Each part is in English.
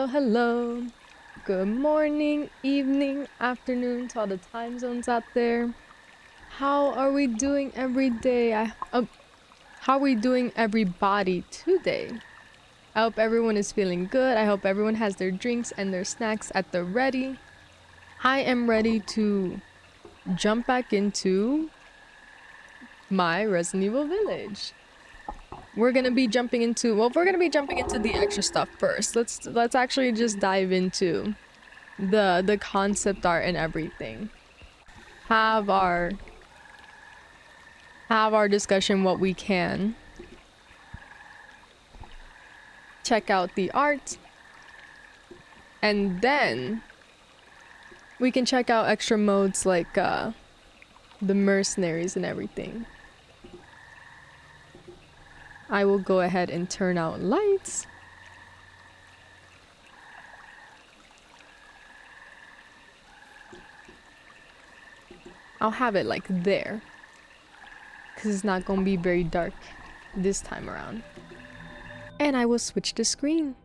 Hello. Good morning, evening, afternoon to all the time zones out there. How are we doing every day? How are we doing everybody today? I hope everyone is feeling good. I hope everyone has their drinks and their snacks at the ready. I am ready to jump back into my Resident Evil Village. We're gonna be jumping into the extra stuff first. Let's actually just dive into the concept art and everything. Have our discussion what we can. Check out the art. And then we can check out extra modes like the mercenaries and everything. I will go ahead and turn out lights. I'll have it like there, because it's not gonna be very dark this time around. And I will switch the screen.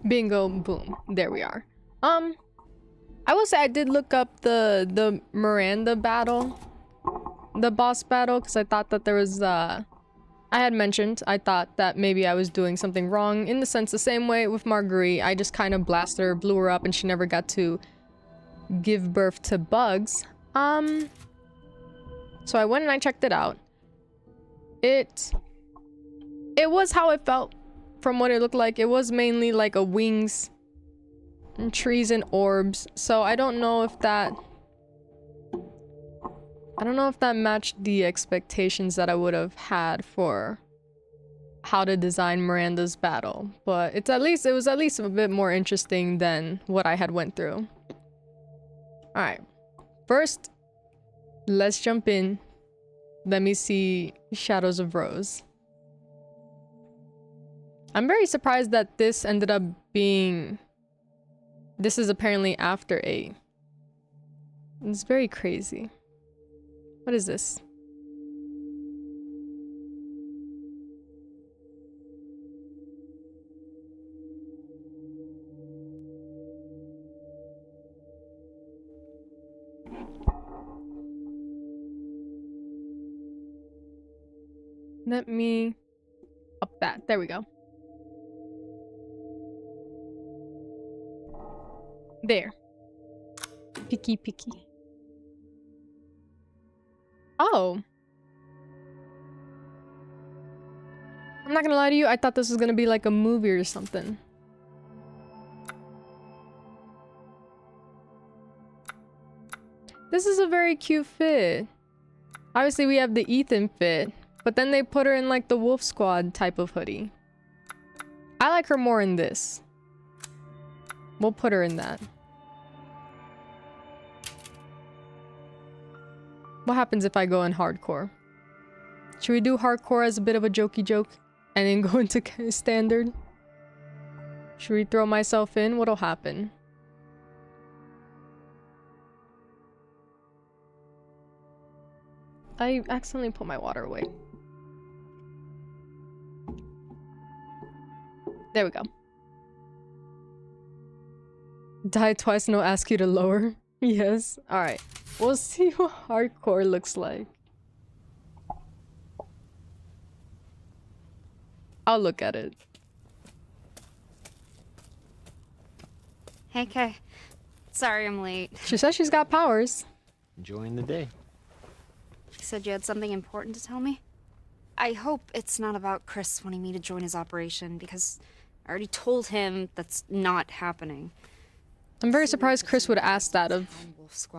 Bingo, boom, there we are. I will say I did look up the Miranda battle, the boss battle, because I thought that there was I had mentioned I thought that maybe I was doing something wrong, in the sense the same way with Marguerite. I just kind of blasted her, blew her up, and she never got to give birth to bugs. So I went and I checked it out. It was how it felt from what it looked like. It was mainly like a wings and trees and orbs. So I don't know if that matched the expectations that I would have had for how to design Miranda's battle, but it was at least a bit more interesting than what I had went through. All right, first let's jump in. Let me see Shadows of Rose. I'm very surprised that this ended up being... This is apparently after 8. It's very crazy. What is this? Let me up that. There we go. There. Picky. Oh. I'm not gonna lie to you, I thought this was gonna be like a movie or something. This is a very cute fit. Obviously we have the Ethan fit, but then they put her in like the Wolf Squad type of hoodie. I like her more in this. We'll put her in that. What happens if I go in hardcore? Should we do hardcore as a bit of a jokey joke and then go into standard? Should we throw myself in? What'll happen? I accidentally put my water away. There we go. Die twice, no ask you to lower. Yes. Alright. We'll see what hardcore looks like. I'll look at it. Hey, Kay. Sorry I'm late. She says she's got powers. Enjoying the day. You said you had something important to tell me? I hope it's not about Chris wanting me to join his operation, because I already told him that's not happening. I'm very surprised Chris would ask that of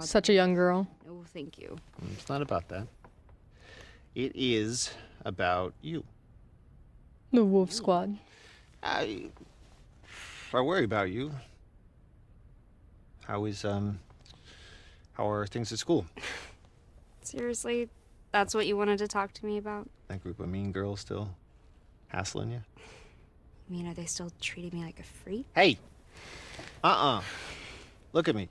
such a young girl. No, thank you. It's not about that. It is about you. The Wolf Squad. I worry about you. How are things at school? Seriously? That's what you wanted to talk to me about? That group of mean girls still hassling you? You mean, are they still treating me like a freak? Hey! Look at me.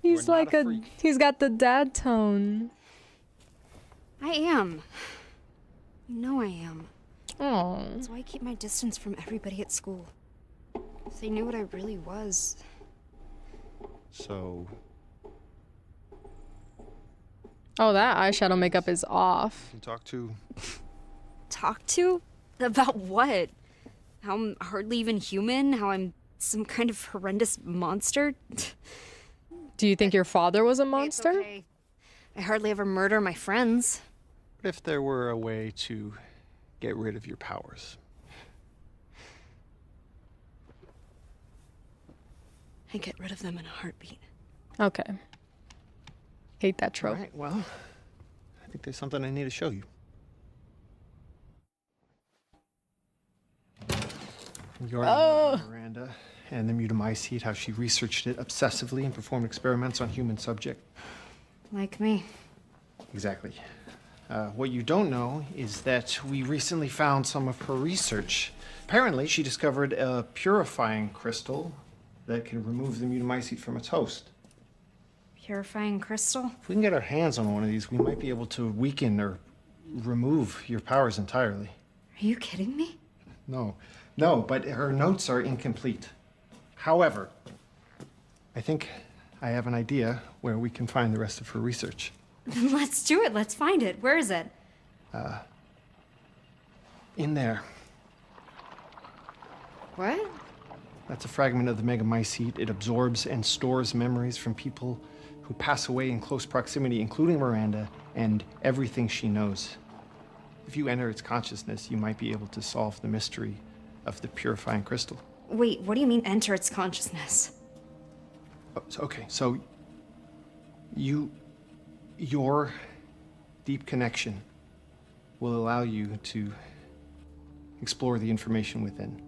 He's like he's got the dad tone. I am. You know I am. Oh. That's why I keep my distance from everybody at school. If they knew what I really was. So, Oh, that eyeshadow makeup is off. you talk to... Talk to? About what? How I'm hardly even human? How I'm some kind of horrendous monster? Do you think your father was a It's monster? okay. I hardly ever murder my friends. What if there were a way to get rid of your powers? I get rid of them in a heartbeat. Okay. Hate that All trope. right, well, I think there's something I need to show you. You already know about Miranda and the mutamycete, how she researched it obsessively and performed experiments on human subject. Like me. Exactly. What you don't know is that we recently found some of her research. Apparently, she discovered a purifying crystal that can remove the mutamycete from its host. Purifying crystal? If we can get our hands on one of these, we might be able to weaken or remove your powers entirely. Are you kidding me? No, but her notes are incomplete. However, I think I have an idea where we can find the rest of her research. Let's do it. Let's find it. Where is it? In there. What? That's a fragment of the megamycete. It absorbs and stores memories from people who pass away in close proximity, including Miranda, and everything she knows. If you enter its consciousness, you might be able to solve the mystery of the purifying crystal. Wait, what do you mean enter its consciousness? So your deep connection will allow you to explore the information within.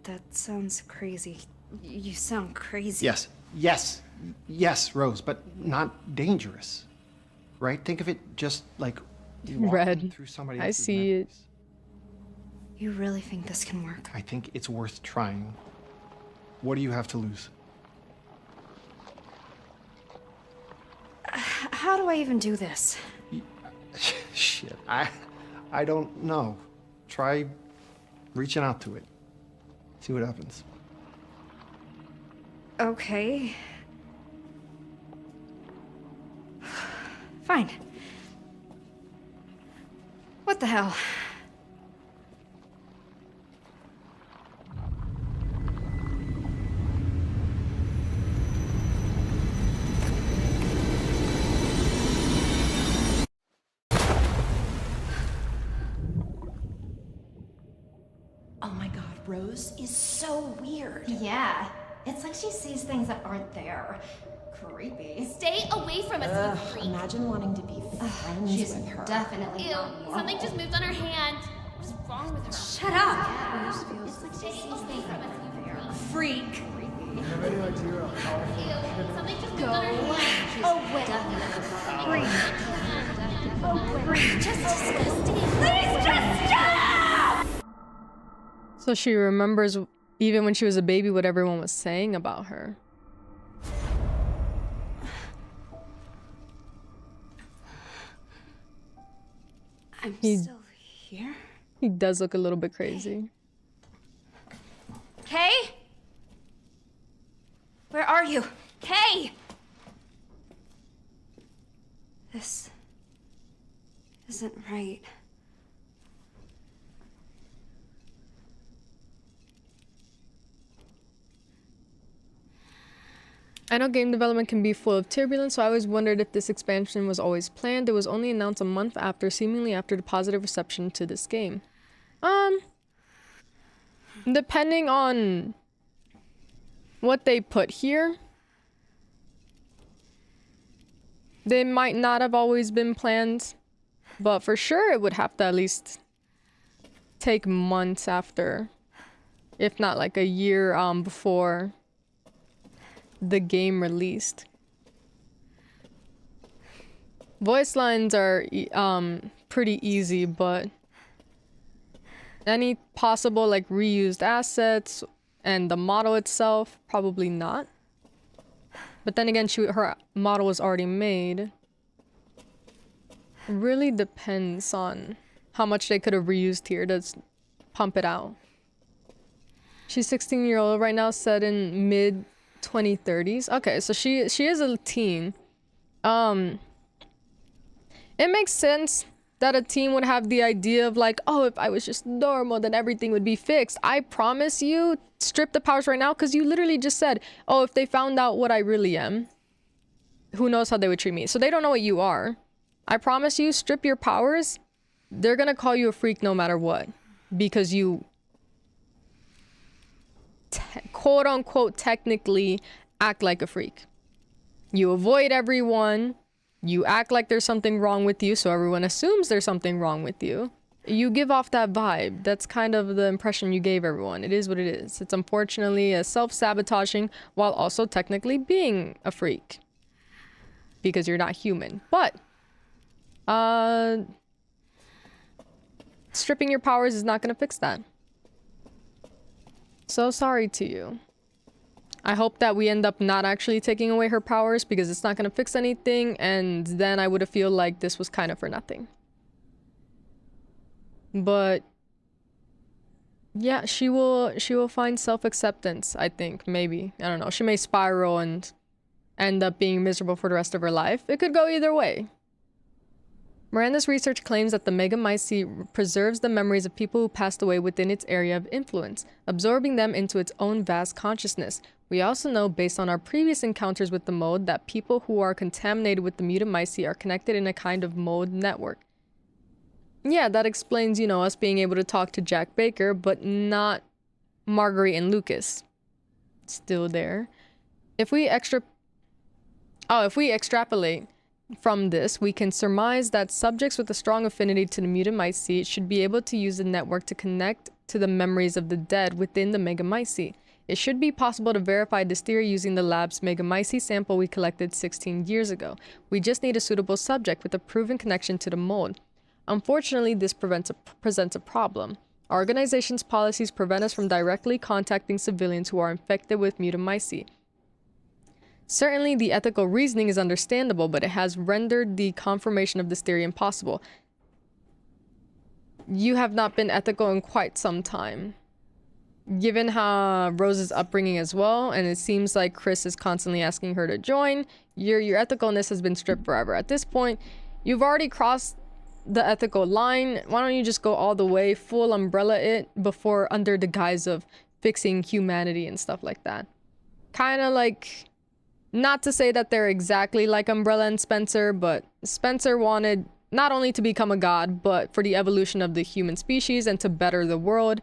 That sounds crazy. You sound crazy. Yes, Rose, but not dangerous. Right? Think of it just like walking Red. through somebody I else's see it. memories. You really think this can work? I think it's worth trying. What do you have to lose? How do I even do this? Shit, I don't know. Try reaching out to it. See what happens. Okay. Fine. What the hell? Oh my god, Rose is so weird. Yeah, it's like she sees things that aren't there. Creepy. Stay away from us, you freak. Imagine wanting to be friends She's with her. definitely Ew, not normal. something just moved on her hand. What's wrong with her? Shut up! It's like Stay she sees away things from that us, aren't you there. Freak! Ew, something just moved on her hand. Oh, wait. So she remembers even when she was a baby what everyone was saying about her. I'm He- still here? He does look a little bit crazy. Kay? Where are you? Kay! This isn't right. I know game development can be full of turbulence, so I always wondered if this expansion was always planned. It was only announced a month after, seemingly after the positive reception to this game. Depending on what they put here, they might not have always been planned, but for sure it would have to at least take months after, if not like a year before the game released. Voice lines are pretty easy, but any possible like reused assets and the model itself, probably not. But then again, her model was already made. really depends on how much they could have reused here to pump it out. She's 16-year-old right now, set in mid 2030s. Okay, so she is a teen. It makes sense that a teen would have the idea of like, oh, if I was just normal, then everything would be fixed. I promise you, strip the powers right now, because you literally just said, oh, if they found out what I really am, who knows how they would treat me. So they don't know what you are. I promise you, strip your powers, they're gonna call you a freak no matter what, because you quote unquote technically act like a freak. You avoid everyone. You act like there's something wrong with you, so everyone assumes there's something wrong with you. You give off that vibe. That's kind of the impression you gave everyone. It is what it is. It's unfortunately a self-sabotaging while also technically being a freak. Because you're not human. But, stripping your powers is not gonna fix that. So sorry to you. I hope that we end up not actually taking away her powers, because it's not going to fix anything, and then I would feel like this was kind of for nothing. But yeah, she will find self-acceptance, I think, maybe. I don't know. She may spiral and end up being miserable for the rest of her life. It could go either way. Miranda's research claims that the Megamycete preserves the memories of people who passed away within its area of influence, absorbing them into its own vast consciousness. We also know, based on our previous encounters with the mode, that people who are contaminated with the Mutamycete are connected in a kind of mode network. Yeah, that explains, you know, us being able to talk to Jack Baker, but not Marguerite and Lucas. Still there. If we extrapolate from this, we can surmise that subjects with a strong affinity to the Mutamycete should be able to use the network to connect to the memories of the dead within the Megamycete. It should be possible to verify this theory using the lab's Megamycete sample we collected 16 years ago. We just need a suitable subject with a proven connection to the mold. Unfortunately, this presents a problem. Our organization's policies prevent us from directly contacting civilians who are infected with Mutamycete. Certainly, the ethical reasoning is understandable, but it has rendered the confirmation of this theory impossible. You have not been ethical in quite some time. Given how Rose's upbringing as well, and it seems like Chris is constantly asking her to join, your ethicalness has been stripped forever. At this point, you've already crossed the ethical line. Why don't you just go all the way, full umbrella it, before under the guise of fixing humanity and stuff like that? Kind of like... Not to say that they're exactly like Umbrella and Spencer, but Spencer wanted not only to become a god, but for the evolution of the human species and to better the world.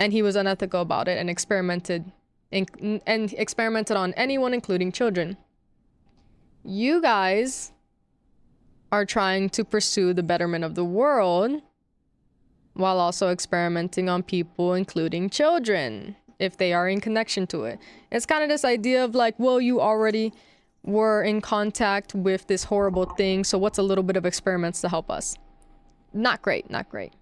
And he was unethical about it and experimented on anyone, including children. You guys are trying to pursue the betterment of the world while also experimenting on people, including children, if they are in connection to it. It's kind of this idea of like, well, you already were in contact with this horrible thing, so what's a little bit of experiments to help us? Not great, not great.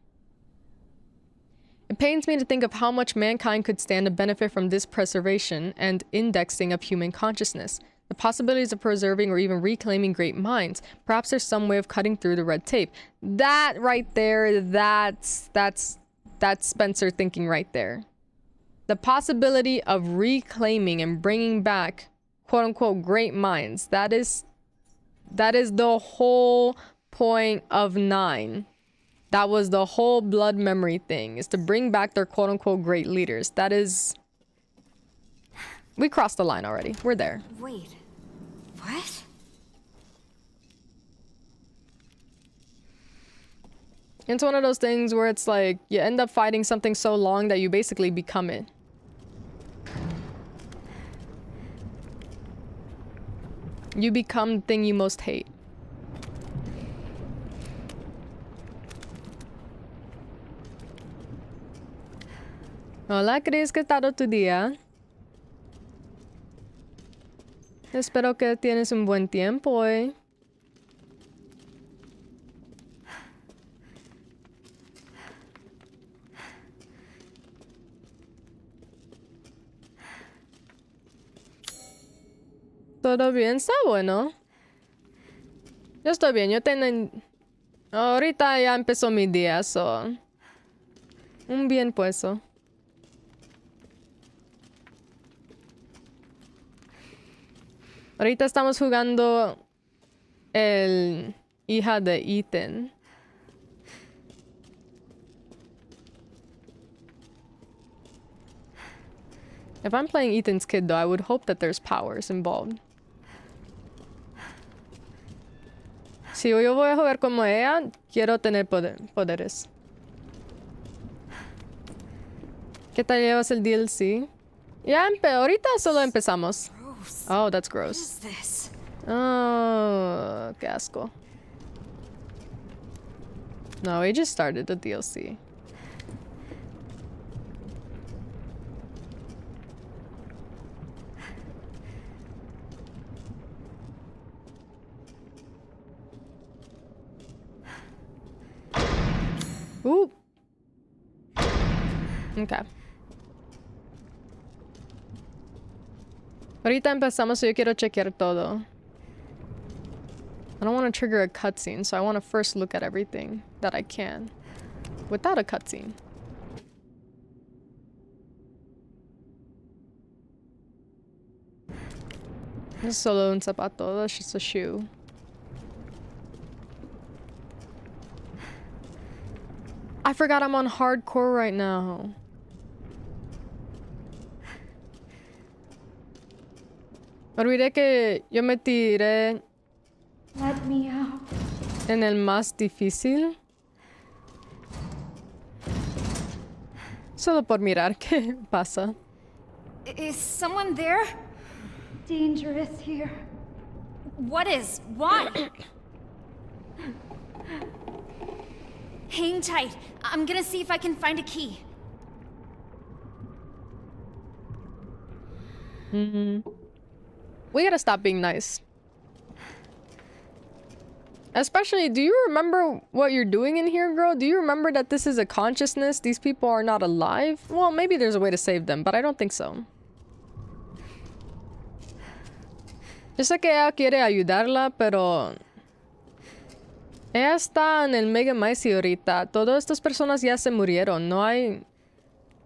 It pains me to think of how much mankind could stand to benefit from this preservation and indexing of human consciousness. The possibilities of preserving or even reclaiming great minds. Perhaps there's some way of cutting through the red tape. That right there, that's Spencer thinking right there. The possibility of reclaiming and bringing back quote-unquote great minds. That is the whole point of 9. That was the whole blood memory thing, is to bring back their quote-unquote great leaders. That is... We crossed the line already. We're there. Wait. What? It's one of those things where it's like, you end up fighting something so long that you basically become it. You become the thing you most hate. Hola, Chris, ¿qué tal tu día? Espero que tienes un buen tiempo hoy. Todo bien, está bueno. Yo estoy bien, yo Ahorita ya empezó mi día, so... Un bien puesto. Ahorita estamos jugando el hija de Ethan. If I'm playing Ethan's kid, though, I would hope that there's powers involved. Si yo voy a jugar como ella, quiero tener poderes. ¿Qué tal llevas el DLC? Ya ahorita solo empezamos. Gross. Oh, that's What gross. is this? Oh, qué asco. No, we just started the DLC. Ooh. Okay. Ahorita empezamos, so yo quiero chequear todo. I don't want to trigger a cutscene, so I want to first look at everything that I can without a cutscene. Es solo un zapato, that's just a shoe. I forgot I'm on hardcore right now. Olvidé que yo me tiré Let me out. en el más difícil. Solo por mirar qué pasa. Is someone there? Dangerous here. What is? Why? Hang tight. I'm gonna see if I can find a key. We gotta stop being nice. Especially, do you remember what you're doing in here, girl? Do you remember that this is a consciousness? These people are not alive? Well, maybe there's a way to save them, but I don't think so. Yo sé que ella quiere ayudarla, pero... Ella está en el Mega Maizy ahorita. Todas estas personas ya se murieron. No hay...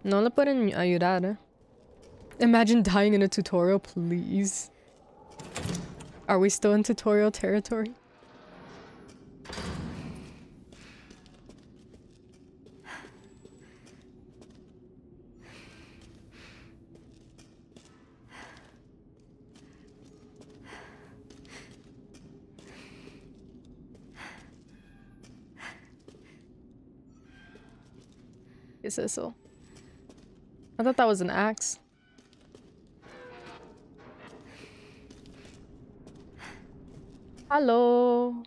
No le pueden ayudar. Imagine dying in a tutorial, please. Are we still in tutorial territory? ¿Qué es eso? I thought that was an axe. Hello.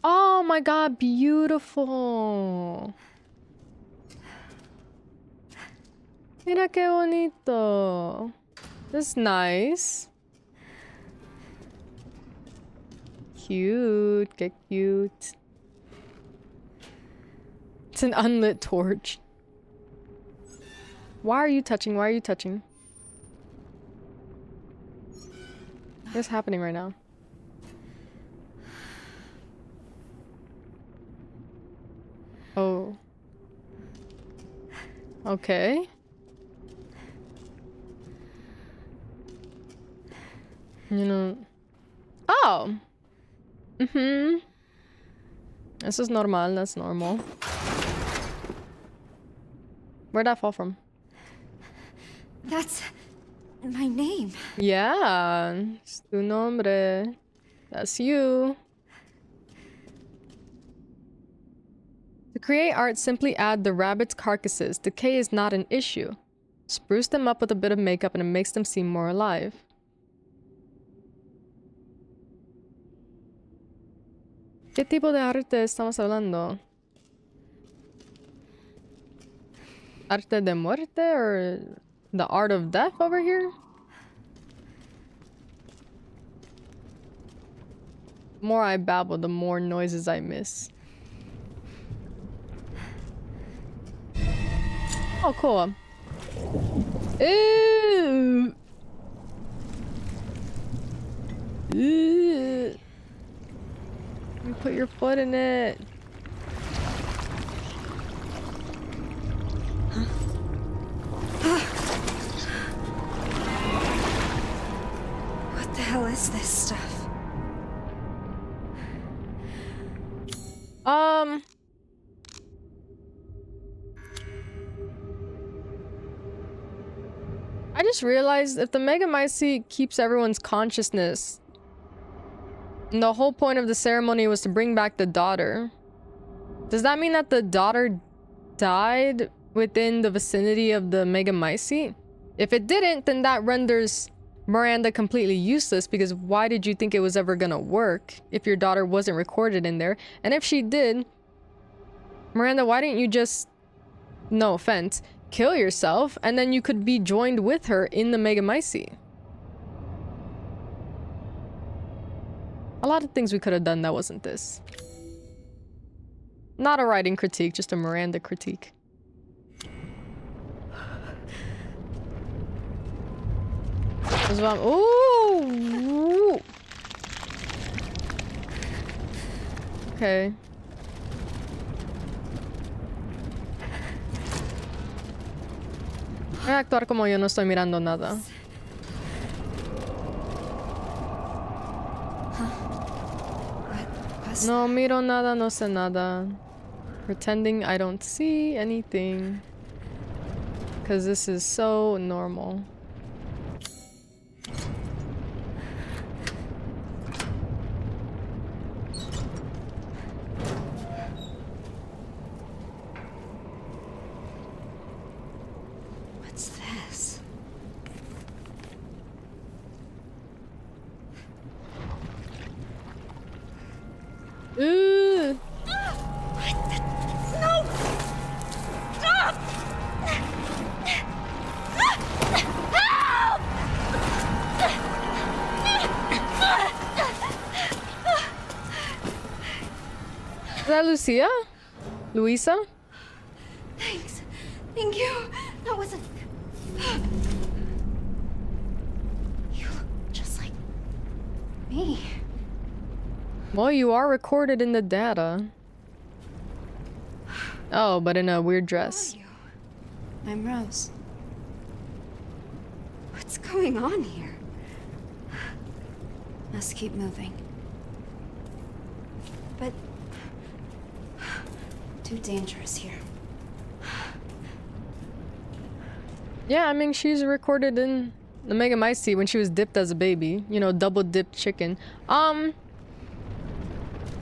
Oh my god, beautiful. Mira qué bonito. That's nice. Cute, qué cute. It's an unlit torch. Why are you touching? Why are you touching? What's happening right now? Oh. Okay. You know. Oh! Mm-hmm. This is normal, that's normal. Where'd that fall from? That's my name. Yeah, es tu nombre. That's you. To create art, simply add the rabbit's carcasses. Decay is not an issue. Spruce them up with a bit of makeup and it makes them seem more alive. ¿Qué tipo de arte estamos hablando? ¿Arte de muerte or the art of death over here? The more I babble, the more noises I miss. Oh, cool. Ew. Ew. You put your foot in it. hell is this stuff? I just realized if the Megamycete keeps everyone's consciousness, and the whole point of the ceremony was to bring back the daughter, does that mean that the daughter died within the vicinity of the Megamycete? If it didn't, then that renders Miranda completely useless, because why did you think it was ever gonna work if your daughter wasn't recorded in there? And if she did, Miranda, why didn't you just, no offense, kill yourself, and then you could be joined with her in the Megamycete? A lot of things we could have done that wasn't this. Not a writing critique, just a Miranda critique. Ooh! Okay. Voy a actuar como yo no estoy mirando nada. No miro nada, no sé nada. Pretending I don't see anything. Because this is so normal. What's this? Ooh. No! Stop! Help! Is that Lucia? Luisa? Thanks. Thank you. That wasn't. You look just like me. Well, you are recorded in the data. Oh, but in a weird dress. Who are you? I'm Rose. What's going on here? Must keep moving. But too dangerous here. Yeah, I mean, she's recorded in the Megamycete when she was dipped as a baby. You know, double dipped chicken. I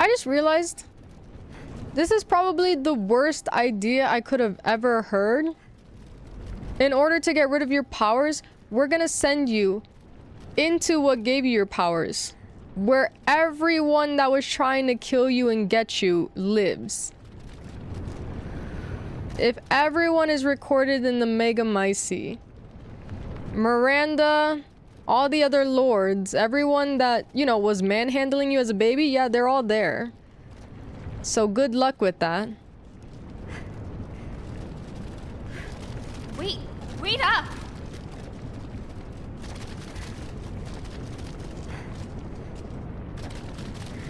just realized this is probably the worst idea I could have ever heard. In order to get rid of your powers, we're gonna send you into what gave you your powers, where everyone that was trying to kill you and get you lives. If everyone is recorded in the Megamycete, Miranda, all the other lords, everyone that, you know, was manhandling you as a baby, yeah, they're all there. So good luck with that. Wait up!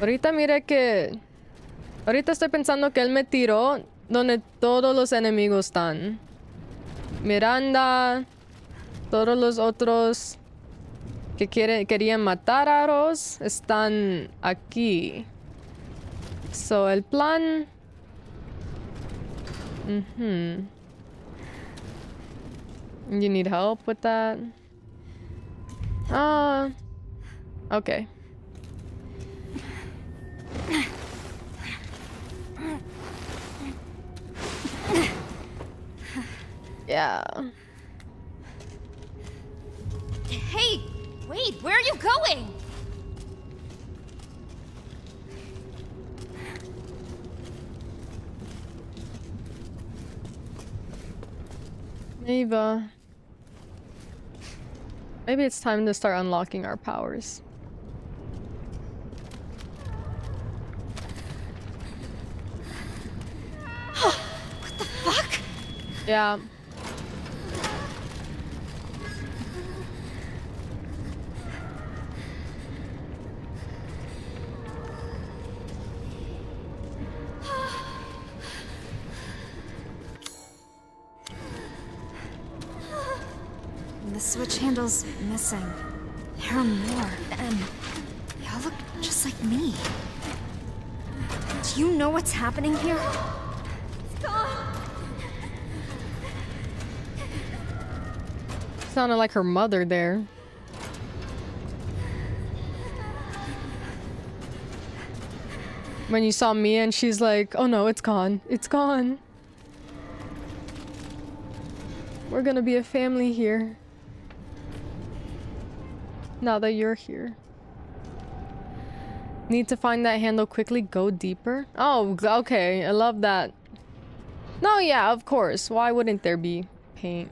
Ahorita mire que... Ahorita estoy pensando que él me tiró donde todos los enemigos están. Miranda, todos los otros que querían matar a Rose están aquí. So, el plan... You need help with that? Okay. Yeah. Hey, wait, where are you going? Ava. Maybe it's time to start unlocking our powers. What the fuck? Yeah. The switch handle's missing. There are more, and they all look just like me. Do you know what's happening here? Sounded like her mother there. When you saw Mia and she's like, oh no, it's gone. It's gone. We're gonna be a family here. Now that you're here. Need to find that handle quickly. Go deeper. Oh, okay. I love that. No, yeah, of course. Why wouldn't there be paint?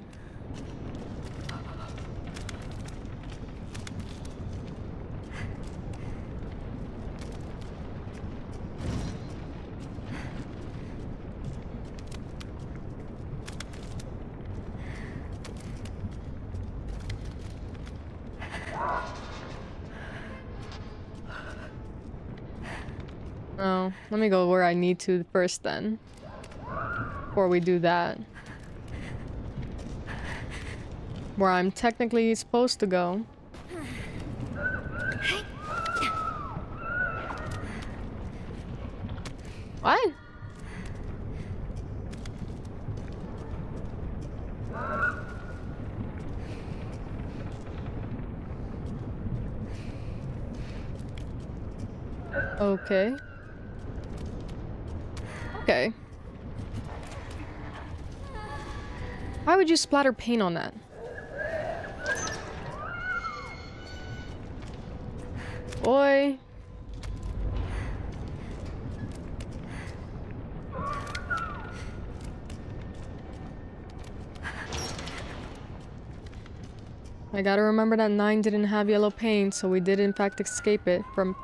Oh, let me go where I need to first then. Before we do that. Where I'm technically supposed to go. What? Okay. Okay. Why would you splatter paint on that? Boy. I gotta remember that 9 didn't have yellow paint, so we did in fact escape it from...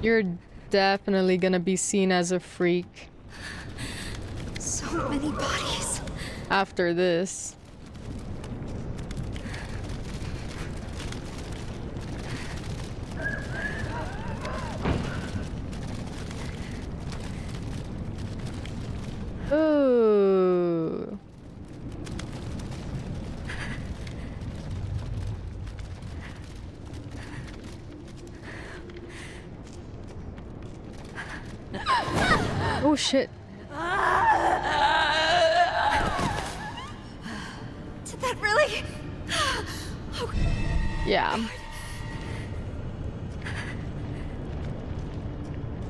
You're definitely gonna be seen as a freak. So many bodies. After this. Ooh. Oh shit. Did that really? Yeah.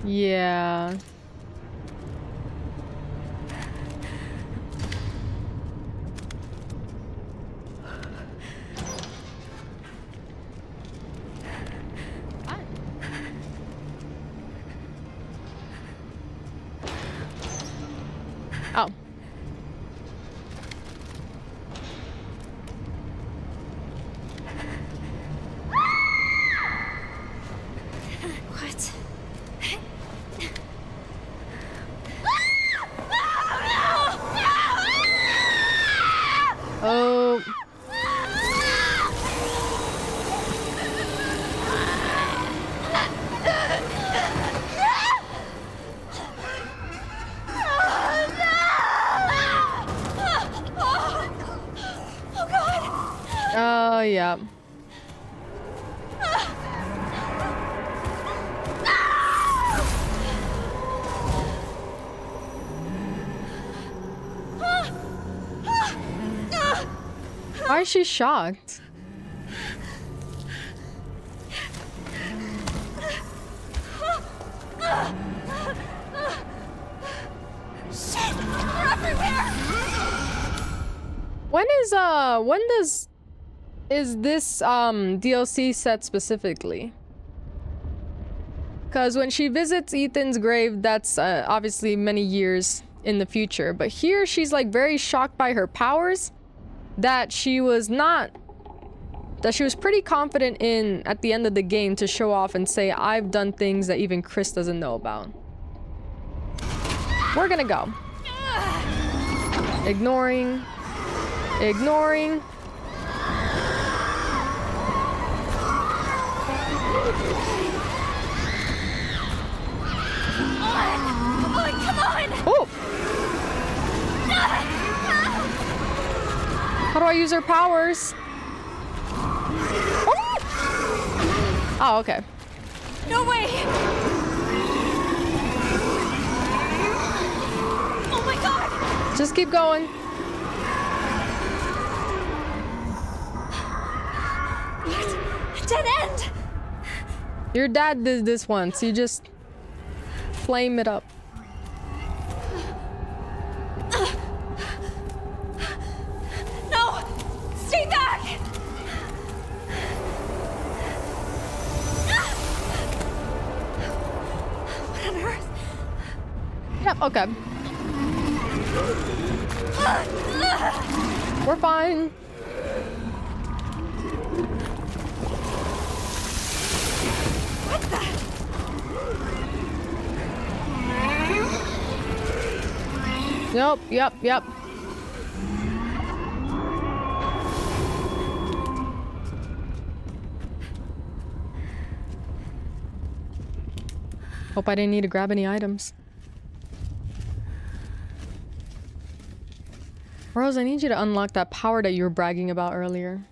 Yeah. Oh. What? Oh. Oh, yeah. Why is she shocked? Shit! They're everywhere! When is this DLC set specifically? Because when she visits Ethan's grave, that's obviously many years in the future. But here she's like very shocked by her powers that she was pretty confident in at the end of the game to show off and say, I've done things that even Chris doesn't know about. We're gonna go. Ignoring. Ignoring. How do I use her powers? Oh, okay. No way! Oh my god! Just keep going. What? Dead end! Your dad did this once. You just flame it up. No! Stay back! What on earth? Yep, okay. We're fine. What the? Yep. Hope I didn't need to grab any items. Rose, I need you to unlock that power that you were bragging about earlier.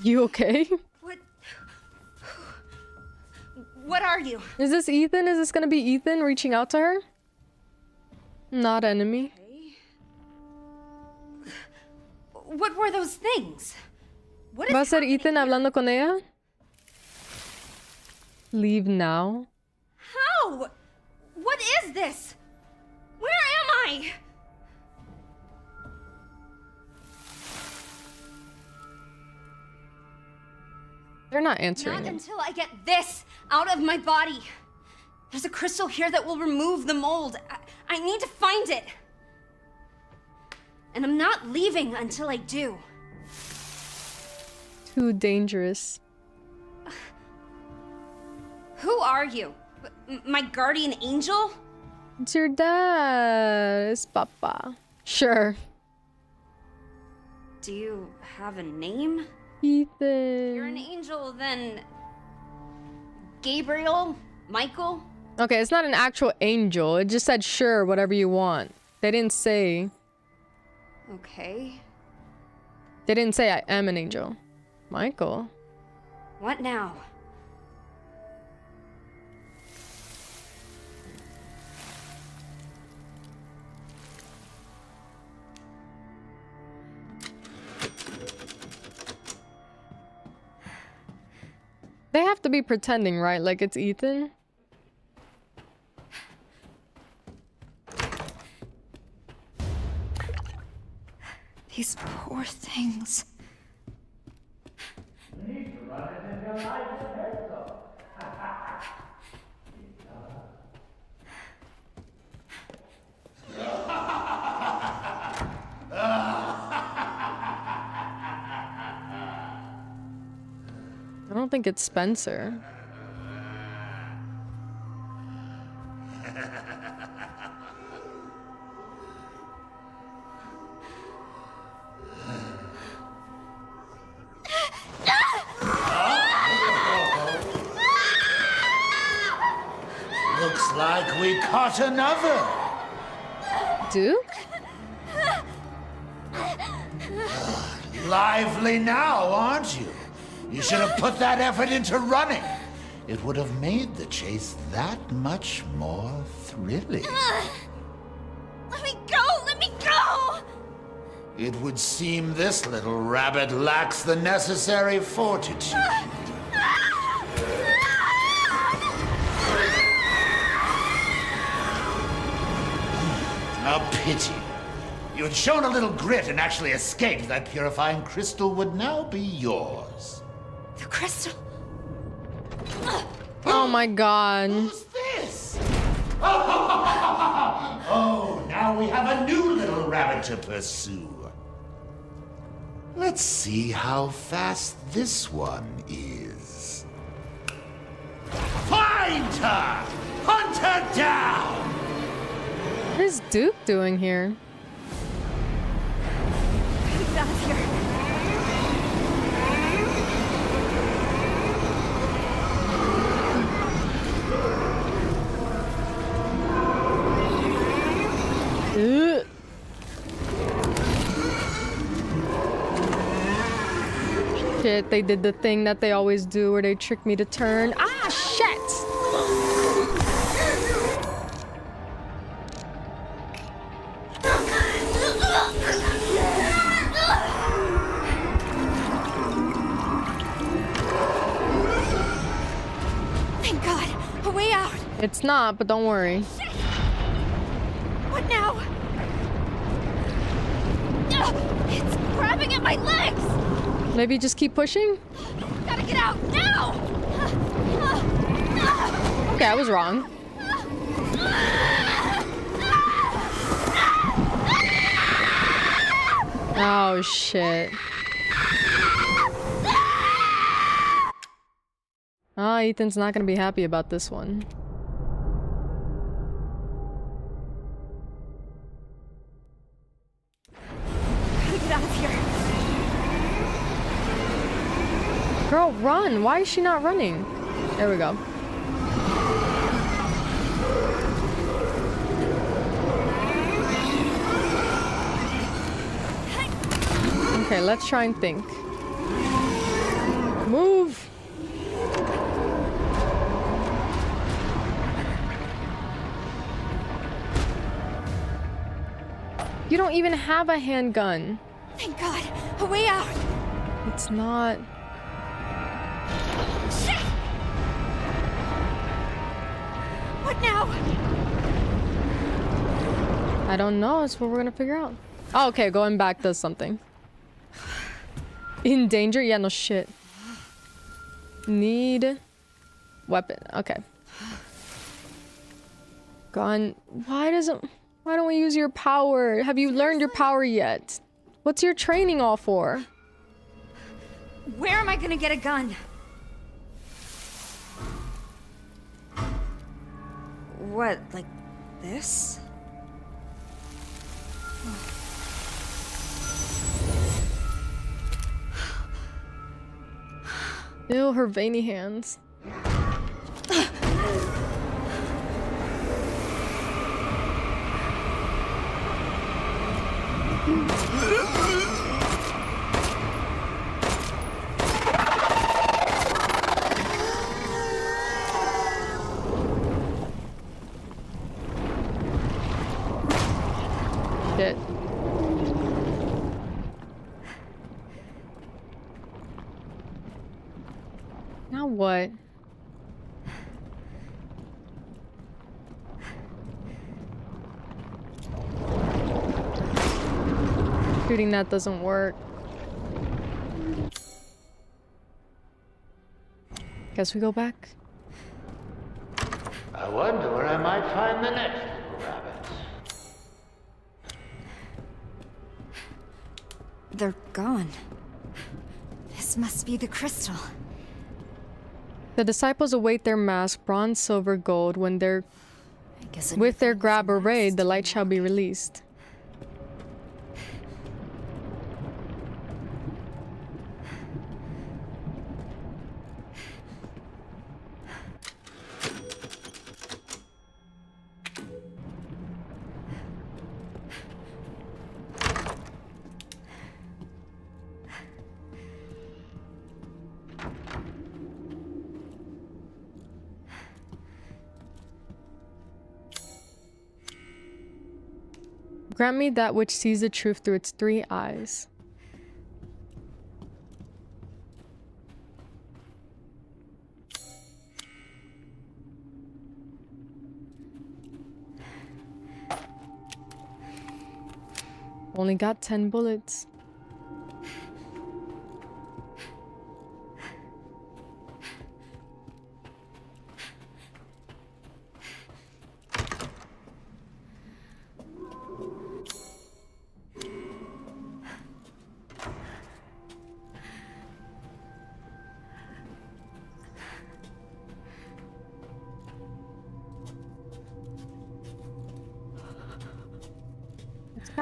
You okay? What are you? Is this Ethan? Is this gonna be Ethan reaching out to her? Not enemy. What were those things? What ¿Va a is ser happening Ethan here? hablando con ella? Leave now. How? What is this? Where am I? They're not answering Not him. until I get this out of my body. There's a crystal here that will remove the mold. I need to find it. And I'm not leaving until I do. Too dangerous. Who are you? My guardian angel? It's your dad. It's Papa. Sure. Do you have a name? Ethan. You're an angel, then... Gabriel? Michael? Okay, it's not an actual angel. It just said sure, whatever you want. They didn't say... Okay. They didn't say I am an angel. Michael. What now? They have to be pretending, right? Like it's Ethan? These poor things. I don't think it's Spencer. Looks like we caught another. Duke? Lively now, aren't you? You should have put that effort into running. It would have made the chase that much more thrilling. Let me go! Let me go! It would seem this little rabbit lacks the necessary fortitude. A pity. You had shown a little grit and actually escaped. That purifying crystal would now be yours. The crystal. Oh my god. Who's this? Oh, now we have a new little rabbit to pursue. Let's see how fast this one is. Find her! Hunt her down! What is Duke doing here? Get out of here. Ugh. Shit, they did the thing that they always do where they trick me to turn. Ah, shit! Thank God. A way out. It's not, but don't worry. What now? It's grabbing at my legs. Maybe just keep pushing? Gotta get out now. Okay, I was wrong. Oh, shit. Ah, Ethan's not gonna be happy about this one. Gotta get out of here. Girl, run! Why is she not running? There we go. Okay, let's try and think. Move! You don't even have a handgun. Thank God. A way out. It's not... Shit! What now? I don't know. It's what we're gonna figure out. Oh, okay. Going back does something. In danger? Yeah, no shit. Need weapon. Okay. Gun. Why don't we use your power? Have you learned your power yet? What's your training all for? Where am I gonna get a gun? What, like this? Ew, her veiny hands. Shit. Now what? Shooting that doesn't work. Guess we go back. I wonder where I might find the next little rabbits. They're gone. This must be the crystal. The disciples await their mask, bronze, silver, gold. When they're I guess it'd with be their fun grab or for raid, us the to light shall be released. Grant me that which sees the truth through its 3 eyes. Only got 10 bullets.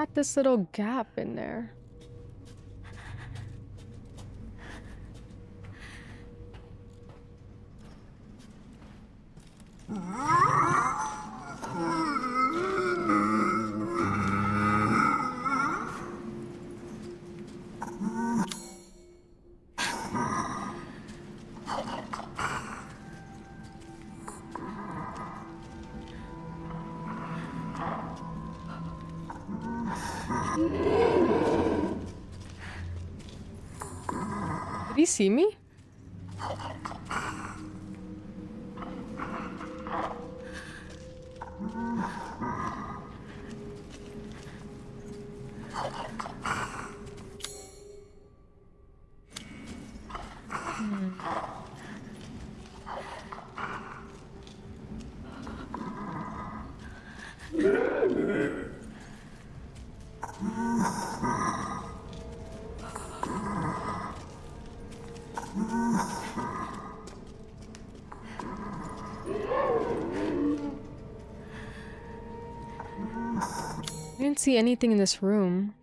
at this little gap in there? Did he see me? I didn't see anything in this room.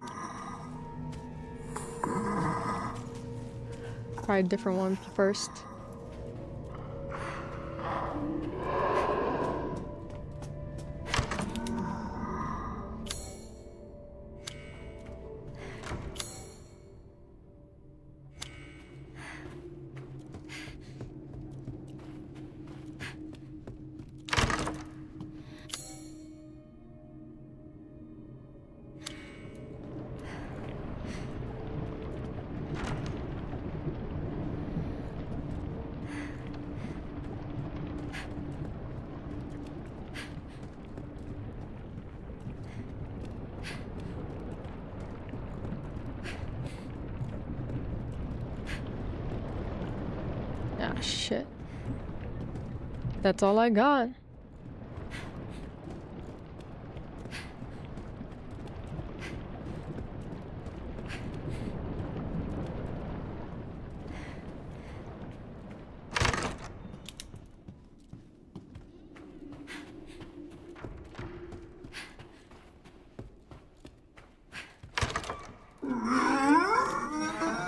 Try a different one first. Ah, shit. That's all I got.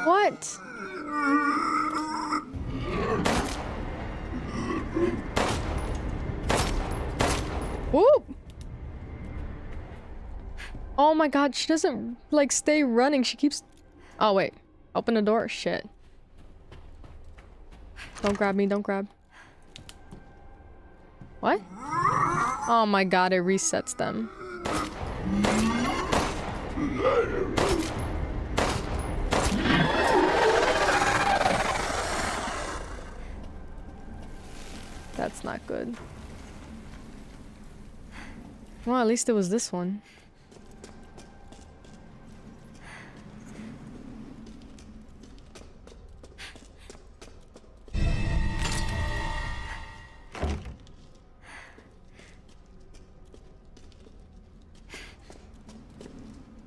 What? Whoop! Oh my god, she doesn't like stay running. She keeps. Oh wait, open the door. Shit. Don't grab me. Don't grab. What? Oh my god, it resets them. That's not good. Well, at least it was this one.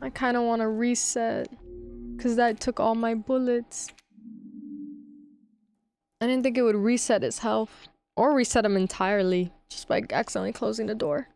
I kind of want to reset because that took all my bullets. I didn't think it would reset his health or reset him entirely just by accidentally closing the door.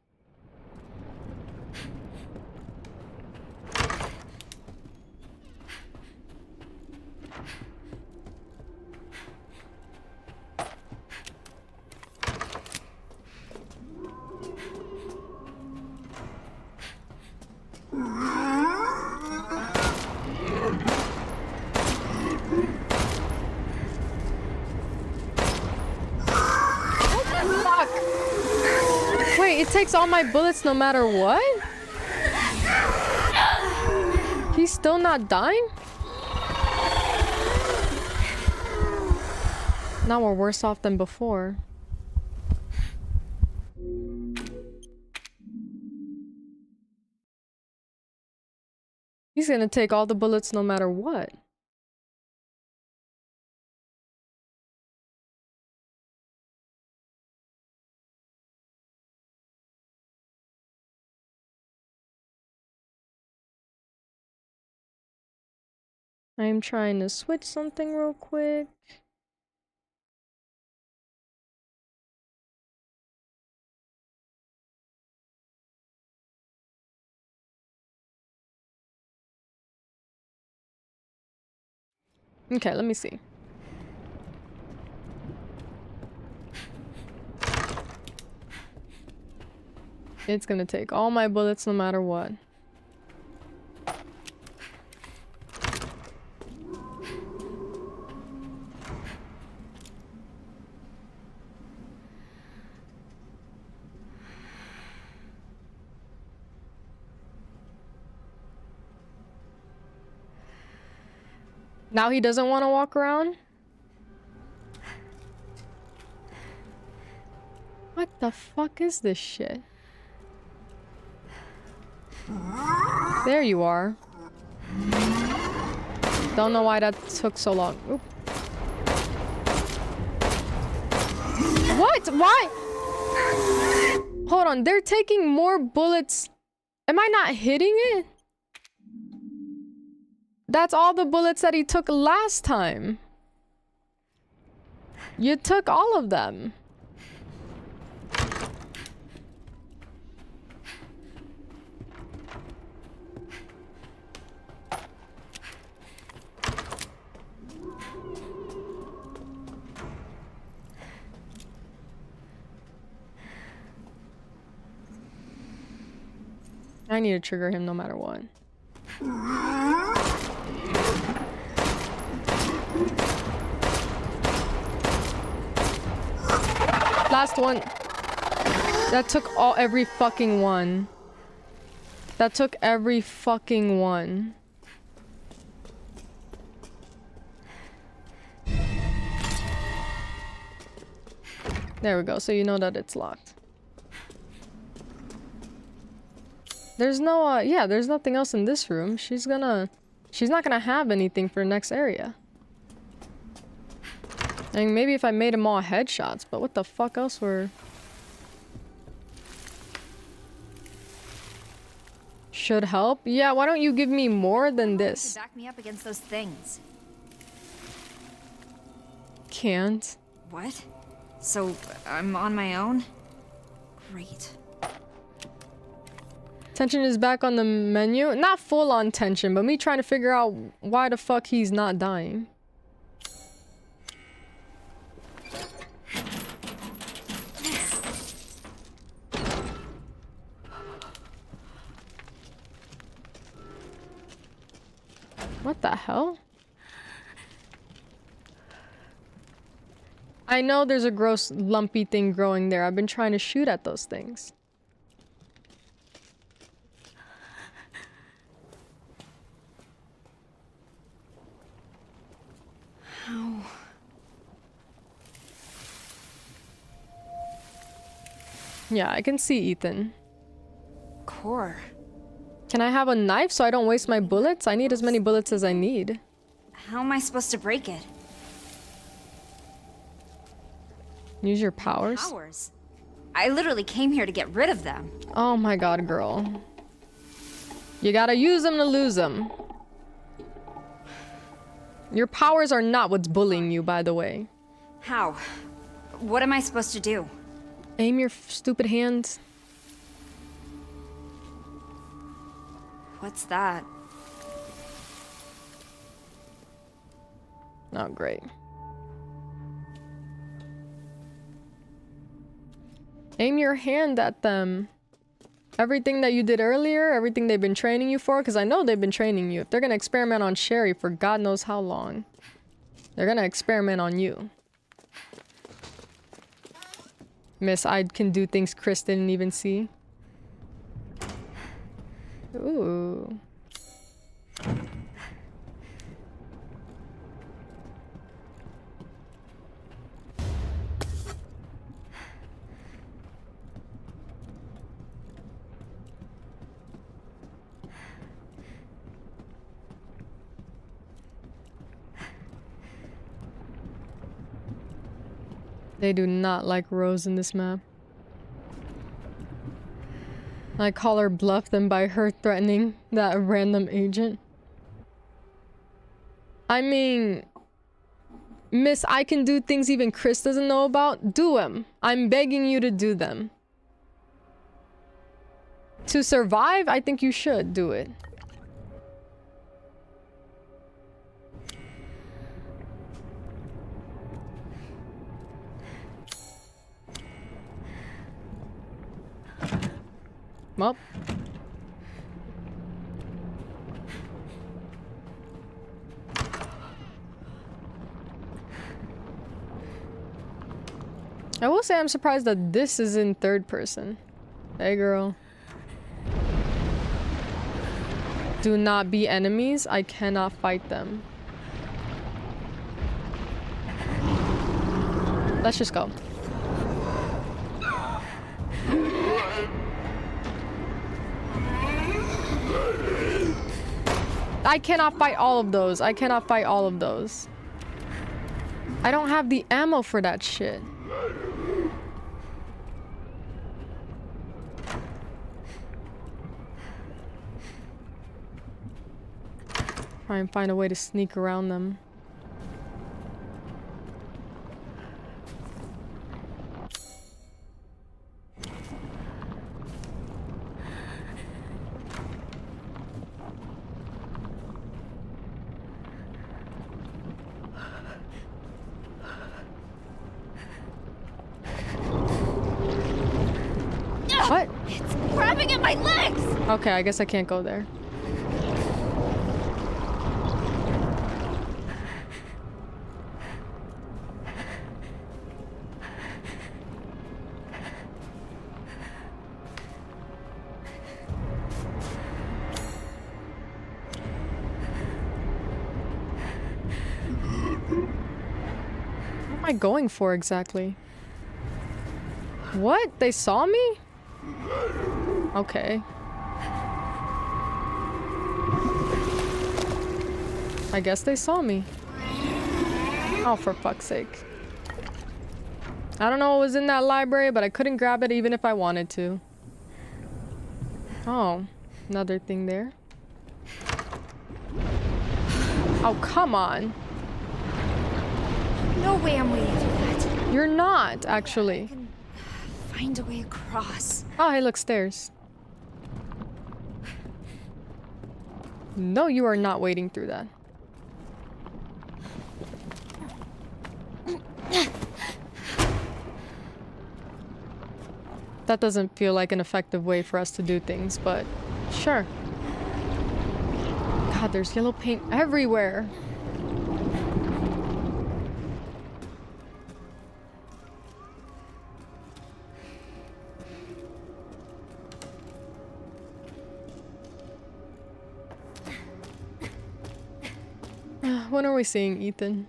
Wait, it takes all my bullets no matter what? He's still not dying? Now we're worse off than before. He's gonna take all the bullets no matter what. I'm trying to switch something real quick. Okay, let me see. It's gonna take all my bullets no matter what. Now he doesn't want to walk around? What the fuck is this shit? There you are. Don't know why that took so long. Oop. What? Why? Hold on, they're taking more bullets. Am I not hitting it? That's all the bullets that he took last time. You took all of them. I need to trigger him no matter what. Last one. That took every fucking one. That took every fucking one. There we go, so you know that it's locked. There's no, yeah, there's nothing else in this room. She's not gonna have anything for the next area. I mean, maybe if I made them all headshots, but what the fuck else were... Should help? Yeah, why don't you give me more than this? Back me up against those things. Can't. What? So, I'm on my own? Great. Tension is back on the menu. Not full on tension, but me trying to figure out why the fuck he's not dying. What the hell? I know there's a gross lumpy thing growing there. I've been trying to shoot at those things. How? Yeah, I can see Ethan. Core. Can I have a knife so I don't waste my bullets? I need as many bullets as I need. How am I supposed to break it? Use your powers? Powers? I literally came here to get rid of them. Oh my god, girl. You gotta use them to lose them. Your powers are not what's bullying you, by the way. How? What am I supposed to do? Aim your stupid hand. What's that? Not great. Aim your hand at them. Everything that you did earlier, everything they've been training you for, because I know they've been training you. If they're gonna experiment on Sherry for God knows how long, they're gonna experiment on you. Miss, I can do things Chris didn't even see. Ooh. They do not like Rose in this map. I call her bluff them by her threatening that random agent. I mean, Miss, I can do things even Chris doesn't know about. Do them. I'm begging you to do them. To survive, I think you should do it. Well. I will say I'm surprised that this is in third person. Hey, girl. Do not be enemies. I cannot fight them. Let's just go. I cannot fight all of those. I cannot fight all of those. I don't have the ammo for that shit. Try and find a way to sneak around them. What? It's grabbing at my legs! Okay, I guess I can't go there. What am I going for exactly? What? They saw me? Okay. I guess they saw me. Oh, for fuck's sake. I don't know what was in that library, but I couldn't grab it even if I wanted to. Oh, another thing there. Oh, come on. No way I'm waiting for that. You're not, actually. Find a way across. Oh, hey, look, stairs. No, you are not wading through that. That doesn't feel like an effective way for us to do things, but sure. God, there's yellow paint everywhere. When are we seeing Ethan?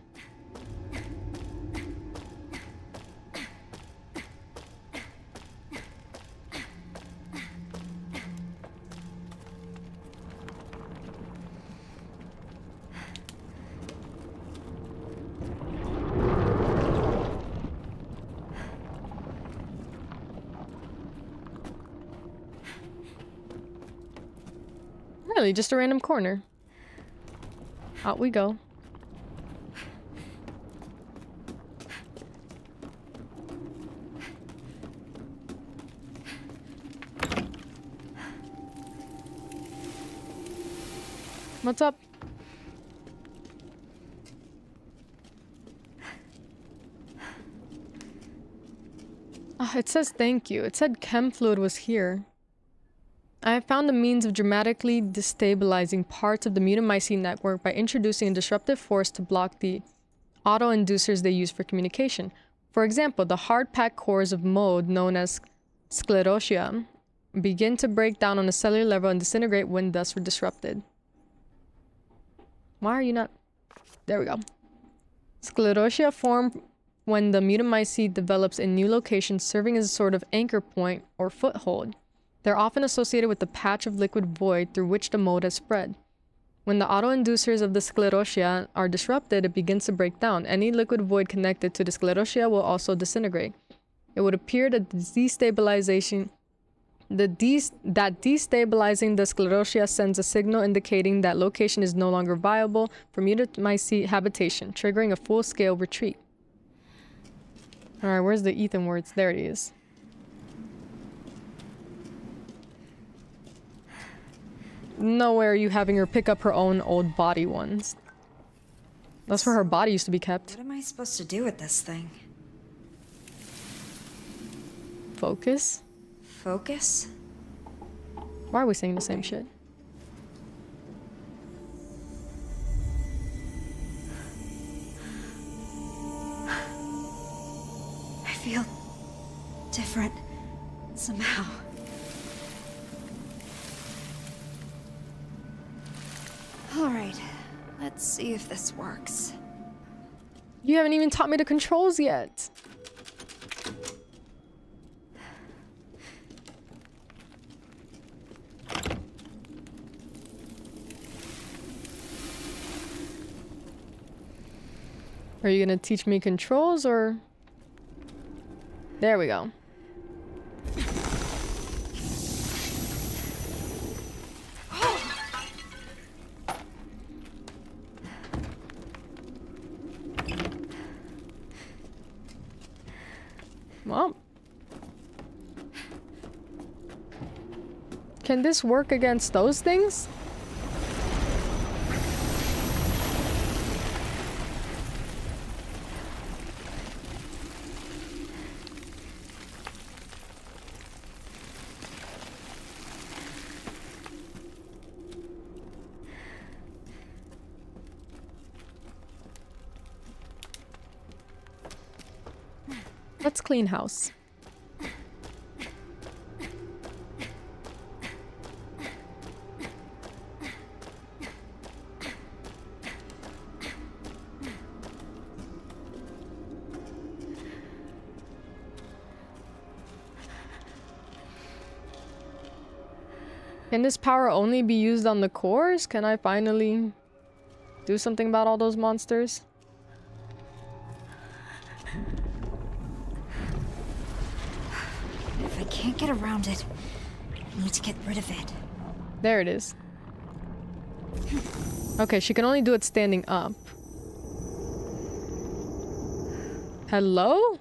Really, just a random corner. Out we go. What's up? Oh, it says thank you. It said chem fluid was here. I have found a means of dramatically destabilizing parts of the Mutamycete network by introducing a disruptive force to block the auto-inducers they use for communication. For example, the hard-packed cores of mode known as sclerotia begin to break down on a cellular level and disintegrate when thus were disrupted. Why are you not... There we go. Sclerotia form when the Mutamycete develops in new locations, serving as a sort of anchor point or foothold. They're often associated with the patch of liquid void through which the mode has spread. When the auto-inducers of the sclerotia are disrupted, it begins to break down. Any liquid void connected to the sclerotia will also disintegrate. It would appear that destabilizing the sclerotia sends a signal indicating that location is no longer viable for Mutamycete habitation, triggering a full-scale retreat. Alright, where's the Ethan words? There it is. Nowhere are you having her pick up her own old body ones. That's where her body used to be kept. What am I supposed to do with this thing? Focus? Focus? Why are we saying the same shit? I feel different somehow. All right, let's see if this works. You haven't even taught me the controls yet. Are you gonna teach me controls or? There we go. Well, can this work against those things? Let's clean house. Can this power only be used on the cores? Can I finally do something about all those monsters? If I can't get around it, I need to get rid of it. There it is. Okay, she can only do it standing up. Hello?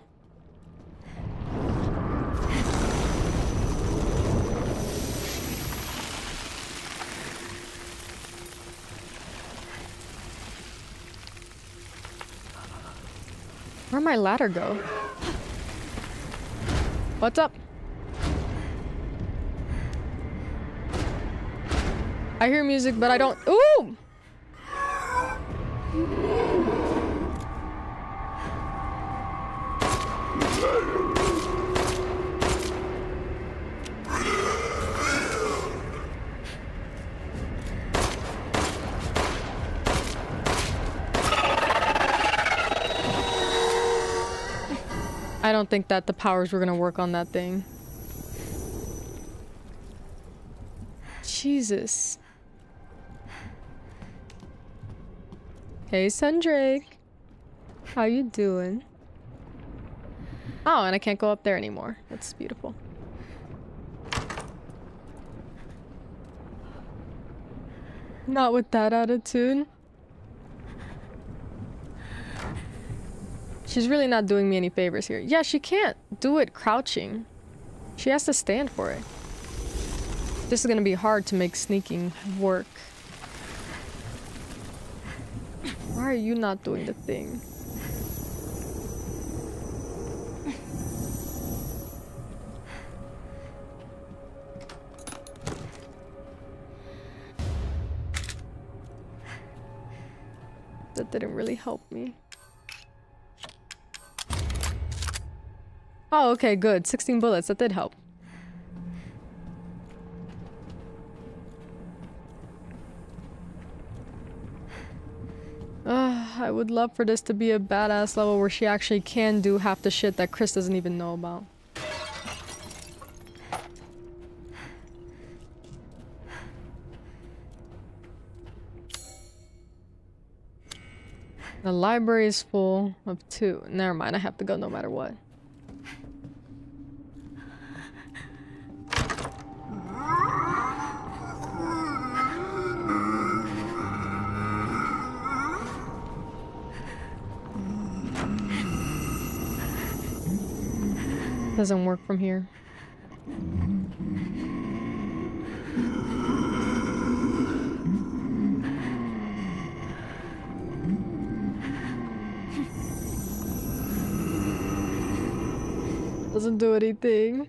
Where'd my ladder go? What's up? I hear music, but I don't. Ooh! I don't think that the powers were gonna work on that thing. Jesus. Hey, Sundrake. How you doing? Oh, and I can't go up there anymore. That's beautiful. Not with that attitude. She's really not doing me any favors here. Yeah, she can't do it crouching. She has to stand for it. This is gonna be hard to make sneaking work. Why are you not doing the thing? That didn't really help me. Oh, okay, good. 16 bullets. That did help. I would love for this to be a badass level where she actually can do half the shit that Chris doesn't even know about. The library is full of 2. Never mind, I have to go no matter what. Doesn't work from here. Doesn't do anything.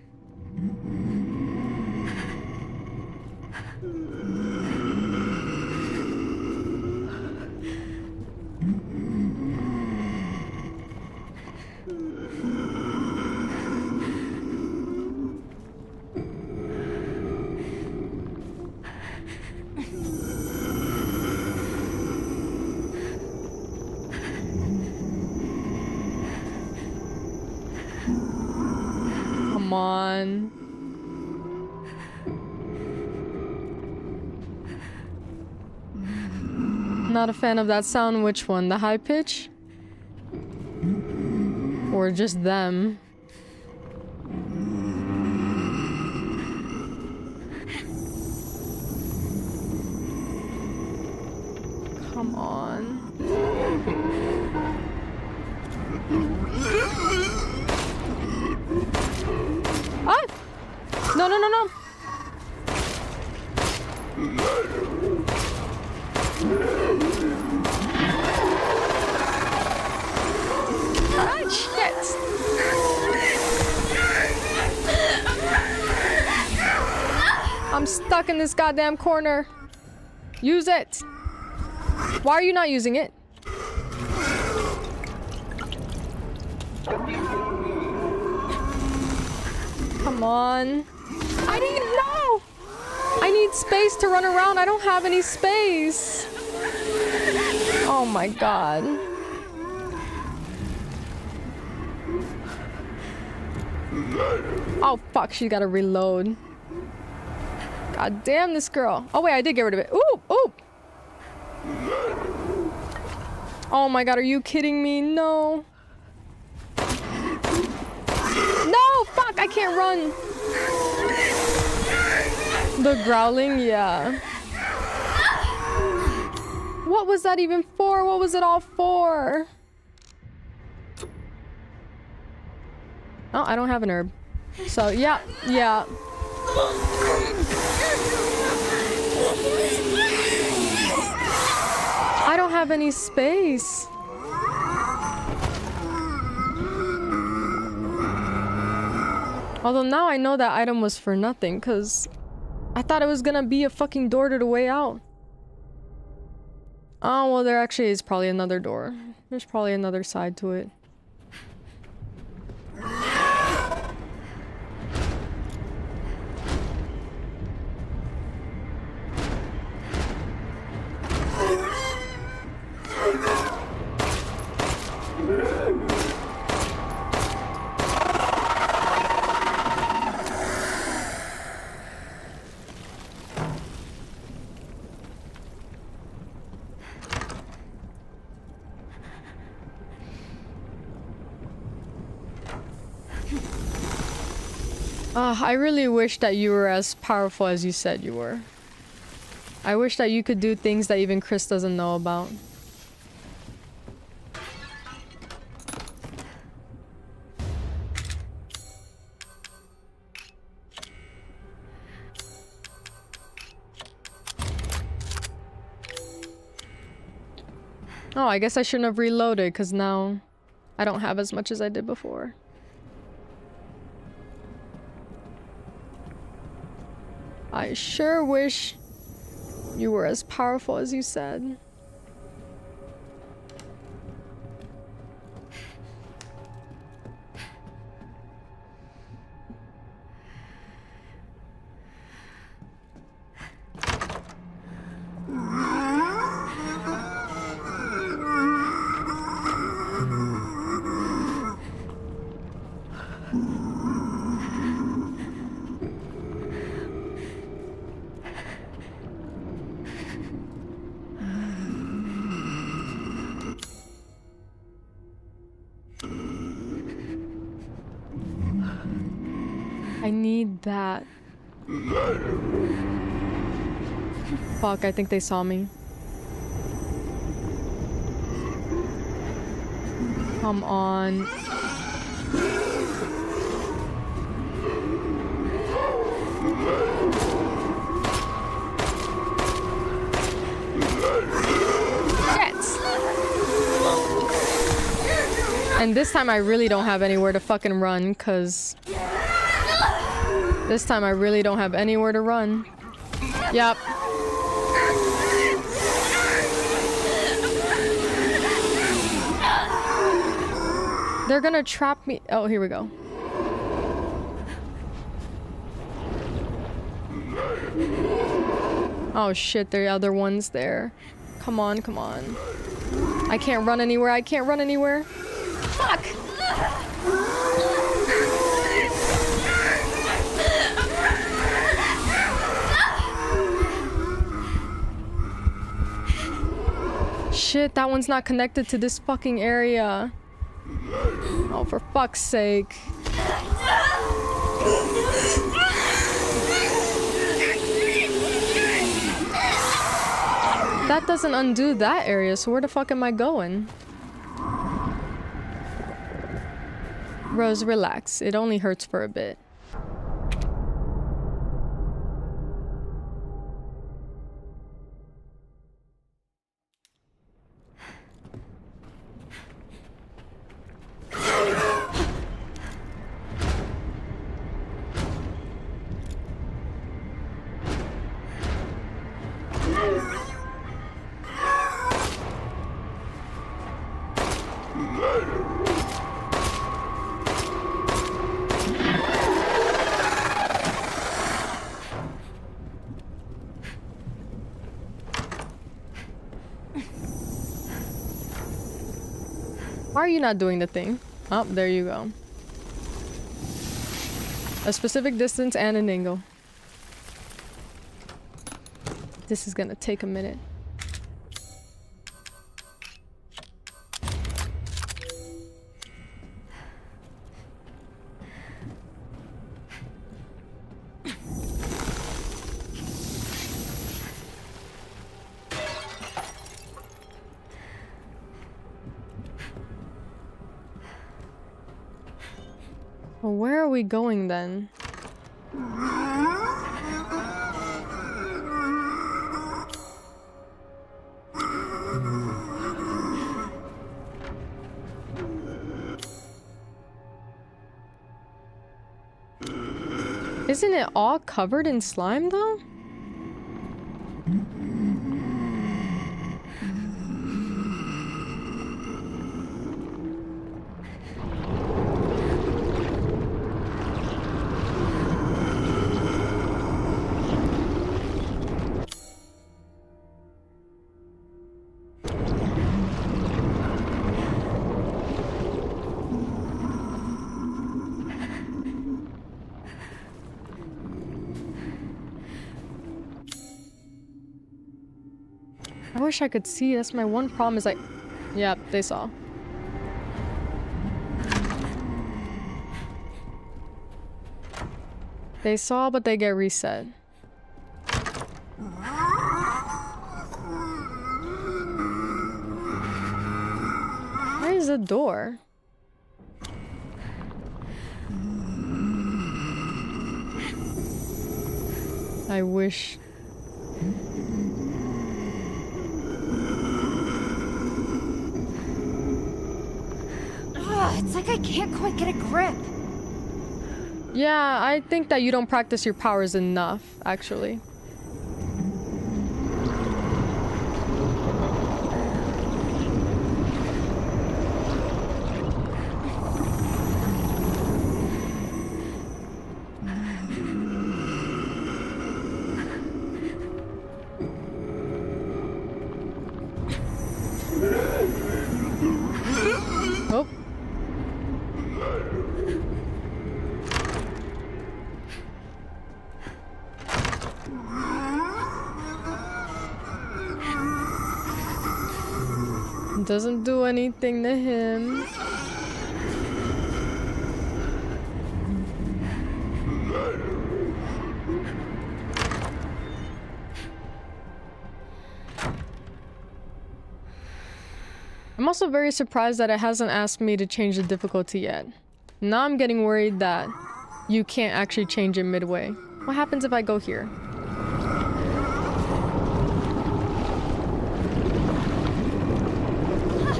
on. Not a fan of that sound. Which one? The high pitch? Or just them? Come on. Ah! No, no, no, no! Ah, shit! I'm stuck in this goddamn corner. Use it! Why are you not using it? Come on. I need no! I need space to run around. I don't have any space. Oh my god. Oh fuck, she gotta reload. God damn this girl. Oh wait, I did get rid of it. Ooh, ooh. Oh my god, are you kidding me? No. No, fuck, I can't run. The growling, yeah. What was that even for? What was it all for? Oh, I don't have an herb. So, yeah, yeah. I don't have any space. Although now I know that item was for nothing, because I thought it was gonna be a fucking door to the way out. Oh, well, there actually is probably another door. There's probably another side to it. I really wish that you were as powerful as you said you were. I wish that you could do things that even Chris doesn't know about. Oh, I guess I shouldn't have reloaded, because now I don't have as much as I did before. I sure wish you were as powerful as you said. I need that. Fuck, I think they saw me. Come on. And this time I really don't have anywhere to fucking run, cause this time I really don't have anywhere to run. Yep. They're gonna trap me. Oh, here we go. Oh shit, there are other ones there. Come on, come on. I can't run anywhere. I can't run anywhere. Fuck! Shit, that one's not connected to this fucking area. Oh, for fuck's sake. That doesn't undo that area, so where the fuck am I going? Rose, relax. It only hurts for a bit. Why are you not doing the thing? Oh, there you go. A specific distance and an angle. This is gonna take a minute. Well, where are we going then? Isn't it all covered in slime though? I wish I could see. That's my one problem is Yep, they saw. They saw, but they get reset. Where is the door? I wish... It's like I can't quite get a grip. Yeah, I think that you don't practice your powers enough, actually. Oh. Doesn't do anything to him. I'm also very surprised that it hasn't asked me to change the difficulty yet. Now I'm getting worried that you can't actually change it midway. What happens if I go here?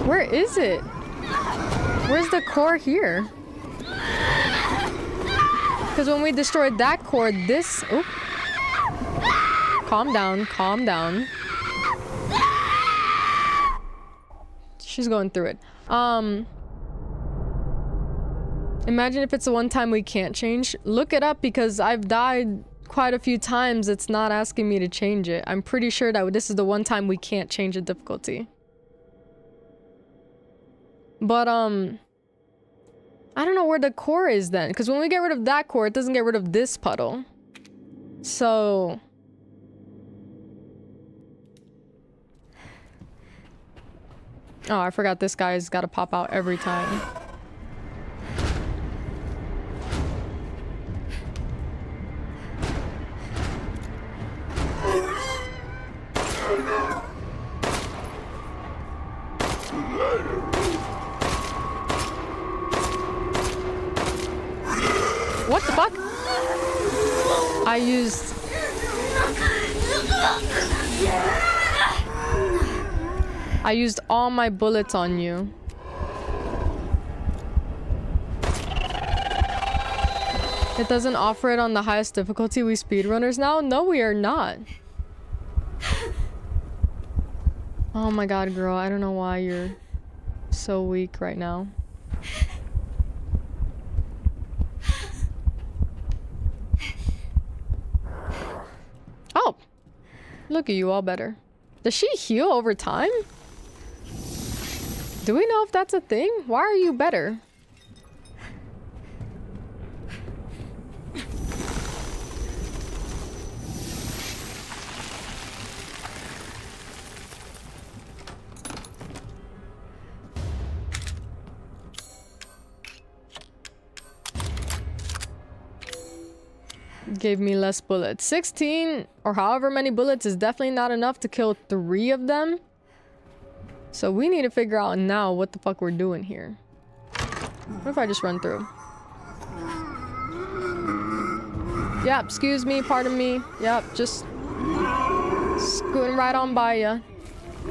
Where is it? Where's the core here? Because when we destroyed that core, this... Oh. Calm down, calm down. She's going through it. Imagine if it's the one time we can't change. Look it up because I've died quite a few times. It's not asking me to change it. I'm pretty sure that this is the one time we can't change the difficulty. But, I don't know where the core is then. Because when we get rid of that core, it doesn't get rid of this puddle. So... Oh, I forgot this guy's got to pop out every time. What the fuck? I used all my bullets on you. It doesn't offer it on the highest difficulty. We speedrunners now? No, we are not. Oh my god, girl. I don't know why you're so weak right now. Oh! Look at you, all better. Does she heal over time? Do we know if that's a thing? Why are you better? Gave me less bullets. 16 or however many bullets is definitely not enough to kill 3 of them. So we need to figure out now what the fuck we're doing here. What if I just run through? Yep, excuse me, pardon me. Yep, just scooting right on by ya.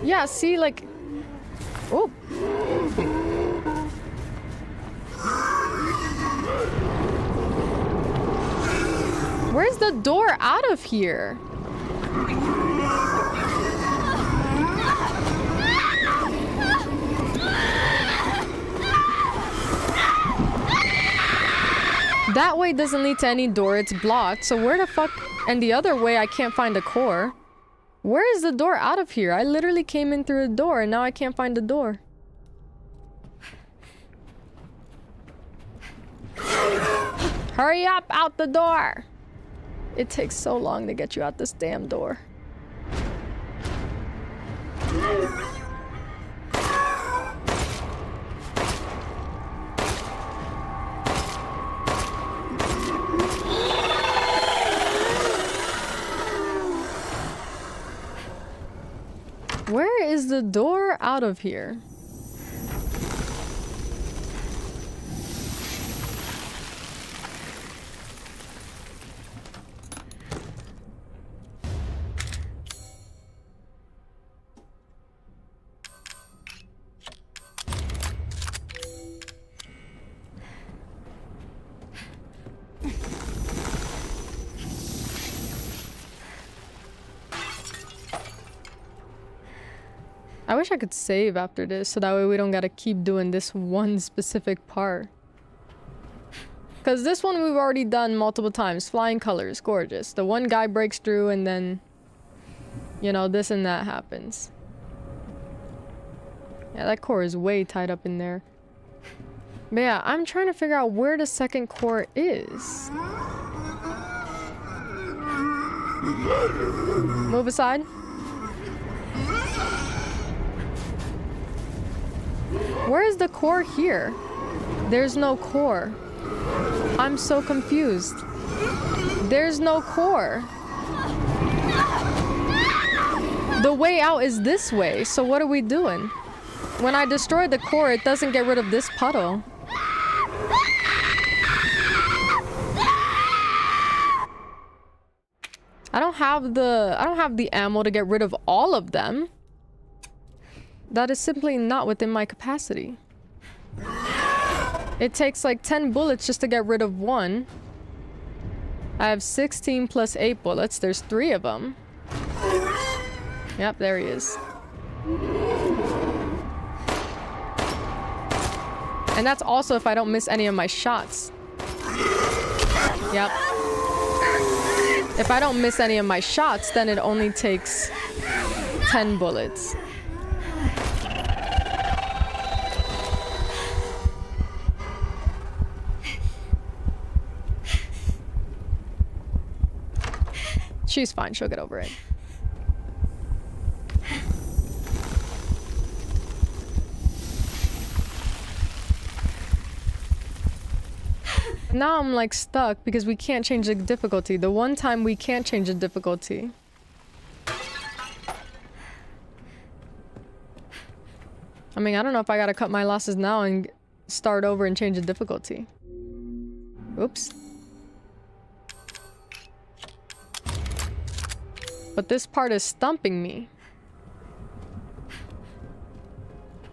Yeah, see, like... Oh. Where's the door out of here? That way doesn't lead to any door, it's blocked. So where the fuck... And the other way, I can't find a core. Where is the door out of here? I literally came in through a door and now I can't find the door. Hurry up, out the door! It takes so long to get you out this damn door. Where is the door out of here? I wish I could save after this so that way we don't gotta keep doing this one specific part. Because this one we've already done multiple times. Flying colors, gorgeous. The one guy breaks through and then, you know, this and that happens. Yeah, that core is way tied up in there. But yeah, I'm trying to figure out where the second core is. Move aside. Where is the core here? There's no core. I'm so confused. There's no core. The way out is this way, so what are we doing? When I destroy the core, it doesn't get rid of this puddle. I don't have the ammo to get rid of all of them. That is simply not within my capacity. It takes like 10 bullets just to get rid of one. I have 16 plus 8 bullets. There's 3 of them. Yep, there he is. And that's also if I don't miss any of my shots. Yep. If I don't miss any of my shots, then it only takes 10 bullets. She's fine, she'll get over it. Now I'm like stuck because we can't change the difficulty. The one time we can't change the difficulty. I mean, I don't know if I gotta cut my losses now and start over and change the difficulty. Oops. But this part is stumping me.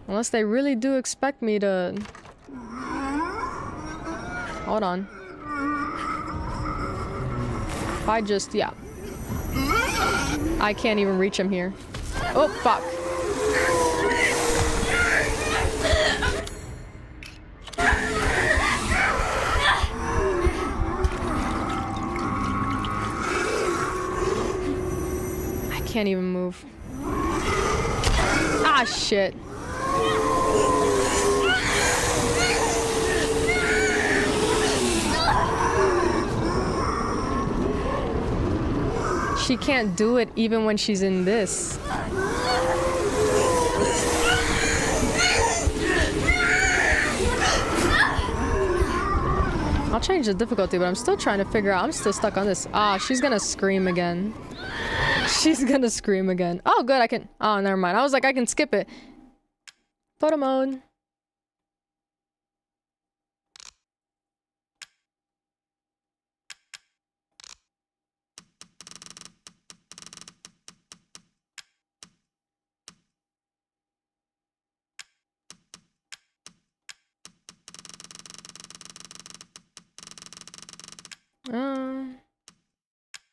Unless they really do expect me to... Hold on. If I just... yeah. I can't even reach him here. Oh, fuck. I can't even move. Ah, shit. She can't do it even when she's in this. I'll change the difficulty, but I'm still trying to figure out. I'm still stuck on this. Ah, she's gonna scream again. She's gonna scream again. Oh, good, I can... Oh, never mind. I was like, I can skip it. Photo mode.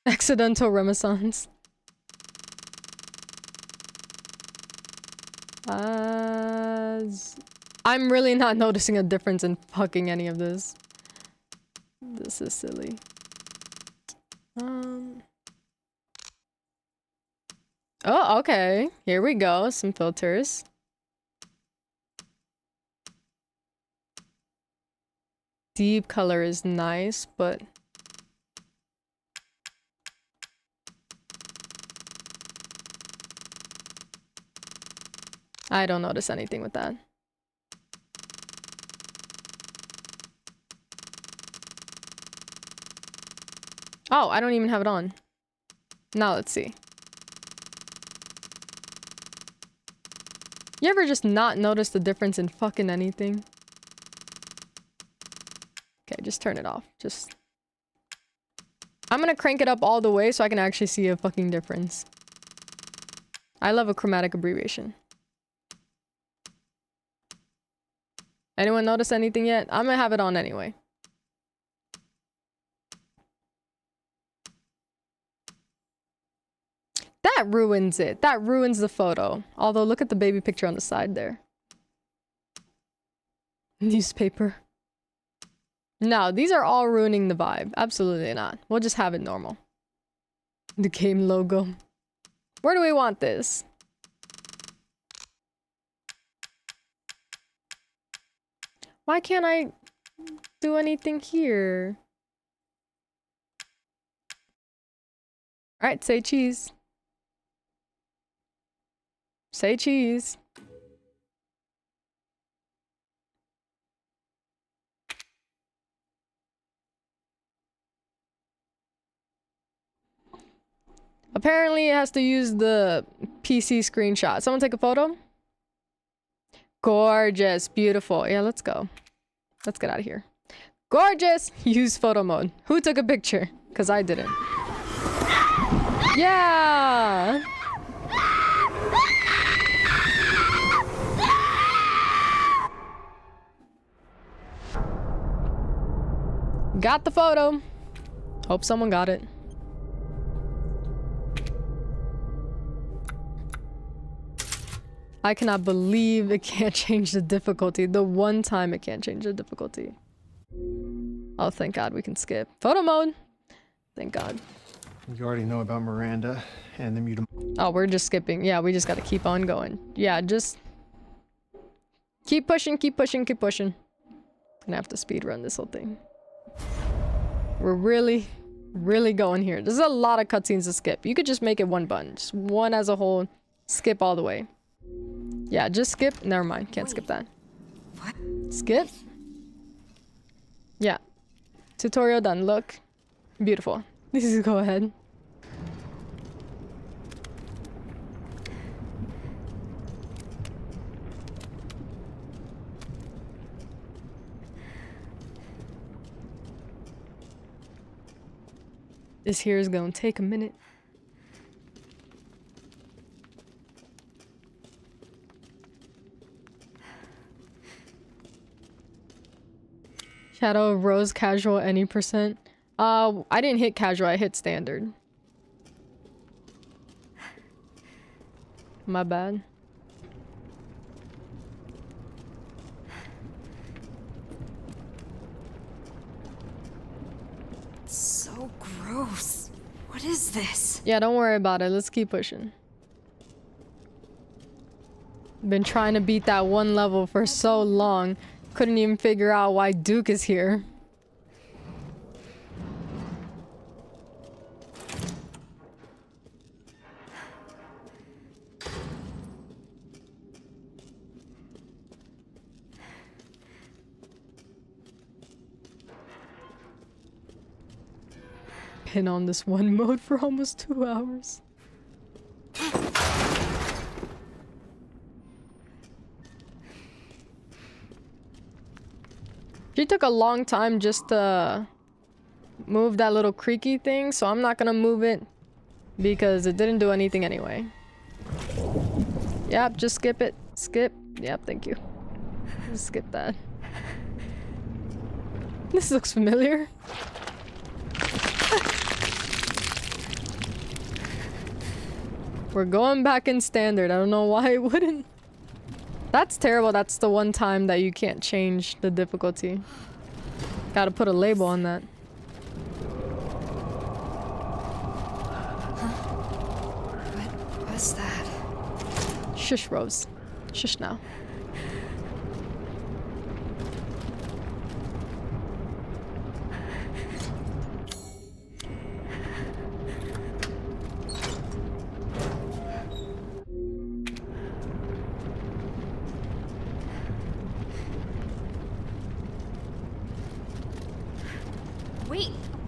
Accidental renaissance. I'm really not noticing a difference in fucking any of this. This is silly. Oh, okay. Here we go. Some filters. Deep color is nice, but... I don't notice anything with that. Oh, I don't even have it on. Now let's see. You ever just not notice the difference in fucking anything? Okay, just turn it off. Just... I'm gonna crank it up all the way so I can actually see a fucking difference. I love a chromatic abbreviation. Anyone notice anything yet? I'm gonna have it on anyway. That ruins it. That ruins the photo. Although, look at the baby picture on the side there. Newspaper. No, these are all ruining the vibe. Absolutely not. We'll just have it normal. The game logo. Where do we want this? Why can't I do anything here? Alright, say cheese. Say cheese. Apparently it has to use the PC screenshot. Someone take a photo? Gorgeous. Beautiful. Yeah, let's go. Let's get out of here. Gorgeous! Use photo mode. Who took a picture? Because I didn't. Yeah! Got the photo. Hope someone got it. I cannot believe it can't change the difficulty. The one time it can't change the difficulty. Oh, thank God we can skip. Photo mode. Thank God. You already know about Miranda and the mutant. Oh, we're just skipping. Yeah, we just gotta keep on going. Yeah, just... keep pushing, keep pushing, keep pushing. Gonna have to speedrun this whole thing. We're really, really going here. There's a lot of cutscenes to skip. You could just make it one button. Just one as a whole. Skip all the way. Yeah, just skip. Never mind. Can't skip that. What? Skip. Yeah. Tutorial done. Look. Beautiful. This is go ahead. This here is gonna take a minute. Shadow of Rose casual any percent. I didn't hit casual, I hit standard. My bad. So gross. What is this? Yeah, don't worry about it. Let's keep pushing. Been trying to beat that one level for so long. Couldn't even figure out why Duke is here. Been on this one mode for almost 2 hours. She took a long time just to move that little creaky thing, so I'm not gonna move it because it didn't do anything anyway. Yep, just skip it. Skip. Yep, thank you. Just skip that. This looks familiar. We're going back in standard. I don't know why it wouldn't. That's terrible. That's the one time that you can't change the difficulty. Gotta put a label on that. What was that? Shush, Rose. Shush now.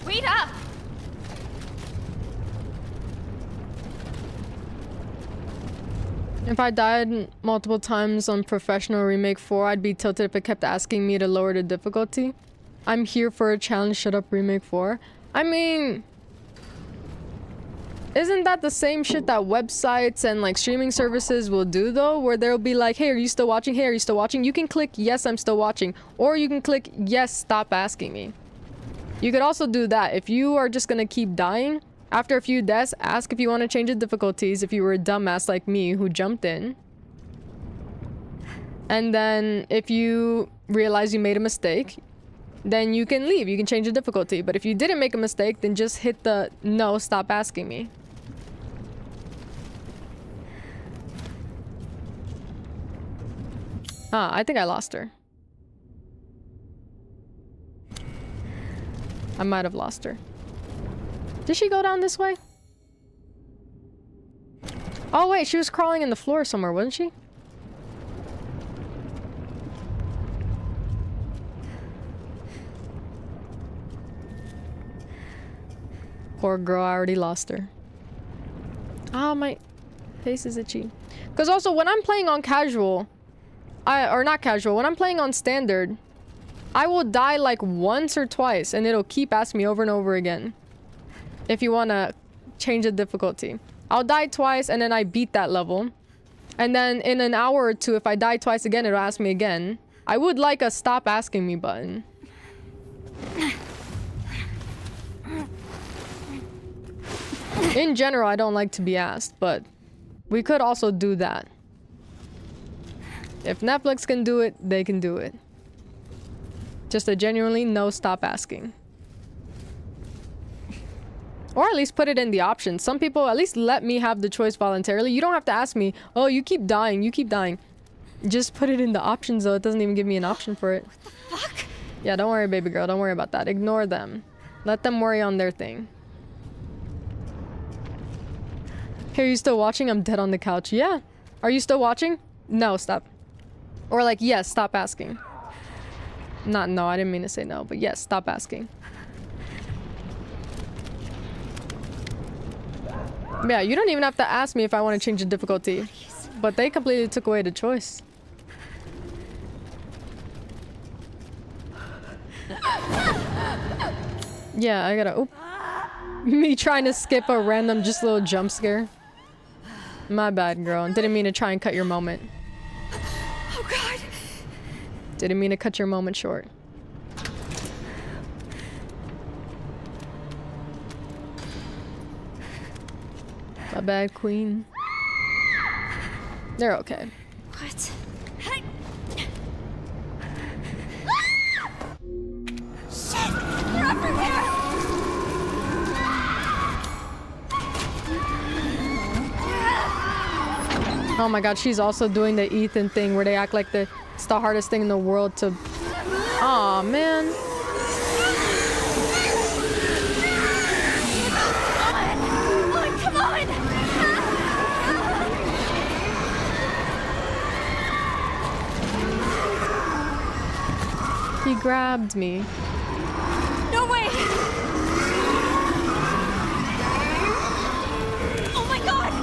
Wait up! If I died multiple times on Professional Remake 4, I'd be tilted if it kept asking me to lower the difficulty. I'm here for a challenge, shut up Remake 4. I mean... Isn't that the same shit that websites and like streaming services will do though? Where they'll be like, hey, are you still watching? Hey, are you still watching? You can click yes, I'm still watching. Or you can click yes, stop asking me. You could also do that. If you are just gonna keep dying, after a few deaths, ask if you want to change the difficulties if you were a dumbass like me who jumped in. And then if you realize you made a mistake, then you can leave. You can change the difficulty. But if you didn't make a mistake, then just hit the no, stop asking me. Ah, I think I lost her. I might have lost her. Did she go down this way? Oh wait, she was crawling in the floor somewhere, wasn't she? Poor girl, I already lost her. Ah, my face is itchy. Because also, when I'm playing on casual, or not casual, when I'm playing on standard, I will die like once or twice and it'll keep asking me over and over again. If you want to change the difficulty. I'll die twice and then I beat that level. And then in an hour or two, if I die twice again, it'll ask me again. I would like a stop asking me button. In general, I don't like to be asked, but we could also do that. If Netflix can do it, they can do it. Just a genuinely no, stop asking. Or at least put it in the options. Some people at least let me have the choice voluntarily. You don't have to ask me, oh, you keep dying, you keep dying. Just put it in the options though. It doesn't even give me an option for it. What the fuck? Yeah, don't worry, baby girl. Don't worry about that. Ignore them. Let them worry on their thing. Hey, are you still watching? I'm dead on the couch. Yeah. Are you still watching? No, stop. Or like, yes, stop asking. Not no, I didn't mean to say no, but yes, stop asking. Yeah, you don't even have to ask me if I want to change the difficulty. But they completely took away the choice. Yeah, I gotta... Oop. Me trying to skip a random just little jump scare. My bad, girl. Didn't mean to try and cut your moment. Oh God. Didn't mean to cut your moment short. My bad, queen. They're okay. What? Shit! They're everywhere! Oh my god, she's also doing the Ethan thing where they act like it's the hardest thing in the world to... Aw, man. Come on! He grabbed me. No way! Oh my God!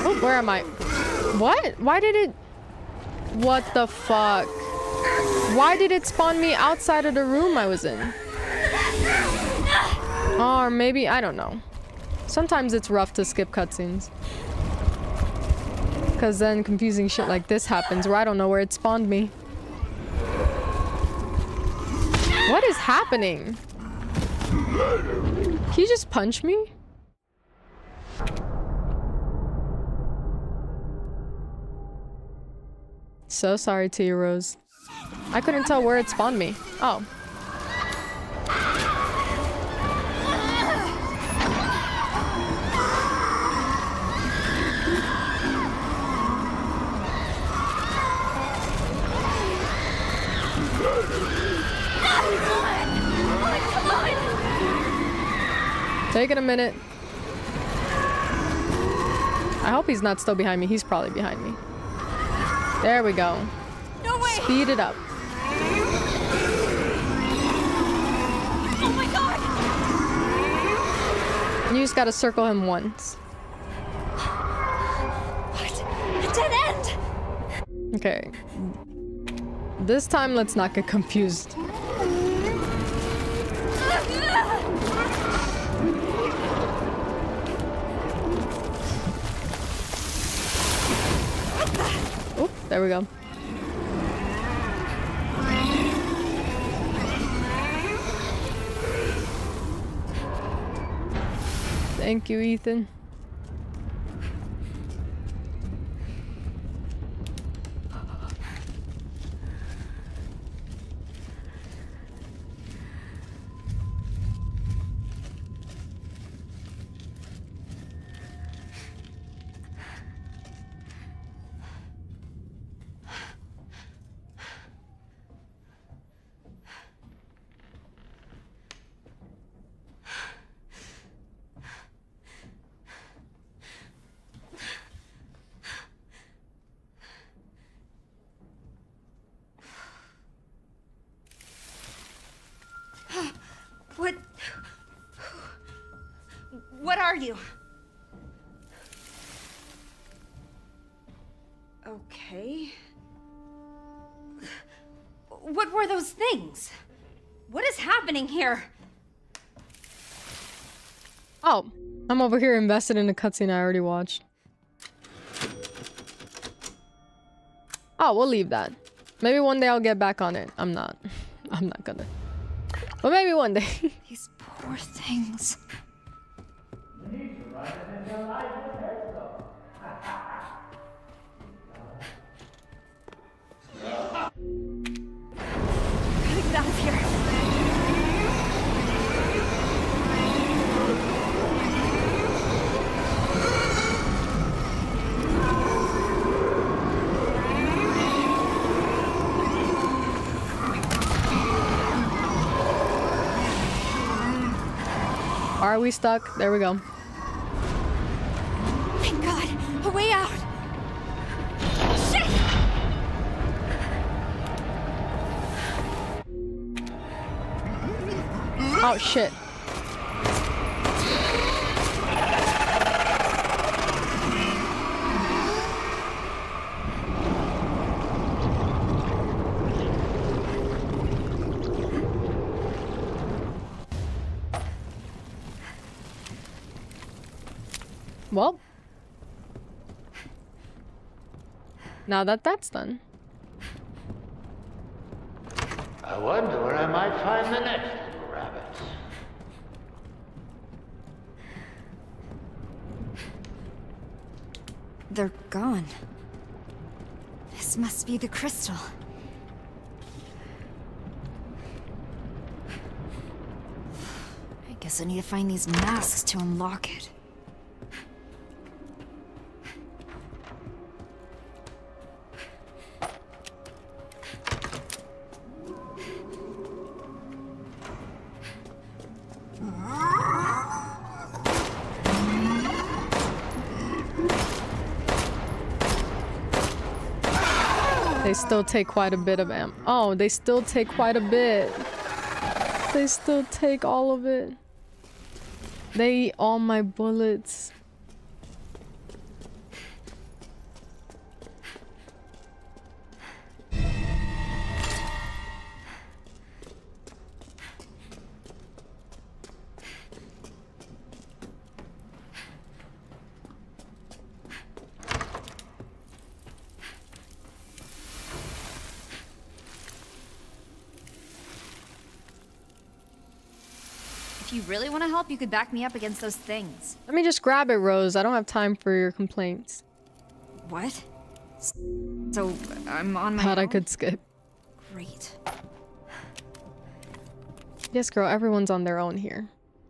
Oh, where am I? What? Why did it... What the fuck? Why did it spawn me outside of the room I was in? Or maybe... I don't know. Sometimes it's rough to skip cutscenes. Because then confusing shit like this happens where I don't know where it spawned me. What is happening? Can you just punch me? So sorry to you, Rose. I couldn't tell where it spawned me. Oh. Taking a minute. I hope he's not still behind me. He's probably behind me. There we go. No way! Speed it up. Oh my God! You just gotta circle him once. What? A dead end! Okay. This time, let's not get confused. Oh, there we go. Thank you, Ethan. What are you? Okay. What were those things? What is happening here? Oh, I'm over here invested in a cutscene I already watched. Oh, we'll leave that. Maybe one day I'll get back on it. I'm not gonna. But maybe one day. These poor things. Gotta get out of here. Are we stuck? There we go. Thank God, a way out. Shit! Oh shit. Well, now that that's done. I wonder where I might find the next little rabbit. They're gone. This must be the crystal. I guess I need to find these masks to unlock it. They still take quite a bit of ammo. Oh, they still take quite a bit. They still take all of it. They eat all my bullets. If you really want to help, you could back me up against those things. Let me just grab it, Rose. I don't have time for your complaints. What? So, I'm on my Thought I own? could skip. Great. Yes, girl, everyone's on their own here.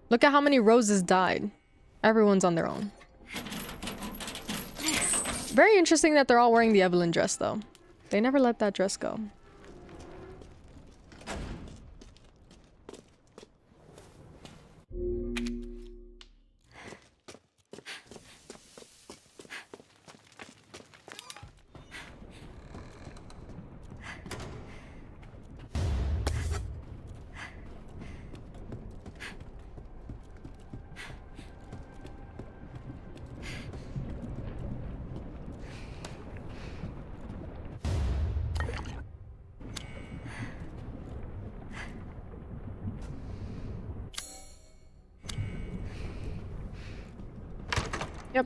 Look at how many Roses died. Everyone's on their own. Very interesting that they're all wearing the Evelyn dress, though. They never let that dress go. Yep.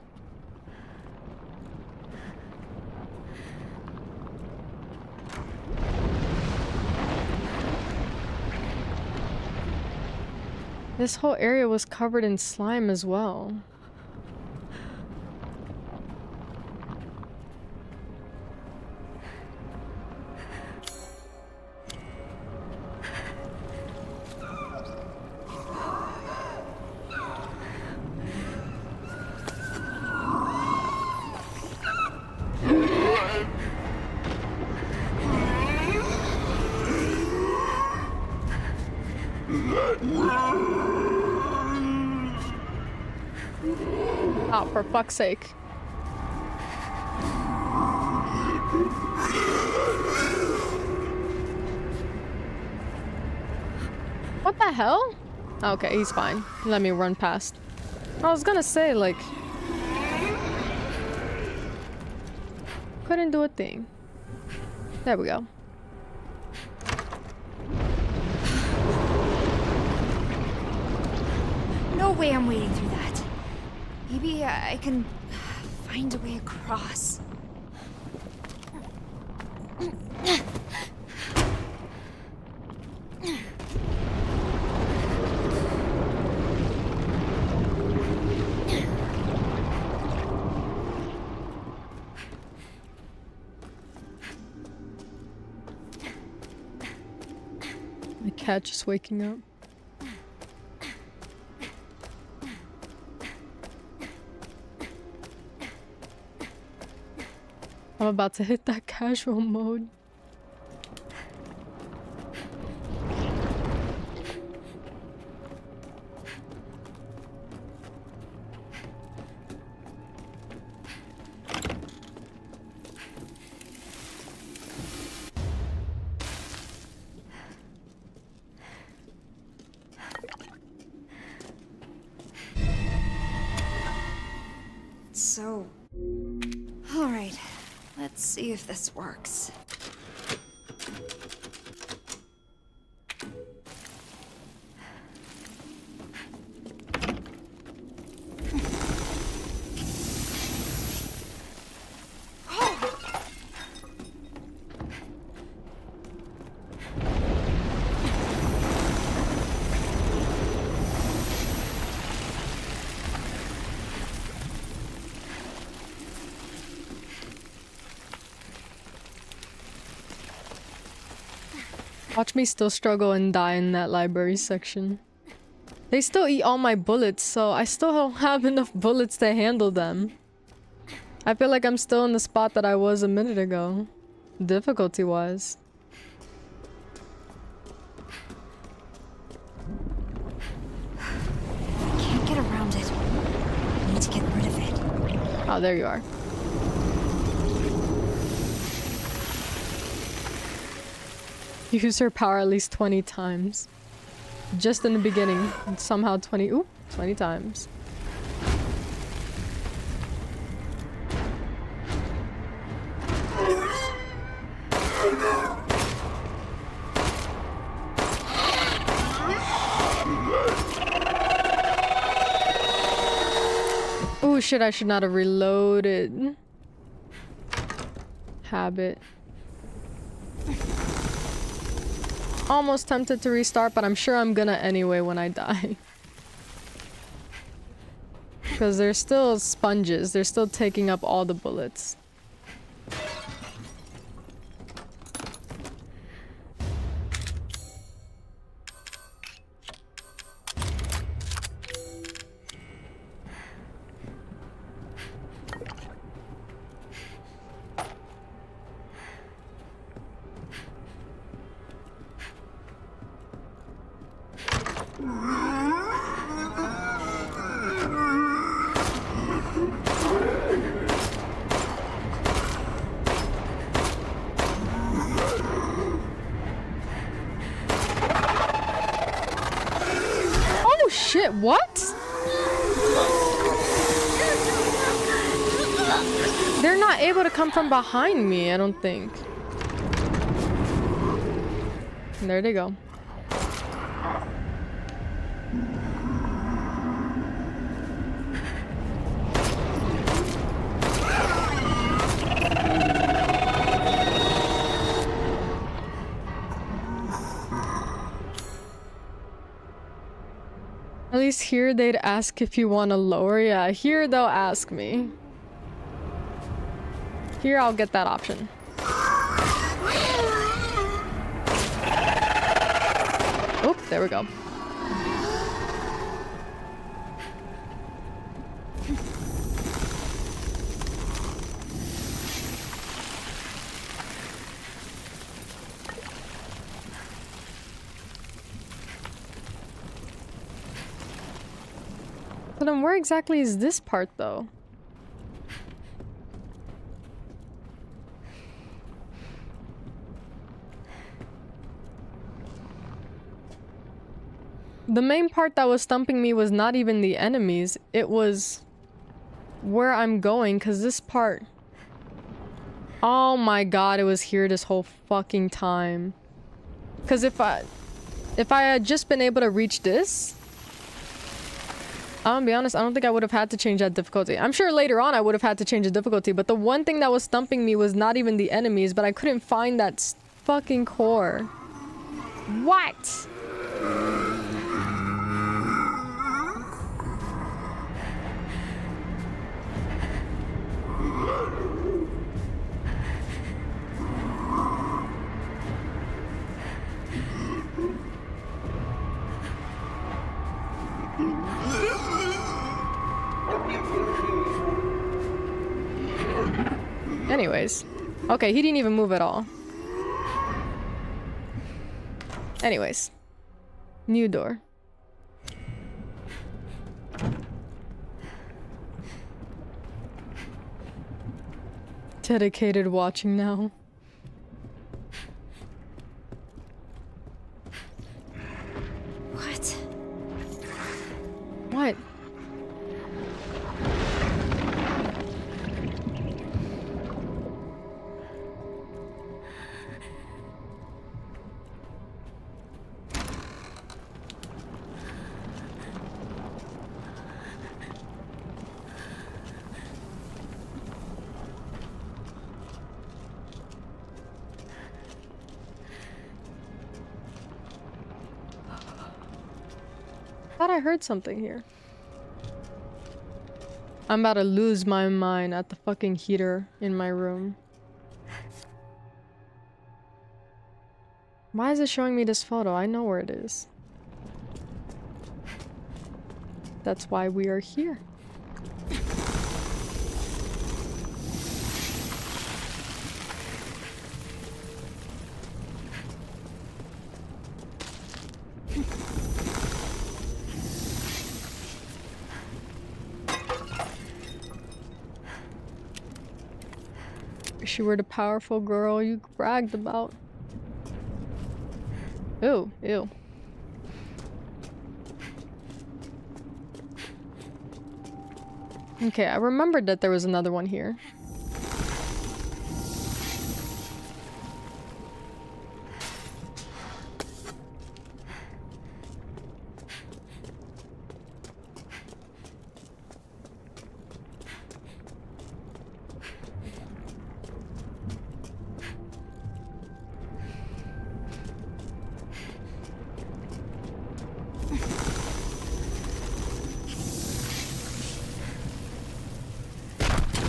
This whole area was covered in slime as well. Oh, for fuck's sake. What the hell? Okay, he's fine. Let me run past. I was gonna say, like... couldn't do a thing. There we go. No way I'm wading through that. Maybe I can find a way across. My cat just waking up. I'm about to hit that casual mode. see if this works. Watch me still struggle and die in that library section. They still eat all my bullets, so I still don't have enough bullets to handle them. I feel like I'm still in the spot that I was a minute ago, difficulty-wise. Can't get around it. Need to get rid of it. Oh, there you are. Use her power at least 20 times. Just in the beginning. Somehow 20 times. Oh shit, I should not have reloaded. Habit. Almost tempted to restart, but I'm sure I'm gonna anyway when I die. Because they're still sponges. They're still taking up all the bullets. What? They're not able to come from behind me, I don't think. There they go. At least here they'd ask if you want to lower. Yeah, here they'll ask me. Here I'll get that option. Oh, there we go. So then where exactly is this part though? The main part that was stumping me was not even the enemies, it was where I'm going, because this part... Oh my god, it was here this whole fucking time. Because if I had just been able to reach this... I'm gonna be honest, I don't think I would have had to change that difficulty. I'm sure later on I would have had to change the difficulty, but the one thing that was stumping me was not even the enemies, but I couldn't find that fucking core. What? Anyways. Okay, he didn't even move at all. Anyways. New door. Dedicated watching now. What? What? Thought I heard something here. I'm about to lose my mind at the fucking heater in my room. Why is it showing me this photo? I know where it is. That's why we are here. Wish you were the powerful girl you bragged about. Ew, ew. Okay, I remembered that there was another one here.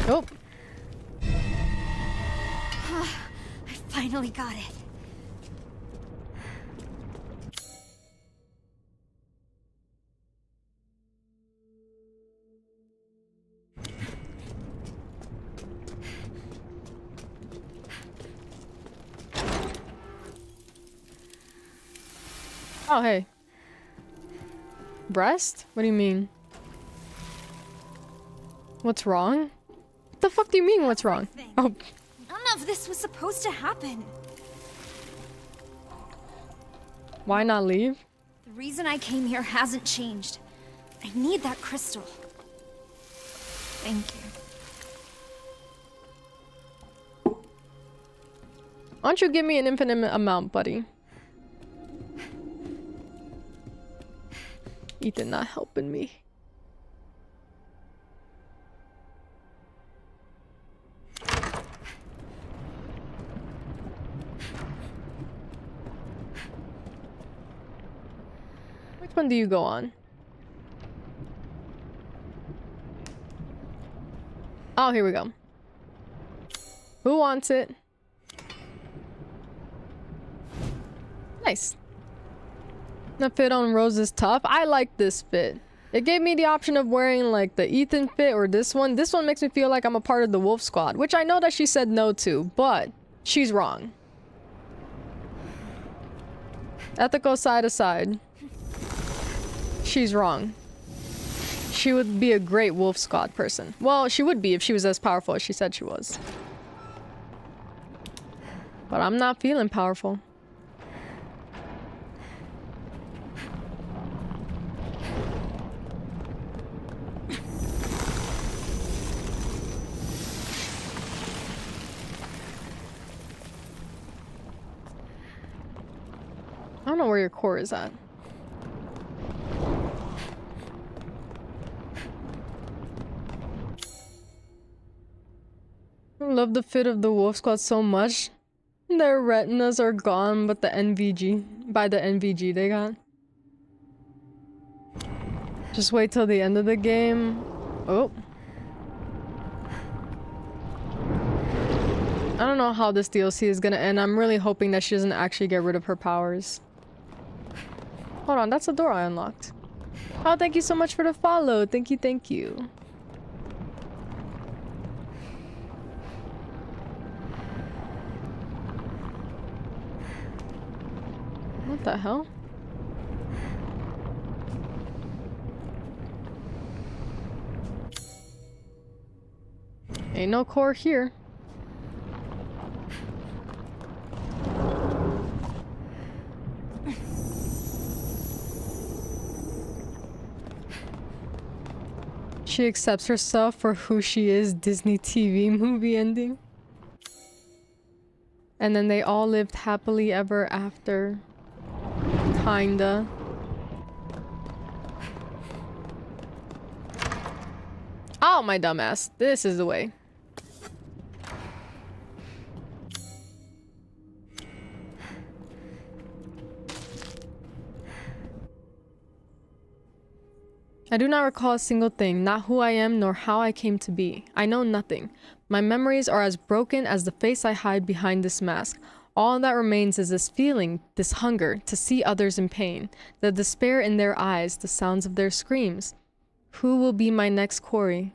Nope. I finally got it. Oh, hey. Breast? What do you mean? What's wrong? What the fuck do you mean, what's wrong? Oh, None of this was supposed to happen. why not leave? The reason I came here hasn't changed. I need that crystal. Thank you. Why don't you give me an infinite amount, buddy? Ethan not helping me. Which one do you go on? Oh, here we go. Who wants it? Nice. The fit on Rose is tough. I like this fit. It gave me the option of wearing like the Ethan fit or this one. This one makes me feel like I'm a part of the Wolf Squad, which I know that she said no to, but she's wrong. Ethical side aside, she's wrong. She would be a great Wolf Squad person. Well, she would be if she was as powerful as she said she was. But I'm not feeling powerful. I don't know where your core is at. I love the fit of the Wolf Squad so much. Their retinas are gone, but the NVG, by the NVG they got. Just wait till the end of the game. Oh. I don't know how this DLC is gonna end. I'm really hoping that she doesn't actually get rid of her powers. Hold on, that's a door I unlocked. Oh, thank you so much for the follow. Thank you, thank you. What the hell? Ain't no core here. She accepts herself for who she is. Disney TV movie ending. And then they all lived happily ever after. Kinda. Oh, my dumbass. This is the way. I do not recall a single thing, not who I am nor how I came to be. I know nothing. My memories are as broken as the face I hide behind this mask. All that remains is this feeling, this hunger, to see others in pain, the despair in their eyes, the sounds of their screams. Who will be my next quarry?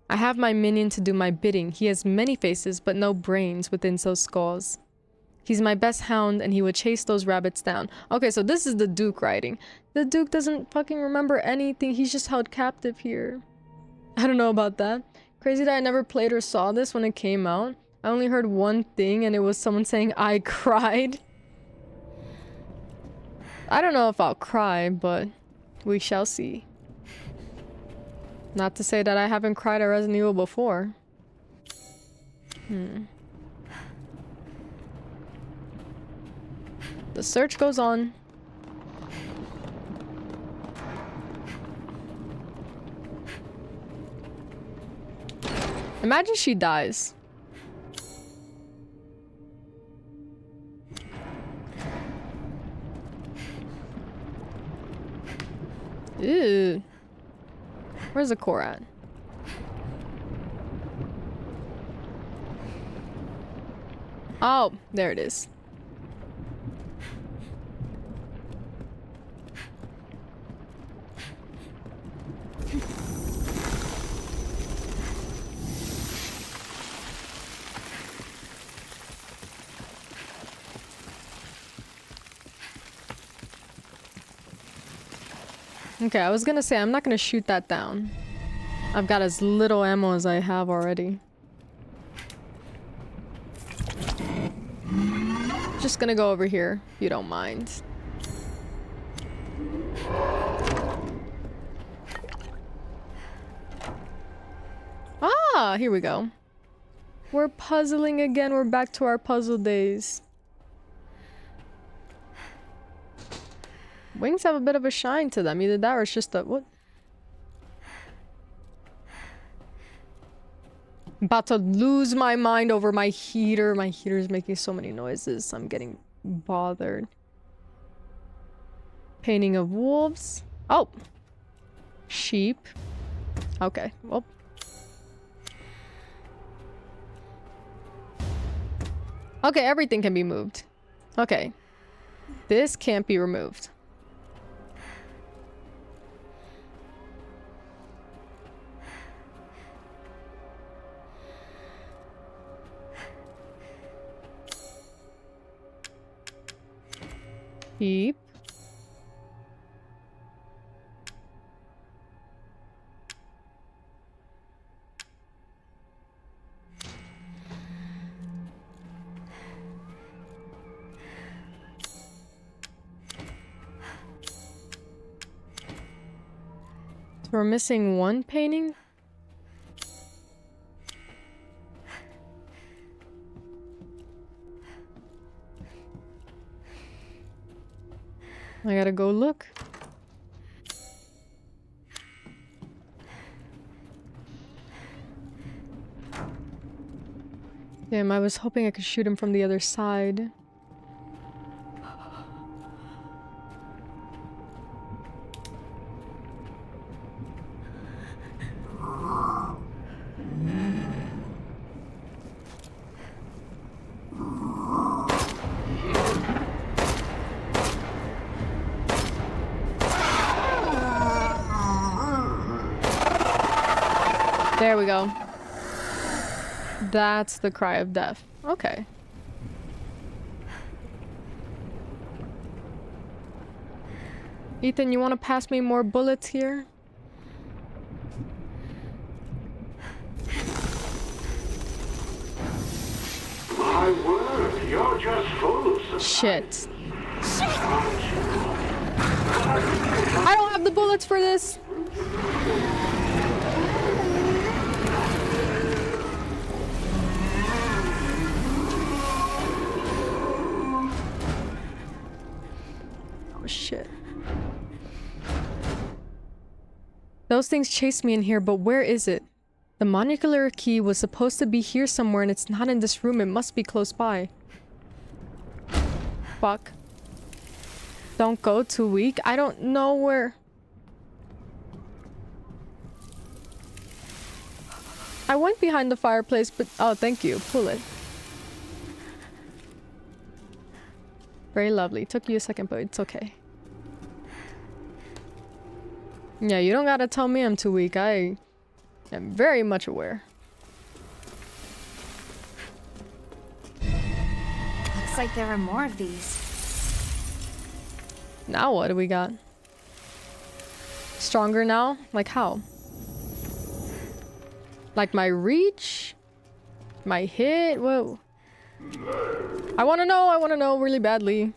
I have my minion to do my bidding. He has many faces, but no brains within those skulls. He's my best hound, and he would chase those rabbits down. Okay, so this is the Duke writing. The Duke doesn't fucking remember anything. He's just held captive here. I don't know about that. Crazy that I never played or saw this when it came out. I only heard one thing, and it was someone saying, I cried. I don't know if I'll cry, but we shall see. Not to say that I haven't cried at Resident Evil before. The search goes on. Imagine she dies. Ew. Where's the core at? Oh, there it is. Okay, I was gonna say, I'm not gonna shoot that down. I've got as little ammo as I have already. Just gonna go over here, if you don't mind. Ah, here we go. We're puzzling again. We're back to our puzzle days. Wings have a bit of a shine to them. Either that or it's just a... What? I'm about to lose my mind over my heater. My heater's making so many noises. I'm getting bothered. Painting of wolves. Oh! Sheep. Okay, well... Okay, everything can be moved. Okay. This can't be removed. Keep. So we're missing one painting? I gotta go look. Damn, I was hoping I could shoot him from the other side. There we go. That's the cry of death. Okay. Ethan, you want to pass me more bullets here? My word, you're just full of surprise. Shit. I don't have the bullets for this. Oh shit. Those things chased me in here, but where is it? The monocular key was supposed to be here somewhere and it's not in this room. It must be close by. Fuck. Don't go too weak. I don't know where... I went behind the fireplace, but oh, thank you. Pull it. Very lovely. Took you a second, but it's okay. Yeah, you don't gotta tell me I'm too weak. I am very much aware. Looks like there are more of these. Now what do we got? Stronger now? Like how? Like my reach? My hit? Whoa. I wanna know really badly.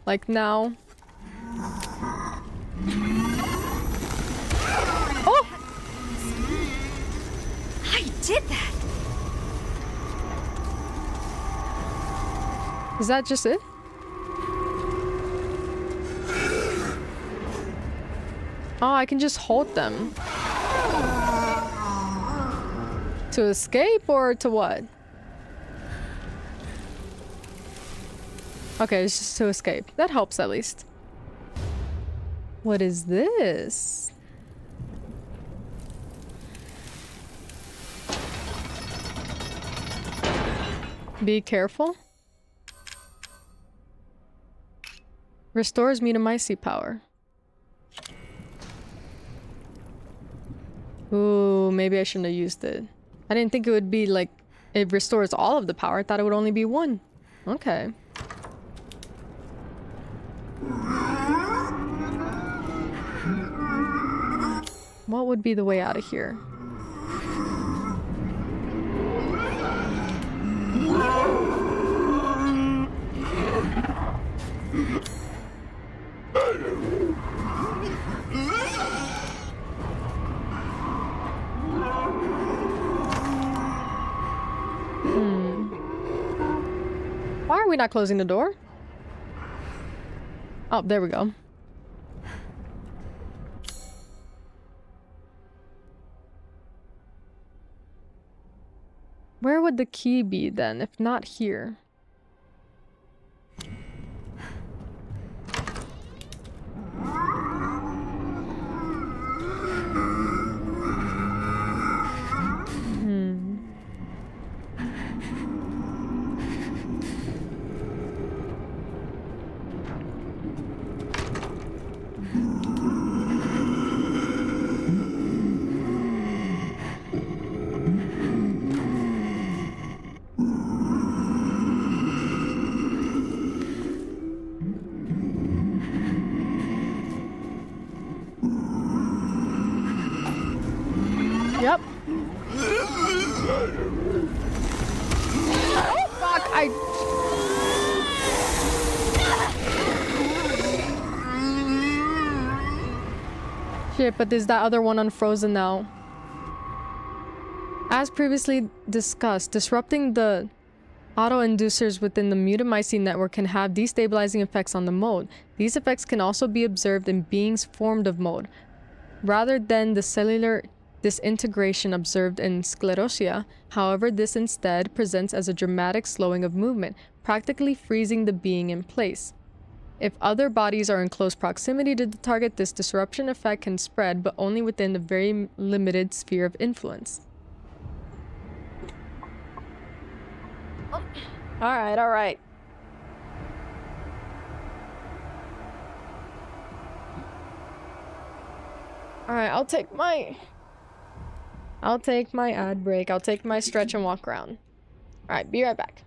Like now. Oh! I did that! Is that just it? Oh, I can just hold them. To escape or to what? Okay, it's just to escape. That helps at least. What is this? Be careful. Restores me to my seat power. Ooh, maybe I shouldn't have used it. I didn't think it would be like it restores all of the power. I thought it would only be one. Okay. What would be the way out of here? Why are we not closing the door? Oh, there we go. Where would the key be then, if not here? Yep. Oh, fuck, Shit, but is that other one unfrozen now? As previously discussed, disrupting the auto-inducers within the Mutamycete network can have destabilizing effects on the mode. These effects can also be observed in beings formed of mode, rather than the cellular disintegration observed in sclerosia. However, this instead presents as a dramatic slowing of movement, practically freezing the being in place. If other bodies are in close proximity to the target, this disruption effect can spread, but only within a very limited sphere of influence. Alright, alright. Alright, I'll take my ad break. I'll take my stretch and walk around. Alright, be right back.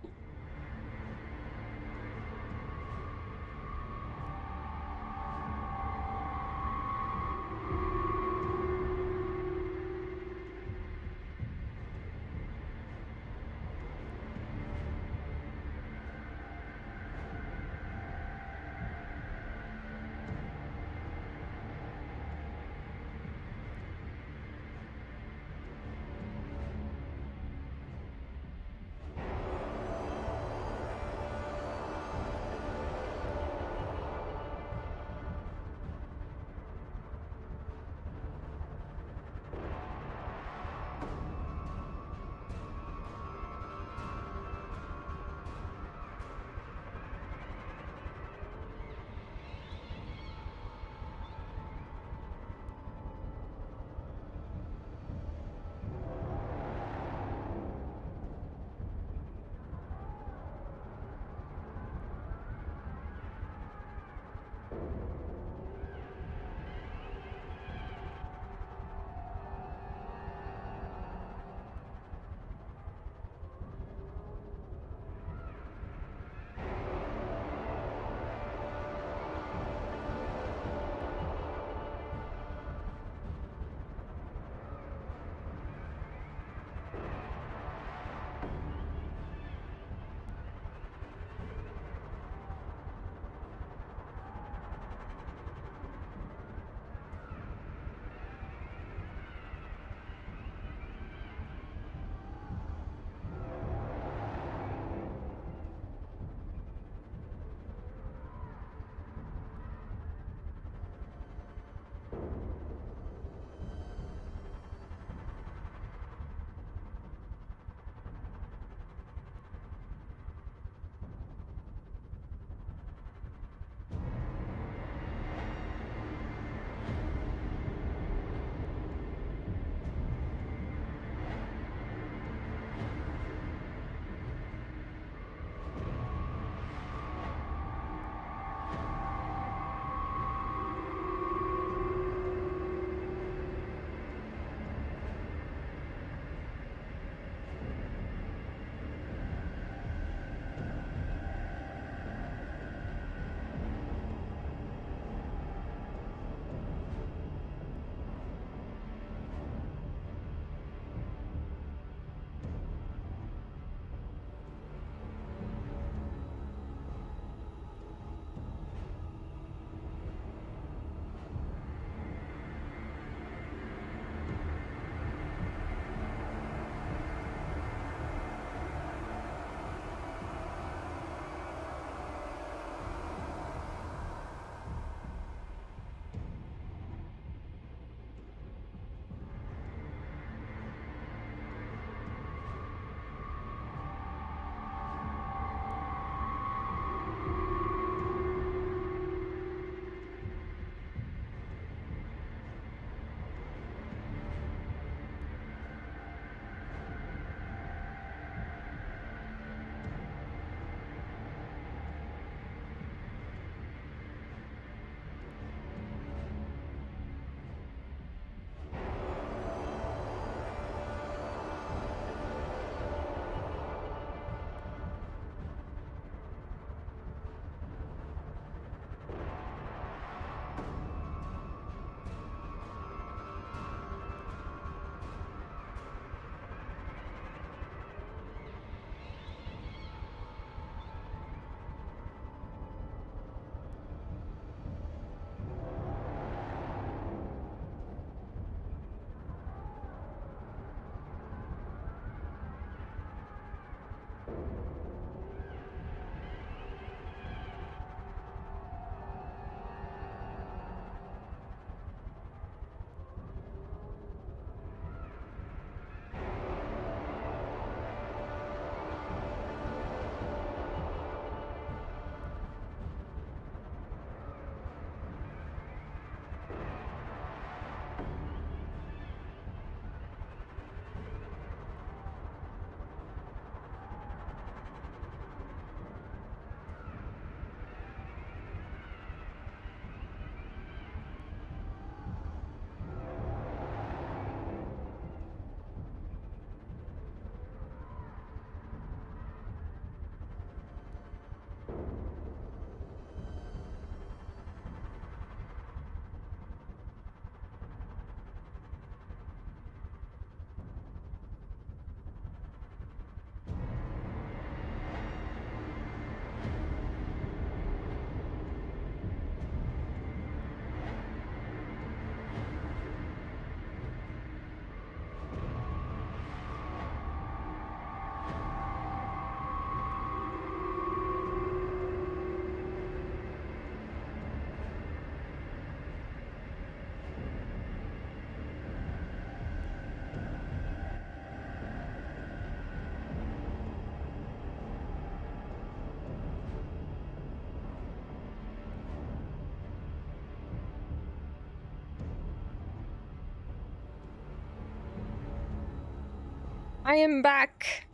I am back.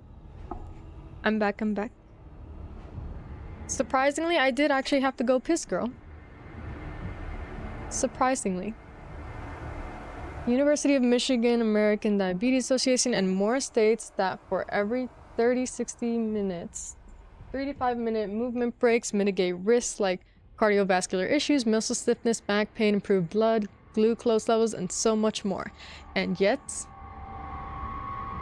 I'm back, I'm back. Surprisingly, I did actually have to go piss, girl. Surprisingly. University of Michigan American Diabetes Association and more states that for every 30-60 minutes, 35-minute movement breaks mitigate risks like cardiovascular issues, muscle stiffness, back pain, improved blood, glucose levels, and so much more. And yet,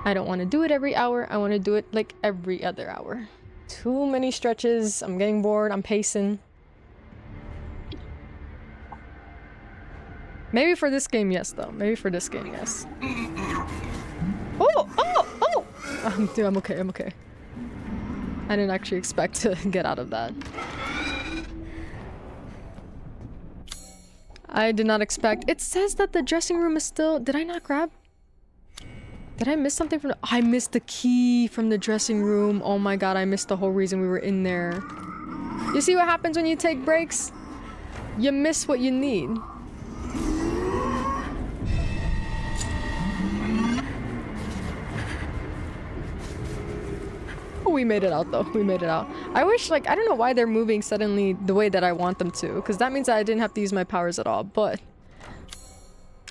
I don't want to do it every hour. I want to do it like every other hour. Too many stretches. I'm getting bored. I'm pacing. Maybe for this game, yes, though. Maybe for this game, yes. Oh! Dude, I'm okay. I'm okay. I didn't actually expect to get out of that. I did not expect. It says that the dressing room is still. Did I not grab? Did I miss something from the... I missed the key from the dressing room. Oh my god, I missed the whole reason we were in there. You see what happens when you take breaks? You miss what you need. Oh, we made it out though. We made it out. I wish, like, I don't know why they're moving suddenly the way that I want them to, because that means that I didn't have to use my powers at all, but...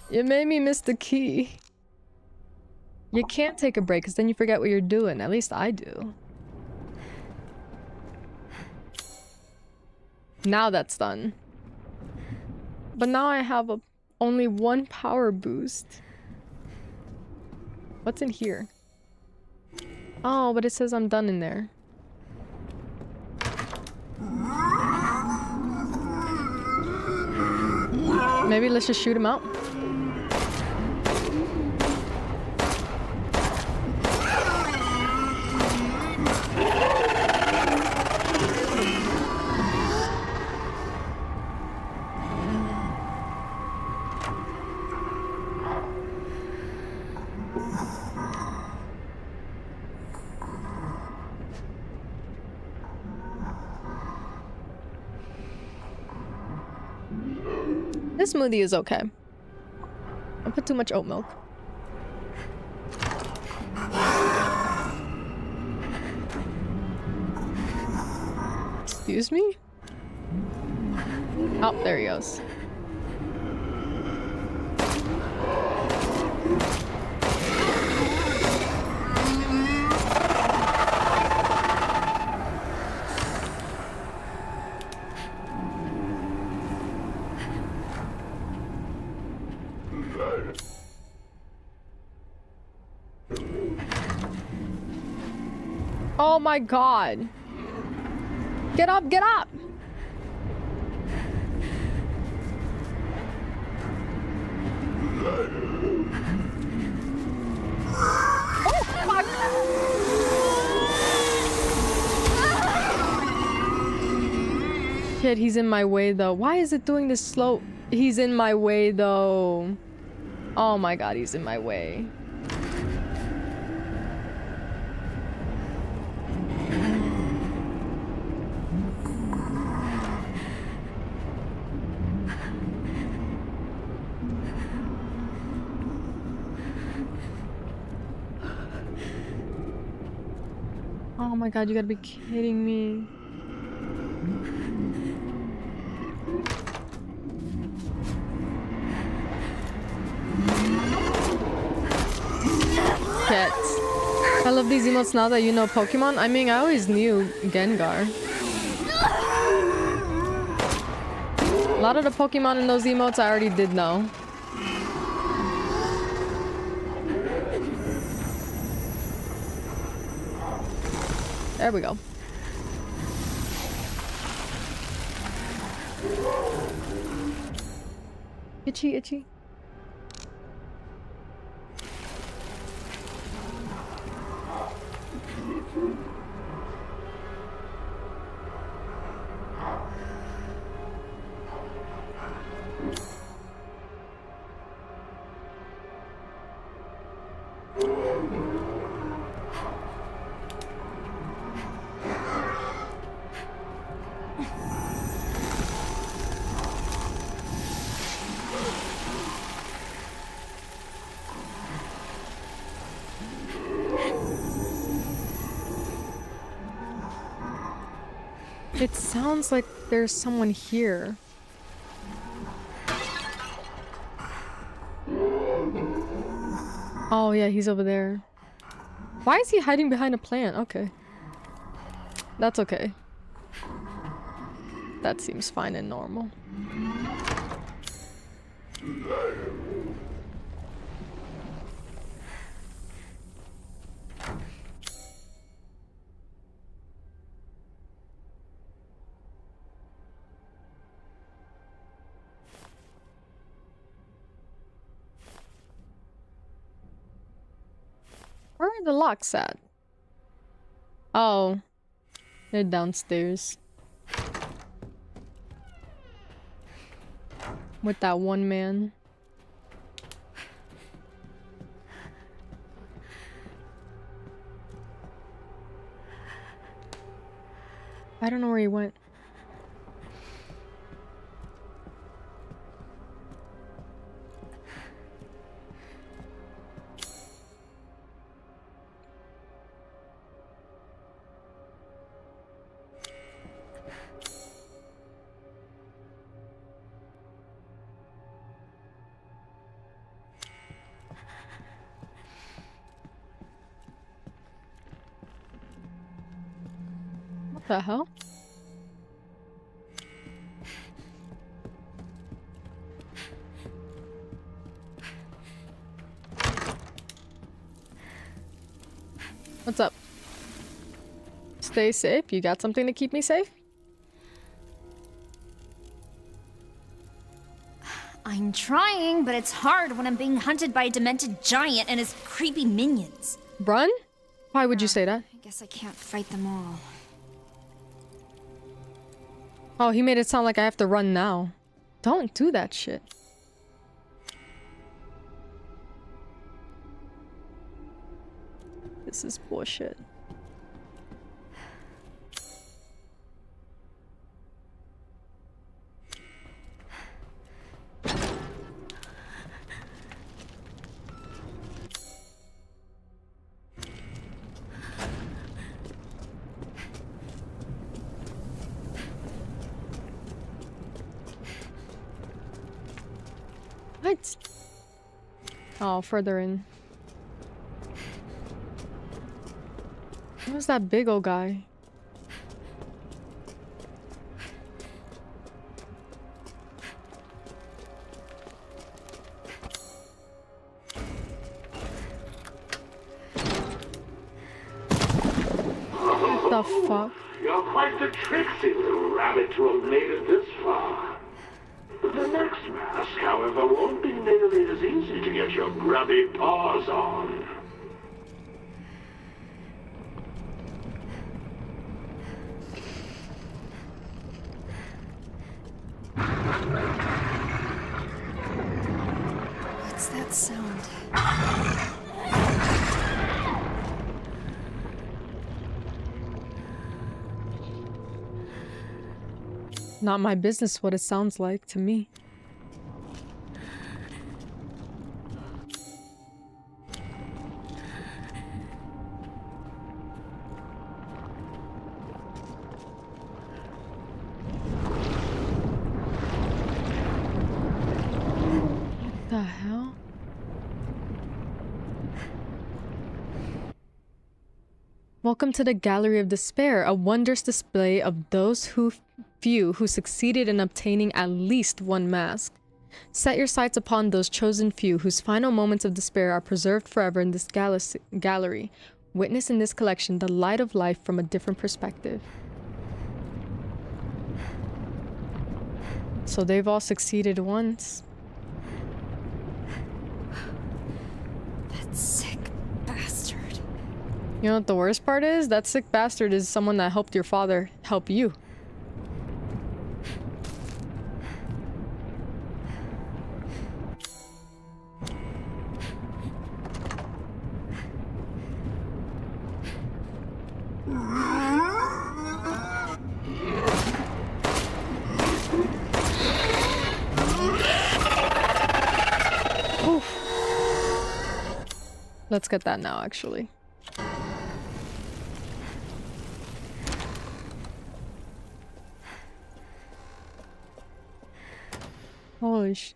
You made me miss the key. You can't take a break because then you forget what you're doing. At least I do. Now that's done. But now I have only one power boost. What's in here? Oh, but it says I'm done in there. Maybe let's just shoot him out. This smoothie is okay. I put too much oat milk. Excuse me? Oh, there he goes. Oh my god. Get up, get up! Oh fuck! Shit, he's in my way though. Why is it doing this slow? He's in my way though. Oh my god, he's in my way. Oh my god, you gotta be kidding me. Shit. I love these emotes now that you know Pokemon. I mean, I always knew Gengar. A lot of the Pokemon in those emotes I already did know. There we go. Itchy, itchy. It sounds like there's someone here. Oh yeah, he's over there. Why is he hiding behind a plant? Okay. That's okay. That seems fine and normal. Where are the locks at? Oh. They're downstairs. With that one man. I don't know where he went. What the hell? What's up? Stay safe? You got something to keep me safe? I'm trying, but it's hard when I'm being hunted by a demented giant and his creepy minions. Run? Why would you say that? I guess I can't fight them all. Oh, he made it sound like I have to run now. Don't do that shit. This is bullshit. What? Oh, further in. Who's that big old guy? What the fuck? You're quite the tricksy little rabbit to have made it this far. The next mask, however, won't be nearly as easy to get your grubby paws on. What's that sound? Not my business what it sounds like to me. What the hell? Welcome to the Gallery of Despair, a wondrous display of those few who succeeded in obtaining at least one mask. Set your sights upon those chosen few whose final moments of despair are preserved forever in this gallery. Witness in this collection the light of life from a different perspective. So they've all succeeded once. That sick bastard. You know what the worst part is? That sick bastard is someone that helped your father help you. Let's get that now, actually. Holy sh...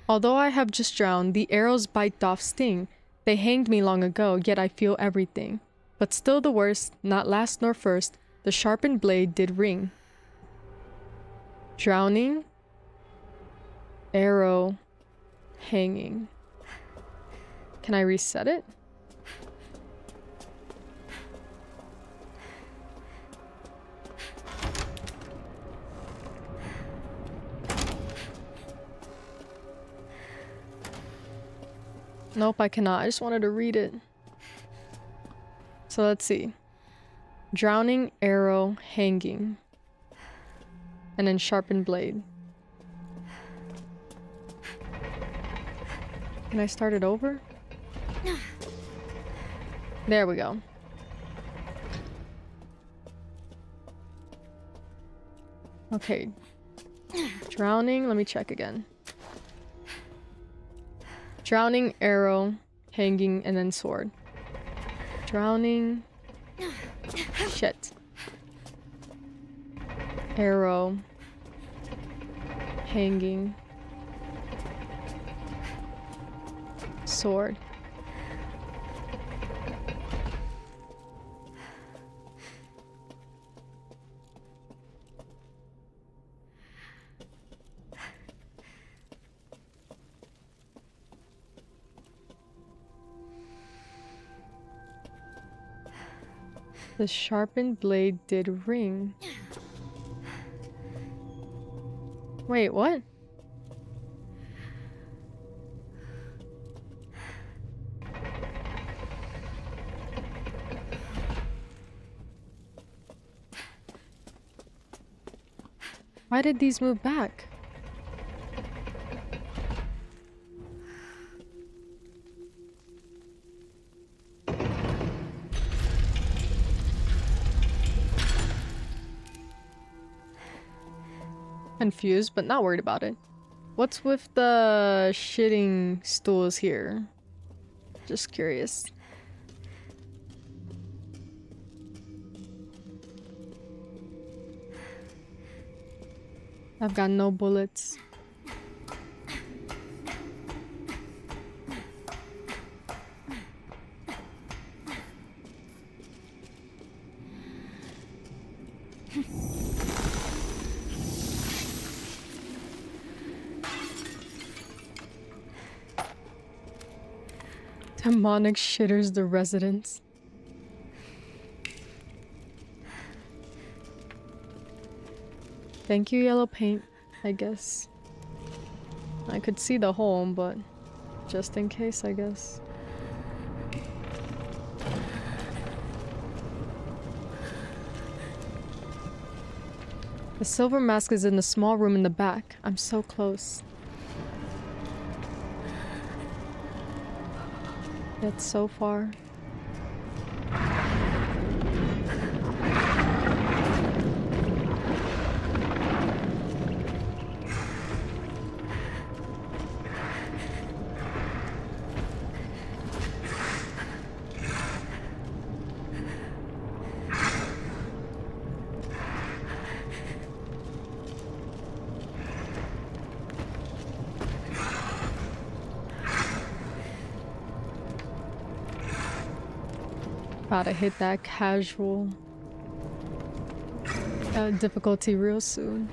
Although I have just drowned, the arrows bite off sting. They hanged me long ago, yet I feel everything. But still the worst, not last nor first, the sharpened blade did ring. Drowning, arrow, hanging. Can I reset it? Nope, I cannot. I just wanted to read it. So let's see. Drowning, arrow, hanging. And then sharpened blade. Can I start it over? There we go. Okay. Drowning, let me check again. Drowning, arrow, hanging, and then sword. Drowning. Shit. Arrow. Hanging. Sword. The sharpened blade did ring. Wait, what? Why did these move back? Confused, but not worried about it. What's with the shitting stools here? Just curious. I've got no bullets. Demonic shitters the residents. Thank you, yellow paint, I guess. I could see the hole, but just in case, I guess. The silver mask is in the small room in the back. I'm so close. Yet so far. About to hit that casual difficulty real soon.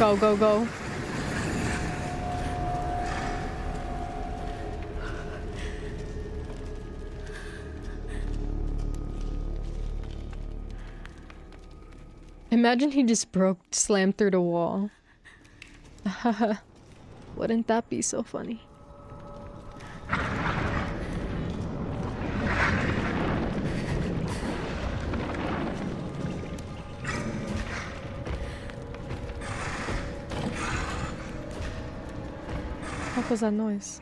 Go, go, go. Imagine he just slammed through the wall. Wouldn't that be so funny? What was that noise?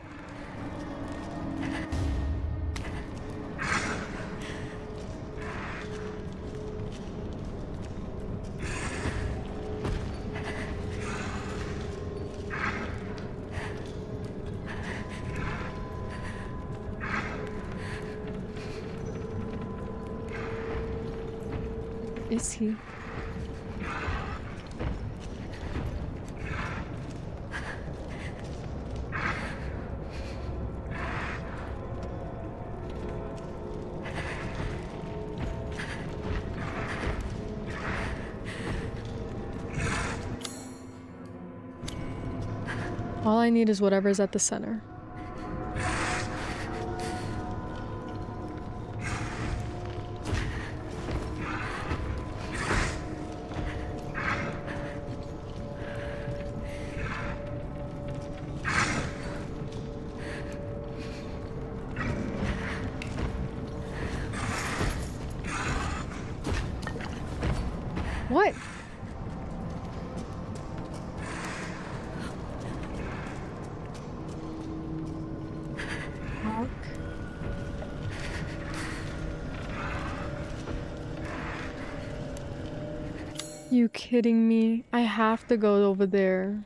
Is he? All I need is whatever's at the center. What? Mark? You kidding me? I have to go over there.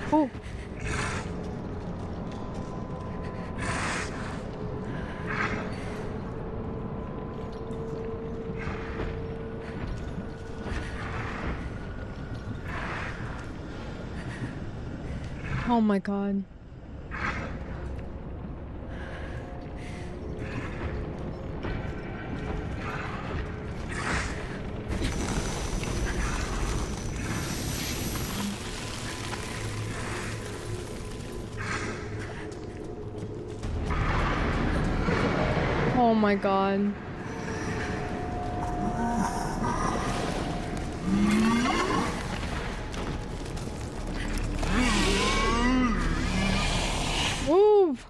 Oh. Oh my God. Oh my God. Move.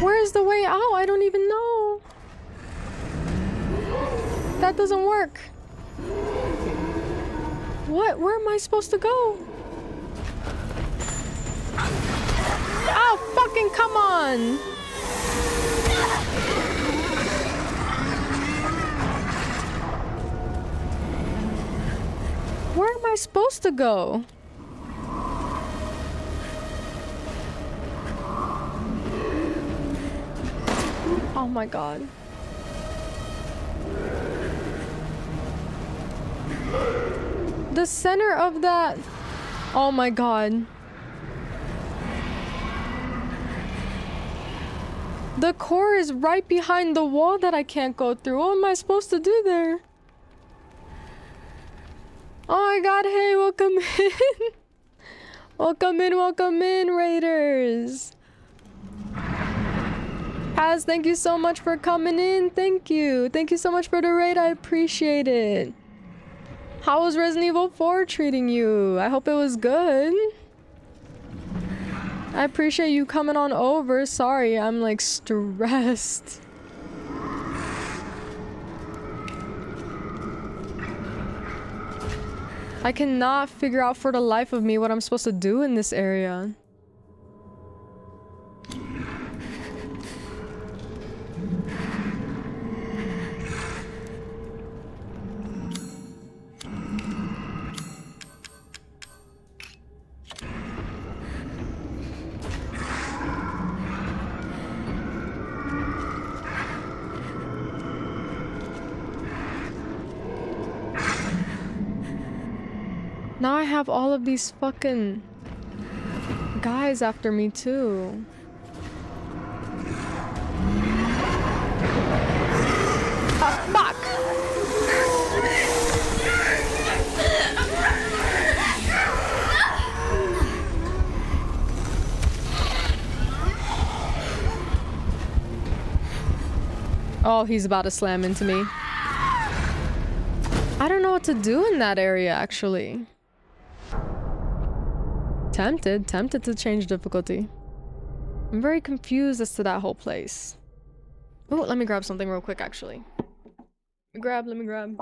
Where's the way out? I don't even know. That doesn't work. What? Where am I supposed to go? Oh, fucking come on! Where am I supposed to go? Oh my God. The center of that... Oh my God. The core is right behind the wall that I can't go through. What am I supposed to do there? Oh my god, hey, welcome in. Welcome in, Raiders. Paz, thank you so much for coming in. Thank you. Thank you so much for the raid. I appreciate it. How was Resident Evil 4 treating you? I hope it was good. I appreciate you coming on over. Sorry, I'm like stressed. I cannot figure out for the life of me what I'm supposed to do in this area. Now I have all of these fucking guys after me too. Ah, fuck! Oh, he's about to slam into me. I don't know what to do in that area, actually. Tempted to change difficulty. I'm very confused as to that whole place. Oh, let me grab something real quick, actually. Let me grab.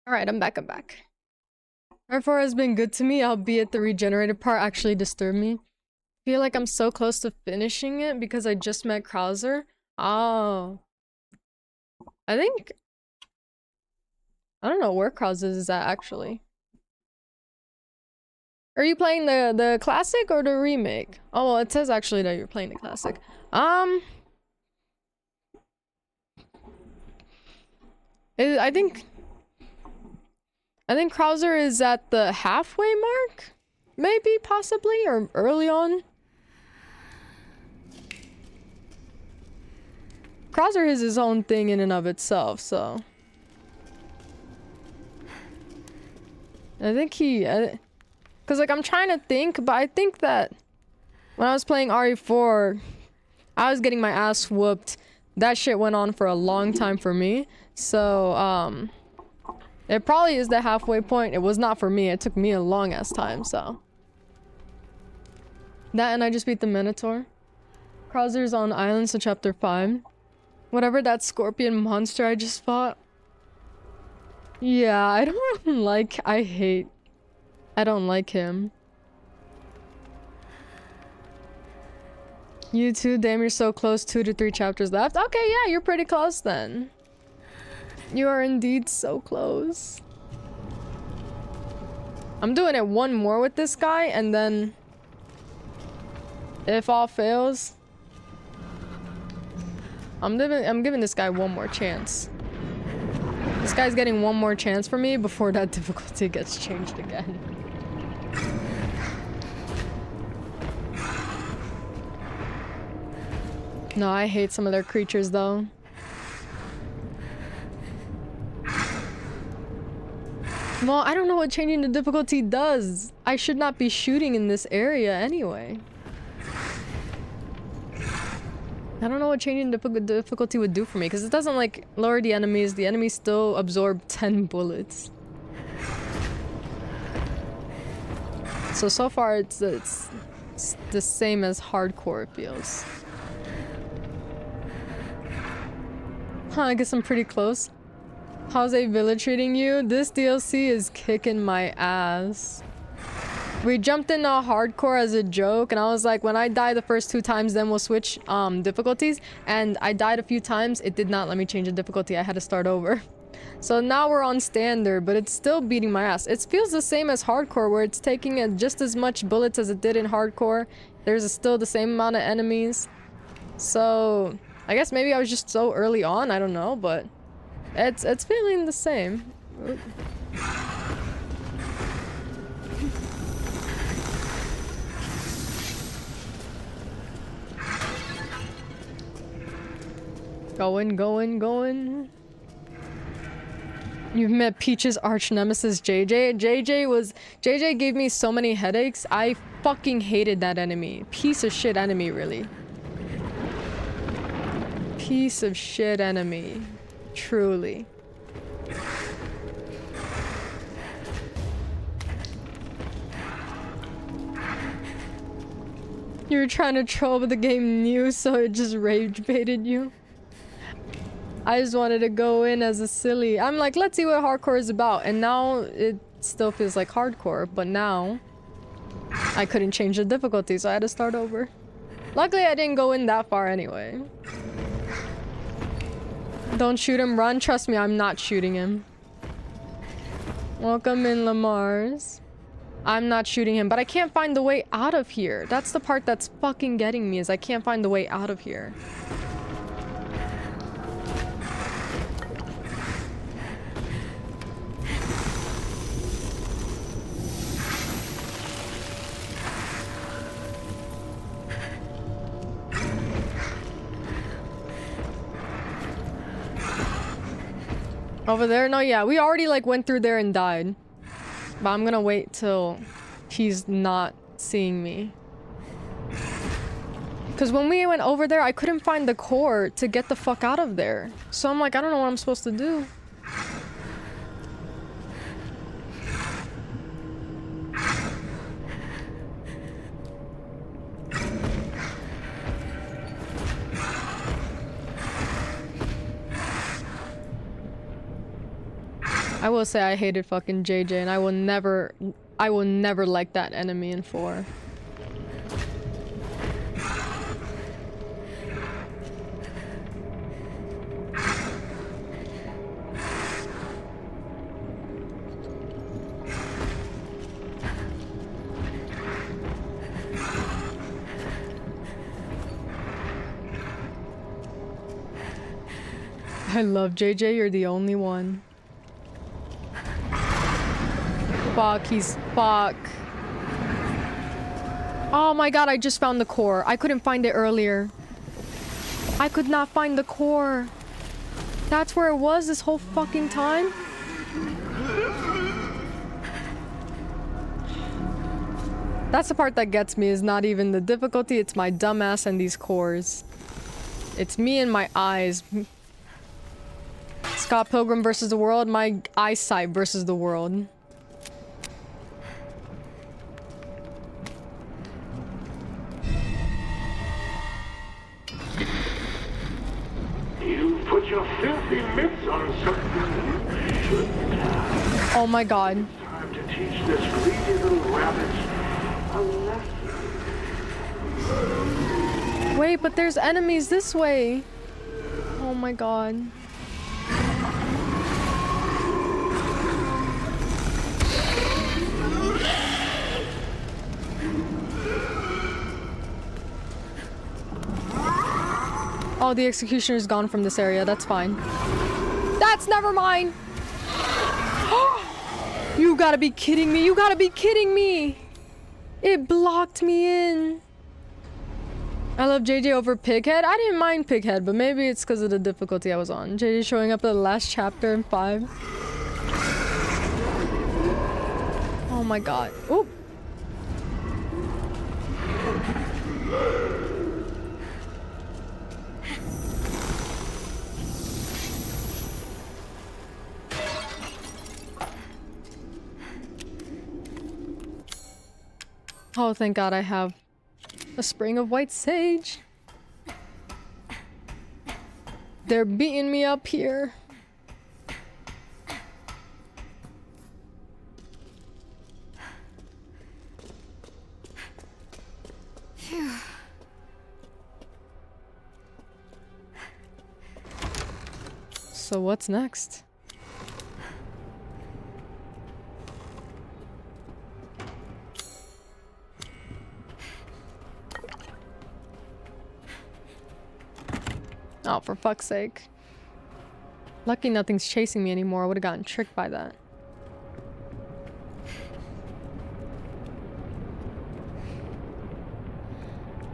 Alright, I'm back. RE4 has been good to me, albeit the regenerated part actually disturbed me. I feel like I'm so close to finishing it because I just met Krauser. Oh. I don't know where Krauser is at, actually. Are you playing the classic or the remake? Oh, well, it says actually that you're playing the classic. I think Krauser is at the halfway mark? Maybe, possibly, or early on. Krauser is his own thing in and of itself, so... I think cause like I'm trying to think, but I think that when I was playing RE4, I was getting my ass whooped. That shit went on for a long time for me, so it probably is the halfway point. It was not for me. It took me a long ass time, so. That and I just beat the Minotaur. Krauser's on Islands of Chapter 5. Whatever that scorpion monster I just fought. Yeah, I don't like- I don't like him. You too? Damn, you're so close. 2 to 3 chapters left. Okay, yeah, you're pretty close then. You are indeed so close. I'm doing it one more with this guy, and then if all fails, I'm giving this guy one more chance. This guy's getting one more chance for me before that difficulty gets changed again. No, I hate some of their creatures though. Well, I don't know what changing the difficulty does. I should not be shooting in this area anyway. I don't know what changing the difficulty would do for me, because it doesn't like lower the enemies. The enemies still absorb 10 bullets. So far it's the same as hardcore, it feels. I guess I'm pretty close. How's a village treating you? This DLC is kicking my ass. We jumped into hardcore as a joke, and I was like, when I die the first 2 times, then we'll switch difficulties. And I died a few times. It did not let me change the difficulty. I had to start over. So now we're on standard, but it's still beating my ass. It feels the same as hardcore, where it's taking just as much bullets as it did in hardcore. There's still the same amount of enemies. So I guess maybe I was just so early on. I don't know, but it's feeling the same. Oop. Going. You've met Peach's arch nemesis JJ. JJ gave me so many headaches. I fucking hated that enemy. Piece of shit enemy, really. Piece of shit enemy. Truly. You were trying to troll, but the game knew, so it just rage baited you. I just wanted to go in as a silly. I'm like, let's see what hardcore is about. And now it still feels like hardcore, but now I couldn't change the difficulty, so I had to start over. Luckily, I didn't go in that far anyway. Don't shoot him, run. Trust me, I'm not shooting him. Welcome in, Lamar's. I'm not shooting him, but I can't find the way out of here. That's the part that's fucking getting me, is I can't find the way out of here. Over there? No, yeah, we already like went through there and died. But I'm gonna wait till he's not seeing me. Because when we went over there, I couldn't find the core to get the fuck out of there. So I'm like, I don't know what I'm supposed to do. I will say I hated fucking JJ, and I will never like that enemy in 4. I love JJ, you're the only one. Fuck, he's fuck. Oh my god, I just found the core. I couldn't find it earlier. I could not find the core. That's where it was this whole fucking time? That's the part that gets me, is not even the difficulty, it's my dumbass and these cores. It's me and my eyes. Scott Pilgrim versus the world, my eyesight versus the world. You put your filthy mitts on something you shouldn't have. Oh my god. Time to teach this greedy little rabbit a lesson. Wait, but there's enemies this way. Oh my god. Oh, the executioner's gone from this area. That's fine. That's never mind. You gotta be kidding me. You gotta be kidding me. It blocked me in. I love JJ over Pighead. I didn't mind Pighead, but maybe it's because of the difficulty I was on. JJ showing up at the last chapter in 5. Oh my god. Oop. Oh, thank god I have a spring of white sage. They're beating me up here. So what's next? Oh, for fuck's sake. Lucky nothing's chasing me anymore. I would have gotten tricked by that.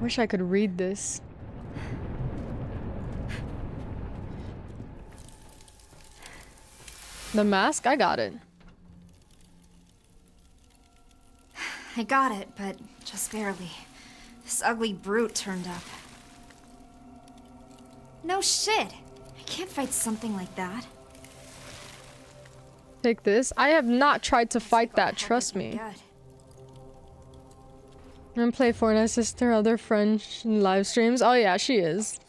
Wish I could read this. The mask? I got it. I got it, but just barely. This ugly brute turned up. No shit. I can't fight something like that. Take this. I have not tried to fight that, trust me. And play Fortnite, sister, other friend in live streams. Oh yeah, she is.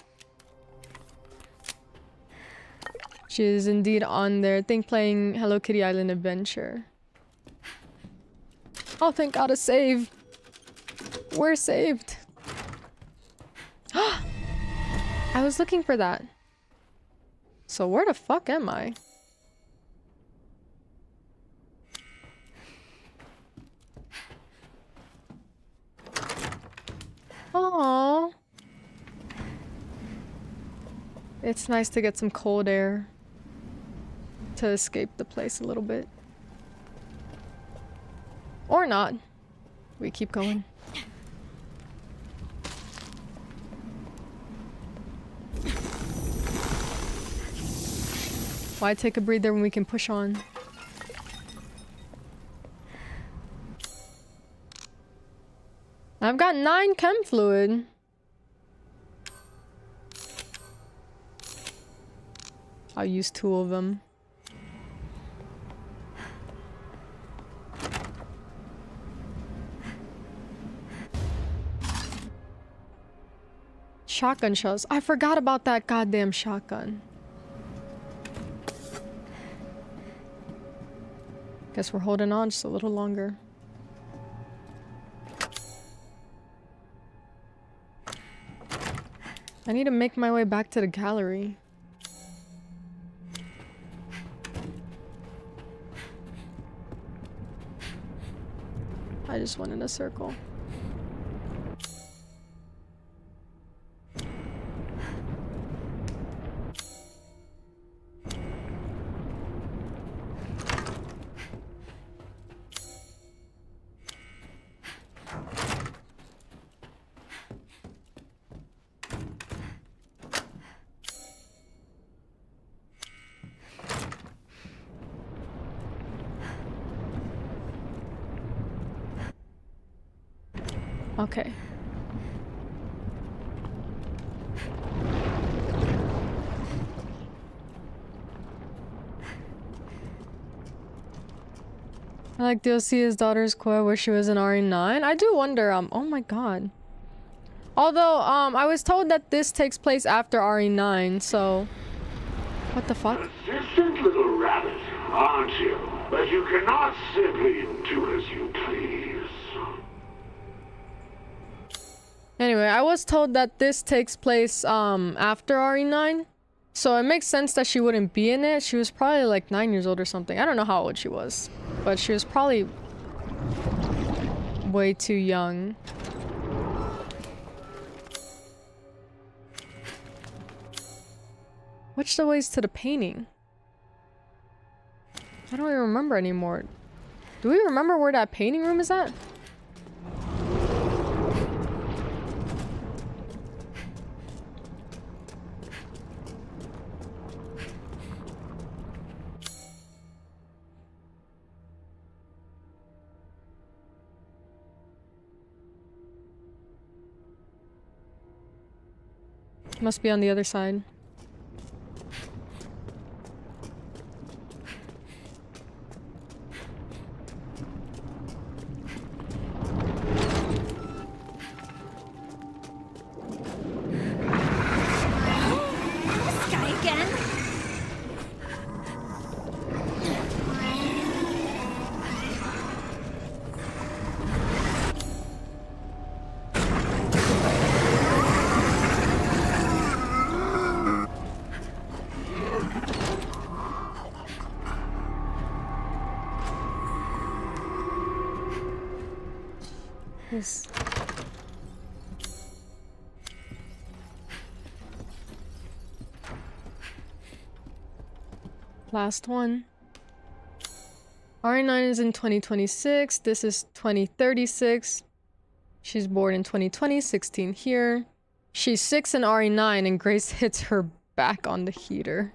She is indeed on there. Think playing Hello Kitty Island Adventure. Oh, thank God, a save. We're saved. I was looking for that. So where the fuck am I? Aww. It's nice to get some cold air to escape the place a little bit. Or not. We keep going. Why take a breather when we can push on? I've got 9 chem fluid. I'll use 2 of them. Shotgun shells. I forgot about that goddamn shotgun. Guess we're holding on just a little longer. I need to make my way back to the gallery. I just went in a circle. Okay. I like Diocea's daughter's quote. I wish she was an RE9. I do wonder, oh my god. Although, I was told that this takes place after RE9, so... What the fuck? Persistent little rabbit, aren't you? But you cannot simply do as you please. Anyway, I was told that this takes place after RE9, so it makes sense that she wouldn't be in it. She was probably like 9 years old or something. I don't know how old she was, but she was probably way too young. Which the ways to the painting? I don't even remember anymore. Do we remember where that painting room is at? Must be on the other side. This guy this? Last one. RE9 is in 2026. This is 2036. She's born in 2020, 16 here. She's 6 in RE9 and Grace hits her back on the heater.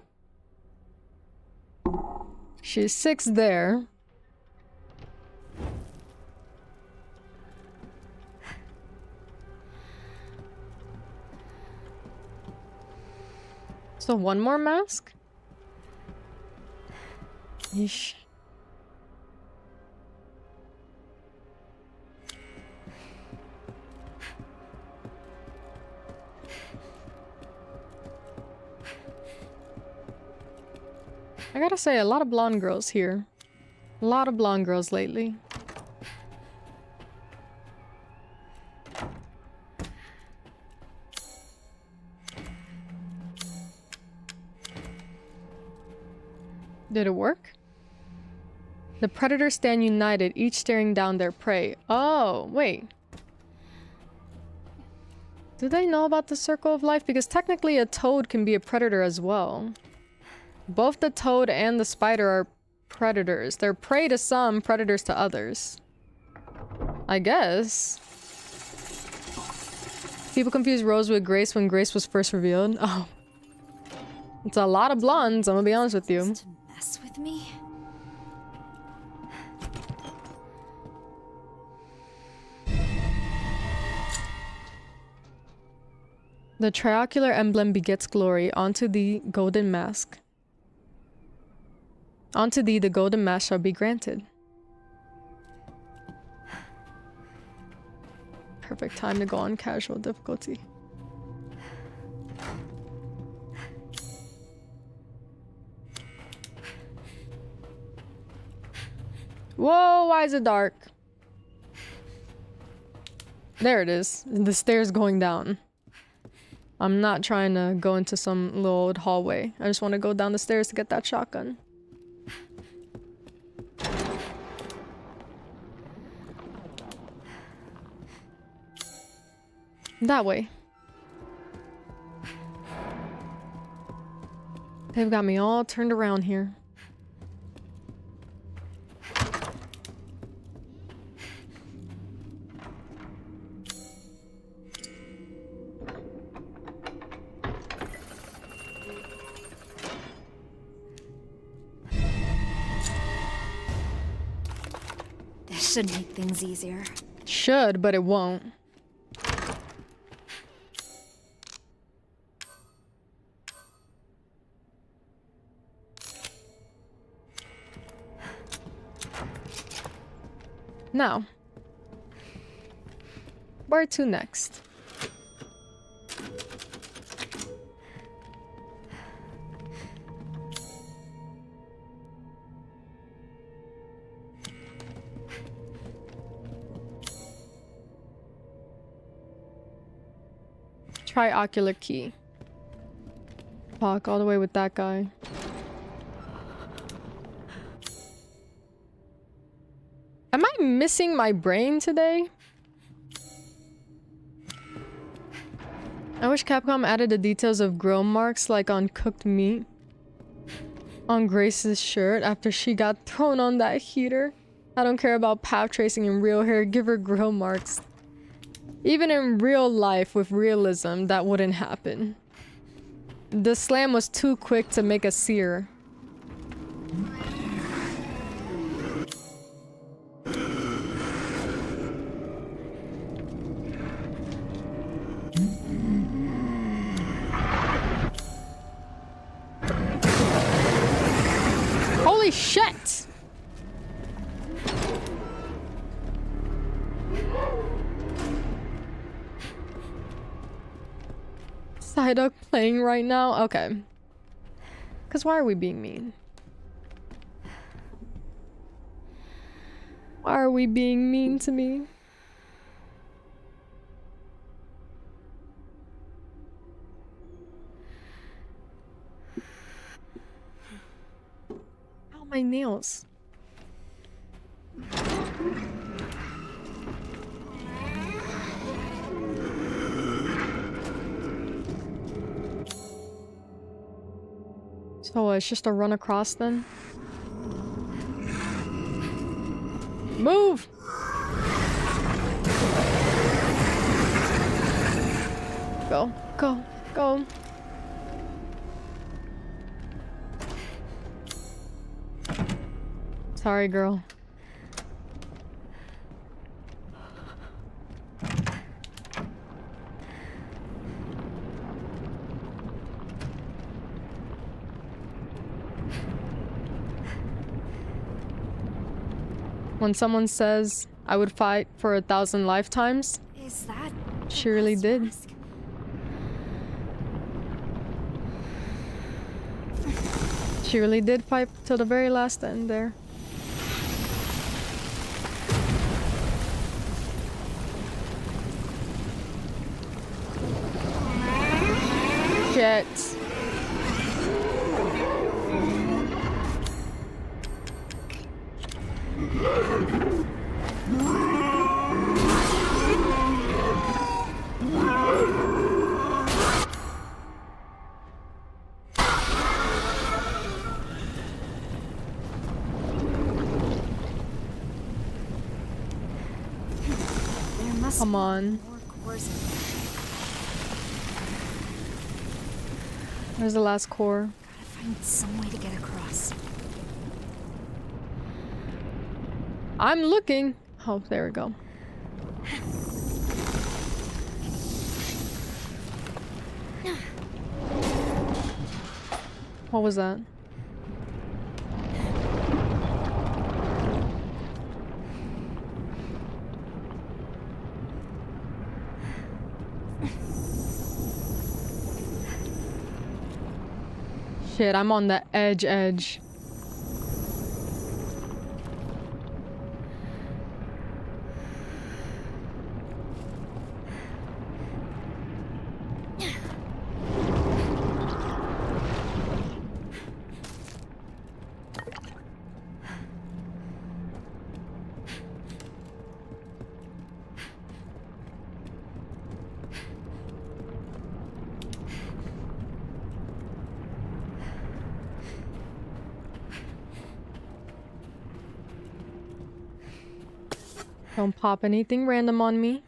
She's 6 there. So one more mask? Yeesh. I gotta say, a lot of blonde girls here. A lot of blonde girls lately. Did it work? The predators stand united, each staring down their prey. Oh, wait. Do they know about the circle of life? Because technically a toad can be a predator as well. Both the toad and the spider are predators. They're prey to some, predators to others. I guess. People confuse Rose with Grace when Grace was first revealed. Oh. It's a lot of blondes, I'm gonna be honest with you. To mess with me? The triocular emblem begets glory. Onto thee, golden mask. Unto thee the golden mask shall be granted. Perfect time to go on casual difficulty. Whoa, why is it dark? There it is. The stairs going down. I'm not trying to go into some little old hallway. I just want to go down the stairs to get that shotgun. That way. They've got me all turned around here. This should make things easier. Should, but it won't. Now, where to next? Triocular key. Fuck, all the way with that guy. Am I missing my brain today? I wish Capcom added the details of grill marks like on cooked meat on Grace's shirt after she got thrown on that heater. I don't care about path tracing in real hair, give her grill marks. Even in real life with realism, that wouldn't happen. The slam was too quick to make a sear. Holy shit! Psyduck playing right now? Okay. Because why are we being mean? Why are we being mean to me? Ow, my nails. So it's just a run across then? Move! Go, go, go. Sorry, girl. When someone says, I would fight for 1,000 lifetimes, Is that... she really did. mask? She really did fight till the very last end there. Shit. There must Come be on. more cores in there. Where's the last core? Gotta find some way to get across. I'm looking. Oh, there we go. What was that? Shit, I'm on the edge. Don't pop anything random on me.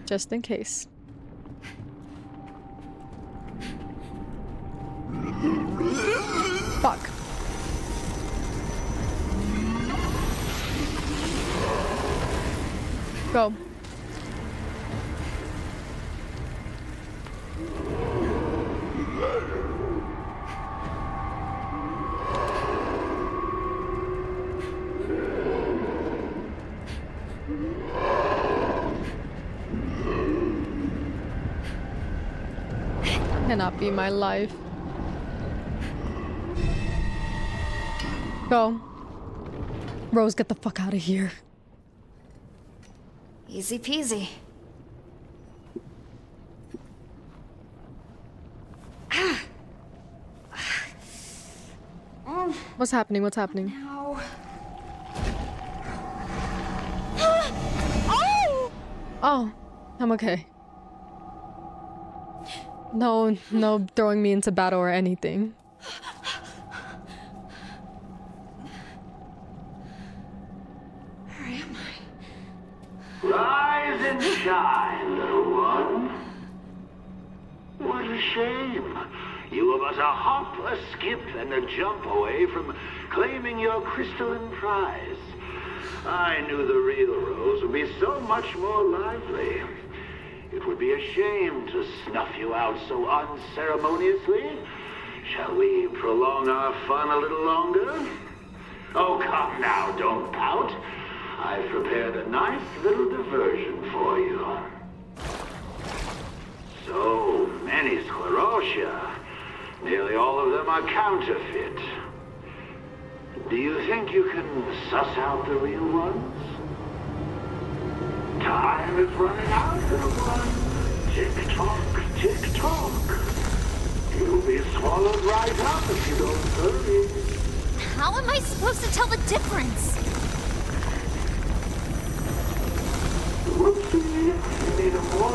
Just in case. Fuck. Go. Cannot be my life. Go. Rose, get the fuck out of here. Easy peasy. What's happening? What's happening? Now. Oh, I'm okay. No throwing me into battle or anything. Where am I? Rise and shine, little one. What a shame. You were but a hop, a skip, and a jump away from claiming your crystalline prize. I knew the real Rose would be so much more lively. It would be a shame to snuff you out so unceremoniously. Shall we prolong our fun a little longer? Oh, come now, don't pout. I've prepared a nice little diversion for you. So many sclerotia. Nearly all of them are counterfeit. Do you think you can suss out the real ones? Time is running out, little one. Tick-tock, tick-tock. You'll be swallowed right up if you don't hurry. How am I supposed to tell the difference?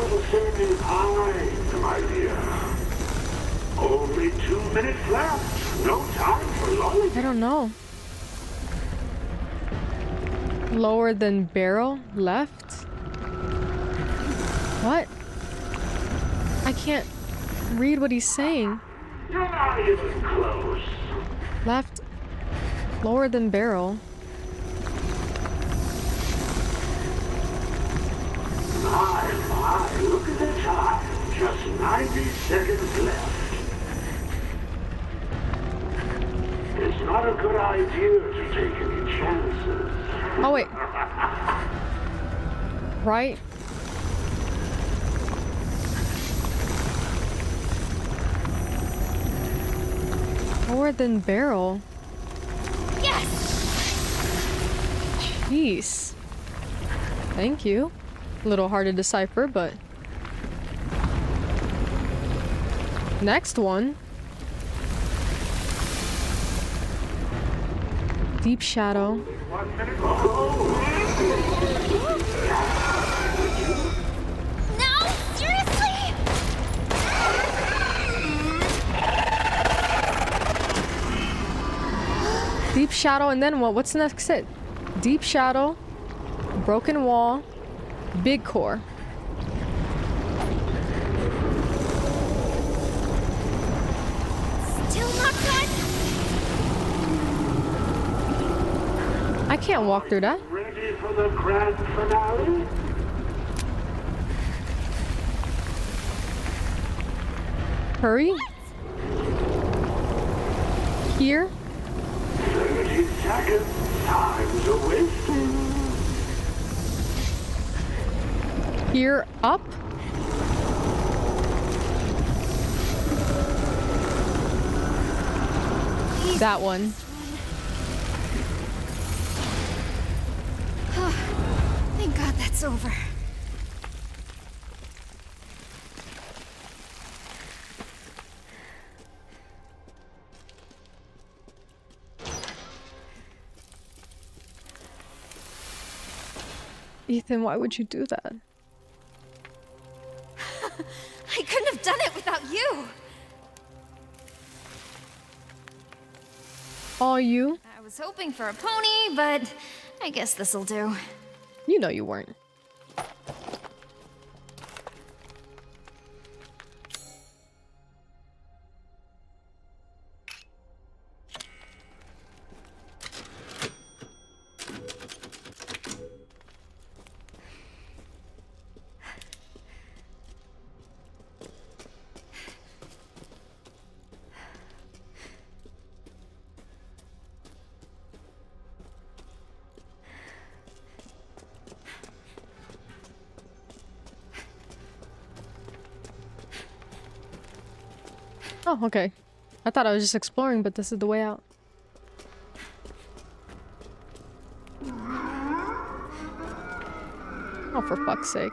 Concerning time, my dear. Only 2 minutes left. No time for lollies. I don't know. Lower than barrel? Left? What? I can't read what he's saying. You're not even close. Left. Lower than barrel. My, look at the time. Just 90 seconds left. It's not a good idea to take any chances. Oh, wait. Right? Lower than barrel. Yes! Jeez. Thank you. A little hard to decipher, but... Next one. Deep shadow. 1 minute. No! Seriously? Deep shadow, and then what? What's the next hit? Deep shadow. Broken wall. Big core. Still not done? I can't walk through that. Ready for the grand finale? Hurry. Here. 30 seconds. Time's a wasting. Here. Up. That one. Thank God that's over. Ethan, why would you do that? I couldn't have done it without you. All you? I was hoping for a pony, but I guess this'll do. You know you weren't. Oh, okay. I thought I was just exploring, but this is the way out. Oh, for fuck's sake.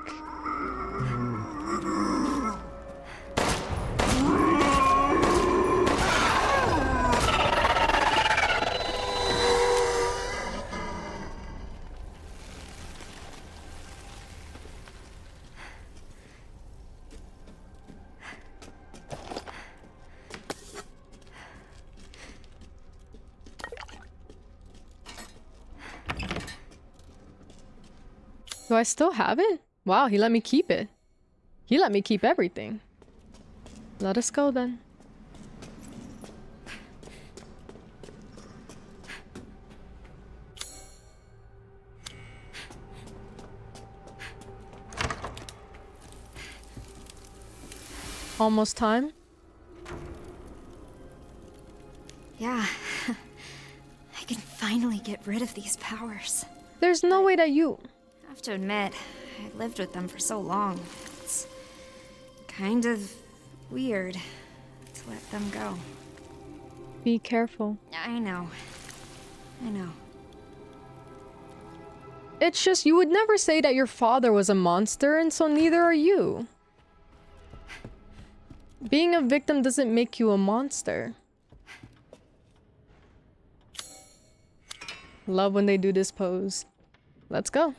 Do I still have it? Wow, he let me keep it. He let me keep everything. Let us go then. Almost time. Yeah. I can finally get rid of these powers. There's no way that you... I have to admit, I lived with them for so long. It's kind of weird to let them go. Be careful. I know. I know. It's just you would never say that your father was a monster, and so neither are you. Being a victim doesn't make you a monster. Love when they do this pose. Let's go.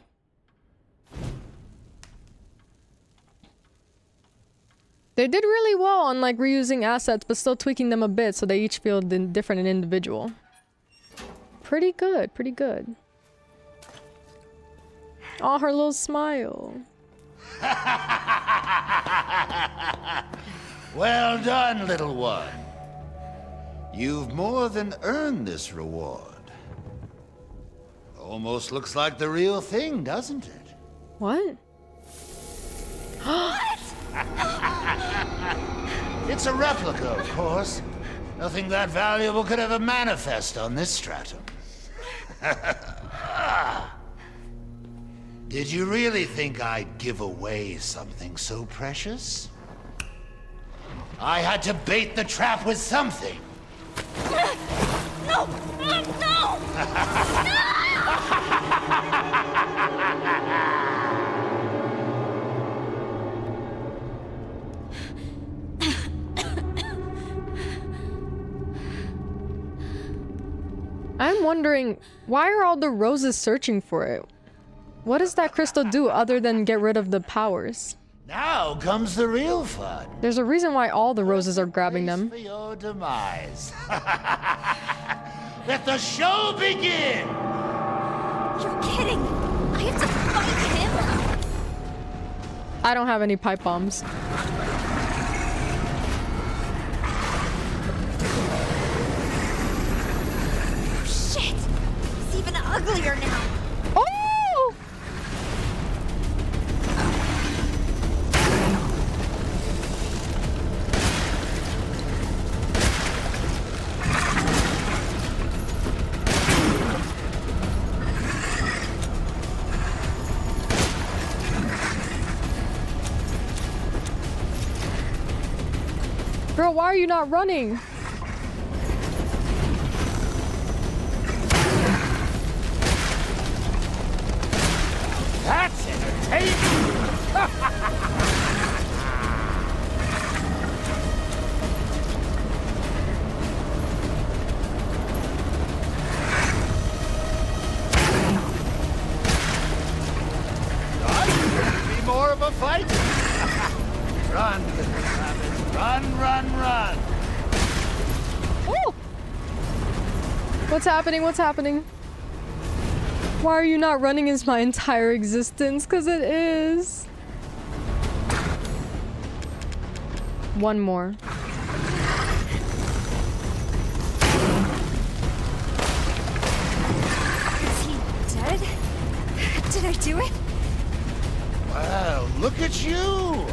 They did really well on like reusing assets, but still tweaking them a bit so they each feel different and individual. Pretty good, pretty good. Oh, her little smile. Well done, little one. You've more than earned this reward. Almost looks like the real thing, doesn't it? What? It's a replica, of course. Nothing that valuable could ever manifest on this stratum. Did you really think I'd give away something so precious? I had to bait the trap with something. No! No! I'm wondering, why are all the roses searching for it? What does that crystal do other than get rid of the powers? Now comes the real fun. There's a reason why all the roses are grabbing them. For your demise. Let the show begin! You're kidding! I have to fight him? I don't have any pipe bombs. Shit! He's even uglier now. Oh! Girl, why are you not running? That's entertaining! Be more of a fight? Run, little rabbit. Run, run, run. Oh! What's happening? What's happening? Why are you not running is my entire existence? Because it is. One more. Is he dead? Did I do it? Well, look at you.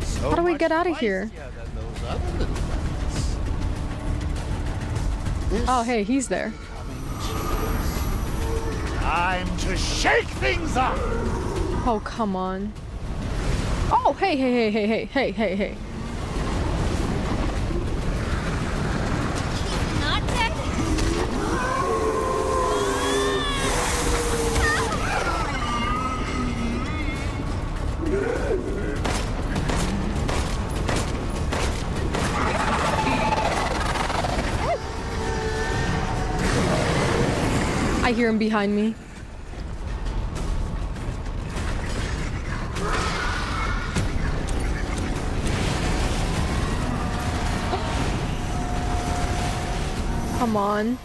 So How do we much get out of here? spicier than those other little rabbits. This Oh, hey, he's there. time to shake things up. Oh, come on. Oh, hey, hey, hey, hey, hey, hey, hey, hey. He's not dead? I hear him behind me. Come on.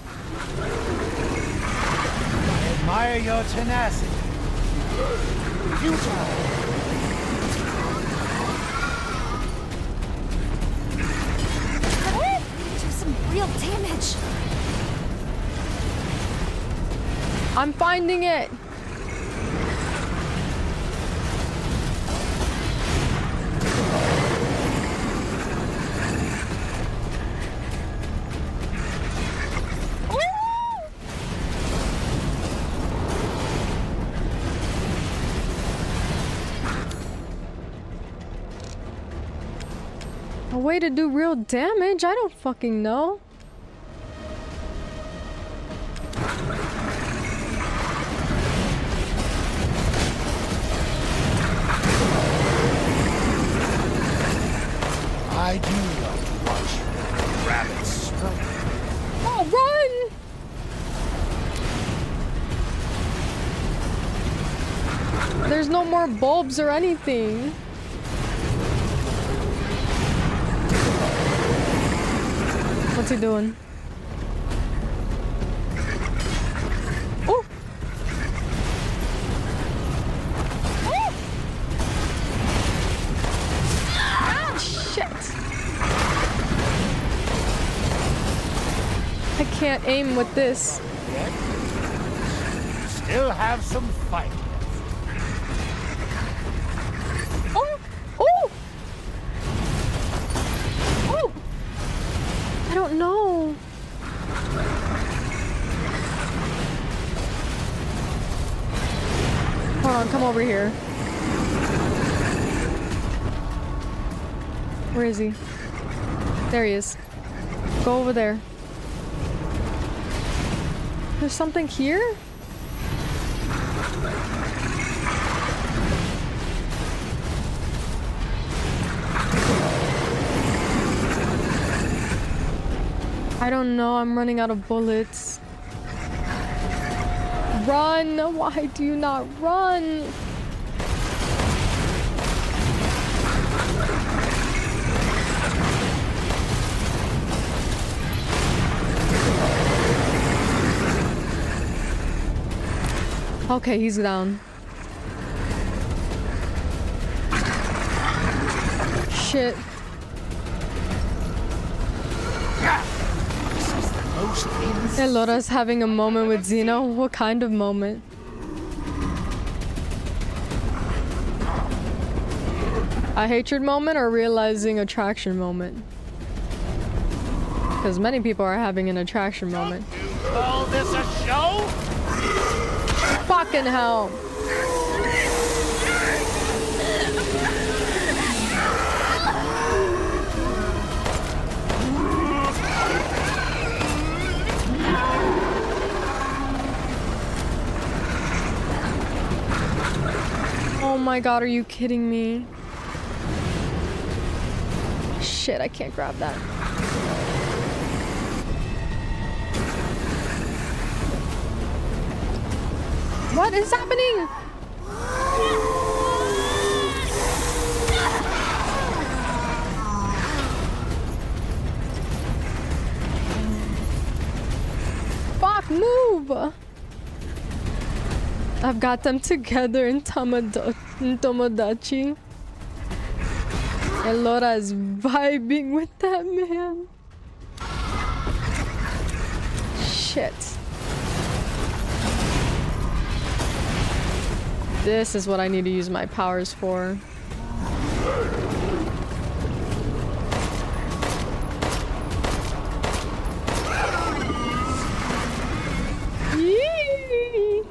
I admire your tenacity. Futile. Do some real damage. I'm finding it. A way to do real damage? I don't fucking know. I do love to watch rabbits struggle. Oh, run! There's no more bulbs or anything. What's he doing? Oh! Oh! Ah, shit! I can't aim with this. Still have some fight left. Oh! Oh! Oh! I don't know. Hold on, come over here. Where is he? There he is. Go over there. There's something here? I don't know, I'm running out of bullets. Run! Why do you not run? Okay, he's down. Shit. Elora's having a moment with Zeno. What kind of moment? A hatred moment or realizing attraction moment? Because many people are having an attraction moment. You call this a show? Fucking hell. Oh my god, are you kidding me? Shit, I can't grab that. What is happening? Fuck, move! I've got them together in Tomodachi. Elora is vibing with that man. Shit. This is what I need to use my powers for. Yee!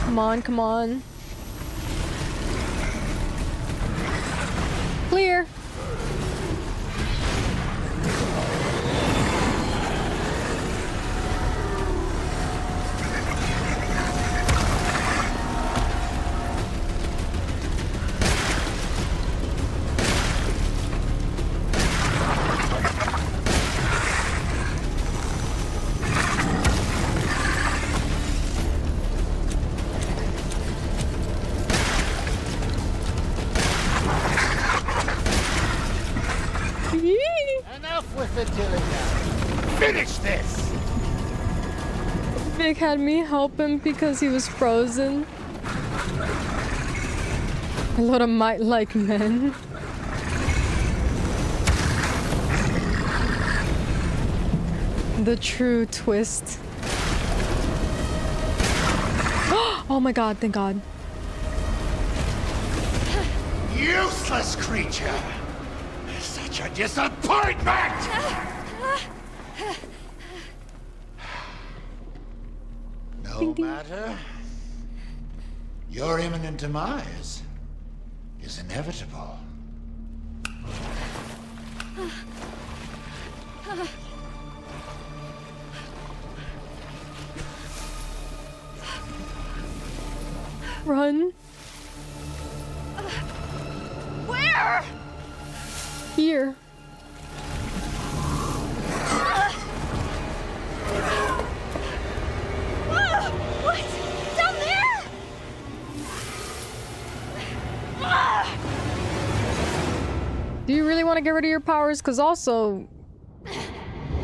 Come on, come on. Clear. Enough with the dilly-dally. Finish this! Vic had me help him because he was frozen. A lot of might like men. The true twist. Oh my god, thank god. Useless creature! Such a disappointment! No matter. Your imminent demise is inevitable. Run. Where? Here. What? Down there? Do you really want to get rid of your powers? Because also,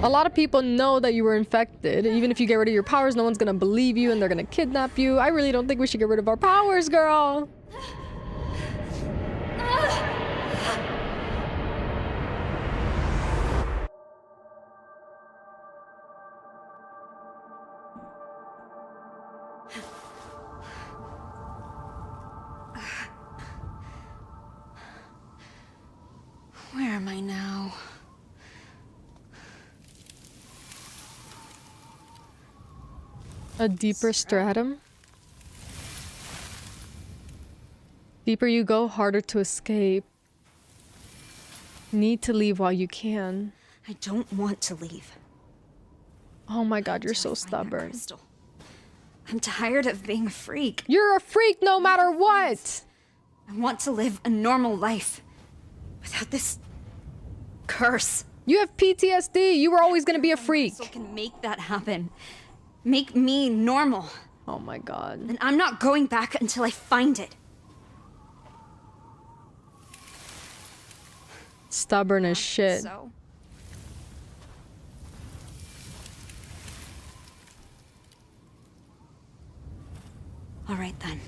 a lot of people know that you were infected. Even if you get rid of your powers, no one's gonna believe you and they're gonna kidnap you. I really don't think we should get rid of our powers, girl. Where am I now? A deeper stratum? Deeper you go, harder to escape. Need to leave while you can. I don't want to leave. Oh my god, you're so Until I find that stubborn. crystal. I'm tired of being a freak. You're a freak no matter what! I want to live a normal life. Without this curse. You have PTSD. You were always gonna be a freak. So can make that happen. Make me normal. Oh my god. And I'm not going back until I find it. Stubborn as shit. So? All right then.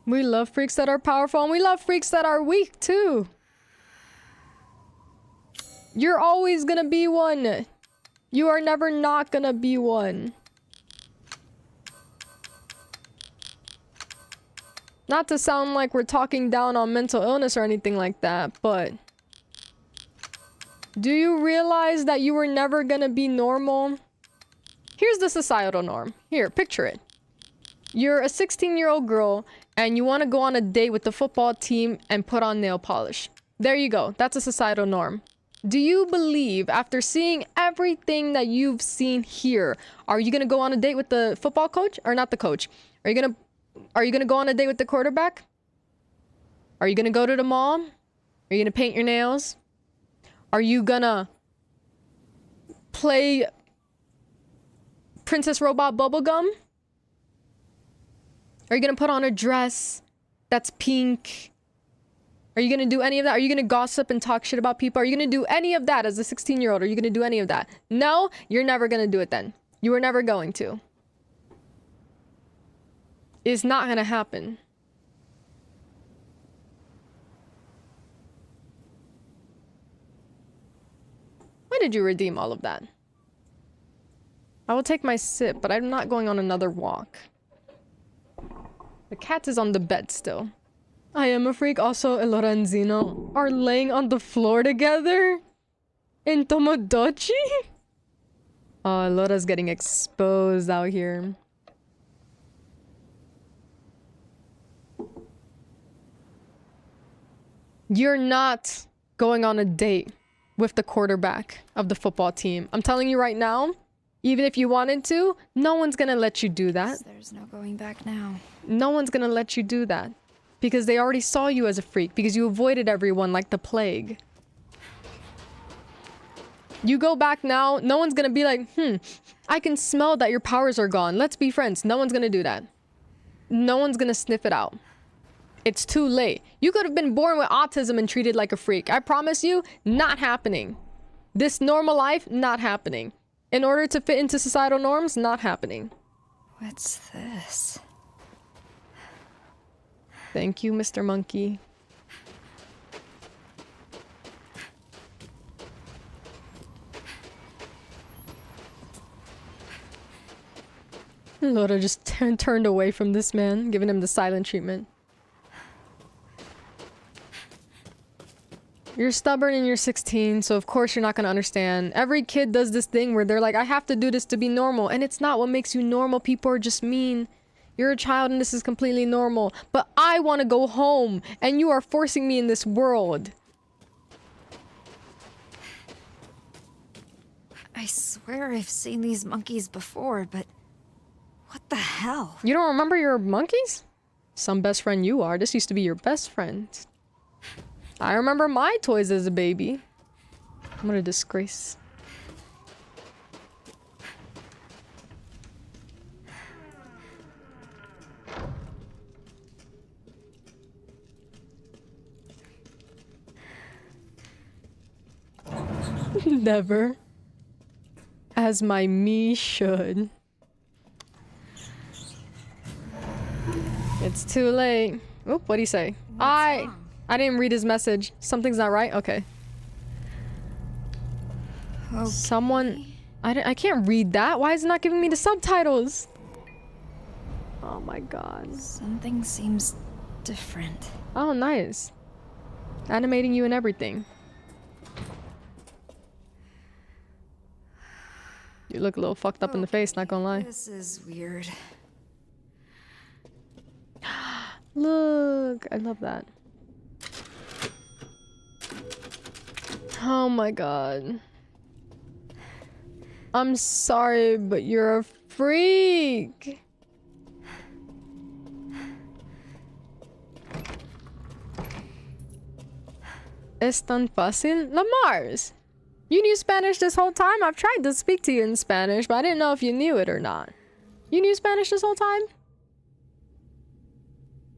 We love freaks that are powerful and we love freaks that are weak too. You're always gonna be one. You are never not gonna be one. Not to sound like we're talking down on mental illness or anything like that, but do you realize that you were never gonna be normal? Here's the societal norm. Here, picture it. You're a 16-year-old girl and you want to go on a date with the football team and put on nail polish. There you go. That's a societal norm. Do you believe, after seeing everything that you've seen here, are you gonna go on a date with the football coach or not the coach? Are you gonna go on a date with the quarterback? Are you gonna go to the mall? Are you gonna paint your nails? Are you gonna play Princess Robot Bubblegum? Are you gonna put on a dress that's pink? Are you gonna do any of that? Are you gonna gossip and talk shit about people? Are you gonna do any of that as a 16-year-old? Are you gonna do any of that? No, you're never gonna do it then. You were never going to. It's not gonna happen. Why did you redeem all of that? I will take my sip, but I'm not going on another walk. The cat is on the bed still. I am a freak. Also, Elora and Zeno are laying on the floor together in Tomodachi. Oh, Elora's getting exposed out here. You're not going on a date with the quarterback of the football team. I'm telling you right now, even if you wanted to, no one's gonna let you do that. There's no going back now. No one's gonna let you do that. Because they already saw you as a freak. Because you avoided everyone like the plague. You go back now, no one's gonna be like, I can smell that your powers are gone. Let's be friends. No one's gonna do that. No one's gonna sniff it out. It's too late. You could have been born with autism and treated like a freak. I promise you, not happening. This normal life, not happening. In order to fit into societal norms, not happening. What's this? Thank you, Mr. Monkey. Laura just turned away from this man, giving him the silent treatment. You're stubborn and you're 16, so of course you're not gonna understand. Every kid does this thing where they're like, I have to do this to be normal. And it's not what makes you normal. People are just mean. You're a child and this is completely normal. But I want to go home and you are forcing me in this world. I swear I've seen these monkeys before, but what the hell? You don't remember your monkeys? Some best friend you are. This used to be your best friend. I remember my toys as a baby. What a disgrace. Never. As my me should. It's too late. Oop, what'd he say? I didn't read his message. Something's not right? Okay. Someone... I can't read that. Why is it not giving me the subtitles? Oh my god. Something seems different. Oh, nice. Animating you and everything. You look a little fucked up in the face, not gonna lie. This is weird. Look, I love that. Oh my god. I'm sorry, but you're a freak. Es tan fácil? Lamars! You knew Spanish this whole time? I've tried to speak to you in Spanish, but I didn't know if you knew it or not. You knew Spanish this whole time?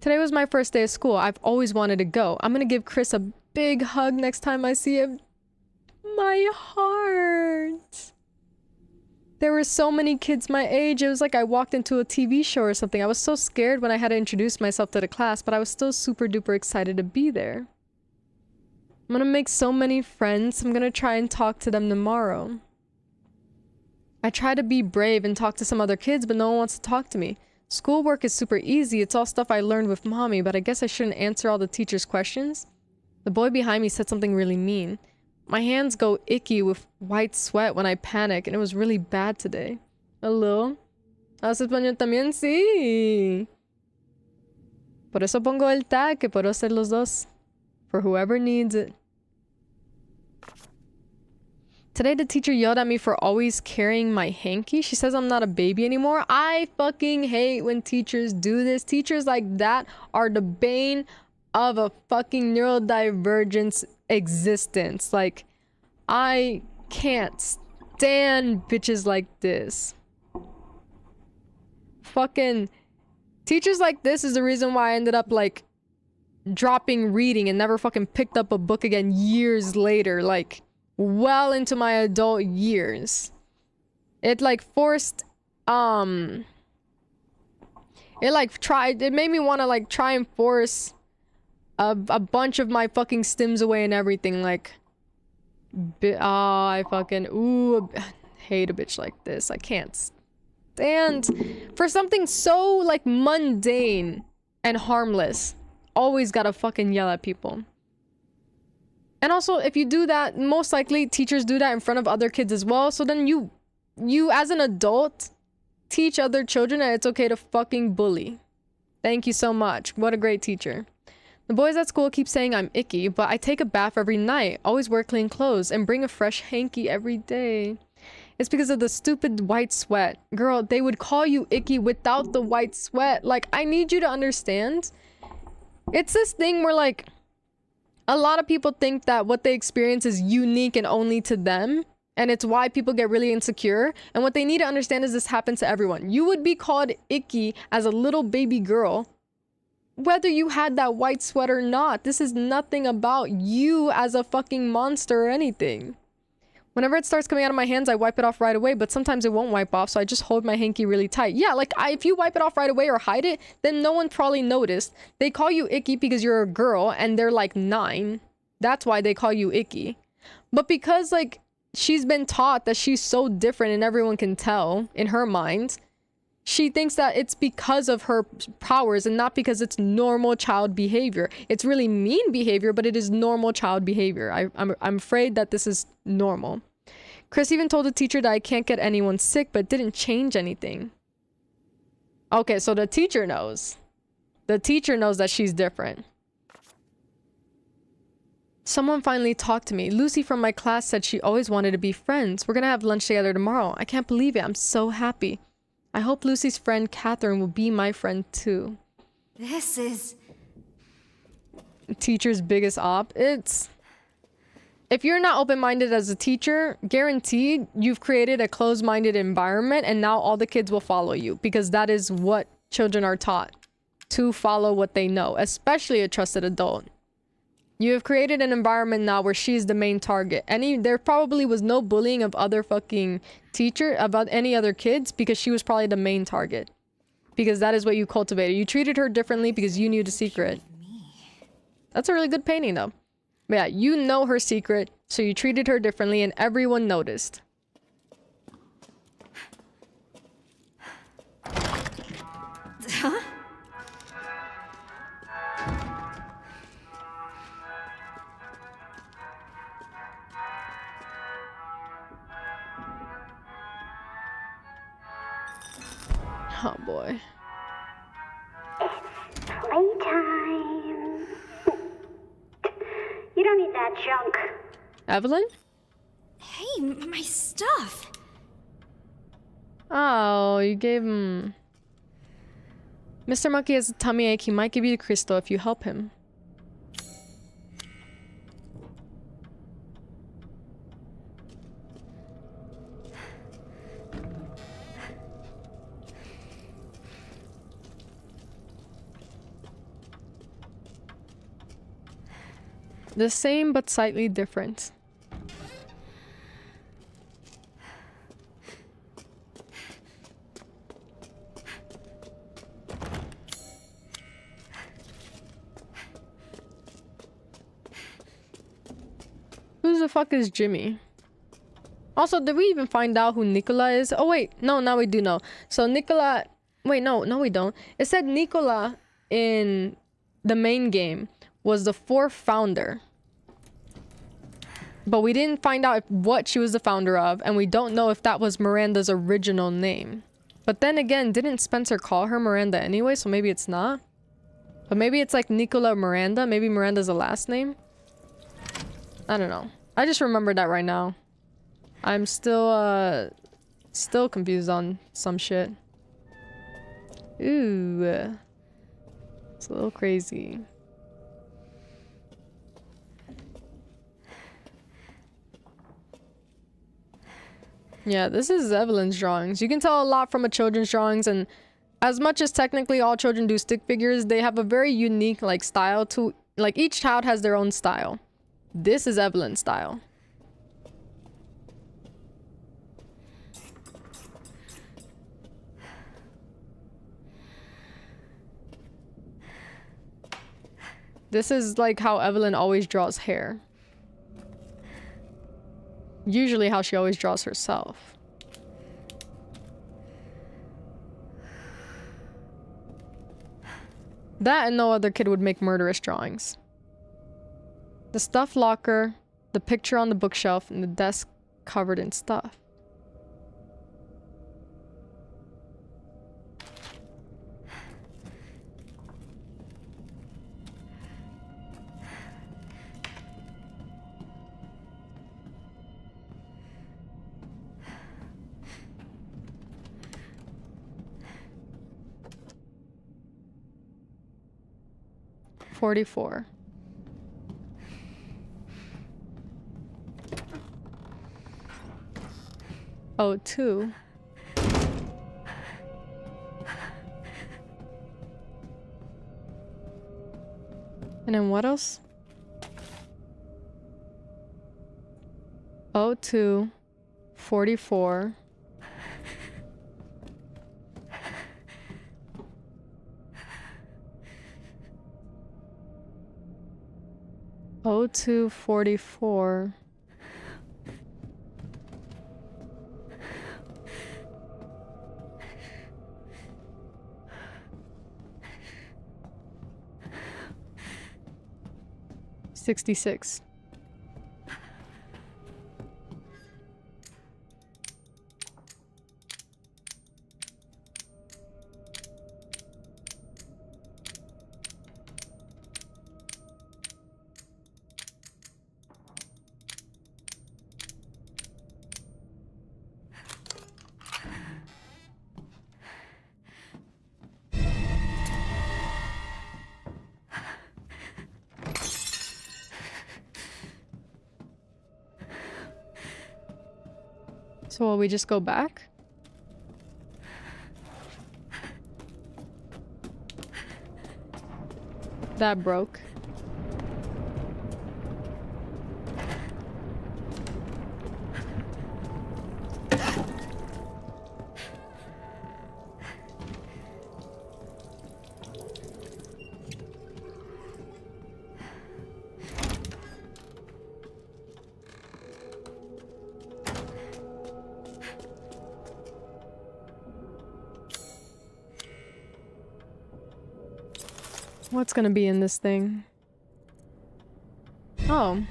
Today was my first day of school. I've always wanted to go. I'm gonna give Chris a big hug next time I see him. My heart. There were so many kids my age. It was like I walked into a TV show or something. I was so scared when I had to introduce myself to the class, but I was still super duper excited to be there. I'm gonna make so many friends. I'm gonna try and talk to them tomorrow. I try to be brave and talk to some other kids, but no one wants to talk to me. Schoolwork is super easy. It's all stuff I learned with mommy, but I guess I shouldn't answer all the teacher's questions. The boy behind me said something really mean. My hands go icky with white sweat when I panic, and it was really bad today. Hello? ¿Hablas español también? Sí. Por eso pongo el tag, que puedo hacer los dos. For whoever needs it. Today the teacher yelled at me for always carrying my hanky. She says I'm not a baby anymore. I fucking hate when teachers do this. Teachers like that are the bane of a fucking neurodivergence existence. Like, I can't stand bitches like this. Fucking teachers like this is the reason why I ended up like dropping reading and never fucking picked up a book again years later, like well into my adult years. It like forced it made me want to like try and force a bunch of my fucking stims away and everything. Like I fucking hate a bitch like this. I can't stand for something so like mundane and harmless. Always gotta fucking yell at people. And also, if you do that, most likely teachers do that in front of other kids as well. So then you as an adult teach other children that it's okay to fucking bully. Thank you so much. What a great teacher. The boys at school keep saying I'm icky, but I take a bath every night, always wear clean clothes, and bring a fresh hanky every day. It's because of the stupid white sweat. Girl, they would call you icky without the white sweat. Like, I need you to understand. It's this thing where, like, a lot of people think that what they experience is unique and only to them. And it's why people get really insecure. And what they need to understand is this happens to everyone. You would be called icky as a little baby girl, whether you had that white sweat or not. This is nothing about you as a fucking monster or anything. Whenever it starts coming out of my hands, I wipe it off right away, but sometimes it won't wipe off, so I just hold my hanky really tight. Yeah, like, if you wipe it off right away or hide it, then no one probably noticed. They call you icky because you're a girl and they're like 9. That's why they call you icky. But because, like, she's been taught that she's so different and everyone can tell in her mind, she thinks that it's because of her powers and not because it's normal child behavior. It's really mean behavior, but it is normal child behavior. I'm afraid that this is normal. Chris even told the teacher that I can't get anyone sick, but it didn't change anything. Okay, so the teacher knows. The teacher knows that she's different. Someone finally talked to me. Lucy from my class said she always wanted to be friends. We're gonna have lunch together tomorrow. I can't believe it. I'm so happy. I hope Lucy's friend Catherine will be my friend too. This is... Teacher's biggest op. It's... If you're not open-minded as a teacher, guaranteed you've created a closed-minded environment and now all the kids will follow you because that is what children are taught. To follow what they know, especially a trusted adult. You have created an environment now where she's the main target. There probably was no bullying of other fucking about any other kids because she was probably the main target. Because that is what you cultivated. You treated her differently because you knew the secret. That's a really good painting though. But yeah, you know her secret, so you treated her differently and everyone noticed. Huh? Oh boy. Playtime. You don't need that junk. Evelyn? Hey, my stuff. Oh, you gave him... Mr. Monkey has a tummy ache. He might give you the crystal if you help him. The same but slightly different. Who the fuck is Jimmy? Also, did we even find out who Nicola is? Oh wait, no, now we do know. So Nicola... Wait, no we don't. It said Nicola in the main game was the fourth founder. But we didn't find out what she was the founder of, and we don't know if that was Miranda's original name. But then again, didn't Spencer call her Miranda anyway, so maybe it's not? But maybe it's like Nicola Miranda, maybe Miranda's the last name? I don't know. I just remembered that right now. I'm still confused on some shit. Ooh. It's a little crazy. Yeah, this is Evelyn's drawings. You can tell a lot from a children's drawings, and as much as technically all children do stick figures, they have a very unique like style to like each child has their own style. This is Evelyn's style. This is like how Evelyn always draws hair. Usually how she always draws herself. That and no other kid would make murderous drawings. The stuffed locker, the picture on the bookshelf, and the desk covered in stuff. $44. Oh, 2. And then what else? Oh, 2. 44. Oh, 2, 44. $66. So will we just go back? That broke. What's gonna be in this thing? Oh. Ow,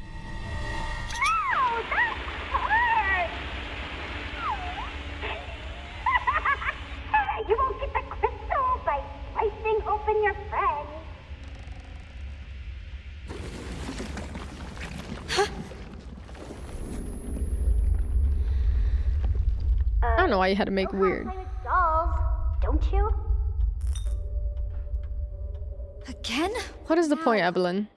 that hurt! You won't get the crystal by slicing open your friend. I don't know why you had to make it weird. Play with dolls, don't you? Again? What is the point, Evelyn?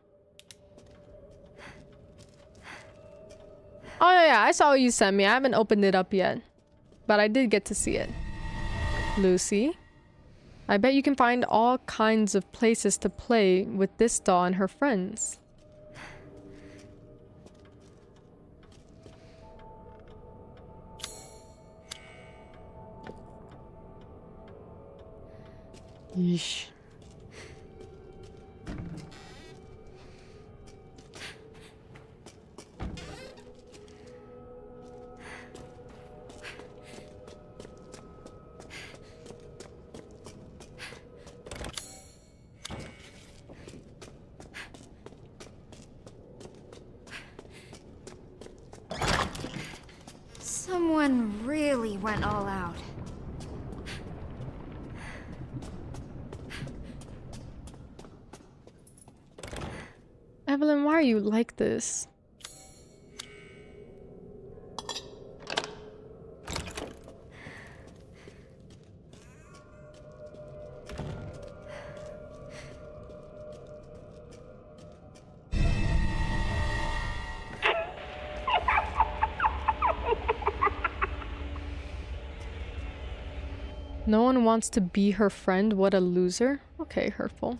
Oh yeah, I saw what you sent me. I haven't opened it up yet. But I did get to see it. Lucy. I bet you can find all kinds of places to play with this doll and her friends. Yeesh. Someone really went all out. Evelyn, why are you like this? No one wants to be her friend? What a loser. Okay, hurtful.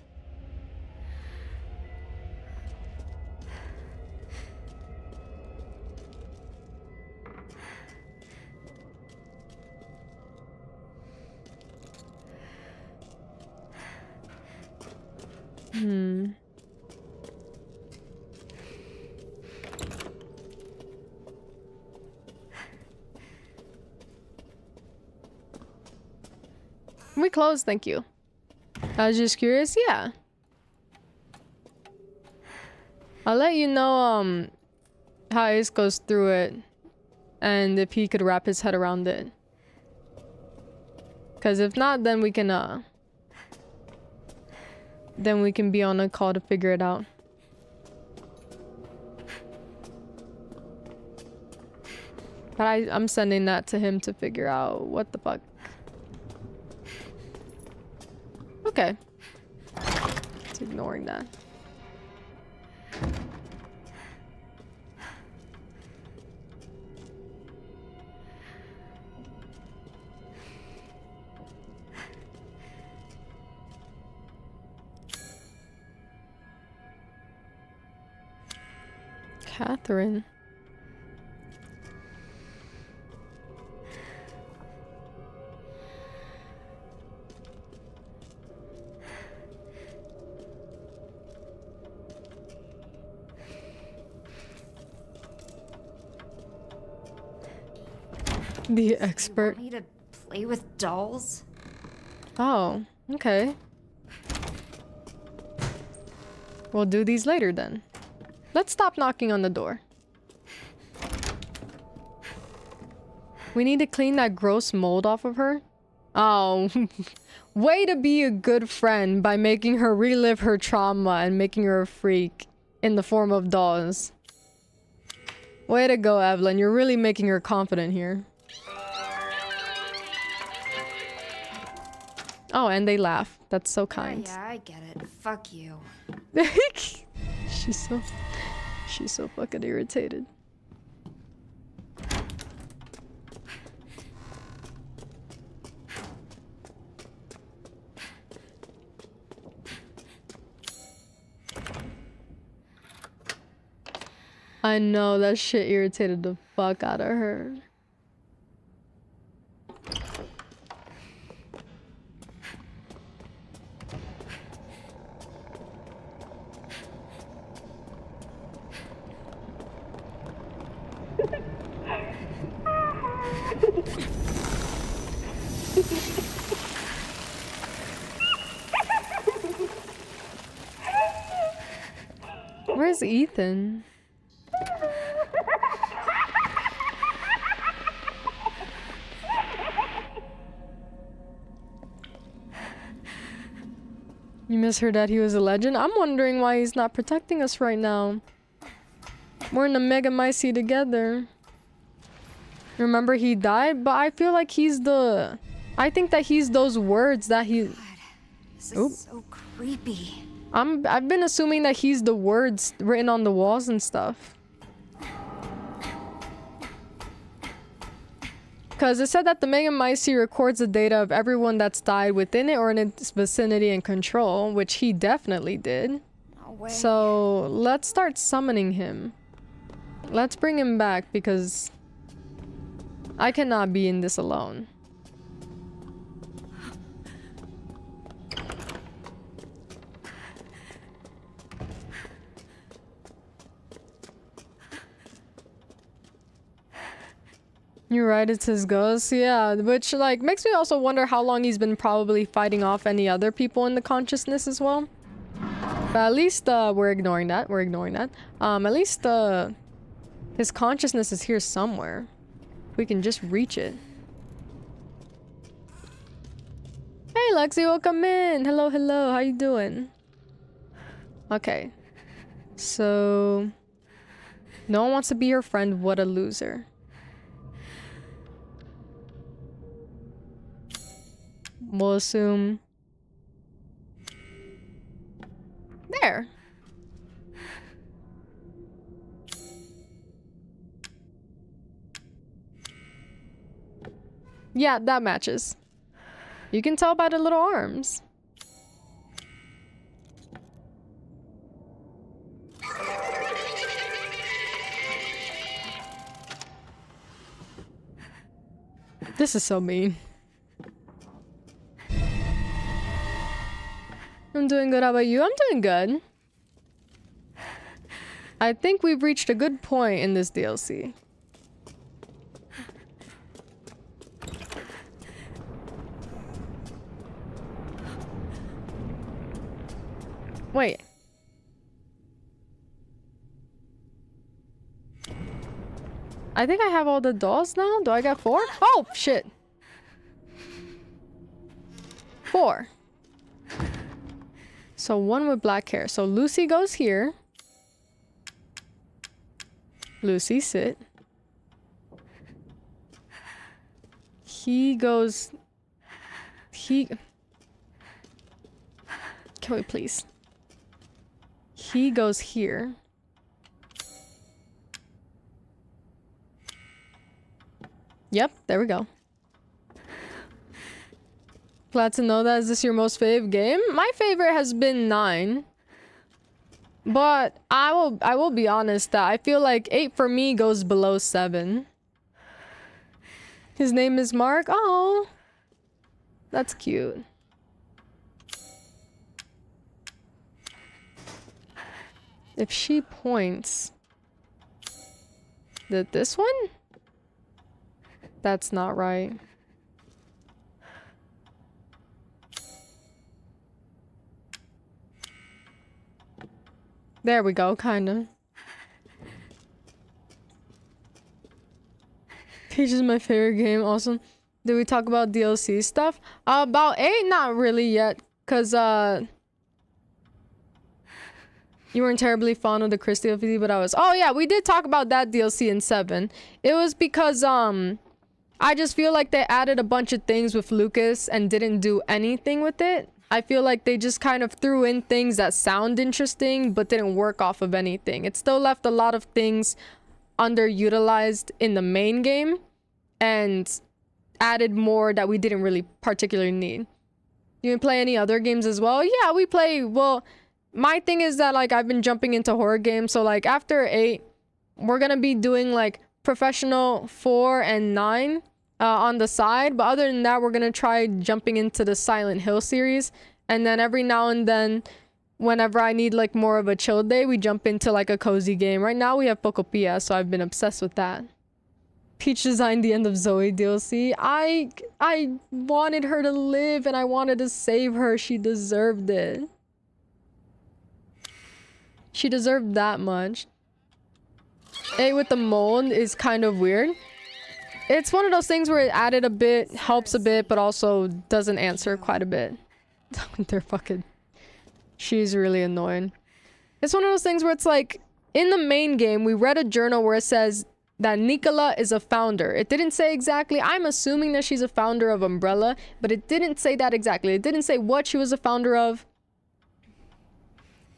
We closed, thank you. I was just curious, yeah. I'll let you know how Ace goes through it and if he could wrap his head around it. Cause if not, then we can be on a call to figure it out. But I'm sending that to him to figure out what the fuck. Okay. It's ignoring that. Catherine. The expert. You want me to play with dolls? Oh, okay. We'll do these later then. Let's stop knocking on the door. We need to clean that gross mold off of her. Oh, way to be a good friend by making her relive her trauma and making her a freak in the form of dolls. Way to go, Evelyn. You're really making her confident here. Oh, and they laugh. That's so kind. Yeah, I get it. Fuck you. She's so fucking irritated. I know, that shit irritated the fuck out of her. Where's Ethan? You misheard that he was a legend? I'm wondering why he's not protecting us right now. We're in the Mega Mycete together. Remember he died? But I feel like he's the... I think that he's those words that he... God, this is so creepy. I've been assuming that he's the words written on the walls and stuff. Because it said that the Mega Mycete records the data of everyone that's died within it or in its vicinity and control, which he definitely did. No way. So let's start summoning him. Let's bring him back because I cannot be in this alone. You're right, it's his ghost. Yeah, which like makes me also wonder how long he's been probably fighting off any other people in the consciousness as well. But at least we're ignoring that. We're ignoring that. At least his consciousness is here somewhere. We can just reach it. Hey Lexi, welcome in. Hello, hello. How you doing? Okay. So no one wants to be your friend. What a loser. We'll assume... There. Yeah, that matches. You can tell by the little arms. This is so mean. I'm doing good. How about you? I'm doing good. I think we've reached a good point in this DLC. Wait. I think I have all the dolls now. Do I got 4? Oh, shit. 4. So 1 with black hair. So Lucy goes here. Lucy, sit. He goes... Can we please? He goes here. Yep, there we go. Glad to know that. Is this your most fave game? My favorite has been 9. But I will be honest that I feel like 8 for me goes below 7. His name is Mark. Oh, that's cute. If she points... This one? That's not right. There we go, kinda. Peach is my favorite game, awesome. Did we talk about DLC stuff? About 8? Not really yet, cause you weren't terribly fond of the Chris DLC, but I was. Oh yeah, we did talk about that DLC in 7. It was because I just feel like they added a bunch of things with Lucas and didn't do anything with it. I feel like they just kind of threw in things that sound interesting but didn't work off of anything. It still left a lot of things underutilized in the main game and added more that we didn't really particularly need. You can play any other games as well? Yeah, we play... Well, my thing is that like I've been jumping into horror games, so like after 8, we're gonna be doing like Professional 4 and 9 on the side, but other than that we're gonna try jumping into the Silent Hill series, and then every now and then whenever I need like more of a chill day, we jump into like a cozy game. Right now we have Pocopia, so I've been obsessed with that. Peach designed the end of Zoe DLC. I wanted her to live and I wanted to save her. She deserved it. She deserved that much. A with the mold is kind of weird. It's one of those things where it added a bit, helps a bit, but also doesn't answer quite a bit. They're fucking... She's really annoying. It's one of those things where it's like, in the main game, we read a journal where it says that Nicola is a founder. It didn't say exactly. I'm assuming that she's a founder of Umbrella, but it didn't say that exactly. It didn't say what she was a founder of.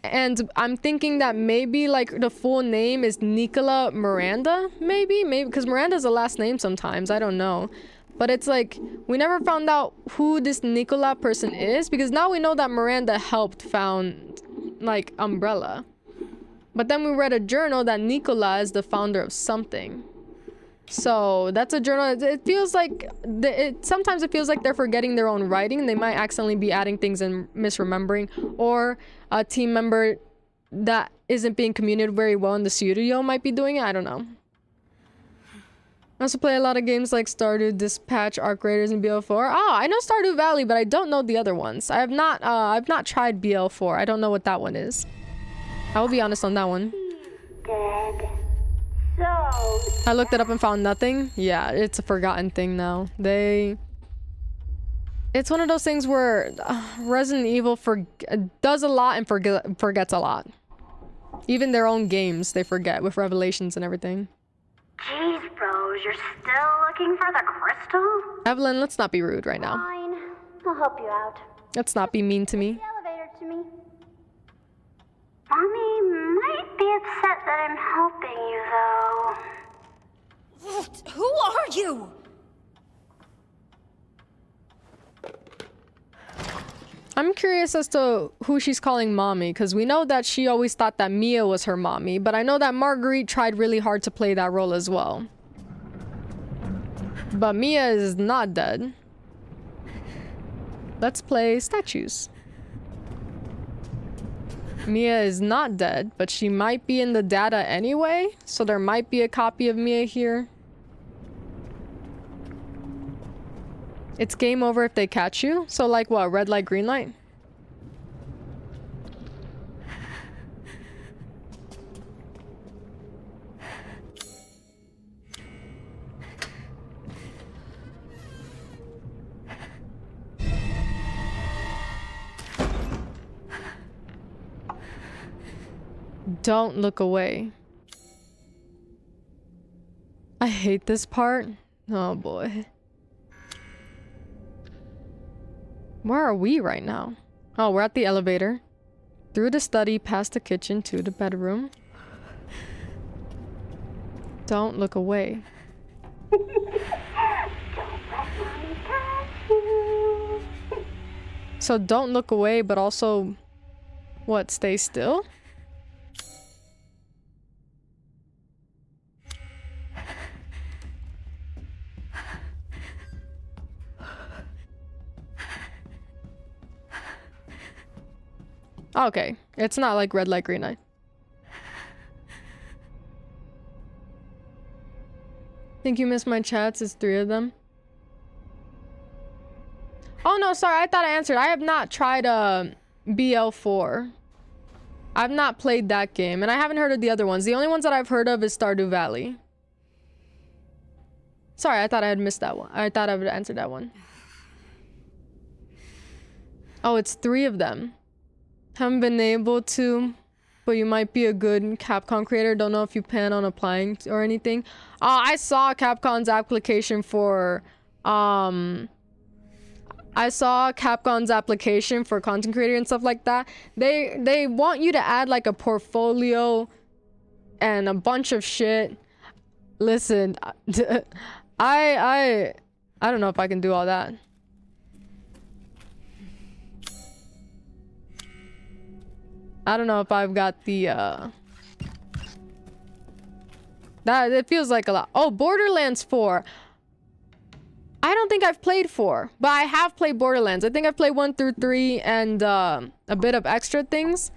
And I'm thinking that maybe like the full name is Nicola Miranda, maybe because Miranda's a last name sometimes. I don't know. But it's like, we never found out who this Nicola person is, because now we know that Miranda helped found like Umbrella. But then we read a journal that Nicola is the founder of something. So that's a journal. It feels like sometimes it feels like they're forgetting their own writing. They might accidentally be adding things and misremembering, or a team member that isn't being communicated very well in the studio might be doing it. I don't know. I also play a lot of games like Stardew Dispatch, Arc Raiders, and BL4. Oh, I know Stardew Valley, but I don't know the other ones. I've not tried BL4. I don't know what that one is. I will be honest on that one. Dead. So... I looked it up and found nothing. Yeah, it's a forgotten thing now. It's one of those things where Resident Evil does a lot and forgets a lot. Even their own games, they forget with Revelations and everything. Jeez, Rose, you're still looking for the crystal? Evelyn, let's not be rude right now. Fine. I'll help you out. Let's not be mean to me. The elevator to me. Mommy might be upset that I'm helping you, though. Who are you? I'm curious as to who she's calling mommy, because we know that she always thought that Mia was her mommy, but I know that Marguerite tried really hard to play that role as well. But Mia is not dead. Let's play statues. Mia is not dead, but she might be in the data anyway, so there might be a copy of Mia here. It's game over if they catch you. So like what? Red light, green light? Don't look away. I hate this part. Oh boy. Where are we right now? Oh, we're at the elevator. Through the study, past the kitchen, to the bedroom. Don't look away. So don't look away, but also... What, stay still? Okay, it's not like red light, green light. Think you missed my chats? It's 3 of them. Oh no, sorry, I thought I answered. I have not tried BL4. I've not played that game, and I haven't heard of the other ones. The only ones that I've heard of is Stardew Valley. Sorry, I thought I had missed that one. I thought I would answer that one. Oh, it's 3 of them. Haven't been able to, but you might be a good Capcom creator. Don't know if you plan on applying or anything. I saw Capcom's application for content creator and stuff like that. They want you to add like a portfolio and a bunch of shit. Listen, I don't know if I can do all that. I don't know if I've got the, that, it feels like a lot. Oh, Borderlands 4. I don't think I've played 4, but I have played Borderlands. I think I've played 1 through 3 and, a bit of extra things.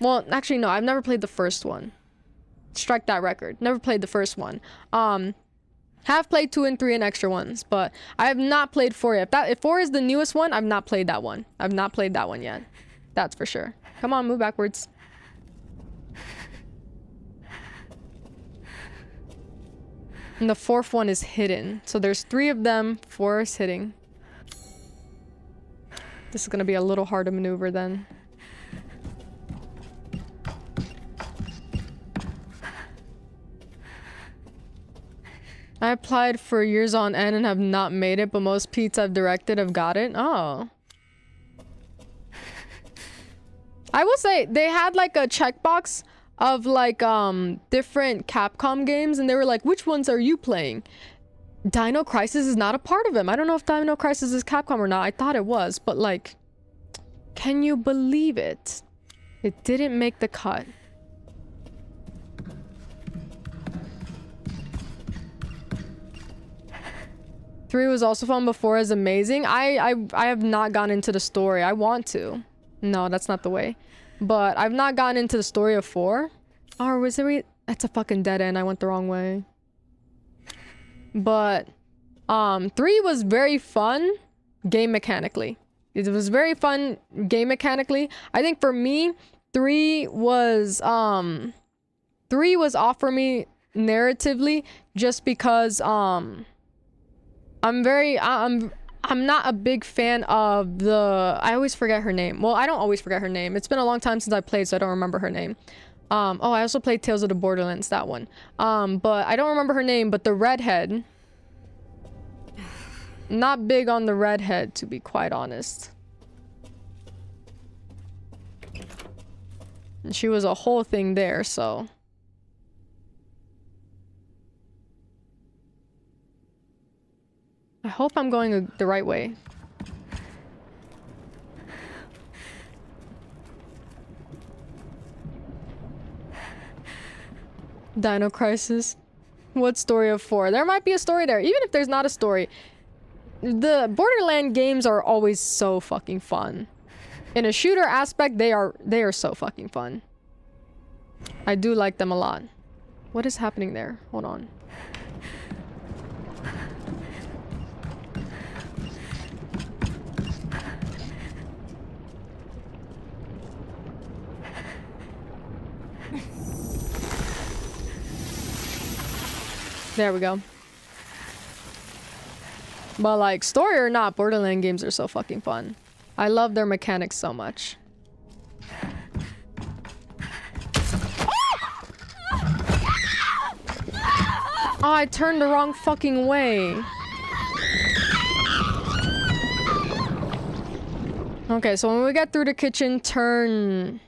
Well, actually, no, I've never played the first one. Strike that record. Never played the first one. Have played 2 and 3 and extra ones, but I have not played 4 yet. If 4 is the newest one, I've not played that one. I've not played that one yet. That's for sure. Come on, move backwards. And the fourth one is hidden. So there's 3 of them, 4 is hidden. This is gonna be a little hard to maneuver then. I applied for years on end and have not made it, but most Pete's I've directed have got it. Oh. I will say, they had like a checkbox of like different Capcom games, and they were like, which ones are you playing? Dino Crisis is not a part of them. I don't know if Dino Crisis is Capcom or not. I thought it was, but like, can you believe it? It didn't make the cut. Three was also fun before is amazing. I have not gone into the story. I want to. No, that's not the way. But I've not gotten into the story of 4. Or was it? That's a fucking dead end. I went the wrong way. But 3 was very fun game mechanically. It was very fun game mechanically. I think for me, 3 was off for me narratively just because I'm not a big fan of the... I always forget her name. Well, I don't always forget her name. It's been a long time since I played, so I don't remember her name. Oh, I also played Tales of the Borderlands, that one. But I don't remember her name, but the redhead... Not big on the redhead, to be quite honest. And she was a whole thing there, so... I hope I'm going the right way. Dino Crisis. What story of 4? There might be a story there. Even if there's not a story. The Borderland games are always so fucking fun. In a shooter aspect, they are so fucking fun. I do like them a lot. What is happening there? Hold on. There we go. But like, story or not, Borderland games are so fucking fun. I love their mechanics so much. Oh, I turned the wrong fucking way. Okay, so when we get through the kitchen, turn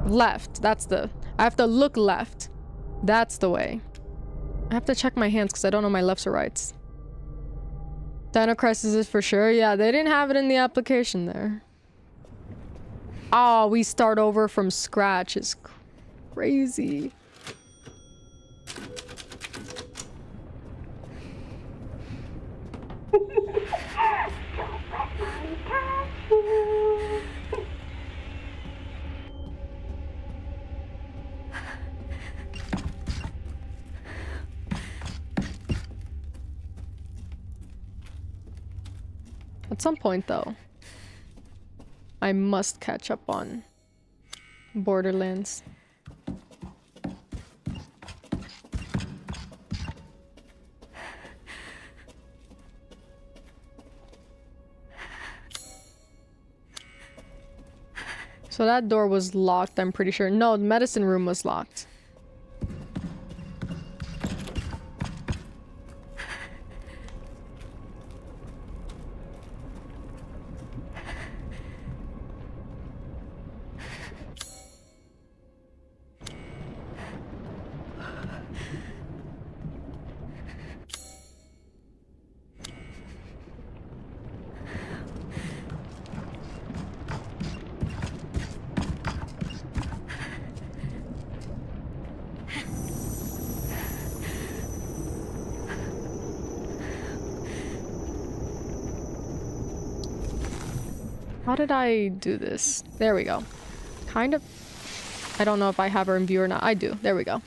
left. That's the... I have to look left. That's the way. I have to check my hands because I don't know my lefts or rights. Dino Crisis is for sure. Yeah, they didn't have it in the application there. Oh, we start over from scratch. It's crazy. At some point, though, I must catch up on Borderlands. So that door was locked, I'm pretty sure. No, the medicine room was locked. How did I do this? There we go. Kind of. I don't know if I have her in view or not. I do. There we go.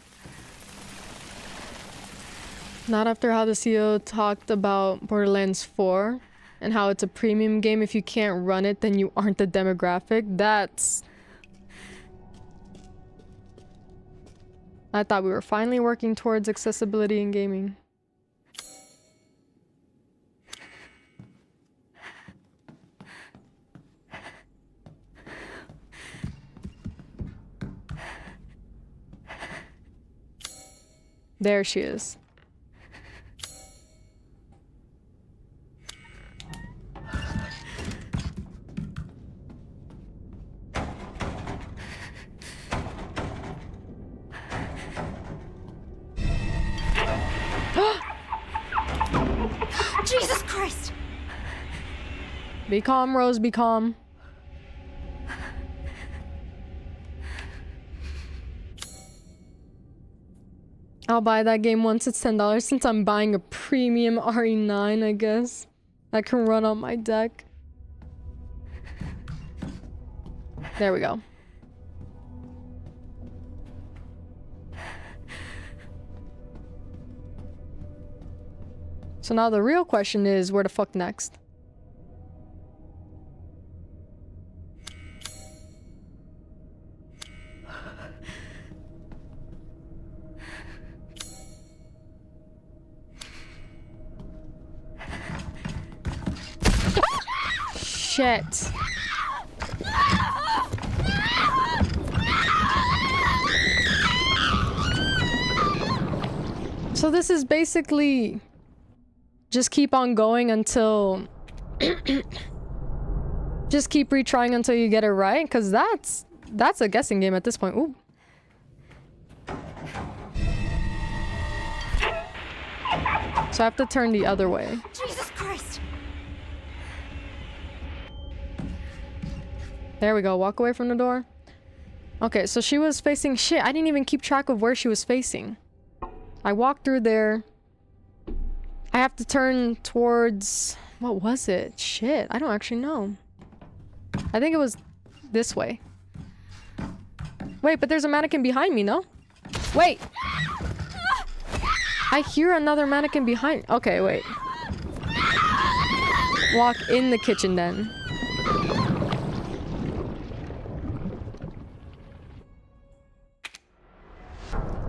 Not after how the CEO talked about Borderlands 4 and how it's a premium game. If you can't run it, then you aren't the demographic. That's I thought we were finally working towards accessibility in gaming. There she is. Jesus Christ! Be calm, Rose, be calm. I'll buy that game once it's $10 since I'm buying a premium RE9, I guess. That can run on my deck. There we go. So now the real question is, where the fuck next? Shit. So this is basically just keep on going until just keep retrying until you get it right, because that's a guessing game at this point. Ooh. So I have to turn the other way. Jesus Christ! There we go. Walk away from the door. Okay, so she was facing shit. I didn't even keep track of where she was facing. I walked through there. I have to turn towards... What was it? Shit, I don't actually know. I think it was this way. Wait, but there's a mannequin behind me, no? Wait! I hear another mannequin behind... Okay, wait. Walk in the kitchen then.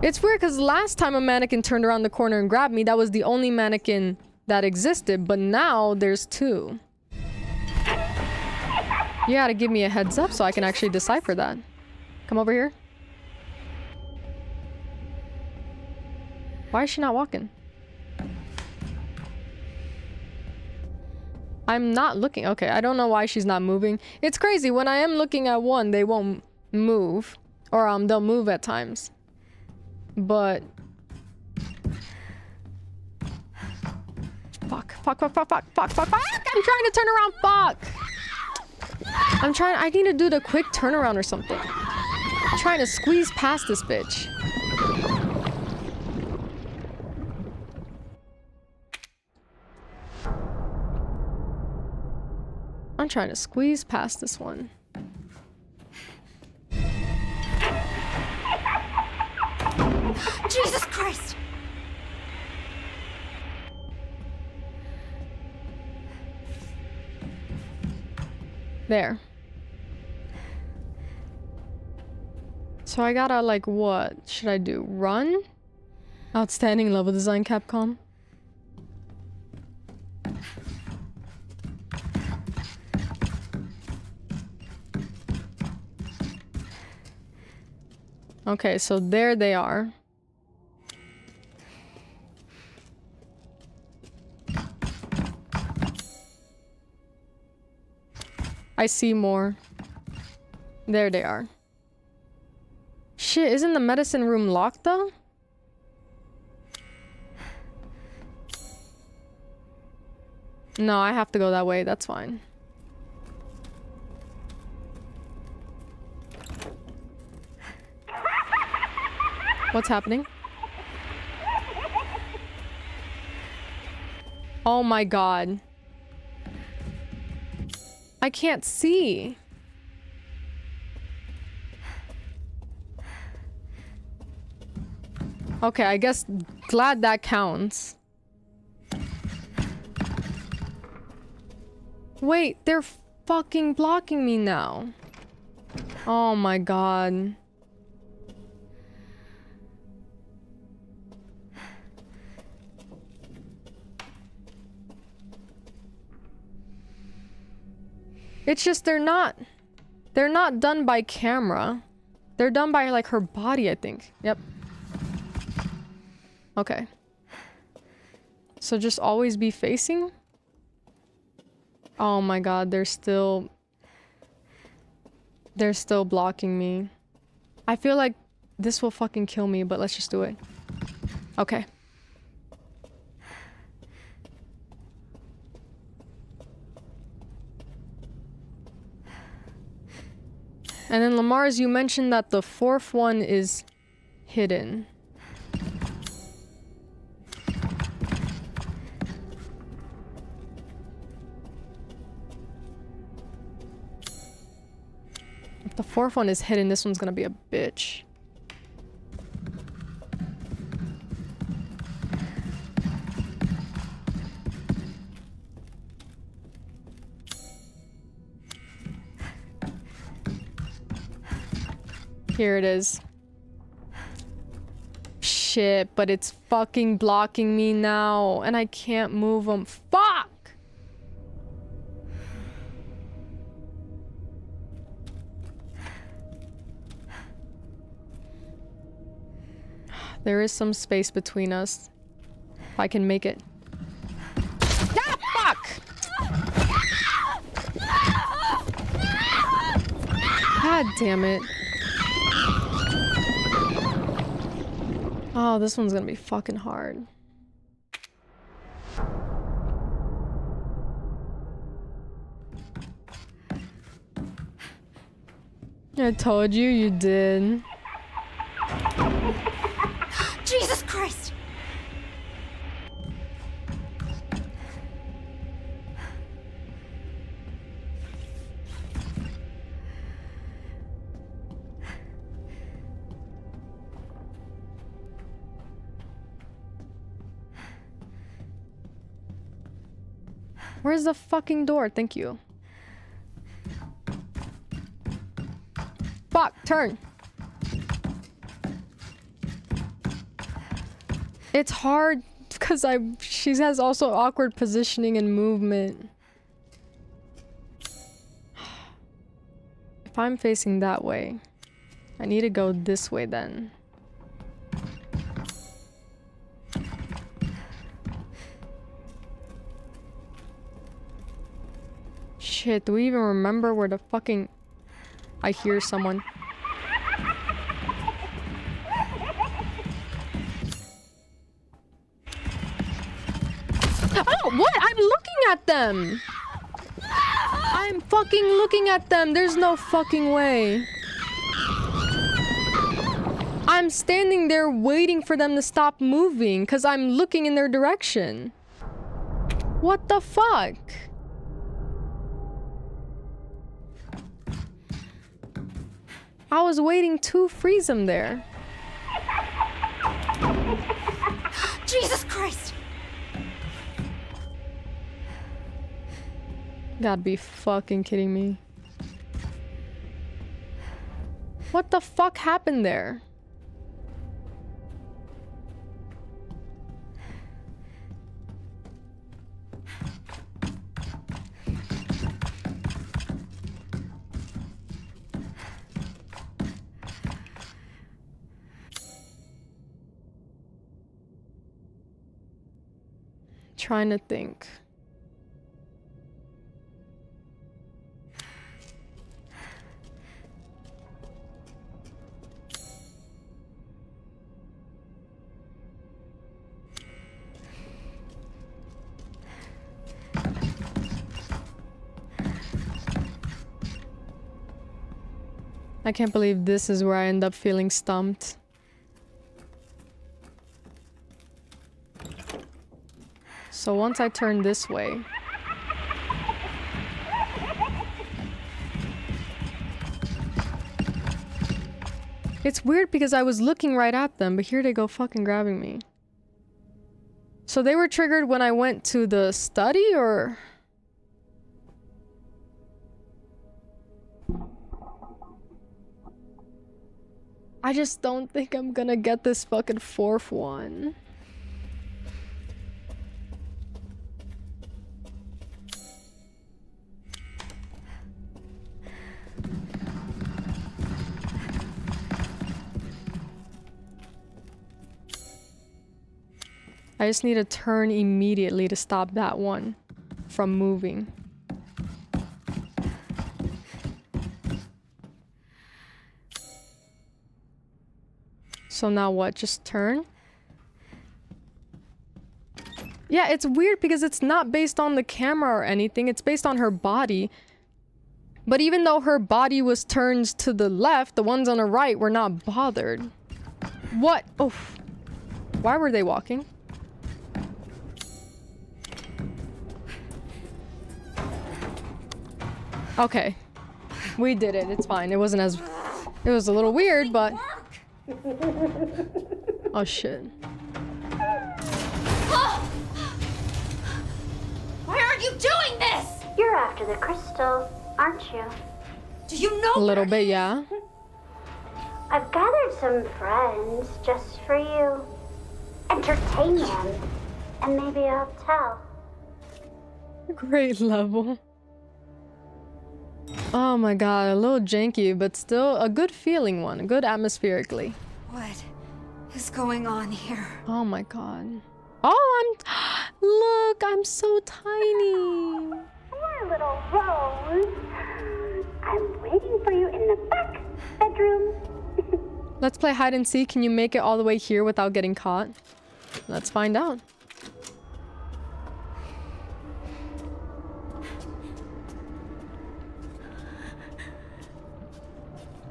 It's weird because last time a mannequin turned around the corner and grabbed me, that was the only mannequin that existed, but now there's two. You gotta give me a heads up so I can actually decipher that. Come over here. Why is she not walking? I'm not looking. Okay, I don't know why she's not moving. It's crazy. When I am looking at one, they won't move. Or they'll move at times. But fuck. I'm trying to turn around. Fuck. I need to do the quick turnaround or something. I'm trying to squeeze past this bitch. I'm trying to squeeze past this one. Jesus Christ! There. So I gotta, like, what should I do? Run? Outstanding level design, Capcom. Okay, so there they are. I see more. There they are. Shit, isn't the medicine room locked though? No, I have to go that way. That's fine. What's happening? Oh my god. I can't see. Okay, I guess glad that counts. Wait, they're fucking blocking me now. Oh my god. It's just they're not done by camera. They're done by like her body, I think. Yep. Okay. So just always be facing? Oh my god, they're still blocking me. I feel like this will fucking kill me, but let's just do it. Okay. And then Lamar's, you mentioned that the fourth one is hidden. If the fourth one is hidden, this one's gonna be a bitch. Here it is. Shit, but it's fucking blocking me now, and I can't move them. Fuck! There is some space between us. If I can make it. Ah, fuck! God damn it. Oh, this one's gonna be fucking hard. I told you, you did. Jesus Christ! Where's the fucking door? Thank you. Fuck, turn. It's hard because she has also awkward positioning and movement. If I'm facing that way, I need to go this way then. Shit, do we even remember where the fucking... I hear someone. Oh, what? I'm looking at them! I'm fucking looking at them! There's no fucking way. I'm standing there waiting for them to stop moving because I'm looking in their direction. What the fuck? I was waiting to freeze him there. Jesus Christ! Gotta be fucking kidding me. What the fuck happened there? Trying to think. I can't believe this is where I end up feeling stumped. So once I turn this way... It's weird because I was looking right at them, but here they go fucking grabbing me. So they were triggered when I went to the study, or...? I just don't think I'm gonna get this fucking fourth one. I just need to turn immediately to stop that one from moving. So now what? Just turn? Yeah, it's weird because it's not based on the camera or anything. It's based on her body. But even though her body was turned to the left, the ones on the right were not bothered. What? Oh. Why were they walking? Okay. We did it. It's fine. It wasn't as... It was a little weird, but... Oh, shit. Why are you doing this? You're after the crystal, aren't you? Do you know A little where bit, it is? yeah. I've gathered some friends just for you. Entertain them, and maybe I'll tell. Great level. Oh my god, a little janky, but still a good feeling one. Good atmospherically. What is going on here? Oh my god. Oh, Look, I'm so tiny. Poor little Rose. I'm waiting for you in the back bedroom. Let's play hide and seek. Can you make it all the way here without getting caught? Let's find out.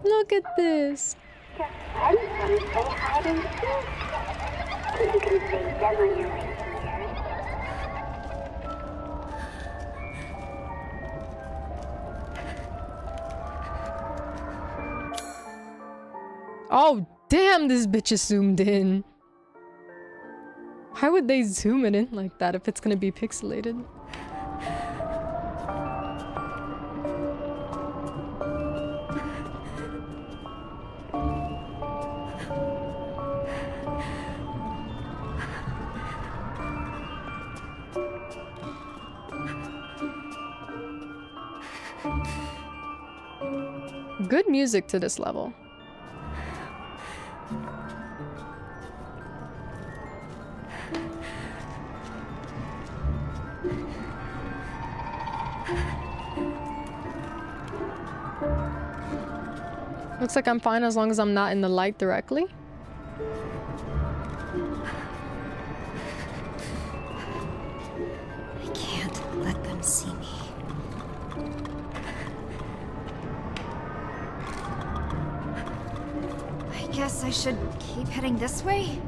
Look at this. Your friends want to play hide and seek. You can save them on your way here. Oh, damn, this bitch is zoomed in. Why would they zoom it in like that if it's gonna be pixelated? Good music to this level. Looks like I'm fine as long as I'm not in the light directly. I can't let them see me. I guess I should keep heading this way?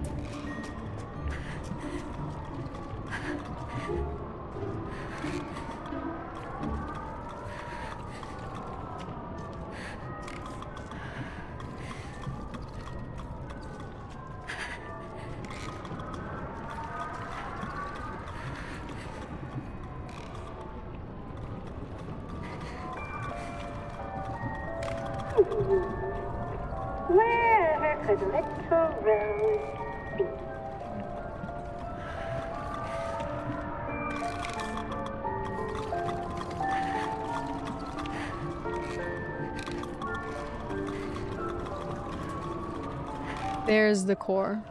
Wherever could little Rose be? There's the core.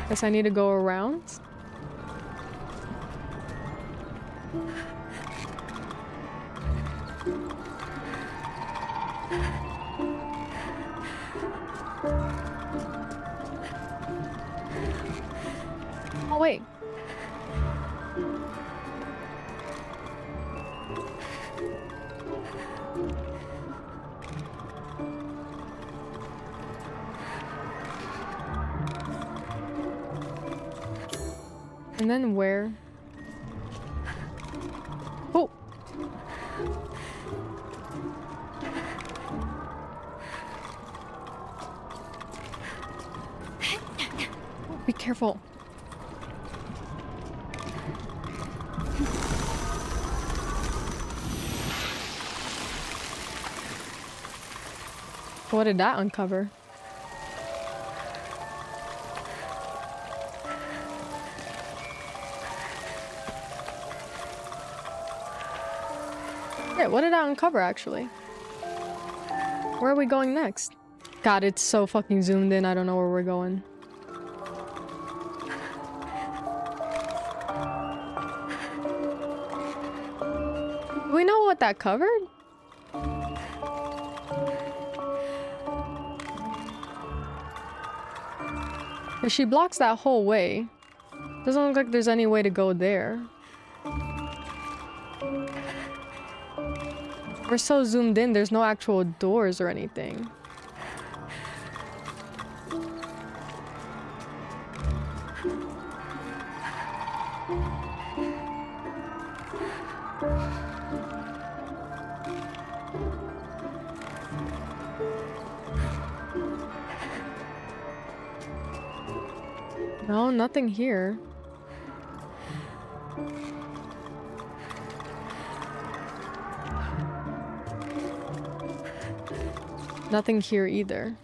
Guess I need to go around. Oh, wait. And then where? Oh! Be careful. What did that uncover? Shit, what did I uncover actually? Where are we going next? God, it's so fucking zoomed in, I don't know where we're going. Do we know what that covered? If she blocks that whole way, doesn't look like there's any way to go there. We're so zoomed in, there's no actual doors or anything. No, nothing here. Nothing here either.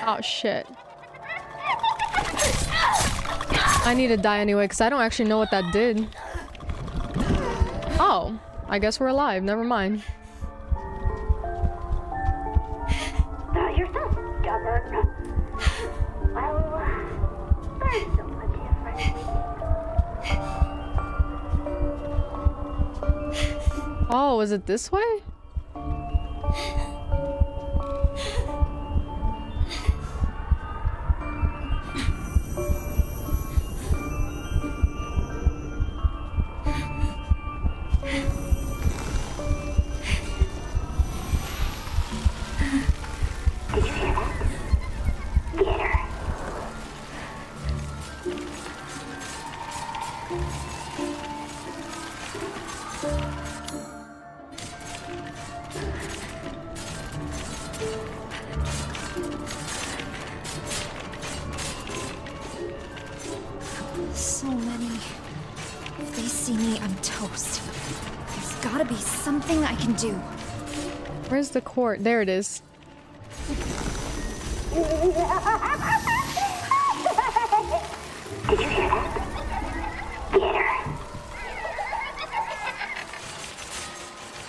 Oh shit. I need to die anyway because I don't actually know what that did. Oh, I guess we're alive. Never mind. You're so stubborn. Well, there's someone different. Oh, is it this way? So many. If they see me, I'm toast. There's gotta be something I can do. Where's the court? There it is. Did you hear that? Get her.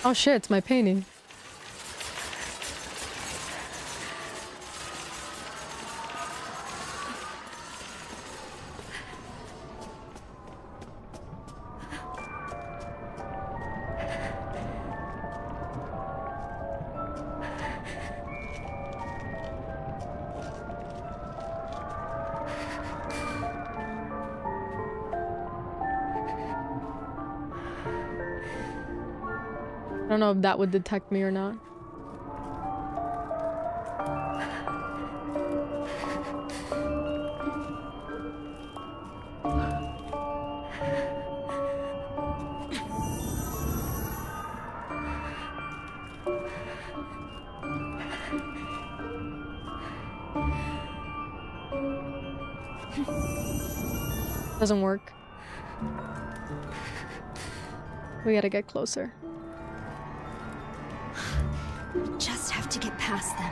Oh shit, it's my painting. I don't know if that would detect me or not. Doesn't work. We gotta get closer. Just have to get past them.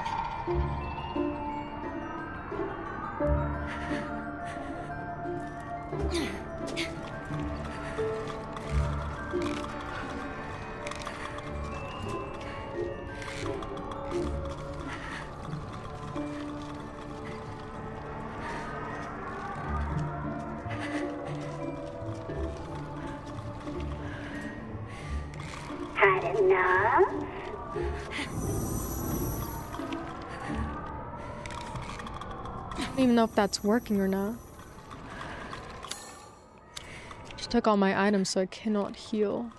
Had enough? I don't even know if that's working or not. She took all my items, so I cannot heal.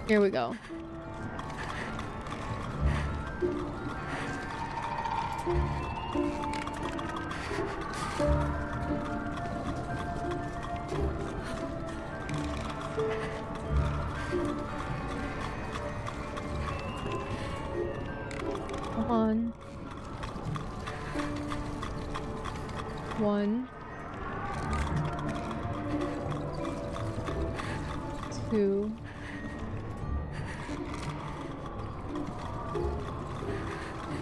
Here we go. Come on. 1, 2.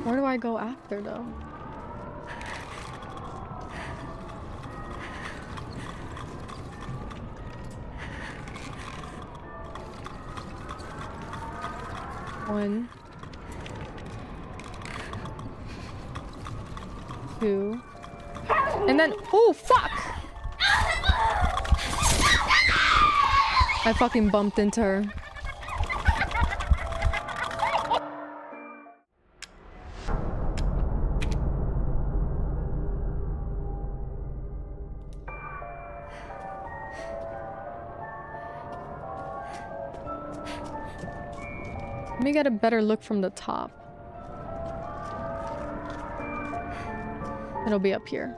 Where do I go after though? One, 2, and then oh fuck! I fucking bumped into her. Let me get a better look from the top. It'll be up here.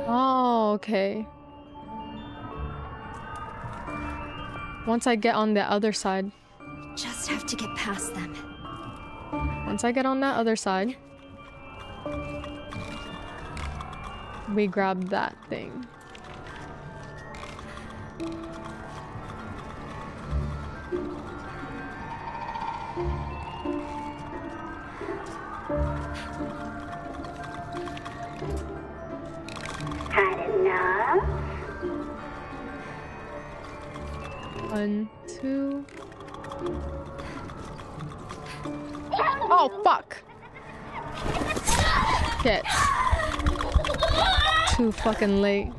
Oh, okay. Once I get on the other side. Just have to get past them. Once I get on that other side, we grab that thing. Had enough? 1, 2. Oh, fuck! Shit. Too fucking late.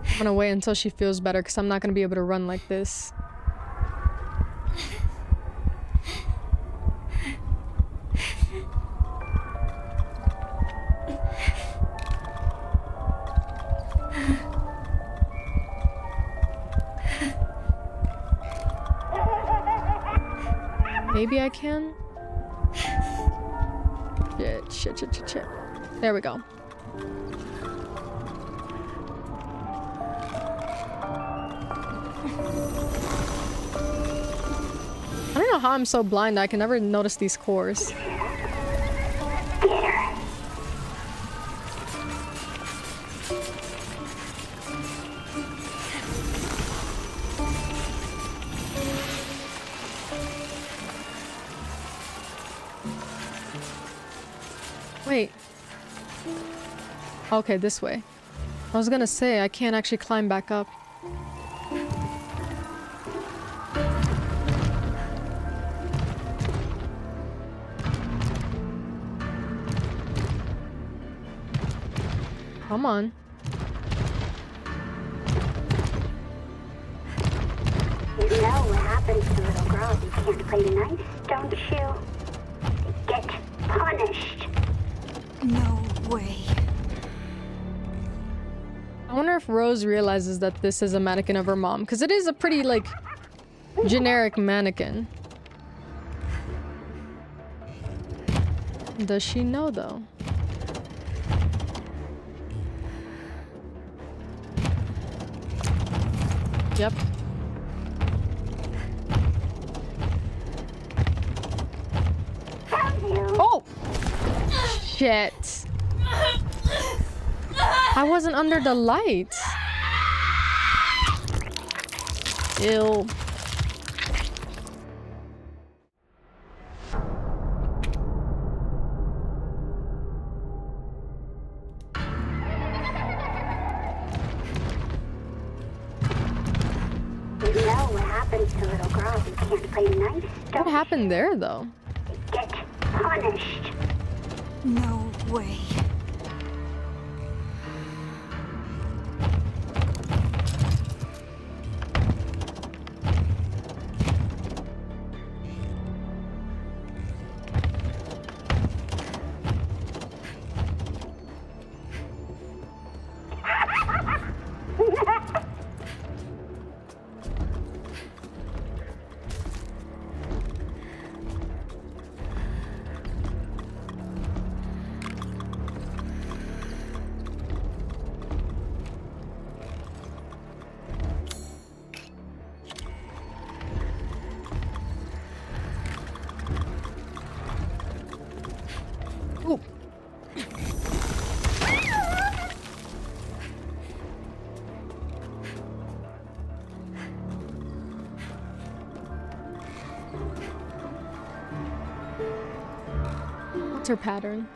I'm gonna wait until she feels better because I'm not gonna be able to run like this. Maybe I can? Shit. There we go. I don't know how I'm so blind. I can never notice these cores. Wait. Okay, this way. I was gonna say, I can't actually climb back up. Come on. You know what happens to little girls who can't play nice, don't you? They get punished. No way. I wonder if Rose realizes that this is a mannequin of her mom, because it is a pretty, like, generic mannequin. Does she know, though? Yep. Oh! Shit. I wasn't under the light. Ew. You know what happens to little girls who can't play nice. What happened there, though? Get punished. No way. Oh. What's her pattern?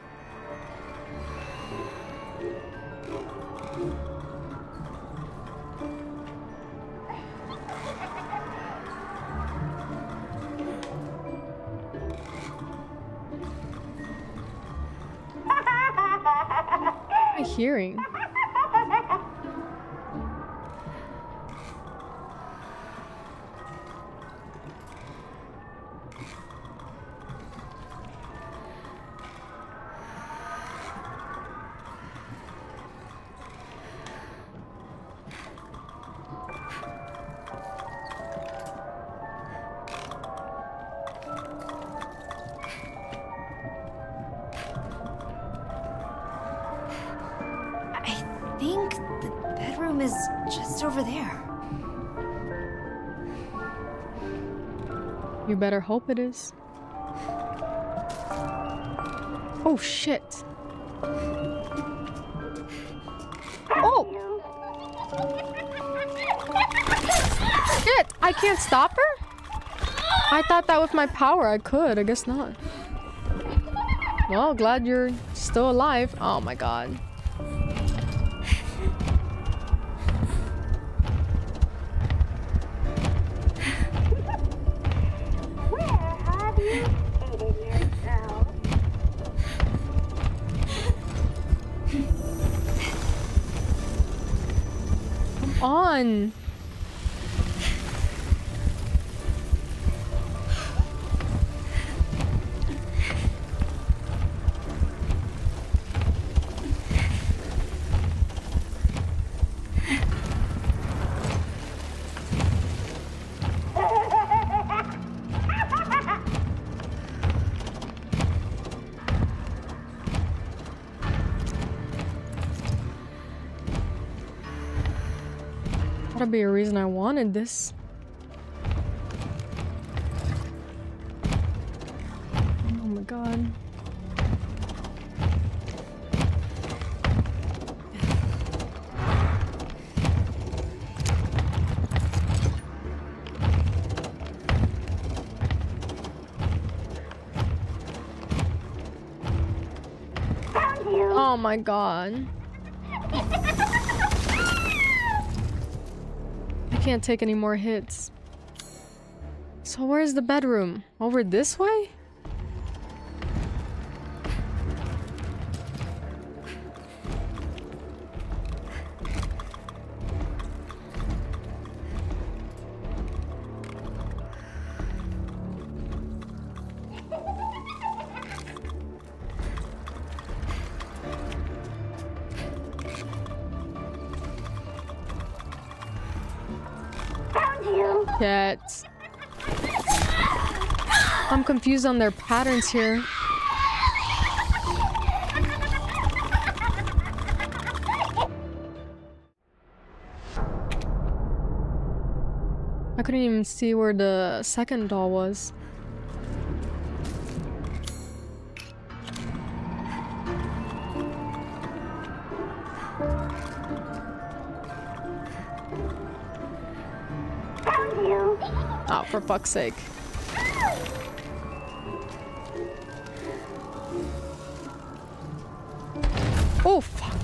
What am I hearing? I think the bedroom is just over there. You better hope it is. Oh shit. Oh! Shit! I can't stop her? I thought that with my power I could. I guess not. Well, glad you're still alive. Oh my god. Where have you hidden yourself? Come on. Gotta be a reason I wanted this. Oh my god. Oh my god. I can't take any more hits. So where's the bedroom? Over this way? Cats. I'm confused on their patterns here. I couldn't even see where the second doll was. Oh, for fuck's sake. Oh, fuck.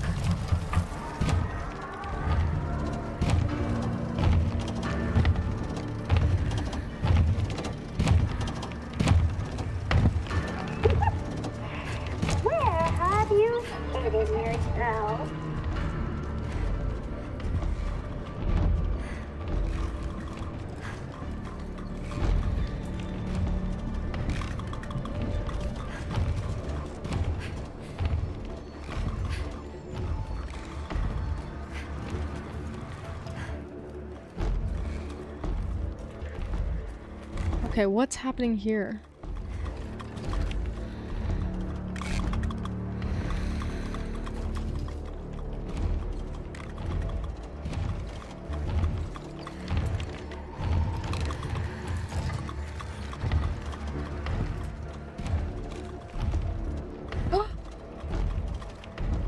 Okay, what's happening here?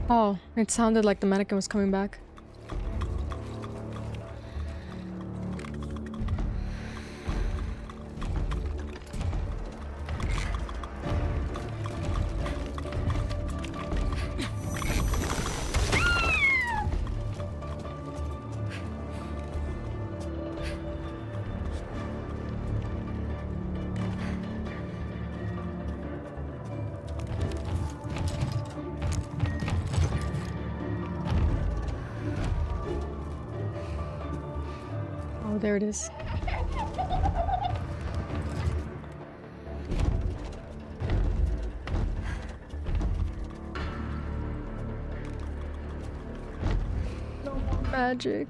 Oh, it sounded like the mannequin was coming back. Oh, there it is. No more magic.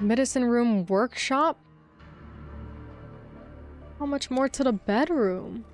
Medicine room workshop? How much more to the bedroom?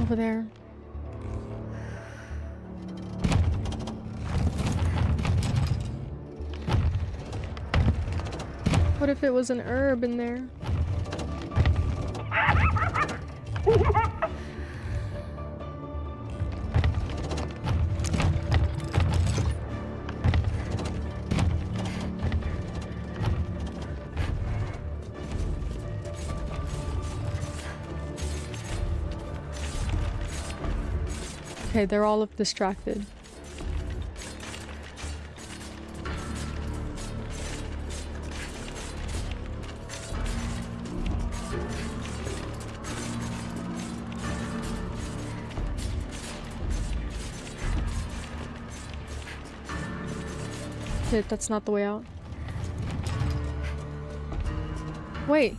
Over there. What if it was an herb in there? Okay, they're all distracted. Shit, that's not the way out. Wait.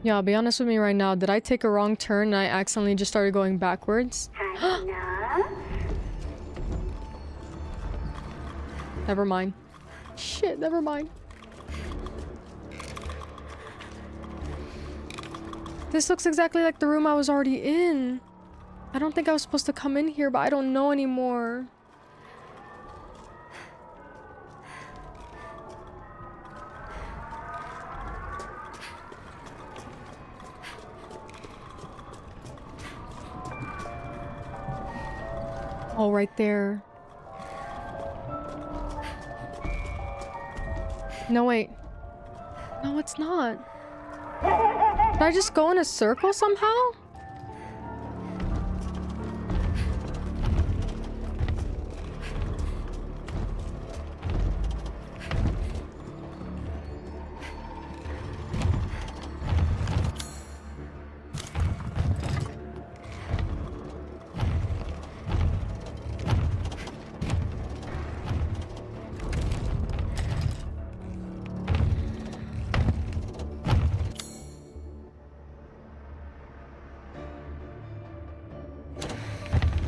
Yeah, I'll be honest with me right now. Did I take a wrong turn and I accidentally just started going backwards? Never mind. Shit, never mind. This looks exactly like the room I was already in. I don't think I was supposed to come in here, but I don't know anymore. Oh, right there. No, wait. No, it's not. Did I just go in a circle somehow?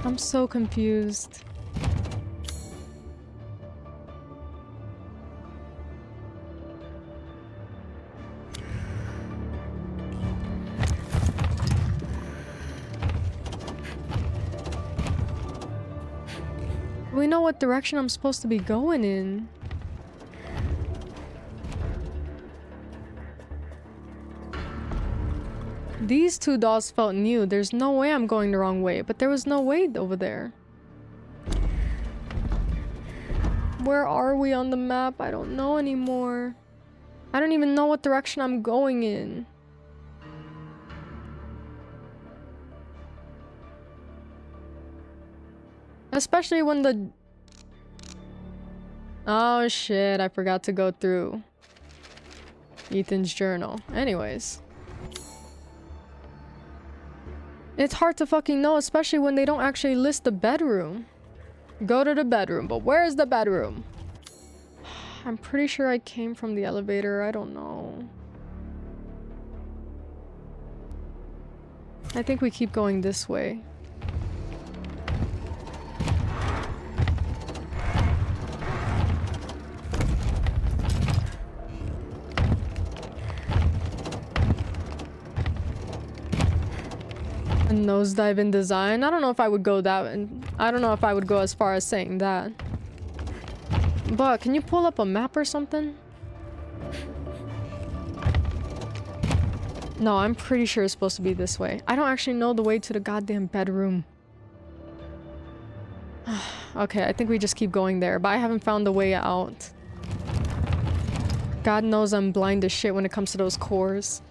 I'm so confused. We know what direction I'm supposed to be going in. These two dolls felt new. There's no way I'm going the wrong way, but there was no way over there. Where are we on the map? I don't know anymore. I don't even know what direction I'm going in. Especially when the... Oh shit, I forgot to go through Ethan's journal. Anyways. It's hard to fucking know, especially when they don't actually list the bedroom. Go to the bedroom, but where's the bedroom? I'm pretty sure I came from the elevator, I don't know. I think we keep going this way. A nosedive in design? I don't know if I would go that, and I don't know if I would go as far as saying that. But can you pull up a map or something? No, I'm pretty sure it's supposed to be this way. I don't actually know the way to the goddamn bedroom. Okay, I think we just keep going there, but I haven't found the way out. God knows I'm blind as shit when it comes to those cores.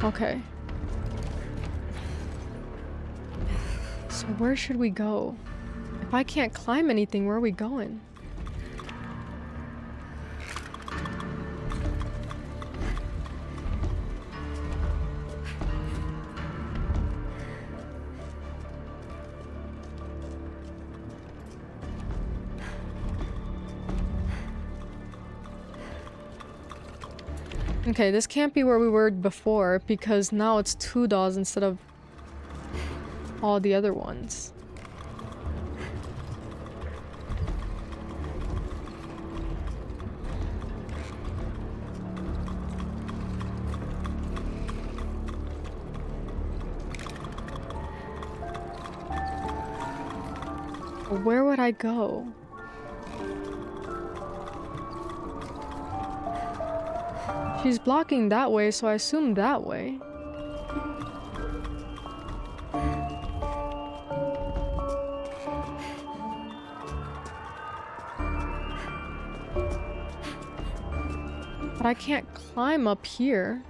Okay. So where should we go? If I can't climb anything, where are we going? Okay, this can't be where we were before because now it's 2 dolls instead of all the other ones. Where would I go? She's blocking that way, so I assume that way. But I can't climb up here.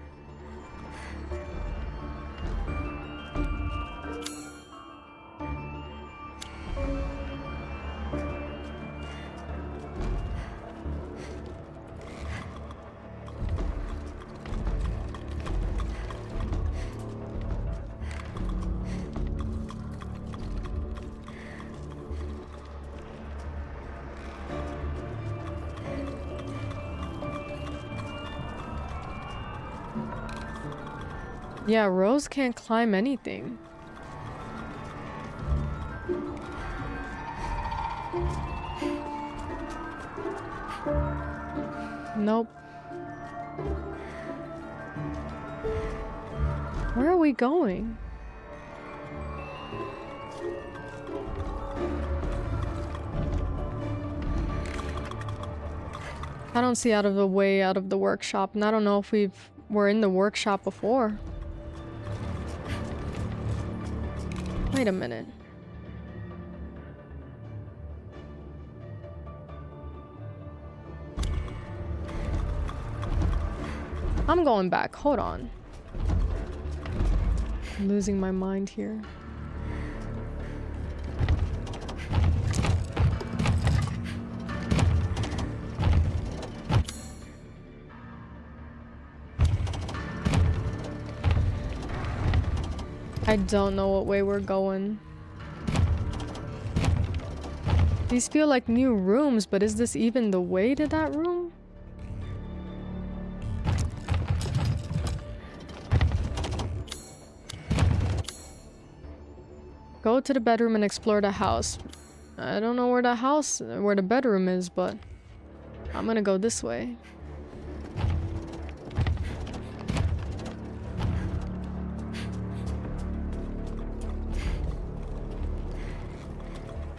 Yeah, Rose can't climb anything. Nope. Where are we going? I don't see out of the way out of the workshop, and I don't know if we're in the workshop before. Wait a minute. I'm going back. Hold on. I'm losing my mind here. I don't know what way we're going. These feel like new rooms, but is this even the way to that room? Go to the bedroom and explore the house. I don't know where the bedroom is, but I'm gonna go this way.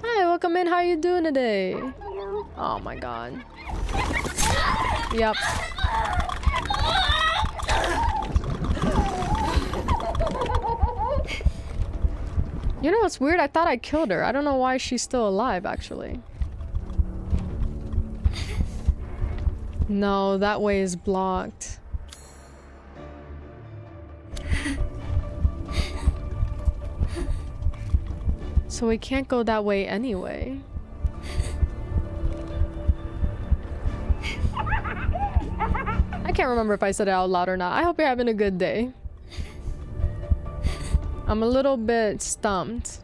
Hi, welcome in. How are you doing today? Oh my god. Yep. You know, it's weird. I thought I killed her. I don't know why she's still alive, actually. No, that way is blocked. So we can't go that way anyway. I can't remember if I said it out loud or not. I hope you're having a good day. I'm a little bit stumped.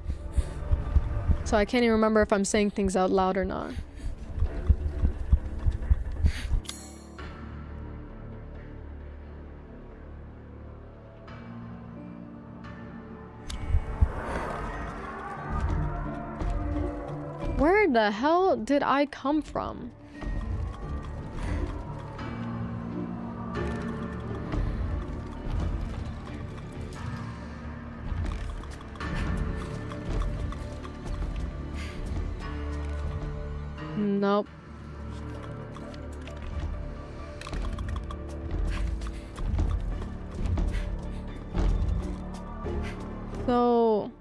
So I can't even remember if I'm saying things out loud or not. Where the hell did I come from? Nope. So...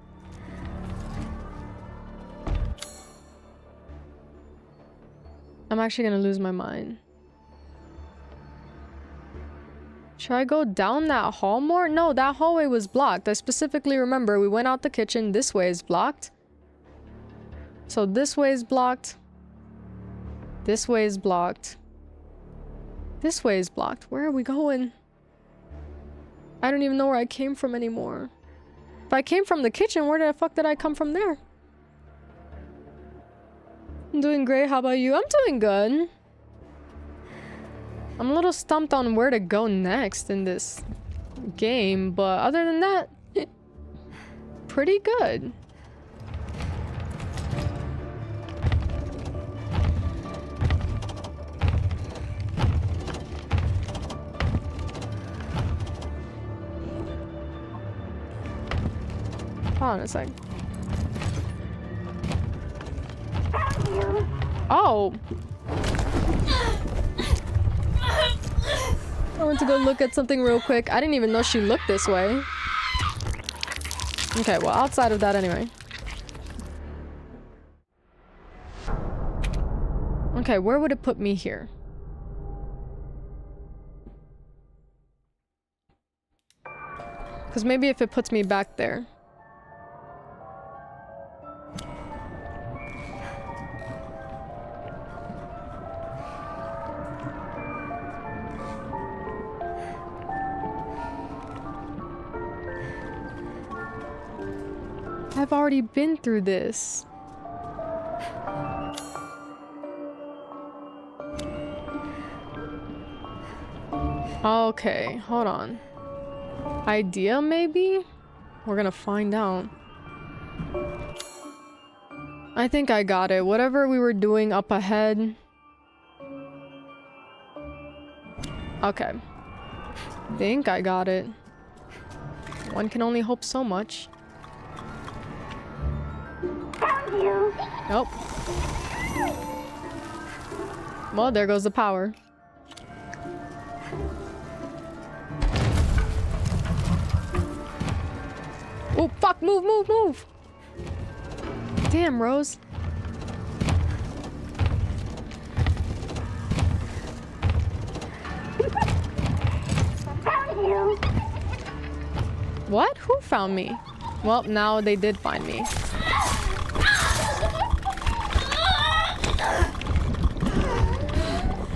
I'm actually gonna lose my mind. Should I go down that hall more? No, that hallway was blocked. I specifically remember we went out the kitchen. This way is blocked. So this way is blocked. This way is blocked. This way is blocked. Where are we going? I don't even know where I came from anymore. If I came from the kitchen, where the fuck did I come from there? I'm doing great. How about you? I'm doing good. I'm a little stumped on where to go next in this game, but other than that, pretty good. Hold on a sec. Oh. I went to go look at something real quick. I didn't even know she looked this way. Okay, well, outside of that anyway. Okay, where would it put me here? Because maybe if it puts me back there. I've already been through this. Okay, hold on. Idea, maybe? We're gonna find out. I think I got it. Whatever we were doing up ahead. Okay. Think I got it. One can only hope so much. Nope. Well, there goes the power. Oh, fuck! Move, move, move! Damn, Rose. What? Who found me? Well, now they did find me.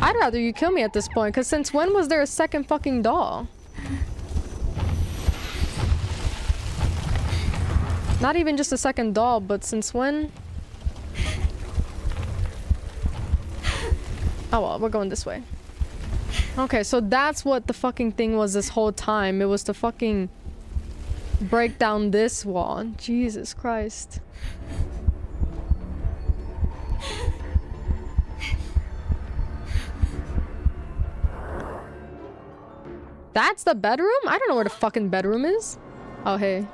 I'd rather you kill me at this point, because since when was there a second fucking doll? Not even just a second doll, but since when? Oh well, we're going this way. Okay, so that's what the fucking thing was this whole time. It was to fucking break down this wall. Jesus Christ. That's the bedroom? I don't know where the fucking bedroom is. Oh, hey.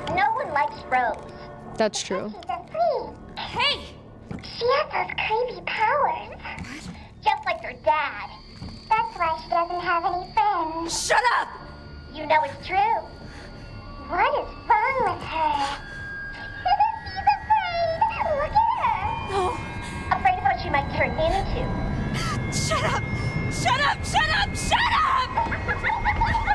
No one likes Rose. That's true. Hey! She has those creepy powers. Just like her dad. That's why she doesn't have any friends. Shut up! You know it's true. What is wrong with her? She's afraid. Look at her. No. Afraid of what she might turn into. Shut up! Shut up! Shut up! Shut up!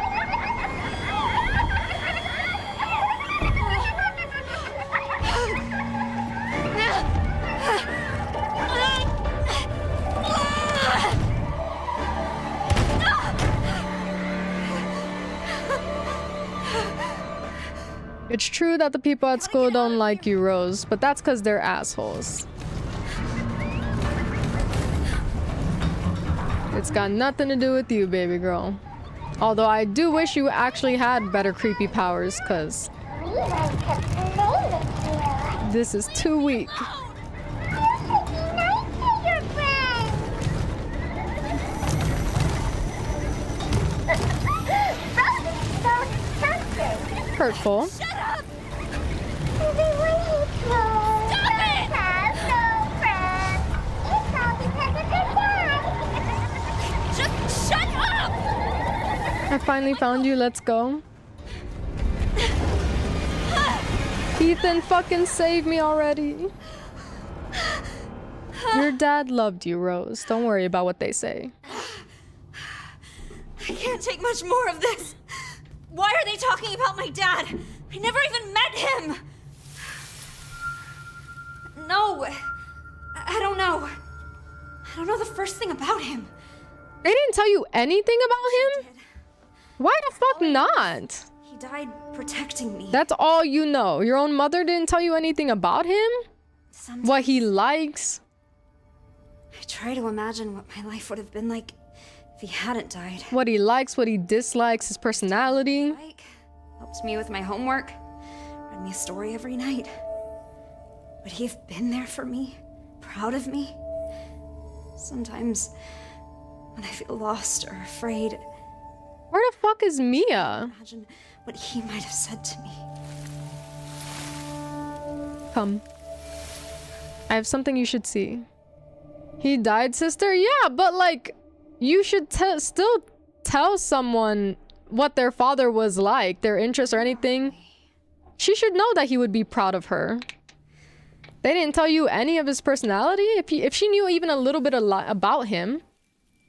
It's true that the people at school don't like you, Rose, but that's because they're assholes. It's got nothing to do with you, baby girl. Although I do wish you actually had better creepy powers, because We like to play with you. this is too weak. You should be nice to your friends. Rose is so disgusting. Hurtful. Everyone hates Rose. Stop it! Rose has no friends. It's all because of her dad. Just shut up! I finally found you, let's go. Ethan, fucking save me already. Your dad loved you, Rose. Don't worry about what they say. I can't take much more of this. Why are they talking about my dad? I never even met him. No, I don't know. I don't know the first thing about him. They didn't tell you anything about him? Why the fuck not? He died protecting me. That's all you know. Your own mother didn't tell you anything about him? Sometimes What he likes? I try to imagine what my life would have been like if he hadn't died. What he likes, what he dislikes, his personality? Mike helped me with my homework, read me a story every night. Would he have been there for me? Proud of me? Sometimes, when I feel lost or afraid, Where the fuck is Mia? imagine what he might have said to me. Come. I have something you should see. He died, sister? Yeah, but like, you should still tell someone what their father was like, their interests or anything. She should know that he would be proud of her. They didn't tell you any of his personality? If she knew even a little bit about him,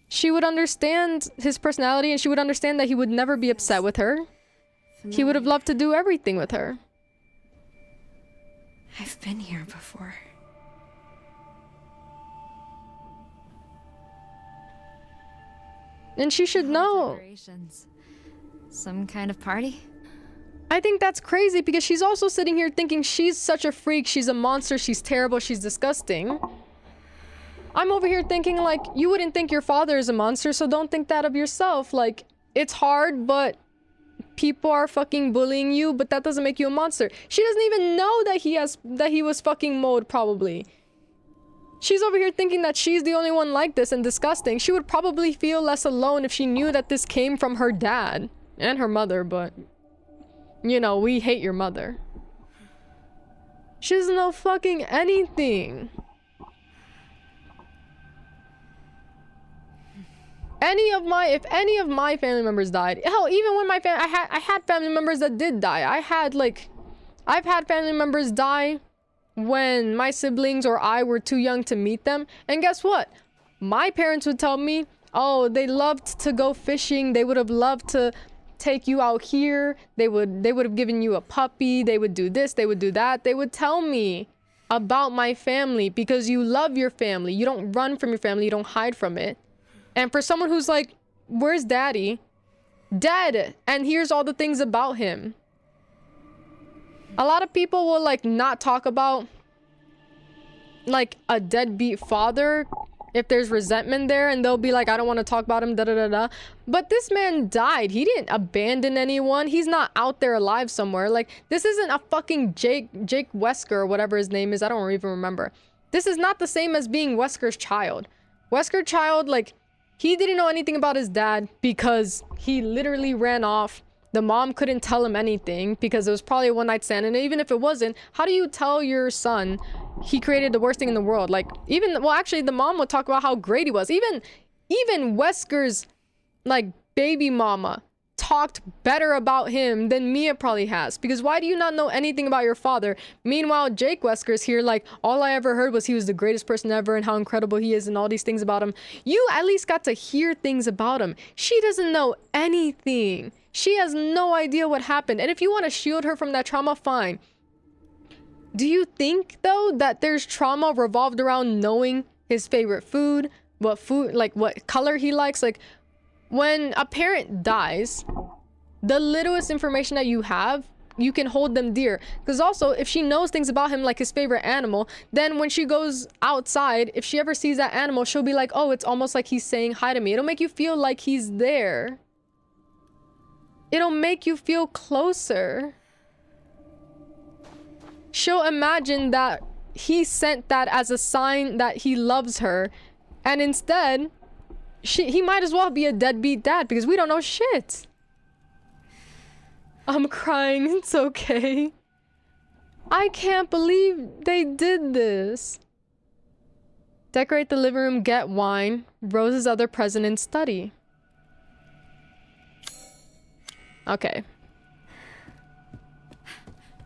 she would understand his personality and she would understand that he would never be upset with her. He would have loved to do everything with her. I've been here before. And she should know. Some kind of party? I think that's crazy because she's also sitting here thinking she's such a freak, she's a monster, she's terrible, she's disgusting. I'm over here thinking like, you wouldn't think your father is a monster, so don't think that of yourself. Like, it's hard, but people are fucking bullying you, but that doesn't make you a monster. She doesn't even know that he was fucking mowed, probably. She's over here thinking that she's the only one like this and disgusting. She would probably feel less alone if she knew that this came from her dad and her mother, but you know, we hate your mother. She doesn't know fucking anything. If any of my family members died, hell, even when I had family members that did die. I've had family members die when my siblings or I were too young to meet them. And guess what? My parents would tell me, oh, they loved to go fishing. They would have loved to take you out here. They would have given you a puppy. They would do this, they would do that. They would tell me about my family because you love your family. You don't run from your family, you don't hide from it. And for someone who's like, where's daddy? Dead. And here's all the things about him. A lot of people will like not talk about like a deadbeat father if there's resentment there, and they'll be like, I don't want to talk about him, da da da da. But this man died. He didn't abandon anyone. He's not out there alive somewhere. Like, this isn't a fucking Jake Wesker or whatever his name is. I don't even remember. This is not the same as being Wesker's child. Wesker's child, like, he didn't know anything about his dad because he literally ran off. The mom couldn't tell him anything because it was probably a one-night stand. And even if it wasn't, how do you tell your son he created the worst thing in the world. Like, even, well, actually, the mom would talk about how great he was. Even Wesker's, like, baby mama talked better about him than Mia probably has. Because why do you not know anything about your father? Meanwhile, Jake Wesker's here, like, all I ever heard was he was the greatest person ever and how incredible he is and all these things about him. You at least got to hear things about him. She doesn't know anything. She has no idea what happened. And if you want to shield her from that trauma, fine. Do you think, though, that there's trauma revolved around knowing his favorite food, like what color he likes? Like, when a parent dies, the littlest information that you have, you can hold them dear. Because also, if she knows things about him, like his favorite animal, then when she goes outside, if she ever sees that animal, she'll be like, oh, it's almost like he's saying hi to me. It'll make you feel like he's there. It'll make you feel closer. She'll imagine that he sent that as a sign that he loves her, and instead he might as well be a deadbeat dad because we don't know shit. I'm crying. It's okay. I can't believe they did this. Decorate the living room, get wine. Rose's other present and study. Okay.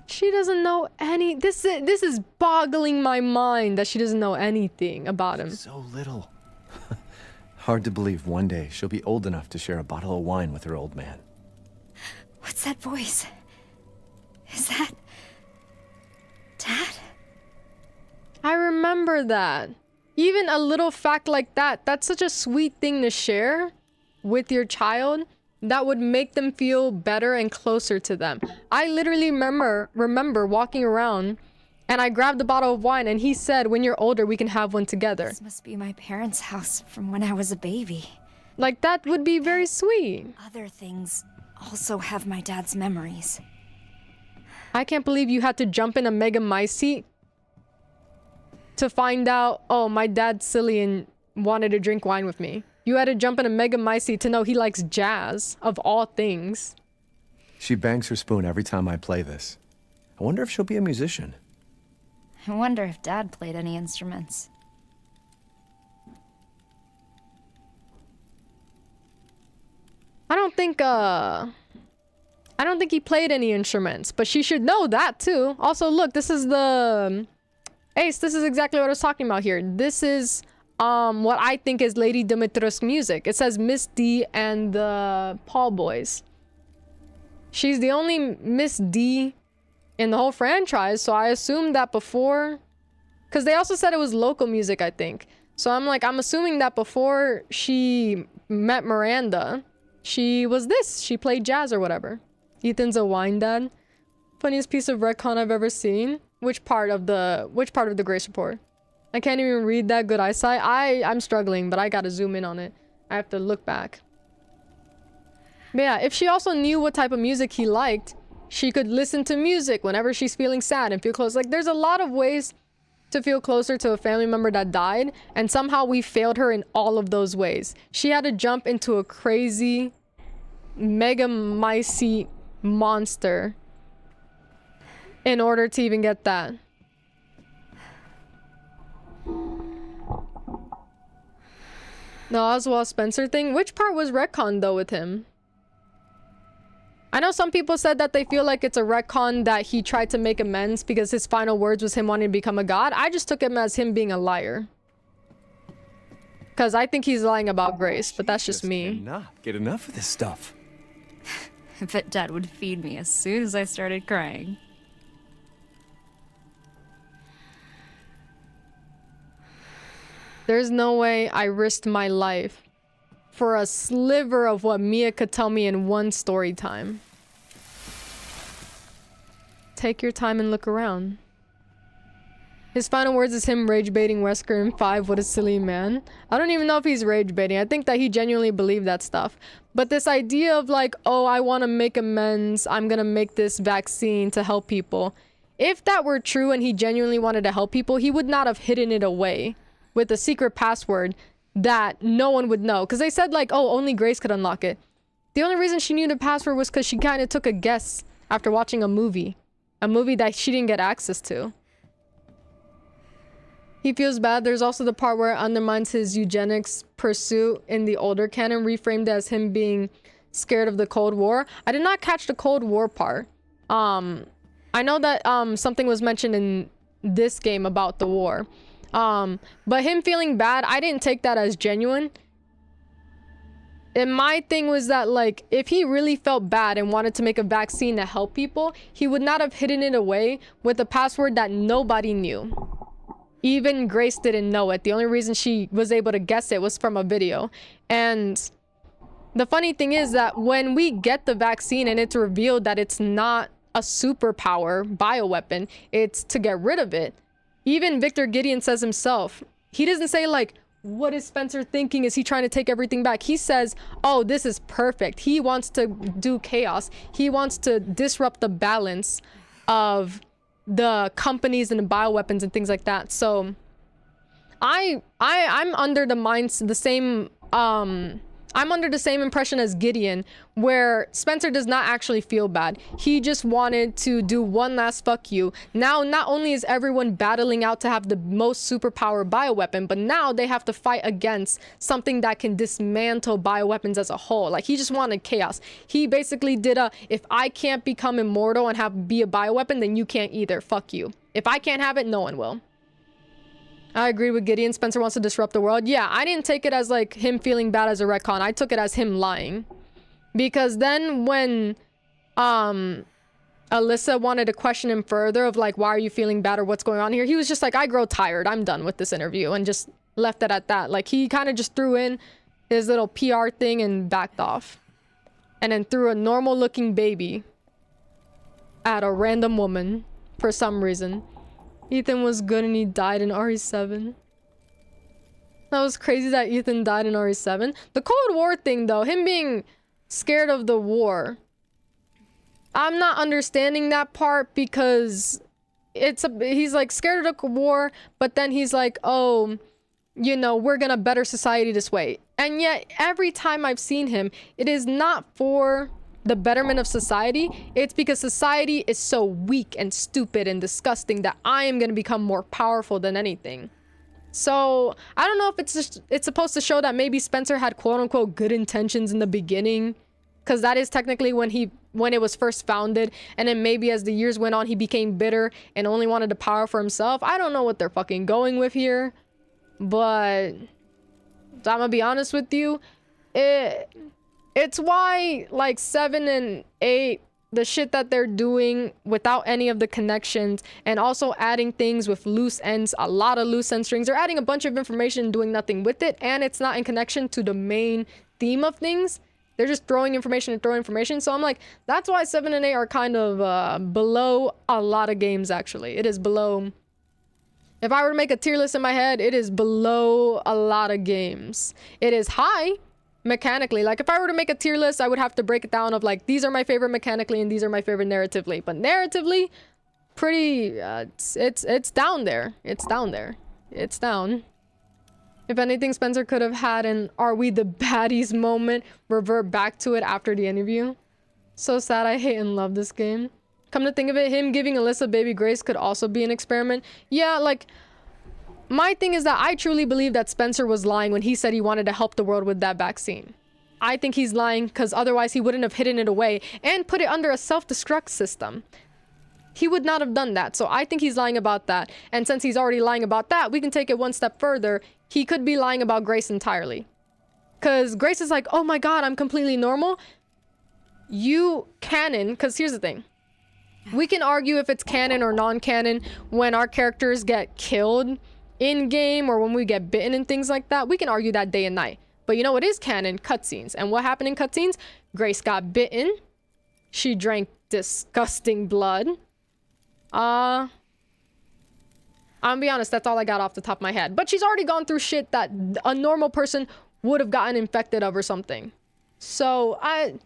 She doesn't know any. This is boggling my mind that she doesn't know anything about him. So little. Hard to believe one day she'll be old enough to share a bottle of wine with her old man. What's that voice? Is that... Dad? I remember that. Even a little fact like that, that's such a sweet thing to share with your child. That would make them feel better and closer to them. I literally remember walking around and I grabbed a bottle of wine and he said, when you're older, we can have one together. This must be my parents' house from when I was a baby. Like, that would be very sweet. Other things also have my dad's memories. I can't believe you had to jump in a Mega My seat to find out, oh, my dad's silly and wanted to drink wine with me. You had to jump in a Mega My seat to know he likes jazz, of all things. She bangs her spoon every time I play this. I wonder if she'll be a musician. I wonder if Dad played any instruments. I don't think he played any instruments, but she should know that too. Also, look, this is the... Ace, this is exactly what I was talking about here. This is what I think is Lady Dimitrescu's music. It says Miss D and the Paul Boys. She's the only Miss D in the whole franchise, so I assumed that before... Because they also said it was local music, I think. So I'm assuming that before she met Miranda, she was this. She played jazz or whatever. Ethan's a wine dad. Funniest piece of retcon I've ever seen. Which part of the Grace Report? I can't even read that good eyesight. I'm struggling, but I gotta zoom in on it. I have to look back. But yeah, if she also knew what type of music he liked, she could listen to music whenever she's feeling sad and feel close. Like, there's a lot of ways to feel closer to a family member that died, and somehow we failed her in all of those ways. She had to jump into a crazy Mega My seat monster in order to even get that. The Oswald Spencer thing? Which part was retcon though with him? I know some people said that they feel like it's a retcon that he tried to make amends because his final words was him wanting to become a god. I just took him as him being a liar. Because I think he's lying about Grace, but that's just me. Cannot get enough of this stuff. I bet Dad would feed me as soon as I started crying. There's no way I risked my life for a sliver of what Mia could tell me in one story time. Take your time and look around. His final words is him rage baiting Wesker in 5. What a silly man. I don't even know if he's rage baiting. I think that he genuinely believed that stuff. But this idea of like, oh, I want to make amends. I'm gonna make this vaccine to help people. If that were true and he genuinely wanted to help people, he would not have hidden it away with a secret password that no one would know. Because they said like, oh, only Grace could unlock it. The only reason she knew the password was because she kind of took a guess after watching a movie. A movie that she didn't get access to. He feels bad. There's also the part where it undermines his eugenics pursuit in the older canon, reframed as him being scared of the Cold War. I did not catch the Cold War part. I know that something was mentioned in this game about the war. But him feeling bad, I didn't take that as genuine. And my thing was that, like, if he really felt bad and wanted to make a vaccine to help people, he would not have hidden it away with a password that nobody knew. Even Grace didn't know it. The only reason she was able to guess it was from a video. And the funny thing is that when we get the vaccine and it's revealed that it's not a superpower bioweapon, it's to get rid of it. Even Victor Gideon says himself, he doesn't say like, what is Spencer thinking? Is he trying to take everything back? He says, oh, this is perfect. He wants to do chaos. He wants to disrupt the balance of the companies and the bioweapons and things like that. So I'm under I'm under the same impression as Gideon, where Spencer does not actually feel bad. He just wanted to do one last fuck you. Now, not only is everyone battling out to have the most superpower bioweapon, but now they have to fight against something that can dismantle bioweapons as a whole. Like, he just wanted chaos. He basically did if I can't become immortal and be a bioweapon, then you can't either. Fuck you. If I can't have it, no one will. I agree with Gideon. Spencer wants to disrupt the world. Yeah, I didn't take it as like him feeling bad as a retcon. I took it as him lying. Because then when Alyssa wanted to question him further of like, why are you feeling bad or what's going on here? He was just like, I grow tired. I'm done with this interview, and just left it at that. Like, he kind of just threw in his little PR thing and backed off. And then threw a normal looking baby at a random woman for some reason. Ethan was good and he died in RE7. That was crazy that Ethan died in RE7. The Cold War thing though, him being scared of the war, I'm not understanding that part, because he's like scared of the war, but then he's like, oh, you know, we're gonna better society this way. And yet every time I've seen him, it is not for the betterment of society. It's because society is so weak and stupid and disgusting that I am going to become more powerful than anything. So I don't know if it's supposed to show that maybe Spencer had quote unquote good intentions in the beginning, because that is technically when it was first founded, and then maybe as the years went on he became bitter and only wanted the power for himself. I don't know what they're fucking going with here, but I'm gonna be honest with you, it's why like 7 and 8, the shit that they're doing without any of the connections, and also adding things with loose ends, a lot of loose end strings. They're adding a bunch of information and doing nothing with it, and it's not in connection to the main theme of things. They're just throwing information and throwing information. So I'm like, that's why 7 and 8 are kind of below a lot of games, actually. It is below. If I were to make a tier list in my head, it is below a lot of games. It is high mechanically. Like, if I were to make a tier list, I would have to break it down of like, these are my favorite mechanically and these are my favorite narratively. But narratively, pretty it's down there. It's down there. It's down. If anything, Spencer could have had an "are we the baddies" moment, revert back to it after the interview. So sad. I hate and love this game. Come to think of it, him giving Alyssa baby Grace could also be an experiment. Yeah, like, my thing is that I truly believe that Spencer was lying when he said he wanted to help the world with that vaccine. I think he's lying because otherwise he wouldn't have hidden it away and put it under a self-destruct system. He would not have done that. So I think he's lying about that. And since he's already lying about that, we can take it one step further. He could be lying about Grace entirely. Because Grace is like, oh my god, I'm completely normal. You canon, because here's the thing. We can argue if it's canon or non-canon when our characters get killed in-game or when we get bitten and things like that. We can argue that day and night. But you know what is canon? Cutscenes. And what happened in cutscenes? Grace got bitten. She drank disgusting blood. I'm gonna be honest, that's all I got off the top of my head. But she's already gone through shit that a normal person would have gotten infected of or something. So I'm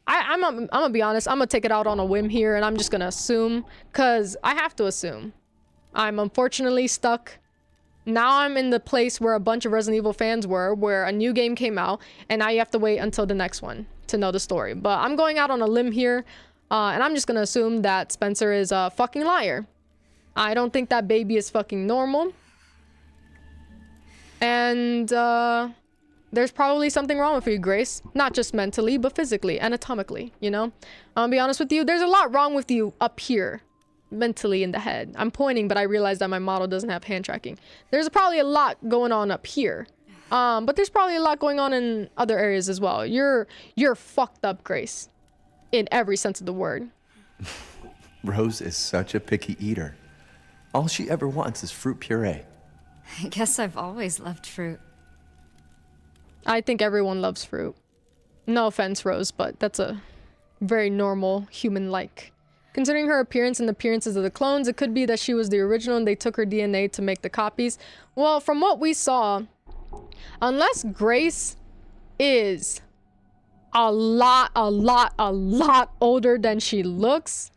gonna be honest, I'm gonna take it out on a whim here and I'm just gonna assume, because I have to assume. I'm unfortunately stuck. Now I'm in the place where a bunch of Resident Evil fans were, where a new game came out, and now you have to wait until the next one to know the story. But I'm going out on a limb here, and I'm just gonna assume that Spencer is a fucking liar. I don't think that baby is fucking normal. And there's probably something wrong with you, Grace. Not just mentally, but physically, anatomically, you know? I'll be honest with you, there's a lot wrong with you up here. Mentally in the head. I'm pointing, but I realize that my model doesn't have hand tracking. There's probably a lot going on up here. But there's probably a lot going on in other areas as well. You're fucked up, Grace. In every sense of the word. Rose is such a picky eater. All she ever wants is fruit puree. I guess I've always loved fruit. I think everyone loves fruit. No offense, Rose, but that's a very normal human-like. Considering her appearance and the appearances of the clones, it could be that she was the original and they took her DNA to make the copies. Well, from what we saw, unless Grace is a lot older than she looks,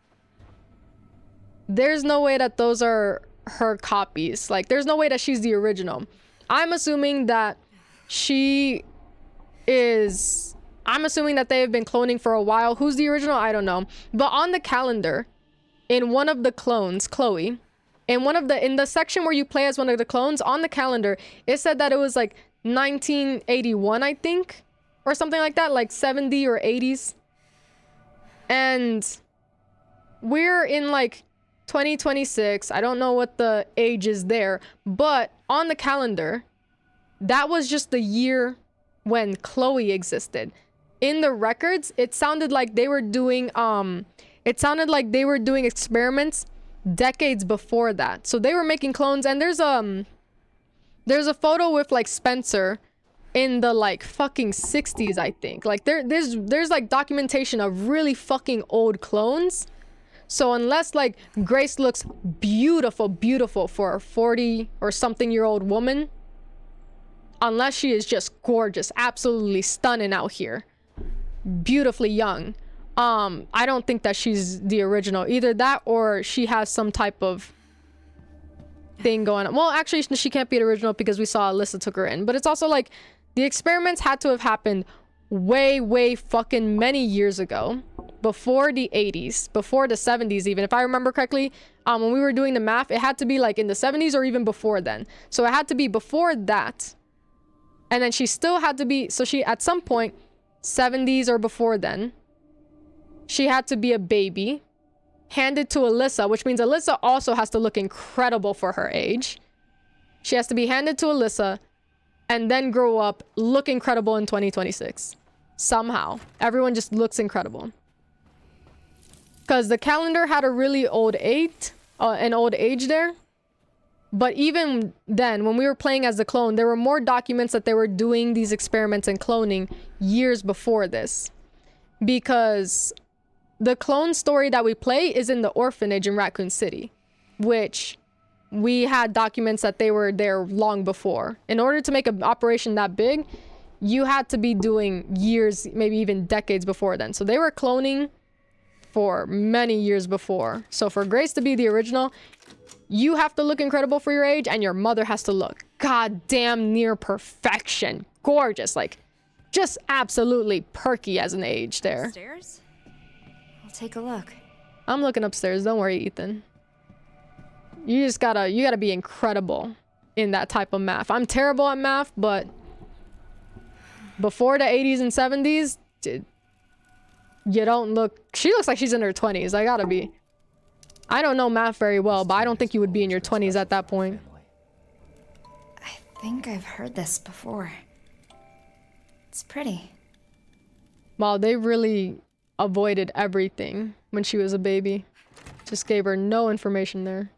there's no way that those are her copies. Like, there's no way that she's the original. I'm assuming that she is... I'm assuming that they have been cloning for a while. Who's the original? I don't know. But on the calendar, in one of the clones, Chloe, in the section where you play as one of the clones, on the calendar, it said that it was like 1981, I think, or something like that, like 70 or 80s. And we're in like 2026. I don't know what the age is there, but on the calendar, that was just the year when Chloe existed. In the records, it sounded like they were doing experiments decades before that. So they were making clones, and there's a photo with like Spencer in the like fucking 60s, I think. Like there's like documentation of really fucking old clones. So unless like Grace looks beautiful for a 40 or something year old woman, unless she is just gorgeous, absolutely stunning out here, beautifully young, I don't think that she's the original. Either that or she has some type of thing going on. Well, actually, she can't be the original because we saw Alyssa took her in. But it's also like the experiments had to have happened way fucking many years ago, before the 80s, before the 70s even. If I remember correctly, when we were doing the math, it had to be like in the 70s or even before then. So it had to be before that. And then she still had to be, so she, at some point, 70s or before then, she had to be a baby, handed to Alyssa, which means Alyssa also has to look incredible for her age. She has to be handed to Alyssa and then grow up, look incredible in 2026. Somehow. Everyone just looks incredible. Because the calendar had a really old age there. But even then, when we were playing as the clone, there were more documents that they were doing these experiments and cloning years before this. Because the clone story that we play is in the orphanage in Raccoon City, which we had documents that they were there long before. In order to make an operation that big, you had to be doing years, maybe even decades before then. So they were cloning for many years before. So for Grace to be the original, you have to look incredible for your age, and your mother has to look goddamn near perfection. Gorgeous, like, just absolutely perky as an age there. Upstairs? I'll take a look. I'm looking upstairs, don't worry, Ethan. You just gotta be incredible in that type of math. I'm terrible at math, but before the 80s and 70s, you don't look... She looks like she's in her 20s. I gotta be... I don't know math very well, but I don't think you would be in your 20s at that point. I think I've heard this before. It's pretty. Wow, they really avoided everything when she was a baby. Just gave her no information there.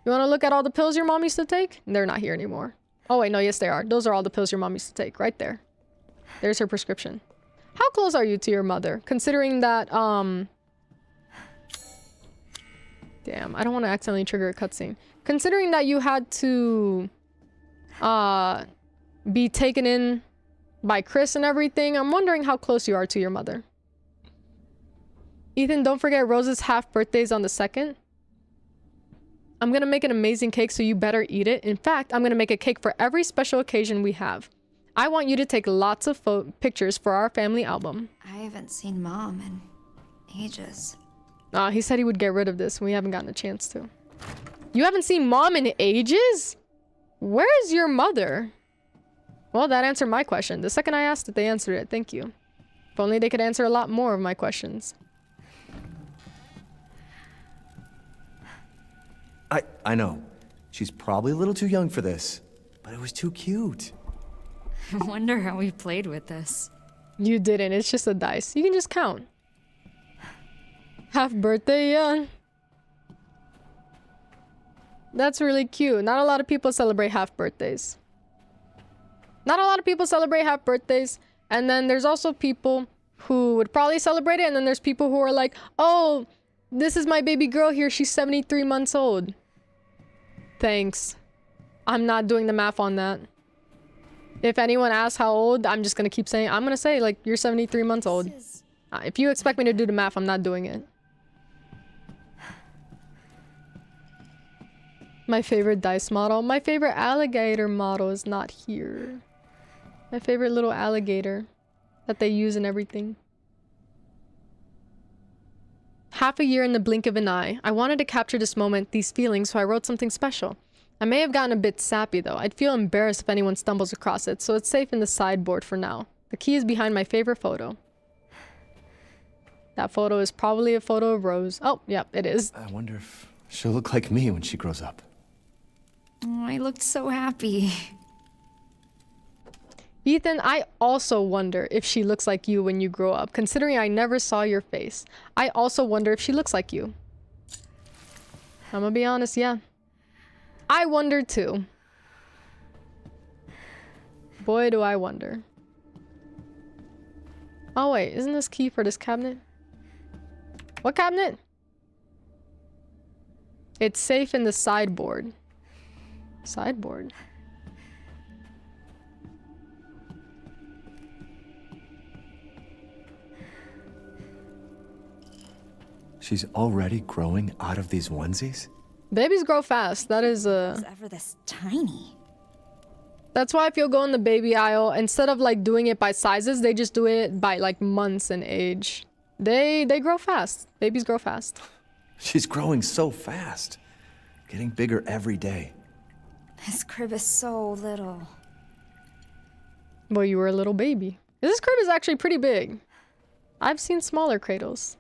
You want to look at all the pills your mom used to take? They're not here anymore. Oh wait, no, yes they are. Those are all the pills your mom used to take, right there. There's her prescription. How close are you to your mother? Considering that, damn, I don't want to accidentally trigger a cutscene. Considering that you had to be taken in by Chris and everything, I'm wondering how close you are to your mother. Ethan, don't forget Rose's half birthday's on the 2nd. I'm gonna make an amazing cake, so you better eat it. In fact, I'm gonna make a cake for every special occasion we have. I want you to take lots of pictures for our family album. I haven't seen Mom in ages. He said he would get rid of this, and we haven't gotten a chance to. You haven't seen Mom in ages? Where's your mother? Well, that answered my question. The second I asked it, they answered it. Thank you. If only they could answer a lot more of my questions. I know. She's probably a little too young for this, but it was too cute. I wonder how we played with this. You didn't. It's just a dice. You can just count. Half birthday, yeah. That's really cute. Not a lot of people celebrate half birthdays. Not a lot of people celebrate half birthdays. And then there's also people who would probably celebrate it. And then there's people who are like, oh, this is my baby girl here. She's 73 months old. Thanks. I'm not doing the math on that. If anyone asks how old, I'm just gonna keep saying, I'm gonna say, like, you're 73 months old. If you expect me to do the math, I'm not doing it. My favorite dice model. My favorite alligator model is not here. My favorite little alligator that they use in everything. Half a year in the blink of an eye. I wanted to capture this moment, these feelings, so I wrote something special. I may have gotten a bit sappy though. I'd feel embarrassed if anyone stumbles across it, so it's safe in the sideboard for now. The key is behind my favorite photo. That photo is probably a photo of Rose. Oh, yep, it is. I wonder if she'll look like me when she grows up. Oh, I looked so happy. Ethan, I also wonder if she looks like you when you grow up, considering I never saw your face. I also wonder if she looks like you. I'm gonna be honest, yeah. I wonder too. Boy, do I wonder. Oh wait, isn't this key for this cabinet? What cabinet? It's safe in the sideboard. Sideboard? She's already growing out of these onesies? Babies grow fast. That is Was ever this tiny? That's why if you'll go in the baby aisle, instead of like doing it by sizes, they just do it by like months and age. They grow fast. Babies grow fast. She's growing so fast. Getting bigger every day. This crib is so little. Well, you were a little baby. This crib is actually pretty big. I've seen smaller cradles.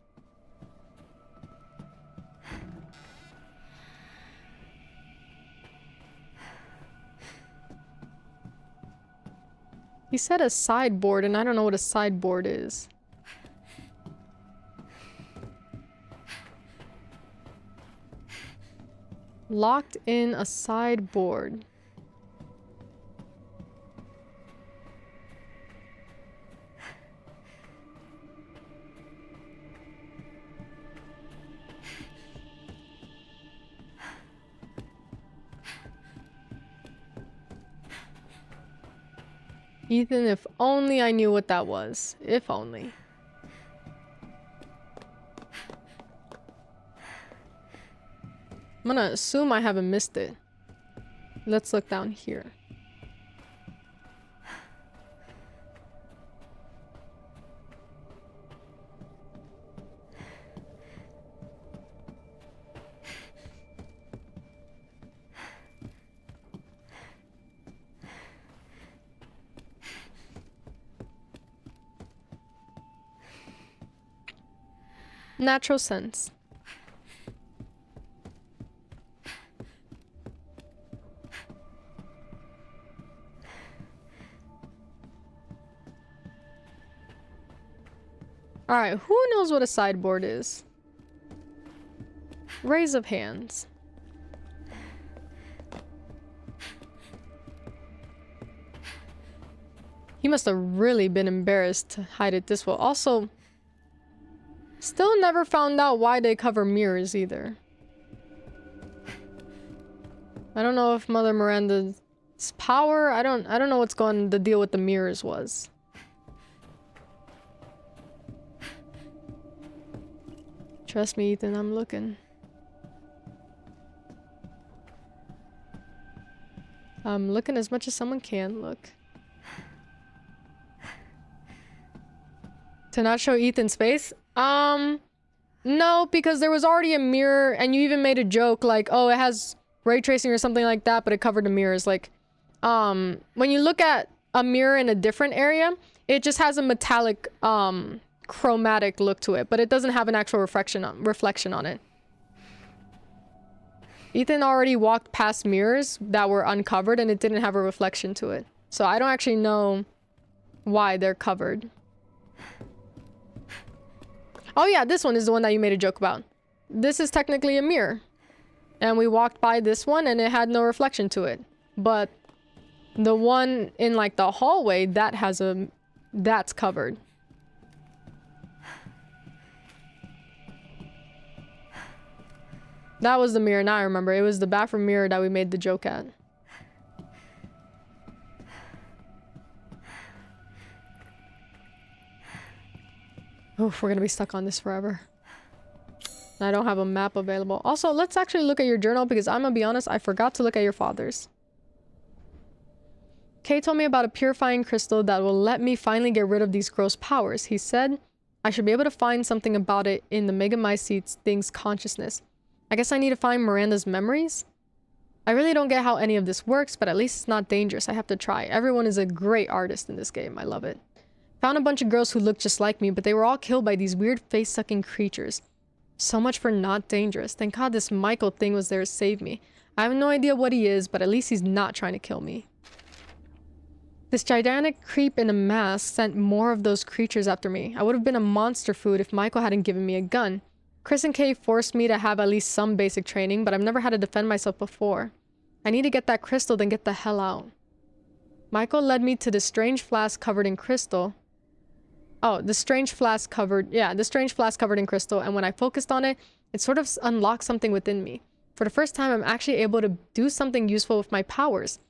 He said a sideboard, and I don't know what a sideboard is. Locked in a sideboard. Ethan, if only I knew what that was. If only. I'm gonna assume I haven't missed it. Let's look down here. Natural sense. Alright, who knows what a sideboard is? Raise of hands. He must have really been embarrassed to hide it this well. Also, still never found out why they cover mirrors either. I don't know if Mother Miranda's power, I don't know what's going the deal with the mirrors was. Trust me, Ethan, I'm looking. I'm looking as much as someone can look. To not show Ethan's face? No, because there was already a mirror, and you even made a joke like, oh, it has ray tracing or something like that, but it covered the mirrors. Like, when you look at a mirror in a different area. It just has a metallic chromatic look to it, but it doesn't have an actual reflection on it. Ethan already walked past mirrors that were uncovered and it didn't have a reflection to it. So I don't actually know why they're covered. Oh yeah, this one is the one that you made a joke about. This is technically a mirror. And we walked by this one and it had no reflection to it. But the one in like the hallway, that's covered. That was the mirror, now I remember. It was the bathroom mirror that we made the joke at. Oof, we're gonna be stuck on this forever. I don't have a map available. Also, let's actually look at your journal because I'm gonna be honest, I forgot to look at your father's. Kay told me about a purifying crystal that will let me finally get rid of these gross powers. He said I should be able to find something about it in the Megamycete thing's consciousness. I guess I need to find Miranda's memories? I really don't get how any of this works, but at least it's not dangerous. I have to try. Everyone is a great artist in this game. I love it. Found a bunch of girls who looked just like me, but they were all killed by these weird face-sucking creatures. So much for not dangerous. Thank God this Michael thing was there to save me. I have no idea what he is, but at least he's not trying to kill me. This gigantic creep in a mask sent more of those creatures after me. I would have been a monster food if Michael hadn't given me a gun. Chris and Kay forced me to have at least some basic training, but I've never had to defend myself before. I need to get that crystal, then get the hell out. Michael led me to the strange flask covered in crystal. Oh, the strange flask covered in crystal, and when I focused on it, it sort of unlocked something within me. For the first time, I'm actually able to do something useful with my powers.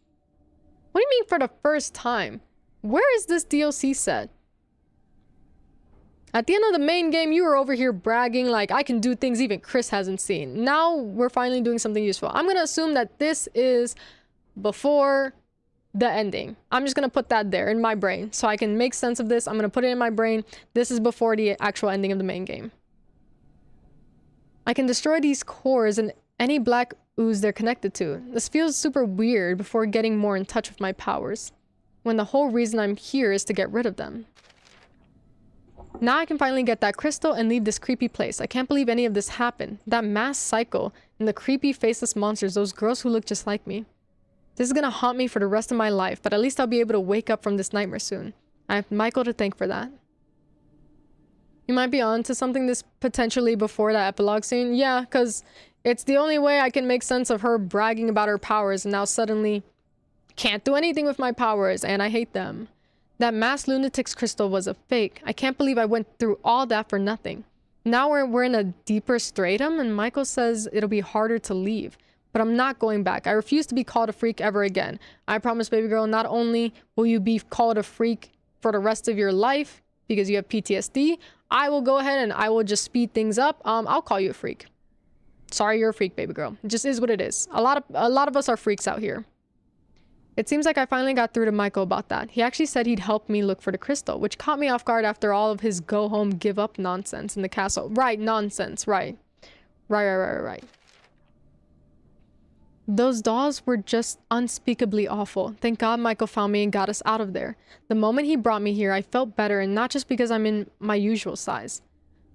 What do you mean for the first time? Where is this DLC set? At the end of the main game, you were over here bragging like I can do things even Chris hasn't seen. Now we're finally doing something useful. I'm gonna assume that this is before the ending. I'm just gonna put that there in my brain so I can make sense of this. I'm gonna put it in my brain. This is before the actual ending of the main game. I can destroy these cores and any black ooze they're connected to. This feels super weird before getting more in touch with my powers, when the whole reason I'm here is to get rid of them. Now I can finally get that crystal and leave this creepy place. I can't believe any of this happened. That mass cycle and the creepy faceless monsters, those girls who look just like me. This is gonna haunt me for the rest of my life, but at least I'll be able to wake up from this nightmare soon. I have Michael to thank for that. You might be on to something this potentially before that epilogue scene. Yeah, because it's the only way I can make sense of her bragging about her powers and now suddenly can't do anything with my powers and I hate them. That mass lunatic's crystal was a fake. I can't believe I went through all that for nothing. Now we're in a deeper stratum and Michael says it'll be harder to leave. But I'm not going back. I refuse to be called a freak ever again. I promise, baby girl, not only will you be called a freak for the rest of your life because you have PTSD, I will go ahead and I will just speed things up. I'll call you a freak. Sorry, you're a freak, baby girl. It just is what it is. A lot of us are freaks out here. It seems like I finally got through to Michael about that. He actually said he'd help me look for the crystal, which caught me off guard after all of his go home, give up nonsense in the castle. Right, nonsense, right. Right. Those dolls were just unspeakably awful. Thank God Michael found me and got us out of there. The moment he brought me here, I felt better, and not just because I'm in my usual size.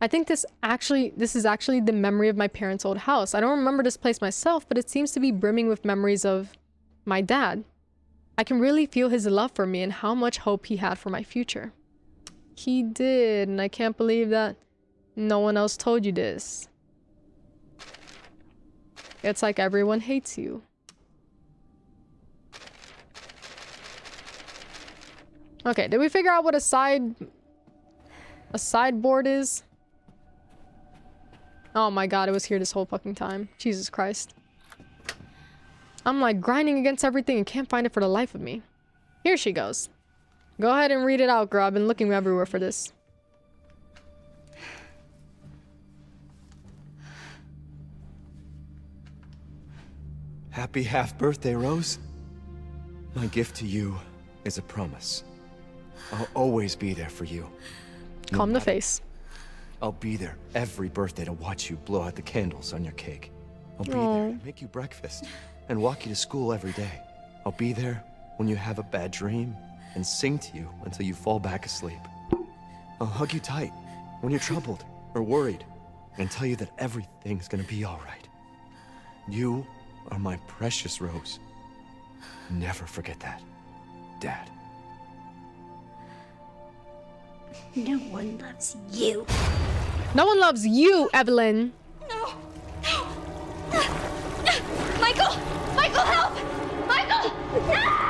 I think this is actually the memory of my parents' old house. I don't remember this place myself, but it seems to be brimming with memories of my dad. I can really feel his love for me and how much hope he had for my future. He did, and I can't believe that no one else told you this. It's like everyone hates you. Okay, did we figure out what a sideboard is? Oh my god, it was here this whole fucking time. Jesus Christ. I'm like grinding against everything and can't find it for the life of me. Here she goes. Go ahead and read it out, girl. I've been looking everywhere for this. Happy half-birthday, Rose. My gift to you is a promise. I'll always be there for you. Calm the face. I'll be there every birthday to watch you blow out the candles on your cake. I'll be there to make you breakfast and walk you to school every day. I'll be there when you have a bad dream and sing to you until you fall back asleep. I'll hug you tight when you're troubled or worried and tell you that everything's gonna be all right. You are my precious Rose. Never forget that, Dad. No one loves you. No one loves you, Evelyn. No! No! Michael! Michael, help! Michael! No!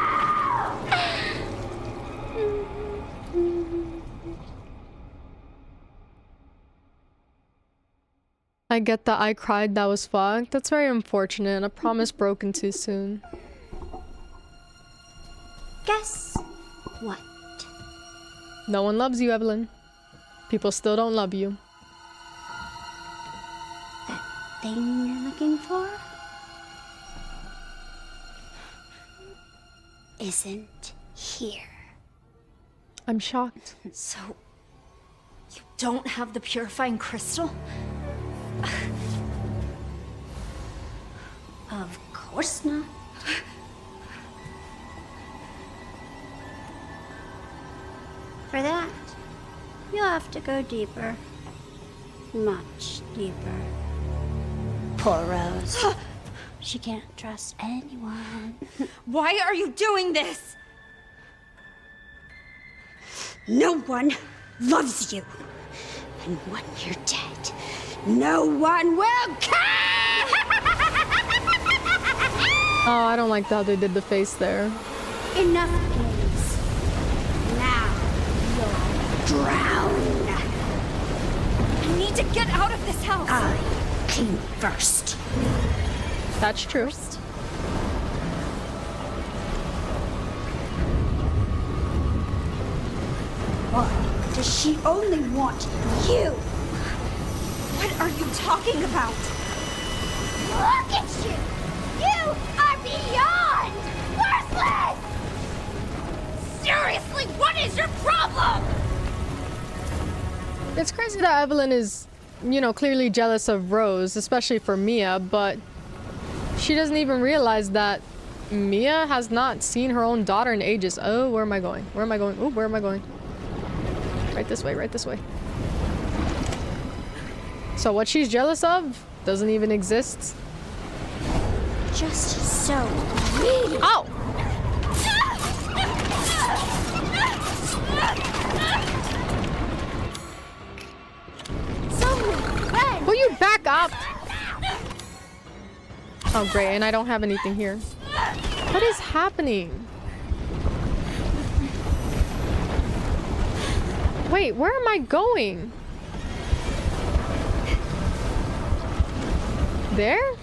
I get that I cried, that was fucked. That's very unfortunate. A promise broken too soon. Guess what? No one loves you, Evelyn. People still don't love you. That thing you're looking for isn't here. I'm shocked. So, you don't have the purifying crystal? Of course not. For that, you'll have to go deeper. Much deeper. Poor Rose. She can't trust anyone. Why are you doing this? No one loves you. And when you're dead, no one will care! Oh, I don't like how they did the face there. Enough games. Now you'll drown. I need to get out of this house. I came first. That's true. Why does she only want you? What are you talking about? Look at you! You are beyond worthless! Seriously, what is your problem? It's crazy that Evelyn is, you know, clearly jealous of Rose, especially for Mia, but she doesn't even realize that Mia has not seen her own daughter in ages. Oh, where am I going? Where am I going? Oh, where am I going? Right this way, right this way. So what she's jealous of doesn't even exist. Just so greedy. Ow! Will you back up? Oh great, and I don't have anything here. What is happening? Wait, where am I going? There?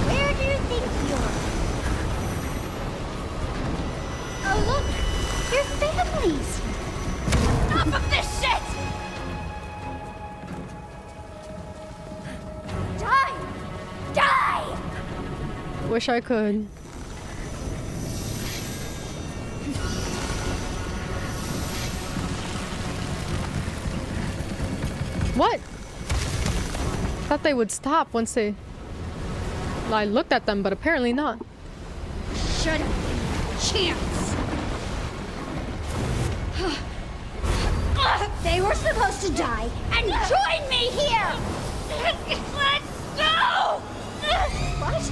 Where do you think you're? Oh look, your family's. Enough of this shit! Die! Die! Wish I could. What? Thought they would stop once they... I looked at them, but apparently not. Should have been a chance. They were supposed to die and join me here! Let's go! What?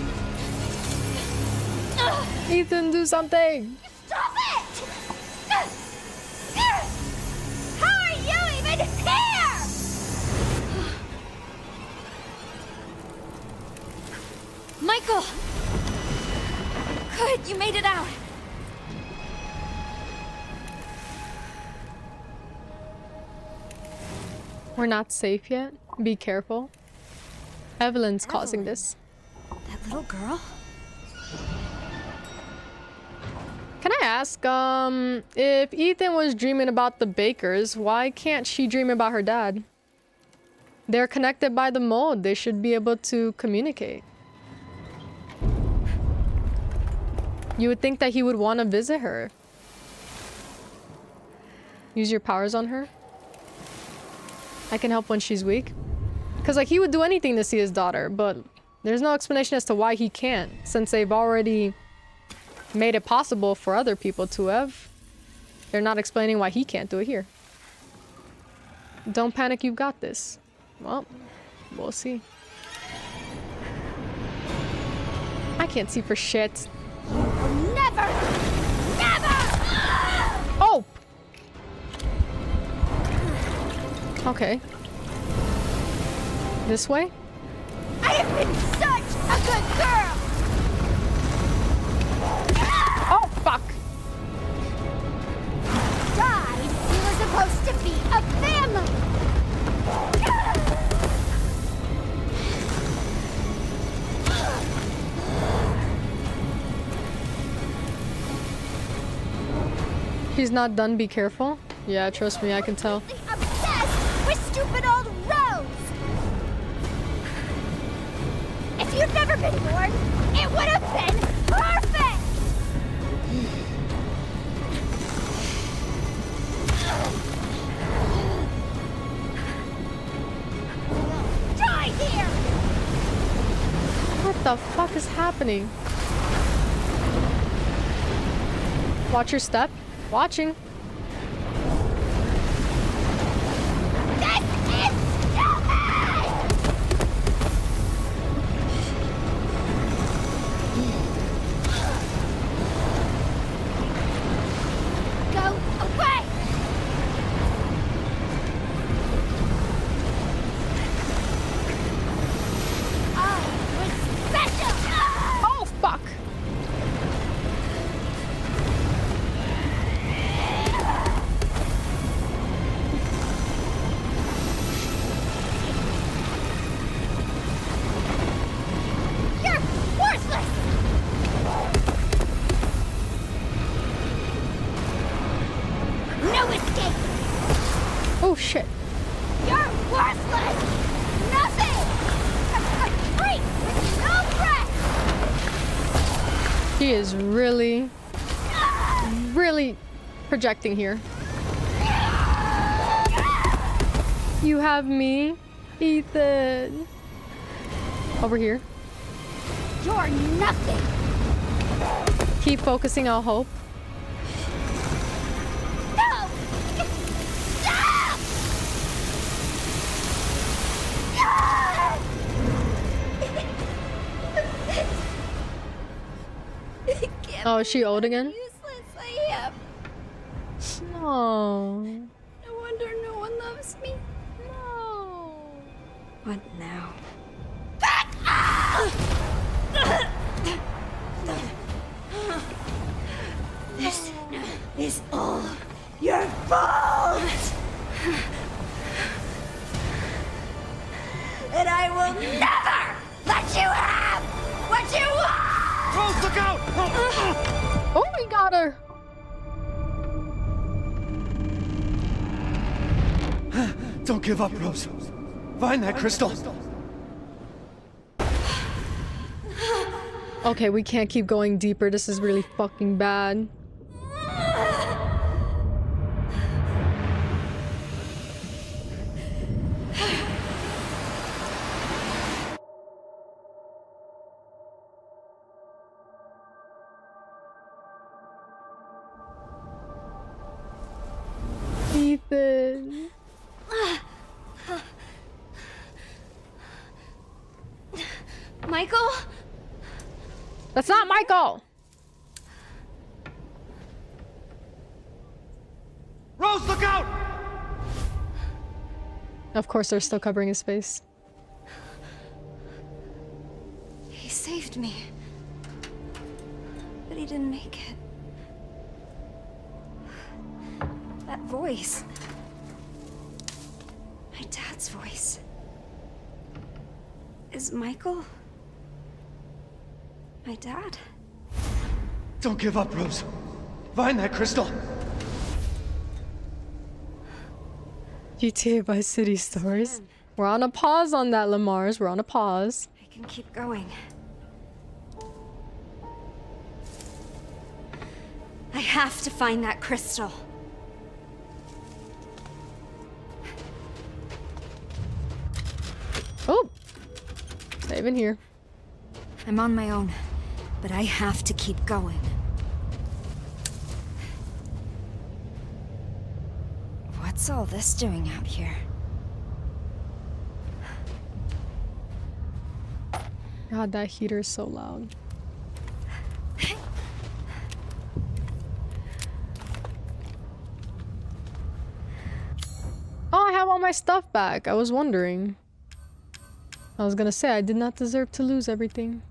Ethan, do something! Stop it! How are you even here? Michael! Good, you made it out. We're not safe yet. Be careful. Evelyn's causing this. That little girl? Can I ask, if Ethan was dreaming about the Bakers, why can't she dream about her dad? They're connected by the mold. They should be able to communicate. You would think that he would want to visit her. Use your powers on her. I can help when she's weak. Because, like, he would do anything to see his daughter, but There's no explanation as to why he can't, since they've already made it possible for other people to have. They're not explaining why he can't do it here. Don't panic, you've got this. Well, we'll see. I can't see for shit. Never! Never! Oh! Okay. This way? I have been such a good girl! Oh, fuck! Died, we were supposed to be a family! He's not done, be careful. Yeah, trust me, I can tell. Obsessed with stupid old Rose! If you'd never been born, it would have been perfect! Die here! What the fuck is happening? Watch your step. Watching. This is stupid! Go away! I was special! Oh, fuck! You're worthless! No escape! Oh, shit. You're worthless! Nothing! A freak with no breath! He is really projecting here. You have me, Ethan. Over here. You're nothing! Keep focusing on hope. No! Stop! Oh, is she old again? Useless I am. No. No wonder no one loves me. No. What now? This is all your fault! And I will never let you have what you want! Rose, look out! Oh, we got her. Don't give up, Rose. Find that crystal. Okay, we can't keep going deeper. This is really fucking bad. Ethan. Michael? That's not Michael. Rose, look out! Of course, they're still covering his face. He saved me. But he didn't make it. That voice. My dad's voice. Is Michael my dad? Don't give up, Rose. Find that crystal. GTA Vice City Stories. We're on a pause on that, Lamars. We're on a pause. I can keep going. I have to find that crystal. Oh! Save in here. I'm on my own, but I have to keep going. What's all this doing out here? God, that heater is so loud. Oh, I have all my stuff back. I was wondering. I was gonna say, I did not deserve to lose everything.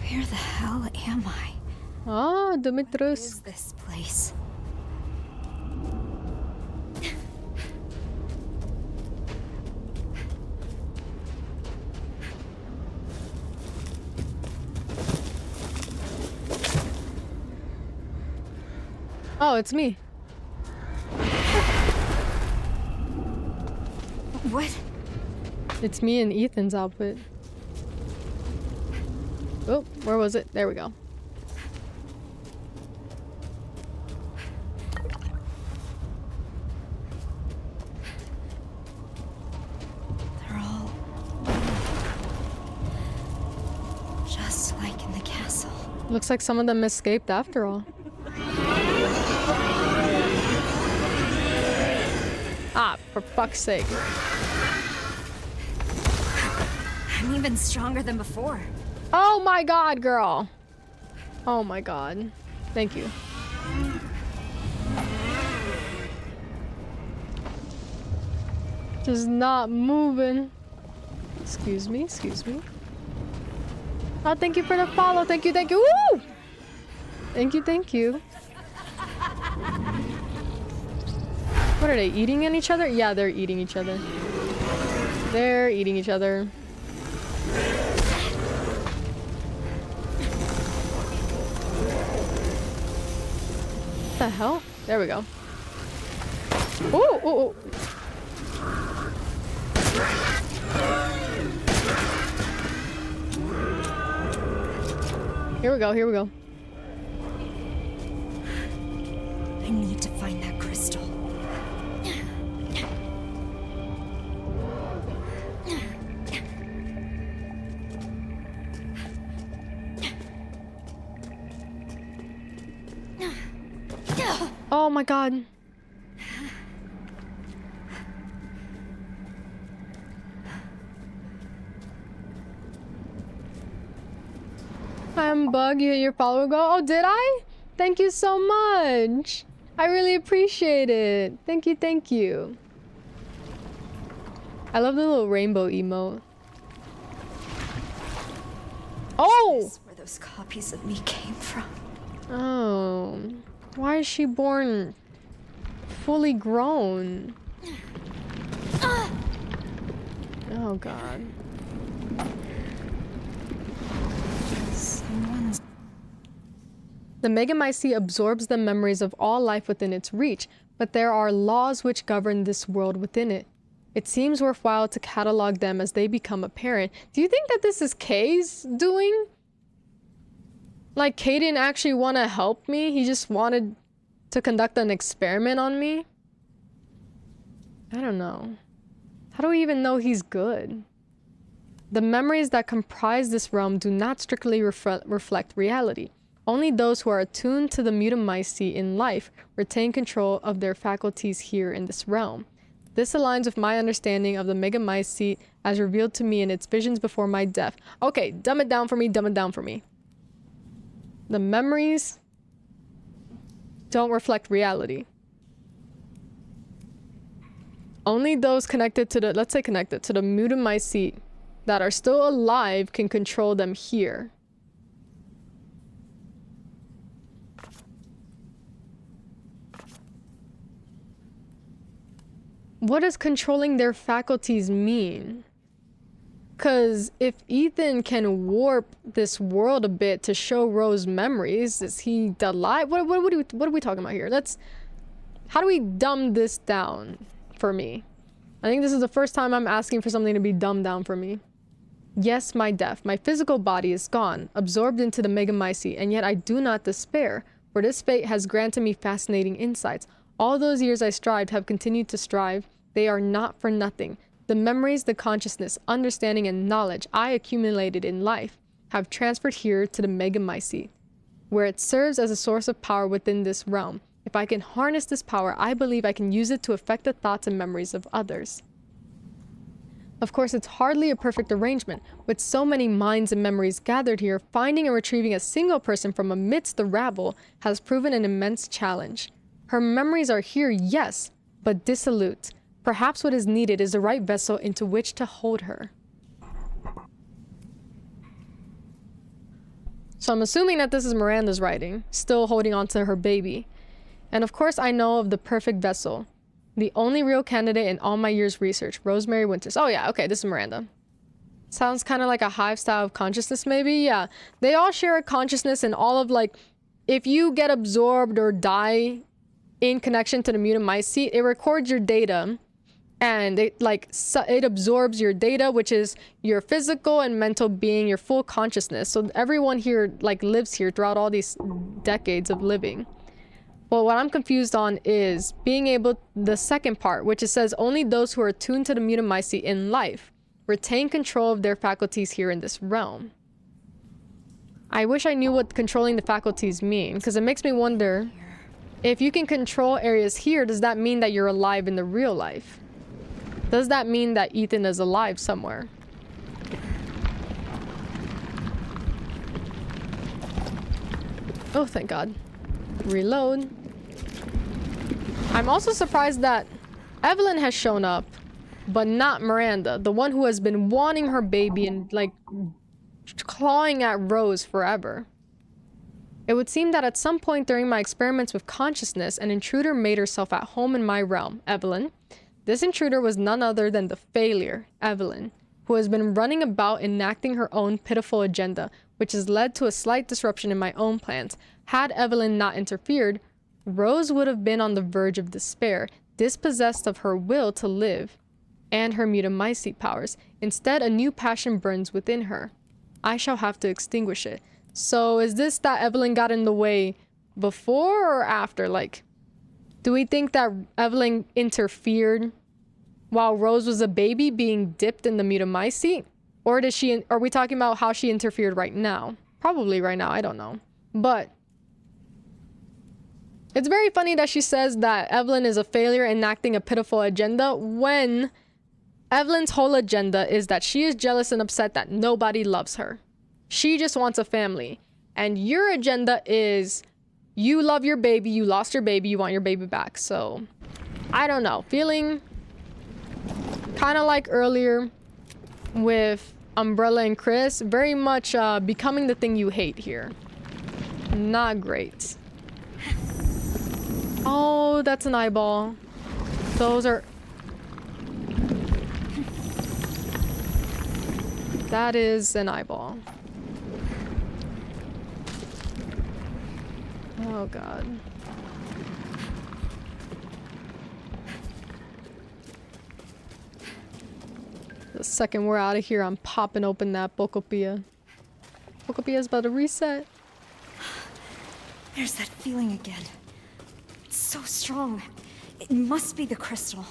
Where the hell am I? Ah, What Demetrius. is this place? Oh, it's me. What? It's me in Ethan's outfit. Oh, where was it? There we go. They're all just like in the castle. Looks like some of them escaped after all. Ah, for fuck's sake. I'm even stronger than before. Oh my god, girl. Oh my god. Thank you. Just not moving. Excuse me, excuse me. Oh, thank you for the follow. Thank you, thank you. Woo! Thank you, thank you. What are they, eating at each other? Yeah, they're eating each other. They're eating each other. What the hell? There we go. Ooh, ooh, ooh. Here we go, here we go. I need to find that crystal. Oh my god. I'm Bug, you hit your follower goal. Oh, did I? Thank you so much. I really appreciate it. Thank you, thank you. I love the little rainbow emote. Oh! This is where those copies of me came from. Oh. Why is she born fully grown? Oh god. Someone's... The Megamycete absorbs the memories of all life within its reach, but there are laws which govern this world within it. It seems worthwhile to catalog them as they become apparent. Do you think that this is Kay's doing? Like, Kay didn't actually want to help me? He just wanted to conduct an experiment on me? I don't know. How do we even know he's good? The memories that comprise this realm do not strictly reflect reality. Only those who are attuned to the Mutamycete in life retain control of their faculties here in this realm. This aligns with my understanding of the Megamycete as revealed to me in its visions before my death. Okay, dumb it down for me, dumb it down for me. The memories don't reflect reality. Only those connected to the, let's say connected to the Mutamycete that are still alive can control them here. What does controlling their faculties mean? Because if Ethan can warp this world a bit to show Rose memories, is he alive? What are we talking about here? How do we dumb this down for me? I think this is the first time I'm asking for something to be dumbed down for me. Yes, my death, my physical body is gone, absorbed into the Megamycete, and yet I do not despair, for this fate has granted me fascinating insights. All those years I strived have continued to strive. They are not for nothing. The memories, the consciousness, understanding, and knowledge I accumulated in life have transferred here to the Megamycete, where it serves as a source of power within this realm. If I can harness this power, I believe I can use it to affect the thoughts and memories of others. Of course, it's hardly a perfect arrangement. With so many minds and memories gathered here, finding and retrieving a single person from amidst the rabble has proven an immense challenge. Her memories are here, yes, but dissolute. Perhaps what is needed is the right vessel into which to hold her. So I'm assuming that this is Miranda's writing, still holding on to her baby. And of course I know of the perfect vessel. The only real candidate in all my years' research, Rosemary Winters. Oh yeah, okay, this is Miranda. Sounds kind of like a hive style of consciousness maybe? Yeah, they all share a consciousness, and all of like, if you get absorbed or die in connection to the Mutamycete, it records your data. And it it absorbs your data, which is your physical and mental being, your full consciousness. So everyone here like lives here throughout all these decades of living. But what I'm confused on is being able, the second part, which it says only those who are attuned to the Mutamycete in life retain control of their faculties here in this realm. I wish I knew what controlling the faculties mean, because it makes me wonder, if you can control areas here, does that mean that you're alive in the real life? Does that mean that Ethan is alive somewhere? Oh, thank God. Reload. I'm also surprised that Evelyn has shown up, but not Miranda, the one who has been wanting her baby and like clawing at Rose forever. It would seem that at some point during my experiments with consciousness, an intruder made herself at home in my realm. Evelyn. This intruder was none other than the failure, Evelyn, who has been running about enacting her own pitiful agenda, which has led to a slight disruption in my own plans. Had Evelyn not interfered, Rose would have been on the verge of despair, dispossessed of her will to live and her Mutamycete powers. Instead, a new passion burns within her. I shall have to extinguish it. So is this that Evelyn got in the way before or after? Like, do we think that Evelyn interfered while Rose was a baby being dipped in the Mutamycete? Or are we talking about how she interfered right now? Probably right now, I don't know. But it's very funny that she says that Evelyn is a failure enacting a pitiful agenda when Evelyn's whole agenda is that she is jealous and upset that nobody loves her. She just wants a family. And your agenda is you love your baby, you lost your baby, you want your baby back. So, I don't know. Feeling kind of like earlier with Umbrella and Chris, very much becoming the thing you hate here. Not great. Oh, that's an eyeball. Those are... That is an eyeball. Oh, God. The second we're out of here, I'm popping open that Bocopia. Bocopia's about to reset. There's that feeling again. It's so strong. It must be the crystal.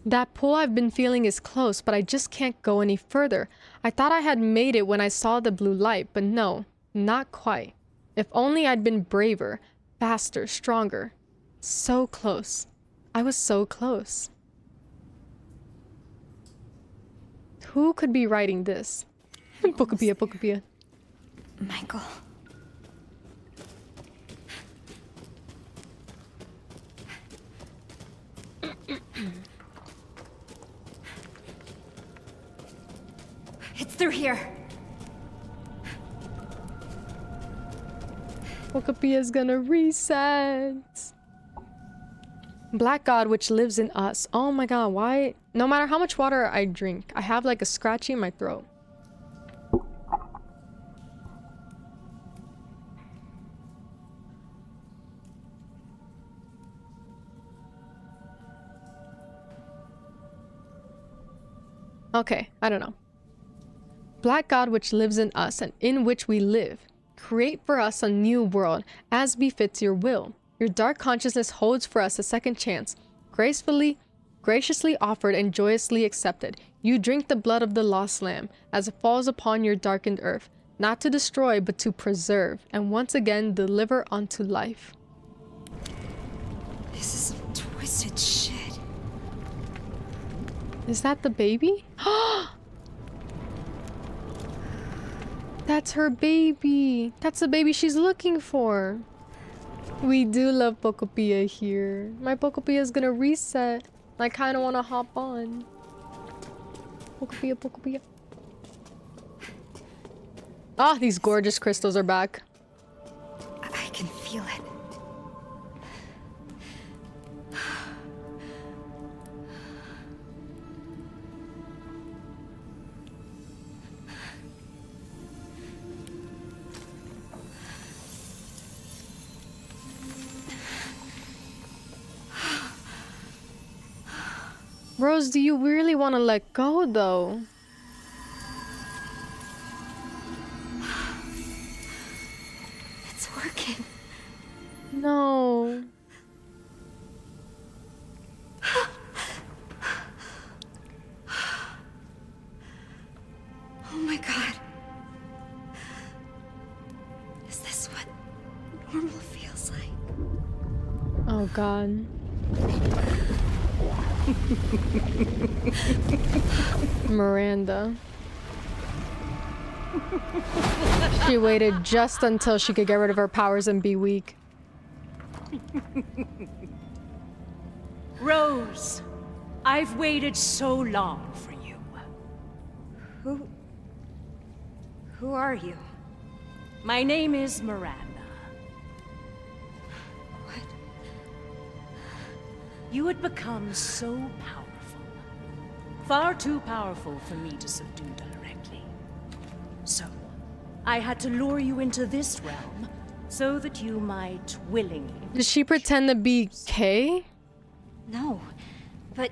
That pull I've been feeling is close, but I just can't go any further. I thought I had made it when I saw the blue light, but no, not quite. If only I'd been braver, faster, stronger. So close. I was so close. Who could be writing this? Bocopia, Bocopia. Michael. It's through here. Bocopia's gonna reset. Black God which lives in us. Oh my God, why? No matter how much water I drink, I have like a scratchy in my throat. Okay, I don't know. Black God which lives in us and in which we live, create for us a new world as befits your will. Your dark consciousness holds for us a second chance, graciously offered and joyously accepted. You drink the blood of the lost lamb as it falls upon your darkened earth, not to destroy but to preserve, and once again deliver unto life. This is some twisted shit. Is that the baby? That's her baby. That's the baby she's looking for. We do love Pocopia here. My Pocopia is gonna reset. I kind of want to hop on. Pocopia, Pocopia. Ah, these gorgeous crystals are back. I can feel it. Rose, do you really want to let go, though? It's working. No. Oh my god. Is this what normal feels like? Oh god. Miranda. She waited just until she could get rid of her powers and be weak. Rose, I've waited so long for you. Who are you? My name is Miranda. What? You had become so powerful. Far too powerful for me to subdue directly. So, I had to lure you into this realm so that you might willingly... Did she pretend to be Kay? No, but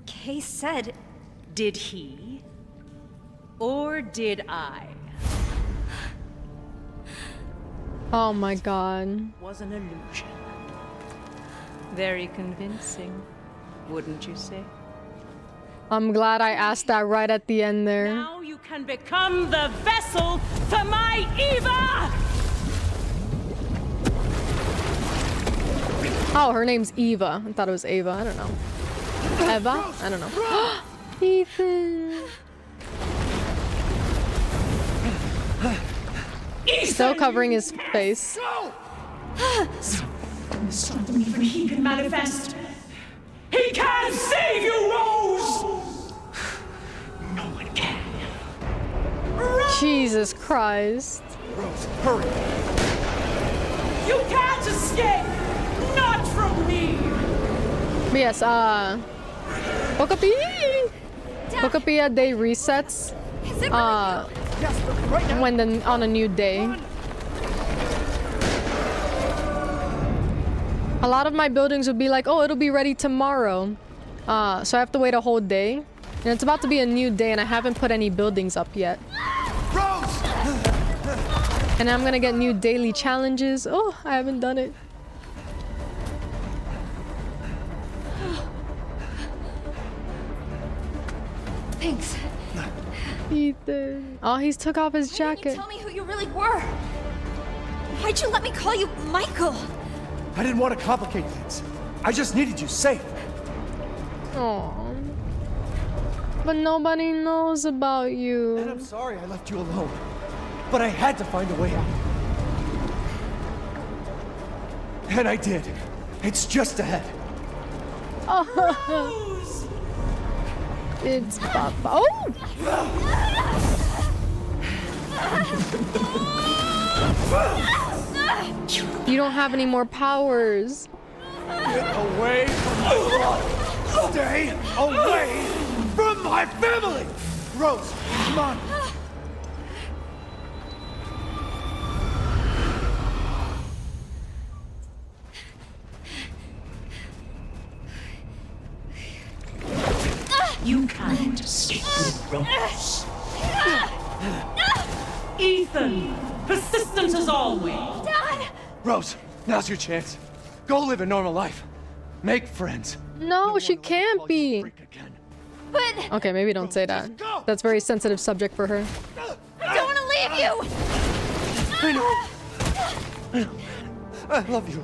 Kay said... Did he? Or did I? Oh my god. Was an illusion. Very convincing, wouldn't you say? I'm glad I asked that right at the end there. Now you can become the vessel for my Eva! Oh, her name's Eva. I thought it was Ava. I don't know. Eva? I don't know. Ethan! Still covering his face. Stop him even he can manifest. He can't save you, Rose! No one can. Jesus Christ. Rose, hurry! You can't escape! Not from me! But yes, Pocopia Day resets. When on a new day. A lot of my buildings would be like, oh, it'll be ready tomorrow. So I have to wait a whole day. And it's about to be a new day and I haven't put any buildings up yet. Rose! And I'm gonna get new daily challenges. Oh, I haven't done it. Thanks. Ethan. Oh, he's took off his Why didn't jacket. you tell me who you really were? Why'd you let me call you Michael? I didn't want to complicate things. I just needed you safe. Oh. But nobody knows about you. And I'm sorry I left you alone. But I had to find a way out. And I did. It's just ahead. Oh. It's Papa. Oh! You don't have any more powers. Get away from my blood! Stay away from my family! Rose, come on! You can't escape Rose. Ethan, persistent as always. Dad! Rose, now's your chance. Go live a normal life. Make friends. No, she can't be. But Okay, maybe don't say that. That's a very sensitive subject for her. I don't want to leave you! I know. I love you.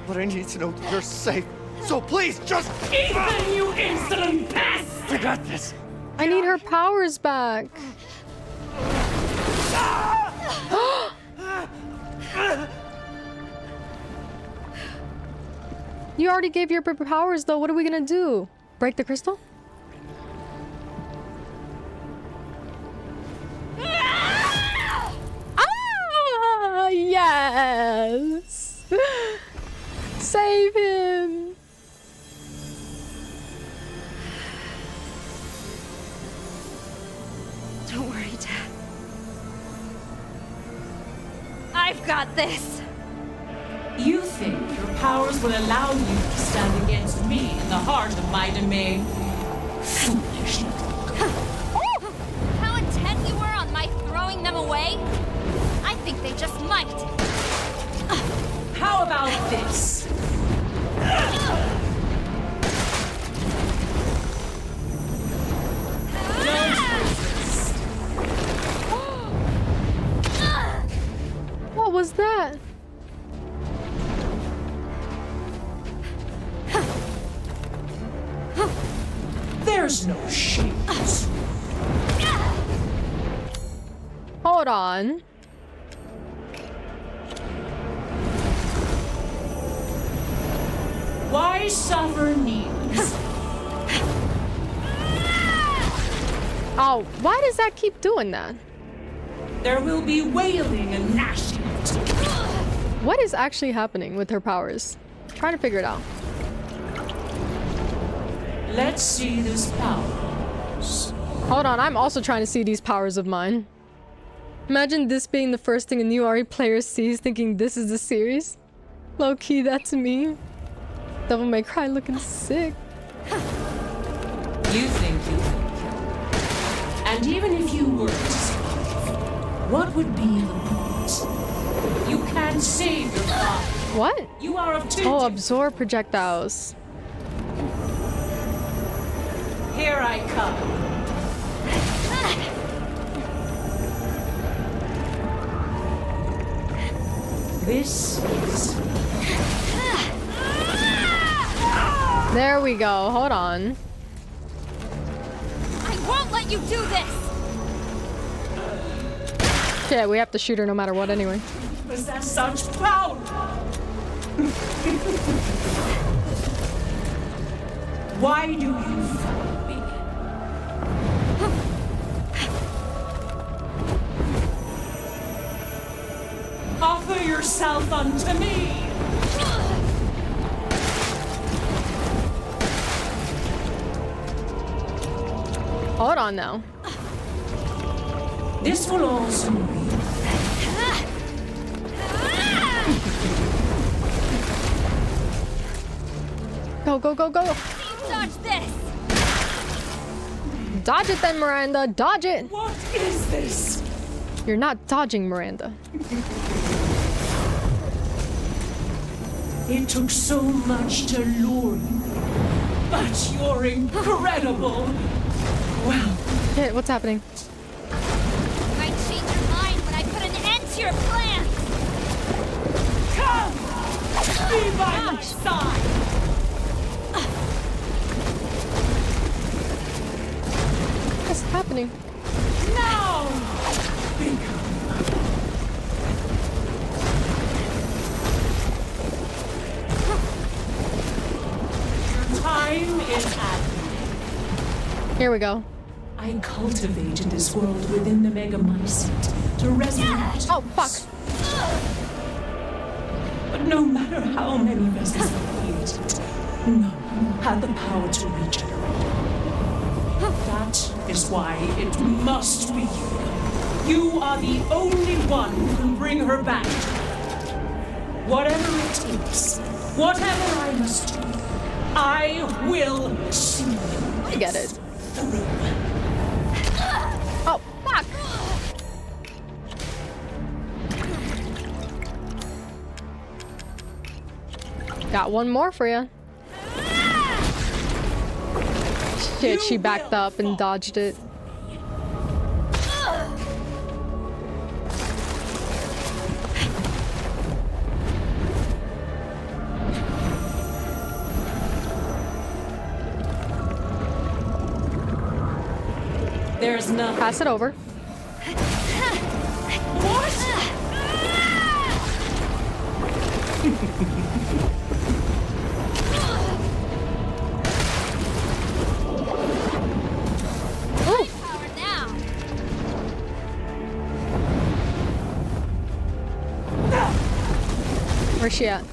But I need to know that you're safe. So please, just... Ethan, you insolent pest! I got this. I need her powers back. You already gave your powers though. What are we gonna do? Break the crystal? Ah, yes. Save him. Don't worry, Dad. I've got this. You think your powers will allow you to stand against me in the heart of my domain? Foolish. How intent you were on my throwing them away? I think they just might. How about this? What was that? There's no shapes. Hold on. Why suffer needs? Oh, why does that keep doing that? There will be wailing and gnashing of teeth. What is actually happening with her powers? I'm trying to figure it out. Let's see this power. Hold on, I'm also trying to see these powers of mine. Imagine this being the first thing a new RE player sees, thinking this is the series. Low key, that's me. Devil May Cry looking sick. You think you can kill. And even if you were to survive, what would be the point? You can't save your father. What? You are of two. Oh, absorb projectiles. Here I come. This is... There we go. Hold on. I won't let you do this! Yeah, we have to shoot her no matter what anyway. Possess such power! Why do you follow me? Offer yourself unto me! Hold on now. This will also be... Go, go, go, go. Dodge this! Dodge it then, Miranda. Dodge it. What is this? You're not dodging, Miranda. It took so much to lure you, but you're incredible. Well, Okay, what's happening? You might change your mind when I put an end to your plans! come! Be by my side! What's happening? Now! Become... Your time is at hand. Here we go. I cultivated this world within the Megamycete to resonate. Oh, fuck. But no matter how many vessels I created, none had the power to regenerate. That is why it must be you. You are the only one who can bring her back. Whatever it takes, whatever I must do, I will see you. I get it. through. Oh, fuck! Got one more for you. Shit, she backed up and dodged it. There's nothing. Pass it over. What? Where's she at?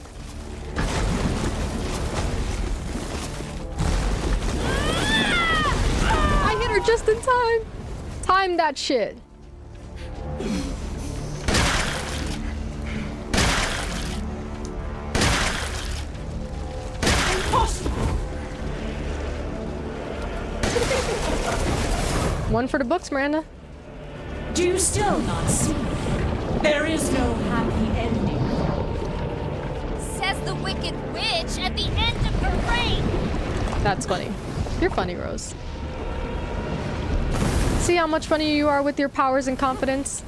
I hit her just in time. Time that shit. One for the books, Miranda. Do you still not see? There is no happy ending. Says the Wicked Witch at the end of her reign. That's funny. You're funny, Rose. See how much funnier you are with your powers and confidence?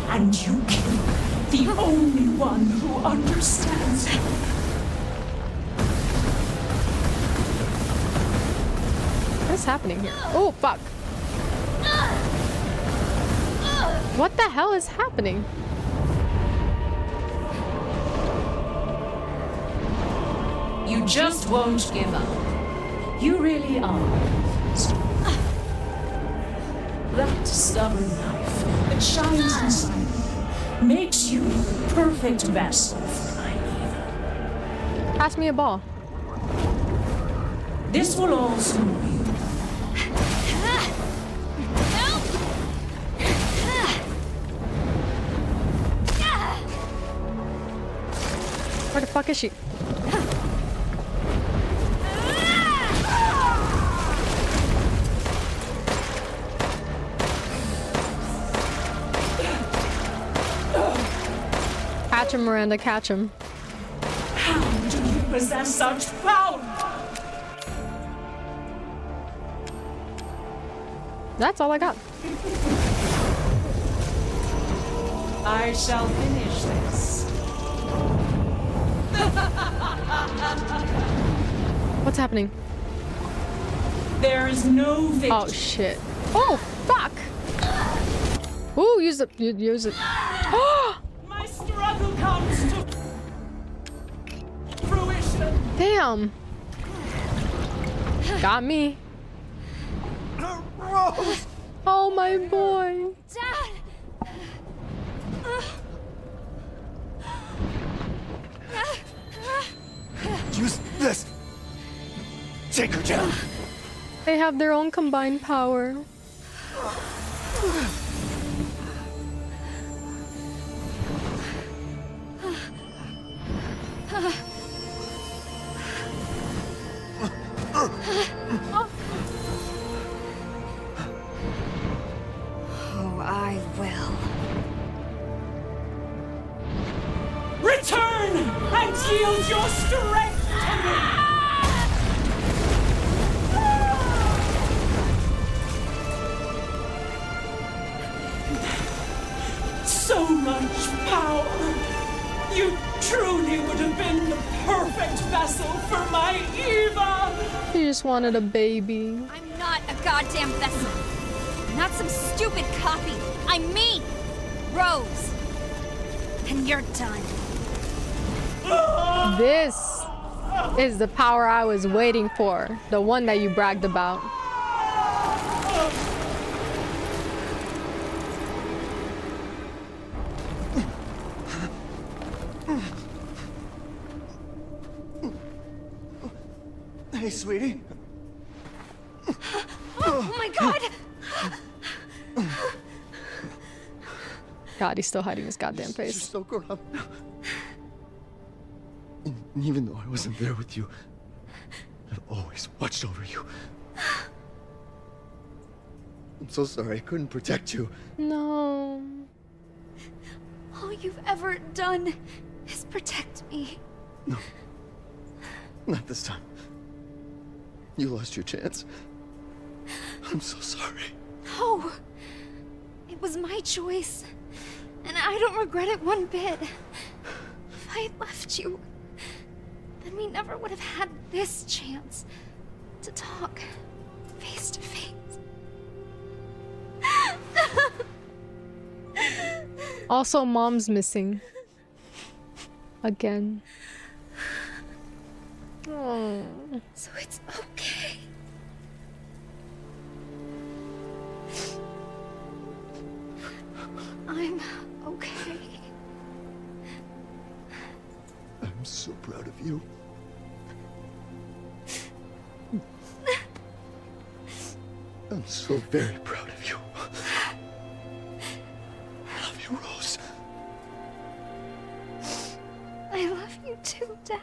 And you kill the only one who understands you. What is happening here? Oh, fuck. What the hell is happening? You just won't give up. You really are. That stubborn knife that shines inside you makes you the perfect vessel for my evil. Pass me a ball. This will all soon be. Where the fuck is she? Catch him, Miranda, catch him. How do you possess such power? That's all I got. I shall finish this. What's happening? There is no victory. Oh shit. Oh fuck! Ooh, use it. Use it. Oh! My struggle comes to fruition. Damn. Got me. Oh my boy. Dad! Use this. Take her down. They have their own combined power. Oh, I will. Return and yield your strength to me. So much power. You truly would have been the perfect vessel for my Eva. He just wanted a baby. I'm not a goddamn vessel. I'm not some stupid copy. I'm me, Rose. And you're done. This is the power I was waiting for. The one that you bragged about. Hey, sweetie. Oh my god! God, he's still hiding his goddamn You're face. so grown up now. And even though I wasn't there with you, I've always watched over you. I'm so sorry I couldn't protect you. No. All you've ever done is protect me. No. Not this time. You lost your chance. I'm so sorry. No. It was my choice. And I don't regret it one bit. If I had left you, then we never would have had this chance to talk face to face. Also, Mom's missing. Again. Oh. So it's okay. I'm okay. I'm so proud of you. I'm so very proud of you. I love you, Rose. I love you too, Dad.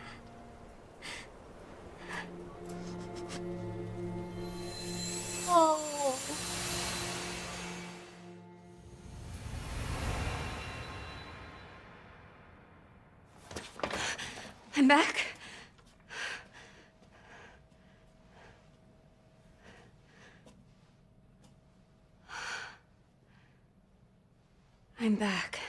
Oh. I'm back. I'm back.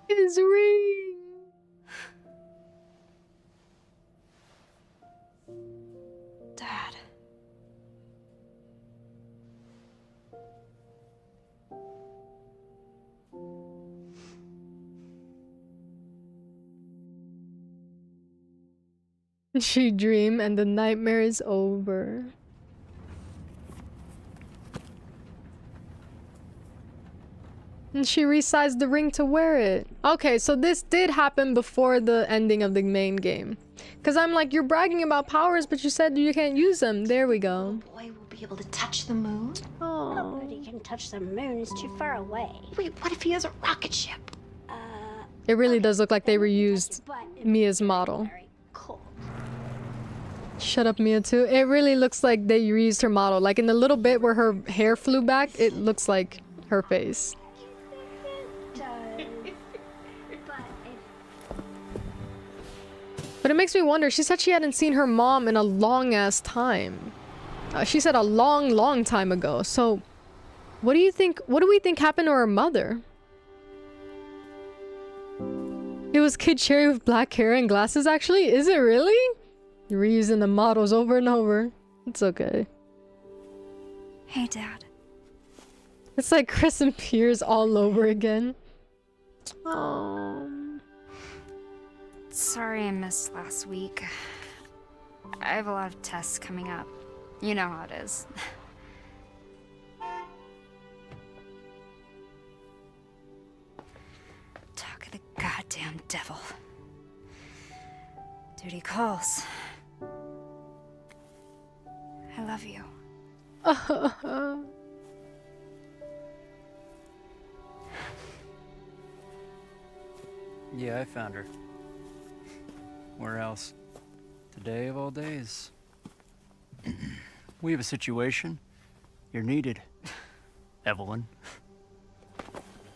His ring. Dad. She dreamed and the nightmare is over. And she resized the ring to wear it. Okay, so this did happen before the ending of the main game. Because I'm like, you're bragging about powers, but you said you can't use them. There we go. Boy will be able to touch the moon. Oh. Nobody can touch the moon. It's too far away. Wait, what if he has a rocket ship? It really does look like they reused Mia's model. Very cool. Shut up, Mia, too. It really looks like they reused her model. Like in the little bit where her hair flew back, it looks like her face. But it makes me wonder, she said she hadn't seen her mom in a long-ass time. She said a long, long time ago. So, what do we think happened to her mother? It was Kid Cherry with black hair and glasses, actually? Is it really? You're reusing the models over and over. It's okay. Hey, Dad. It's like Chris and Piers all over again. Oh. Sorry I missed last week. I have a lot of tests coming up. You know how it is. Talk of the goddamn devil. Duty calls. I love you. Yeah, I found her. Where else? Today of all days. We have a situation. You're needed, Evelyn.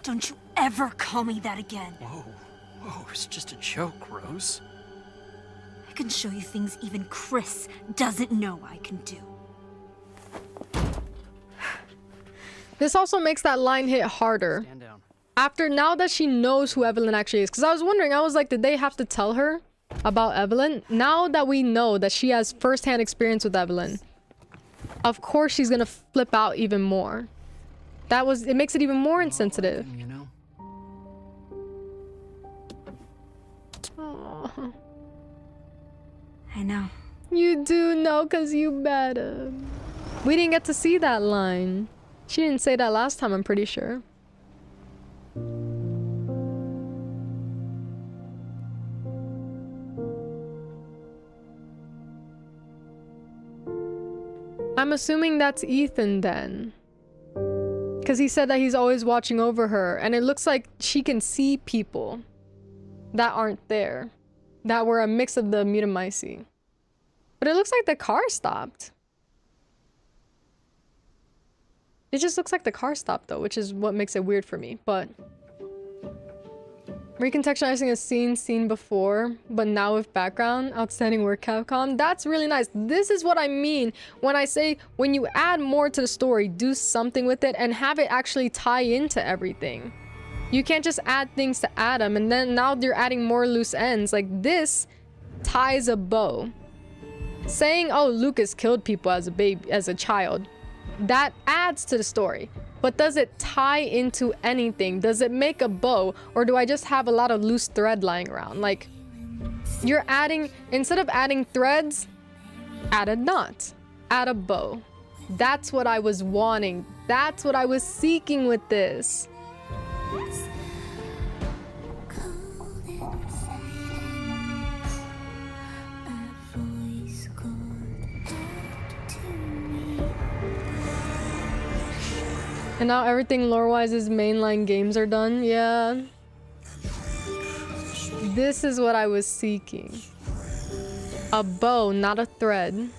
Don't you ever call me that again. Whoa, it's just a joke, Rose. I can show you things even Chris doesn't know I can do. This also makes that line hit harder. Stand down. Now that she knows who Evelyn actually is. Because I was wondering, I was like, did they have to tell her about Evelyn? Now that we know that she has first-hand experience with Evelyn, of course she's gonna flip out even more. It makes it even more insensitive. You know? Aww. I know. You do know because you better. We didn't get to see that line. She didn't say that last time, I'm pretty sure. I'm assuming that's Ethan then. Because he said that he's always watching over her, and it looks like she can see people that aren't there, that were a mix of the Mutamycete. But it looks like the car stopped. It just looks like the car stopped though, which is what makes it weird for me, but... Recontextualizing a scene seen before, but now with background. Outstanding work, Capcom. That's really nice. This is what I mean when I say when you add more to the story, do something with it and have it actually tie into everything. You can't just add things to add them and then now you're adding more loose ends. Like this ties a bow. Saying, oh, Lucas killed people as a baby, as a child, that adds to the story. But does it tie into anything? Does it make a bow? Or do I just have a lot of loose thread lying around? Like, you're adding, instead of adding threads, add a knot, add a bow. That's what I was wanting. That's what I was seeking with this. And now everything lore-wise mainline games are done. Yeah. This is what I was seeking. A bow, not a thread.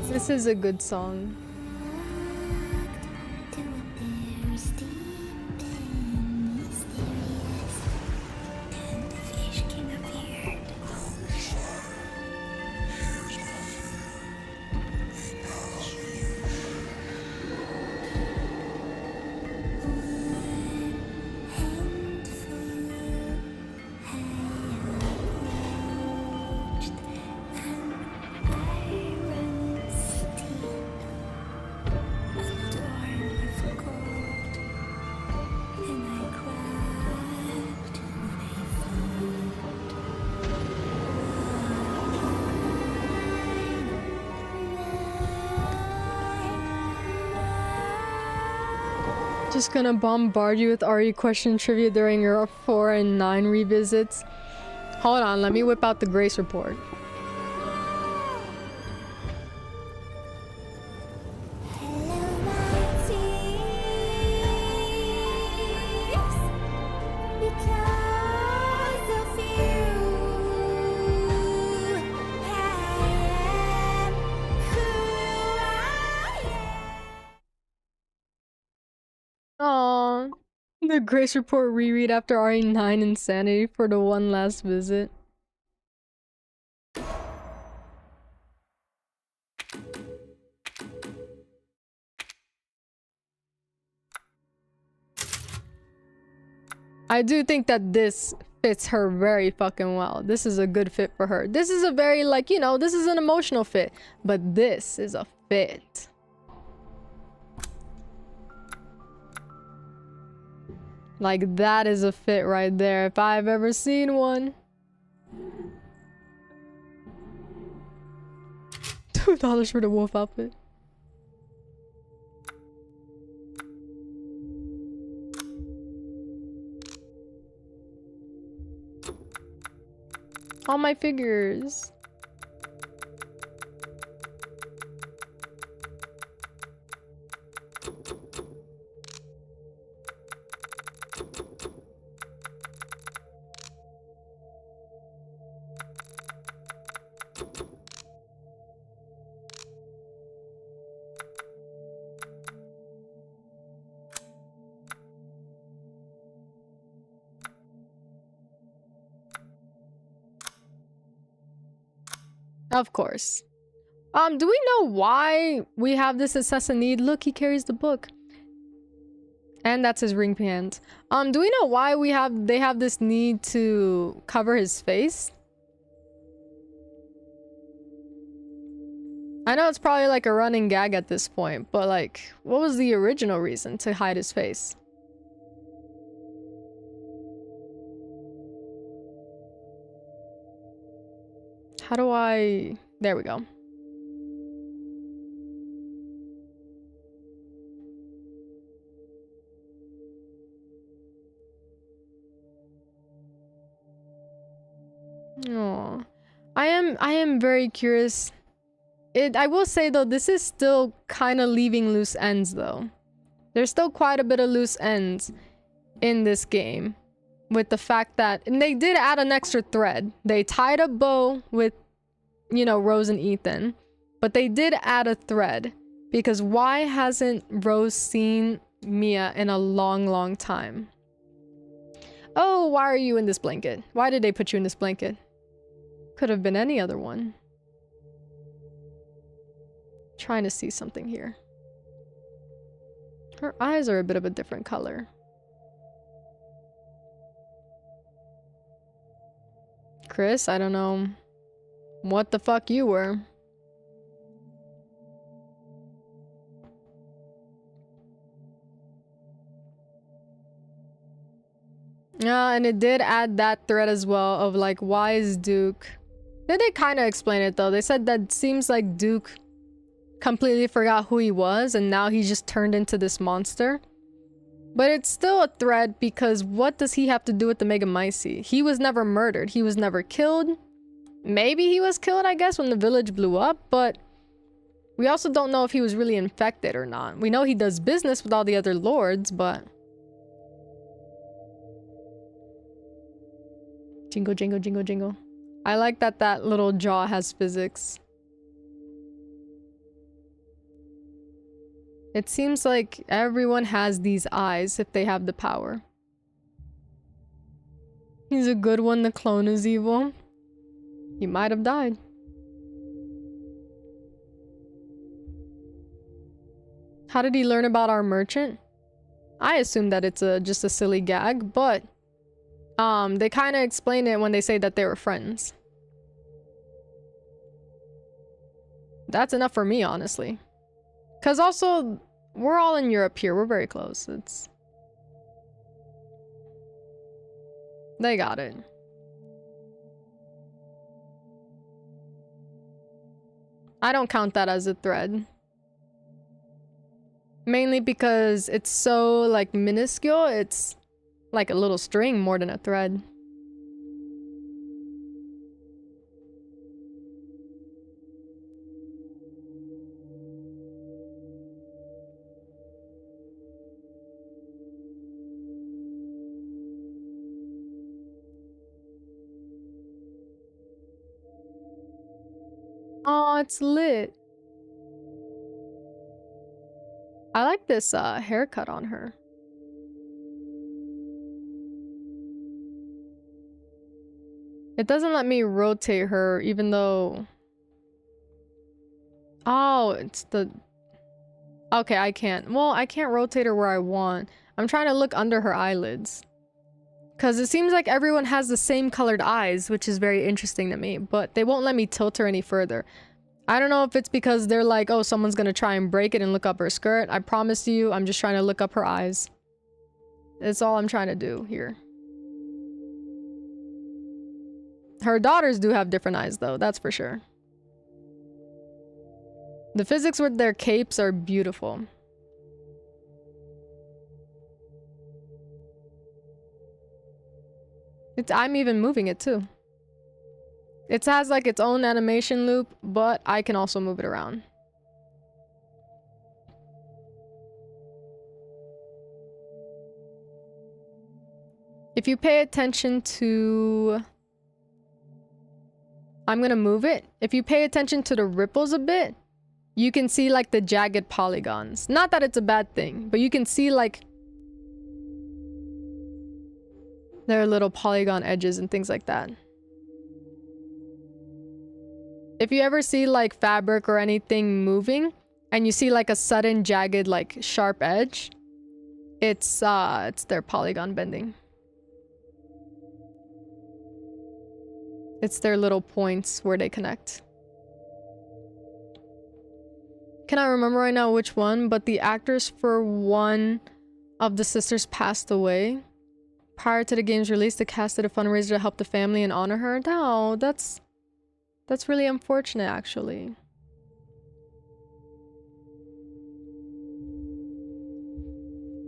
This is a good song. Just gonna bombard you with RE question trivia during your 4 and 9 revisits. Hold on, let me whip out the Grace report. Aww. The Grace report reread after RE9 Insanity for the one last visit. I do think that this fits her very fucking well. This is a good fit for her. This is a very, like, you know, this is an emotional fit. But this is a fit. Like, that is a fit right there, if I've ever seen one. $2 for the wolf outfit. All my figures. Of course. Do we know why we have this assassin need? Look, he carries the book. And that's his ring hand. Do we know why they have this need to cover his face? I know it's probably like a running gag at this point, but like, what was the original reason to hide his face? How do I... There we go. Oh, I am very curious. I will say though, this is still kind of leaving loose ends though. There's still quite a bit of loose ends in this game, with the fact that, and they did add an extra thread. They tied a bow with, you know, Rose and Ethan, but they did add a thread because why hasn't Rose seen Mia in a long time? Oh, why are you in this blanket? Why did they put you in this blanket? Could have been any other one. Trying to see something here. Her eyes are a bit of a different color. Chris, I don't know what the fuck you were. Yeah, and it did add that thread as well of like, why is Duke... They did kind of explain it though. They said that seems like Duke completely forgot who he was and now he's just turned into this monster. But it's still a thread because what does he have to do with the Megamycete? He was never murdered. He was never killed. Maybe he was killed, I guess, when the village blew up, but we also don't know if he was really infected or not. We know he does business with all the other lords, but... Jingle, jingle, jingle, jingle. I like that that little jaw has physics. It seems like everyone has these eyes if they have the power. He's a good one, the clone is evil. He might have died. How did he learn about our merchant? I assume that it's just a silly gag, but they kind of explain it when they say that they were friends. That's enough for me, honestly. Because also, we're all in Europe here. We're very close. It's... They got it. I don't count that as a thread. Mainly because it's so, like, minuscule. It's like a little string more than a thread. Oh, it's lit. I like this haircut on her. It doesn't let me rotate her even though... Oh, it's the... Okay, I can't. Well, I can't rotate her where I want. I'm trying to look under her eyelids. Because it seems like everyone has the same colored eyes, which is very interesting to me. But they won't let me tilt her any further. I don't know if it's because they're like, oh, someone's gonna try and break it and look up her skirt. I promise you, I'm just trying to look up her eyes. That's all I'm trying to do here. Her daughters do have different eyes, though. That's for sure. The physics with their capes are beautiful. I'm even moving it too. It has like its own animation loop, but I can also move it around. If you pay attention to... I'm gonna move it. If you pay attention to the ripples a bit, you can see like the jagged polygons. Not that it's a bad thing, but you can see like there are little polygon edges and things like that. If you ever see like fabric or anything moving and you see like a sudden jagged like sharp edge, it's their polygon bending. It's their little points where they connect. cannot remember right now which one, but the actors for one of the sisters passed away. Prior to the game's release, the cast did a fundraiser to help the family and honor her. No, that's really unfortunate, actually.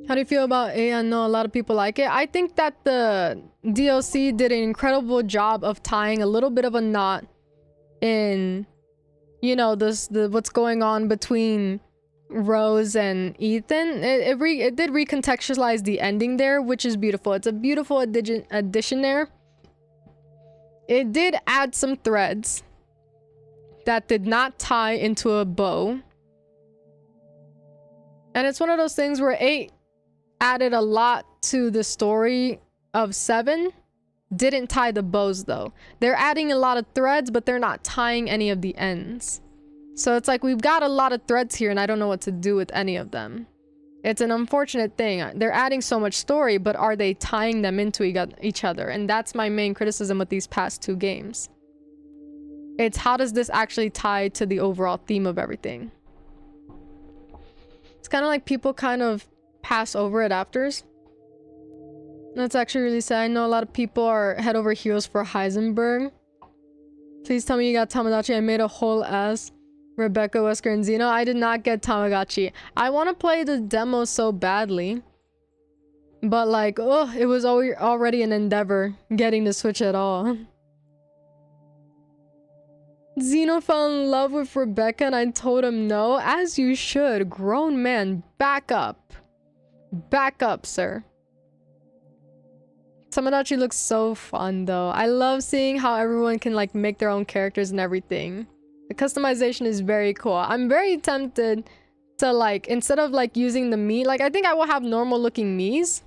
How do you feel about it? I know a lot of people like it. I think that the DLC did an incredible job of tying a little bit of a knot in, you know, what's going on between Rose and Ethan. It did recontextualize the ending there, which is beautiful. It's a beautiful addition there. It did add some threads that did not tie into a bow. And it's one of those things where 8 added a lot to the story of 7. Didn't tie the bows though. They're adding a lot of threads, but they're not tying any of the ends. So it's like we've got a lot of threads here and I don't know what to do with any of them. It's an unfortunate thing. They're adding so much story, but are they tying them into each other? And that's my main criticism with these past 2 games. It's how does this actually tie to the overall theme of everything? It's kind of like people kind of pass over it afters. That's actually really sad. I know a lot of people are head over heels for Heisenberg. Please tell me you got Tamagotchi. I made a whole ass Rebecca, Wesker, and Zeno. I did not get Tamagotchi. I want to play the demo so badly. But like, oh, it was already an endeavor getting the Switch at all. Zeno fell in love with Rebecca and I told him no. As you should. Grown man, back up. Back up, sir. Tamagotchi looks so fun though. I love seeing how everyone can like make their own characters and everything. The customization is very cool. I'm very tempted to like, instead of like using the Mii, like I think I will have normal looking Miis,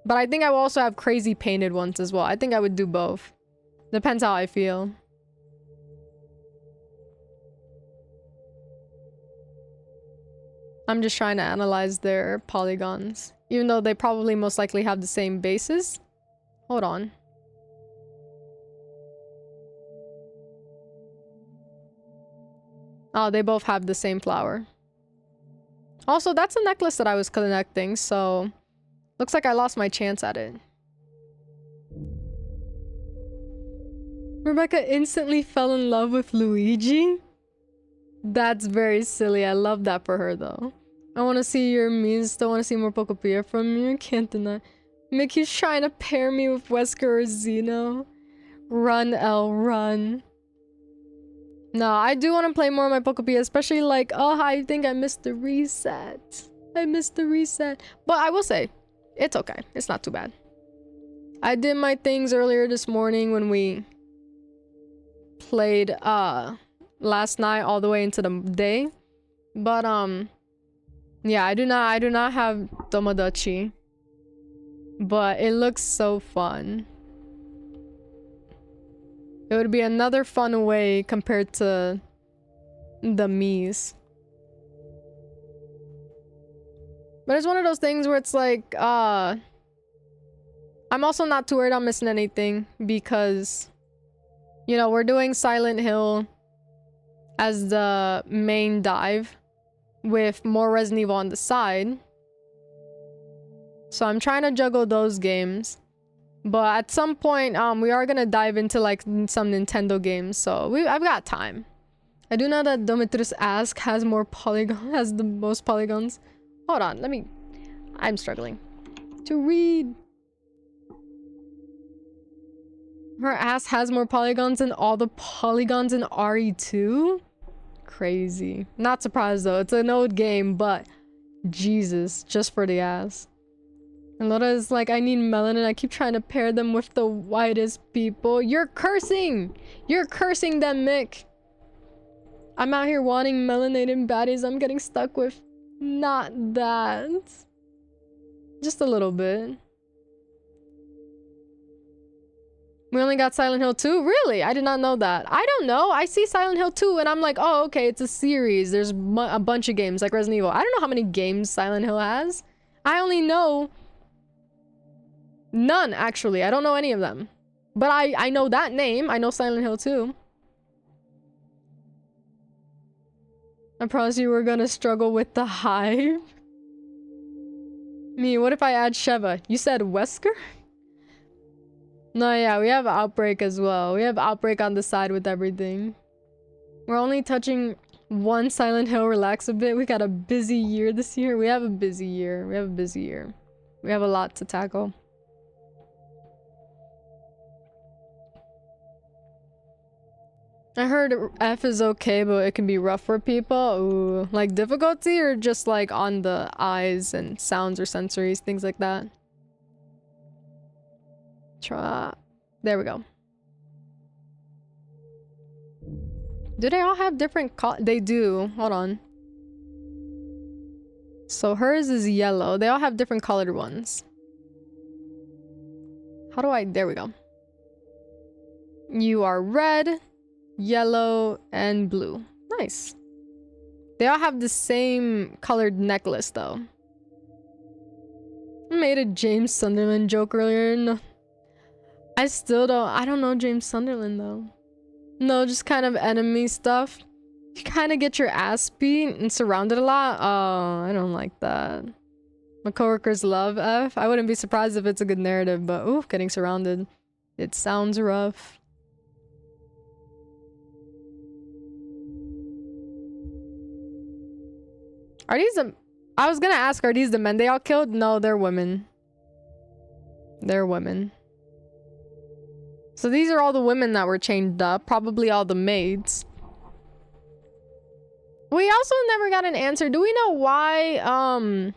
but I think I will also have crazy painted ones as well. I think I would do both. Depends how I feel. I'm just trying to analyze their polygons, even though they probably most likely have the same bases. Hold on. Oh, they both have the same flower. Also, that's a necklace that I was collecting, so looks like I lost my chance at it. Rebecca instantly fell in love with Luigi? That's very silly. I love that for her, though. I want to see your memes. Still want to see more Pokopia from you. Can't deny. Mickey's trying to pair me with Wesker or Zeno. Run, Elle, run. No, I do want to play more of my Pokopia, especially like, oh, I think I missed the reset. I missed the reset. But I will say, it's okay. It's not too bad. I did my things earlier this morning when we played, last night all the way into the day, but yeah, I do not have Tomodachi, but it looks so fun. It would be another fun way compared to the Miis, but it's one of those things where it's like I'm also not too worried I'm missing anything because, you know, we're doing Silent Hill as the main dive with more Resident Evil on the side. So I'm trying to juggle those games. But at some point, we are gonna dive into like some Nintendo games, so I've got time. I do know that Domitrus Ask has more has the most polygons. Hold on, I'm struggling to read. Her ass has more polygons than all the polygons in RE2? Crazy. Not surprised though. It's an old game, but Jesus, just for the ass. And Loda is like, I need melanin. I keep trying to pair them with the whitest people. You're cursing! You're cursing them, Mick! I'm out here wanting melanated baddies. I'm getting stuck with not that. Just a little bit. We only got Silent Hill 2? Really? I did not know that. I don't know. I see Silent Hill 2 and I'm like, oh, okay, it's a series. There's a bunch of games like Resident Evil. I don't know how many games Silent Hill has. I only know none, actually. I don't know any of them. But I know that name. I know Silent Hill 2. I promise you we're gonna struggle with the hive. Me, what if I add Sheva? You said Wesker? No, yeah, we have Outbreak as well. We have Outbreak on the side with everything. We're only touching one Silent Hill. Relax a bit. We got a busy year this year. We have a busy year. We have a busy year. We have a lot to tackle. I heard F is okay, but it can be rough for people. Ooh, like difficulty or just like on the eyes and sounds or sensories, things like that. Try. There we go. Do they all have different they do. Hold on. So hers is yellow. They all have different colored ones. How do I... There we go. You are red, yellow, and blue. Nice. They all have the same colored necklace, though. I made a James Sunderland joke earlier. No. I still don't... I don't know James Sunderland, though. No, just kind of enemy stuff. You kind of get your ass beat and surrounded a lot. Oh, I don't like that. My coworkers love F. I wouldn't be surprised if it's a good narrative, but ooh, getting surrounded. It sounds rough. Are these the... I was gonna ask, are these the men they all killed? No, they're women. They're women. So these are all the women that were chained up. Probably all the maids. We also never got an answer. Do we know why,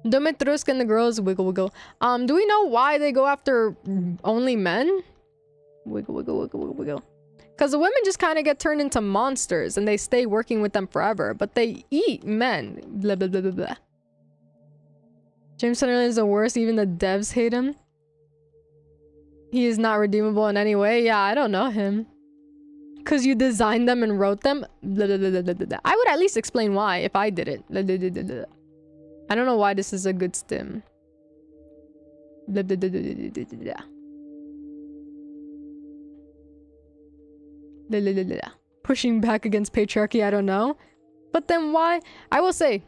Dumitrusk and the girls... Wiggle, wiggle. Do we know why they go after only men? Wiggle, wiggle, wiggle, wiggle, wiggle. Because the women just kind of get turned into monsters and they stay working with them forever. But they eat men. Blah, blah, blah, blah, blah. James Sunderland is the worst. Even the devs hate him. He is not redeemable in any way. Yeah, I don't know him. Because you designed them and wrote them. Blah, blah, blah, blah, blah, blah. I would at least explain why if I did it. Blah, blah, blah, blah, blah. I don't know why this is a good stim. Blah, blah, blah, blah, blah, blah, blah. Blah, blah, blah, blah. Pushing back against patriarchy, I don't know. But then why? I will say,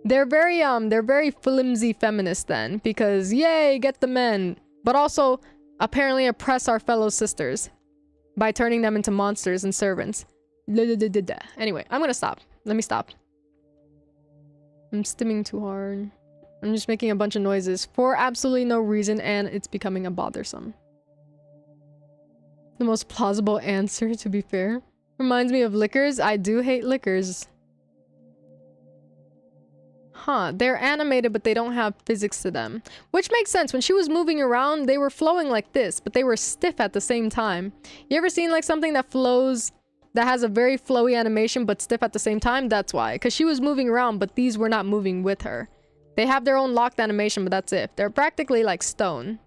they're very flimsy feminists then. Because, yay, get the men. But also, apparently oppress our fellow sisters. By turning them into monsters and servants. Anyway, I'm gonna stop. Let me stop. I'm stimming too hard. I'm just making a bunch of noises for absolutely no reason, and it's becoming a bothersome. The most plausible answer, to be fair. Reminds me of liquors. I do hate liquors. Huh, they're animated, but they don't have physics to them. Which makes sense. When she was moving around, they were flowing like this, but they were stiff at the same time. You ever seen like something that flows, that has a very flowy animation, but stiff at the same time? That's why. Because she was moving around, but these were not moving with her. They have their own locked animation, but that's it. They're practically like stone.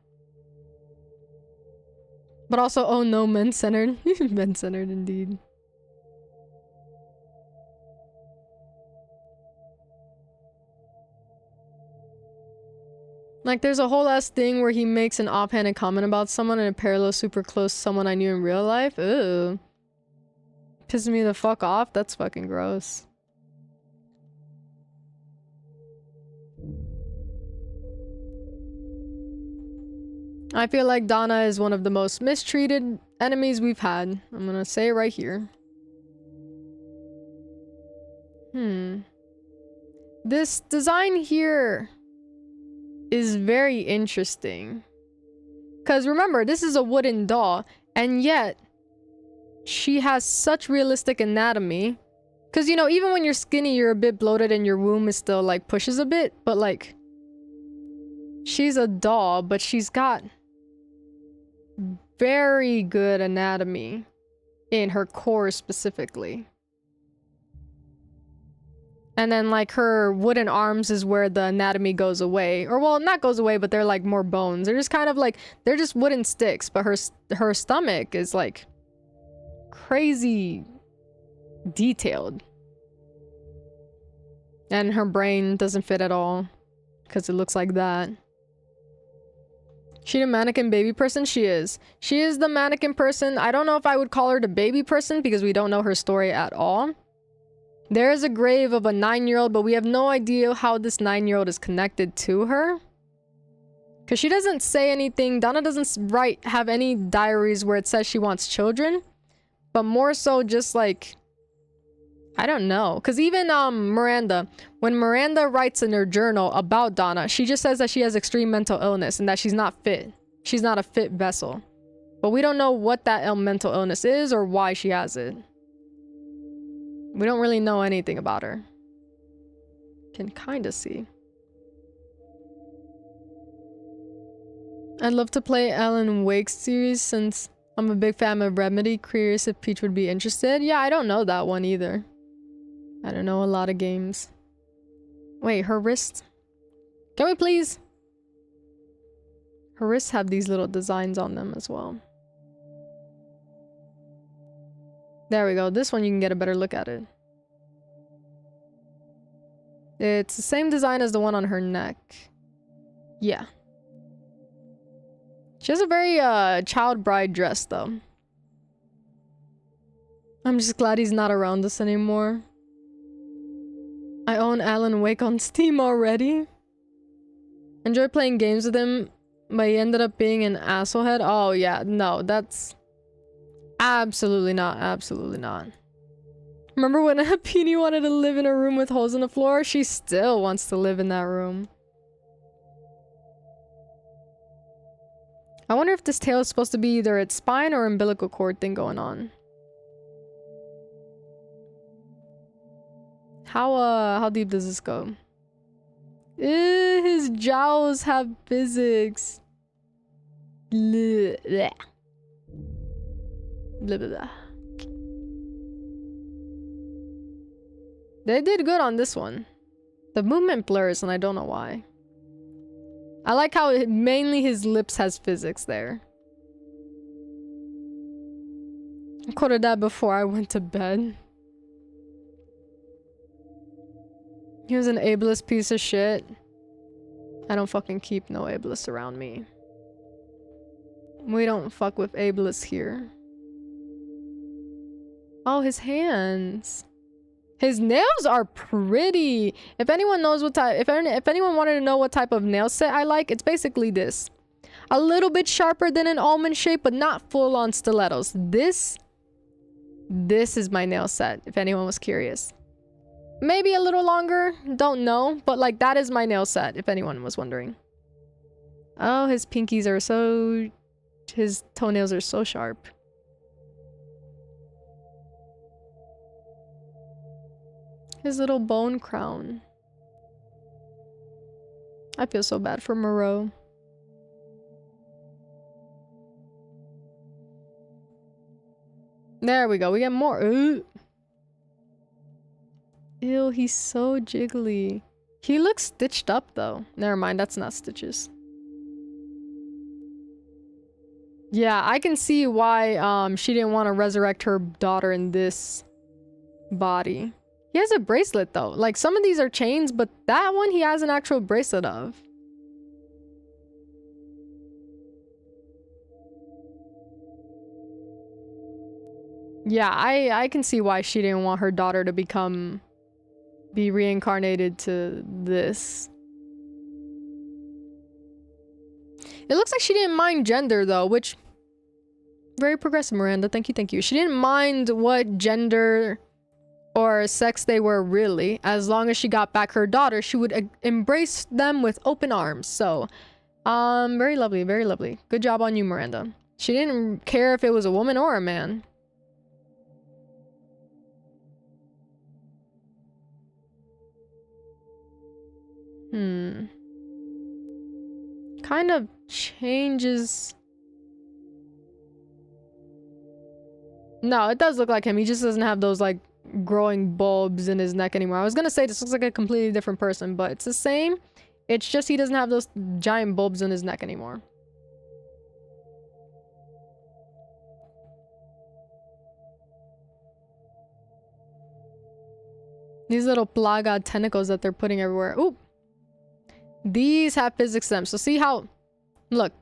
But also, oh no, men-centered. Men-centered indeed. Like, there's a whole ass thing where he makes an offhanded comment about someone in a parallel super close to someone I knew in real life. Ew. Pisses me the fuck off. That's fucking gross. I feel like Donna is one of the most mistreated enemies we've had. I'm gonna say it right here. This design here is very interesting. Because remember, this is a wooden doll, and yet she has such realistic anatomy. Because, you know, even when you're skinny, you're a bit bloated and your womb is still, like, pushes a bit. But, like, she's a doll, but she's got very good anatomy in her core specifically. And then, like, her wooden arms is where the anatomy goes away. Or, well, not goes away, but they're, like, more bones. They're just kind of, like, they're just wooden sticks. But her stomach is, like, crazy detailed. And her brain doesn't fit at all. Because it looks like that. She the mannequin baby person? She is. She is the mannequin person. I don't know if I would call her the baby person because we don't know her story at all. There's a grave of a 9-year-old, but we have no idea how this 9-year-old is connected to her. Because she doesn't say anything. Donna doesn't have any diaries where it says she wants children. But more so just like, I don't know. Because even Miranda, when Miranda writes in her journal about Donna, she just says that she has extreme mental illness and that she's not fit. She's not a fit vessel. But we don't know what that mental illness is or why she has it. We don't really know anything about her. Can kind of see. I'd love to play Alan Wake's series since I'm a big fan of Remedy. Curious if Peach would be interested. Yeah, I don't know that one either. I don't know a lot of games. Wait, her wrist? Can we please? Her wrists have these little designs on them as well. There we go. This one you can get a better look at it. It's the same design as the one on her neck. Yeah. She has a very child bride dress though. I'm just glad he's not around us anymore. I own Alan Wake on Steam already. Enjoy playing games with him, but he ended up being an assholehead. Oh yeah, no, that's absolutely not. Absolutely not. Remember when Peony wanted to live in a room with holes in the floor? She still wants to live in that room. I wonder if this tail is supposed to be either its spine or umbilical cord thing going on. How deep does this go? His jowls have physics. Blah, blah. Blah, blah, blah. They did good on this one. The movement blurs and I don't know why. I like how mainly his lips has physics there. I quoted that before I went to bed. He was an ableist piece of shit. I don't fucking keep no ableists around me. We don't fuck with ableists here. Oh, his hands. His nails are pretty. If anyone knows what type, if anyone wanted to know what type of nail set I like, it's basically this. A little bit sharper than an almond shape, but not full on stilettos. This is my nail set, if anyone was curious. Maybe a little longer, don't know, but like that is my nail set, if anyone was wondering. Oh, his pinkies are so... his toenails are so sharp. His little bone crown. I feel so bad for Moreau. There we go. We get more. Ooh. Ew, he's so jiggly. He looks stitched up though. Never mind, that's not stitches. Yeah, I can see why she didn't want to resurrect her daughter in this body. He has a bracelet though. Like some of these are chains, but that one he has an actual bracelet of. Yeah, I can see why she didn't want her daughter to be reincarnated to this. It looks like she didn't mind gender though, which very progressive, Miranda. Thank you, thank you. She didn't mind what gender or sex they were really. As long as she got back her daughter, she would embrace them with open arms. So, very lovely, very lovely. Good job on you, Miranda. She didn't care if it was a woman or a man. Kind of changes. No, it does look like him. He just doesn't have those like growing bulbs in his neck anymore. I was gonna say this looks like a completely different person, but it's the same. It's just he doesn't have those giant bulbs in his neck anymore. These little plaga tentacles that they're putting everywhere. Ooh. These have physics to them. So see how... Look.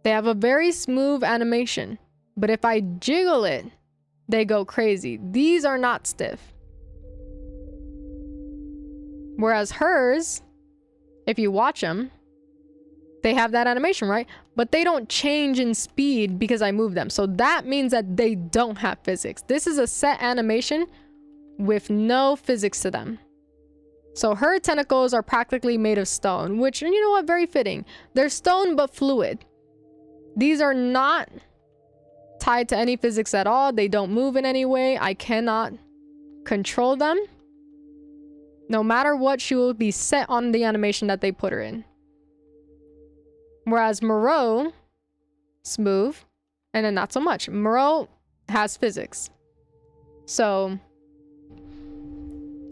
They have a very smooth animation. But if I jiggle it, they go crazy. These are not stiff. Whereas hers, if you watch them, they have that animation, right? But they don't change in speed because I move them. So that means that they don't have physics. This is a set animation with no physics to them. So her tentacles are practically made of stone, which, you know what, very fitting. They're stone but fluid. These are not tied to any physics at all. They don't move in any way. I cannot control them. No matter what, she will be set on the animation that they put her in. Whereas Moreau, smooth, and then not so much. Moreau has physics. So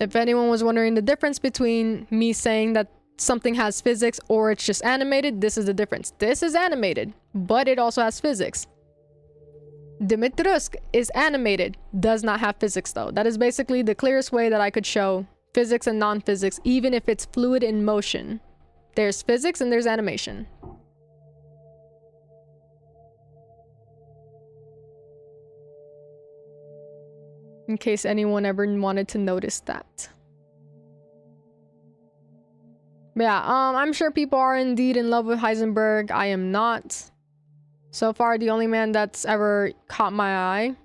if anyone was wondering the difference between me saying that something has physics or it's just animated, this is the difference. This is animated, but it also has physics. Dimitrescu is animated, does not have physics though. That is basically the clearest way that I could show physics and non-physics, even if it's fluid in motion. There's physics and there's animation. In case anyone ever wanted to notice that. But yeah, I'm sure people are indeed in love with Heisenberg. I am not. So far, the only man that's ever caught my eye,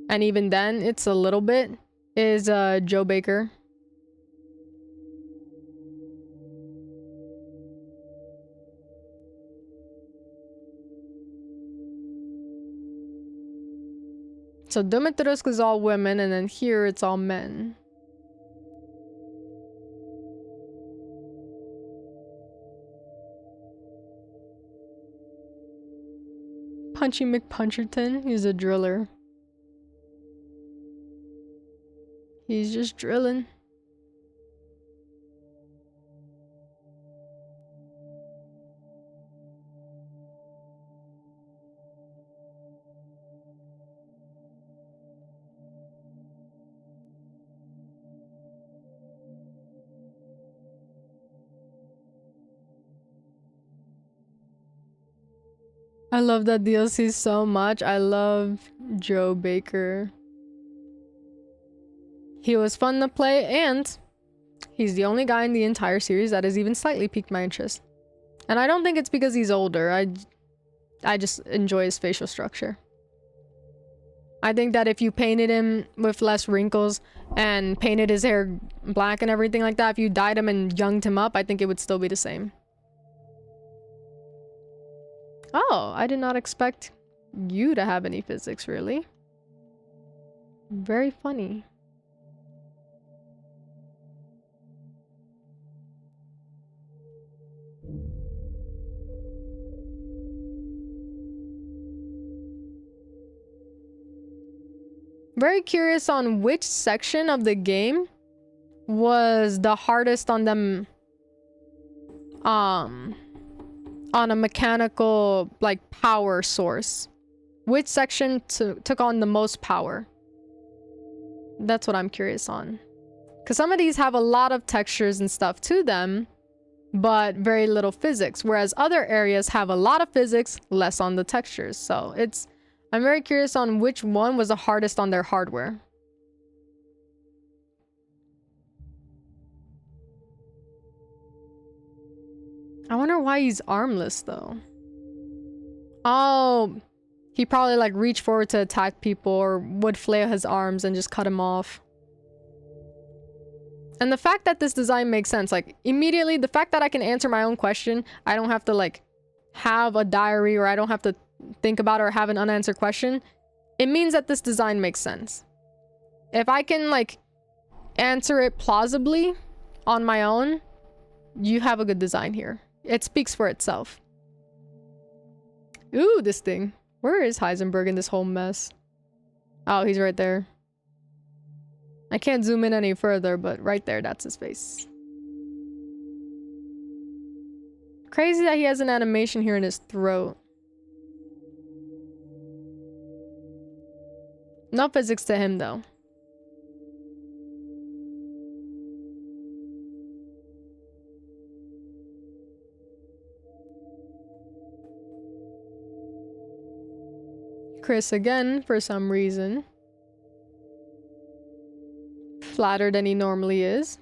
and even then, it's a little bit, is Joe Baker. So Dimitrescu is all women, and then here it's all men. Punchy McPuncherton, he's a driller. He's just drilling. I love that DLC so much. I love Joe Baker. He was fun to play, and he's the only guy in the entire series that has even slightly piqued my interest. And I don't think it's because he's older. I just enjoy his facial structure. I think that if you painted him with less wrinkles and painted his hair black and everything like that, if you dyed him and younged him up, I think it would still be the same. Oh, I did not expect you to have any physics, really. Very funny. Very curious on which section of the game was the hardest on them, on a mechanical, like, power source. Which section took on the most power? That's what I'm curious on. Because some of these have a lot of textures and stuff to them, but very little physics. Whereas other areas have a lot of physics, less on the textures. So I'm very curious on which one was the hardest on their hardware. I wonder why he's armless, though. Oh, he probably, like, reached forward to attack people or would flail his arms and just cut him off. And the fact that this design makes sense, like, immediately, the fact that I can answer my own question, I don't have to, like, have a diary or I don't have to think about or have an unanswered question, it means that this design makes sense. If I can, like, answer it plausibly on my own, you have a good design here. It speaks for itself. Ooh, this thing. Where is Heisenberg in this whole mess? Oh, he's right there. I can't zoom in any further, but right there, that's his face. Crazy that he has an animation here in his throat. No physics to him, though. Chris again, for some reason. Flatter than he normally is.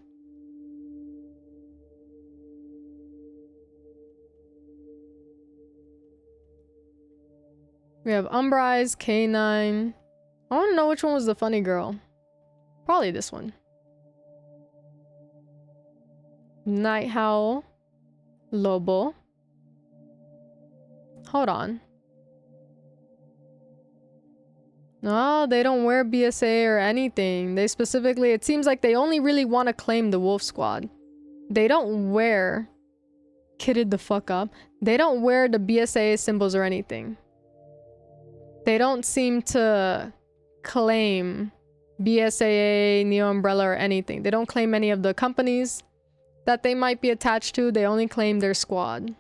We have Umber Eyes, K9. I want to know which one was the funny girl. Probably this one. Night Howl. Lobo. Hold on. No, they don't wear BSA or anything. They specifically, it seems like they only really want to claim the Wolf Squad. They don't wear... Kitted the fuck up. They don't wear the BSA symbols or anything. They don't seem to claim BSAA, Neo Umbrella, or anything. They don't claim any of the companies that they might be attached to. They only claim their squad.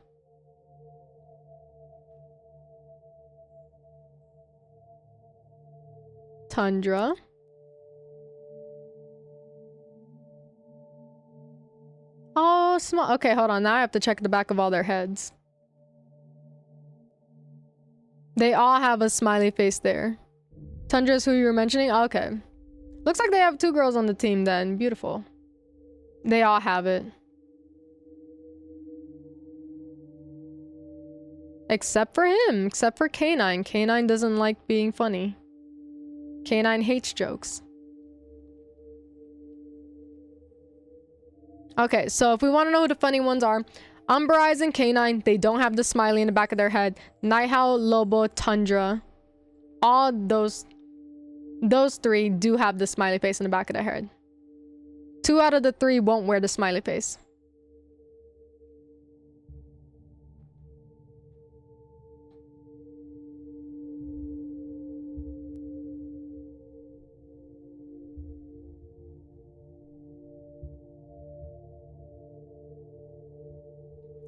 Tundra. Oh, small. Okay, hold on. Now I have to check the back of all their heads. They all have a smiley face there. Tundra's who you were mentioning? Okay. Looks like they have 2 girls on the team then. Beautiful. They all have it. Except for him. Except for K9. K9 doesn't like being funny. K9 hates jokes. Okay, so if we want to know who the funny ones are, Umber Eyes and K9, they don't have the smiley in the back of their head. Night Howl, Lobo, Tundra, all those 3 do have the smiley face in the back of their head. 2 out of the 3 won't wear the smiley face.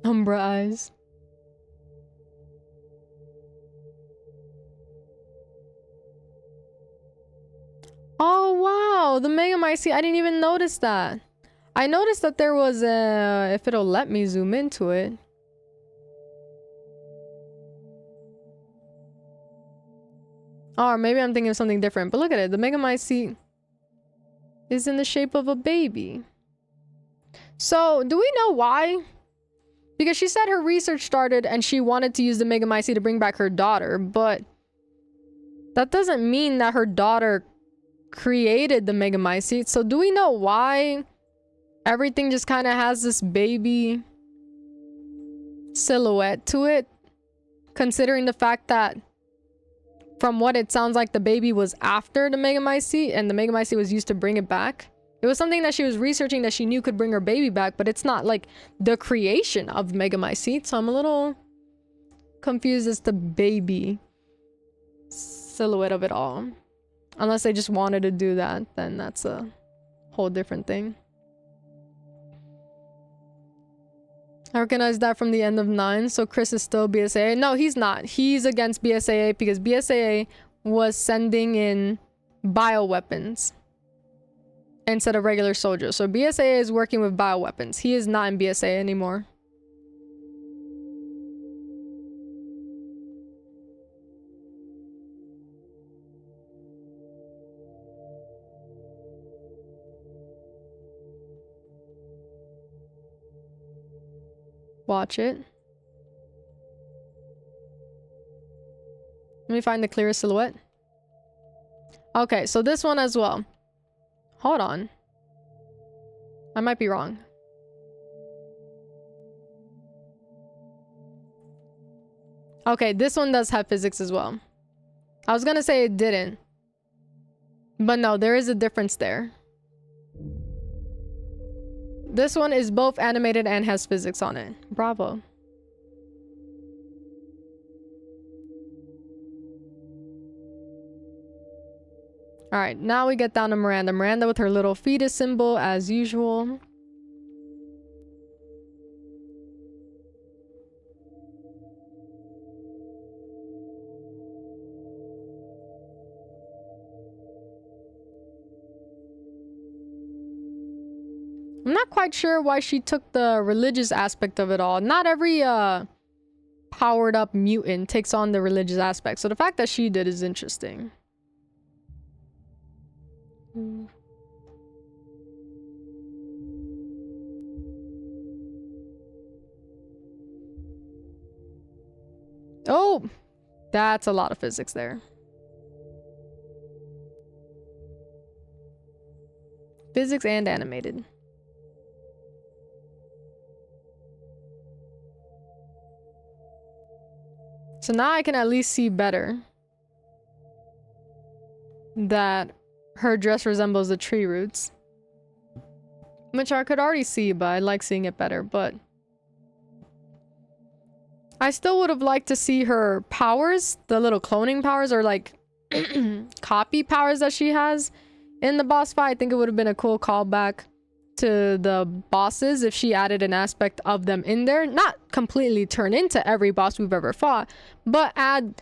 Umbra Eyes. Oh wow, the Megamycete, I didn't even notice that. I noticed that there was a, if it'll let me zoom into it. Or maybe I'm thinking of something different, but look at it, the Megamycete is in the shape of a baby. So, do we know why? Because she said her research started and she wanted to use the Megamycete to bring back her daughter, but that doesn't mean that her daughter created the Megamycete. So do we know why everything just kind of has this baby silhouette to it? Considering the fact that from what it sounds like the baby was after the Megamycete and the Megamycete was used to bring it back. It was something that she was researching that she knew could bring her baby back, but it's not like the creation of Megamycete, so I'm a little confused as to baby silhouette of it all. Unless they just wanted to do that, then that's a whole different thing. I recognize that from the end of 9, so Chris is still BSAA. No, he's not. He's against BSAA because BSAA was sending in bioweapons instead of regular soldiers. So BSAA is working with bioweapons. He is not in BSAA anymore. Watch it. Let me find the clearest silhouette. Okay, so this one as well. Hold on. I might be wrong. Okay, this one does have physics as well. I was gonna say it didn't. But no, there is a difference there. This one is both animated and has physics on it. Bravo. Alright, now we get down to Miranda. Miranda with her little fetus symbol as usual. I'm not quite sure why she took the religious aspect of it all. Not every powered up mutant takes on the religious aspect. So the fact that she did is interesting. Oh, That's a lot of physics there. Physics and animated. So now I can at least see better that her dress resembles the tree roots. Which I could already see, but I like seeing it better, but I still would have liked to see her powers, the little cloning powers or like copy powers that she has in the boss fight. I think it would have been a cool callback to the bosses if she added an aspect of them in there. Not completely turn into every boss we've ever fought, but add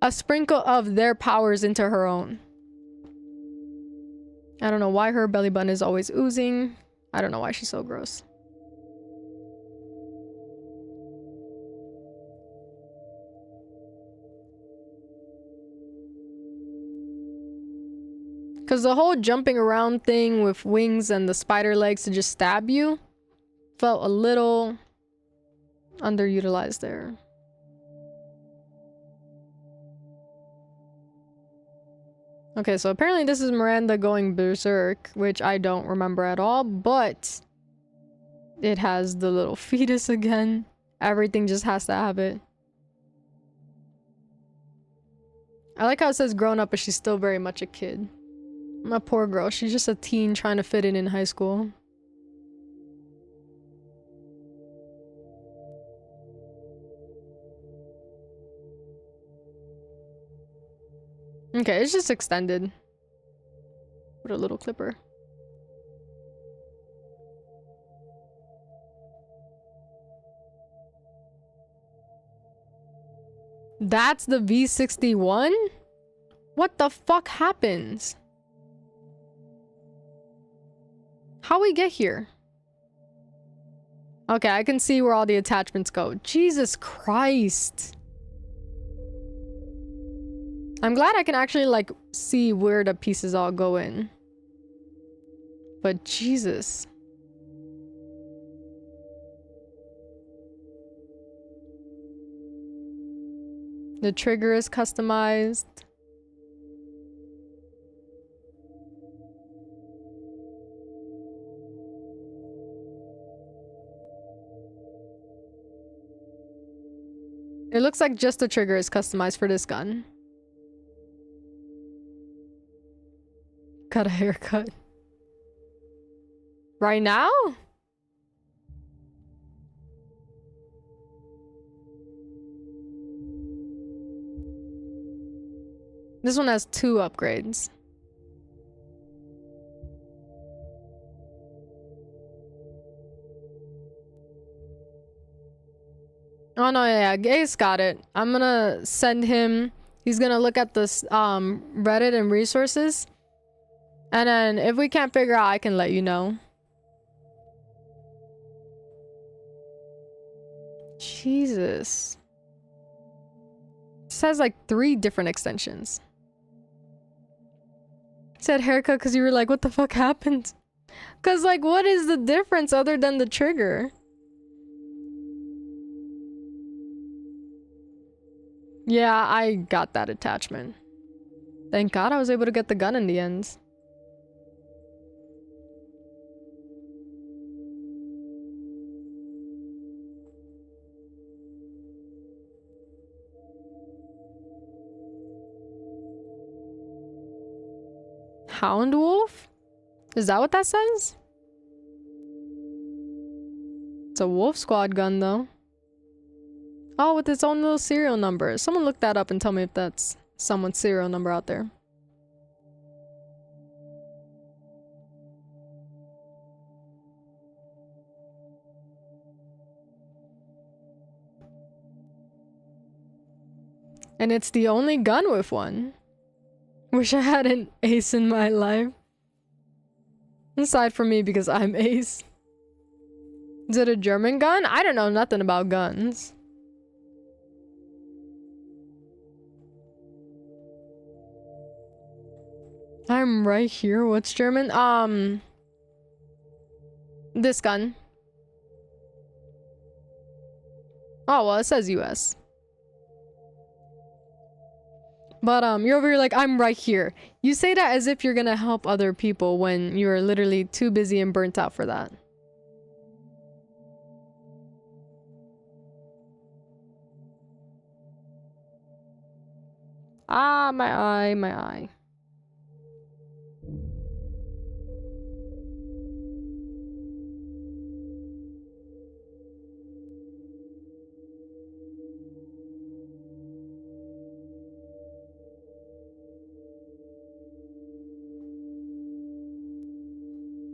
a sprinkle of their powers into her own. I don't know why her belly button is always oozing. I don't know why she's so gross. Because the whole jumping around thing with wings and the spider legs to just stab you felt a little underutilized there. Okay, so apparently this is Miranda going berserk, which I don't remember at all, but it has the little fetus again. Everything just has to have it. I like how it says grown up, but she's still very much a kid. My poor girl, she's just a teen trying to fit in high school. Okay, it's just extended. What a little clipper. That's the V61? What the fuck happens? How we get here? Okay, I can see where all the attachments go. Jesus Christ. I'm glad I can actually, like, see where the pieces all go in. But Jesus. The trigger is customized. It looks like just the trigger is customized for this gun. Got a haircut. Right now? This one has 2 upgrades. Oh no, yeah, Gaze got it. I'm gonna send him. He's gonna look at this Reddit and resources. And then if we can't figure out, I can let you know. Jesus. This has like 3 different extensions. It said haircut because you were like, what the fuck happened? Because like, what is the difference other than the trigger? Yeah, I got that attachment. Thank God I was able to get the gun in the end. Hound Wolf? Is that what that says? It's a Wolf Squad gun though. Oh, with its own little serial number. Someone look that up and tell me if that's someone's serial number out there. And it's the only gun with one. Wish I had an ace in my life. Aside from me because I'm ace. Is it a German gun? I don't know nothing about guns. I'm right here. What's German? This gun. Oh, well, it says US. But you're over here like, I'm right here. You say that as if you're gonna help other people when you're literally too busy and burnt out for that. Ah, my eye, my eye.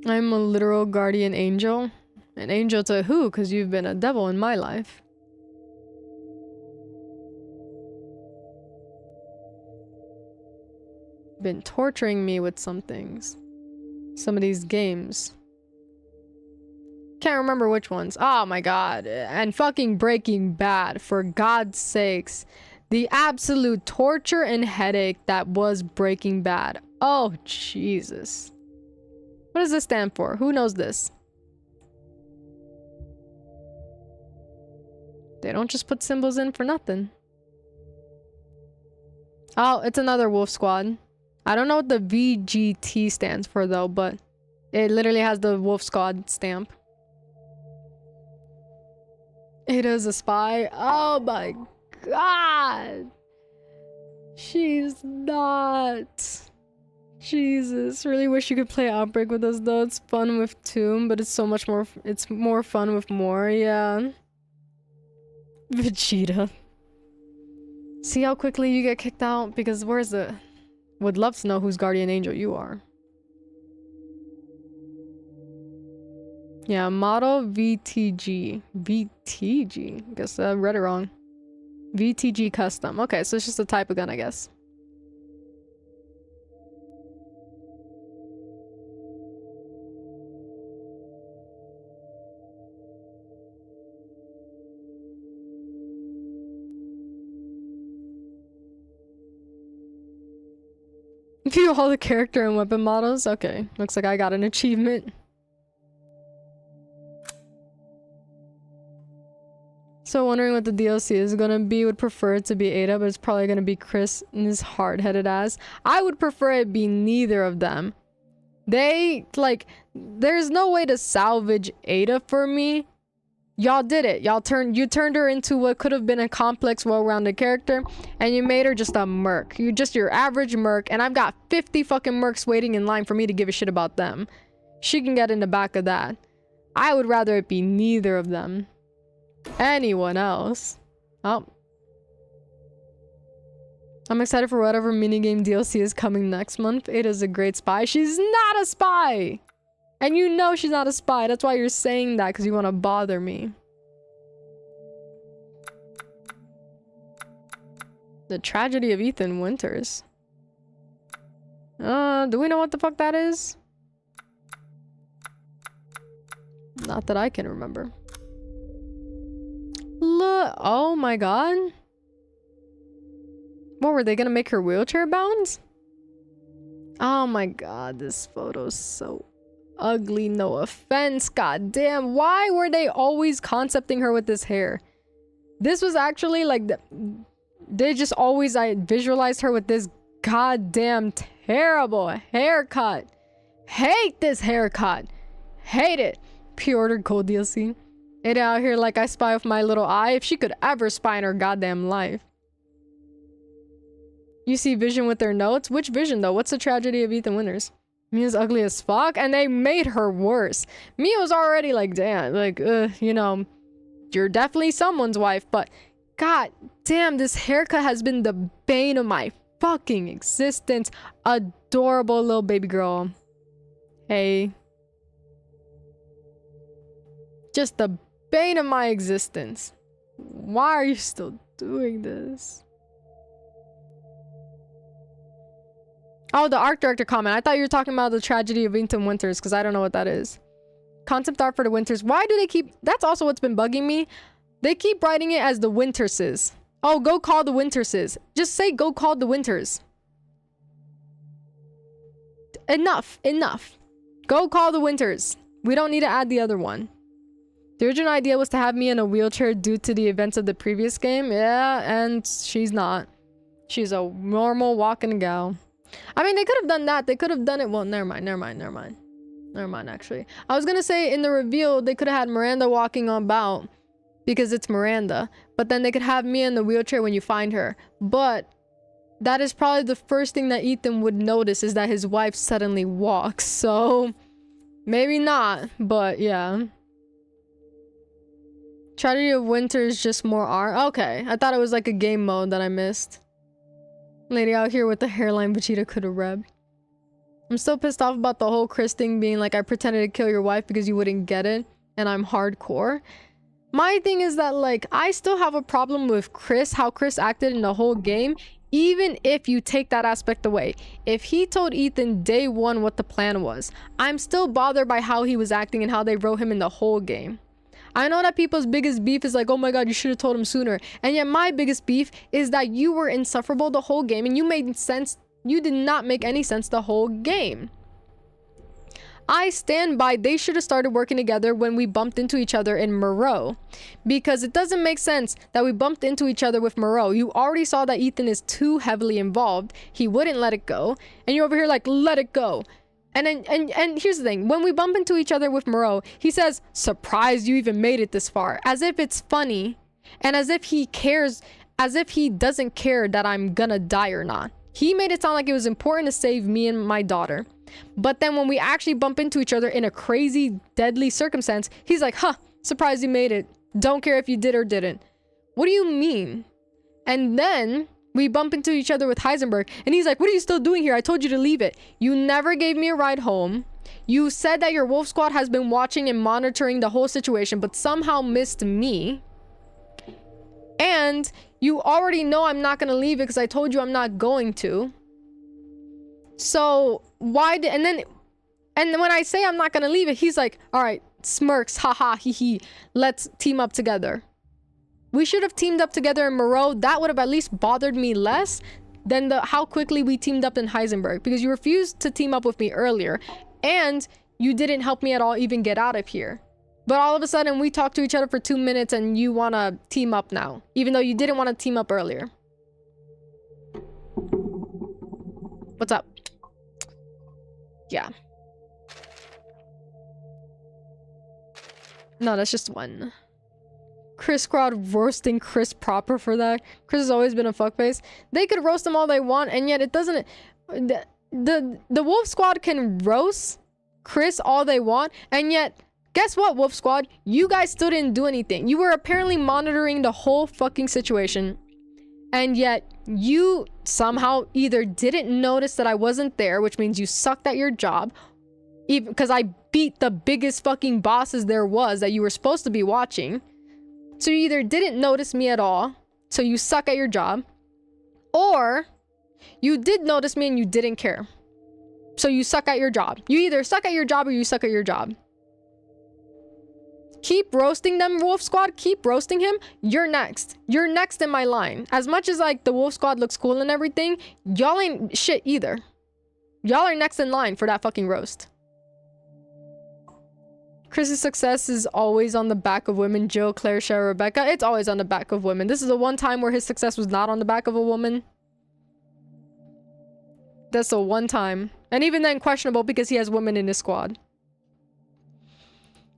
I'm a literal guardian angel. An angel to who? Because you've been a devil in my life. Been torturing me with some things. Some of these games. Can't remember which ones. Oh my god. And fucking Breaking Bad, for God's sakes. The absolute torture and headache that was Breaking Bad. Oh, Jesus. What does this stand for? Who knows this? They don't just put symbols in for nothing. Oh, it's another Wolf Squad. I don't know what the VGT stands for though, but it literally has the Wolf Squad stamp. It is a spy. Oh my god. She's not. Jesus, really wish you could play Outbreak with us though. It's fun with Tomb, but it's so much more, it's more fun with more, yeah. Vegeta. See how quickly you get kicked out? Because where's the... Would love to know whose guardian angel you are. Yeah, model VTG. VTG? I guess I read it wrong. VTG custom. Okay, so it's just a type of gun, I guess. View all the character and weapon models? Okay, looks like I got an achievement. So wondering what the DLC is gonna be. Would prefer it to be Ada, but it's probably gonna be Chris and his hard-headed ass. I would prefer it be neither of them. They, like, there's no way to salvage Ada for me. Y'all did it. You turned her into what could have been a complex, well-rounded character, and you made her just a merc. You just your average merc, and I've got 50 fucking mercs waiting in line for me to give a shit about them. She can get in the back of that. I would rather it be neither of them. Anyone else? Oh. I'm excited for whatever minigame DLC is coming next month. Ada's a great spy. She's not a spy! And you know she's not a spy. That's why you're saying that, because you want to bother me. The Tragedy of Ethan Winters. Do we know what the fuck that is? Not that I can remember. Look. Oh my god. What, were they gonna make her wheelchair bound? Oh my god, this photo's so ugly, no offense. God damn, why were they always concepting her with this hair? This was actually like they just always, I visualized her with this goddamn terrible haircut. Hate this haircut. Hate it. Pre-ordered cold DLC. It out here like I spy with my little eye. If she could ever spy in her goddamn life. You see Vision with their notes? Which Vision though? What's the Tragedy of Ethan Winters? Mia's ugly as fuck, and they made her worse. Mia was already like, damn, like, you know, you're definitely someone's wife, but god damn, this haircut has been the bane of my fucking existence. Adorable little baby girl. Hey. Just the bane of my existence. Why are you still doing this? Oh, the art director comment. I thought you were talking about the Tragedy of Ethan Winters, because I don't know what that is. Concept art for the Winters. Why do they keep... That's also what's been bugging me. They keep writing it as the Winterses. Oh, go call the Winterses. Just say go call the Winters. Enough. Enough. Go call the Winters. We don't need to add the other one. The original idea was to have me in a wheelchair due to the events of the previous game. Yeah, and she's not. She's a normal walking gal. I mean, they could have done that. They could have done it. Well, never mind, actually. I was gonna say in the reveal, they could have had Miranda walking on about because it's Miranda. But then they could have Mia in the wheelchair when you find her. But that is probably the first thing that Ethan would notice is that his wife suddenly walks. So maybe not, but yeah. Tragedy of Winter is just more art. Okay, I thought it was like a game mode that I missed. Lady out here with the hairline Vegeta could have rebbed. I'm still pissed off about the whole Chris thing being like, I pretended to kill your wife because you wouldn't get it, and I'm hardcore. My thing is that, like, I still have a problem with Chris, how Chris acted in the whole game, even if you take that aspect away. If he told Ethan day one what the plan was, I'm still bothered by how he was acting and how they wrote him in the whole game. I know that people's biggest beef is like, oh my god, you should have told him sooner. And yet my biggest beef is that you were insufferable the whole game and you made sense. You did not make any sense the whole game. I stand by they should have started working together when we bumped into each other in Moreau. Because it doesn't make sense that we bumped into each other with Moreau. You already saw that Ethan is too heavily involved. He wouldn't let it go. And you're over here like, let it go. And then, and here's the thing. When we bump into each other with Moreau, he says, surprised you even made it this far. As if it's funny. And as if he cares, as if he doesn't care that I'm gonna die or not. He made it sound like it was important to save me and my daughter. But then when we actually bump into each other in a crazy, deadly circumstance, he's like, huh, surprised you made it. Don't care if you did or didn't. What do you mean? And then we bump into each other with Heisenberg, and he's like, what are you still doing here? I told you to leave it. You never gave me a ride home. You said that your Wolf Squad has been watching and monitoring the whole situation, but somehow missed me. And you already know I'm not going to leave it because I told you I'm not going to. So why did, and then when I say I'm not going to leave it, he's like, all right, smirks, haha, hee hee, let's team up together. We should have teamed up together in Moreau. That would have at least bothered me less than how quickly we teamed up in Heisenberg, because you refused to team up with me earlier and you didn't help me at all even get out of here. But all of a sudden we talked to each other for 2 minutes and you want to team up now, even though you didn't want to team up earlier. What's up? Yeah. No, that's just one. Chris Squad roasting Chris proper for that. Chris has always been a fuckface. They could roast him all they want, and yet it doesn't. The Wolf Squad can roast Chris all they want, and yet guess what, Wolf Squad? You guys still didn't do anything. You were apparently monitoring the whole fucking situation, and yet you somehow either didn't notice that I wasn't there, which means you sucked at your job, even because I beat the biggest fucking bosses there was that you were supposed to be watching. So you either didn't notice me at all, so you suck at your job, or you did notice me and you didn't care, so you suck at your job. You either suck at your job or you suck at your job. Keep roasting them, Wolf Squad. Keep roasting him. You're next. You're next in my line. As much as like the Wolf Squad looks cool and everything, y'all ain't shit either. Y'all are next in line for that fucking roast. Chris's success is always on the back of women. Jill, Claire, Cher, Rebecca. It's always on the back of women. This is the one time where his success was not on the back of a woman. That's the one time. And even then questionable because he has women in his squad.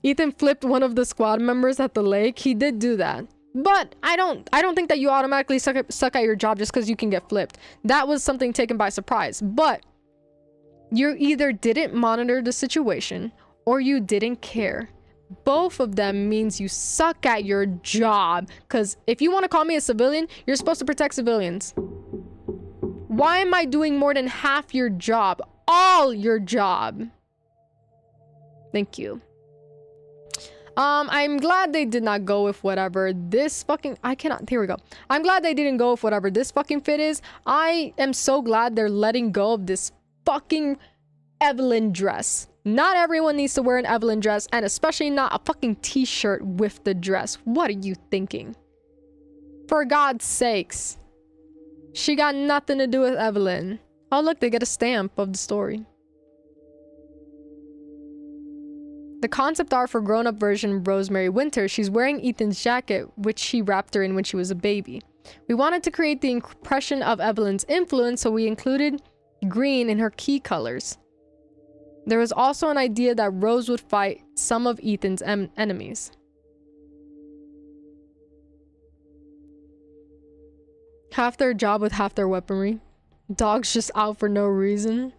Ethan flipped one of the squad members at the lake. He did do that. But I don't think that you automatically suck at your job just because you can get flipped. That was something taken by surprise. But you either didn't monitor the situation or you didn't care. Both of them means you suck at your job. Because if you want to call me a civilian, you're supposed to protect civilians. Why am I doing more than half your job? All your job. Thank you. I'm glad they did not go with whatever this fucking... Here we go. I'm glad they didn't go with whatever this fucking fit is. I am so glad they're letting go of this fucking Evelyn dress. Not everyone needs to wear an Evelyn dress, and especially not a fucking t-shirt with the dress. What are you thinking? For God's sakes. She got nothing to do with Evelyn. Oh look, they get a stamp of the story. The concept art for grown-up version of Rosemary Winter, she's wearing Ethan's jacket, which she wrapped her in when she was a baby. We wanted to create the impression of Evelyn's influence, so we included green in her key colors. There was also an idea that Rose would fight some of Ethan's enemies. Half their job with half their weaponry. Dogs just out for no reason.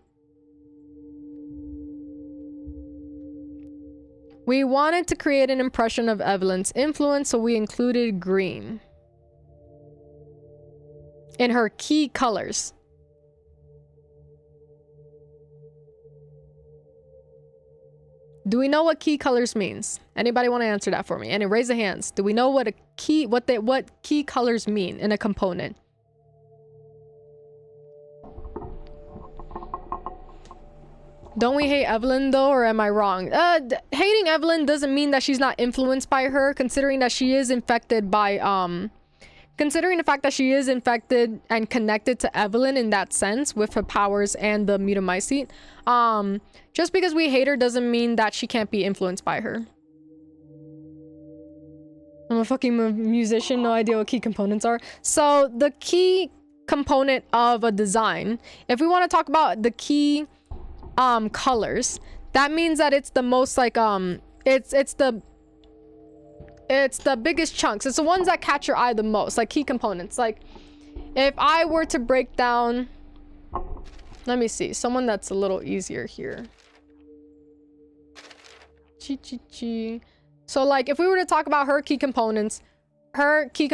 We wanted to create an impression of Evelyn's influence, so we included green in her key colors. Do we know what key colors means? Anybody want to answer that for me? And raise the hands. Do we know what what key colors mean in a component? Don't we hate Evelyn though, or am I wrong? Hating Evelyn doesn't mean that she's not influenced by her, considering that she is infected by, considering the fact that she is infected and connected to Evelyn in that sense with her powers and the Mutamycete. Just because we hate her doesn't mean that she can't be influenced by her. I'm a fucking musician, no idea what key components are. So the key component of a design, if we want to talk about the key colors, that means that it's the most like it's the biggest chunks. It's the ones that catch your eye the most, like key components. Like if I were to break down, let me see, someone that's a little easier here. So like if we were to talk about her key components, her key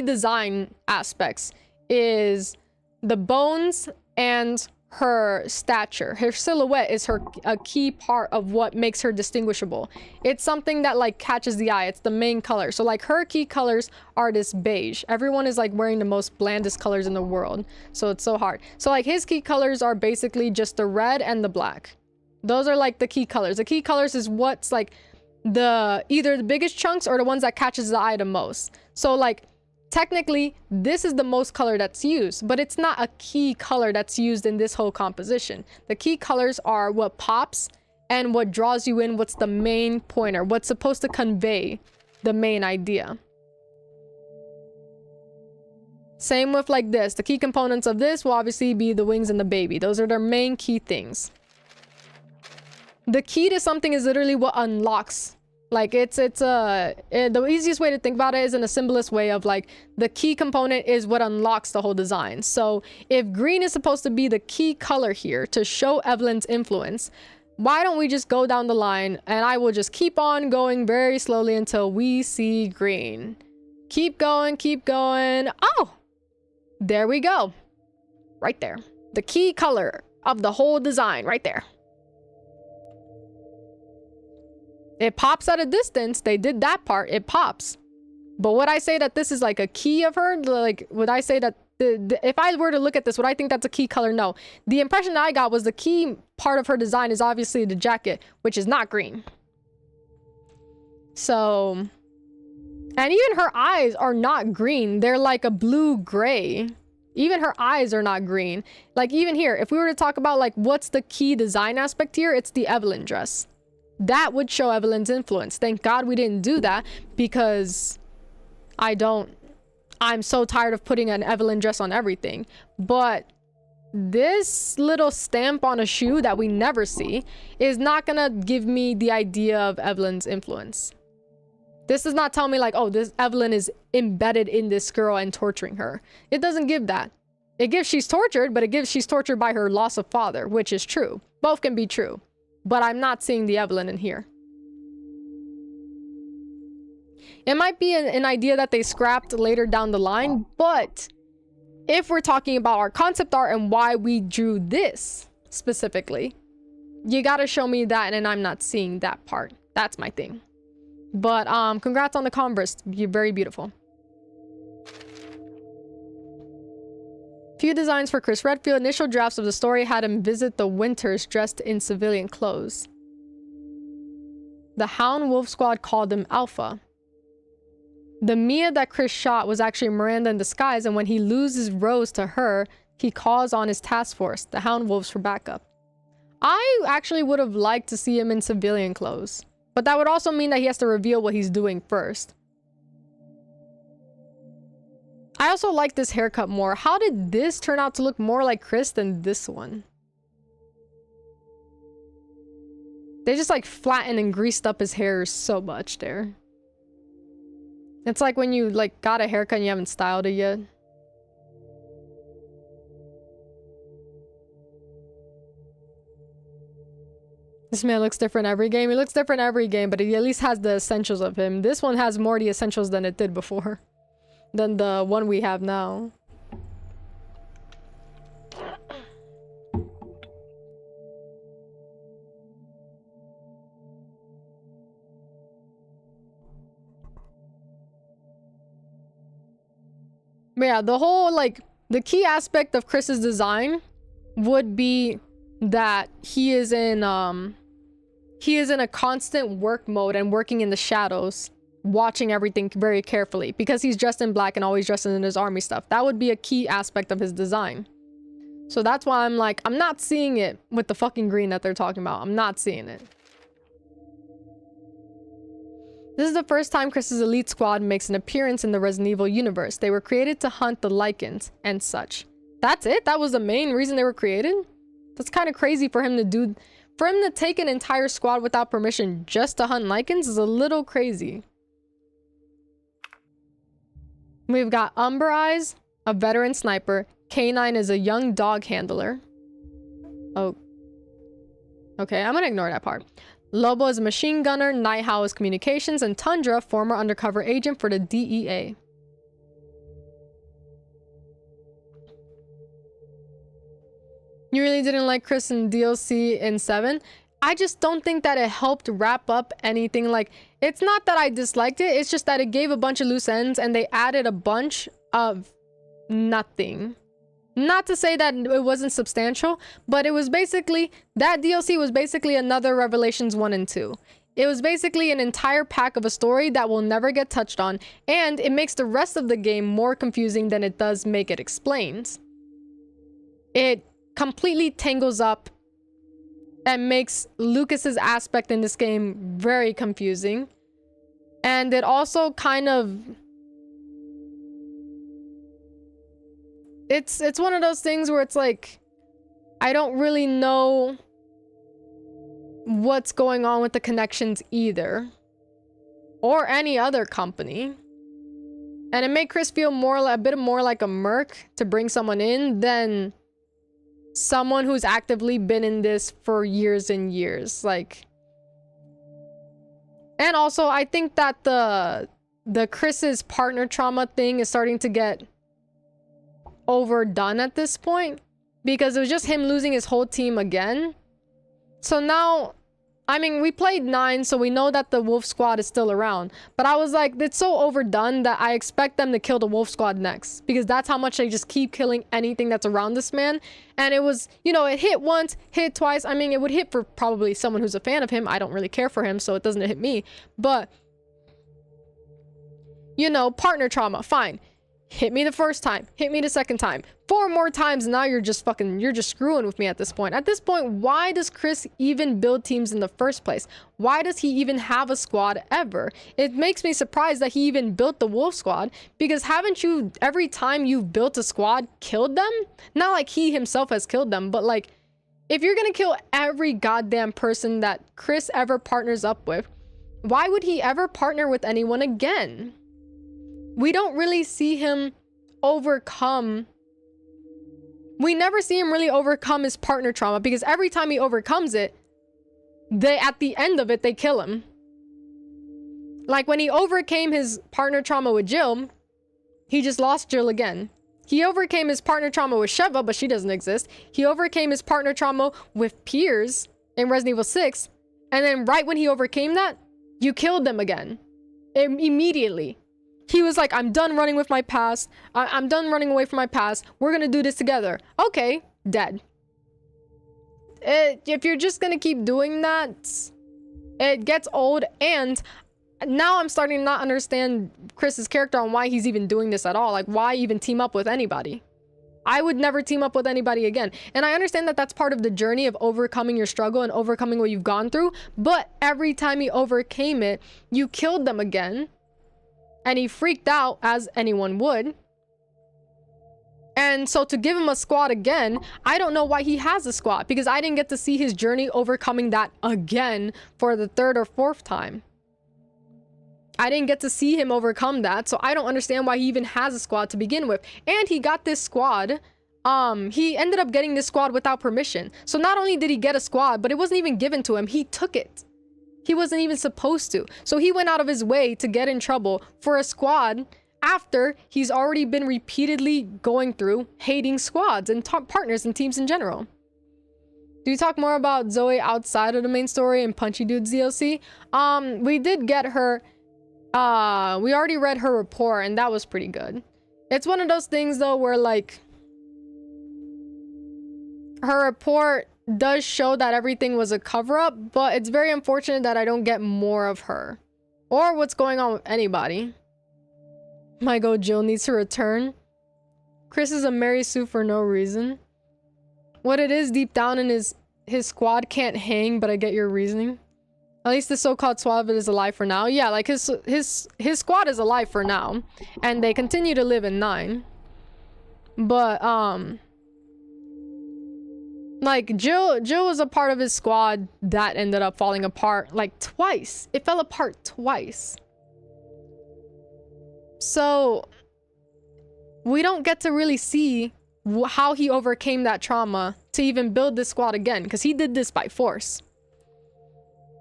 design aspects is the bones and her stature. Her silhouette is a key part of what makes her distinguishable. It's something that like catches the eye. It's the main color. So like her key colors are this beige. Everyone is like wearing the most blandest colors in the world, so it's so hard. So like his key colors are basically just the red and the black. Those are like the key colors. The key colors is what's like either the biggest chunks or the ones that catches the eye the most. So like technically, this is the most color that's used, but it's not a key color that's used in this whole composition. The key colors are what pops and what draws you in, what's the main pointer, what's supposed to convey the main idea. Same with like this. The key components of this will obviously be the wings and the baby. Those are their main key things. The key to something is literally what unlocks. Like the easiest way to think about it is in a symbolist way of like the key component is what unlocks the whole design. So if green is supposed to be the key color here to show Evelyn's influence, why don't we just go down the line and I will just keep on going very slowly until we see green. Keep going, keep going. Oh, there we go. Right there. The key color of the whole design right there. It pops at a distance. They did that part. It pops. But would I say that this is like a key of her? Like, would I say that if I were to look at this, would I think that's a key color? No. The impression that I got was the key part of her design is obviously the jacket, which is not green. So, and even her eyes are not green. They're like a blue-gray. Even her eyes are not green. Like even here, if we were to talk about like what's the key design aspect here, it's the Evelyn dress. That would show Evelyn's influence. Thank God we didn't do that because I'm so tired of putting an Evelyn dress on everything. But this little stamp on a shoe that we never see is not gonna give me the idea of Evelyn's influence. This does not tell me like, oh, this Evelyn is embedded in this girl and torturing her. It doesn't give that. It gives she's tortured, but it gives she's tortured by her loss of father, which is true. Both can be true. But I'm not seeing the Evelyn in here. It might be an idea that they scrapped later down the line, but if we're talking about our concept art and why we drew this specifically, you gotta show me that, and I'm not seeing that part. That's my thing. But congrats on the Converse. You're very beautiful. Few designs for Chris Redfield. Initial drafts of the story had him visit the Winters dressed in civilian clothes. The Hound Wolf Squad called him Alpha. The Mia that Chris shot was actually Miranda in disguise, and when he loses Rose to her, he calls on his task force, the Hound Wolves, for backup. I actually would have liked to see him in civilian clothes, but that would also mean that he has to reveal what he's doing first. I also like this haircut more. How did this turn out to look more like Chris than this one? They just like flattened and greased up his hair so much there. It's like when you like got a haircut and you haven't styled it yet. This man looks different every game. He looks different every game, but he at least has the essentials of him. This one has more of the essentials than it did before. Than the one we have now. But yeah, the whole, like, the key aspect of Chris's design would be that he is in a constant work mode and working in the shadows, watching everything very carefully because he's dressed in black and always dressed in his army stuff. That would be a key aspect of his design. So that's why I'm like, I'm not seeing it with the fucking green that they're talking about. I'm not seeing it. This is the first time Chris's elite squad makes an appearance in the Resident Evil universe. They were created to hunt the Lycans and such. That's it? That was the main reason they were created? That's kind of crazy for him to do. For him to take an entire squad without permission just to hunt Lycans is a little crazy. We've got Umber Eyes, a veteran sniper. K9 is a young dog handler. Oh. Okay, I'm gonna ignore that part. Lobo is a machine gunner, Night Owl is communications, and Tundra, former undercover agent for the DEA. You really didn't like Chris in DLC in 7? I just don't think that it helped wrap up anything. Like, it's not that I disliked it, it's just that it gave a bunch of loose ends and they added a bunch of nothing. Not to say that it wasn't substantial, but it was basically, that DLC was basically another Revelations 1 and 2. It was basically an entire pack of a story that will never get touched on, and it makes the rest of the game more confusing than it does make it explained. It completely tangles up and makes Lucas's aspect in this game very confusing. And it also kind of... It's one of those things where it's like, I don't really know what's going on with the connections either. Or any other company. And it made Chris feel a bit more like a merc to bring someone in than someone who's actively been in this for years and years. Like, and also I think that the Chris's partner trauma thing is starting to get overdone at this point, because it was just him losing his whole team again. So now, I mean, we played 9, so we know that the Wolf Squad is still around, but I was like, it's so overdone that I expect them to kill the Wolf Squad next, because that's how much they just keep killing anything that's around this man. And it was, you know, it hit once, hit twice. I mean, it would hit for probably someone who's a fan of him. I don't really care for him, so it doesn't hit me, but you know, partner trauma, fine. Hit me the first time, hit me the second time, 4 more times, and now you're just screwing with me at this point. At this point, why does Chris even build teams in the first place? Why does he even have a squad ever? It makes me surprised that he even built the Wolf Squad, because haven't you, every time you've built a squad, killed them? Not like he himself has killed them, but like, if you're gonna kill every goddamn person that Chris ever partners up with, why would he ever partner with anyone again? We don't really see him overcome. We never see him really overcome his partner trauma, because every time he overcomes it, at the end of it, they kill him. Like when he overcame his partner trauma with Jill, he just lost Jill again. He overcame his partner trauma with Sheva, but she doesn't exist. He overcame his partner trauma with Piers in Resident Evil 6, and then right when he overcame that, you killed them again. Immediately. He was like, I'm done running with my past. I'm done running away from my past. We're gonna do this together. Okay, dead. If you're just gonna keep doing that, it gets old. And now I'm starting to not understand Chris's character on why he's even doing this at all. Like, why even team up with anybody? I would never team up with anybody again. And I understand that that's part of the journey of overcoming your struggle and overcoming what you've gone through. But every time he overcame it, you killed them again. And he freaked out, as anyone would. And so to give him a squad again, I don't know why he has a squad, because I didn't get to see his journey overcoming that again for the 3rd or 4th time. I didn't get to see him overcome that, so I don't understand why he even has a squad to begin with. And he got this squad, he ended up getting this squad without permission. So not only did he get a squad, but it wasn't even given to him, he took it. He wasn't even supposed to. So he went out of his way to get in trouble for a squad after he's already been repeatedly going through hating squads and partners and teams in general. Do we talk more about Zoe outside of the main story and Punchy Dude's DLC? We did get her, we already read her report and that was pretty good. It's one of those things though where like, her report does show that everything was a cover-up, but it's very unfortunate that I don't get more of her. Or what's going on with anybody. My God, Jill needs to return. Chris is a Mary Sue for no reason. What it is deep down in his squad can't hang, but I get your reasoning. At least the so-called squad is alive for now. Yeah, like his squad is alive for now. And they continue to live in 9. But, like, Jill was a part of his squad that ended up falling apart, like, twice. It fell apart twice. So, we don't get to really see how he overcame that trauma to even build this squad again, because he did this by force.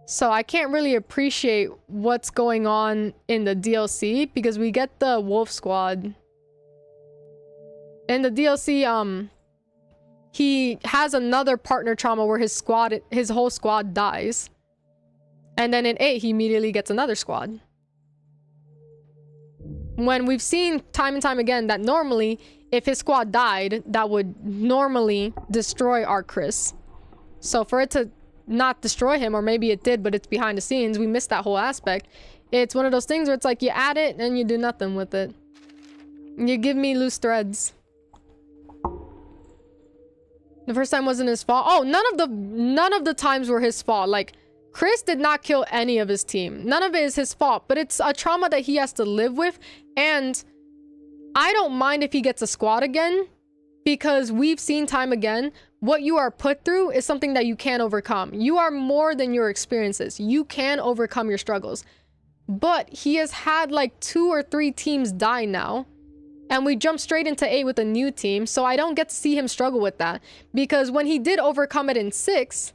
So, I can't really appreciate what's going on in the DLC, because we get the Wolf Squad. In the DLC, he has another partner trauma where his whole squad dies. And then in 8, he immediately gets another squad. When we've seen time and time again that normally, if his squad died, that would normally destroy our Chris. So for it to not destroy him, or maybe it did, but it's behind the scenes, we missed that whole aspect. It's one of those things where it's like you add it and you do nothing with it. You give me loose threads. The first time wasn't his fault. Oh, none of the times were his fault. Like, Chris did not kill any of his team. None of it is his fault, but it's a trauma that he has to live with. And I don't mind if he gets a squad again, because we've seen time again, what you are put through is something that you can overcome. You are more than your experiences. You can overcome your struggles. But he has had like 2 or 3 teams die now. And we jump straight into 8 with a new team, so I don't get to see him struggle with that. Because when he did overcome it in 6,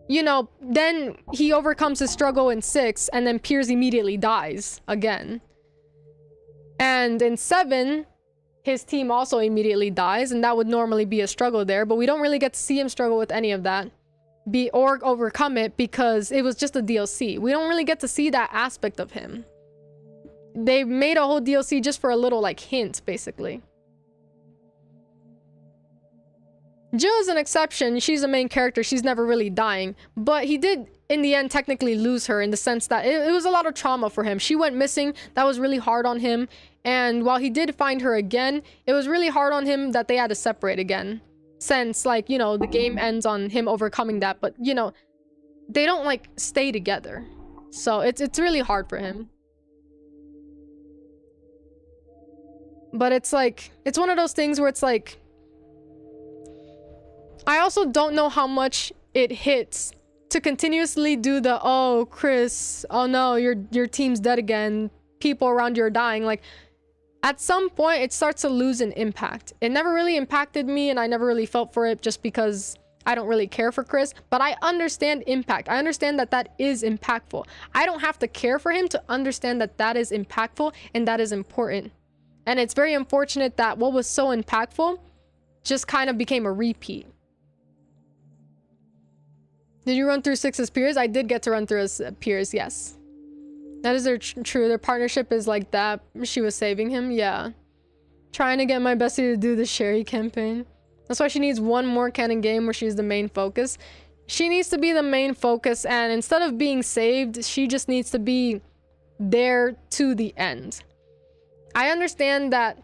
you know, then he overcomes his struggle in 6, and then Piers immediately dies again. And in 7, his team also immediately dies, and that would normally be a struggle there, but we don't really get to see him struggle with any of that. Or overcome it, because it was just a DLC. We don't really get to see that aspect of him. They made a whole DLC just for a little, like, hint, basically. Jill is an exception. She's the main character. She's never really dying. But he did, in the end, technically lose her in the sense that it was a lot of trauma for him. She went missing. That was really hard on him. And while he did find her again, it was really hard on him that they had to separate again. Since, like, you know, the game ends on him overcoming that. But, you know, they don't, like, stay together. So it's really hard for him. But it's like, it's one of those things where it's like, I also don't know how much it hits to continuously do the, oh, Chris, oh no, your team's dead again, people around you are dying. Like, at some point, it starts to lose an impact. It never really impacted me, and I never really felt for it just because I don't really care for Chris. But I understand impact. I understand that that is impactful. I don't have to care for him to understand that that is impactful and that is important. And it's very unfortunate that what was so impactful just kind of became a repeat. Did you run through 6 as Piers? I did get to run through as Piers, yes. That is true. Their partnership is like that. She was saving him, yeah. Trying to get my bestie to do the Sherry campaign. That's why she needs one more canon game where she's the main focus. She needs to be the main focus, and instead of being saved, she just needs to be there to the end. I understand that,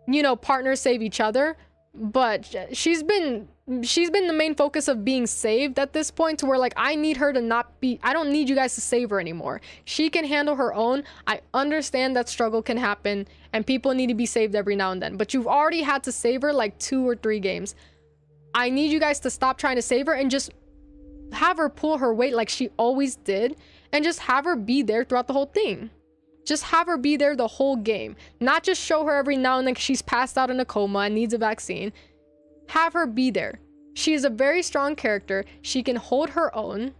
you know, partners save each other, but she's been she's been the main focus of being saved at this point, to where like I need her to not be, I don't need you guys to save her anymore. She can handle her own. I understand that struggle can happen and people need to be saved every now and then, but you've already had to save her like 2 or 3 games. I need you guys to stop trying to save her and just have her pull her weight like she always did, and just have her be there throughout the whole thing. Just have her be there the whole game, not just show her every now and then 'cause she's passed out in a coma and needs a vaccine. Have her be there. She is a very strong character. She can hold her own.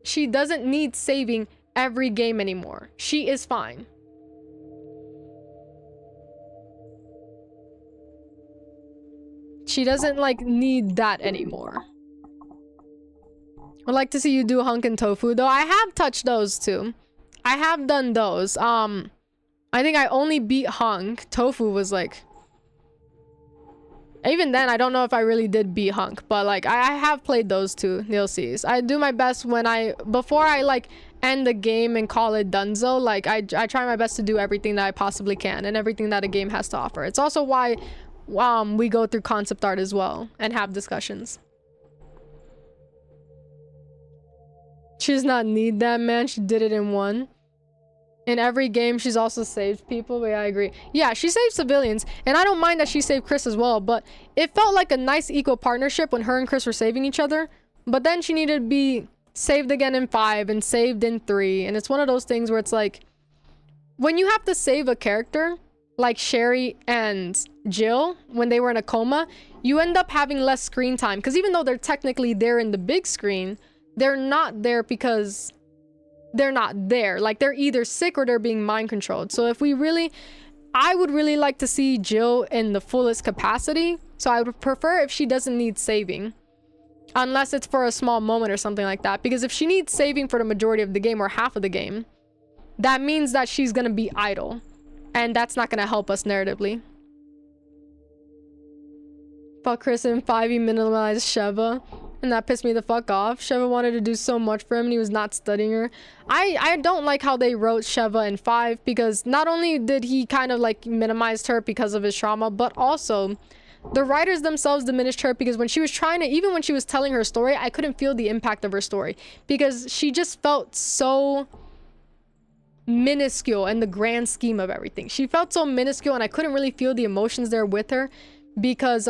She doesn't need saving every game anymore. She is fine. She doesn't like need that anymore. I'd like to see you do Hunk and Tofu, though. I have touched those too. I have done those. I think I only beat Hunk. Tofu was like, even then I don't know if I really did beat Hunk, but like I have played those two DLCs. I do my best when before I like end the game and call it donezo. Like I try my best to do everything that I possibly can and everything that a game has to offer. It's also why we go through concept art as well and have discussions. She does not need that, man. She did it in 1. In every game, she's also saved people. But yeah, I agree. Yeah, she saved civilians. And I don't mind that she saved Chris as well. But it felt like a nice equal partnership when her and Chris were saving each other. But then she needed to be saved again in 5 and saved in 3. And it's one of those things where it's like, when you have to save a character, like Sherry and Jill, when they were in a coma, you end up having less screen time. Because even though they're technically there in the big screen, they're not there because they're not there. Like they're either sick or they're being mind controlled. So if we really, I would really like to see Jill in the fullest capacity. So I would prefer if she doesn't need saving, unless it's for a small moment or something like that. Because if she needs saving for the majority of the game or half of the game, that means that she's gonna be idle, and that's not gonna help us narratively. Fuck Chris and 5, he minimalized Sheva. And that pissed me the fuck off. Sheva wanted to do so much for him and he was not studying her. I don't like how they wrote Sheva in 5, because not only did he kind of like minimized her because of his trauma, but also the writers themselves diminished her, because when she was trying to, even when she was telling her story, I couldn't feel the impact of her story because she just felt so minuscule in the grand scheme of everything. She felt so minuscule and I couldn't really feel the emotions there with her, because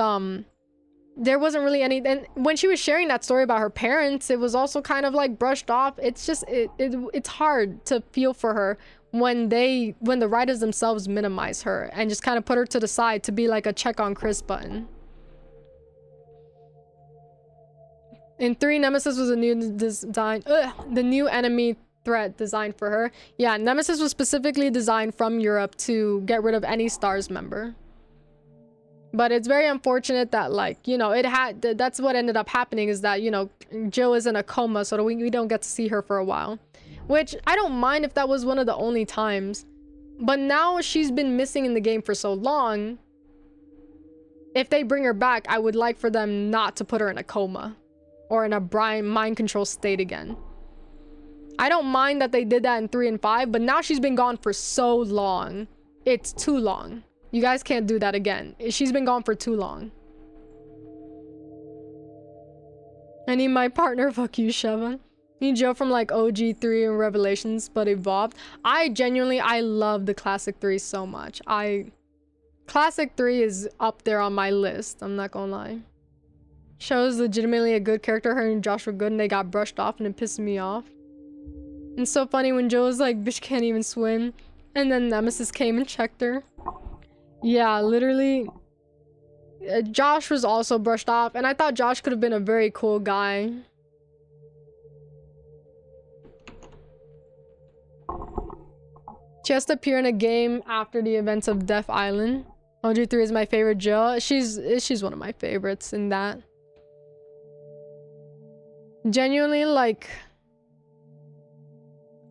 there wasn't really any. And when she was sharing that story about her parents, it was also kind of like brushed off. It's just it's hard to feel for her when the writers themselves minimize her and just kind of put her to the side to be like a check on Chris button. In 3, Nemesis was a new design, the new enemy threat designed for her. Yeah, Nemesis was specifically designed from Europe to get rid of any STARS member. But it's very unfortunate that, like, you know, that's what ended up happening, is that, you know, Jill is in a coma, so we don't get to see her for a while. Which, I don't mind if that was one of the only times. But now she's been missing in the game for so long. If they bring her back, I would like for them not to put her in a coma. Or in a mind control state again. I don't mind that they did that in 3 and 5, but now she's been gone for so long. It's too long. You guys can't do that again. She's been gone for too long. I need my partner. Fuck you, Sheva. Need Joe from like OG 3 and Revelations, but evolved. I love the Classic 3 so much. Classic 3 is up there on my list. I'm not gonna lie. Show's legitimately a good character. Her and Josh were good and they got brushed off and it pissed me off. And it's so funny when Joe was like, bitch can't even swim. And then Nemesis came and checked her. Yeah, literally. Josh was also brushed off, and I thought Josh could have been a very cool guy. She has to appear in a game after the events of Death Island. OG3 is my favorite Jill. She's one of my favorites in that. Genuinely, like,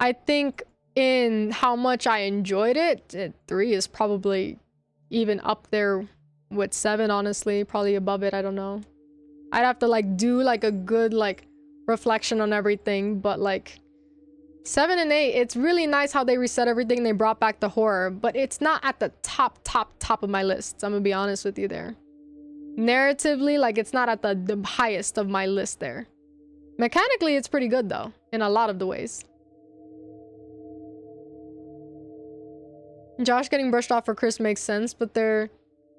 I think in how much I enjoyed it, 3 is probably even up there with 7, honestly. Probably above it, I don't know. I'd have to like do like a good like reflection on everything, but like 7 and 8, it's really nice how they reset everything and they brought back the horror, but it's not at the top of my list. I'm gonna be honest with you there. narratively, like, it's not at the highest of my list there. Mechanically, it's pretty good, though, in a lot of the ways. Josh getting brushed off for Chris makes sense, but there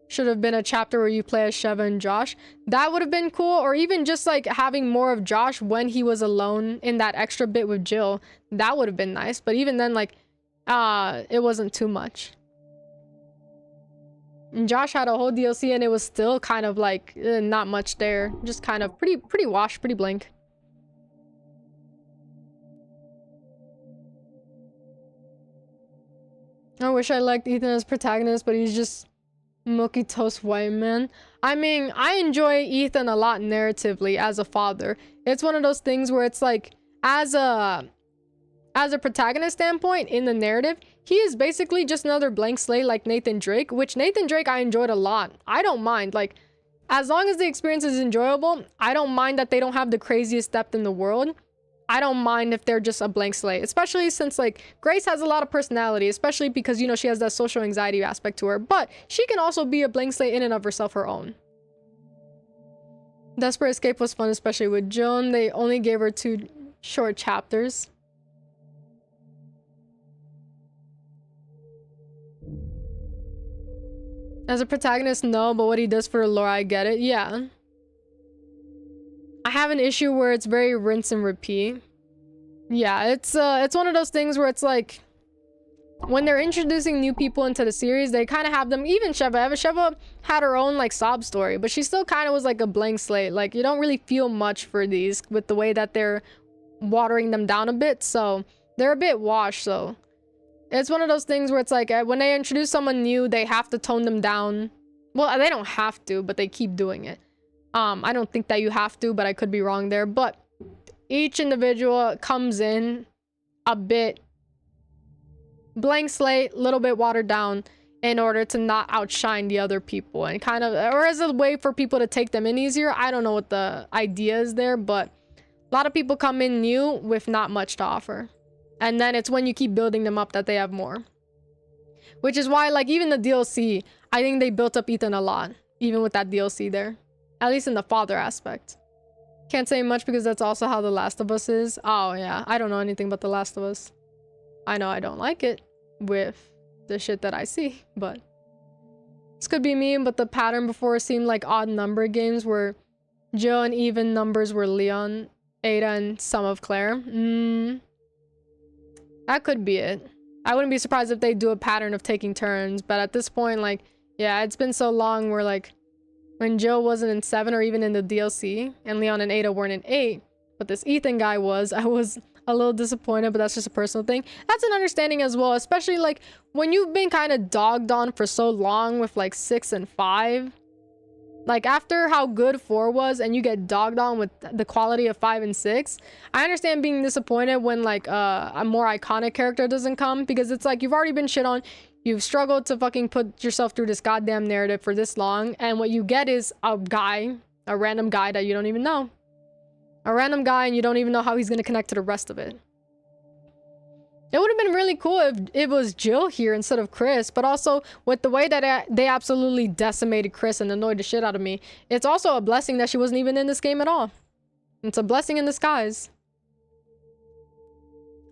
should have been a chapter where you play as Sheva and Josh. That would have been cool, or even just, like, having more of Josh when he was alone in that extra bit with Jill. That would have been nice, but even then, like, it wasn't too much. And Josh had a whole DLC and it was still kind of like not much there. Just kind of pretty washed, pretty blank. I wish I liked Ethan as protagonist, but he's just milky toast white man. I mean, I enjoy Ethan a lot narratively as a father. It's one of those things where it's like, as a protagonist standpoint in the narrative, he is basically just another blank slate like Nathan Drake, which Nathan Drake I enjoyed a lot. I don't mind, like, as long as the experience is enjoyable, I don't mind that they don't have the craziest depth in the world. I don't mind if they're just a blank slate, especially since, like, Grace has a lot of personality, especially because, you know, she has that social anxiety aspect to her, but she can also be a blank slate in and of herself, her own. Desperate Escape was fun, especially with Joan. They only gave her 2 short chapters. As a protagonist, no, but what he does for the lore, I get it. Yeah. I have an issue where it's very rinse and repeat. Yeah, it's one of those things where it's like, when they're introducing new people into the series, they kind of have them, even Sheva. Sheva had her own, like, sob story, but she still kind of was like a blank slate. Like, you don't really feel much for these with the way that they're watering them down a bit, so they're a bit washed, so. It's one of those things where it's like, when they introduce someone new, they have to tone them down. Well, they don't have to, but they keep doing it. I don't think that you have to, but I could be wrong there. But each individual comes in a bit blank slate, a little bit watered down in order to not outshine the other people. And kind of, or as a way for people to take them in easier. I don't know what the idea is there, but a lot of people come in new with not much to offer. And then it's when you keep building them up that they have more. Which is why, like, even the DLC, I think they built up Ethan a lot. Even with that DLC there. At least in the father aspect. Can't say much because that's also how The Last of Us is. Oh, yeah. I don't know anything about The Last of Us. I know I don't like it with the shit that I see, but... This could be me, but the pattern before seemed like odd number games where Jill and even numbers were Leon, Ada, and some of Claire. That could be it. I wouldn't be surprised if they do a pattern of taking turns, but at this point, like, yeah, it's been so long where, like, when Jill wasn't in 7 or even in the DLC, and Leon and Ada weren't in 8, but this Ethan guy was, I was a little disappointed, but that's just a personal thing. That's an understanding as well, especially, like, when you've been kind of dogged on for so long with, like, 6 and 5. Like, after how good 4 was, and you get dogged on with the quality of 5 and 6, I understand being disappointed when, like, a more iconic character doesn't come, because it's like, you've already been shit on, you've struggled to fucking put yourself through this goddamn narrative for this long, and what you get is a guy, a random guy that you don't even know. A random guy, and you don't even know how he's gonna connect to the rest of it. It would have been really cool if it was Jill here instead of Chris, but also with the way that they absolutely decimated Chris and annoyed the shit out of me, it's also a blessing that she wasn't even in this game at all. It's a blessing in disguise.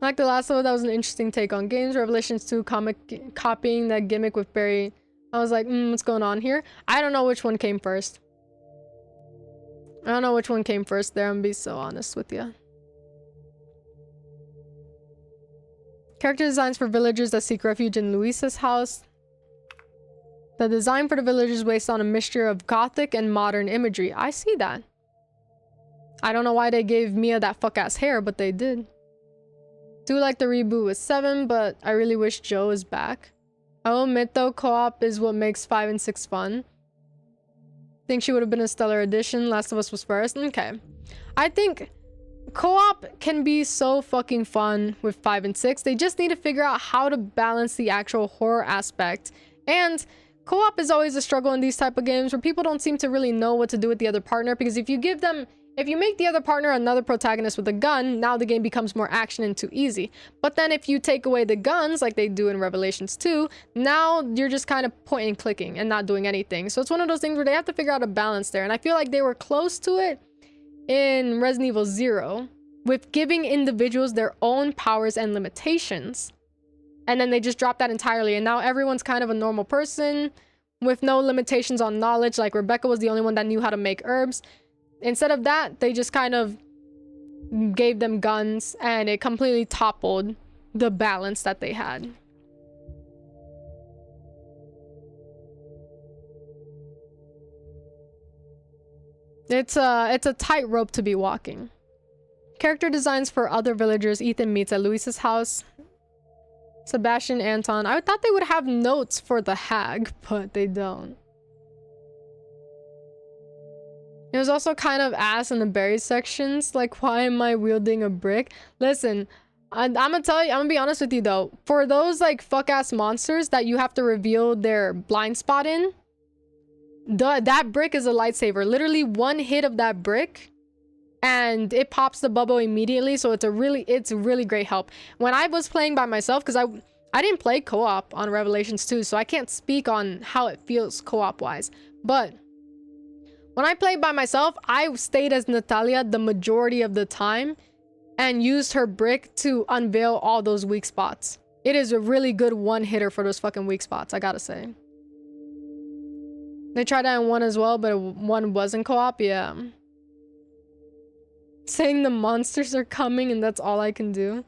Like The Last of Us, that was an interesting take on games. Revelations 2 comic copying that gimmick with Barry. I was like, what's going on here? I don't know which one came first. I don't know which one came first there, I'm gonna be so honest with you. Character designs for villagers that seek refuge in Luisa's house. The design for the villagers is based on a mixture of gothic and modern imagery. I see that. I don't know why they gave Mia that fuck-ass hair, but they did. Do like the reboot with 7, but I really wish Joe is back. I will admit though, co-op is what makes 5 and 6 fun. Think she would have been a stellar addition. Last of Us was first. Okay. I think co-op can be so fucking fun with 5 and 6. They just need to figure out how to balance the actual horror aspect. And co-op is always a struggle in these type of games where people don't seem to really know what to do with the other partner, because if you give them If you make the other partner another protagonist with a gun, now the game becomes more action and too easy. But then if you take away the guns, like they do in Revelations 2, now you're just kind of point and clicking and not doing anything. So it's one of those things where they have to figure out a balance there. And I feel like they were close to it in Resident Evil 0, with giving individuals their own powers and limitations. And then they just dropped that entirely. And now everyone's kind of a normal person with no limitations on knowledge. Like Rebecca was the only one that knew how to make herbs. Instead of that, they just kind of gave them guns and it completely toppled the balance that they had. It's a tightrope to be walking. Character designs for other villagers Ethan meets at Luis's house. Sebastian, Anton. I thought they would have notes for the hag, but they don't. It was also kind of ass in the berry sections. Like, why am I wielding a brick? Listen, I'm gonna tell you, I'm gonna be honest with you though. For those like fuck ass monsters that you have to reveal their blind spot in, that brick is a lightsaber. Literally one hit of that brick and it pops the bubble immediately. So it's a really great help. When I was playing by myself, because I didn't play co-op on Revelations 2, so I can't speak on how it feels co-op wise. But when I played by myself, I stayed as Natalia the majority of the time and used her brick to unveil all those weak spots. It is a really good one-hitter for those fucking weak spots, I gotta say. They tried that in 1 as well, but 1 wasn't co-op, yeah. Saying the monsters are coming and that's all I can do.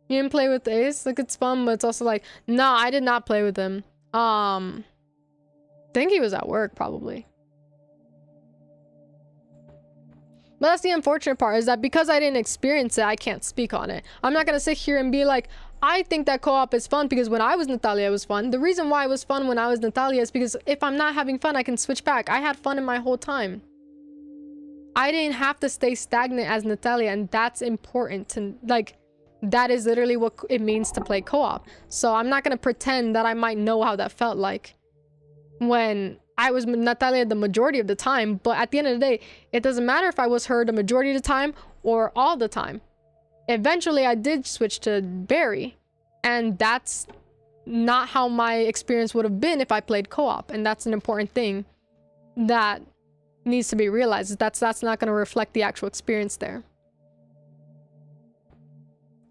You didn't play with Ace? Like, it's fun, but it's also like, no, I did not play with him. Think he was at work, probably. But that's the unfortunate part, is that because I didn't experience it, I can't speak on it. I'm not gonna sit here and be like, I think that co-op is fun because when I was Natalia, it was fun. The reason why it was fun when I was Natalia is because if I'm not having fun, I can switch back. I had fun in my whole time. I didn't have to stay stagnant as Natalia, and that's important to, like, that is literally what it means to play co-op. So I'm not gonna pretend that I might know how that felt like when I was Natalia the majority of the time, but at the end of the day, it doesn't matter if I was her the majority of the time or all the time. Eventually, I did switch to Barry, and that's not how my experience would have been if I played co-op, and that's an important thing that needs to be realized. That's not going to reflect the actual experience there.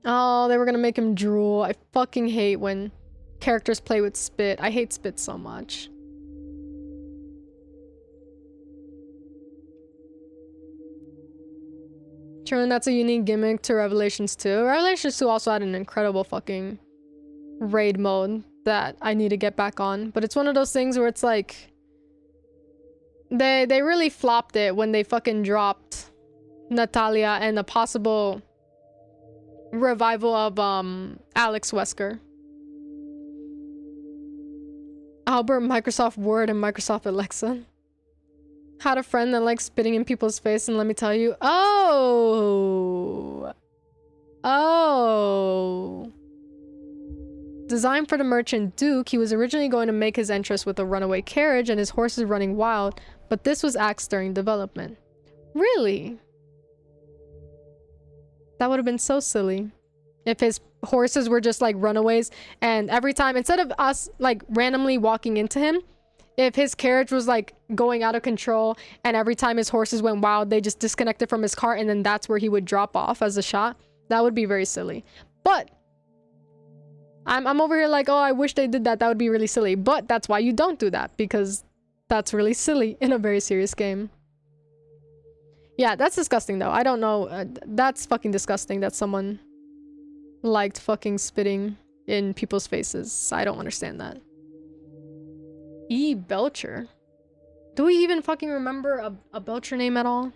Oh, they were going to make him drool. I fucking hate when characters play with spit. I hate spit so much. True, and that's a unique gimmick to Revelations 2. Revelations 2 also had an incredible fucking raid mode that I need to get back on. But it's one of those things where it's like, they really flopped it when they fucking dropped Natalia and a possible revival of Alex Wesker. Albert, Microsoft Word, and Microsoft Alexa. Had a friend that likes spitting in people's face, and let me tell you, oh, designed for the merchant Duke, he was originally going to make his entrance with a runaway carriage and his horses running wild, but this was axed during development. Really? That would have been so silly if his horses were just like runaways, and every time, instead of us like randomly walking into him, if his carriage was like going out of control and every time his horses went wild, they just disconnected from his cart and then that's where he would drop off as a shot. That would be very silly. But I'm over here like, oh, I wish they did that. That would be really silly. But that's why you don't do that, because that's really silly in a very serious game. Yeah, that's disgusting though. I don't know. That's fucking disgusting that someone liked fucking spitting in people's faces. I don't understand that. E. Belcher. Do we even fucking remember a Belcher name at all?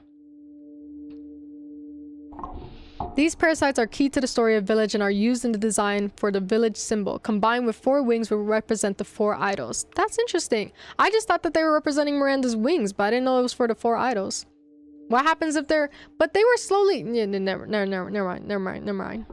These parasites are key to the story of Village and are used in the design for the Village symbol. Combined with 4 wings will represent the 4 idols. That's interesting. I just thought that they were representing Miranda's wings, but I didn't know it was for the 4 idols. What happens if they're... But they were slowly... Yeah, never mind.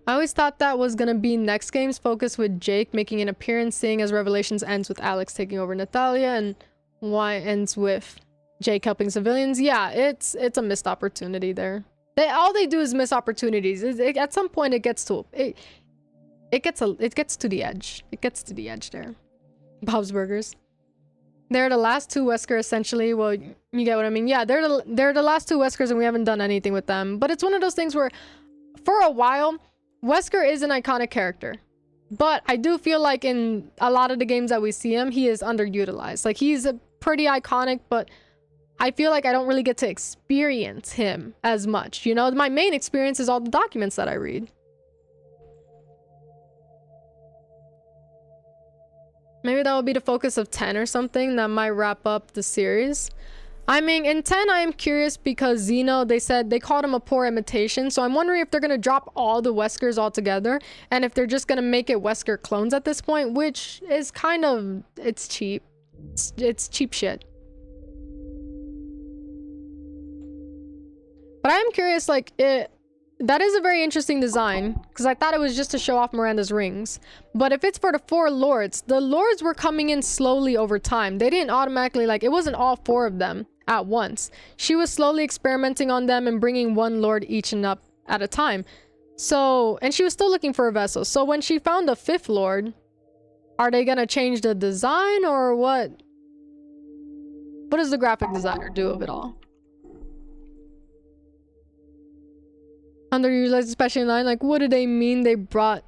I always thought that was gonna be next game's focus, with Jake making an appearance, seeing as Revelations ends with Alex taking over Natalia and Y ends with Jake helping civilians. Yeah, it's a missed opportunity there. All they do is miss opportunities. At some point, it gets to it gets to the edge. It gets to the edge there. Bob's Burgers. They're the last two Wesker, essentially. Well, you get what I mean. Yeah, they're the last two Weskers, and we haven't done anything with them. But it's one of those things where, for a while, Wesker is an iconic character. But I do feel like in a lot of the games that we see him, he is underutilized. Like, he's a pretty iconic, but I feel like I don't really get to experience him as much. You know, my main experience is all the documents that I read. Maybe that will be the focus of 10 or something. That might wrap up the series. I mean, in 10, I am curious because Xeno, they called him a poor imitation. So I'm wondering if they're going to drop all the Weskers altogether. And if they're just going to make it Wesker clones at this point, which is kind of, it's cheap. It's cheap shit. But I am curious, like, that is a very interesting design, because I thought it was just to show off Miranda's rings. But if it's for the 4 lords, the lords were coming in slowly over time. They didn't automatically, like, it wasn't all 4 of them at once. She was slowly experimenting on them and bringing 1 lord each and up at a time. So, and she was still looking for a vessel. So when she found a 5th lord, are they gonna change the design or what? What does the graphic designer do of it all? Underutilized, especially in 9. Like, what do they mean they brought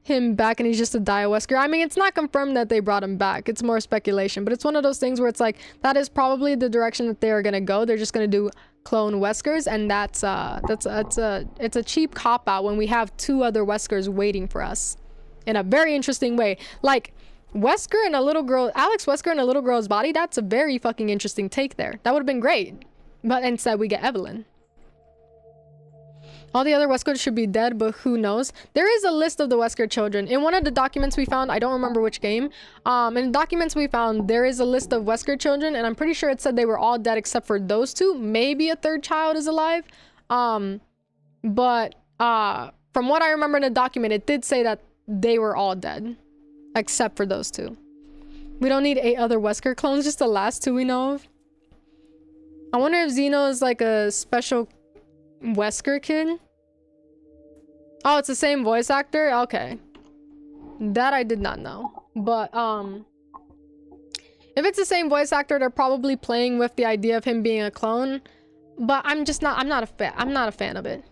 him back and he's just a Dia Wesker? I mean, it's not confirmed that they brought him back. It's more speculation. But it's one of those things where it's like, that is probably the direction that they are going to go. They're just going to do clone Weskers. And it's a cheap cop-out when we have 2 other Weskers waiting for us. In a very interesting way. Like, Wesker and a little girl, Alex Wesker in a little girl's body, that's a very fucking interesting take there. That would have been great. But instead we get Evelyn. All the other Wesker should be dead, but who knows? There is a list of the Wesker children. In one of the documents we found, I don't remember which game, in the documents we found, there is a list of Wesker children, and I'm pretty sure it said they were all dead except for those 2. Maybe a 3rd child is alive. But from what I remember in the document, it did say that they were all dead. Except for those 2. We don't need 8 other Wesker clones, just the last 2 we know of. I wonder if Xeno is like a special Wesker kid. Oh, it's the same voice actor? Okay. That I did not know. But, if it's the same voice actor, they're probably playing with the idea of him being a clone. But I'm not a fan of it.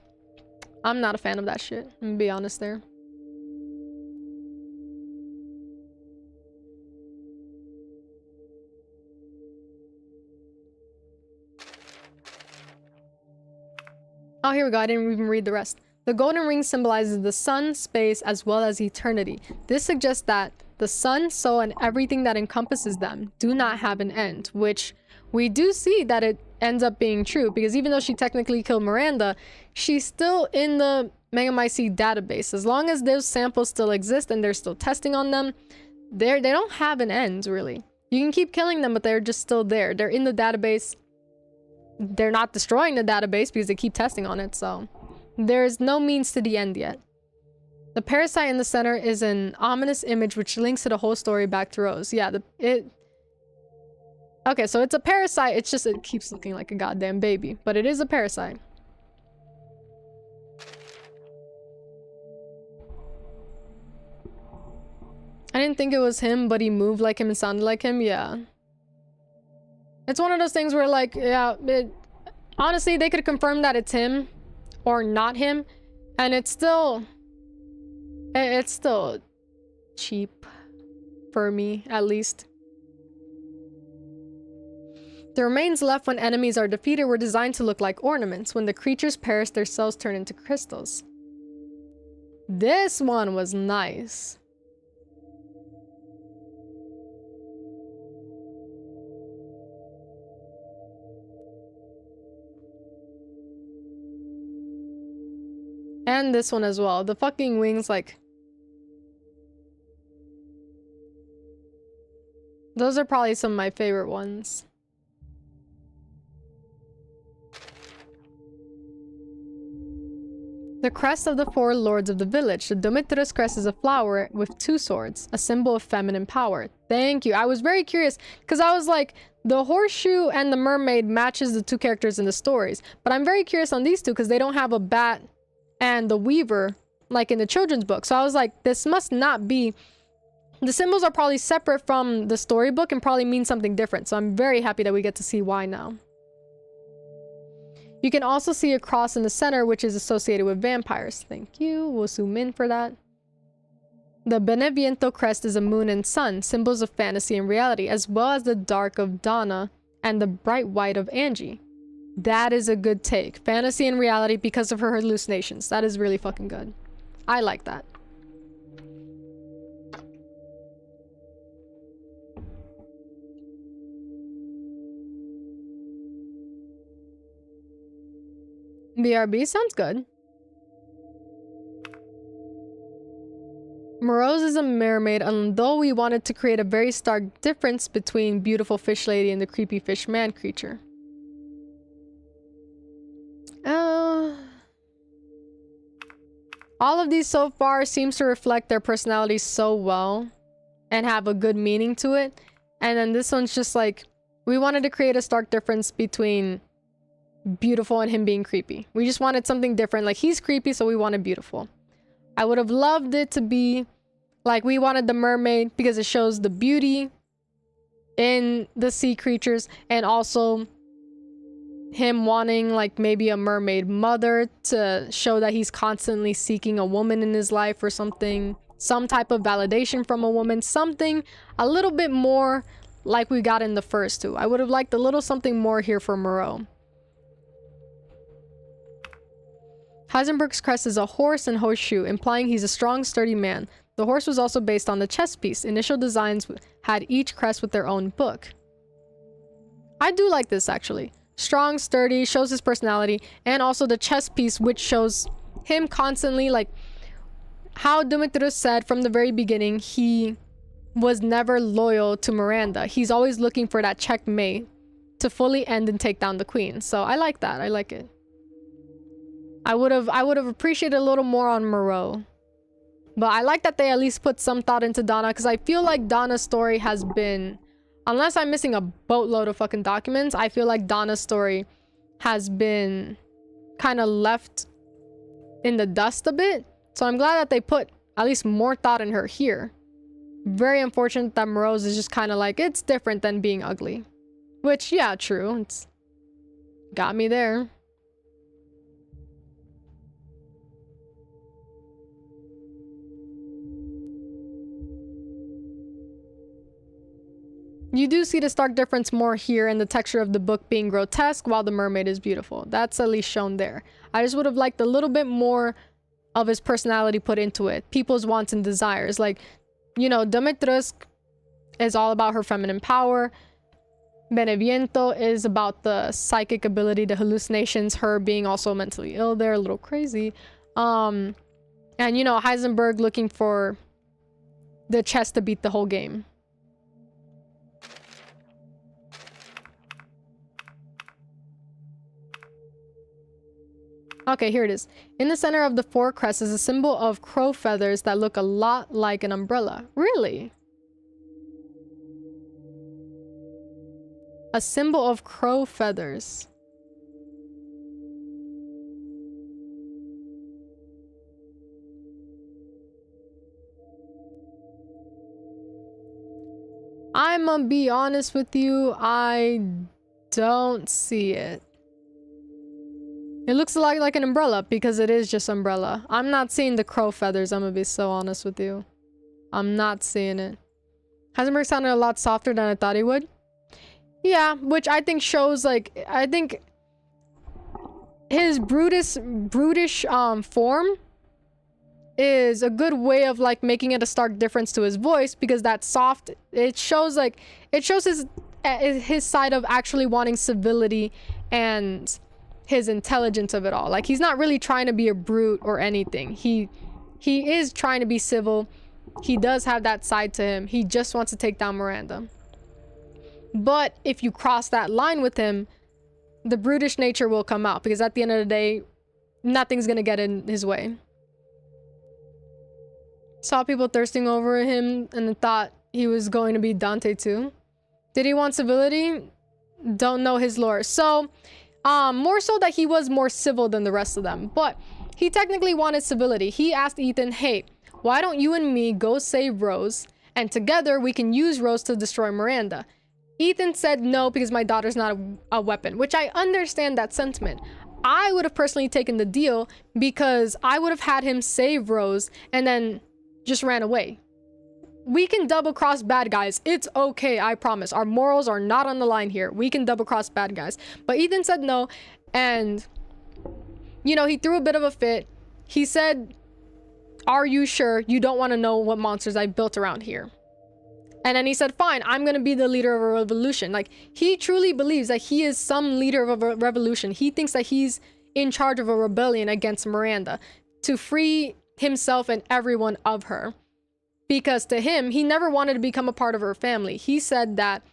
I'm not a fan of that shit. I'm gonna be honest there. Oh, here we go. I didn't even read the rest. The golden ring symbolizes the sun, space, as well as eternity. This suggests that the sun, soul, and everything that encompasses them do not have an end, which we do see that it ends up being true, because even though she technically killed Miranda, she's still in the Megamycete database. As long as those samples still exist and they're still testing on them, they don't have an end, really. You can keep killing them, but they're just still there. They're in the database. They're not destroying the database because they keep testing on it, so there's no means to the end yet. The parasite in the center is an ominous image which links to the whole story back to Rose. Yeah, okay, so it's a parasite. It's just, it keeps looking like a goddamn baby, but it is a parasite. I didn't think it was him, but he moved like him and sounded like him. Yeah. It's one of those things where, like, yeah, honestly, they could confirm that it's him or not him, and it's still cheap for me, at least. The remains left when enemies are defeated were designed to look like ornaments. When the creatures perish, their cells turn into crystals. This one was nice. And this one as well. The fucking wings, like... those are probably some of my favorite ones. The crest of the four lords of the village. The Domitros crest is a flower with 2 swords, a symbol of feminine power. Thank you. I was very curious because I was like, the horseshoe and the mermaid matches the 2 characters in the stories. But I'm very curious on these 2 because they don't have a bat and the weaver like in the children's book. So I was like, this must not be... The symbols are probably separate from the storybook and probably mean something different. So I'm very happy that we get to see why now. You can also see a cross in the center, which is associated with vampires. Thank you. We'll zoom in for that. The Beneviento crest is a moon and sun, symbols of fantasy and reality, as well as the dark of Donna and the bright white of Angie. That is a good take. Fantasy and reality because of her hallucinations. That is really fucking good. I like that. BRB sounds good. Morose is a mermaid, and though we wanted to create a very stark difference between beautiful fish lady and the creepy fish man creature. All of these so far seems to reflect their personalities so well and have a good meaning to it. And then this one's just like, we wanted to create a stark difference between beautiful and him being creepy. We just wanted something different. Like, he's creepy, so we wanted beautiful. I would have loved it to be like, we wanted the mermaid because it shows the beauty in the sea creatures, and also him wanting like maybe a mermaid mother to show that he's constantly seeking a woman in his life or something, some type of validation from a woman, something a little bit more like we got in the first 2. I would have liked a little something more here for Moreau. Heisenberg's crest is a horse and horseshoe, implying he's a strong, sturdy man. The horse was also based on the chess piece. Initial designs had each crest with their own book. I do like this, actually. Strong, sturdy, shows his personality, and also the chess piece, which shows him constantly, like, how Dumitru said from the very beginning, he was never loyal to Miranda. He's always looking for that checkmate to fully end and take down the queen. So I like that. I like it. I would have appreciated a little more on Moreau. But I like that they at least put some thought into Donna, because I feel like Donna's story has been, unless I'm missing a boatload of fucking documents, I feel like Donna's story has been kind of left in the dust a bit. So I'm glad that they put at least more thought in her here. Very unfortunate that Moreau's is just kind of like, it's different than being ugly. Which, yeah, true. It's got me there. You do see the stark difference more here in the texture of the book being grotesque while the mermaid is beautiful. That's at least shown there. I just would have liked a little bit more of his personality put into it. People's wants and desires. Like, you know, Dimitrescu is all about her feminine power. Beneviento is about the psychic ability, the hallucinations, her being also mentally ill there, a little crazy. And, you know, Heisenberg looking for the chess to beat the whole game. Okay, here it is. In the center of the four crests is a symbol of crow feathers that look a lot like an umbrella. Really? A symbol of crow feathers. I'm gonna be honest with you, I don't see it. It looks a lot like an umbrella because it is just umbrella. I'm not seeing the crow feathers, I'm gonna be so honest with you. I'm not seeing it. Heisenberg sounded a lot softer than I thought he would. Yeah, which I think shows, like, I think his brutish form is a good way of, like, making it a stark difference to his voice, because that soft, it shows, like, it shows his side of actually wanting civility and his intelligence of it all. Like, he's not really trying to be a brute or anything. He is trying to be civil. He does have that side to him. He just wants to take down Miranda. But if you cross that line with him, the brutish nature will come out, because at the end of the day, nothing's gonna get in his way. Saw people thirsting over him and thought he was going to be Dante too. Did he want civility? Don't know his lore. So, more so that he was more civil than the rest of them. But he technically wanted civility. He asked Ethan, hey, why don't you and me go save Rose? And together we can use Rose to destroy Miranda. Ethan said no because my daughter's not a weapon, which I understand that sentiment. I would have personally taken the deal because I would have had him save Rose and then just ran away. We can double cross bad guys. It's okay, I promise. Our morals are not on the line here. We can double cross bad guys. But Ethan said no, and you know, he threw a bit of a fit. He said, are you sure you don't want to know what monsters I built around here? And then he said, fine, I'm gonna be the leader of a revolution. Like, he truly believes that he is some leader of a revolution. He thinks that he's in charge of a rebellion against Miranda to free himself and everyone of her. Because to him, he never wanted to become a part of her family. He said that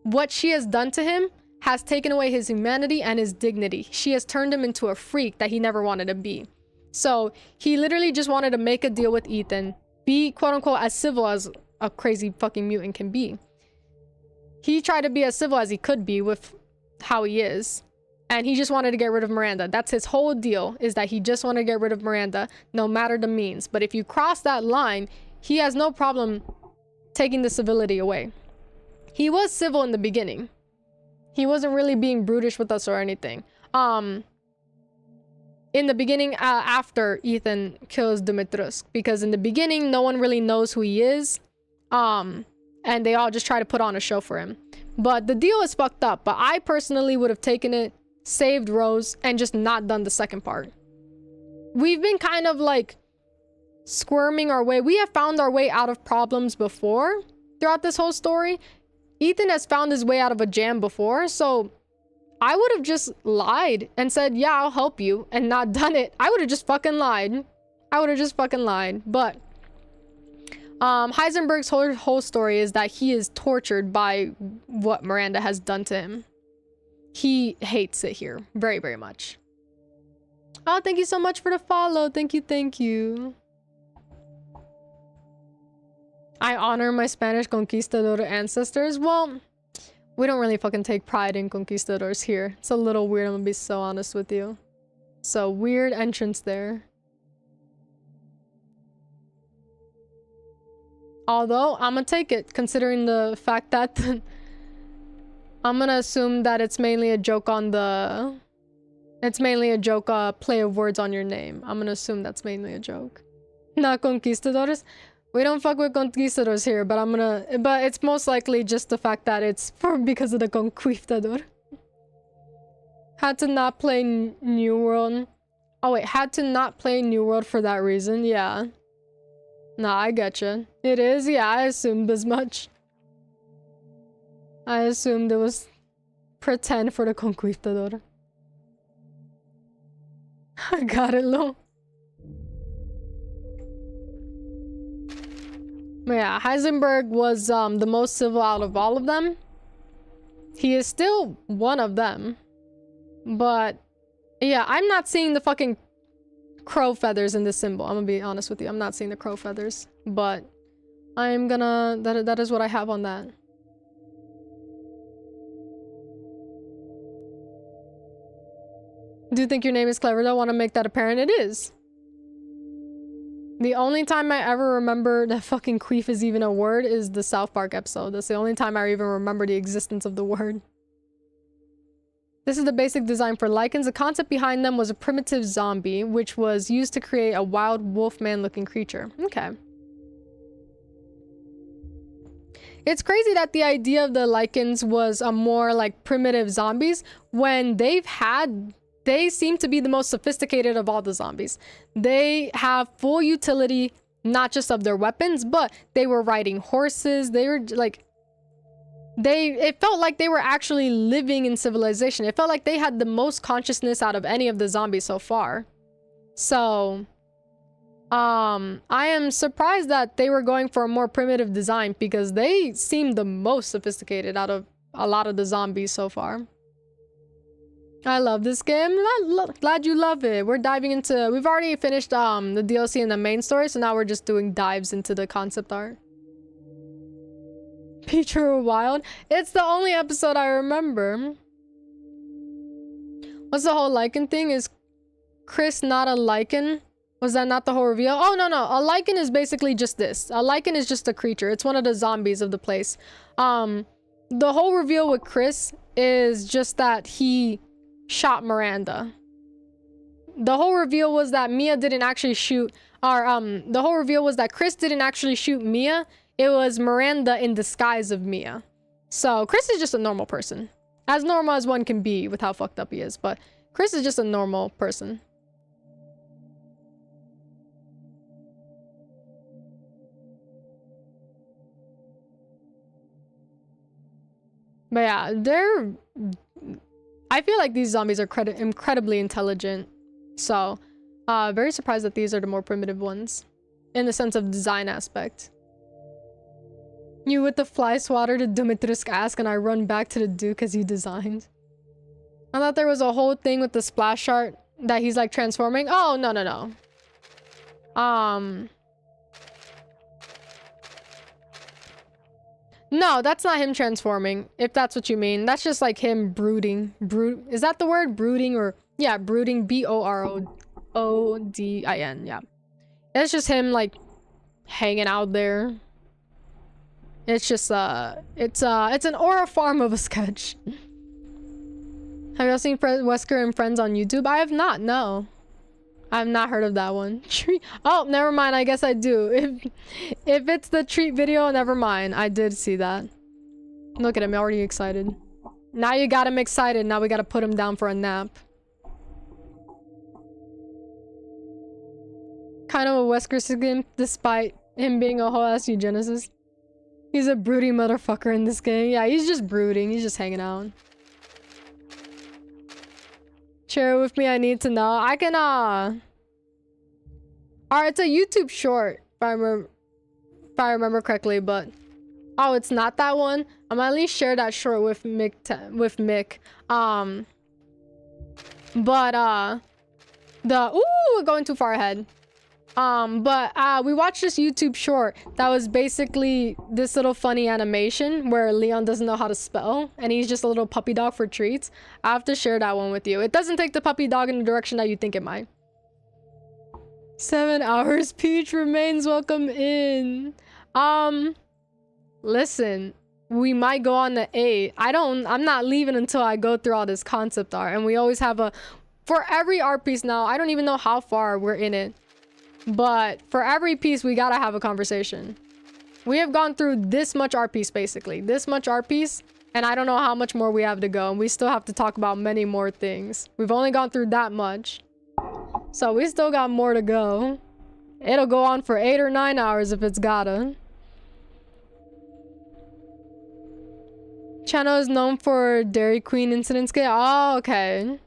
what she has done to him has taken away his humanity and his dignity. She has turned him into a freak that he never wanted to be. So he literally just wanted to make a deal with Ethan, be quote unquote as civil as a crazy fucking mutant can be. He tried to be as civil as he could be with how he is. And he just wanted to get rid of Miranda. That's his whole deal, is that he just wanted to get rid of Miranda, no matter the means. But if you cross that line, he has no problem taking the civility away. He was civil in the beginning. He wasn't really being brutish with us or anything. In the beginning, after Ethan kills Dimitrescu, because in the beginning, no one really knows who he is. And they all just try to put on a show for him. But the deal is fucked up. But I personally would have taken it, saved Rose, and just not done the second part. We've been kind of like squirming our way. We have found our way out of problems before throughout this whole story. Ethan has found his way out of a jam before, so I would have just lied and said, yeah, I'll help you, and not done it. I would have just fucking lied. But Heisenberg's whole story is that he is tortured by what Miranda has done to him. He hates it here very, very much. Oh, thank you so much for the follow. Thank you. I honor my Spanish conquistador ancestors. Well, we don't really fucking take pride in conquistadors here. It's a little weird, I'm gonna be so honest with you. So, weird entrance there. Although, I'm gonna take it, considering the fact that I'm gonna assume that it's mainly a joke on the... It's mainly a joke, play of words on your name. I'm gonna assume that's mainly a joke. Not conquistadores. We don't fuck with conquistadors here, but but it's most likely just the fact that it's because of the conquistador. Had to not play New World. Oh wait, had to not play New World for that reason, yeah. Nah, I getcha. It is, yeah, I assumed as much. I assumed it was pretend for the conquistador. I got it, Lo. Yeah, Heisenberg was the most civil out of all of them. He is still one of them. But yeah, I'm not seeing the fucking crow feathers in this symbol. I'm gonna be honest with you. I'm not seeing the crow feathers. But I'm gonna... That is what I have on that. Do you think your name is clever? I want to make that apparent. It is. The only time I ever remember that fucking queef is even a word is the South Park episode. That's the only time I even remember the existence of the word. This is the basic design for lichens. The concept behind them was a primitive zombie, which was used to create a wild wolfman-looking creature. Okay. It's crazy that the idea of the lichens was a more like primitive zombies when they seem to be the most sophisticated of all the zombies. They have full utility, not just of their weapons, but they were riding horses. They were like... It felt like they were actually living in civilization. It felt like they had the most consciousness out of any of the zombies so far. So... I am surprised that they were going for a more primitive design because they seem the most sophisticated out of a lot of the zombies so far. I love this game. Glad you love it. We're diving into... We've already finished the DLC and the main story, so now we're just doing dives into the concept art. Peach or Wild? It's the only episode I remember. What's the whole lichen thing? Is Chris not a lichen? Was that not the whole reveal? Oh, no, no. A lichen is basically just this. A lichen is just a creature. It's one of the zombies of the place. The whole reveal with Chris is just that he shot Miranda. The whole reveal was that Mia didn't actually shoot... the whole reveal was that Chris didn't actually shoot Mia. It was Miranda in disguise of Mia. So, Chris is just a normal person. As normal as one can be with how fucked up he is. But Chris is just a normal person. But yeah, I feel like these zombies are incredibly intelligent. So, very surprised that these are the more primitive ones. In the sense of design aspect. You with the fly swatter to Dumitrusk ask and I run back to the Duke as you designed. I thought there was a whole thing with the splash art that he's like transforming. Oh, no, no, no. No, that's not him transforming, if that's what you mean. That's just like him brooding. Is that the word? Brooding or... Yeah, brooding. B-O-R-O-O-D-I-N. Yeah. It's just him like hanging out there. It's just, it's an aura farm of a sketch. Have y'all seen Wesker and Friends on YouTube? I have not, no. I have not heard of that one. Oh, never mind. I guess I do. If it's the treat video, never mind. I did see that. Look at him, already excited. Now you got him excited. Now we gotta put him down for a nap. Kind of a Wesker skin, despite him being a whole ass eugenicist. He's a broody motherfucker in this game. Yeah, he's just brooding. He's just hanging out. Share it with me. I need to know. I can, Alright, it's a YouTube short, if I remember correctly, but... Oh, it's not that one? I'm at least share that short with Mick. Ooh, we're going too far ahead. We watched this YouTube short that was basically this little funny animation where Leon doesn't know how to spell and he's just a little puppy dog for treats. I have to share that one with you. It doesn't take the puppy dog in the direction that you think it might. 7 hours. Peach remains welcome in. Listen, we might go on to 8. I'm not leaving until I go through all this concept art, and we always have for every art piece now, I don't even know how far we're in it. But for every piece, we gotta have a conversation. We have gone through this much art piece, basically. This much art piece, and I don't know how much more we have to go. And we still have to talk about many more things. We've only gone through that much. So we still got more to go. It'll go on for 8 or 9 hours if it's gotta. Channel is known for Dairy Queen incidents. Oh, okay.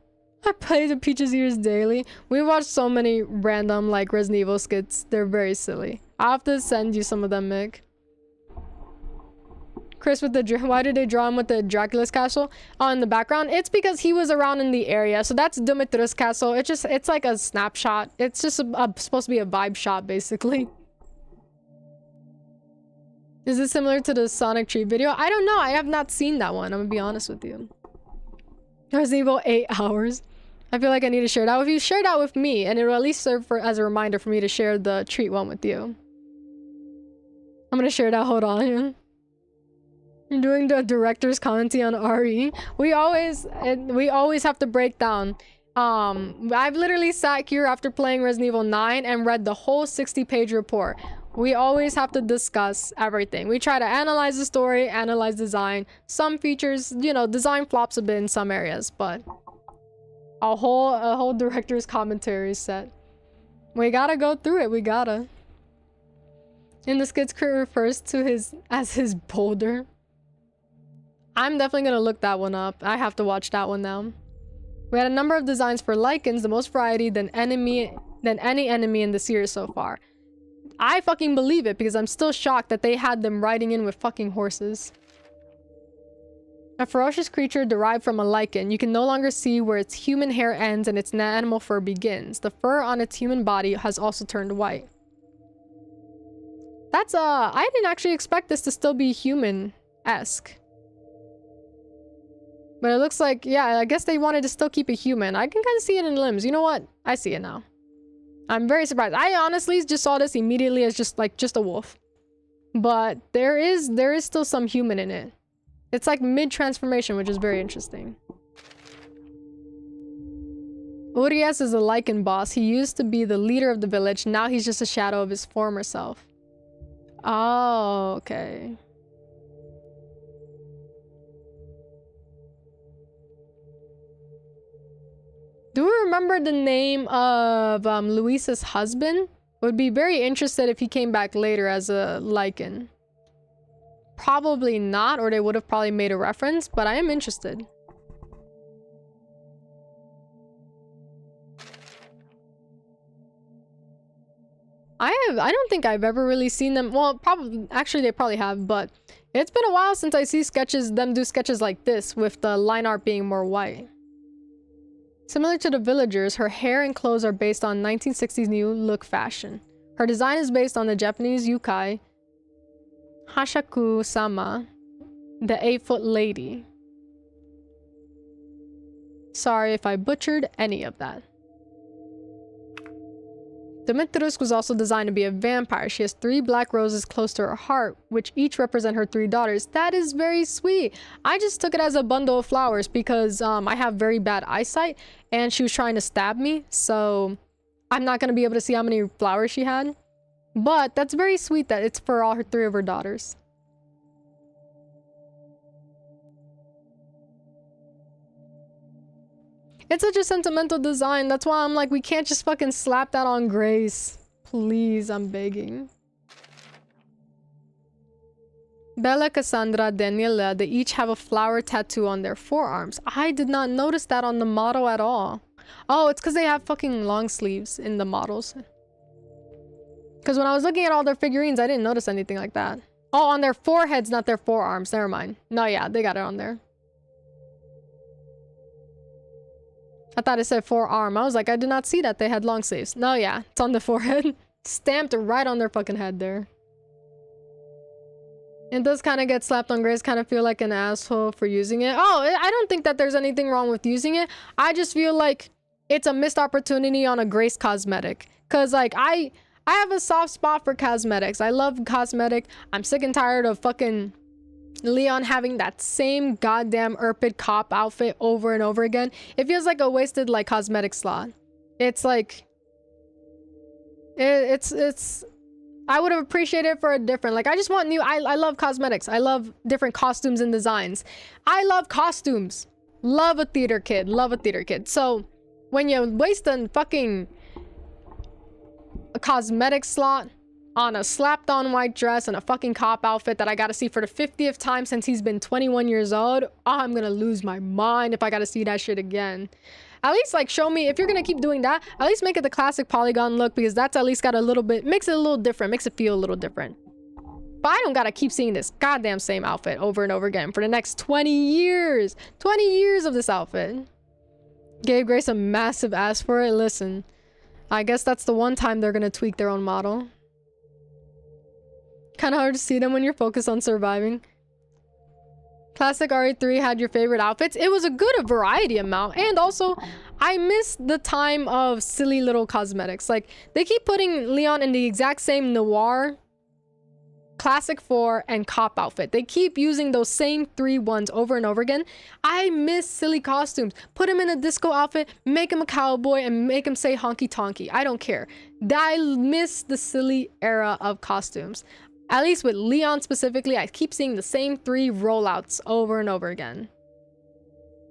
I play the Peach's Ears daily. We watch so many random, like, Resident Evil skits. They're very silly. I'll have to send you some of them, Mick. Chris with the... Why did they draw him with the Dracula's castle in the background? It's because he was around in the area. So that's Dumitra's castle. It's like a snapshot. It's just supposed to be a vibe shot, basically. Is this similar to the Sonic Tree video? I don't know. I have not seen that one. I'm gonna be honest with you. Resident Evil 8 hours. I feel like I need to share that with you. Share that with me, and it'll at least serve as a reminder for me to share the treat one with you. I'm gonna share that. Hold on. You're doing the director's commentary on RE. We always have to break down. I've literally sat here after playing Resident Evil 9 and read the whole 60-page report. We always have to discuss everything. We try to analyze the story, analyze design. Some features, you know, design flops a bit in some areas, but a whole director's commentary set. We gotta go through it. We gotta. In the skits, Kurt refers to his boulder. I'm definitely gonna look that one up. I have to watch that one now. We had a number of designs for lichens, the most variety than any enemy in the series so far. I fucking believe it because I'm still shocked that they had them riding in with fucking horses. A ferocious creature derived from a lichen. You can no longer see where its human hair ends and its animal fur begins. The fur on its human body has also turned white. That's, I didn't actually expect this to still be human-esque. But it looks like, yeah, I guess they wanted to still keep it human. I can kind of see it in limbs. You know what? I see it now. I'm very surprised. I honestly just saw this immediately as just a wolf. But there is still some human in it. It's like mid-transformation, which is very interesting. Urias is a lichen boss. He used to be the leader of the village. Now he's just a shadow of his former self. Oh, okay. Do we remember the name of Luisa's husband? Would be very interested if he came back later as a lichen. Probably not, or they would have probably made a reference, but I am interested. I don't think I've ever really seen them. Well, probably, actually they probably have, but it's been a while since I see them do sketches like this, with the line art being more white. Similar to the villagers, her hair and clothes are based on 1960s new look fashion. Her design is based on the Japanese yukai Hashaku-sama, the 8-foot lady. Sorry if I butchered any of that. Demetrius was also designed to be a vampire. She has 3 black roses close to her heart, which each represent her 3 daughters. That is very sweet. I just took it as a bundle of flowers because I have very bad eyesight and she was trying to stab me, so I'm not going to be able to see how many flowers she had. But that's very sweet that it's for all 3 of her daughters. It's such a sentimental design. That's why I'm like, we can't just fucking slap that on Grace. Please, I'm begging. Bella, Cassandra, Daniela, they each have a flower tattoo on their forearms. I did not notice that on the model at all. Oh, it's because they have fucking long sleeves in the models. Because when I was looking at all their figurines, I didn't notice anything like that. Oh, on their foreheads, not their forearms. Never mind. No, yeah, they got it on there. I thought it said forearm. I was like, I did not see that they had long sleeves. No, yeah, it's on the forehead. Stamped right on their fucking head there. It does kind of get slapped on Grace, kind of feel like an asshole for using it. Oh, I don't think that there's anything wrong with using it. I just feel like it's a missed opportunity on a Grace cosmetic. Because, like, I have a soft spot for cosmetics. I love cosmetic. I'm sick and tired of fucking Leon having that same goddamn Erpid cop outfit over and over again. It feels like a wasted, like, cosmetic slot. It's like... It's... I would have appreciated it for a different... Like, I just want new... I love cosmetics. I love different costumes and designs. I love costumes. Love a theater kid. Love a theater kid. So, when you waste a fucking... a cosmetic slot on a slapped on white dress and a fucking cop outfit that I gotta see for the 50th time since he's been 21 years old, I'm gonna lose my mind if I gotta see that shit again. At least, like, show me, if you're gonna keep doing that, at least make it the classic polygon look, because that's at least got a little bit, makes it a little different, makes it feel a little different. But I don't gotta keep seeing this goddamn same outfit over and over again for the next 20 years. 20 years of this outfit. Gave Grace a massive ass for it. Listen, I guess that's the one time they're gonna tweak their own model. Kind of hard to see them when you're focused on surviving. Classic RE3 had your favorite outfits. It was a good variety amount, and also I miss the time of silly little cosmetics. Like, they keep putting Leon in the exact same noir, classic 4, and cop outfit. They keep using those same 3 ones over and over again. I miss silly costumes. Put him in a disco outfit, make him a cowboy, and make him say honky tonky. I don't care. I miss the silly era of costumes. At least with Leon specifically, I keep seeing the same 3 rollouts over and over again.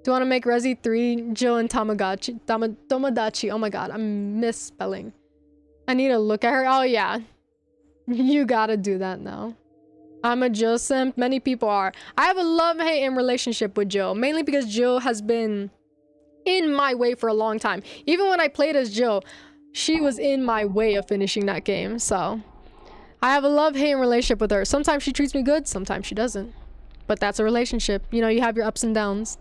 Do you want to make Resi 3 Jill and Tomodachi? Oh my god, I'm misspelling. I need to look at her. Oh yeah. You gotta do that now. I'm a Jill simp. Many people are. I have a love-hate in relationship with Jill. Mainly because Jill has been in my way for a long time. Even when I played as Jill, she was in my way of finishing that game, so... I have a love-hate relationship with her. Sometimes she treats me good, sometimes she doesn't. But that's a relationship. You know, you have your ups and downs.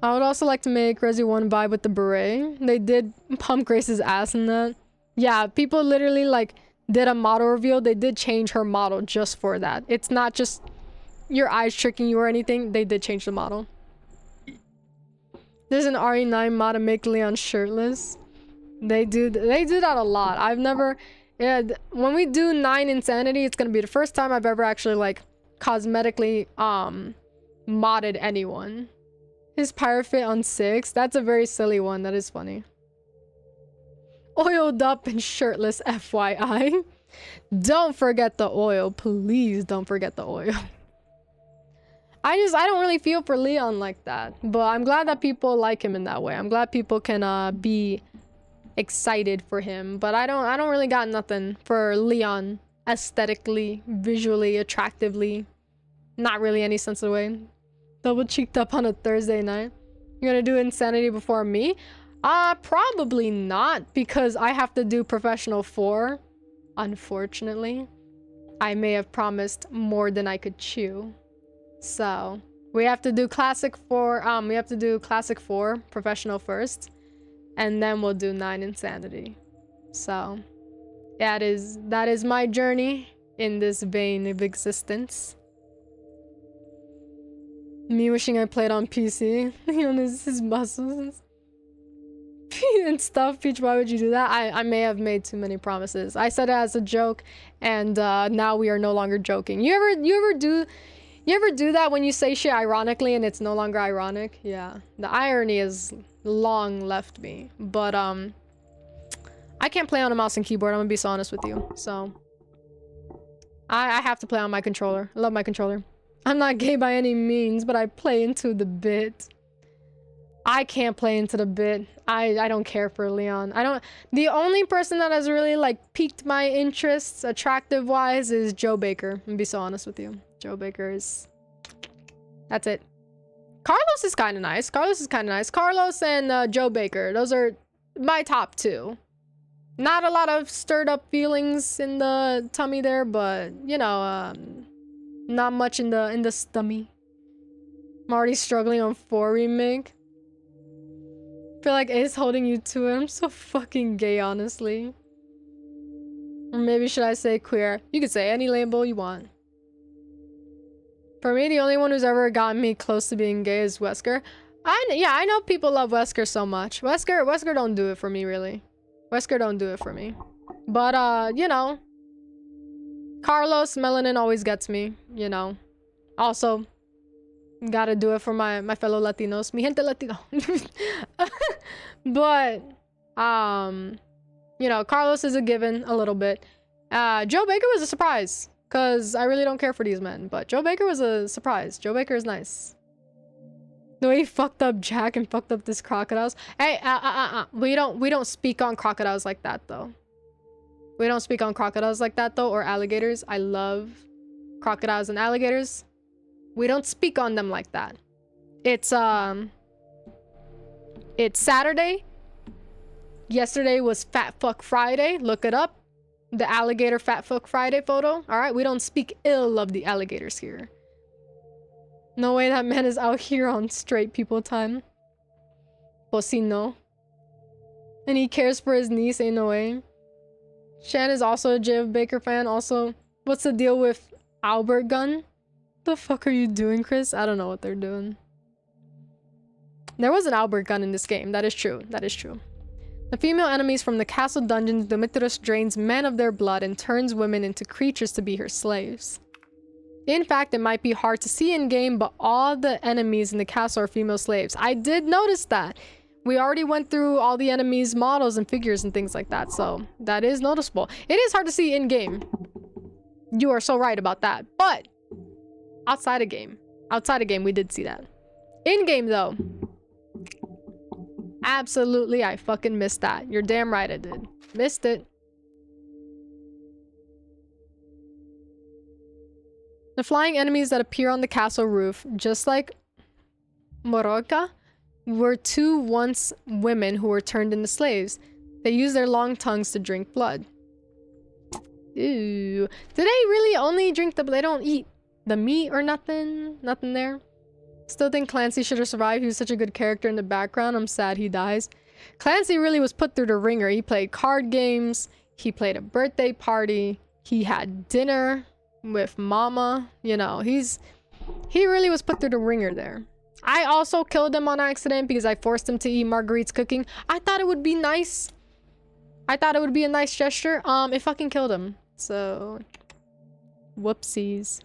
I would also like to make Resi 1 vibe with the beret. They did pump Grace's ass in that. Yeah, people literally like did a model reveal. They did change her model just for that. It's not just your eyes tricking you or anything. They did change the model. There's an RE9 mod to make Leon shirtless. They do that a lot. I've never... Yeah, when we do 9 Insanity, it's gonna be the first time I've ever actually like cosmetically modded anyone. His pirate fit on 6. That's a very silly one. That is funny. Oiled up and shirtless, FYI. Don't forget the oil. Please don't forget the oil. I don't really feel for Leon like that. But I'm glad that people like him in that way. I'm glad people can be excited for him. But I don't really got nothing for Leon aesthetically, visually, attractively. Not really any sense of the way. Double cheeked up on a Thursday night. You're gonna do Insanity before me? Probably not, because I have to do Professional 4. Unfortunately. I may have promised more than I could chew. So, we have to do Classic 4, we have to do Classic 4, Professional first. And then we'll do 9 Insanity. So, that is my journey in this vein of existence. Me wishing I played on PC. You know, his muscles and stuff. Peach, why would you do that? I may have made too many promises. I said it as a joke, and now we are no longer joking. You ever do that when you say shit ironically and it's no longer ironic? Yeah. The irony has long left me. But I can't play on a mouse and keyboard, I'm gonna be so honest with you. So I have to play on my controller. I love my controller. I'm not gay by any means, but I play into the bit. I can't play into the bit. I don't care for Leon. The only person that has really like piqued my interests attractive wise is Joe Baker. I'm gonna be so honest with you. Joe Baker is... That's it. Carlos is kind of nice. Carlos and Joe Baker. Those are my top 2. Not a lot of stirred up feelings in the tummy there, but you know, not much in the stummy. I'm already struggling on 4 remake. I feel like Ace holding you to it. I'm so fucking gay, honestly. Or maybe should I say queer? You could say any label you want. For me, the only one who's ever gotten me close to being gay is Wesker. I know people love Wesker so much. Wesker don't do it for me, really. Wesker don't do it for me. But, you know. Carlos, Melanin always gets me, you know. Also, gotta do it for my fellow Latinos. Mi gente Latino. But, you know, Carlos is a given a little bit. Joe Baker was a surprise. Because I really don't care for these men. But Joe Baker was a surprise. Joe Baker is nice. The way he fucked up Jack and fucked up this crocodiles. Hey, we don't speak on crocodiles like that, though. We don't speak on crocodiles like that, though, or alligators. I love crocodiles and alligators. We don't speak on them like that. It's Saturday. Yesterday was Fat Fuck Friday. Look it up. The alligator Fat Fuck Friday photo. Alright, we don't speak ill of the alligators here. No way that man is out here on straight people time. Pues si no. And he cares for his niece, ain't no way. Shan is also a Joe Baker fan. Also, what's the deal with Albert Gun? The fuck are you doing, Chris? I don't know what they're doing. There was an Albert Gun in this game. That is true. That is true. The female enemies from the castle dungeons, Demetrius drains men of their blood and turns women into creatures to be her slaves. In fact, it might be hard to see in-game, but all the enemies in the castle are female slaves. I did notice that. We already went through all the enemies' models and figures and things like that, so that is noticeable. It is hard to see in-game. You are so right about that. But outside of game, we did see that. In-game, though, absolutely, I fucking missed that. You're damn right I did. Missed it. The flying enemies that appear on the castle roof, just like Moroka, were 2 once women who were turned into slaves. They use their long tongues to drink blood. Ew. Do they really only drink the blood? They don't eat the meat or nothing. Nothing there. Still think Clancy should have survived. He was such a good character in the background. I'm sad he dies. Clancy really was put through the ringer. He played card games. He played a birthday party. He had dinner with Mama. You know, he really was put through the ringer there. I also killed him on accident because I forced him to eat Marguerite's cooking. I thought it would be nice. I thought it would be a nice gesture. It fucking killed him. So, whoopsies.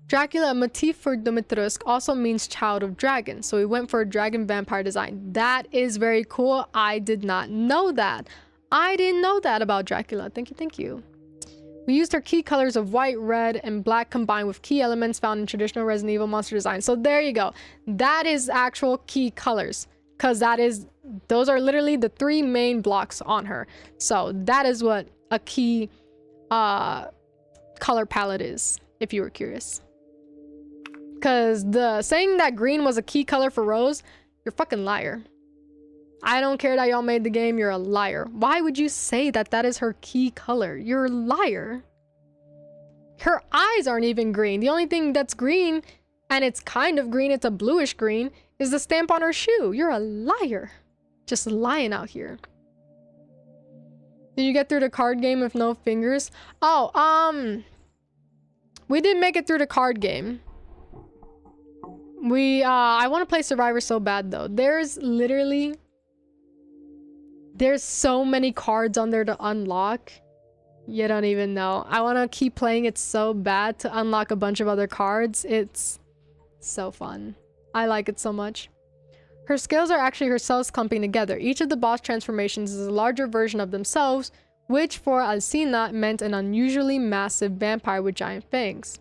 Dracula, a motif for Dumitrusk, also means child of dragon. So we went for a dragon vampire design. That is very cool. I did not know that. I didn't know that about Dracula. Thank you, thank you. We used our key colors of white, red, and black combined with key elements found in traditional Resident Evil monster design. So there you go. That is actual key colors. Because those are literally the 3 main blocks on her. So that is what a key color palette is, if you were curious. Because saying that green was a key color for Rose, you're a fucking liar. I don't care that y'all made the game, you're a liar. Why would you say that that is her key color? You're a liar. Her eyes aren't even green. The only thing that's green, and it's kind of green, it's a bluish green, is the stamp on her shoe. You're a liar. Just lying out here. Did you get through the card game with no fingers? Oh, we didn't make it through the card game. I want to play Survivor so bad though. There's so many cards on there to unlock. You don't even know. I want to keep playing it so bad to unlock a bunch of other cards. It's so fun. I like it so much. Her skills are actually her cells clumping together. Each of the boss transformations is a larger version of themselves, which for Alcina meant an unusually massive vampire with giant fangs.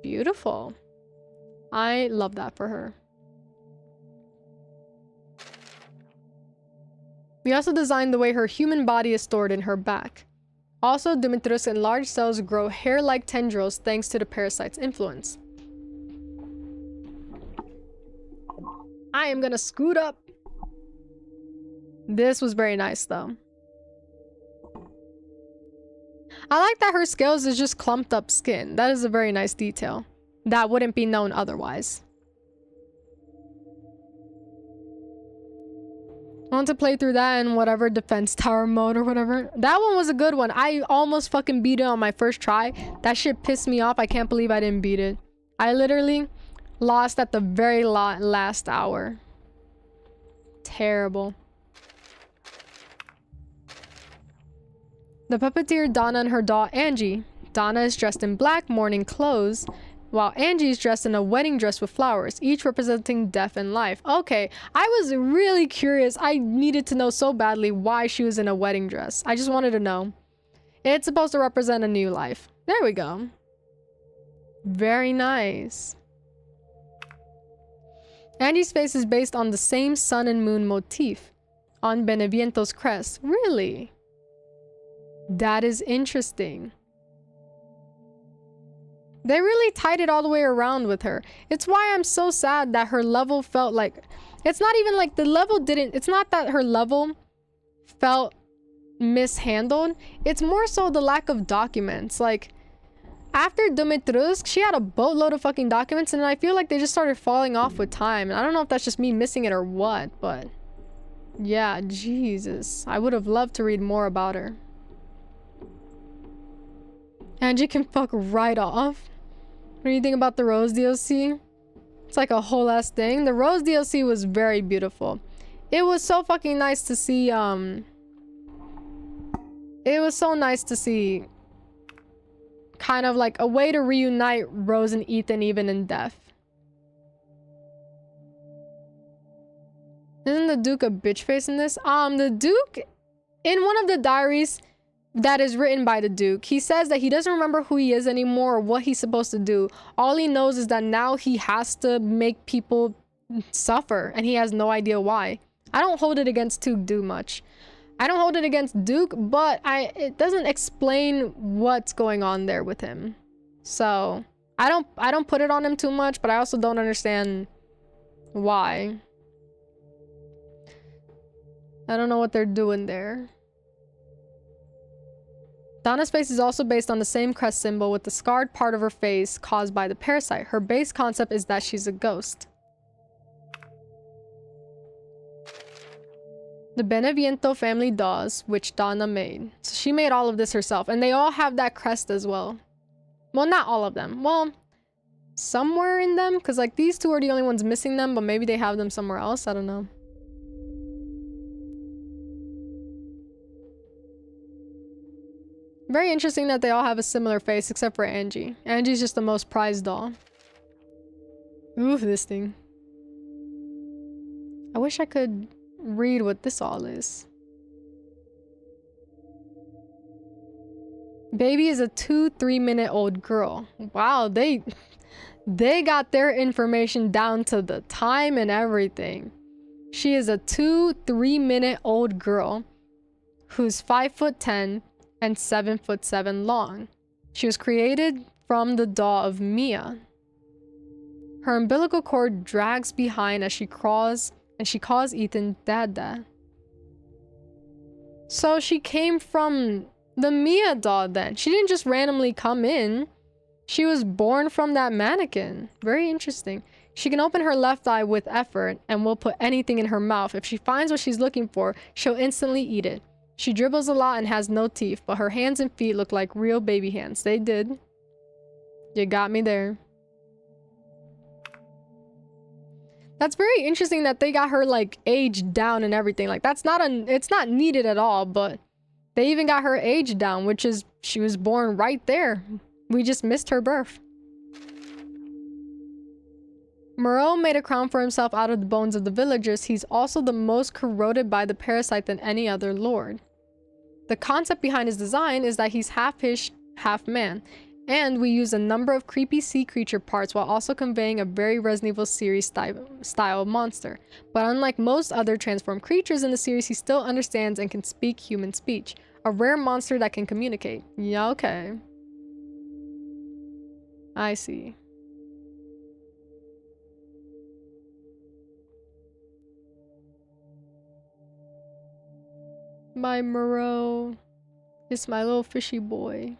Beautiful. I love that for her. We also designed the way her human body is stored in her back. Also, Dumitrusk's enlarged cells grow hair-like tendrils thanks to the parasite's influence. I am gonna scoot up. This was very nice though. I like that her scales is just clumped up skin. That is a very nice detail. That wouldn't be known otherwise. I want to play through that in whatever defense tower mode or whatever. That one was a good one. I almost fucking beat it on my first try. That shit pissed me off. I can't believe I didn't beat it. I literally lost at the very last hour. Terrible. The puppeteer Donna and her doll Angie. Donna is dressed in black mourning clothes, while Angie is dressed in a wedding dress with flowers, each representing death and life. Okay, I was really curious. I needed to know so badly why she was in a wedding dress. I just wanted to know. It's supposed to represent a new life. There we go. Very nice. Angie's face is based on the same sun and moon motif on Beneviento's crest. Really? That is interesting. They really tied it all the way around with her. It's why I'm so sad that her level felt like... It's not even like the level didn't... It's not that her level felt mishandled. It's more so the lack of documents. Like, after Dumitrusk, she had a boatload of fucking documents, and I feel like they just started falling off with time. And I don't know if that's just me missing it or what, but... Yeah, Jesus. I would have loved to read more about her. Angie can fuck right off. What do you think about the Rose DLC? It's like a whole ass thing. The Rose DLC was very beautiful. It was so fucking nice to see, it was so nice to see kind of like a way to reunite Rose and Ethan even in death. Isn't the Duke a bitch face in this? The Duke, in one of the diaries that is written by the Duke, he says that he doesn't remember who he is anymore or what he's supposed to do. All he knows is that now he has to make people suffer, and he has no idea why. I don't hold it against Duke much. I don't hold it against Duke, but it doesn't explain what's going on there with him. So I don't put it on him too much, but I also don't understand why. I don't know what they're doing there. Donna's face is also based on the same crest symbol with the scarred part of her face caused by the parasite. Her base concept is that she's a ghost. The Beneviento family dolls, which Donna made. So she made all of this herself, and they all have that crest as well. Well, not all of them. Well, somewhere in them, because like these two are the only ones missing them, but maybe they have them somewhere else. I don't know. Very interesting that they all have a similar face except for Angie. Angie's just the most prized doll. Ooh, this thing. I wish I could read what this all is. Baby is a 2-3 minute old girl. Wow, they got their information down to the time and everything. She is a 2-3 minute old girl who's 5'10" and 7'7" long. She was created from the doll of Mia. Her umbilical cord drags behind as she crawls, and she calls Ethan Dada. So she came from the Mia doll then. She didn't just randomly come in. She was born from that mannequin. Very interesting. She can open her left eye with effort and will put anything in her mouth. If she finds what she's looking for, she'll instantly eat it. She dribbles a lot and has no teeth, but her hands and feet look like real baby hands. They did. You got me there. That's very interesting that they got her like aged down and everything. Like it's not needed at all, but they even got her age down, which is she was born right there. We just missed her birth. Moreau made a crown for himself out of the bones of the villagers. He's also the most corroded by the parasite than any other lord. The concept behind his design is that he's half fish, half man, and we use a number of creepy sea creature parts while also conveying a very Resident Evil series style monster. But unlike most other transformed creatures in the series, he still understands and can speak human speech. A rare monster that can communicate. Yeah, okay. I see. My Moreau is my little fishy boy.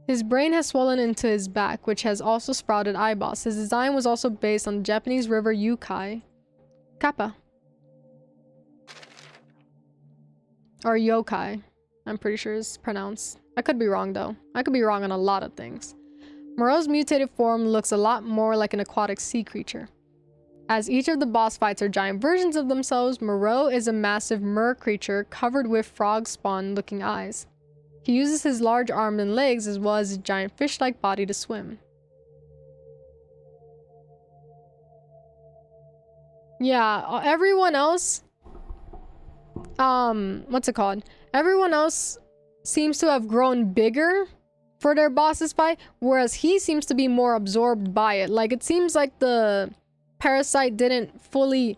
His brain has swollen into his back, which has also sprouted eyeballs. His design was also based on the Japanese river Yukai. Kappa. Or yokai. I'm pretty sure it's pronounced. I could be wrong though. I could be wrong on a lot of things. Moreau's mutated form looks a lot more like an aquatic sea creature. As each of the boss fights are giant versions of themselves, Moreau is a massive mer creature covered with frog spawn looking eyes. He uses his large arms and legs as well as his giant fish-like body to swim. Yeah, everyone else... what's it called? Everyone else seems to have grown bigger for their boss's fight, whereas he seems to be more absorbed by it. Like, it seems like the parasite didn't fully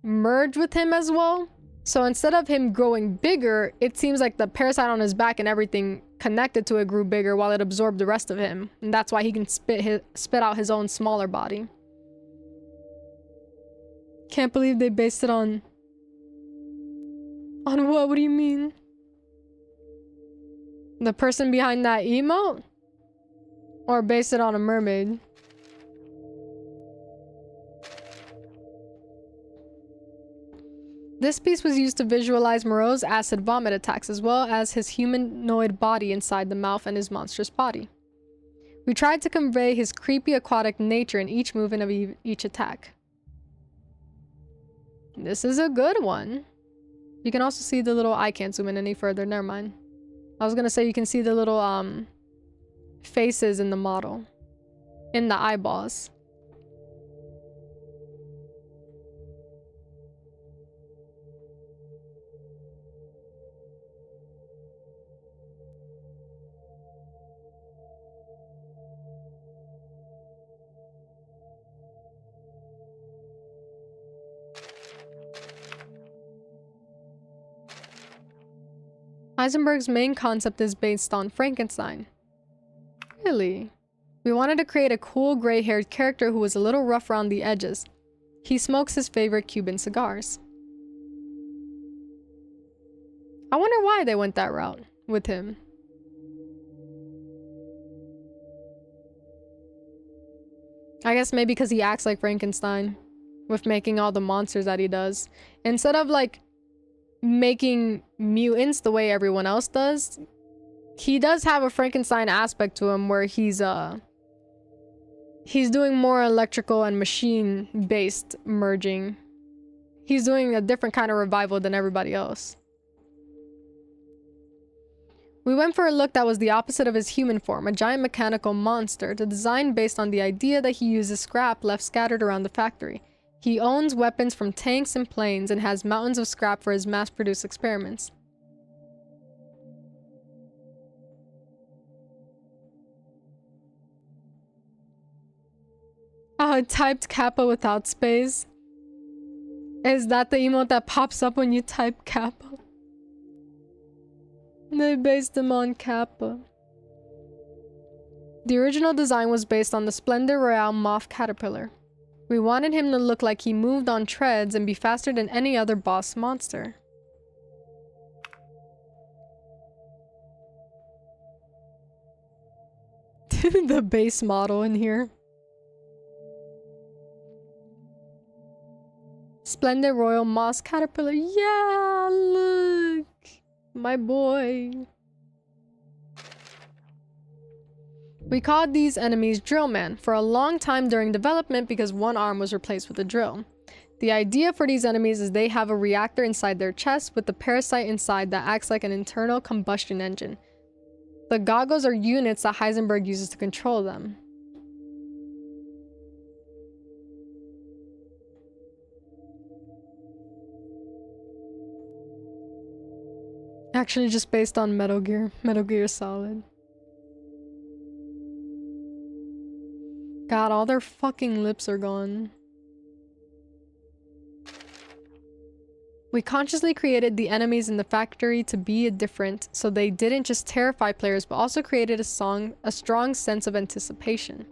merge with him as well. So instead of him growing bigger, it seems like the parasite on his back and everything connected to it grew bigger while it absorbed the rest of him. And that's why he can spit out his own smaller body. Can't believe they based it on... On what? What do you mean? The person behind that emote? Or based it on a mermaid? This piece was used to visualize Moreau's acid vomit attacks, as well as his humanoid body inside the mouth and his monstrous body. We tried to convey his creepy aquatic nature in each movement of each attack. This is a good one. You can also see the little... I can't zoom in any further, never mind. I was gonna say you can see the little faces in the model. In the eyeballs. Heisenberg's main concept is based on Frankenstein. Really? We wanted to create a cool gray-haired character who was a little rough around the edges. He smokes his favorite Cuban cigars. I wonder why they went that route. with him. I guess maybe because he acts like Frankenstein with making all the monsters that he does. Instead of like making mutants the way everyone else does, he does have a Frankenstein aspect to him where he's doing more electrical and machine based merging. He's doing a different kind of revival than everybody else. We went for a look that was the opposite of his human form, a giant mechanical monster, the design based on the idea that he uses scrap left scattered around the factory. He owns weapons from tanks and planes and has mountains of scrap for his mass-produced experiments. Oh, I typed Kappa without space. Is that the emote that pops up when you type Kappa? They based him on Kappa. The original design was based on the Splendor Royale Moth Caterpillar. We wanted him to look like he moved on treads and be faster than any other boss monster. The base model in here. Splendid Royal Moss Caterpillar. Yeah, look. My boy. We called these enemies Drillman for a long time during development because one arm was replaced with a drill. The idea for these enemies is they have a reactor inside their chest with the parasite inside that acts like an internal combustion engine. The goggles are units that Heisenberg uses to control them. Actually, just based on Metal Gear. Metal Gear Solid. God, all their fucking lips are gone. We consciously created the enemies in the factory to be different, so they didn't just terrify players, but also created a strong sense of anticipation.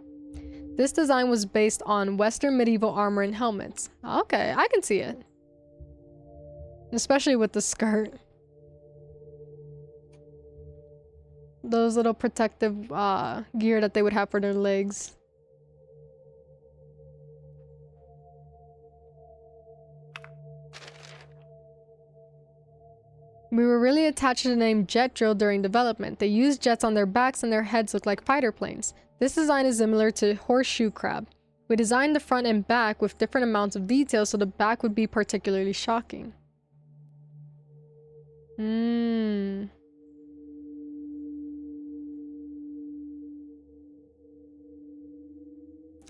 This design was based on Western medieval armor and helmets. Okay, I can see it. Especially with the skirt. Those little protective gear that they would have for their legs. We were really attached to the name Jet Drill during development. They used jets on their backs and their heads look like fighter planes. This design is similar to Horseshoe Crab. We designed the front and back with different amounts of detail so the back would be particularly shocking.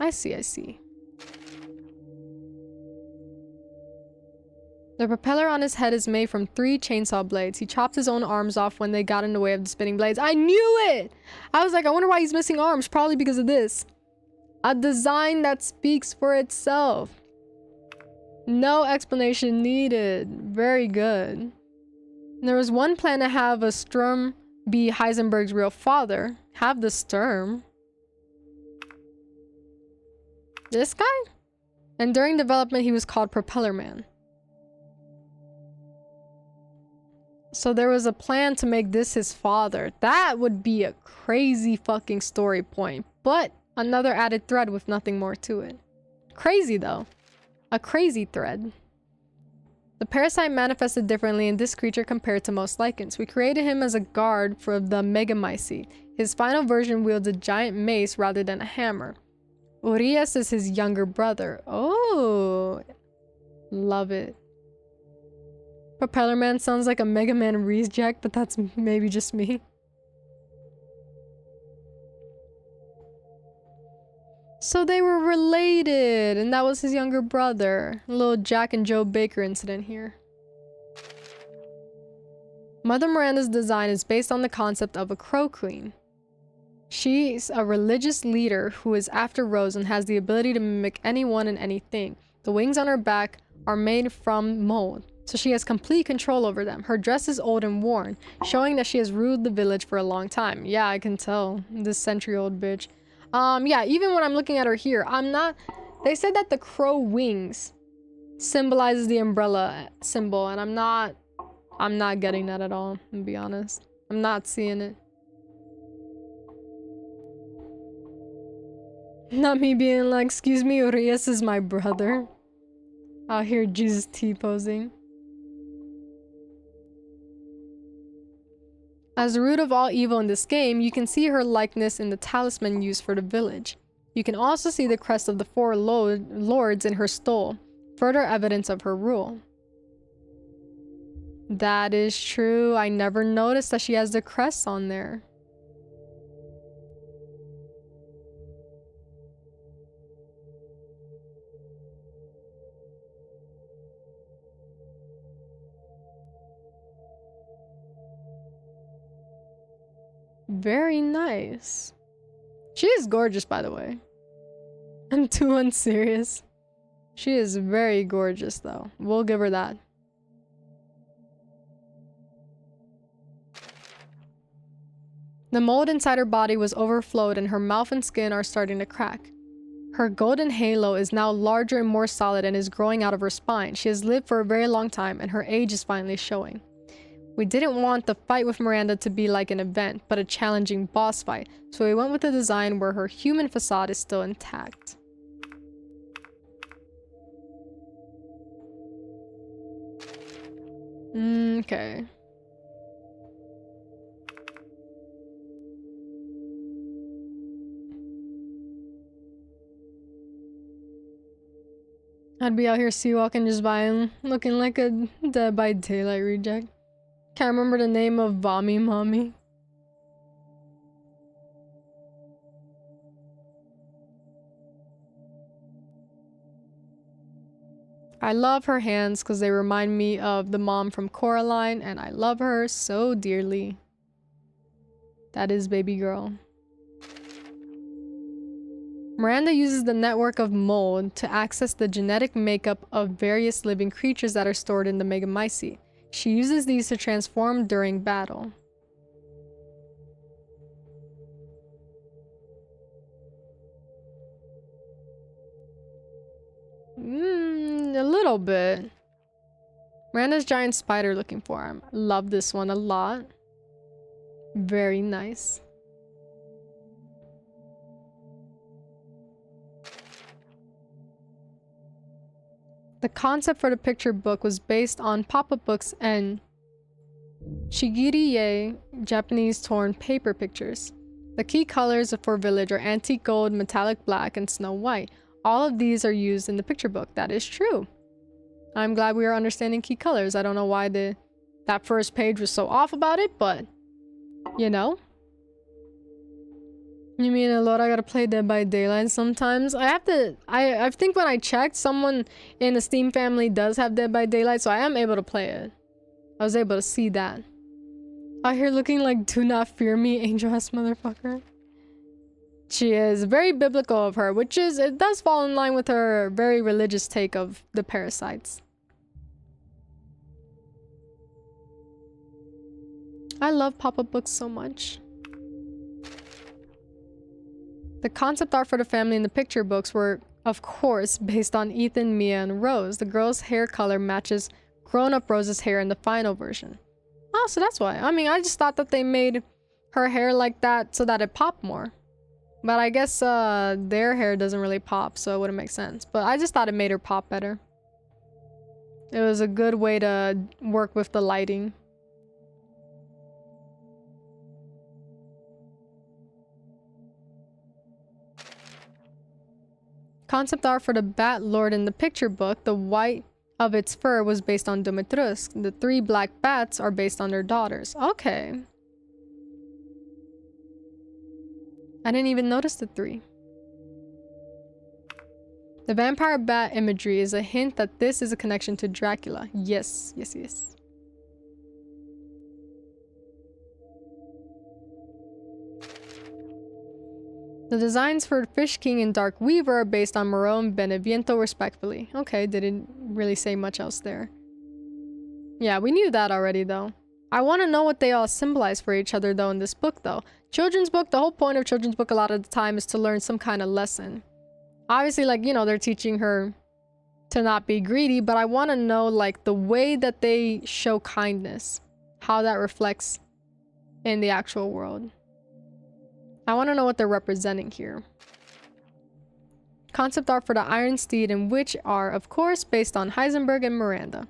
I see. The propeller on his head is made from 3 chainsaw blades. He chopped his own arms off when they got in the way of the spinning blades. I knew it! I was like, I wonder why he's missing arms. Probably because of this. A design that speaks for itself. No explanation needed. Very good. There was one plan to have a Sturm be Heisenberg's real father. Have the Sturm. This guy? And during development, he was called Propeller Man. So there was a plan to make this his father. That would be a crazy fucking story point. But another added thread with nothing more to it. Crazy though. A crazy thread. The parasite manifested differently in this creature compared to most lichens. We created him as a guard for the Megamycete. His final version wields a giant mace rather than a hammer. Urias is his younger brother. Oh, love it. Propeller Man sounds like a Mega Man reject, but that's maybe just me. So they were related, and that was his younger brother. A little Jack and Joe Baker incident here. Mother Miranda's design is based on the concept of a crow queen. She's a religious leader who is after Rose and has the ability to mimic anyone and anything. The wings on her back are made from mold, so she has complete control over them. Her dress is old and worn, showing that she has ruled the village for a long time. Yeah, I can tell. This century-old bitch. Yeah, even when I'm looking at her here, I'm not... They said that the crow wings symbolizes the umbrella symbol, and I'm not getting that at all, to be honest. I'm not seeing it. Not me being like, excuse me, Urias is my brother. Out here Jesus T-posing. As the root of all evil in this game, you can see her likeness in the talisman used for the village. You can also see the crest of the four lords in her stole, further evidence of her rule. That is true. I never noticed that she has the crest on there. Very nice. She is gorgeous, by the way. I'm too unserious. She is very gorgeous, though. We'll give her that. The mold inside her body was overflowed and her mouth and skin are starting to crack. Her golden halo is now larger and more solid and is growing out of her spine. She has lived for a very long time and her age is finally showing. We didn't want the fight with Miranda to be like an event, but a challenging boss fight, so we went with a design where her human facade is still intact. Okay. I'd be out here sea-walking just buying, looking like a Dead by Daylight reject. Can't remember the name of Vami Mommy. I love her hands because they remind me of the mom from Coraline, and I love her so dearly. That is baby girl. Miranda uses the network of mold to access the genetic makeup of various living creatures that are stored in the Megamycete. She uses these to transform during battle. A little bit. Miranda's giant spider looking for him. Love this one a lot. Very nice. The concept for the picture book was based on pop-up books and shigiri-e, Japanese torn paper pictures. The key colors for Village are antique gold, metallic black, and snow white. All of these are used in the picture book. That is true. I'm glad we are understanding key colors. I don't know why that first page was so off about it, but you know. You mean a lot? I gotta play Dead by Daylight sometimes. I think when I checked, someone in the Steam family does have Dead by Daylight, so I am able to play it. I was able to see that. Out here looking like do not fear me, angel ass motherfucker. She is very biblical of her, which is, it does fall in line with her very religious take of the parasites. I love pop-up books so much. The concept art for the family in the picture books were, of course, based on Ethan, Mia, and Rose. The girl's hair color matches grown-up Rose's hair in the final version. Oh, so that's why. I mean, I just thought that they made her hair like that so that it popped more. But I guess their hair doesn't really pop, so it wouldn't make sense. But I just thought it made her pop better. It was a good way to work with the lighting. Concept art for the Bat Lord in the picture book, the white of its fur was based on Dumitrusk. The 3 black bats are based on their daughters. Okay. I didn't even notice the 3. The vampire bat imagery is a hint that this is a connection to Dracula. Yes, yes, yes. The designs for Fish King and Dark Weaver are based on Moreau and Beneviento respectively. Okay, didn't really say much else there. Yeah, we knew that already though. I want to know what they all symbolize for each other though in this book though. Children's book, the whole point of children's book a lot of the time is to learn some kind of lesson. Obviously, like, you know, they're teaching her to not be greedy, but I want to know like the way that they show kindness, how that reflects in the actual world. I want to know what they're representing here. Concept art for the Iron Steed, and which are, of course, based on Heisenberg and Miranda.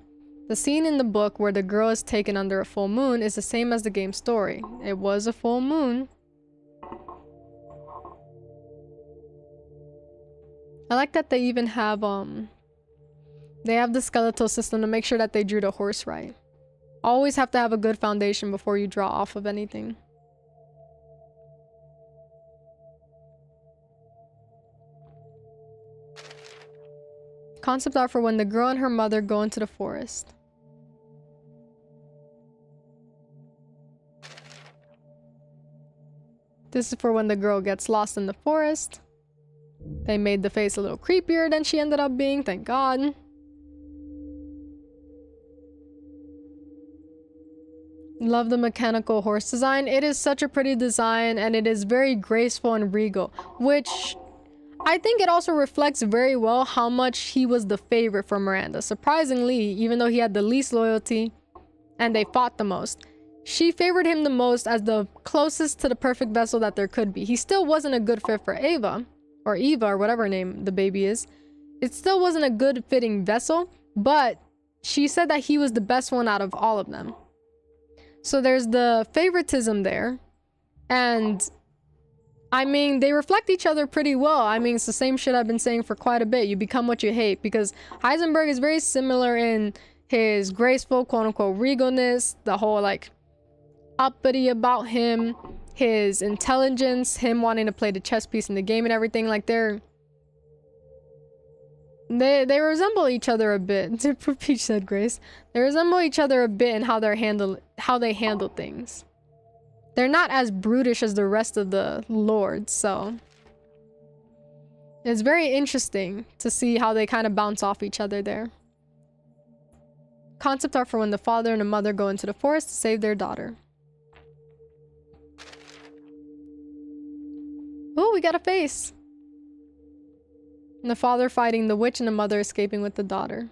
The scene in the book where the girl is taken under a full moon is the same as the game's story. It was a full moon. I like that they even have, they have the skeletal system to make sure that they drew the horse right. Always have to have a good foundation before you draw off of anything. Concept art for when the girl and her mother go into the forest. This is for when the girl gets lost in the forest. They made the face a little creepier than she ended up being, thank God. Love the mechanical horse design. It is such a pretty design, and it is very graceful and regal, which I think it also reflects very well how much he was the favorite for Miranda. Surprisingly, even though he had the least loyalty and they fought the most, she favored him the most as the closest to the perfect vessel that there could be. He still wasn't a good fit for Ava, or whatever name the baby is. It still wasn't a good fitting vessel, but she said that he was the best one out of all of them. So there's the favoritism there, and I mean, they reflect each other pretty well. I mean, it's the same shit I've been saying for quite a bit. You become what you hate, because Heisenberg is very similar in his graceful, quote-unquote, regalness, the whole, like, uppity about him, his intelligence, him wanting to play the chess piece in the game and everything. Like, they resemble each other a bit. Peach said Grace. They resemble each other a bit in how they handle things. They're not as brutish as the rest of the lords, so it's very interesting to see how they kind of bounce off each other there. Concept art for when the father and the mother go into the forest to save their daughter. Oh, we got a face. And the father fighting the witch and the mother escaping with the daughter.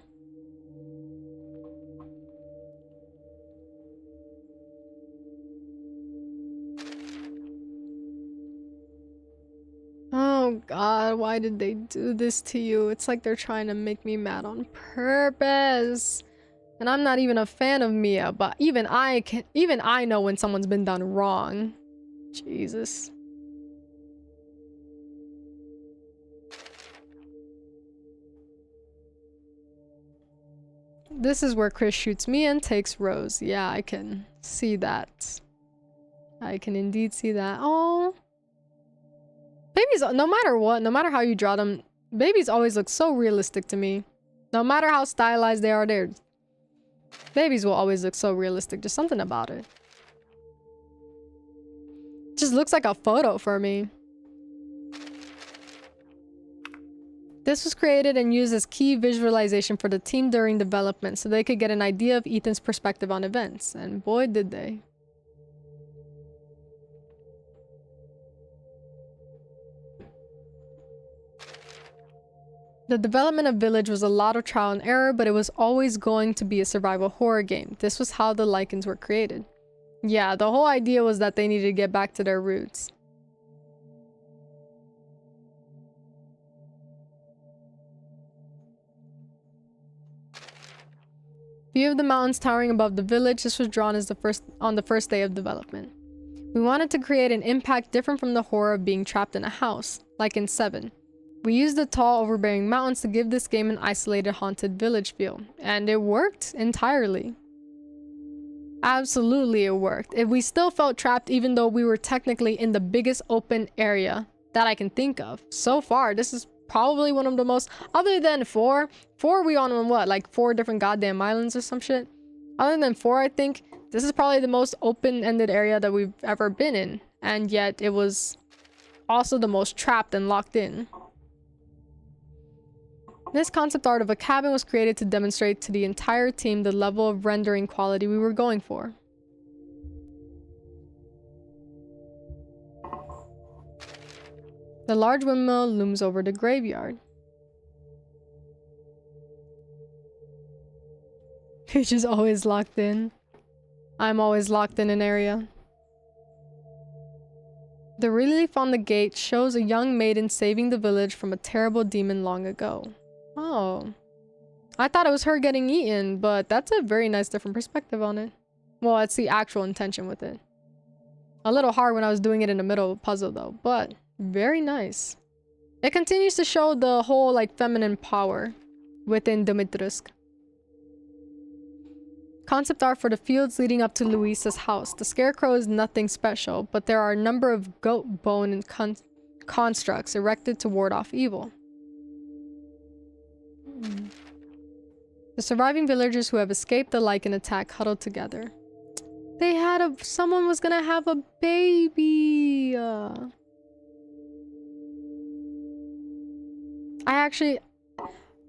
Oh God, why did they do this to you? It's like they're trying to make me mad on purpose. And I'm not even a fan of Mia, but even I know when someone's been done wrong. Jesus. This is where Chris shoots Mia and takes Rose. Yeah, I can see that. I can indeed see that. Oh. Babies, no matter what, no matter how you draw them, babies always look so realistic to me. No matter how stylized they are, babies will always look so realistic. Just something about it. Just looks like a photo for me. This was created and used as key visualization for the team during development, so they could get an idea of Ethan's perspective on events. And boy, did they. The development of Village was a lot of trial and error, but it was always going to be a survival horror game. This was how the Lycans were created. Yeah, the whole idea was that they needed to get back to their roots. View of the mountains towering above the village. This was drawn as on the first day of development. We wanted to create an impact different from the horror of being trapped in a house, like in 7. We used the tall, overbearing mountains to give this game an isolated, haunted village feel, and it worked entirely. Absolutely, it worked. If we still felt trapped, even though we were technically in the biggest open area that I can think of. So far, this is probably one of the most, other than 4 we on what, like 4 different goddamn islands or some shit? Other than 4, I think this is probably the most open-ended area that we've ever been in, and yet it was also the most trapped and locked in. This concept art of a cabin was created to demonstrate to the entire team the level of rendering quality we were going for. The large windmill looms over the graveyard. Peach is always locked in. I'm always locked in an area. The relief on the gate shows a young maiden saving the village from a terrible demon long ago. Oh. I thought it was her getting eaten, but that's a very nice different perspective on it. Well, it's the actual intention with it. A little hard when I was doing it in the middle of a puzzle though, but very nice. It continues to show the whole like feminine power within Dimitrescu. Concept art for the fields leading up to Luisa's house. The scarecrow is nothing special, but there are a number of goat bone and constructs erected to ward off evil. The surviving villagers who have escaped the Lycan attack huddled together. They had someone was gonna have a baby.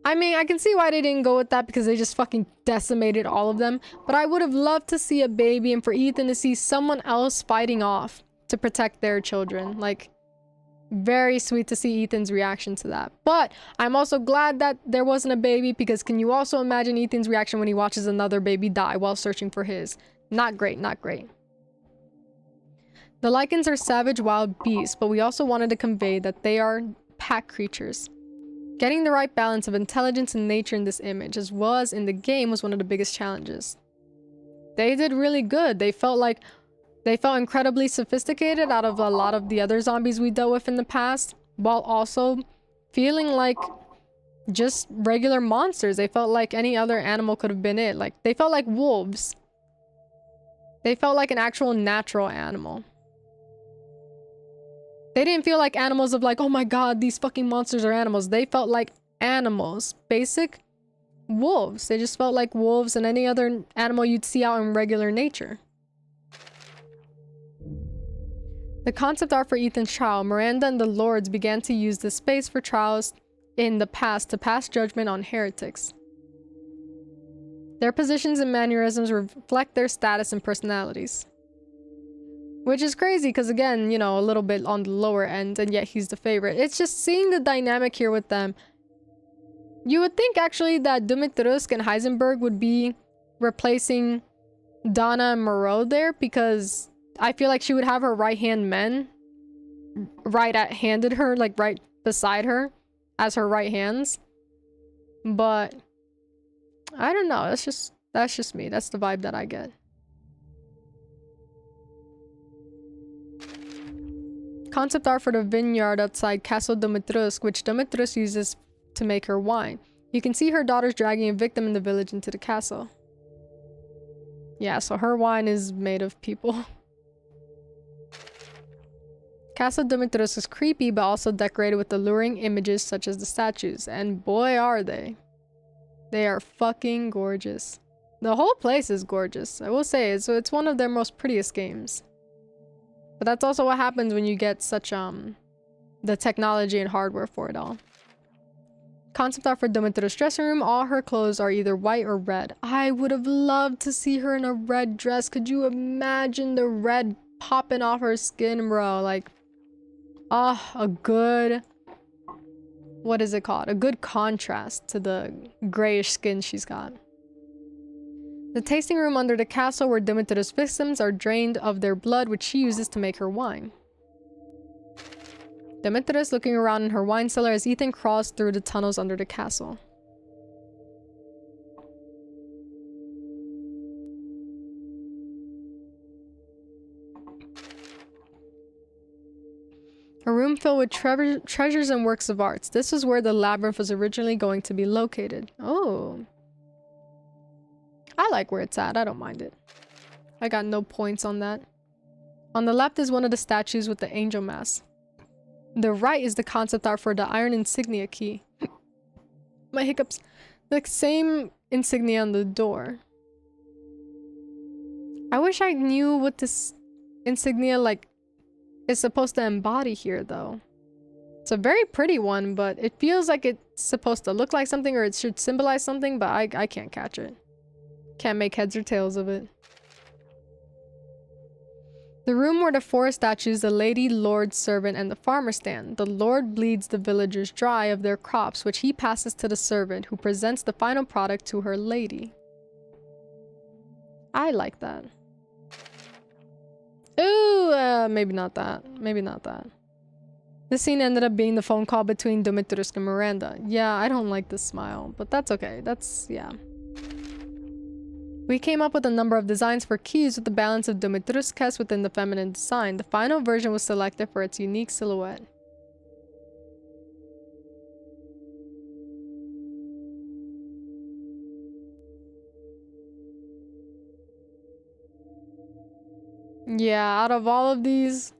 I mean, I can see why they didn't go with that because they just fucking decimated all of them. But I would have loved to see a baby and for Ethan to see someone else fighting off to protect their children. Like, very sweet to see Ethan's reaction to that. But I'm also glad that there wasn't a baby because can you also imagine Ethan's reaction when he watches another baby die while searching for his? Not great, not great. The Lycans are savage wild beasts, but we also wanted to convey that they are pack creatures. Getting the right balance of intelligence and nature in this image, as well as in the game, was one of the biggest challenges. They did really good. They felt incredibly sophisticated out of a lot of the other zombies we dealt with in the past, while also feeling like just regular monsters. They felt like any other animal could have been it. Like, they felt like wolves. They felt like an actual natural animal. They didn't feel like animals of like, oh my god, these fucking monsters are animals. They felt like animals. Basic wolves. They just felt like wolves and any other animal you'd see out in regular nature. The concept art for Ethan's trial, Miranda and the Lords began to use this space for trials in the past to pass judgment on heretics. Their positions and mannerisms reflect their status and personalities. Which is crazy because again, you know, a little bit on the lower end and yet he's the favorite. It's just seeing the dynamic here with them. You would think actually that Dimitrescu and Heisenberg would be replacing Donna and Moreau there because I feel like she would have her right-hand men handed her, like right beside her as her right hands. But I don't know, that's just me. That's the vibe that I get. Concept art for the vineyard outside Castle Dimitrescu, which Dimitrescu uses to make her wine. You can see her daughters dragging a victim in the village into the castle. Yeah, so her wine is made of people. Castle Dimitrescu is creepy, but also decorated with alluring images such as the statues. And boy, are they. They are fucking gorgeous. The whole place is gorgeous. I will say, it's one of their most prettiest games. But that's also what happens when you get such, the technology and hardware for it all. Concept art for Dimitrescu's dressing room. All her clothes are either white or red. I would have loved to see her in a red dress. Could you imagine the red popping off her skin, bro? Like, a good... What is it called? A good contrast to the grayish skin she's got. The tasting room under the castle where Dimitrescu's victims are drained of their blood, which she uses to make her wine. Dimitrescu looking around in her wine cellar as Ethan crawls through the tunnels under the castle. A room filled with treasures and works of arts. This is where the labyrinth was originally going to be located. Oh. I like where it's at. I don't mind it. I got no points on that. On the left is one of the statues with the angel mask. The right is the concept art for the iron insignia key. My hiccups. The same insignia on the door. I wish I knew what this insignia like is supposed to embody here though. It's a very pretty one, but it feels like it's supposed to look like something or it should symbolize something, but I can't catch it. Can't make heads or tails of it. The room where the four statues, the lady, lord, servant, and the farmer stand. The lord bleeds the villagers dry of their crops, which he passes to the servant, who presents the final product to her lady. I like that. Ooh, maybe not that. Maybe not that. This scene ended up being the phone call between Dimitrescu and Miranda. Yeah, I don't like this smile, but that's okay. That's, yeah. We came up with a number of designs for keys with the balance of Dimitrescu within the feminine design. The final version was selected for its unique silhouette. Yeah, out of all of these,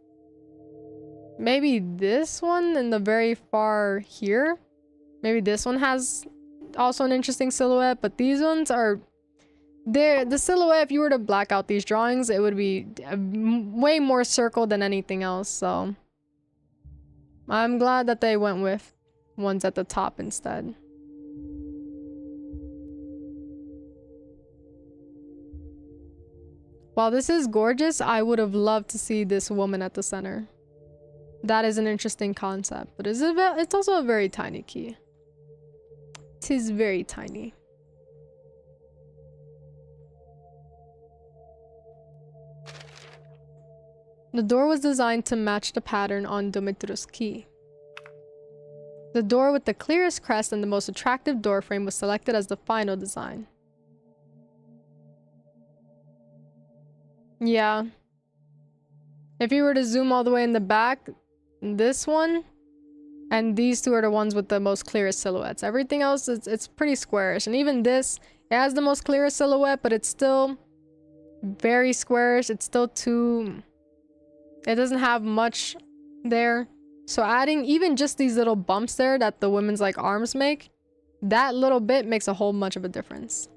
maybe this one in the very far here. Maybe this one has also an interesting silhouette, but these ones are... the silhouette, if you were to black out these drawings, it would be way more circle than anything else, so... I'm glad that they went with ones at the top instead. While this is gorgeous, I would have loved to see this woman at the center. That is an interesting concept, but it's also a very tiny key. It is very tiny. The door was designed to match the pattern on Dumitra's key. The door with the clearest crest and the most attractive door frame was selected as the final design. Yeah. If you were to zoom all the way in the back, this one and these two are the ones with the most clearest silhouettes. Everything else, it's pretty squarish. And even this, it has the most clearest silhouette, but it's still very squarish. It's still too... It doesn't have much there. So adding even just these little bumps there that the women's like arms make, that little bit makes a whole bunch of a difference.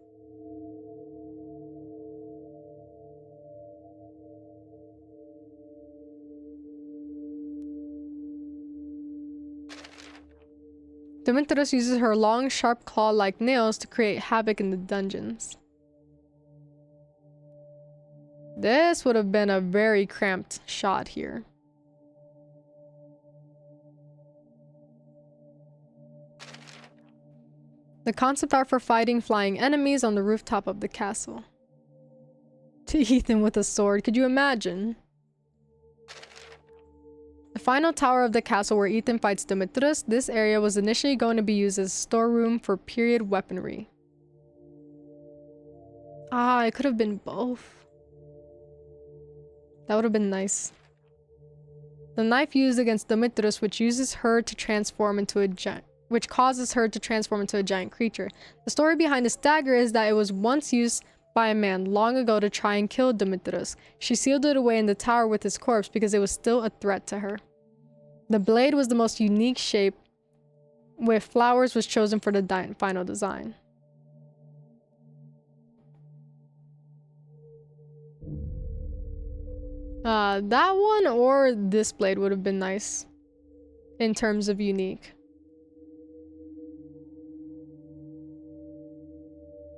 Dimitrescu uses her long, sharp claw-like nails to create havoc in the dungeons. This would have been a very cramped shot here. The concept art for fighting flying enemies on the rooftop of the castle. To Ethan with a sword, could you imagine? The final tower of the castle where Ethan fights Dimitrescu, this area was initially going to be used as a storeroom for period weaponry. Ah, it could have been both. That would have been nice. The knife used against Dimitrescu, which causes her to transform into a giant creature. The story behind this dagger is that it was once used by a man long ago to try and kill Dimitrescu. She sealed it away in the tower with his corpse because it was still a threat to her. The blade was the most unique shape, with flowers was chosen for the final design. That one or this blade would have been nice in terms of unique.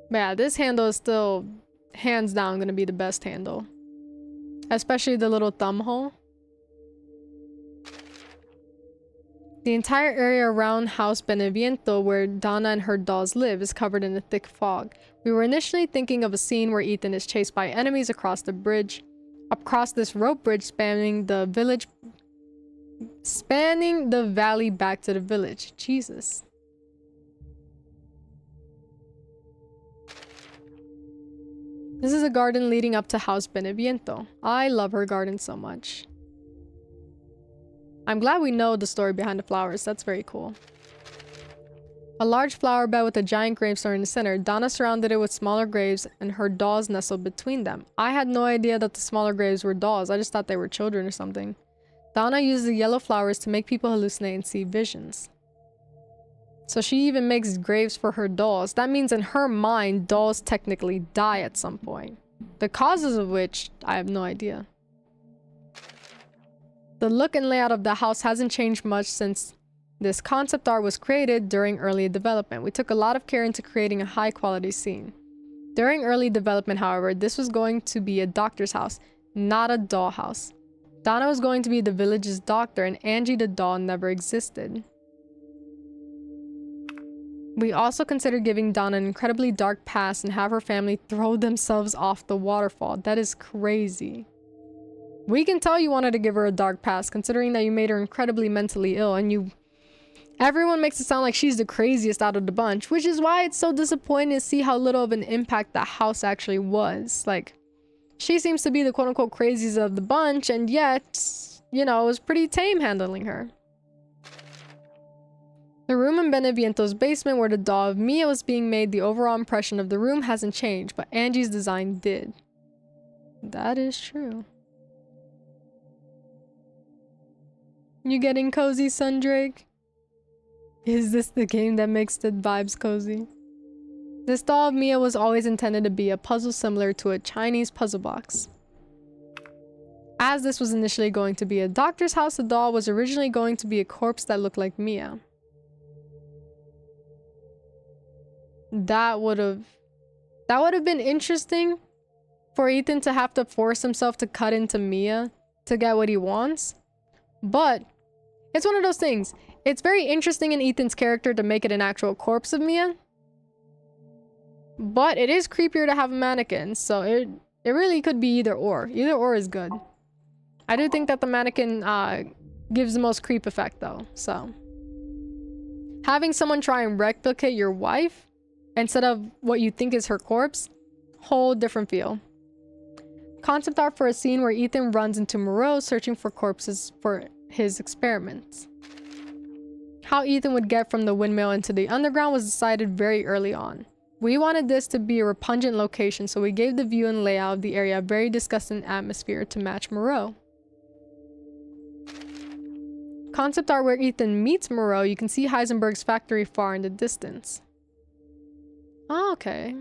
But yeah, this handle is still hands down gonna be the best handle. Especially the little thumb hole. The entire area around House Beneviento, where Donna and her dolls live, is covered in a thick fog. We were initially thinking of a scene where Ethan is chased by enemies across the bridge. Across this rope bridge spanning the valley back to the village. Jesus. This is a garden leading up to House Beneviento. I love her garden so much. I'm glad we know the story behind the flowers. That's very cool. A large flower bed with a giant gravestone in the center. Donna surrounded it with smaller graves and her dolls nestled between them. I had no idea that the smaller graves were dolls. I just thought they were children or something. Donna used the yellow flowers to make people hallucinate and see visions. So she even makes graves for her dolls. That means in her mind, dolls technically die at some point. The causes of which, I have no idea. The look and layout of the house hasn't changed much since this concept art was created during early development. We took a lot of care into creating a high quality scene. During early development, however, this was going to be a doctor's house, not a doll house. Donna was going to be the village's doctor and Angie the doll never existed. We also considered giving Donna an incredibly dark past and have her family throw themselves off the waterfall. That is crazy. We can tell you wanted to give her a dark past, considering that you made her incredibly mentally ill, and everyone makes it sound like she's the craziest out of the bunch, which is why it's so disappointing to see how little of an impact the house actually was. Like, she seems to be the quote-unquote craziest of the bunch, and yet, you know, it was pretty tame handling her. The room in Beneviento's basement where the doll of Mia was being made, the overall impression of the room hasn't changed, but Angie's design did. That is true. You getting cozy, Sundrake? Is this the game that makes the vibes cozy? This doll of Mia was always intended to be a puzzle similar to a Chinese puzzle box. As this was initially going to be a doctor's house, the doll was originally going to be a corpse that looked like Mia. That would have been interesting for Ethan to have to force himself to cut into Mia to get what he wants. But it's one of those things. It's very interesting in Ethan's character to make it an actual corpse of Mia. But it is creepier to have a mannequin, so it really could be either or. Either or is good. I do think that the mannequin gives the most creep effect though, so. Having someone try and replicate your wife instead of what you think is her corpse, whole different feel. Concept art for a scene where Ethan runs into Moreau searching for corpses for his experiments. How Ethan would get from the windmill into the underground was decided very early on. We wanted this to be a repugnant location, so we gave the view and layout of the area a very disgusting atmosphere to match Moreau. Concept art where Ethan meets Moreau, you can see Heisenberg's factory far in the distance. Oh, okay.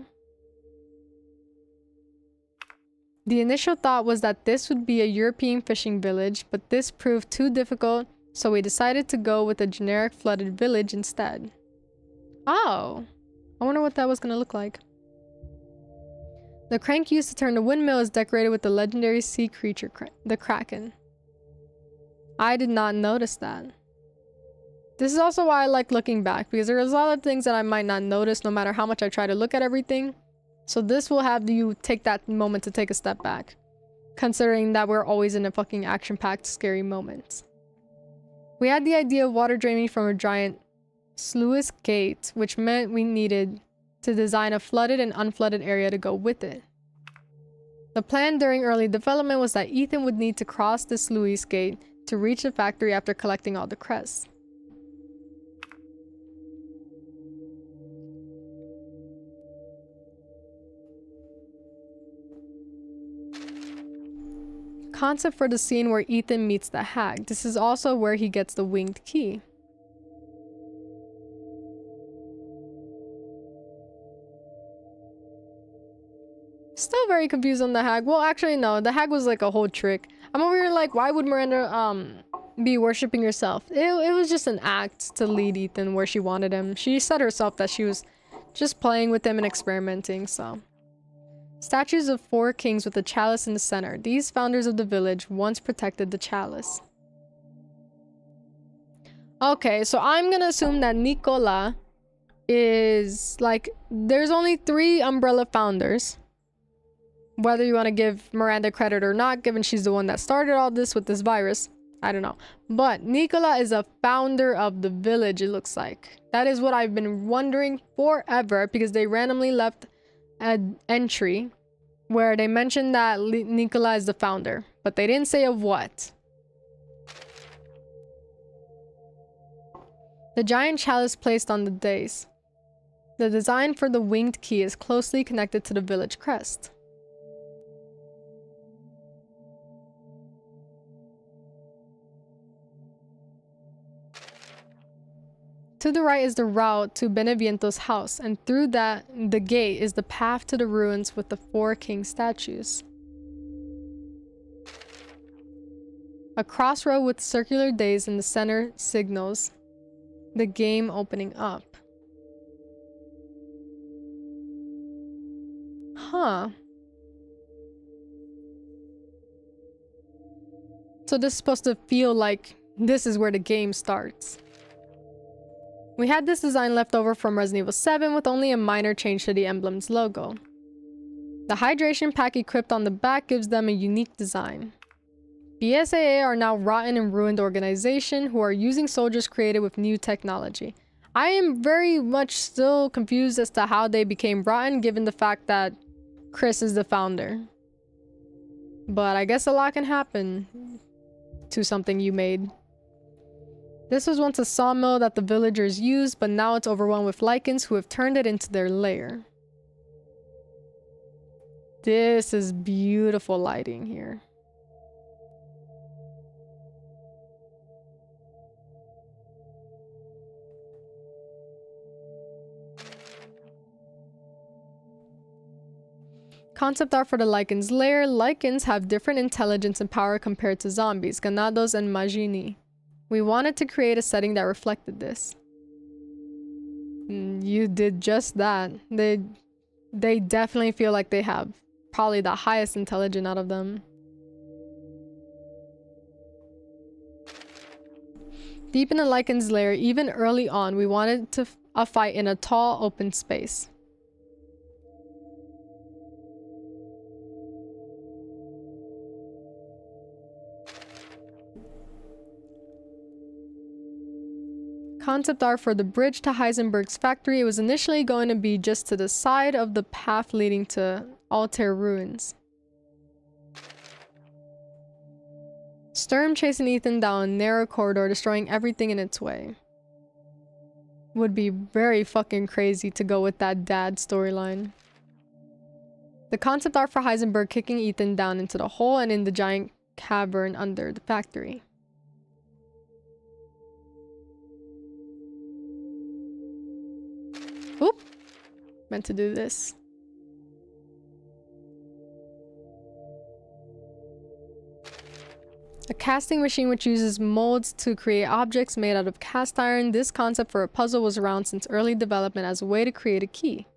The initial thought was that this would be a European fishing village, but this proved too difficult, so we decided to go with a generic flooded village instead. Oh, I wonder what that was gonna look like. The crank used to turn the windmill is decorated with the legendary sea creature, the Kraken. I did not notice that. This is also why I like looking back, because there's a lot of things that I might not notice no matter how much I try to look at everything. So this will have you take that moment to take a step back, considering that we're always in a fucking action-packed, scary moment. We had the idea of water draining from a giant sluice gate, which meant we needed to design a flooded and unflooded area to go with it. The plan during early development was that Ethan would need to cross the sluice gate to reach the factory after collecting all the crests. Concept for the scene where Ethan meets the hag. This is also where he gets the winged key. Still very confused on the hag. Well, actually no, the hag was like a whole trick. I'm over here like, why would Miranda be worshipping herself? It was just an act to lead Ethan where she wanted him. She said herself that she was just playing with him and experimenting, so. Statues of 4 kings with a chalice in the center. These founders of the village once protected the chalice. Okay, so I'm gonna assume that Nicola is like, there's only 3 Umbrella founders. Whether you want to give Miranda credit or not, given she's the one that started all this with this virus, I don't know. But Nicola is a founder of the village, it looks like. That is what I've been wondering forever, because they randomly left an entry where they mentioned that Nicola is the founder, but they didn't say of what. The giant chalice placed on the dais. The design for the winged key is closely connected to the village crest. To the right is the route to Beneviento's house, and through that, the gate is the path to the ruins with the 4 king statues. A crossroad with circular days in the center signals the game opening up. Huh. So this is supposed to feel like this is where the game starts. We had this design left over from Resident Evil 7 with only a minor change to the emblem's logo. The hydration pack equipped on the back gives them a unique design. BSAA are now rotten and ruined organization who are using soldiers created with new technology. I am very much still confused as to how they became rotten given the fact that Chris is the founder. But I guess a lot can happen to something you made. This was once a sawmill that the villagers used, but now it's overwhelmed with Lycans who have turned it into their lair. This is beautiful lighting here. Concept art for the Lycans' lair. Lycans have different intelligence and power compared to zombies, Ganados and Majini. We wanted to create a setting that reflected this. You did just that. They definitely feel like they have probably the highest intelligence out of them. Deep in the Lycans' lair, even early on, we wanted a fight in a tall, open space. Concept art for the bridge to Heisenberg's factory. It was initially going to be just to the side of the path leading to Altair ruins. Sturm chasing Ethan down a narrow corridor, destroying everything in its way. Would be very fucking crazy to go with that dad storyline. The concept art for Heisenberg kicking Ethan down into the hole and in the giant cavern under the factory. Oop! Meant to do this. A casting machine which uses molds to create objects made out of cast iron. This concept for a puzzle was around since early development as a way to create a key.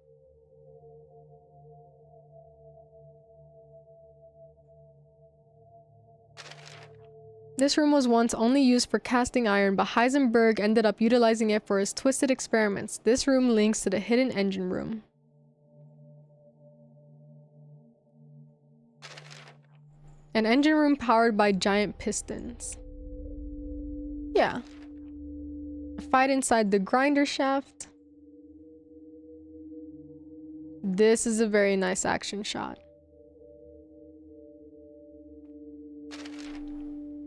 This room was once only used for casting iron, but Heisenberg ended up utilizing it for his twisted experiments. This room links to the hidden engine room. An engine room powered by giant pistons. Yeah. A fight inside the grinder shaft. This is a very nice action shot.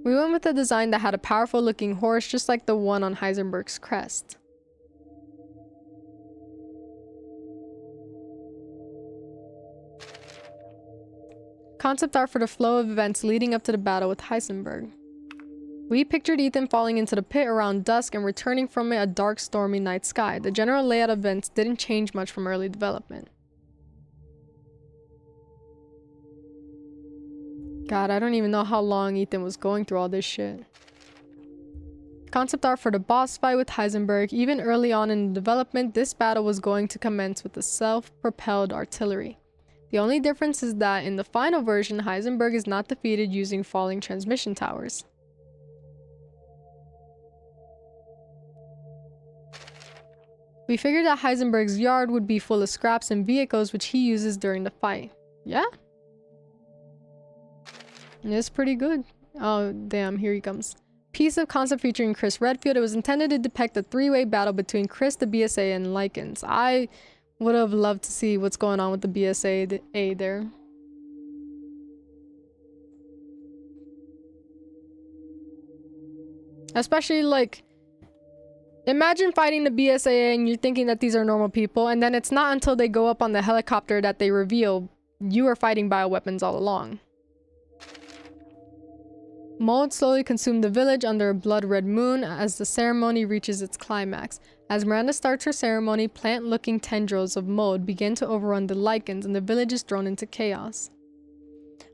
We went with a design that had a powerful looking horse just like the one on Heisenberg's crest. Concept art for the flow of events leading up to the battle with Heisenberg. We pictured Ethan falling into the pit around dusk and returning from it a dark, stormy night sky. The general layout of events didn't change much from early development. God, I don't even know how long Ethan was going through all this shit. Concept art for the boss fight with Heisenberg. Even early on in the development, this battle was going to commence with the self-propelled artillery. The only difference is that in the final version, Heisenberg is not defeated using falling transmission towers. We figured that Heisenberg's yard would be full of scraps and vehicles which he uses during the fight. Yeah? It's pretty good. Oh, damn, here he comes. Piece of concept featuring Chris Redfield. It was intended to depict a three-way battle between Chris, the BSA, and Lycans. I would have loved to see what's going on with the BSA there. Especially, like, imagine fighting the BSA and you're thinking that these are normal people, and then it's not until they go up on the helicopter that they reveal you are fighting bioweapons all along. Mold slowly consumed the village under a blood-red moon as the ceremony reaches its climax. As Miranda starts her ceremony, plant-looking tendrils of mold begin to overrun the Lycans and the village is thrown into chaos.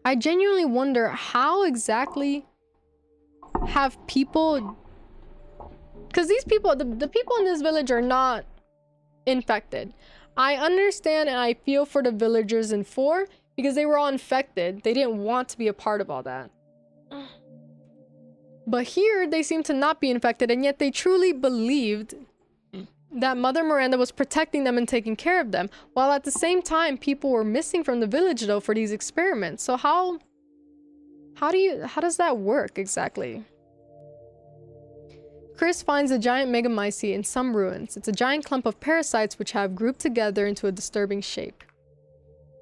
I genuinely wonder how exactly have people... Because these people, the people in this village are not infected. I understand and I feel for the villagers in 4 because they were all infected. They didn't want to be a part of all that. But here, they seem to not be infected, and yet they truly believed that Mother Miranda was protecting them and taking care of them, while at the same time, people were missing from the village, though, for these experiments. So how How does that work exactly? Chris finds a giant megamycete in some ruins. It's a giant clump of parasites which have grouped together into a disturbing shape.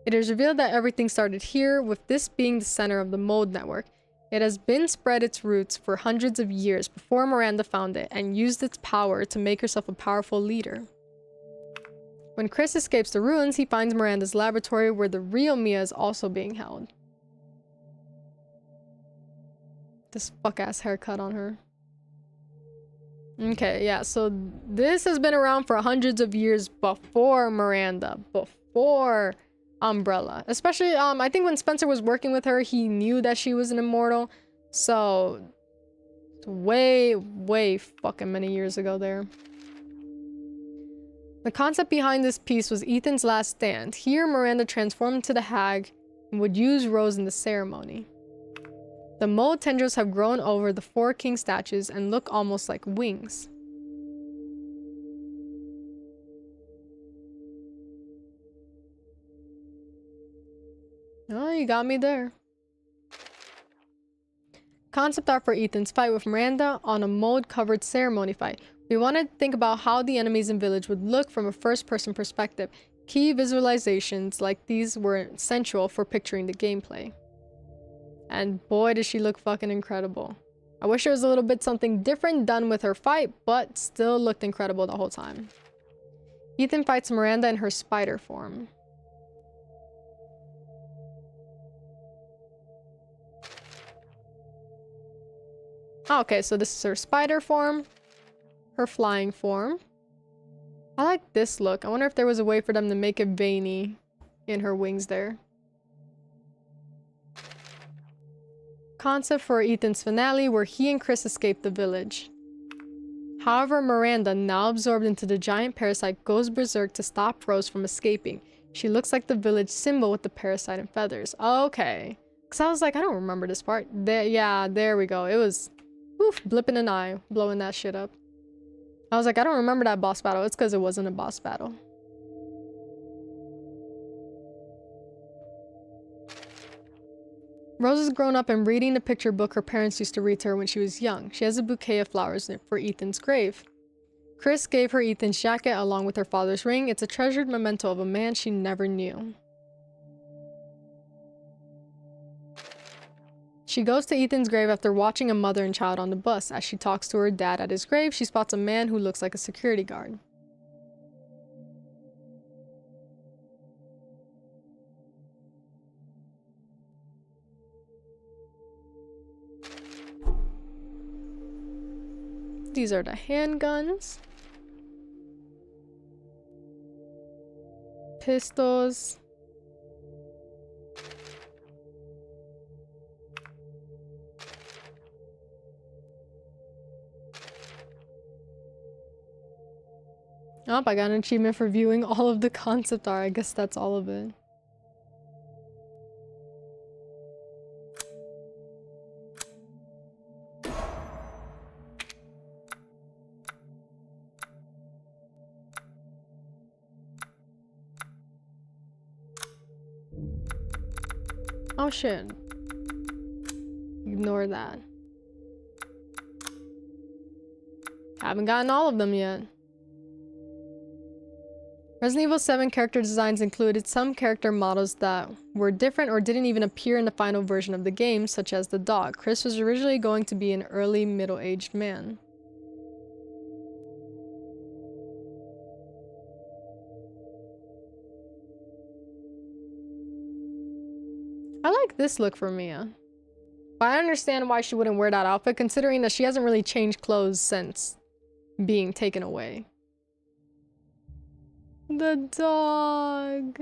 It is revealed that everything started here, with this being the center of the mold network. It has been spread its roots for hundreds of years before Miranda found it and used its power to make herself a powerful leader. When Chris escapes the ruins, he finds Miranda's laboratory where the real Mia is also being held. This fuck-ass haircut on her. Okay, yeah, so this has been around for hundreds of years before Miranda, before Umbrella. Especially, I think when Spencer was working with her, he knew that she was an immortal. So, way, way fucking many years ago there. The concept behind this piece was Ethan's last stand. Here, Miranda transformed into the hag and would use Rose in the ceremony. The mold tendrils have grown over the 4 king statues and look almost like wings. Oh, you got me there. Concept art for Ethan's fight with Miranda on a mold-covered ceremony fight. We wanted to think about how the enemies in Village would look from a first-person perspective. Key visualizations like these were essential for picturing the gameplay. And boy, does she look fucking incredible. I wish there was a little bit something different done with her fight, but still looked incredible the whole time. Ethan fights Miranda in her spider form. Okay, so this is her spider form, her flying form. I like this look. I wonder if there was a way for them to make it veiny in her wings there. Concept for Ethan's finale, where he and Chris escape the village. However, Miranda, now absorbed into the giant parasite, goes berserk to stop Rose from escaping. She looks like the village symbol with the parasite and feathers. Okay. Because I was like, I don't remember this part. Yeah, there we go. It was, oof, blip in an eye, blowing that shit up. I was like, I don't remember that boss battle. It's because it wasn't a boss battle. Rose has grown up and reading the picture book her parents used to read to her when she was young. She has a bouquet of flowers for Ethan's grave. Chris gave her Ethan's jacket along with her father's ring. It's a treasured memento of a man she never knew. She goes to Ethan's grave after watching a mother and child on the bus. As she talks to her dad at his grave, she spots a man who looks like a security guard. These are the handguns. Pistols. Oh, I got an achievement for viewing all of the concept art. I guess that's all of it. Oh shit. Ignore that. Haven't gotten all of them yet. Resident Evil 7 character designs included some character models that were different or didn't even appear in the final version of the game, such as the dog. Chris was originally going to be an early middle-aged man. I like this look for Mia. But I understand why she wouldn't wear that outfit, considering that she hasn't really changed clothes since being taken away. The dog.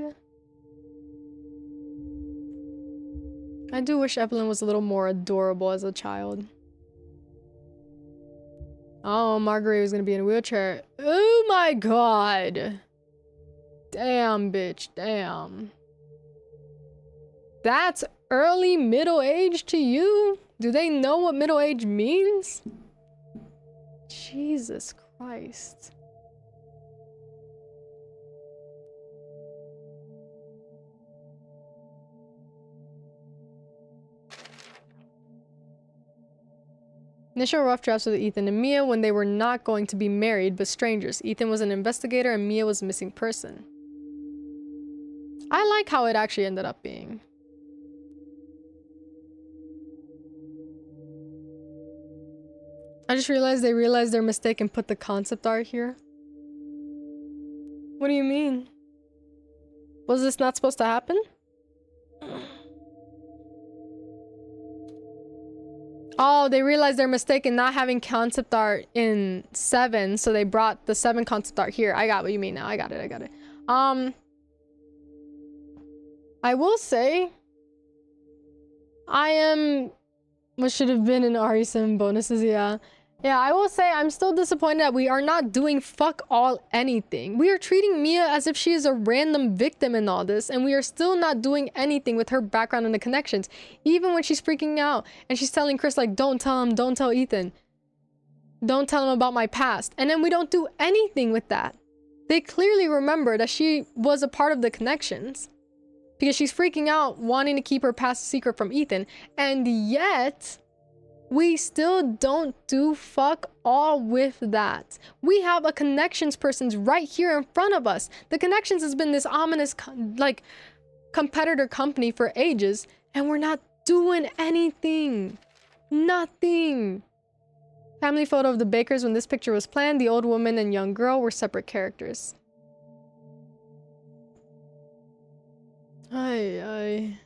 I do wish Evelyn was a little more adorable as a child. Oh, Marguerite was gonna be in a wheelchair. Oh my god. Damn, bitch. Damn. That's early middle age to you? Do they know what middle age means? Jesus Christ. Initial rough drafts with Ethan and Mia when they were not going to be married but strangers. Ethan was an investigator and Mia was a missing person. I like how it actually ended up being. I just realized they realized their mistake and put the concept art here. What do you mean? Was this not supposed to happen? Oh, they realized their mistake in not having concept art in 7, so they brought the 7 concept art here. I got what you mean now. I got it. I will say, I am what should have been in RE7 bonuses, yeah. Yeah, I will say I'm still disappointed that we are not doing fuck all anything. We are treating Mia as if she is a random victim in all this, and we are still not doing anything with her background and the connections. Even when she's freaking out and she's telling Chris, like, don't tell him, don't tell Ethan. Don't tell him about my past. And then we don't do anything with that. They clearly remember that she was a part of the connections. Because she's freaking out, wanting to keep her past a secret from Ethan. And yet, we still don't do fuck all with that. We have a connections person's right here in front of us. The connections has been this ominous, competitor company for ages. And we're not doing anything. Nothing. Family photo of the Bakers. When this picture was planned, the old woman and young girl were separate characters. Aye.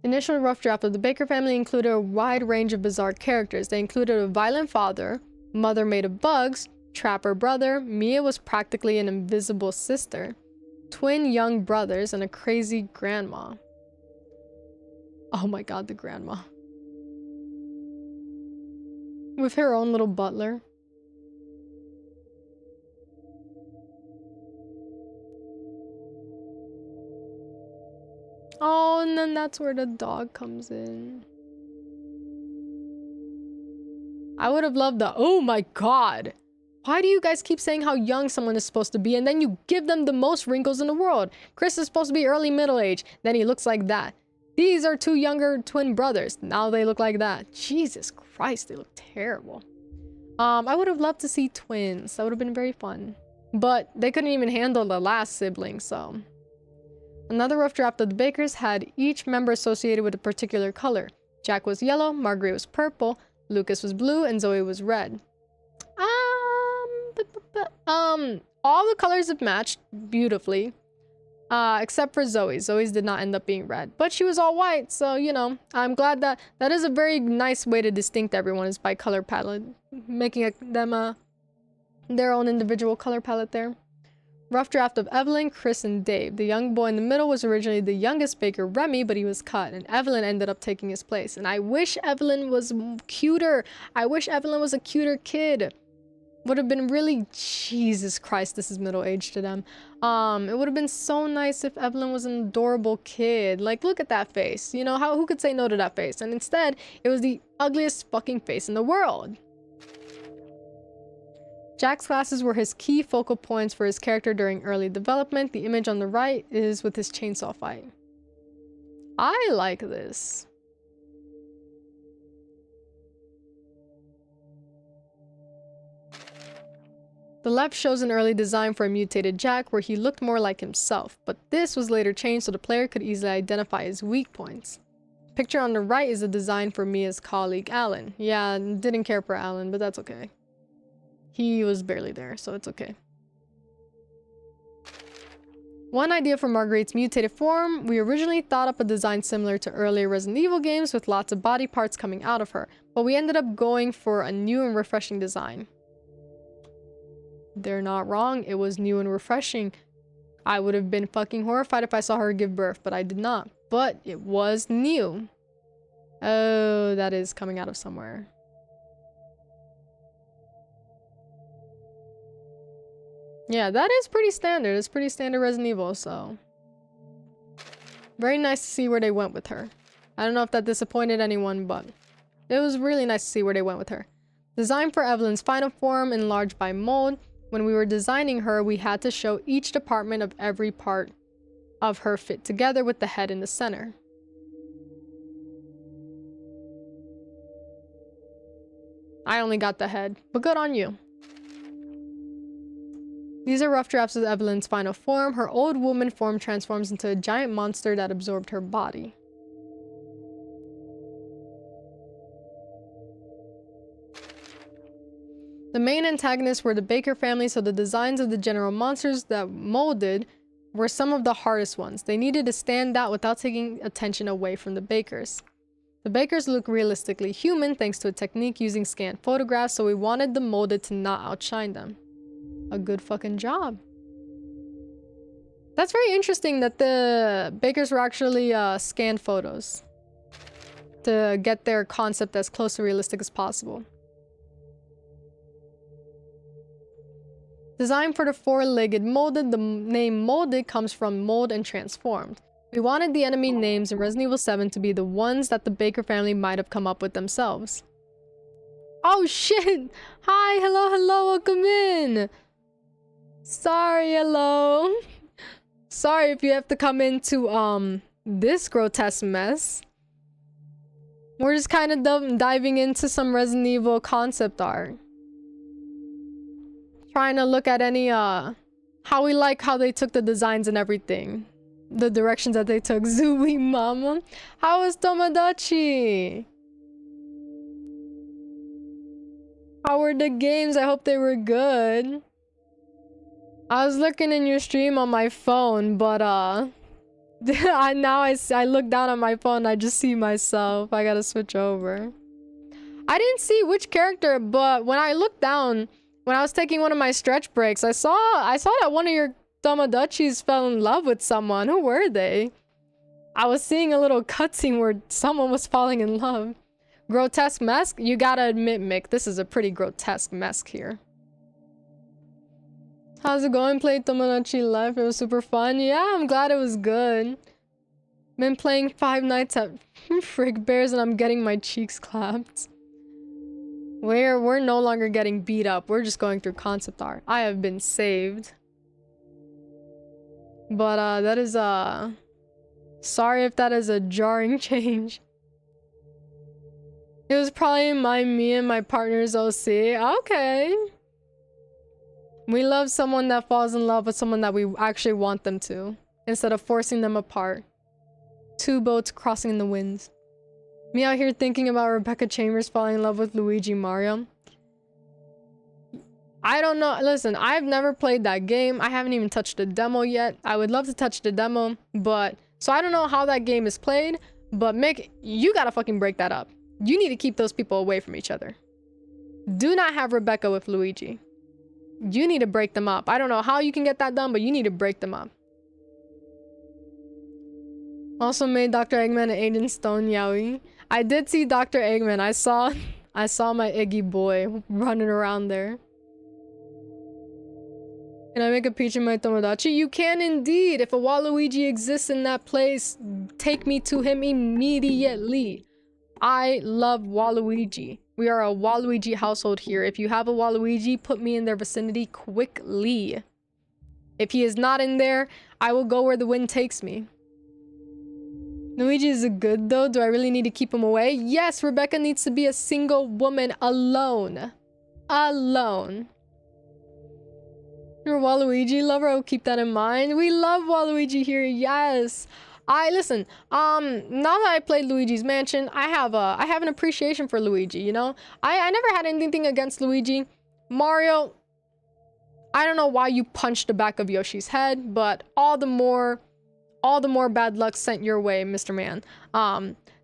Initial rough draft of the Baker family included a wide range of bizarre characters. They included a violent father, mother made of bugs, trapper brother, Mia was practically an invisible sister, twin young brothers, and a crazy grandma. Oh my god, the grandma. With her own little butler. Oh, and then that's where the dog comes in. I would have loved the, oh my god. Why do you guys keep saying how young someone is supposed to be and then you give them the most wrinkles in the world? Chris is supposed to be early middle age, then he looks like that. These are 2 younger twin brothers. Now they look like that. Jesus Christ, they look terrible. I would have loved to see twins. That would have been very fun. But they couldn't even handle the last sibling, so... Another rough draft of the Bakers had each member associated with a particular color. Jack was yellow, Marguerite was purple, Lucas was blue, and Zoe was red. All the colors have matched beautifully, except for Zoe's. Zoe's did not end up being red, but she was all white, so, you know, I'm glad that is a very nice way to distinct everyone is by color palette, making them their own individual color palette there. Rough draft of Evelyn, Chris, and Dave. The young boy in the middle was originally the youngest Baker, Remy, but he was cut, and Evelyn ended up taking his place. And I wish Evelyn was cuter. I wish Evelyn was a cuter kid. Would have been really... Jesus Christ, this is middle age to them. It would have been so nice if Evelyn was an adorable kid. Like, look at that face. You know, who could say no to that face? And instead, it was the ugliest fucking face in the world. Jack's glasses were his key focal points for his character during early development. The image on the right is with his chainsaw fight. I like this. The left shows an early design for a mutated Jack where he looked more like himself, but this was later changed so the player could easily identify his weak points. The picture on the right is a design for Mia's colleague, Alan. Yeah, didn't care for Alan, but that's okay. He was barely there, so it's okay. One idea for Marguerite's mutated form, we originally thought up a design similar to earlier Resident Evil games with lots of body parts coming out of her, but we ended up going for a new and refreshing design. They're not wrong, it was new and refreshing. I would have been fucking horrified if I saw her give birth, but I did not. But it was new. Oh, that is coming out of somewhere. Yeah, that is pretty standard. It's pretty standard Resident Evil, so... Very nice to see where they went with her. I don't know if that disappointed anyone, but... It was really nice to see where they went with her. Design for Evelyn's final form, enlarged by mold. When we were designing her, we had to show each department of every part of her fit together with the head in the center. I only got the head, but good on you. These are rough drafts of Evelyn's final form. Her old woman form transforms into a giant monster that absorbed her body. The main antagonists were the Baker family, so the designs of the general monsters that molded were some of the hardest ones. They needed to stand out without taking attention away from the Bakers. The Bakers look realistically human thanks to a technique using scanned photographs, so we wanted the molded to not outshine them. A good fucking job. That's very interesting that the Bakers were actually scanned photos to get their concept as close to realistic as possible. Designed for the four-legged molded, the name molded comes from mold and transformed. We wanted the enemy names in Resident Evil 7 to be the ones that the Baker family might have come up with themselves. Oh shit! Hi, hello, hello, welcome in! Sorry, hello. Sorry if you have to come into, this grotesque mess. We're just kind of diving into some Resident Evil concept art. Trying to look at any, how we like how they took the designs and everything. The directions that they took. Zooey Mama. How was Tomodachi? How were the games? I hope they were good. I was looking in your stream on my phone, but I look down on my phone, I just see myself. I gotta switch over. I didn't see which character, but when I looked down, when I was taking one of my stretch breaks, I saw that one of your Tomodachis fell in love with someone. Who were they? I was seeing a little cutscene where someone was falling in love. Grotesque mess? You gotta admit, Mick, this is a pretty grotesque mess here. How's it going? Played Tomodachi Life. It was super fun. Yeah, I'm glad it was good. Been playing 5 Nights at Frick Bears and I'm getting my cheeks clapped. We're no longer getting beat up. We're just going through concept art. I have been saved. But that is sorry if that is a jarring change. It was probably me and my partner's OC. Okay. We love someone that falls in love with someone that we actually want them to, instead of forcing them apart. Two boats crossing in the winds. Me out here thinking about Rebecca Chambers falling in love with Luigi Mario. I don't know. Listen, I've never played that game. I haven't even touched the demo yet. I would love to touch the demo, but... So I don't know how that game is played, but Mick, you gotta fucking break that up. You need to keep those people away from each other. Do not have Rebecca with Luigi. You need to break them up. I don't know how you can get that done, but you need to break them up. Also made Dr. Eggman and Agent Stone Yaoi. I did see Dr. Eggman. I saw my Iggy boy running around there. Can I make a Peach in my Tomodachi? You can indeed. If a Waluigi exists in that place, take me to him immediately. I love Waluigi. We are a Waluigi household here. If you have a Waluigi, put me in their vicinity quickly. If he is not in there, I will go where the wind takes me. Luigi is a good though. Do I really need to keep him away? Yes, Rebecca needs to be a single woman alone. Alone. You're a Waluigi lover? I will keep that in mind. We love Waluigi here, yes. Listen, now that I played Luigi's Mansion, I have an appreciation for Luigi, you know? I never had anything against Luigi. Mario, I don't know why you punched the back of Yoshi's head, but all the more bad luck sent your way, Mr. Man.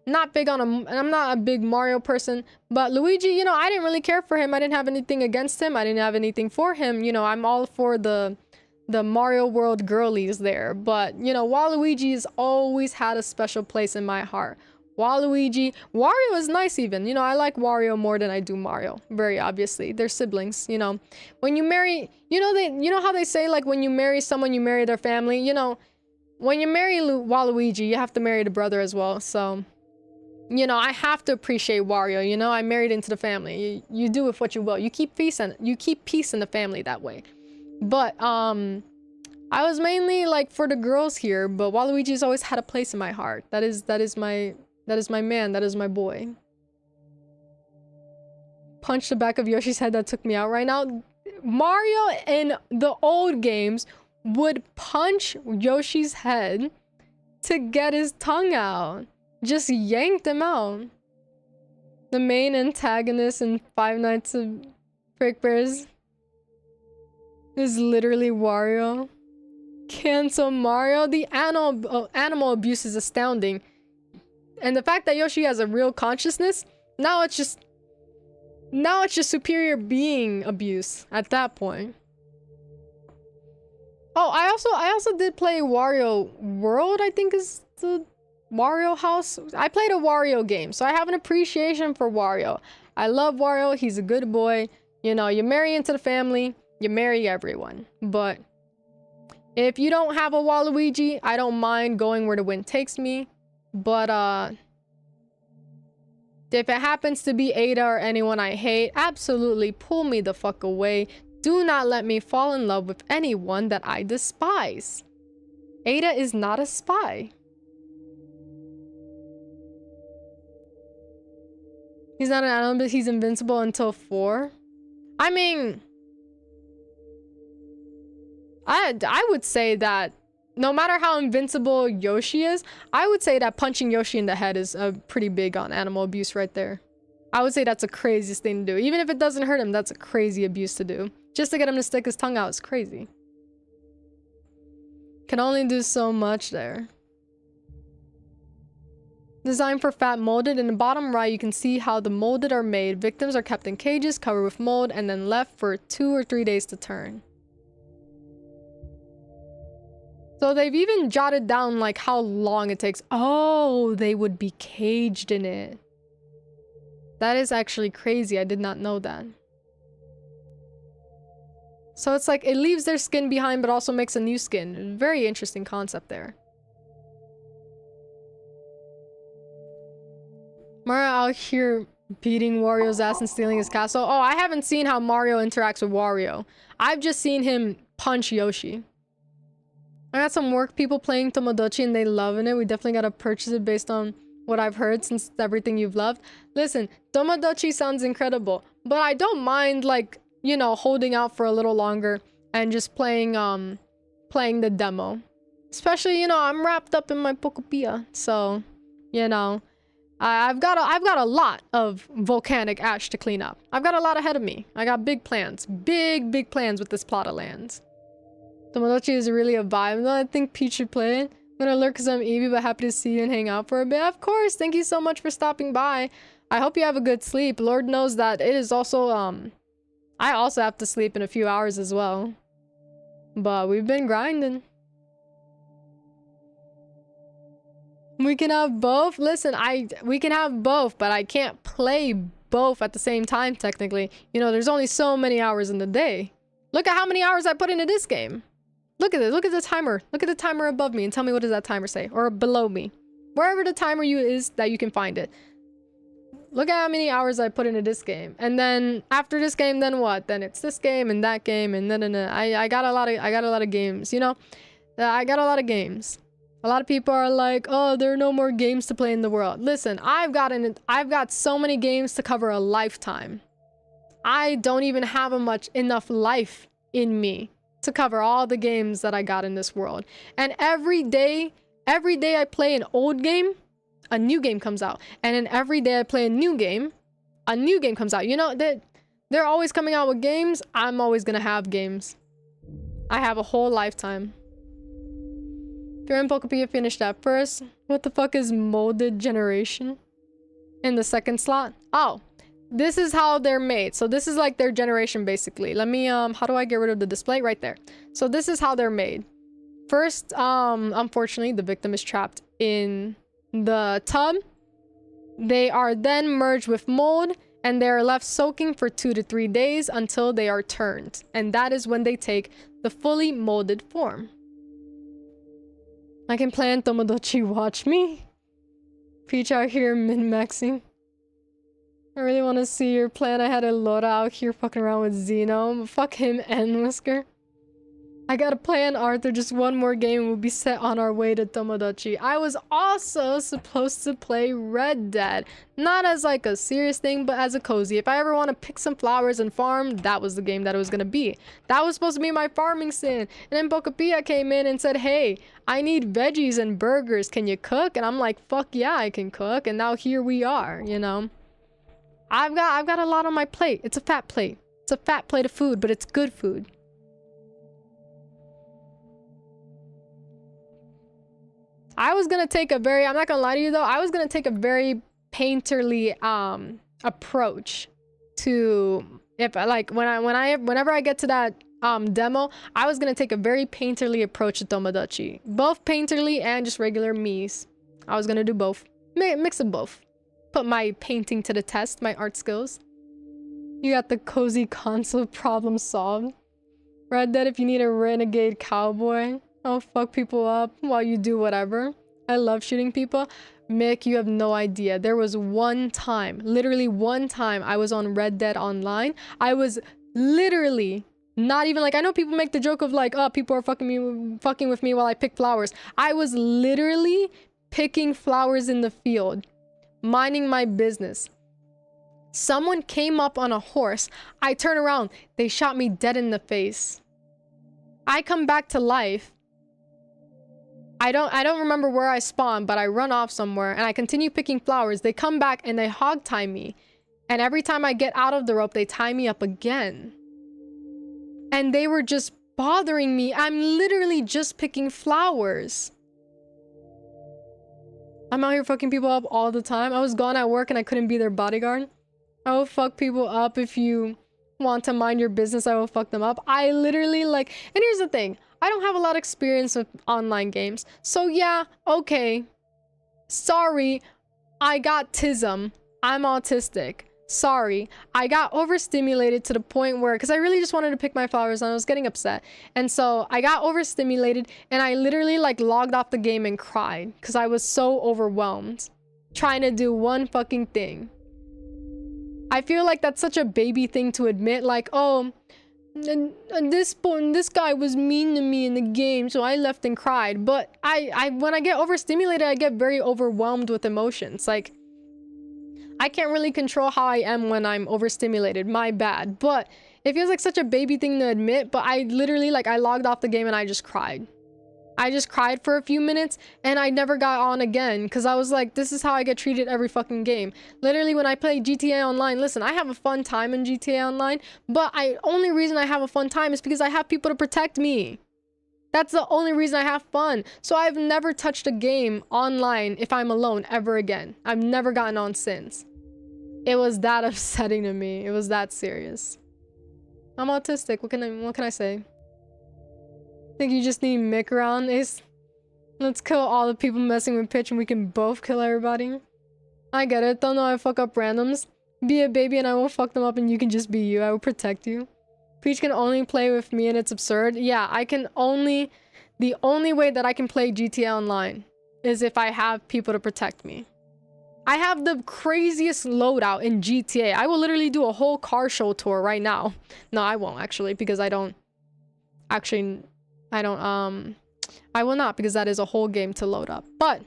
Not big on him, and I'm not a big Mario person, but Luigi, you know, I didn't really care for him. I didn't have anything against him. I didn't have anything for him. You know, I'm all for the Mario World girlies there, but you know, Waluigi's always had a special place in my heart. Wario is nice even. You know, I like Wario more than I do Mario. Very obviously. They're siblings, you know. When you marry, you know how they say like when you marry someone, you marry their family, you know, when you marry Waluigi, you have to marry the brother as well. So, you know, I have to appreciate Wario, you know, I married into the family. You do with what you will. You keep peace in the family that way. But I was mainly like for the girls here, but Waluigi's always had a place in my heart. That is my man, that is my boy. punch the back of Yoshi's head that took me out right now. Mario in the old games would punch Yoshi's head to get his tongue out. Just yanked him out. The main antagonist in Five Nights at Freddy's is literally Wario. Cancel Mario. The animal abuse is astounding. And the fact that Yoshi has a real consciousness, now it's just superior being abuse at that point. Oh, I also did play Wario World, I think is the Wario house. I played a Wario game, so I have an appreciation for Wario. I love Wario. He's a good boy. You know, you marry into the family, you marry everyone. But if you don't have a Waluigi, I don't mind going where the wind takes me. But if it happens to be Ada or anyone I hate, absolutely pull me the fuck away. Do not let me fall in love with anyone that I despise. Ada is not a spy. He's not an animal, but he's invincible until 4. I mean, I would say that no matter how invincible Yoshi is, I would say that punching Yoshi in the head is pretty big on animal abuse right there. I would say that's the craziest thing to do. Even if it doesn't hurt him, that's a crazy abuse to do. Just to get him to stick his tongue out is crazy. Can only do so much there. Designed for fat molded. In the bottom right, you can see how the molded are made. Victims are kept in cages, covered with mold, and then left for 2 or 3 days to turn. So they've even jotted down like how long it takes. Oh, they would be caged in it. That is actually crazy. I did not know that. So it's like it leaves their skin behind but also makes a new skin. Very interesting concept there. Mario out here beating Wario's ass and stealing his castle. Oh, I haven't seen how Mario interacts with Wario. I've just seen him punch Yoshi. I got some work people playing Tomodachi and they loving it. We definitely gotta purchase it based on what I've heard since everything you've loved. Listen, Tomodachi sounds incredible, but I don't mind, like, you know, holding out for a little longer and just playing the demo. Especially, you know, I'm wrapped up in my Pokopia, so, you know, I've got a lot of volcanic ash to clean up. I've got a lot ahead of me. I got big plans. Big plans with this plot of lands. Tomodachi is really a vibe. I think Peach should play it. I'm gonna lurk because I'm Eevee, but happy to see you and hang out for a bit. Of course, thank you so much for stopping by. I hope you have a good sleep. Lord knows that it is also, I also have to sleep in a few hours as well. But we've been grinding. We can have both. Listen, we can have both, but I can't play both at the same time, technically. You know, there's only so many hours in the day. Look at how many hours I put into this game. Look at it. Look at the timer. Look at the timer above me and tell me what does that timer say. Or below me. Wherever the timer is that you can find it. Look at how many hours I put into this game. And then after this game, then what? Then it's this game and that game and then I got a lot of games, you know? I got a lot of games. A lot of people are like, "Oh, there are no more games to play in the world." Listen, I've got so many games to cover a lifetime. I don't even have enough life in me to cover all the games that I got in this world. And every day I play an old game, a new game comes out. And then every day I play a new game comes out. You know, they're always coming out with games. I'm always gonna have games. I have a whole lifetime. If you're in Pokopia, finish that first. What the fuck is molded generation? In the second slot? Oh, this is how they're made. So this is like their generation basically. Let me, how do I get rid of the display? Right there. So this is how they're made. First, unfortunately, the victim is trapped in the tub. They are then merged with mold and they're left soaking for 2 to 3 days until they are turned. And that is when they take the fully molded form. I can plan Tomodachi, watch me. Peach out here min-maxing. I really want to see your plan. I had a Laura out here fucking around with Zeno. Fuck him and Whisker. I got a plan, Arthur. Just one more game and we'll be set on our way to Tomodachi. I was also supposed to play Red Dead. Not as like a serious thing, but as a cozy. If I ever want to pick some flowers and farm, that was the game that it was going to be. That was supposed to be my farming sim. And then Bokapia came in and said, hey, I need veggies and burgers. Can you cook? And I'm like, fuck yeah, I can cook. And now here we are, you know. I've got a lot on my plate. It's a fat plate. It's a fat plate of food, but it's good food. I was gonna take a very, I'm not gonna lie to you though, I was gonna take a very painterly approach to, if like whenever I get to that demo, I was gonna take a very painterly approach to Tomodachi. Both painterly and just regular me's. I was gonna do both. Mix of both. Put my painting to the test, my art skills. You got the cozy console problem solved. Red Dead if you need a renegade cowboy. I'll fuck people up while you do whatever. I love shooting people. Mick, you have no idea. There was one time, literally one time I was on Red Dead Online. I was literally not even like, I know people make the joke of like, oh, people are fucking with me while I pick flowers. I was literally picking flowers in the field, minding my business. Someone came up on a horse. I turn around. They shot me dead in the face. I come back to life. I don't remember where I spawned, but I run off somewhere and I continue picking flowers. They come back and they hog tie me. And every time I get out of the rope, they tie me up again. And they were just bothering me. I'm literally just picking flowers. I'm out here fucking people up all the time. I was gone at work and I couldn't be their bodyguard. I will fuck people up. If you want to mind your business, I will fuck them up. I literally like, and here's the thing. I don't have a lot of experience with online games. So yeah, okay. Sorry, I got TISM. I'm autistic. Sorry. I got overstimulated to the point where, because I really just wanted to pick my flowers and I was getting upset. And so I got overstimulated and I literally like logged off the game and cried because I was so overwhelmed trying to do one fucking thing. I feel like that's such a baby thing to admit, like, oh, and this guy was mean to me in the game, so I left and cried. But when I get overstimulated, I get very overwhelmed with emotions. Like, I can't really control how I am when I'm overstimulated. My bad. But it feels like such a baby thing to admit. But I literally, like, I logged off the game and I just cried. I just cried for a few minutes and I never got on again because I was like, this is how I get treated every fucking game. Literally when I play GTA Online, listen, I have a fun time in GTA Online, but only reason I have a fun time is because I have people to protect me. That's the only reason I have fun. So I've never touched a game online if I'm alone ever again. I've never gotten on since. It was that upsetting to me. It was that serious. I'm autistic. What can I say? Think you just need Mick around, Ace? Let's kill all the people messing with Pitch and we can both kill everybody. I get it. Don't know I fuck up randoms. Be a baby and I won't fuck them up and you can just be you. I will protect you. Peach can only play with me and it's absurd. Yeah, I can only... The only way that I can play GTA Online is if I have people to protect me. I have the craziest loadout in GTA. I will literally do a whole car show tour right now. No, I won't actually because I don't... Actually... I will not because that is a whole game to load up. But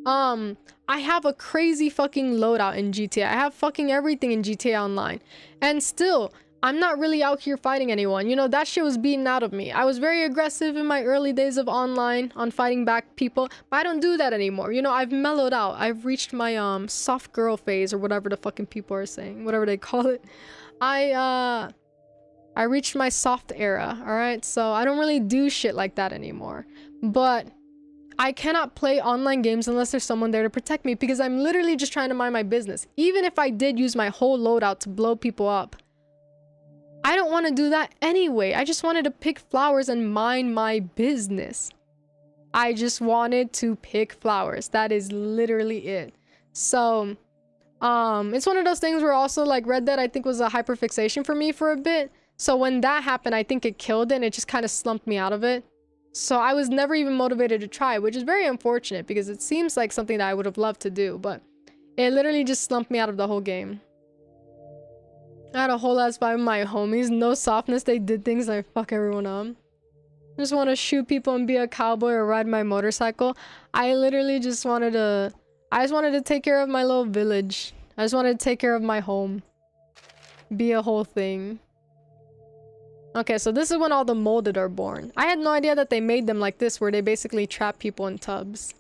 I have a crazy fucking loadout in GTA. I have fucking everything in GTA Online. And still, I'm not really out here fighting anyone. You know, that shit was beaten out of me. I was very aggressive in my early days of online on fighting back people, but I don't do that anymore. You know, I've mellowed out. I've reached my soft girl phase or whatever the fucking people are saying, whatever they call it. I reached my soft era, alright? So I don't really do shit like that anymore. But I cannot play online games unless there's someone there to protect me because I'm literally just trying to mind my business. Even if I did use my whole loadout to blow people up, I don't want to do that anyway. I just wanted to pick flowers and mind my business. I just wanted to pick flowers. That is literally it. So, it's one of those things where also like Red Dead I think was a hyperfixation for me for a bit. So when that happened, I think it killed it and it just kind of slumped me out of it. So I was never even motivated to try, which is very unfortunate because it seems like something that I would have loved to do, but it literally just slumped me out of the whole game. I had a whole ass vibe with my homies, no softness, they did things like fuck everyone up. I just want to shoot people and be a cowboy or ride my motorcycle. I literally just wanted to... I just wanted to take care of my little village. I just wanted to take care of my home. Be a whole thing. Okay, so this is when all the molded are born. I had no idea that they made them like this, where they basically trap people in tubs.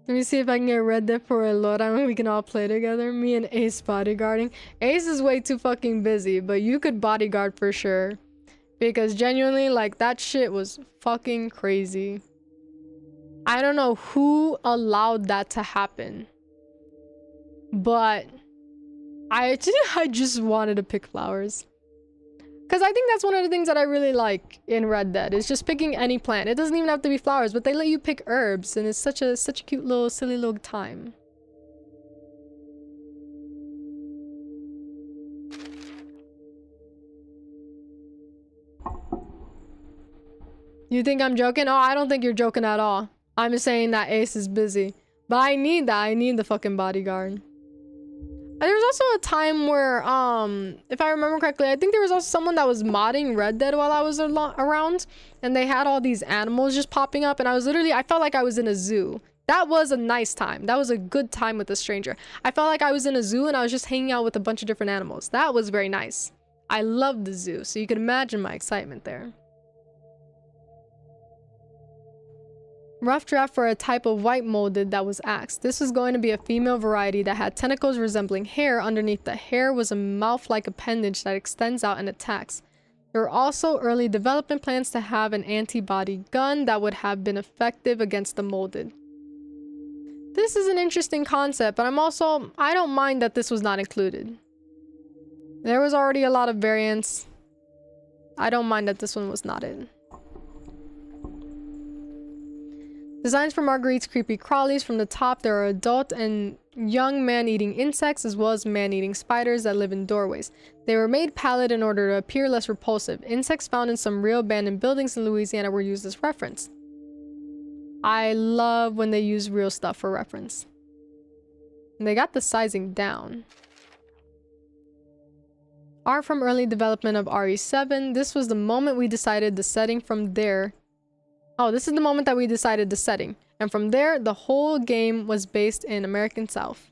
Let me see if I can get Red Dead for a lowdown and we can all play together. Me and Ace bodyguarding. Ace is way too fucking busy, but you could bodyguard for sure. Because genuinely, like, that shit was fucking crazy. I don't know who allowed that to happen. But I just wanted to pick flowers. Because I think that's one of the things that I really like in Red Dead. Is just picking any plant. It doesn't even have to be flowers, but they let you pick herbs. And it's such a cute little, silly little time. You think I'm joking? Oh, I don't think you're joking at all. I'm just saying that Ace is busy. But I need that. I need the fucking bodyguard. There was also a time where, if I remember correctly, I think there was also someone that was modding Red Dead while I was around. And they had all these animals just popping up. And I was literally, I felt like I was in a zoo. That was a nice time. That was a good time with a stranger. I felt like I was in a zoo and I was just hanging out with a bunch of different animals. That was very nice. I loved the zoo. So you can imagine my excitement there. Rough draft for a type of white molded that was axed. This was going to be a female variety that had tentacles resembling hair. Underneath the hair was a mouth-like appendage that extends out and attacks. There were also early development plans to have an antibody gun that would have been effective against the molded. This is an interesting concept, but I don't mind that this was not included. There was already a lot of variants. I don't mind that this one was not in. Designs for Marguerite's creepy crawlies. From the top, there are adult and young man-eating insects, as well as man-eating spiders that live in doorways. They were made pallid in order to appear less repulsive. Insects found in some real abandoned buildings in Louisiana were used as reference. I love when they use real stuff for reference. And they got the sizing down. Art from early development of RE7. This was the moment we decided the setting from there. Oh, this is the moment that we decided the setting. And from there, the whole game was based in American South.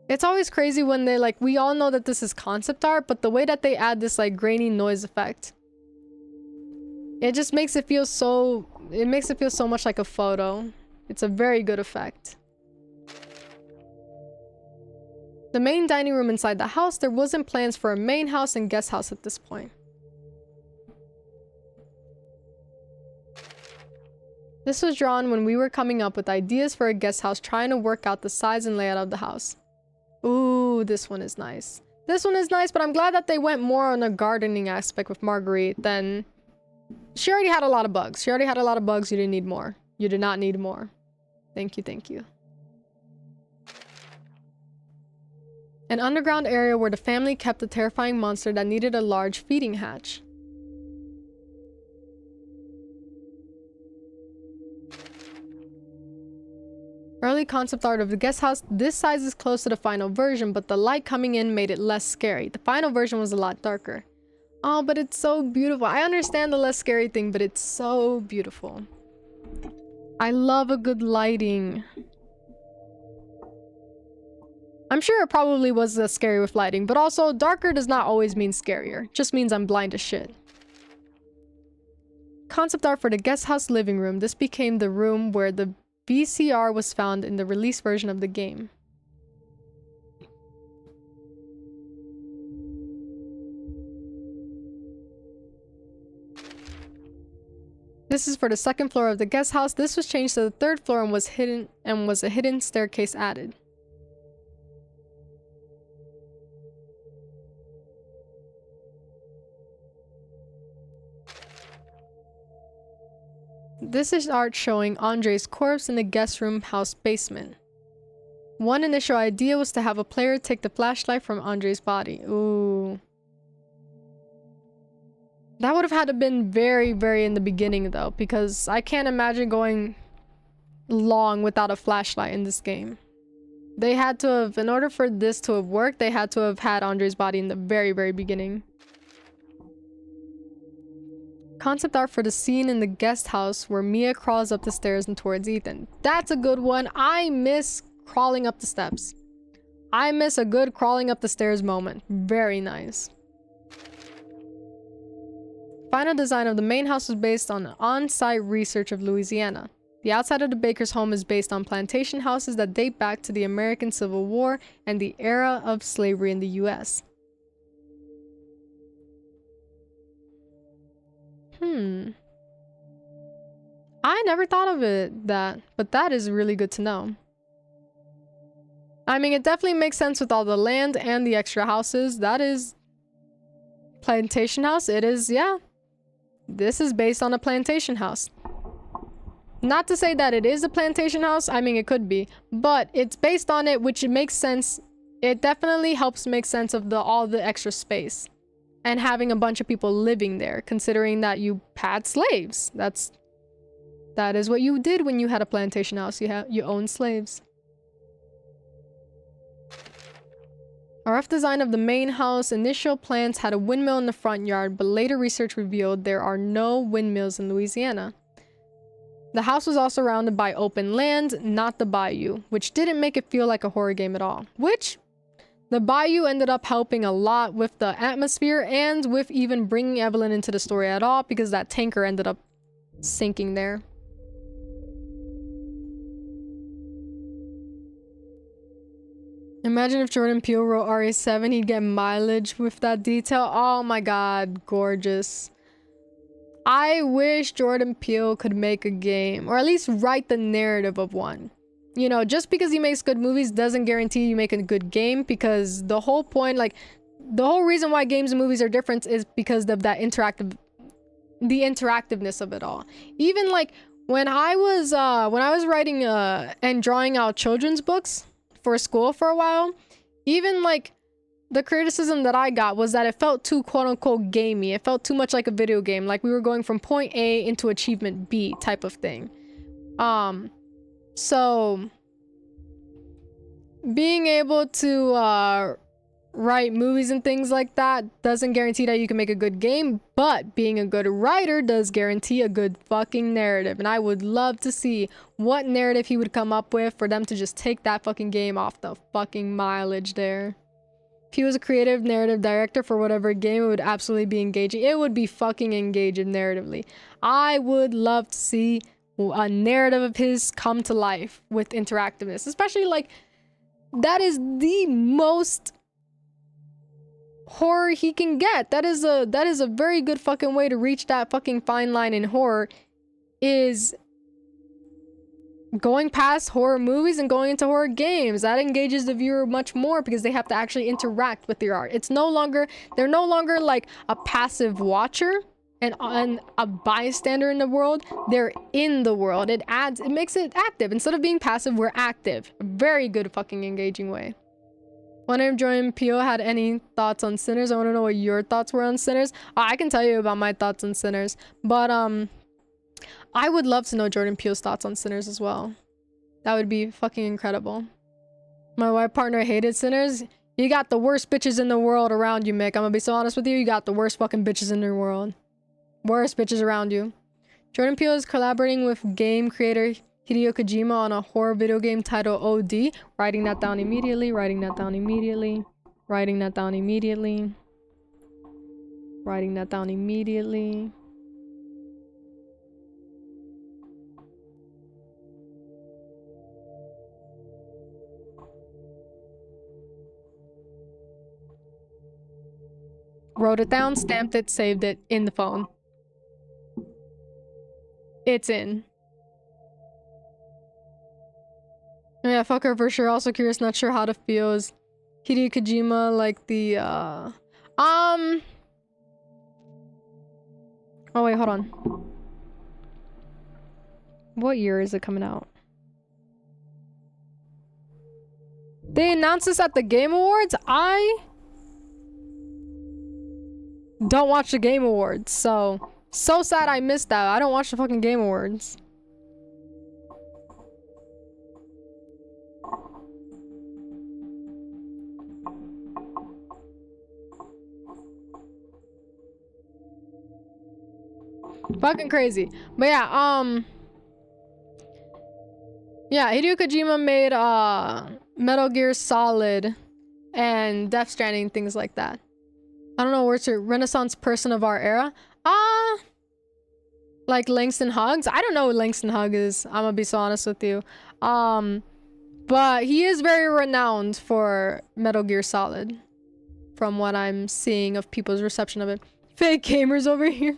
It's always crazy when they, like, we all know that this is concept art, but the way that they add this, like, grainy noise effect. It just makes it feel so... It makes it feel so much like a photo. It's a very good effect. The main dining room inside the house. There wasn't plans for a main house and guest house at this point. This was drawn when we were coming up with ideas for a guest house, trying to work out the size and layout of the house. Ooh, this one is nice. This one is nice, but I'm glad that they went more on a gardening aspect with Marguerite than... She already had a lot of bugs. She already had a lot of bugs. You didn't need more. You did not need more. Thank you, thank you. An underground area where the family kept a terrifying monster that needed a large feeding hatch. Early concept art of the guest house. This size is close to the final version, but the light coming in made it less scary. The final version was a lot darker. Oh, but it's so beautiful. I understand the less scary thing, but it's so beautiful. I love a good lighting. I'm sure it probably was scary with lighting, but also darker does not always mean scarier. It just means I'm blind as shit. Concept art for the guest house living room. This became the room where the VCR was found in the release version of the game. This is for the second floor of the guest house. This was changed to the third floor and was a hidden staircase added. This is art showing Andre's corpse in the guest room house basement. One initial idea was to have a player take the flashlight from Andre's body. Ooh. That would have had to been very, very in the beginning though, because I can't imagine going long without a flashlight in this game. They had to have, in order for this to have worked, they had to have had Andre's body in the very, very beginning. Concept art for the scene in the guest house where Mia crawls up the stairs and towards Ethan. That's a good one. I miss crawling up the steps. I miss a good crawling up the stairs moment. Very nice. Final design of the main house was based on on-site research of Louisiana. The outside of the Baker's home is based on plantation houses that date back to the American Civil War and the era of slavery in the U.S. I never thought of it but that is really good to know. I mean, it definitely makes sense with all the land and the extra houses. That is plantation house. It is, yeah. This is based on a plantation house. Not to say that it is a plantation house. I mean, it could be, but it's based on it, which it makes sense. It definitely helps make sense of all the extra space and having a bunch of people living there, considering that you had slaves. That is what you did when you had a plantation house. You owned slaves. A rough design of the main house. Initial plans had a windmill in the front yard, but later research revealed there are no windmills in Louisiana. The house was also surrounded by open land, not the bayou, which didn't make it feel like a horror game at all. Which, the bayou ended up helping a lot with the atmosphere and with even bringing Evelyn into the story at all, because that tanker ended up sinking there. Imagine if Jordan Peele wrote RE7, he'd get mileage with that detail. Oh my god, gorgeous. I wish Jordan Peele could make a game, or at least write the narrative of one. You know, just because he makes good movies doesn't guarantee you make a good game, because the whole point, like, the whole reason why games and movies are different is because of that the interactiveness of it all. Even like when I was writing and drawing out children's books for school for a while, even like the criticism that I got was that it felt too quote-unquote gamey. It felt too much like a video game, like we were going from point A into achievement B type of thing. So being able to write movies and things like that doesn't guarantee that you can make a good game, but being a good writer does guarantee a good fucking narrative. And I would love to see what narrative he would come up with for them to just take that fucking game off the fucking mileage there. If he was a creative narrative director for whatever game, it would absolutely be engaging. It would be fucking engaging narratively. I would love to see a narrative of his come to life with interactiveness. Especially like, that is the most horror he can get. That is a very good fucking way to reach that fucking fine line in horror, is going past horror movies and going into horror games. That engages the viewer much more because they have to actually interact with the art. They're no longer like a passive watcher and a bystander in the world. They're in the world. It makes it active. Instead of being passive, we're active. A very good fucking engaging way. Wondering if Jordan Peele had any thoughts on Sinners. I want to know what your thoughts were on Sinners. I can tell you about my thoughts on Sinners, but I would love to know Jordan Peele's thoughts on Sinners as well. That would be fucking incredible. My wife partner hated Sinners. You got the worst bitches in the world around you, Mick. I'm gonna be so honest with you. You got the worst fucking bitches in the world. Worst bitches around you. Jordan Peele is collaborating with game creator Hideo Kojima on a horror video game titled OD. Writing that down immediately. Writing that down immediately. Writing that down immediately. Writing that down immediately. Wrote it down, stamped it, saved it in the phone. It's in. Yeah, fuck her for sure. Also curious, not sure how to feel. Is Hideo Kojima like the oh wait, hold on. What year is it coming out? They announced this at the Game Awards? I don't watch the Game Awards, so sad I missed that. I don't watch the fucking Game Awards. Fucking crazy. But yeah, yeah, Hideo Kojima made Metal Gear Solid and Death Stranding, things like that. I don't know, where's your Renaissance person of our era? Like Langston Hughes? I don't know what Langston Hughes is. I'm gonna be so honest with you. But he is very renowned for Metal Gear Solid, from what I'm seeing of people's reception of it. Fake gamers over here.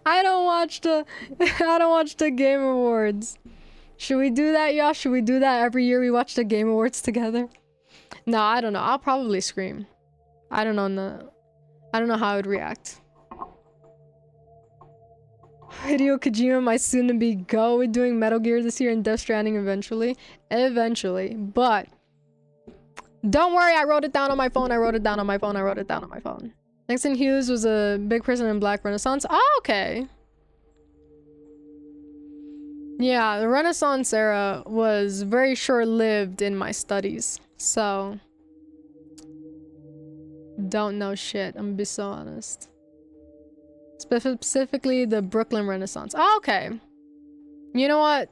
I don't watch the Game Awards. Should we do that, y'all? Should we do that every year we watch the Game Awards together? No, I don't know. I'll probably scream. I don't know how I would react. Hideo Kojima might soon-to-be go with doing Metal Gear this year and Death Stranding eventually. Eventually. But don't worry, I wrote it down on my phone. Langston Hughes was a big person in Black Renaissance. Oh, okay. Yeah, the Renaissance era was very short-lived in my studies. So don't know shit. I'm gonna be so honest. Specifically the Brooklyn Renaissance. Oh, okay. You know what?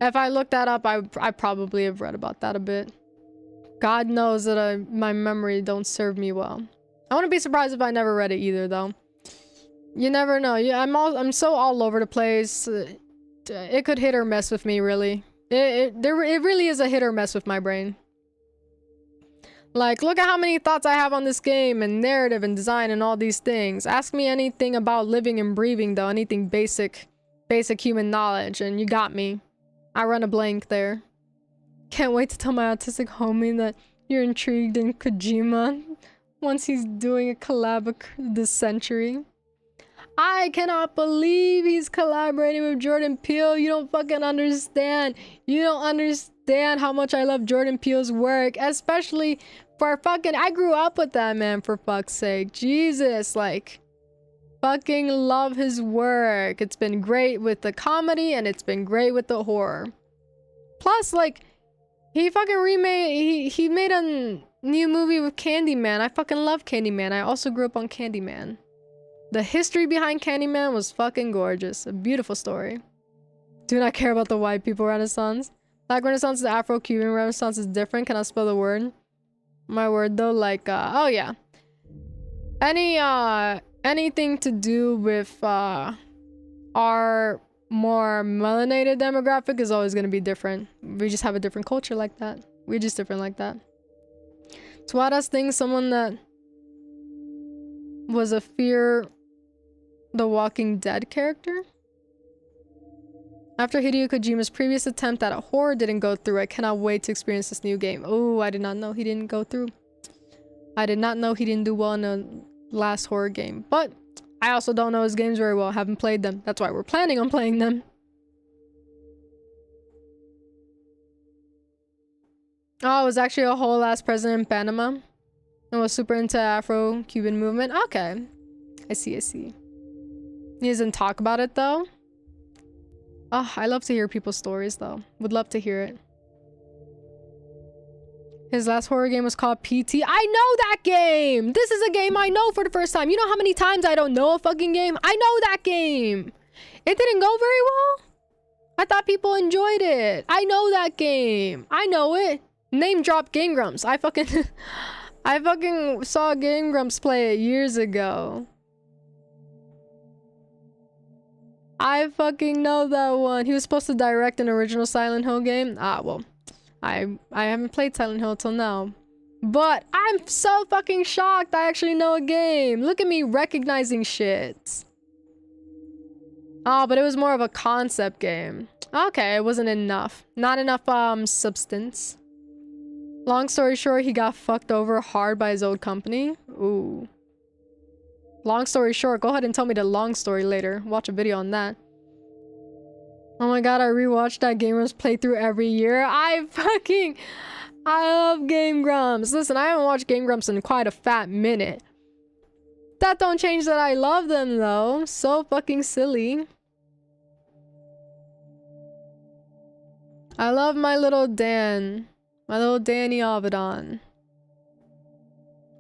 If I looked that up, I probably have read about that a bit. God knows that my memory don't serve me well. I wouldn't be surprised if I never read it either, though. You never know. Yeah, I'm so all over the place. It could hit or miss with me, really. It really is a hit or miss with my brain. Like, look at how many thoughts I have on this game and narrative and design and all these things. Ask me anything about living and breathing, though. Anything basic human knowledge, and you got me. I run a blank there. Can't wait to tell my autistic homie that you're intrigued in Kojima once he's doing a collab this century. I cannot believe he's collaborating with Jordan Peele. You don't fucking understand. You don't understand how much I love Jordan Peele's work, especially for fucking, I grew up with that man, for fuck's sake. Jesus, like, fucking love his work. It's been great with the comedy and it's been great with the horror. Plus, like, he fucking he made a new movie with Candyman. I fucking love Candyman. I also grew up on Candyman. The history behind Candyman was fucking gorgeous. A beautiful story. Do not care about the white people Renaissance. Black Renaissance is Afro-Cuban Renaissance is different. Can I spell the word? My word though, like, oh yeah. Anything to do with, our more melanated demographic is always gonna be different. We just have a different culture like that. We're just different like that. Twada's thing, someone that was a Fear the Walking Dead character. After Hideo Kojima's previous attempt at a horror didn't go through, I cannot wait to experience this new game. Oh, I did not know he didn't go through. I did not know he didn't do well in the last horror game. But I also don't know his games very well. Haven't played them. That's why we're planning on playing them. Oh, it was actually a whole ass president in Panama. And was super into Afro-Cuban movement. Okay. I see. He doesn't talk about it though. Oh, I love to hear people's stories though. Would love to hear it. His last horror game was called PT. I know that game! This is a game I know for the first time. You know how many times I don't know a fucking game? I know that game! It didn't go very well? I thought people enjoyed it. I know that game. I know it. Name drop Game Grumps. I fucking saw Game Grumps play it years ago. I fucking know that one. He was supposed to direct an original Silent Hill game. Ah, well. I haven't played Silent Hill till now. But I'm so fucking shocked I actually know a game. Look at me recognizing shit. Oh, but it was more of a concept game. Okay, it wasn't enough. Not enough, substance. Long story short, he got fucked over hard by his old company. Ooh. Long story short, go ahead and tell me the long story later. Watch a video on that. Oh my god, I rewatched that Game Grumps playthrough every year. I love Game Grumps. Listen, I haven't watched Game Grumps in quite a fat minute. That don't change that I love them though. So fucking silly. I love my little Dan. My little Danny Avedon.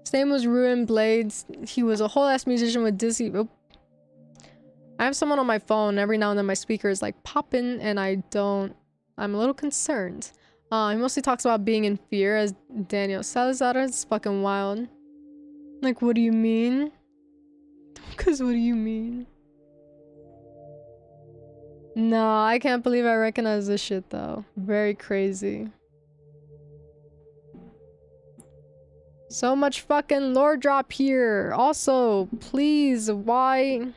His name was Ruin Blades. He was a whole ass musician with Disney. Oh. I have someone on my phone. Every now and then my speaker is like popping and I'm a little concerned. He mostly talks about being in fear as Daniel Salazar. It's fucking wild. Like, what do you mean? Cause what do you mean? No, I can't believe I recognize this shit though. Very crazy. So much fucking lore drop here. Also, please, why?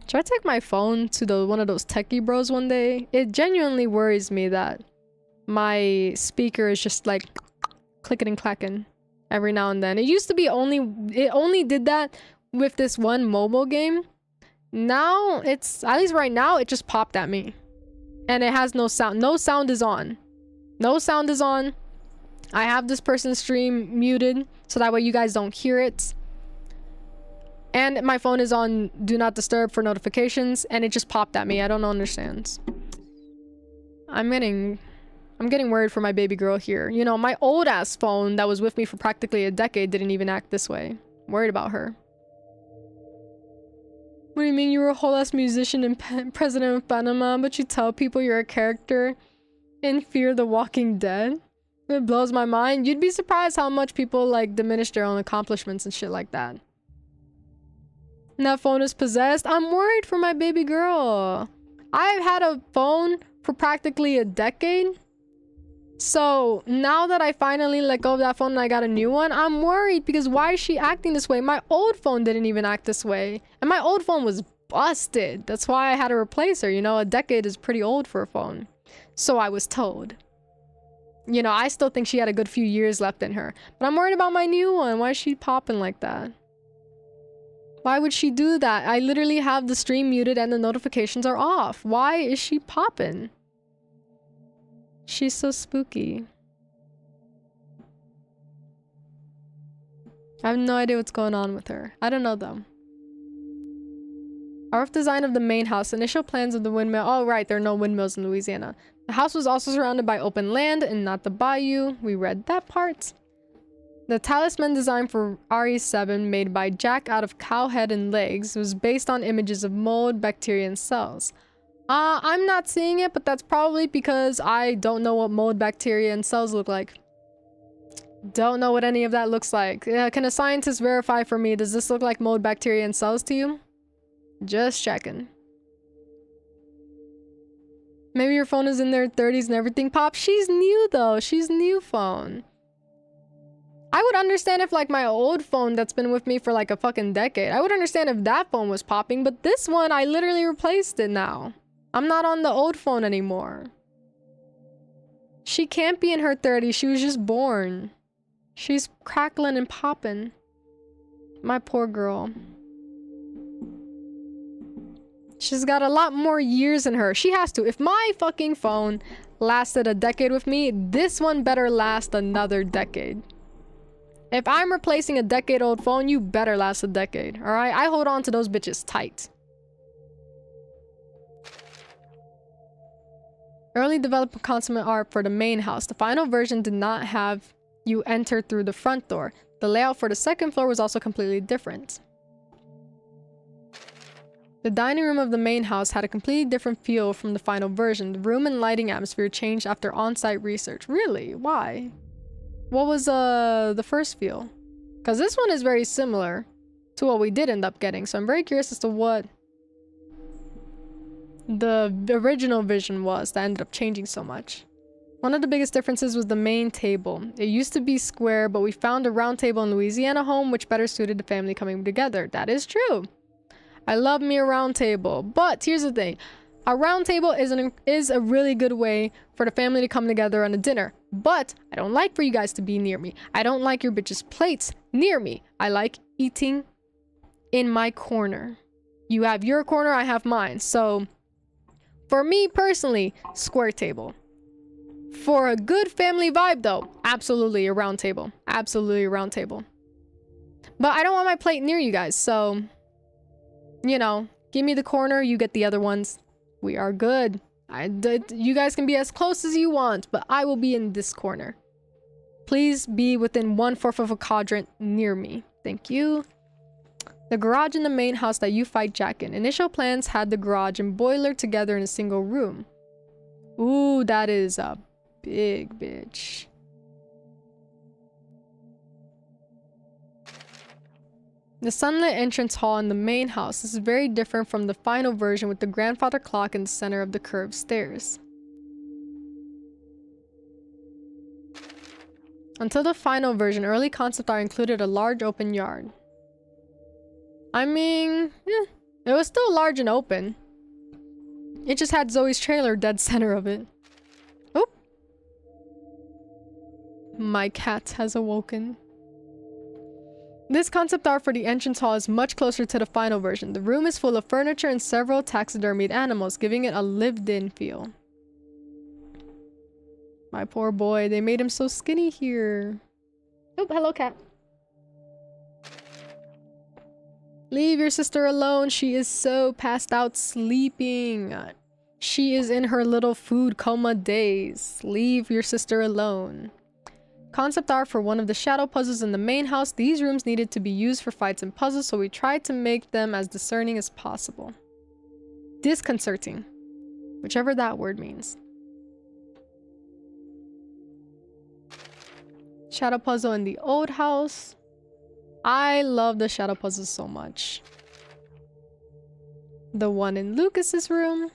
Should I take my phone to one of those techie bros one day? It genuinely worries me that my speaker is just like clicking and clacking every now and then. It used to be it only did that with this one mobile game. Now it's, at least right now, it just popped at me. And it has no sound. No sound is on. No sound is on. I have this person's stream muted so that way you guys don't hear it. And my phone is on do not disturb for notifications and it just popped at me. I don't understand. I'm getting worried for my baby girl here. You know, my old ass phone that was with me for practically a decade didn't even act this way. I'm worried about her. What do you mean you were a whole ass musician and president of Panama, but you tell people you're a character in Fear the Walking Dead? It blows my mind. You'd be surprised how much people like diminish their own accomplishments and shit like that. And that phone is possessed. I'm worried for my baby girl. I've had a phone for practically a decade. So now that I finally let go of that phone and I got a new one, I'm worried because why is she acting this way? My old phone didn't even act this way. And my old phone was busted. That's why I had to replace her. You know, a decade is pretty old for a phone. So I was told. You know, I still think she had a good few years left in her. But I'm worried about my new one. Why is she popping like that? Why would she do that? I literally have the stream muted and the notifications are off. Why is she popping? She's so spooky. I have no idea what's going on with her. I don't know though. Our rough design of the main house. Initial plans of the windmill. Oh right, there are no windmills in Louisiana. The house was also surrounded by open land and not the bayou. We read that part. The talisman design for RE7 made by Jack out of cow head and legs was based on images of mold, bacteria, and cells. I'm not seeing it, but that's probably because I don't know what mold, bacteria, and cells look like. Don't know what any of that looks like. Can a scientist verify for me, does this look like mold, bacteria, and cells to you? Just checking. Maybe your phone is in their 30s and everything pops. She's new though. She's new phone. I would understand if like my old phone that's been with me for like a fucking decade. I would understand if that phone was popping, but this one, I literally replaced it now. I'm not on the old phone anymore. She can't be in her 30s. She was just born. She's crackling and popping. My poor girl. She's got a lot more years in her. She has to. If my fucking phone lasted a decade with me, this one better last another decade. If I'm replacing a decade-old phone, you better last a decade, alright? I hold on to those bitches tight. Early development concept art for the main house. The final version did not have you enter through the front door. The layout for the second floor was also completely different. The dining room of the main house had a completely different feel from the final version. The room and lighting atmosphere changed after on-site research. Really? Why? What was the first feel? Because this one is very similar to what we did end up getting. So I'm very curious as to what the original vision was that ended up changing so much. One of the biggest differences was the main table. It used to be square, but we found a round table in Louisiana home which better suited the family coming together. That is true. I love me a round table, but here's the thing. A round table is a really good way for the family to come together on a dinner, but I don't like for you guys to be near me. I don't like your bitches' plates near me. I like eating in my corner. You have your corner, I have mine. So for me personally, square table. For a good family vibe though, absolutely a round table. Absolutely a round table. But I don't want my plate near you guys, so you know, give me the corner, you get the other ones. We are good. You guys can be as close as you want, but I will be in this corner. Please be within 1/4 of a quadrant near me. Thank you. The garage in the main house that you fight Jack in. Initial plans had the garage and boiler together in a single room. Ooh, that is a big bitch. The sunlit entrance hall in the main house. This is very different from the final version with the grandfather clock in the center of the curved stairs. Until the final version, early concept art included a large open yard. I mean, it was still large and open. It just had Zoe's trailer dead center of it. Oop. My cat has awoken. This concept art for the entrance hall is much closer to the final version. The room is full of furniture and several taxidermied animals, giving it a lived-in feel. My poor boy, they made him so skinny here. Oh, hello cat. Leave your sister alone. She is so passed out sleeping. She is in her little food coma days. Leave your sister alone. Concept art for one of the shadow puzzles in the main house. These rooms needed to be used for fights and puzzles, so we tried to make them as discerning as possible. Disconcerting. Whichever that word means. Shadow puzzle in the old house. I love the shadow puzzles so much. The one in Lucas's room.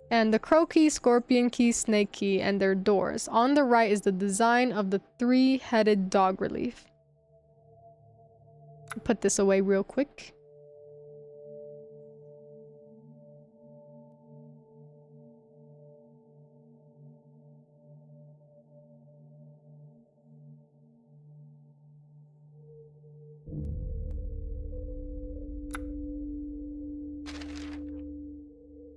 And the crow key, scorpion key, snake key, and their doors. On the right is the design of the three-headed dog relief. Put this away real quick.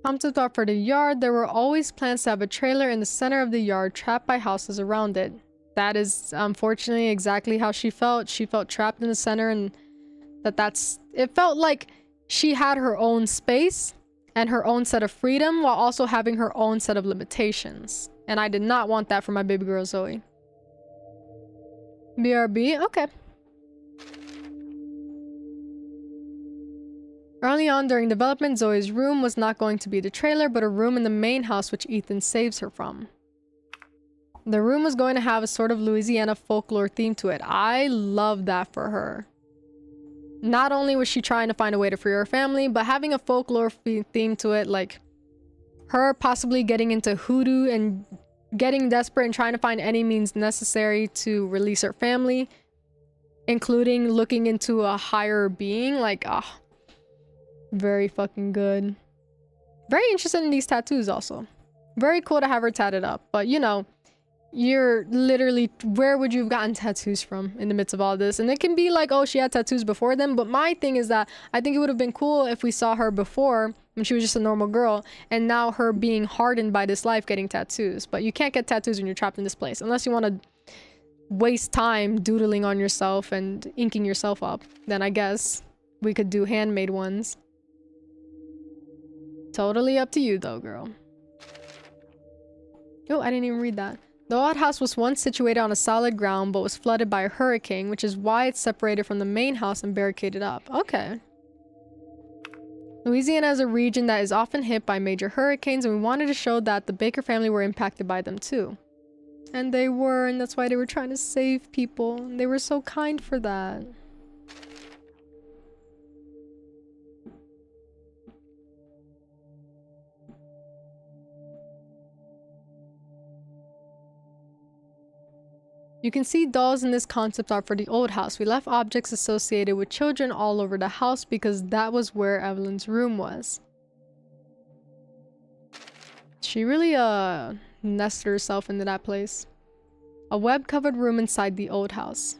Concept art for the yard. There were always plans to have a trailer in the center of the yard, trapped by houses around it. That is unfortunately exactly how she felt. She felt trapped in the center, and it felt like she had her own space and her own set of freedom while also having her own set of limitations. And I did not want that for my baby girl Zoe. BRB? Okay. Early on during development, Zoe's room was not going to be the trailer, but a room in the main house which Ethan saves her from. The room was going to have a sort of Louisiana folklore theme to it. I love that for her. Not only was she trying to find a way to free her family, but having a folklore theme to it, like her possibly getting into hoodoo and getting desperate and trying to find any means necessary to release her family, including looking into a higher being. Like, very fucking good. Very interested in these tattoos also. Very cool to have her tatted up. But you know, you're literally, where would you have gotten tattoos from in the midst of all this? And it can be like, oh, she had tattoos before then. But my thing is that I think it would have been cool if we saw her before when she was just a normal girl, and now her being hardened by this life getting tattoos. But you can't get tattoos when you're trapped in this place unless you want to waste time doodling on yourself and inking yourself up. Then I guess we could do handmade ones. Totally up to you though, girl. Oh, I didn't even read that. The old house was once situated on a solid ground, but was flooded by a hurricane, which is why it's separated from the main house and barricaded up. Okay. Louisiana is a region that is often hit by major hurricanes, and we wanted to show that the Baker family were impacted by them too. And they were, and that's why they were trying to save people. They were so kind for that. You can see dolls in this concept art for the old house. We left objects associated with children all over the house because that was where Evelyn's room was. She really nested herself into that place. A web-covered room inside the old house.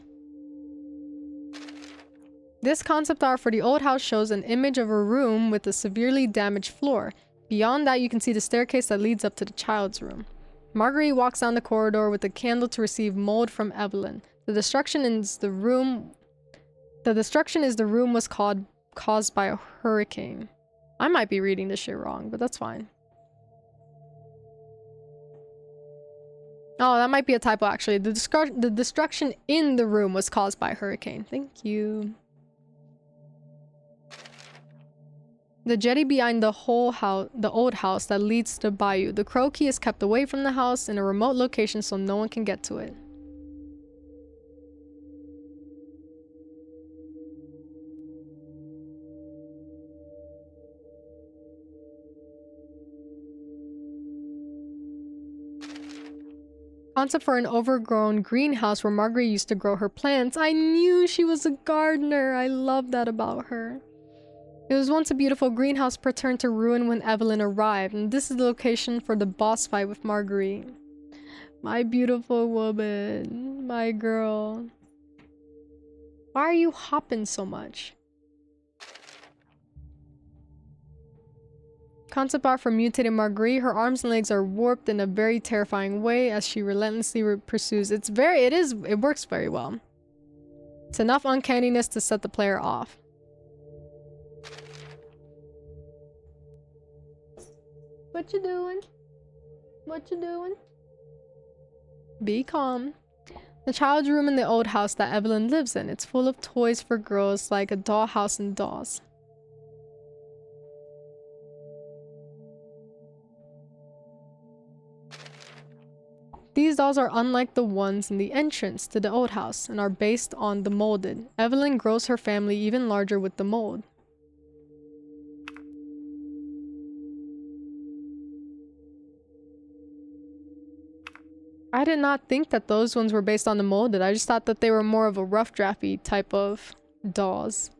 This concept art for the old house shows an image of a room with a severely damaged floor. Beyond that, you can see the staircase that leads up to the child's room. Marguerite walks down the corridor with a candle to receive mold from Evelyn. The destruction is the room was caused by a hurricane. I might be reading this shit wrong, but that's fine. Oh, that might be a typo actually. The destruction in the room was caused by a hurricane. Thank you. The jetty behind the old house that leads to the bayou. The crow key is kept away from the house in a remote location so no one can get to it. Concept for an overgrown greenhouse where Marguerite used to grow her plants. I knew she was a gardener. I love that about her. It was once a beautiful greenhouse but turned to ruin when Evelyn arrived, and this is the location for the boss fight with Marguerite. My beautiful woman. My girl. Why are you hopping so much? Concept art for mutated Marguerite. Her arms and legs are warped in a very terrifying way as she relentlessly pursues. It works very well. It's enough uncanniness to set the player off. What you doing? What you doing? Be calm. The child's room in the old house that Evelyn lives in. It's full of toys for girls like a dollhouse and dolls. These dolls are unlike the ones in the entrance to the old house and are based on the molded. Evelyn grows her family even larger with the mold. I did not think that those ones were based on the molded. I just thought that they were more of a rough drafty type of dolls.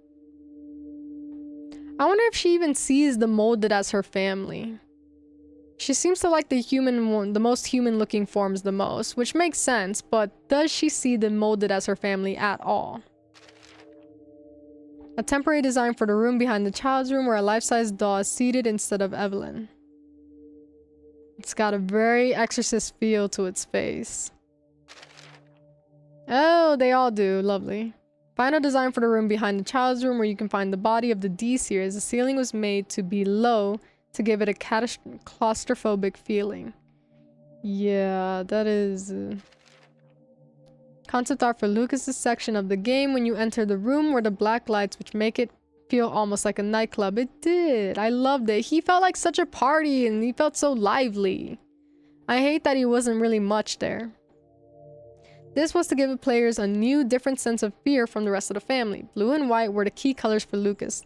I wonder if she even sees the molded as her family. She seems to like the most human looking forms the most, which makes sense, but does she see the molded as her family at all? A temporary design for the room behind the child's room where a life-size doll is seated instead of Evelyn. It's got a very Exorcist feel to its face. Oh, they all do. Lovely. Final design for the room behind the child's room where you can find the body of the D series. The ceiling was made to be low to give it a claustrophobic feeling. Yeah, that is... Concept art for Lucas's section of the game. When you enter the room were the black lights which make it feel almost like a nightclub. It did. I loved it. He felt like such a party and he felt so lively. I hate that he wasn't really much there. This was to give the players a new, different sense of fear from the rest of the family. Blue and white were the key colors for Lucas.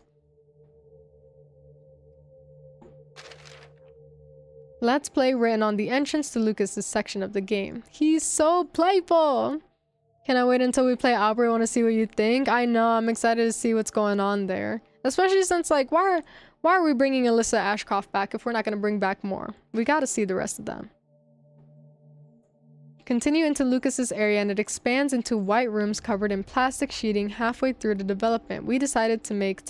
Let's Play written on the entrance to Lucas's section of the game. He's so playful! Can I wait until we play Opera? I want to see what you think. I know, I'm excited to see what's going on there. Especially since, like, why are we bringing Alyssa Ashcroft back if we're not going to bring back more? We gotta see the rest of them. Continue into Lucas's area and it expands into white rooms covered in plastic sheeting halfway through the development. We decided to make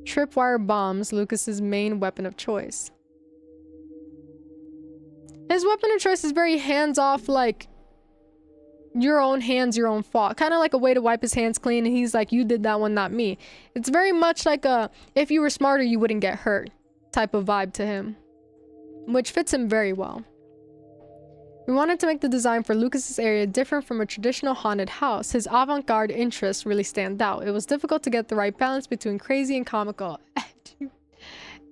tripwire bombs Lucas's main weapon of choice. His weapon of choice is very hands-off, like, your own hands, your own fault. Kind of like a way to wipe his hands clean, and he's like, you did that one, not me. It's very much like a, if you were smarter, you wouldn't get hurt type of vibe to him. Which fits him very well. We wanted to make the design for Lucas's area different from a traditional haunted house. His avant-garde interests really stand out. It was difficult to get the right balance between crazy and comical.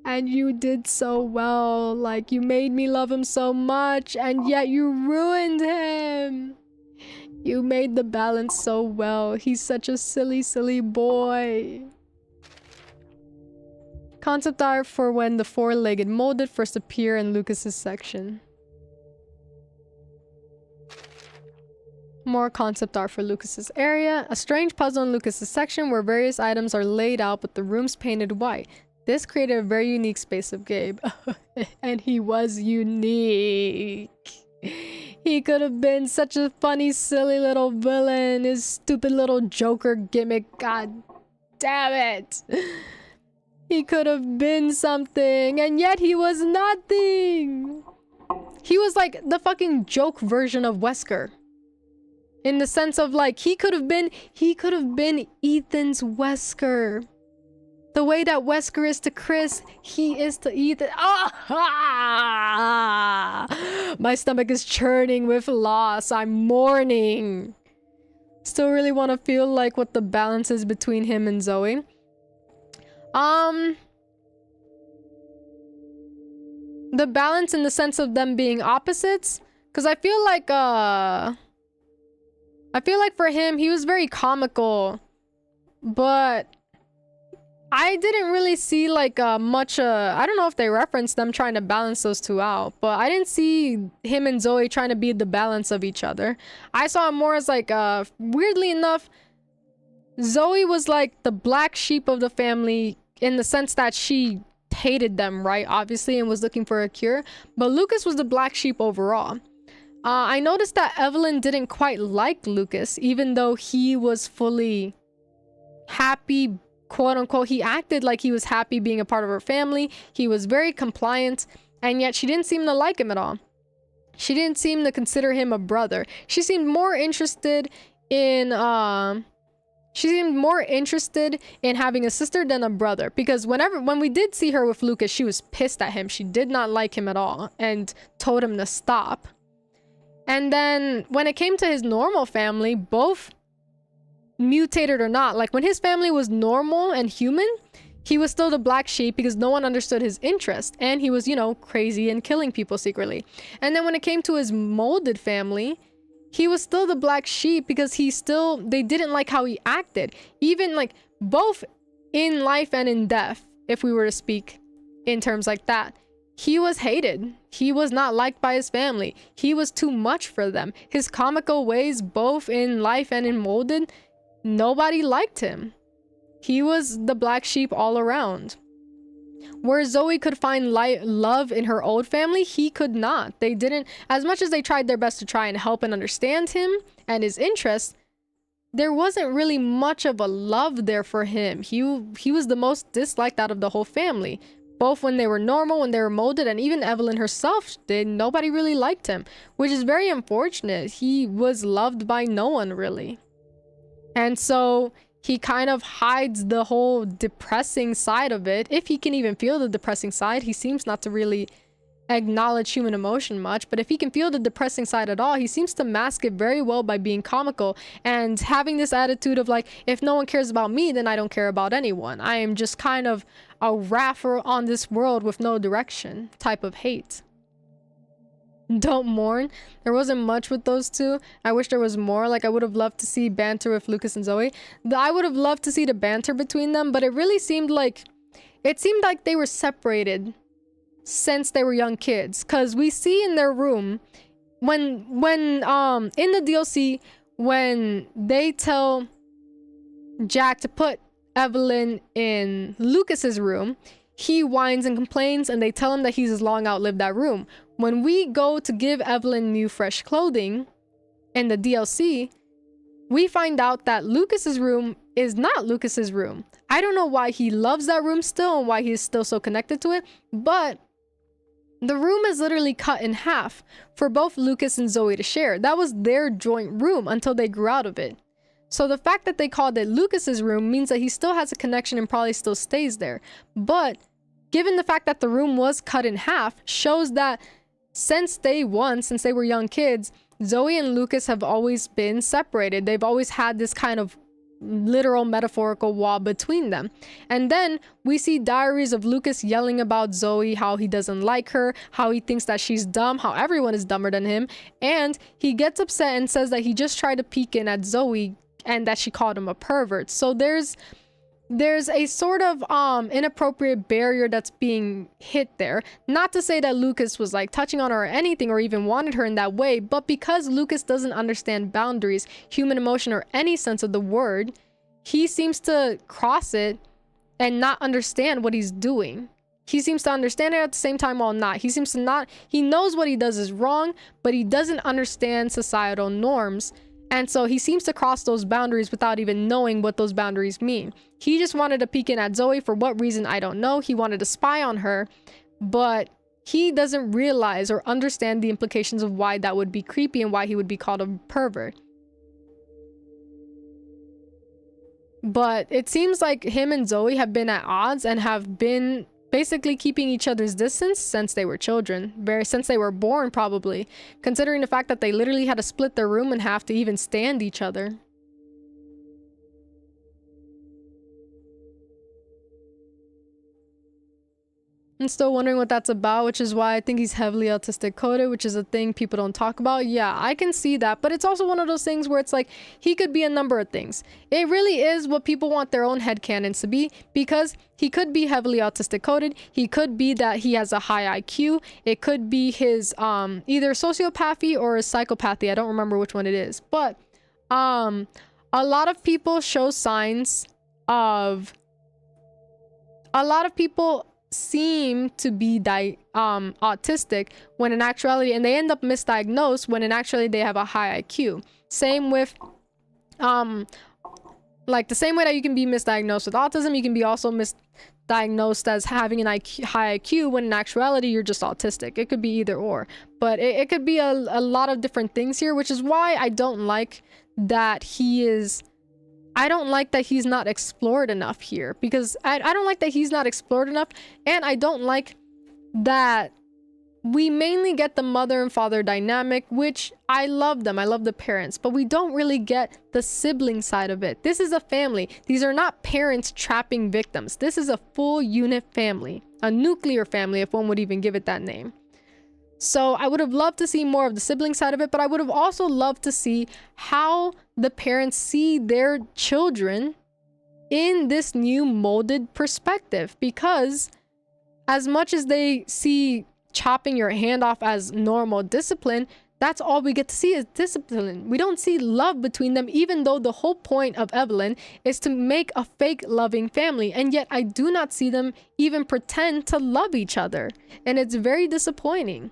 And you did so well. Like, you made me love him so much, and yet you ruined him. You made the balance so well. He's such a silly, silly boy. Concept art for when the four-legged molded first appear in Lucas's section. More concept art for Lucas's area. A strange puzzle in Lucas's section where various items are laid out but the rooms painted white. This created a very unique space of Gabe. And he was unique. He could have been such a funny, silly little villain. His stupid little Joker gimmick. God damn it. He could have been something, and yet he was nothing. He was like the fucking joke version of Wesker. In the sense of like, he could have been Ethan's Wesker. The way that Wesker is to Chris, he is to Ethan. Ah! My stomach is churning with loss. I'm mourning. Still really want to feel like what the balance is between him and Zoe. the balance in the sense of them being opposites, because I feel like for him, he was very comical, but I didn't really see like much I don't know if they referenced them trying to balance those two out, but I didn't see him and Zoe trying to be the balance of each other. I saw it more as like weirdly enough, Zoe was like the black sheep of the family in the sense that she hated them, right, obviously, and was looking for a cure, but Lucas was the black sheep overall. I noticed that Evelyn didn't quite like Lucas, even though he was fully happy, quote unquote. He acted like he was happy being a part of her family. He was very compliant, and yet she didn't seem to like him at all. She didn't seem to consider him a brother. She seemed more interested in having a sister than a brother, because when we did see her with Lucas, she was pissed at him. She did not like him at all and told him to stop. And then when it came to his normal family, both mutated or not, like when his family was normal and human, he was still the black sheep because no one understood his interest, and he was, you know, crazy and killing people secretly. And then when it came to his molded family, he was still the black sheep because they didn't like how he acted, even like both in life and in death, if we were to speak in terms like that. He was hated. He was not liked by his family. He was too much for them. His comical ways, both in life and in molded, nobody liked him. He was the black sheep all around. Where Zoe could find love in her old family, he could not. They didn't, as much as they tried their best to try and help and understand him and his interests, there wasn't really much of a love there for him. He was the most disliked out of the whole family. Both when they were normal, when they were molded, and even Evelyn herself, nobody really liked him, which is very unfortunate. He was loved by no one, really. And so he kind of hides the whole depressing side of it. If he can even feel the depressing side, he seems not to really acknowledge human emotion much, but if he can feel the depressing side at all, he seems to mask it very well by being comical and having this attitude of like, if no one cares about me, then I don't care about anyone. I am just kind of a raffer on this world with no direction type of hate. Don't mourn. There wasn't much with those two. I wish there was more. Like, I would have loved to see banter with Lucas and Zoe. I would have loved to see the banter between them, but it really seemed like they were separated since they were young kids, because we see in their room when in the DLC, when they tell Jack to put Evelyn in Lucas's room, he whines and complains, and they tell him that he's long outlived that room. When we go to give Evelyn new fresh clothing in the DLC, we find out that Lucas's room is not Lucas's room. I don't know why he loves that room still and why he's still so connected to it, but the room is literally cut in half for both Lucas and Zoe to share. That was their joint room until they grew out of it. So the fact that they called it Lucas's room means that he still has a connection and probably still stays there. But given the fact that the room was cut in half, shows that since day one, since they were young kids, Zoe and Lucas have always been separated. They've always had this kind of literal metaphorical wall between them. And then we see diaries of Lucas yelling about Zoe, how he doesn't like her, how he thinks that she's dumb, how everyone is dumber than him, and he gets upset and says that he just tried to peek in at Zoe and that she called him a pervert. So there's a sort of inappropriate barrier that's being hit there. Not to say that Lucas was like touching on her or anything or even wanted her in that way, but because Lucas doesn't understand boundaries, human emotion, or any sense of the word, he seems to cross it and not understand what he's doing. He seems to understand it at the same time while not. He seems to not, he knows what he does is wrong, but he doesn't understand societal norms. And so he seems to cross those boundaries without even knowing what those boundaries mean. He just wanted to peek in at Zoe for what reason, I don't know. He wanted to spy on her, but he doesn't realize or understand the implications of why that would be creepy and why he would be called a pervert. But it seems like him and Zoe have been at odds and have been basically keeping each other's distance since they were children, since they were born probably, considering the fact that they literally had to split their room in half to even stand each other. I'm still wondering what that's about, which is why I think he's heavily autistic coded, which is a thing people don't talk about. Yeah, I can see that, but it's also one of those things where it's like he could be a number of things. It really is what people want their own headcanons to be, because he could be heavily autistic coded. He could be that he has a high IQ. It could be his either sociopathy or his psychopathy. I don't remember which one it is, but a lot of people show signs of seem to be autistic when in actuality, and they end up misdiagnosed when in actuality they have a high IQ. Same with like the same way that you can be misdiagnosed with autism, you can be also misdiagnosed as having an high IQ when in actuality you're just autistic. It could be either or, but it could be a lot of different things here, which is why I don't like that he's not explored enough here, because I don't like that he's not explored enough, and I don't like that we mainly get the mother and father dynamic, which I love them. I love the parents, but we don't really get the sibling side of it. This is a family. These are not parents trapping victims. This is a full unit family, a nuclear family, if one would even give it that name. So I would have loved to see more of the sibling side of it, but I would have also loved to see how the parents see their children in this new molded perspective, because as much as they see chopping your hand off as normal discipline, that's all we get to see is discipline. We don't see love between them, even though the whole point of Evelyn is to make a fake loving family, and yet I do not see them even pretend to love each other, and it's very disappointing.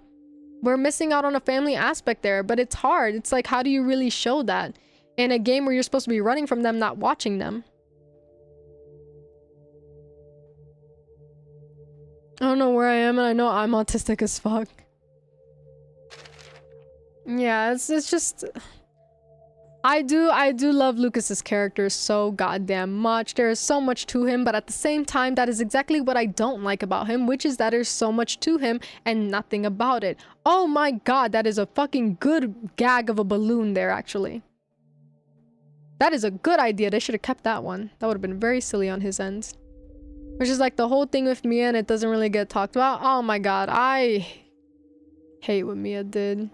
We're missing out on a family aspect there, but it's hard. It's like, how do you really show that in a game where you're supposed to be running from them, not watching them? I don't know where I am, and I know I'm autistic as fuck. Yeah, it's just... I do love Lucas's character so goddamn much. There is so much to him, but at the same time, that is exactly what I don't like about him, which is that there's so much to him and nothing about it. Oh my god, that is a fucking good gag of a balloon there, actually. That is a good idea. They should have kept that one. That would have been very silly on his end. Which is like the whole thing with Mia, and it doesn't really get talked about. Oh my god, I hate what Mia did.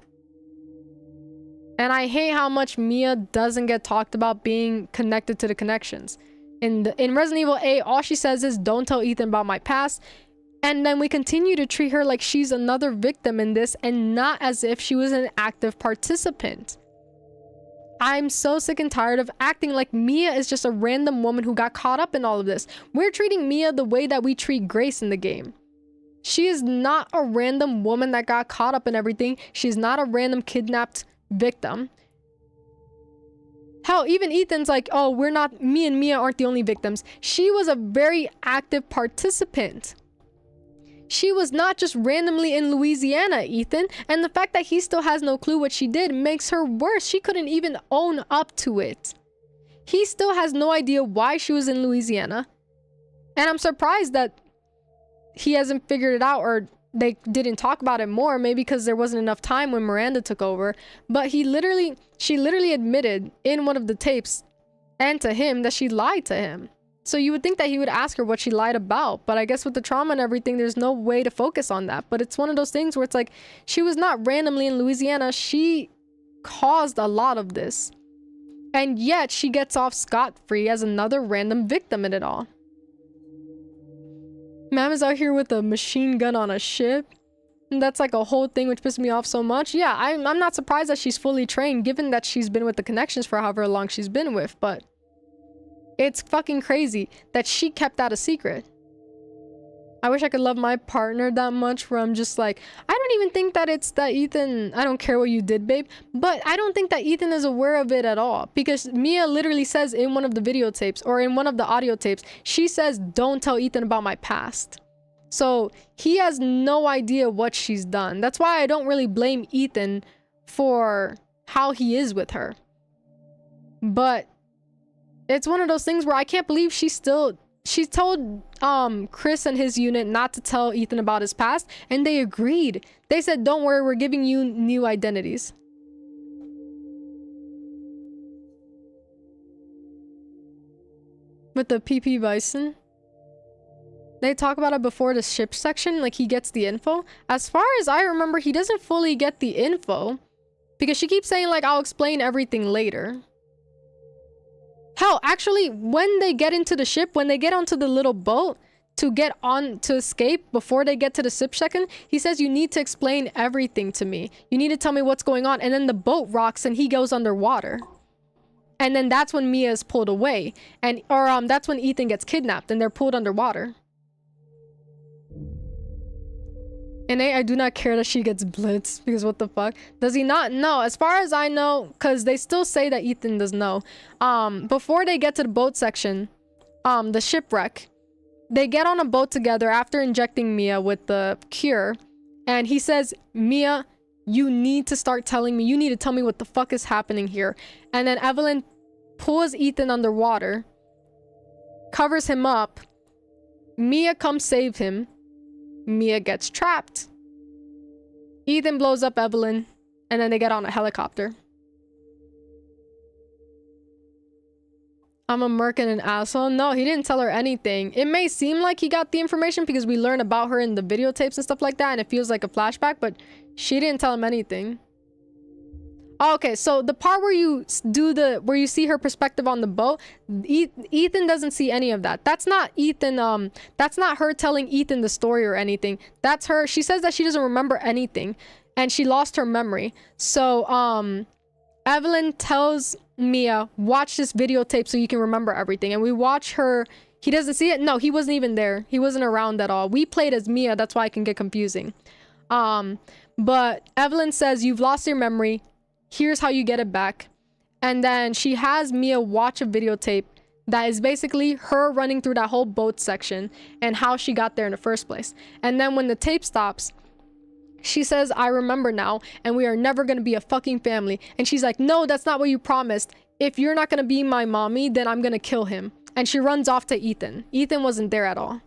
And I hate how much Mia doesn't get talked about being connected to the connections. In Resident Evil 8, all she says is, don't tell Ethan about my past. And then we continue to treat her like she's another victim in this, and not as if she was an active participant. I'm so sick and tired of acting like Mia is just a random woman who got caught up in all of this. We're treating Mia the way that we treat Grace in the game. She is not a random woman that got caught up in everything. She's not a random kidnapped victim. Hell, even Ethan's like, oh, me and Mia aren't the only victims. She was a very active participant. She was not just randomly in Louisiana, Ethan, and the fact that he still has no clue what she did makes her worse. She couldn't even own up to it. He still has no idea why she was in Louisiana, and I'm surprised that he hasn't figured it out, or they didn't talk about it more, maybe because there wasn't enough time when Miranda took over. But she literally admitted in one of the tapes and to him that she lied to him. So you would think that he would ask her what she lied about, but I guess with the trauma and everything, there's no way to focus on that. But it's one of those things where it's like, she was not randomly in Louisiana. She caused a lot of this, and yet she gets off scot-free as another random victim in it all. Mam is out here with a machine gun on a ship, and that's like a whole thing which pissed me off so much. Yeah, I'm not surprised that she's fully trained, given that she's been with the Connections for however long she's been with, but it's fucking crazy that she kept that a secret. I wish I could love my partner that much, where I'm just like, I don't even think that it's that Ethan, I don't care what you did, babe, but I don't think that Ethan is aware of it at all, because Mia literally says in one of the videotapes, or in one of the audio tapes, she says, don't tell Ethan about my past. So he has no idea what she's done. That's why I don't really blame Ethan for how he is with her. But it's one of those things where I can't believe she told Chris and his unit not to tell Ethan about his past, and they agreed. They said, don't worry, we're giving you new identities. With the PP Bison. they talk about it before the ship section, like he gets the info. As far as I remember, he doesn't fully get the info because she keeps saying like, I'll explain everything later. Hell, actually, when they get into the ship, when they get onto the little boat to get on to escape before they get to the ship section, he says, you need to explain everything to me. You need to tell me what's going on. And then the boat rocks and he goes underwater. And then that's when Mia is pulled away. And that's when Ethan gets kidnapped and they're pulled underwater. And I do not care that she gets blitzed, because what the fuck? Does he not know? As far as I know, because they still say that Ethan does know. Before they get to the boat section, the shipwreck, they get on a boat together after injecting Mia with the cure. And he says, Mia, you need to start telling me. You need to tell me what the fuck is happening here. And then Evelyn pulls Ethan underwater, covers him up. Mia comes save him. Mia gets trapped. Ethan blows up Evelyn, and then they get on a helicopter. I'm a merc and an asshole. No, he didn't tell her anything. It may seem like he got the information because we learn about her in the videotapes and stuff like that, and it feels like a flashback, but she didn't tell him anything. Okay, so the part where you see her perspective on the boat, Ethan doesn't see any of that. That's not Ethan, that's not her telling Ethan the story or anything. That's her. She says that she doesn't remember anything and she lost her memory. So, Evelyn tells Mia, watch this videotape so you can remember everything. And we watch her. He doesn't see it. No, he wasn't even there. He wasn't around at all. We played as Mia. That's why it can get confusing. But Evelyn says, you've lost your memory. Here's how you get it back. And then she has Mia watch a videotape that is basically her running through that whole boat section and how she got there in the first place. And then when the tape stops, she says, I remember now, and we are never going to be a fucking family. And she's like, no, that's not what you promised. If you're not going to be my mommy, then I'm going to kill him. And she runs off to Ethan. Ethan wasn't there at all.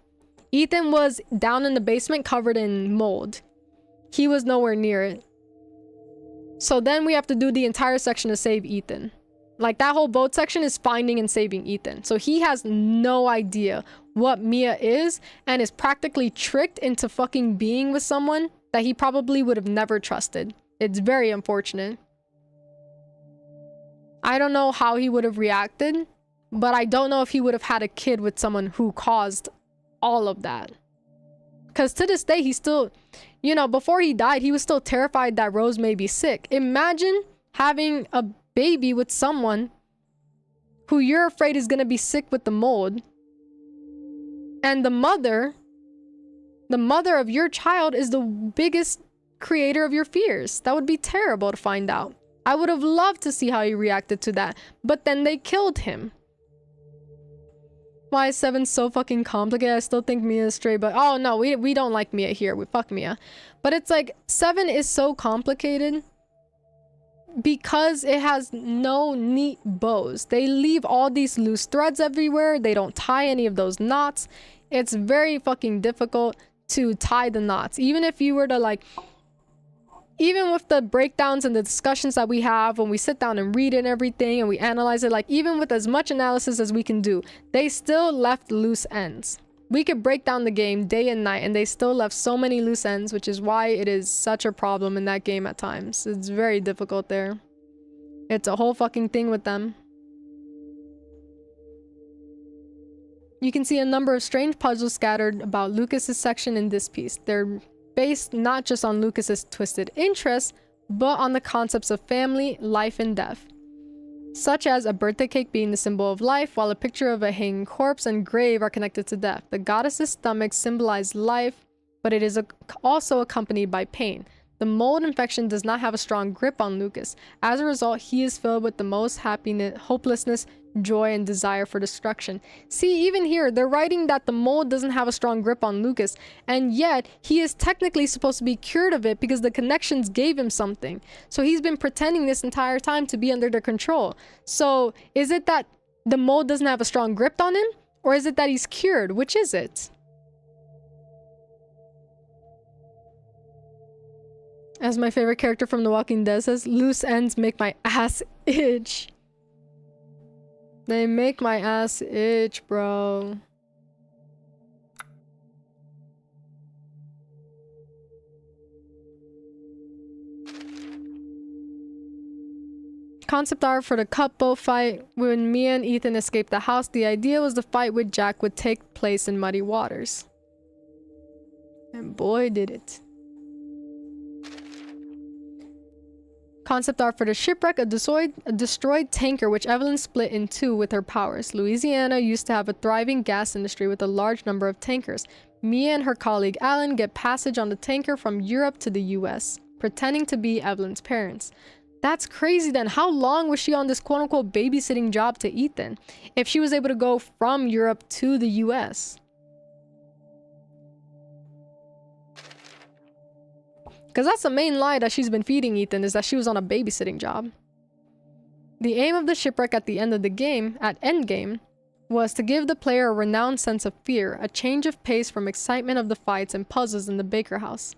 Ethan was down in the basement covered in mold. He was nowhere near it. So then we have to do the entire section to save Ethan. Like, that whole boat section is finding and saving Ethan. So he has no idea what Mia is and is practically tricked into fucking being with someone that he probably would have never trusted. It's very unfortunate. I don't know how he would have reacted, but I don't know if he would have had a kid with someone who caused all of that. Because to this day, he's still, you know, before he died, he was still terrified that Rose may be sick. Imagine having a baby with someone who you're afraid is going to be sick with the mold. And the mother of your child is the biggest creator of your fears. That would be terrible to find out. I would have loved to see how he reacted to that. But then they killed him. Why is 7 so fucking complicated? I still think Mia is straight, but oh no, we don't like Mia here. We fuck Mia. But it's like 7 is so complicated because it has no neat bows. They leave all these loose threads everywhere. They don't tie any of those knots. It's very fucking difficult to tie the knots. Even if you were to like, even with the breakdowns and the discussions that we have when we sit down and read it and everything and we analyze it, like even with as much analysis as we can do, they still left loose ends. We could break down the game day and night and they still left so many loose ends, which is why it is such a problem in that game at times. It's very difficult there. It's a whole fucking thing with them. You can see a number of strange puzzles scattered about Lucas's section in this piece. They're based not just on Lucas's twisted interests, but on the concepts of family, life, and death. Such as a birthday cake being the symbol of life, while a picture of a hanging corpse and grave are connected to death. The goddess's stomach symbolized life, but it is also accompanied by pain. The mold infection does not have a strong grip on Lucas. As a result, he is filled with the most happiness, hopelessness, joy, and desire for destruction. See, even here, they're writing that the mold doesn't have a strong grip on Lucas, and yet he is technically supposed to be cured of it because the connections gave him something. So he's been pretending this entire time to be under their control. So is it that the mold doesn't have a strong grip on him, or is it that he's cured? Which is it? As my favorite character from The Walking Dead says, loose ends make my ass itch. They make my ass itch, bro. Concept art for the cup boat fight. When Mia and Ethan escaped the house, the idea was the fight with Jack would take place in muddy waters. And boy, did it. Concept art for the shipwreck, a destroyed tanker which Evelyn split in two with her powers. Louisiana used to have a thriving gas industry with a large number of tankers. Mia and her colleague Alan get passage on the tanker from Europe to the US, pretending to be Evelyn's parents. That's crazy then. How long was she on this quote-unquote babysitting job to Ethan if she was able to go from Europe to the US? Because that's the main lie that she's been feeding Ethan, is that she was on a babysitting job. The aim of the shipwreck at the end of the game, at endgame, was to give the player a renowned sense of fear, a change of pace from excitement of the fights and puzzles in the Baker house.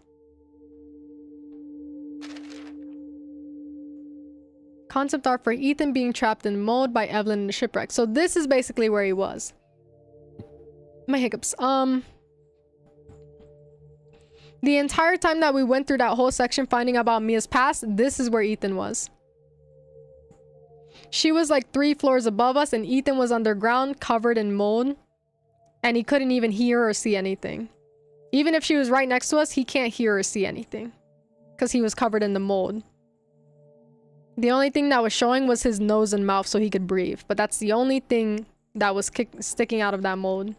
Concept art for Ethan being trapped in mold by Evelyn in the shipwreck. So this is basically where he was. My hiccups. The entire time that we went through that whole section finding out about Mia's past, this is where Ethan was. She was like 3 floors above us and Ethan was underground, covered in mold. And he couldn't even hear or see anything. Even if she was right next to us, he can't hear or see anything. Because he was covered in the mold. The only thing that was showing was his nose and mouth so he could breathe. But that's the only thing that was sticking out of that mold.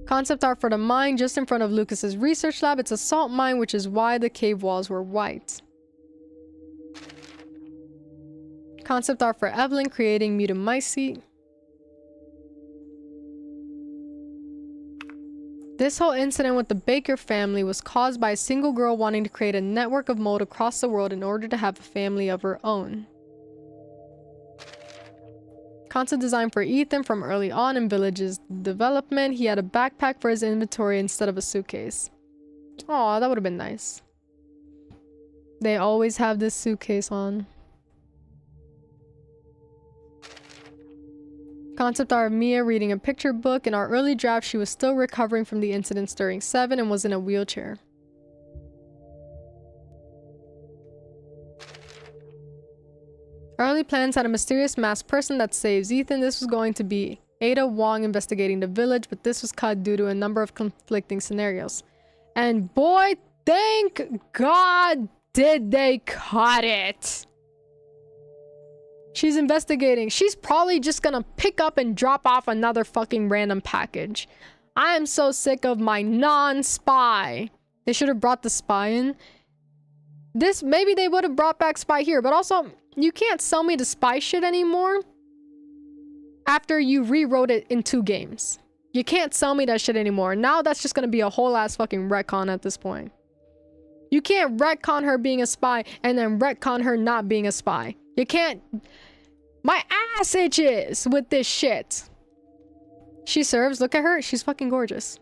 Concept art for the mine just in front of Lucas's research lab. It's a salt mine, which is why the cave walls were white. Concept art for Evelyn creating mutamycete. This whole incident with the Baker family was caused by a single girl wanting to create a network of mold across the world in order to have a family of her own. Concept design for Ethan from early on in Village's development. He had a backpack for his inventory instead of a suitcase. Aw, that would have been nice. They always have this suitcase on. Concept art of Mia reading a picture book. In our early draft, she was still recovering from the incidents during 7 and was in a wheelchair. Early plans had a mysterious masked person that saves Ethan. This was going to be Ada Wong investigating the village, but this was cut due to a number of conflicting scenarios. And boy, thank God did they cut it! She's investigating. She's probably just gonna pick up and drop off another fucking random package. I am so sick of my non-spy. They should have brought the spy in. This, maybe they would have brought back spy here, but also, you can't sell me the spy shit anymore after you rewrote it in 2 games. You can't sell me that shit anymore. Now that's just gonna be a whole ass fucking retcon at this point. You can't retcon her being a spy and then retcon her not being a spy. You can't... My ass itches with this shit. She serves. Look at her. She's fucking gorgeous.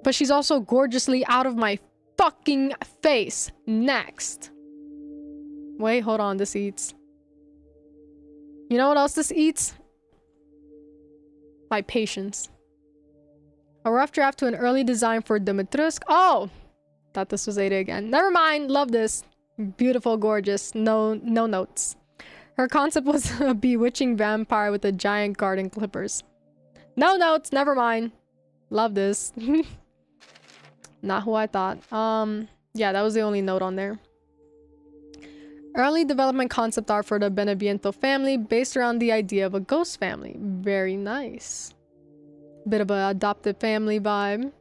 But she's also gorgeously out of my fucking face. Next. Wait, hold on. This eats. You know what else this eats? My patience. A rough draft to an early design for Dimitrescu. Oh! Thought this was Ada again. Never mind. Love this. Beautiful, gorgeous. No notes. Her concept was a bewitching vampire with a giant garden clippers. No notes. Never mind. Love this. Not who I thought. Yeah, that was the only note on there. Early development concept art for the Beneviento family based around the idea of a ghost family. Very nice. Bit of a adopted family vibe.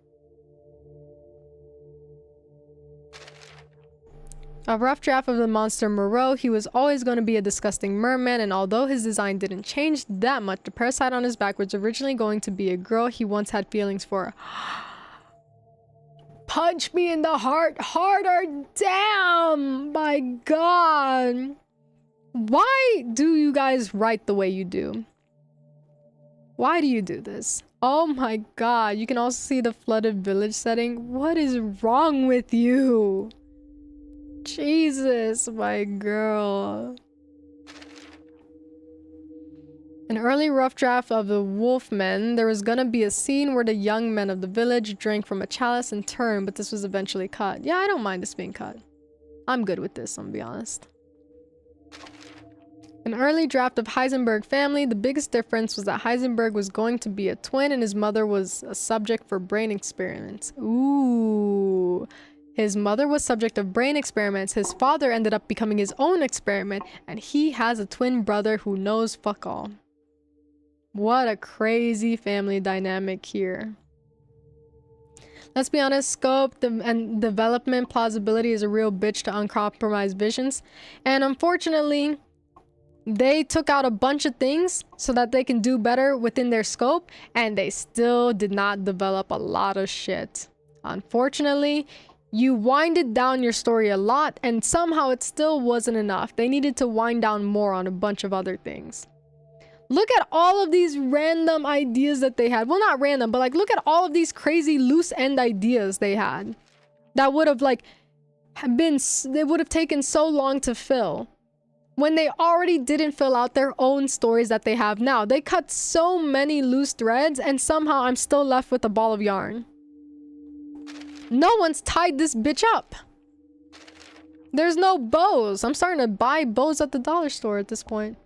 A rough draft of the monster Moreau. He was always going to be a disgusting merman, and although his design didn't change that much, the parasite on his back was originally going to be a girl he once had feelings for. Punch me in the heart harder! Damn! My God! Why do you guys write the way you do? Why do you do this? Oh my God, you can also see the flooded village setting. What is wrong with you? Jesus, my girl. An early rough draft of the Wolfmen. There was gonna be a scene where the young men of the village drank from a chalice in turn, but this was eventually cut. Yeah, I don't mind this being cut. I'm good with this, I'm gonna be honest. An early draft of Heisenberg Family. The biggest difference was that Heisenberg was going to be a twin and his mother was a subject for brain experiments. Ooh. His mother was subject of brain experiments. His father ended up becoming his own experiment, and he has a twin brother who knows fuck all. What a crazy family dynamic here. Let's be honest, scope and development plausibility is a real bitch to uncompromised visions. And unfortunately, they took out a bunch of things so that they can do better within their scope, and they still did not develop a lot of shit. Unfortunately, you winded down your story a lot, and somehow it still wasn't enough. They needed to wind down more on a bunch of other things. Look at all of these random ideas that they had. Well, not random, but like, look at all of these crazy loose end ideas they had. That would have like they would have taken so long to fill. When they already didn't fill out their own stories that they have now. They cut so many loose threads and somehow I'm still left with a ball of yarn. No one's tied this bitch up. There's no bows. I'm starting to buy bows at the dollar store at this point.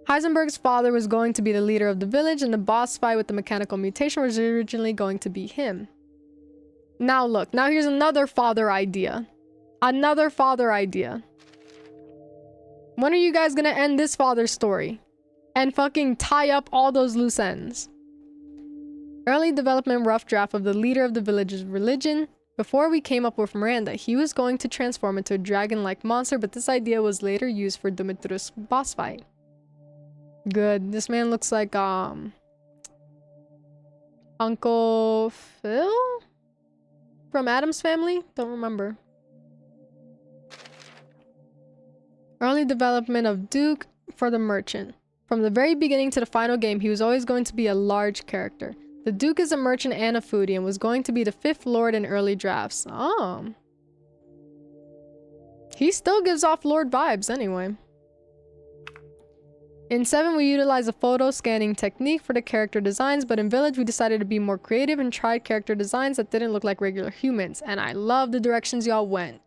Heisenberg's father was going to be the leader of the village, and the boss fight with the mechanical mutation was originally going to be him. Now look, now here's another father idea. Another father idea. When are you guys gonna end this father story? And fucking tie up all those loose ends? Early development rough draft of the leader of the village's religion. Before we came up with Miranda, he was going to transform into a dragon-like monster, but this idea was later used for Dimitru's boss fight. Good. This man looks like, Uncle Phil? From Addams Family? Don't remember. Early development of Duke for the merchant. From the very beginning to the final game, he was always going to be a large character. The Duke is a merchant and a foodie and was going to be the 5th Lord in early drafts. Oh. He still gives off Lord vibes anyway. In 7, we utilized a photo scanning technique for the character designs, but in Village, we decided to be more creative and tried character designs that didn't look like regular humans. And I love the directions y'all went.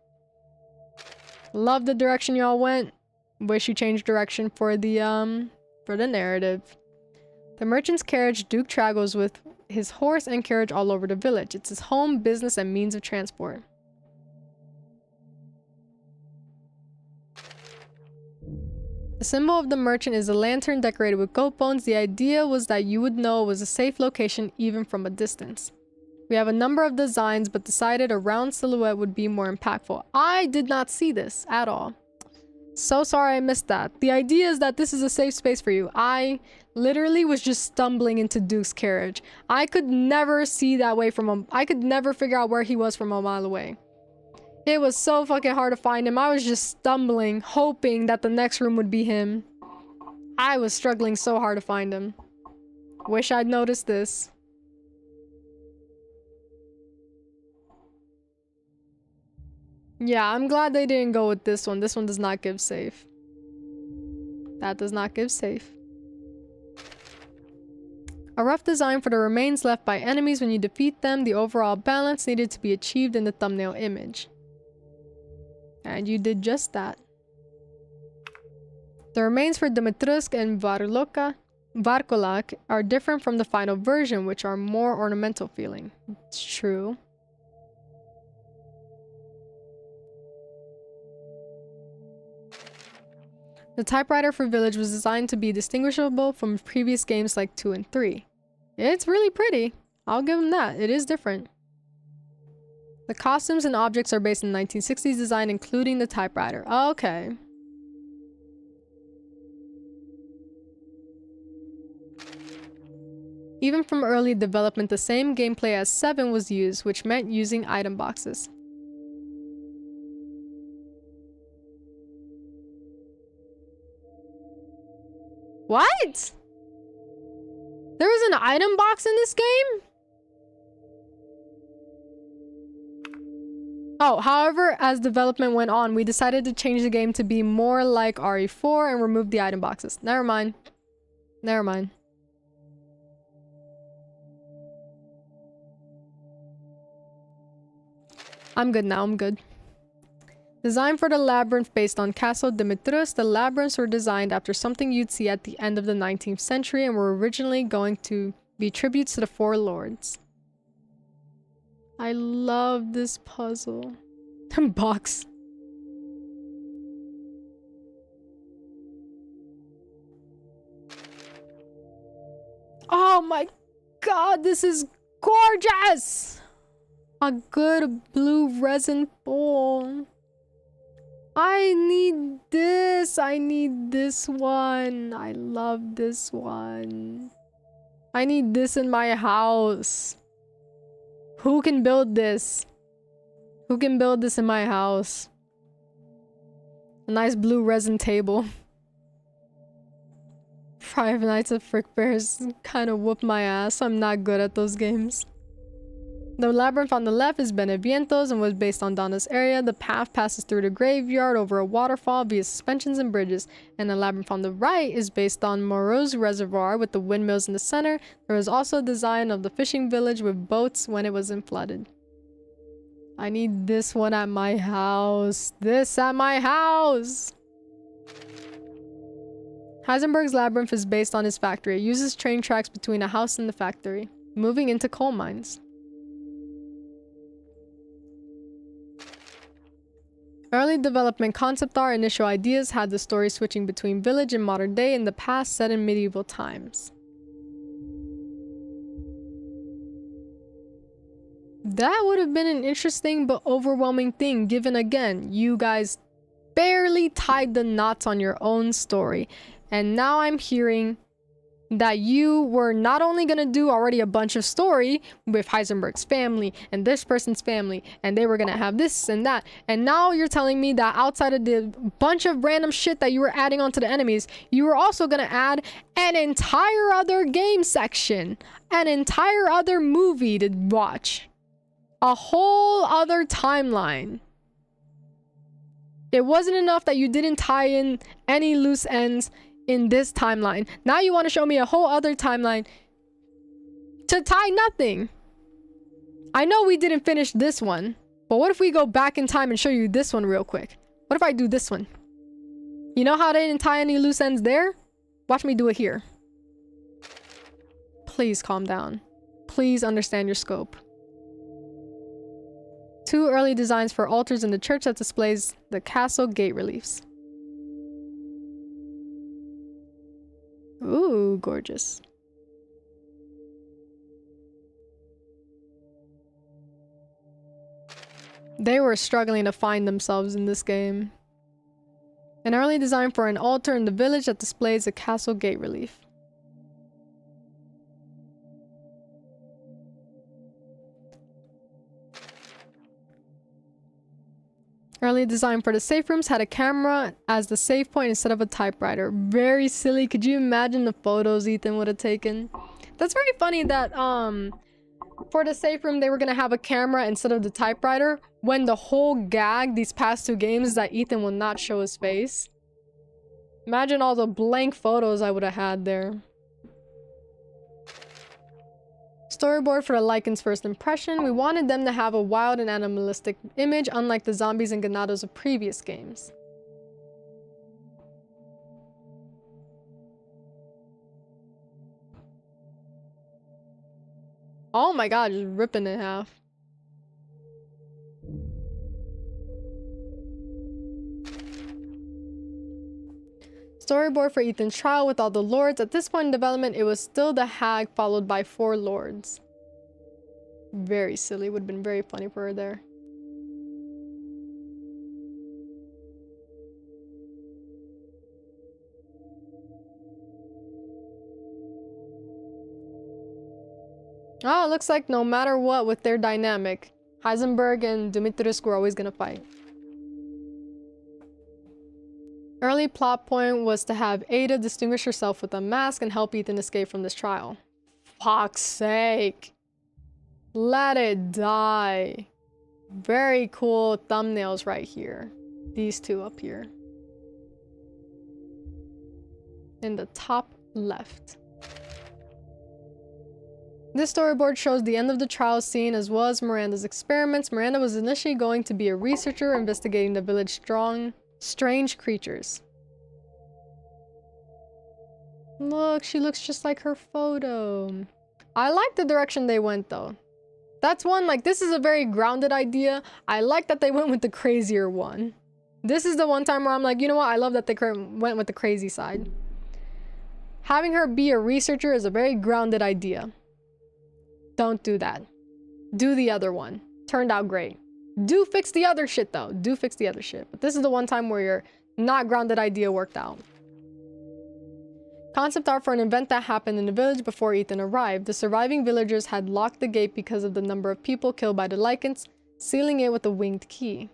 Love the direction y'all went. Wish you changed direction for the narrative. The merchant's carriage, Duke travels with his horse and carriage all over the village. It's his home, business, and means of transport. The symbol of the merchant is a lantern decorated with goat bones. The idea was that you would know it was a safe location even from a distance. We have a number of designs, but decided a round silhouette would be more impactful. I did not see this at all. So sorry I missed that. The idea is that this is a safe space for you. I literally was just stumbling into Duke's carriage. I could never see that way from him. I could never figure out where he was from a mile away. It was so fucking hard to find him. I was just stumbling, hoping that the next room would be him. I was struggling so hard to find him. Wish I'd noticed this. Yeah, I'm glad they didn't go with this one. This one does not give safe. That does not give safe. A rough design for the remains left by enemies when you defeat them. The overall balance needed to be achieved in the thumbnail image. And you did just that. The remains for Dimitrusk and Varkolak are different from the final version, which are more ornamental feeling. It's true. The typewriter for Village was designed to be distinguishable from previous games like 2 and 3. It's really pretty. I'll give them that. It is different. The costumes and objects are based on 1960s design, including the typewriter. Okay. Even from early development, the same gameplay as 7 was used, which meant using item boxes. What? There was an item box in this game? Oh, however, as development went on, we decided to change the game to be more like RE4 and remove the item boxes. Never mind. Never mind. I'm good now, I'm good. Designed for the labyrinth based on Castle Demetrius, the labyrinths were designed after something you'd see at the end of the 19th century and were originally going to be tributes to the Four Lords. I love this puzzle. Box. Oh my god, this is gorgeous! A good blue resin bowl. I need this. I need this one. I love this one. I need this in my house. Who can build this? Who can build this in my house? A nice blue resin table. Five Nights at Frickbear's kind of whooped my ass. I'm not good at those games. The labyrinth on the left is Benevientos and was based on Donna's area. The path passes through the graveyard over a waterfall via suspensions and bridges. And the labyrinth on the right is based on Moreau's Reservoir with the windmills in the center. There was also a design of the fishing village with boats when it wasn't flooded. I need this one at my house. This at my house! Heisenberg's labyrinth is based on his factory. It uses train tracks between a house and the factory, moving into coal mines. Early development concept art initial ideas had the story switching between village and modern day in the past set in medieval times. That would have been an interesting but overwhelming thing given again, you guys barely tied the knots on your own story. And now I'm hearing that you were not only gonna do already a bunch of story with Heisenberg's family and this person's family, and they were gonna have this and that, and now you're telling me that outside of the bunch of random shit that you were adding onto the enemies, you were also gonna add an entire other game section, an entire other movie to watch, a whole other timeline. It wasn't enough that you didn't tie in any loose ends in this timeline. Now you want to show me a whole other timeline to tie nothing. I know we didn't finish this one, but what if we go back in time and show you this one real quick? What if I do this one? You know how they didn't tie any loose ends there? Watch me do it here. Please calm down. Please understand your scope. 2 early designs for altars in the church that displays the castle gate reliefs. Ooh, gorgeous. They were struggling to find themselves in this game. An early design for an altar in the village that displays a castle gate relief. Early design for the safe rooms had a camera as the save point instead of a typewriter. Very silly. Could you imagine the photos Ethan would have taken? That's very funny that for the safe room they were gonna have a camera instead of the typewriter, when the whole gag these past 2 games is that Ethan will not show his face. Imagine all the blank photos I would have had there. Storyboard for the Lycans' first impression. We wanted them to have a wild and animalistic image, unlike the zombies and ganados of previous games. Oh my god, just ripping it in half. Storyboard for Ethan's trial with all the lords. At this point in development, it was still the hag followed by 4 lords. Very silly. Would have been very funny for her there. Oh, it looks like no matter what with their dynamic, Heisenberg and Demetrius were always gonna fight. Early plot point was to have Ada distinguish herself with a mask and help Ethan escape from this trial. Fuck's sake. Let it die. Very cool thumbnails right here. These 2 up here. In the top left. This storyboard shows the end of the trial scene as well as Miranda's experiments. Miranda was initially going to be a researcher investigating the village's strange creatures. Look, she looks just like her photo. I like the direction they went though. That's one, like, this is a very grounded idea. I like that they went with the crazier one. This is the one time where I'm like, you know what? I love that they went with the crazy side. Having her be a researcher is a very grounded idea. Don't do that. Do the other one. Turned out great. Do fix the other shit though. Do fix the other shit. But this is the one time where your not grounded idea worked out. Concept art for an event that happened in the village before Ethan arrived. The surviving villagers had locked the gate because of the number of people killed by the Lycans, sealing it with a winged key.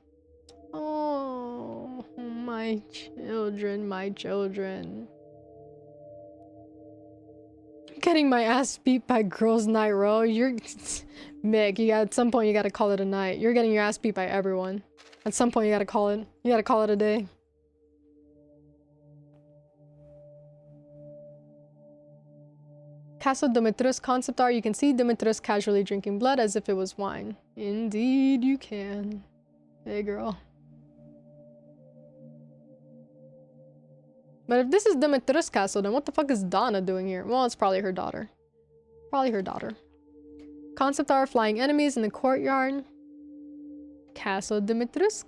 Oh, my children, my children. Getting my ass beat by Girls Night Row. You're... Mick, at some point you gotta call it a night. You're getting your ass beat by everyone. At some point you gotta call it. You gotta call it a day. Castle Demetrius concept art. You can see Demetrius casually drinking blood as if it was wine. Indeed you can. Hey girl. But if this is Demetrius Castle, then what the fuck is Donna doing here? Well, it's probably her daughter. Probably her daughter. Concept art, flying enemies in the courtyard. Castle Demetrius.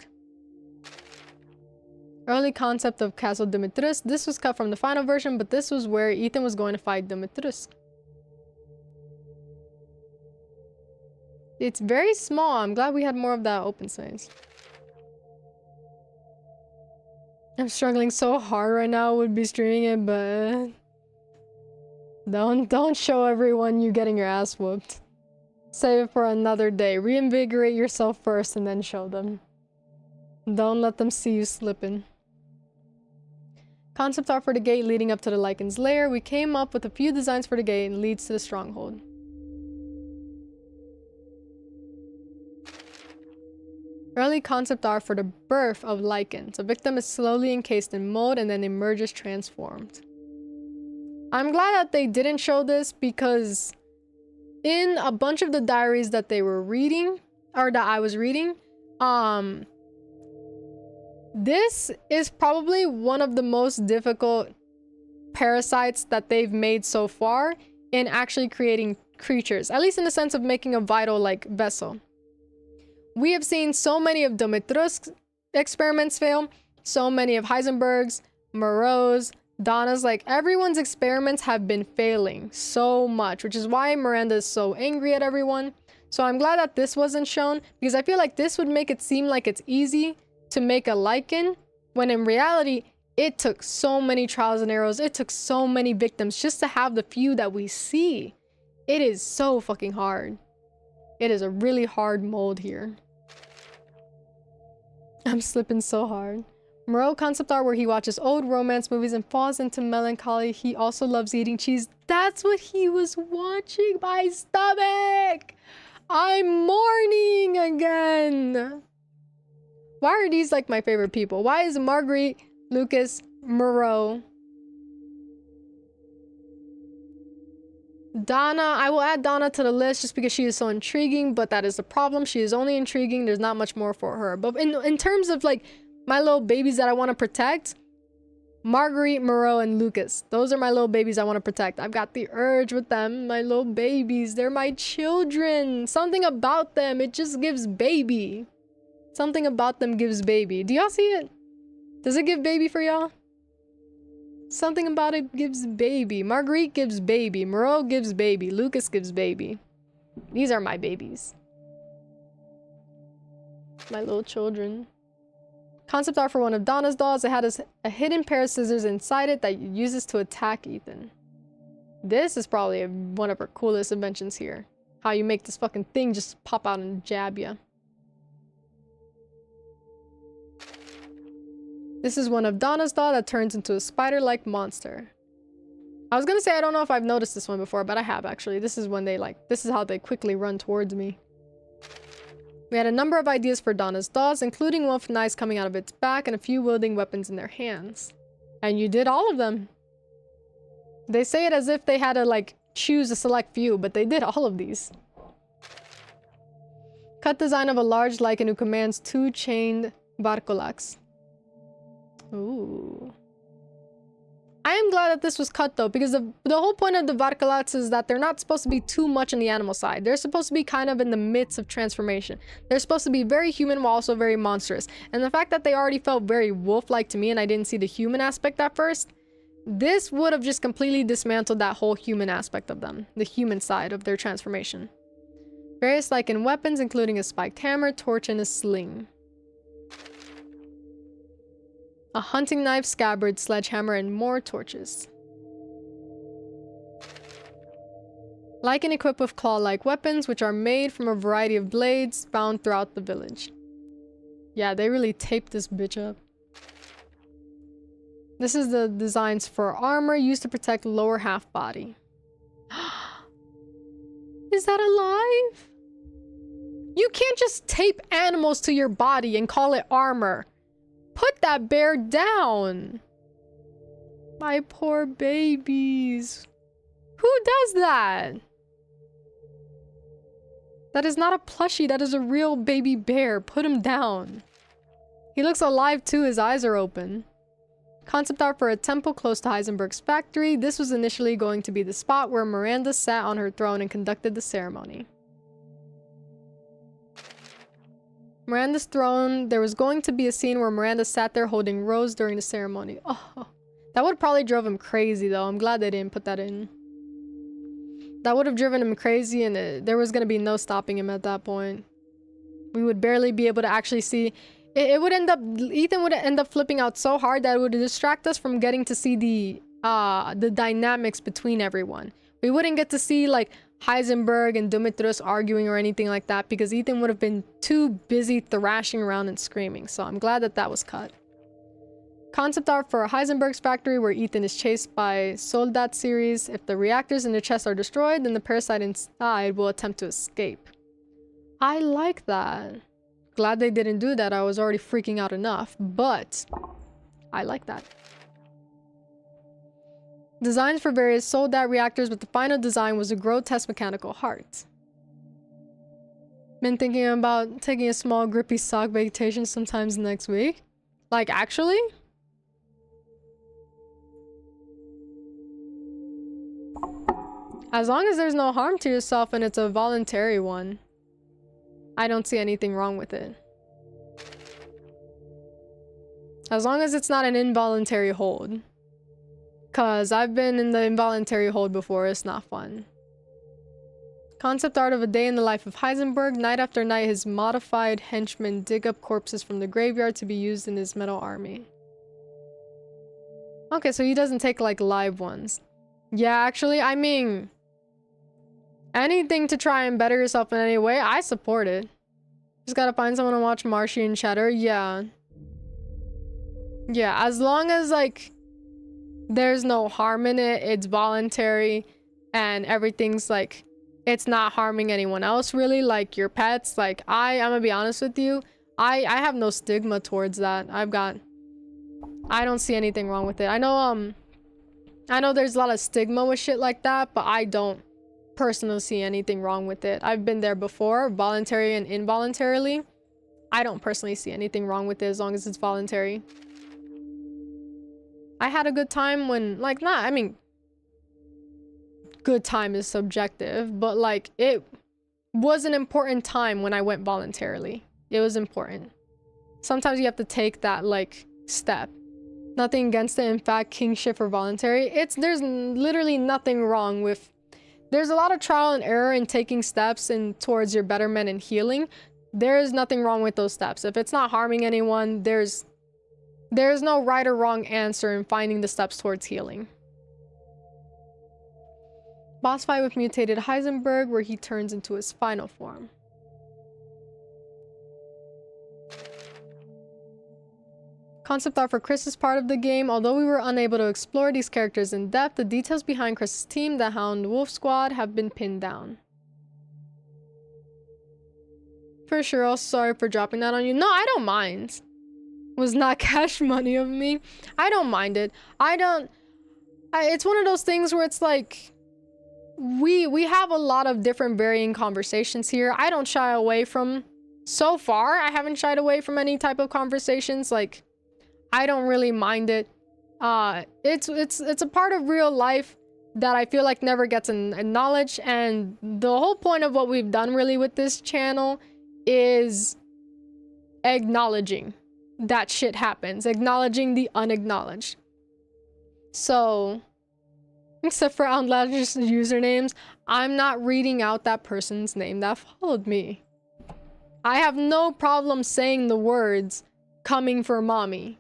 Early concept of Castle Demetrius. This was cut from the final version, but this was where Ethan was going to fight Demetrius. It's very small. I'm glad we had more of that open space. I'm struggling so hard right now with be streaming it, but don't show everyone you getting your ass whooped. Save it for another day. Reinvigorate yourself first and then show them. Don't let them see you slipping. Concept art for the gate leading up to the Lycan's lair. We came up with a few designs for the gate and leads to the stronghold. Early concept art for the birth of Lycans. A victim is slowly encased in mold and then emerges transformed. I'm glad that they didn't show this because in a bunch of the diaries that they were reading, or that I was reading, this is probably one of the most difficult parasites that they've made so far in actually creating creatures, at least in the sense of making a vital like vessel. We have seen so many of Demetrius' experiments fail, so many of Heisenberg's, Moreau's, Donna's, like everyone's experiments have been failing so much, which is why Miranda is so angry at everyone. So I'm glad that this wasn't shown because I feel like this would make it seem like it's easy to make a Lycan when in reality it took so many trials and errors, it took so many victims just to have the few that we see. It is so fucking hard. It is a really hard mold here. I'm slipping so hard. Moreau concept art where he watches old romance movies and falls into melancholy. He also loves eating cheese. That's what he was watching. My stomach! I'm mourning again. Why are these like my favorite people? Why is Marguerite, Lucas, Moreau, Donna? I will add Donna to the list just because she is so intriguing, but that is the problem. She is only intriguing. There's not much more for her. But in terms of like my little babies that I want to protect, Marguerite, Moreau, and Lucas. Those are my little babies I want to protect. I've got the urge with them. My little babies. They're my children. Something about them. It just gives baby. Something about them gives baby. Do y'all see it? Does it give baby for y'all? Something about it gives baby. Marguerite gives baby. Moreau gives baby. Lucas gives baby. These are my babies. My little children. Concept art for one of Donna's dolls. It had a hidden pair of scissors inside it that it uses to attack Ethan. This is probably one of her coolest inventions here. How you make this fucking thing just pop out and jab ya. This is one of Donna's doll that turns into a spider-like monster. I was gonna say I don't know if I've noticed this one before, but I have actually. This is when they this is how they quickly run towards me. We had a number of ideas for Donna's dolls, including one with knives coming out of its back and a few wielding weapons in their hands. And you did all of them. They say it as if they had to choose a select few, but they did all of these. Cut design of a large lichen who commands 2 chained Varkolax. Ooh. I am glad that this was cut though, because the whole point of the Varkolax is that they're not supposed to be too much on the animal side. They're supposed to be kind of in the midst of transformation. They're supposed to be very human while also very monstrous. And the fact that they already felt very wolf-like to me and I didn't see the human aspect at first, this would have just completely dismantled that whole human aspect of them. The human side of their transformation. Various lichen weapons, including a spiked hammer, torch, and a sling. A hunting knife, scabbard, sledgehammer, and more torches. Lichen equipped with claw-like weapons, which are made from a variety of blades found throughout the village. Yeah, they really taped this bitch up. This is the designs for armor used to protect lower half body. Is that alive? You can't just tape animals to your body and call it armor. Put that bear down. My poor babies. Who does that? That is not a plushie. That is a real baby bear. Put him down. He looks alive too. His eyes are open. Concept art for a temple close to Heisenberg's factory. This was initially going to be the spot where Miranda sat on her throne and conducted the ceremony. Miranda's throne, there was going to be a scene where Miranda sat there holding Rose during the ceremony. Oh, that would probably drove him crazy though. I'm glad they didn't put that in. That would have driven him crazy and there was going to be no stopping him at that point. We would barely be able to actually see. It would end up, Ethan would end up flipping out so hard that it would distract us from getting to see the dynamics between everyone. We wouldn't get to see like Heisenberg and Demetrius arguing or anything like that because Ethan would have been too busy thrashing around and screaming. So I'm glad that that was cut. Concept art for Heisenberg's factory where Ethan is chased by Soldat series. If the reactors in the chest are destroyed, then the parasite inside will attempt to escape. I like that. Glad they didn't do that. I was already freaking out enough, but I like that. Designs for various Soldat reactors, but the final design was a grotesque mechanical heart. Been thinking about taking a small grippy sock vacation sometimes next week. Like, actually? As long as there's no harm to yourself and it's a voluntary one, I don't see anything wrong with it. As long as it's not an involuntary hold. Cause I've been in the involuntary hold before, it's not fun. Concept art of a day in the life of Heisenberg. Night after night, his modified henchmen dig up corpses from the graveyard to be used in his metal army. Okay, so he doesn't take like live ones. Yeah, actually, I mean, anything to try and better yourself in any way, I support it. Just gotta find someone to watch Marshy and Cheddar. Yeah. Yeah, as long as like there's no harm in it, it's voluntary, and everything's like, it's not harming anyone else really, like your pets. Like, I'm gonna be honest with you, I have no stigma towards that. I don't see anything wrong with it. I know there's a lot of stigma with shit like that, but I don't personally see anything wrong with it. I've been there before, voluntary and involuntarily. I don't personally see anything wrong with it as long as it's voluntary. I had a good time when, like, I mean, good time is subjective, but like, it was an important time when I went voluntarily. It was important. Sometimes you have to take that, like, step. Nothing against it. In fact, kingship or voluntary, there's literally nothing wrong with. There's a lot of trial and error in taking steps towards your betterment and healing. There is nothing wrong with those steps. If it's not harming anyone, there's no right or wrong answer in finding the steps towards healing. Boss fight with mutated Heisenberg where he turns into his final form. Concept art for Chris is part of the game. Although we were unable to explore these characters in depth, the details behind Chris's team, the Hound Wolf Squad, have been pinned down. For sure, also sorry for dropping that on you. No, I don't mind. Was not cash money of me. I don't mind it. It's one of those things where it's like, we have a lot of different varying conversations here. I don't shy away from, so far I haven't shied away from any type of conversations. Like, I don't really mind it. It's a part of real life that I feel like never gets acknowledged, and the whole point of what we've done really with this channel is acknowledging that shit happens, acknowledging the unacknowledged. So, except for outlandish usernames, I'm not reading out that person's name that followed me. I have no problem saying the words coming for mommy,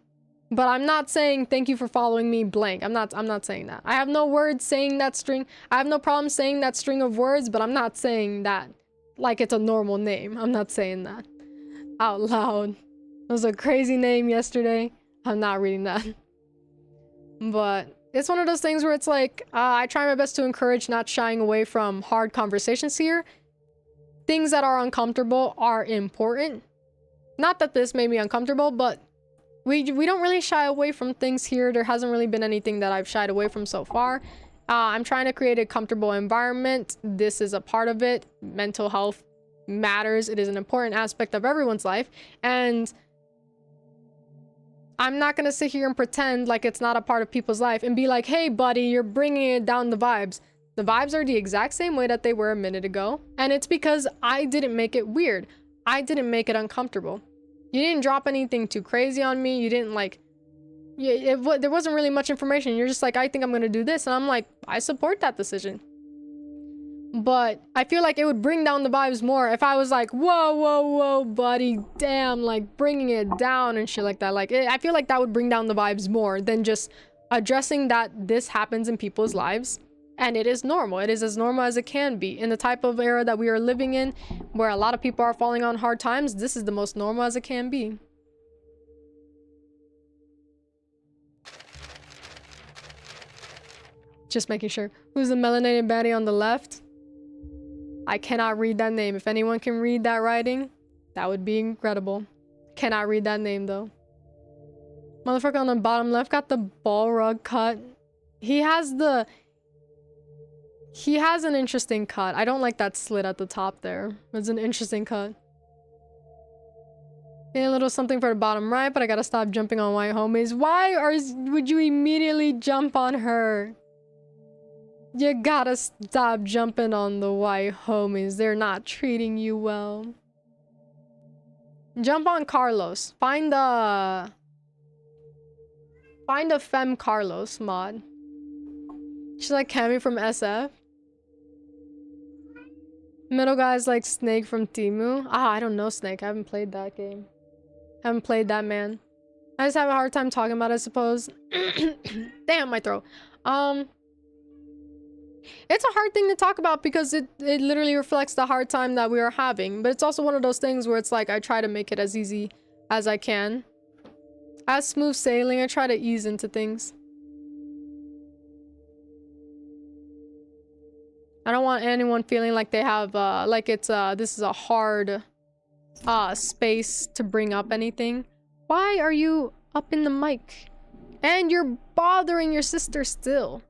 but I'm not saying thank you for following me blank. I'm not saying that. I have no words saying that string. I have no problem saying that string of words, but I'm not saying that like it's a normal name. I'm not saying that out loud. It was a crazy name yesterday. I'm not reading that. But it's one of those things where it's like, I try my best to encourage not shying away from hard conversations here. Things that are uncomfortable are important. Not that this made me uncomfortable, but we don't really shy away from things here. There hasn't really been anything that I've shied away from so far. I'm trying to create a comfortable environment. This is a part of it. Mental health matters. It is an important aspect of everyone's life. And I'm not gonna sit here and pretend like it's not a part of people's life and be like, hey buddy, you're bringing it down the vibes. The vibes are the exact same way that they were a minute ago. And it's because I didn't make it weird. I didn't make it uncomfortable. You didn't drop anything too crazy on me. You didn't like, there wasn't really much information. You're just like, I think I'm gonna do this. And I'm like, I support that decision. But I feel like it would bring down the vibes more if I was like, whoa, whoa, whoa, buddy, damn, like bringing it down and shit like that. Like, I feel like that would bring down the vibes more than just addressing that this happens in people's lives. And it is normal. It is as normal as it can be. In the type of era that we are living in, where a lot of people are falling on hard times, this is the most normal as it can be. Just making sure. Who's the melanated baddie on the left? I cannot read that name. If anyone can read that writing, that would be incredible. Cannot read that name though. Motherfucker on the bottom left got the ball rug cut. He has an interesting cut. I don't like that slit at the top there. It's an interesting cut. A little something for the bottom right, but I gotta stop jumping on white homies. Why would you immediately jump on her? You gotta stop jumping on the white homies. They're not treating you well. Jump on Carlos. Find a Femme Carlos mod. She's like Cammy from SF. Middle guy's like Snake from Temu. I don't know Snake. I haven't played that game. Haven't played that, man. I just have a hard time talking about it, I suppose. Damn, my throat. It's a hard thing to talk about because it literally reflects the hard time that we are having. But it's also one of those things where it's like I try to make it as easy as I can. As smooth sailing, I try to ease into things. I don't want anyone feeling like they have like it's this is a hard space to bring up anything. Why are you up in the mic? And you're bothering your sister still.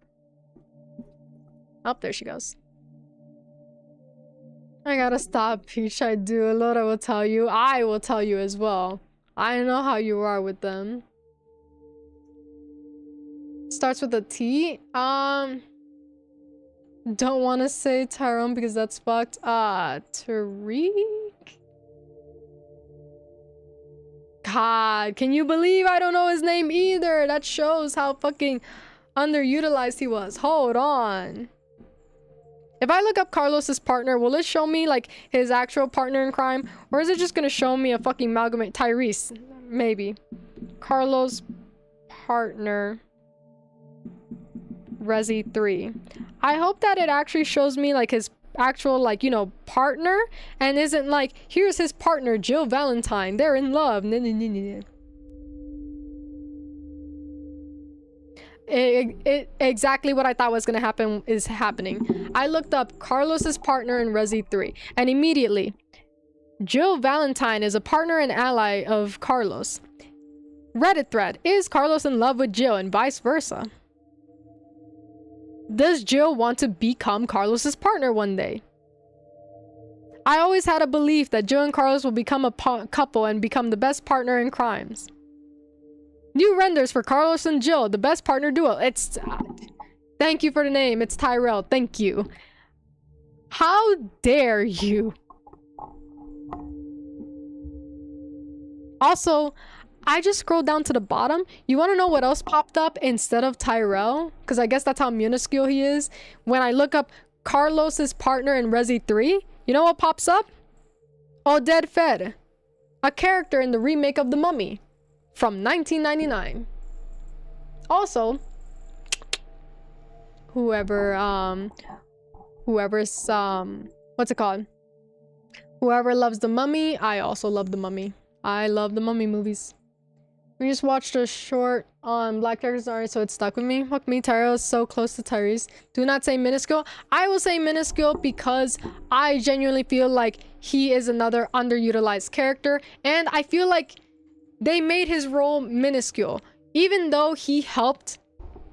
Oh, there she goes. I gotta stop, Peach. I do. Laura will tell you. I will tell you as well. I know how you are with them. Starts with a T. Don't want to say Tyrone because that's fucked. Tariq? God, can you believe I don't know his name either? That shows how fucking underutilized he was. Hold on. If I look up Carlos's partner, will it show me like his actual partner in crime? Or is it just gonna show me a fucking amalgamate? Tyrese, maybe. Carlos partner. Resi 3. I hope that it actually shows me like his actual like, you know, partner and isn't like, here's his partner, Jill Valentine. They're in love. Exactly what I thought was gonna happen is happening. I looked up Carlos's partner in Resi 3 and immediately Jill Valentine is a partner and ally of Carlos. Reddit thread, is Carlos in love with Jill and vice versa? Does Jill want to become Carlos's partner one day? I always had a belief that Jill and Carlos will become a couple and become the best partner in crimes. New renders for Carlos and Jill, the best partner duo. It's... thank you for the name. It's Tyrell. Thank you. How dare you? Also, I just scrolled down to the bottom. You want to know what else popped up instead of Tyrell? Because I guess that's how minuscule he is. When I look up Carlos's partner in Resi 3, you know what pops up? Oded Fed, a character in the remake of The Mummy from 1999. Also, whoever's what's it called? Whoever loves The Mummy, I also love The Mummy. I love the Mummy movies. We just watched a short on Black characters, already, so it stuck with me. Fuck me, Tyrell is so close to Tyrese. Do not say minuscule. I will say minuscule because I genuinely feel like he is another underutilized character, and I feel like they made his role minuscule. Even though he helped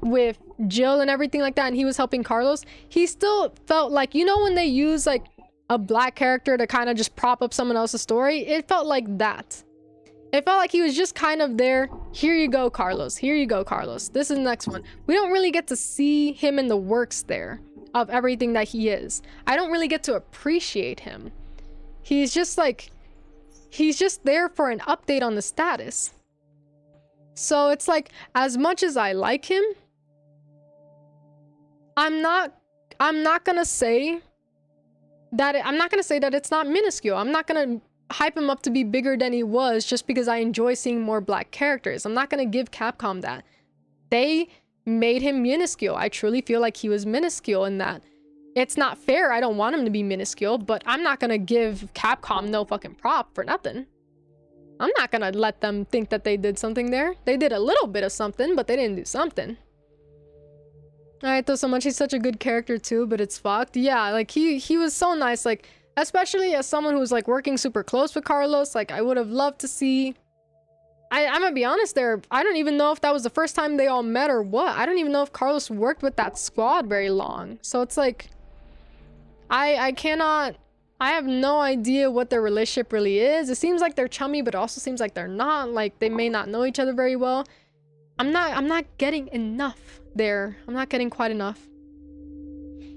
with Jill and everything like that, and he was helping Carlos, he still felt like, you know, when they use like a black character to kind of just prop up someone else's story, it felt like that. It felt like he was just kind of there. Here you go, Carlos. Here you go, Carlos. This is the next one. We don't really get to see him in the works there of everything that he is. I don't really get to appreciate him. He's just like, he's just there for an update on the status. So it's like, as much as I like him, I'm not gonna say that it's not minuscule. I'm not gonna hype him up to be bigger than he was just because I enjoy seeing more black characters. I'm not gonna give Capcom that. They made him minuscule. I truly feel like he was minuscule in that. It's not fair. I don't want him to be minuscule, but I'm not gonna give Capcom no fucking prop for nothing. I'm not gonna let them think that they did something there. They did a little bit of something, but they didn't do something. Alright, though, so much. He's such a good character too, but it's fucked. Yeah, like he was so nice, like, especially as someone who's like working super close with Carlos, like I would have loved to see. I'm gonna be honest there, I don't even know if that was the first time they all met or what. I don't even know if Carlos worked with that squad very long. So it's like, I have no idea what their relationship really is. It seems like they're chummy, but it also seems like they're not. Like they may not know each other very well. I'm not getting enough there. I'm not getting quite enough.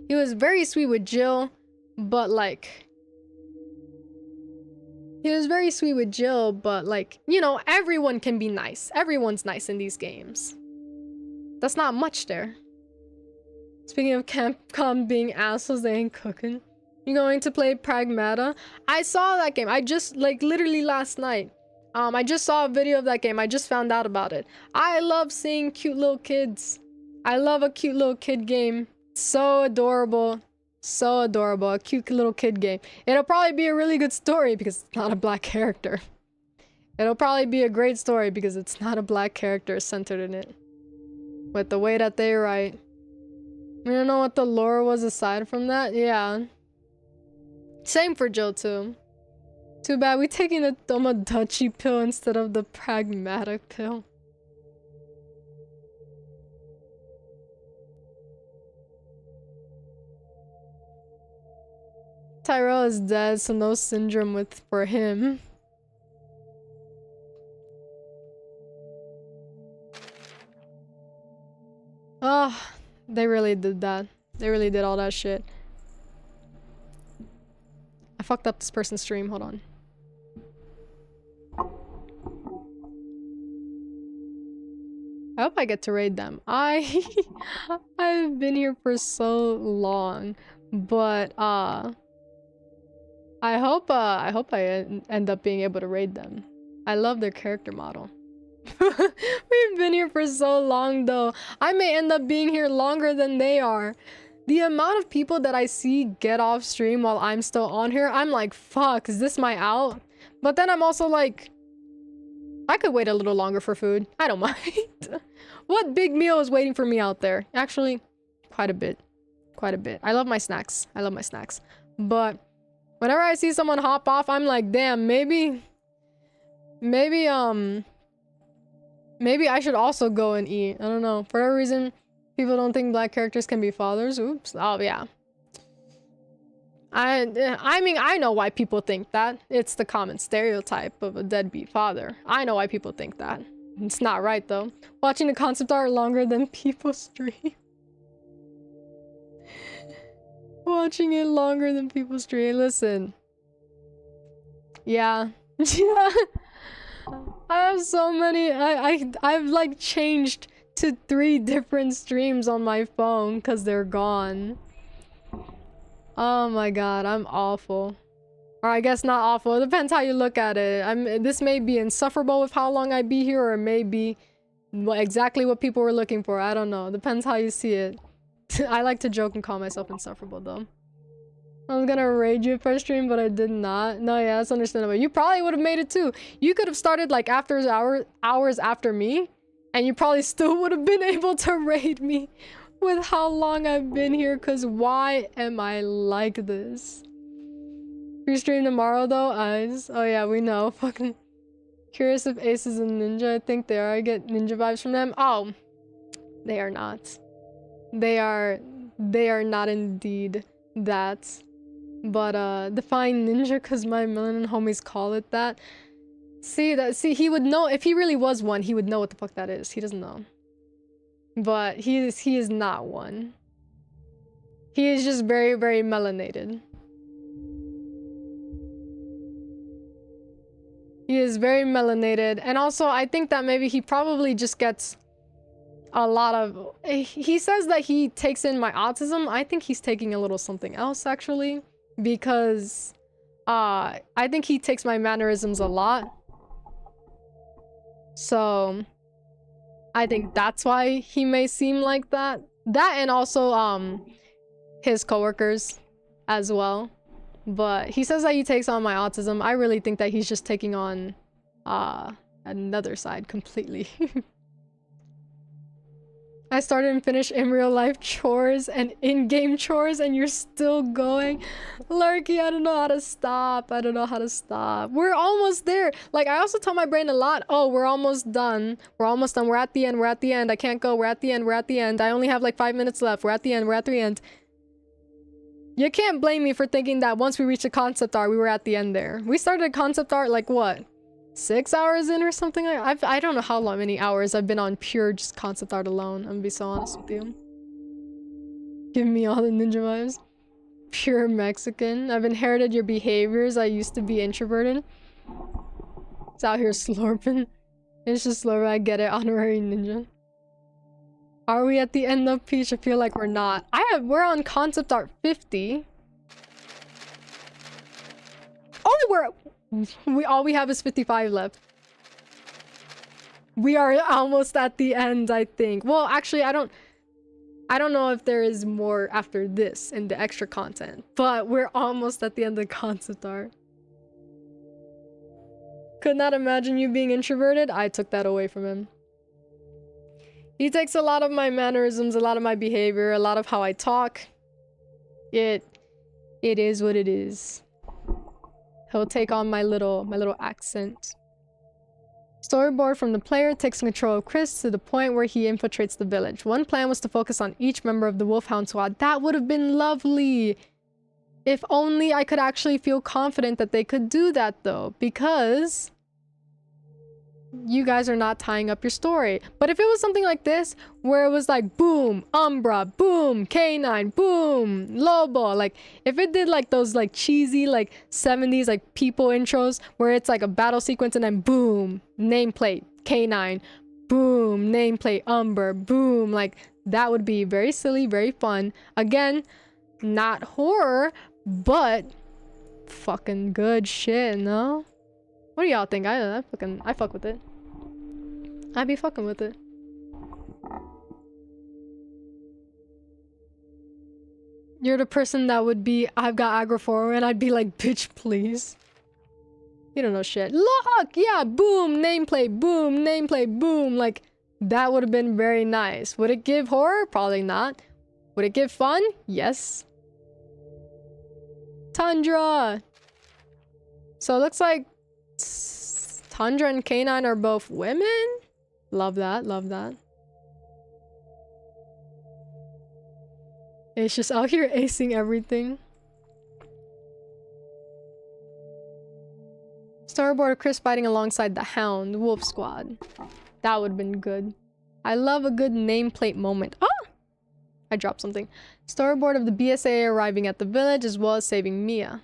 He was very sweet with Jill, but like, he was very sweet with Jill, but like, you know, everyone can be nice. Everyone's nice in these games. That's not much there. Speaking of Capcom being assholes, they ain't cooking. You going to play Pragmata? I saw that game. I just, like, literally last night. I just saw a video of that game. I just found out about it. I love seeing cute little kids. I love a cute little kid game. So adorable. So adorable. A cute little kid game. It'll probably be a really good story because it's not a black character. It'll probably be a great story because it's not a black character centered in it. With the way that they write. I don't know what the lore was aside from that. Yeah. Same for Jill too. Too bad we taking the Tomodachi pill instead of the pragmatic pill. Tyrell is dead, so no syndrome for him. Oh, they really did that. They really did all that shit. I fucked up this person's stream. Hold on. I hope I get to raid them. I've been here for so long, but I hope I end up being able to raid them. I love their character model. We've been here for so long though. I may end up being here longer than they are. The amount of people that I see get off stream while I'm still on here, I'm like, fuck, is this my out? But then I'm also like, I could wait a little longer for food. I don't mind. What big meal is waiting for me out there? Actually, quite a bit. Quite a bit. I love my snacks. I love my snacks. But whenever I see someone hop off, I'm like, damn, maybe I should also go and eat. I don't know. For whatever reason, People don't think black characters can be fathers. Oops. Oh yeah. I mean, I know why people think that. It's the common stereotype of a deadbeat father. I know why people think that. It's not right though. Watching the concept art longer than people stream. Watching it longer than people stream. Listen. Yeah. Yeah. I have so many. I've like changed to 3 different streams on my phone because they're gone. Oh my god, I'm awful. Or I guess not awful. It depends how you look at it. This may be insufferable with how long I be here, or it may be exactly what people were looking for. I don't know. Depends how you see it. I like to joke and call myself insufferable though. I was gonna raid you first stream, but I did not. No, yeah, that's understandable. You probably would have made it too. You could have started like hours after me, and you probably still would have been able to raid me with how long I've been here, cause why am I like this? Free stream tomorrow though, eyes. Oh yeah, we know. Fucking curious if Ace is a ninja. I think they are. I get ninja vibes from them. Oh, they are not. They are not indeed that. But define ninja cause my melanin homies call it that. See, he would know if he really was one, he would know what the fuck that is. He doesn't know. But he is not one. He is just very, very melanated. He is very melanated. And also, I think that maybe he probably just gets a lot of... He says that he takes in my autism. I think he's taking a little something else, actually. Because I think he takes my mannerisms a lot. So... I think that's why he may seem like that. That and also his coworkers as well. But he says that he takes on my autism. I really think that he's just taking on another side completely. I started and finished in real life chores and in-game chores and you're still going. Lurky, I don't know how to stop. I don't know how to stop. We're almost there. Like, I also tell my brain a lot, oh, we're almost done. We're almost done. We're at the end. We're at the end. I can't go. We're at the end. We're at the end. I only have like 5 minutes left. We're at the end. We're at the end. You can't blame me for thinking that once we reached the concept art, we were at the end there. We started concept art like what? 6 hours in or something like I don't know how long many hours I've been on pure just concept art alone. I'm gonna be so honest with you. Give me all the ninja vibes. Pure Mexican. I've inherited your behaviors. I used to be introverted. It's out here slurping. It's just slurping. I get it. Honorary ninja. Are we at the end of Peach? I feel like we're not. We're on concept art 50. Oh, all we have is 55 left. We are almost at the end, I think. Well, actually, I don't know if there is more after this in the extra content, but we're almost at the end of concept art. Could not imagine you being introverted. I took that away from him. He takes a lot of my mannerisms, a lot of my behavior, a lot of how I talk. It is what it is. He'll take on my little accent. Storyboard from the player takes control of Chris to the point where he infiltrates the village. One plan was to focus on each member of the Wolfhound Squad. That would have been lovely. If only I could actually feel confident that they could do that though, because you guys are not tying up your story. But if it was something like this, where it was like, boom, Umbra, boom, K9, boom, Lobo, like, if it did like those like cheesy like 70s like people intros, where it's like a battle sequence and then boom, nameplate, K9, boom, nameplate, Umber, boom, like, that would be very silly, very fun. Again, not horror, but fucking good shit, no? What do y'all think? I fuck with it. I be fucking with it. You're the person that would be, I've got agoraphobia, and I'd be like, bitch, please. You don't know shit. Look, yeah, boom, nameplate, boom. Like, that would have been very nice. Would it give horror? Probably not. Would it give fun? Yes. Tundra. So it looks like Tundra and K9 are both women? Love that, love that. It's just out here acing everything. Storyboard of Chris fighting alongside the Hound, Wolf Squad. That would have been good. I love a good nameplate moment. Ah! I dropped something. Storyboard of the BSA arriving at the village as well as saving Mia.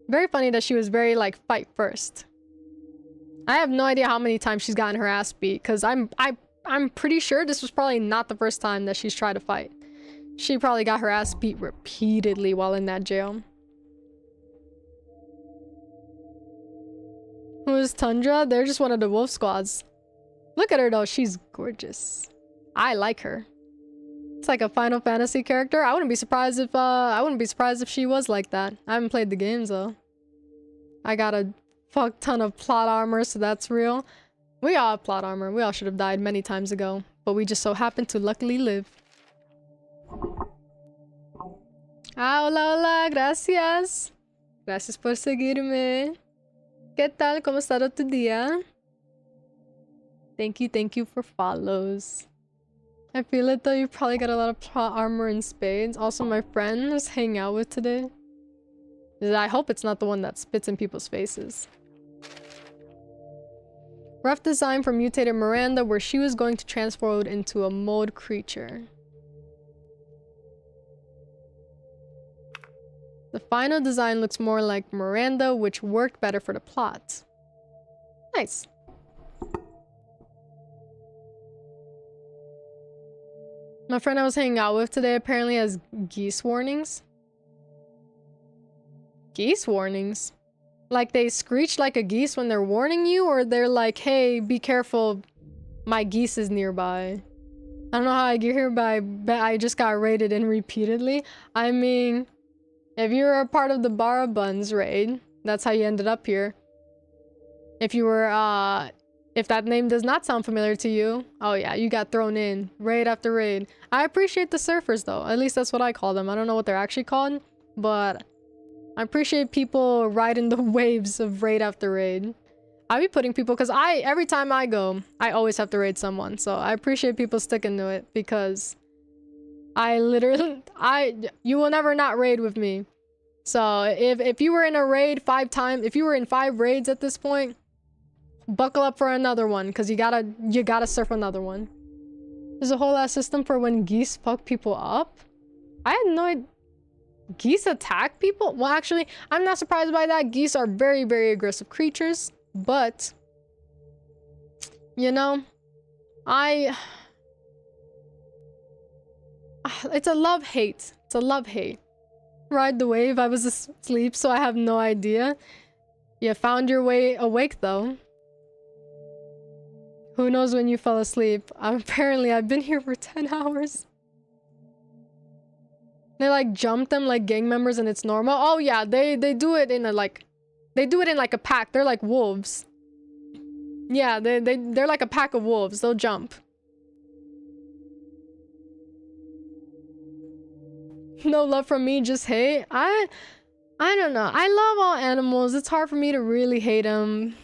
Very funny that she was very like fight first. I have no idea how many times she's gotten her ass beat because I'm pretty sure this was probably not the first time that she's tried to fight. She probably got her ass beat repeatedly while in that jail. Who is Tundra? They're just one of the wolf squads. Look at her though, she's gorgeous. I like her. It's like a Final Fantasy character. I wouldn't be surprised if she was like that. I haven't played the games though. I got a fuck ton of plot armor, so that's real. We all have plot armor. We all should have died many times ago, but we just so happen to luckily live. Hola, hola, gracias. Gracias por seguirme. ¿Qué tal? ¿Cómo está tu día? Thank you for follows. I feel it though, you probably got a lot of plot armor and spades. Also, my friend I was hanging out with today. I hope it's not the one that spits in people's faces. Rough design for mutated Miranda where she was going to transform into a mold creature. The final design looks more like Miranda, which worked better for the plot. Nice. My friend I was hanging out with today apparently has geese warnings. Geese warnings? Like they screech like a geese when they're warning you, or they're like, hey, be careful, my geese is nearby. I don't know how I get here, but I bet I just got raided in repeatedly. I mean, if you're a part of the Barabuns raid, that's how you ended up here. If you were, if that name does not sound familiar to you, oh yeah, you got thrown in raid after raid. I appreciate the surfers though, at least that's what I call them. I don't know what they're actually called, but I appreciate people riding the waves of raid after raid. I be putting people, because every time I go, I always have to raid someone. So I appreciate people sticking to it, because you will never not raid with me. So if you were in a raid 5 times, if you were in 5 raids at this point, buckle up for another one, because you gotta surf another one. There's a whole ass system for when geese fuck people up. I had no idea. Geese attack people? Well, actually, I'm not surprised by that. Geese are very, very aggressive creatures, but you know, it's a love-hate. It's a love-hate. Ride the wave. I was asleep, so I have no idea. You found your way awake, though. Who knows when you fell asleep? Apparently, I've been here for 10 hours. They like jump them like gang members and it's normal. Oh yeah, they do it in a like, they do it in like a pack. They're like wolves. Yeah, they're like a pack of wolves. They'll jump. No love from me, just hate. I don't know. I love all animals. It's hard for me to really hate them.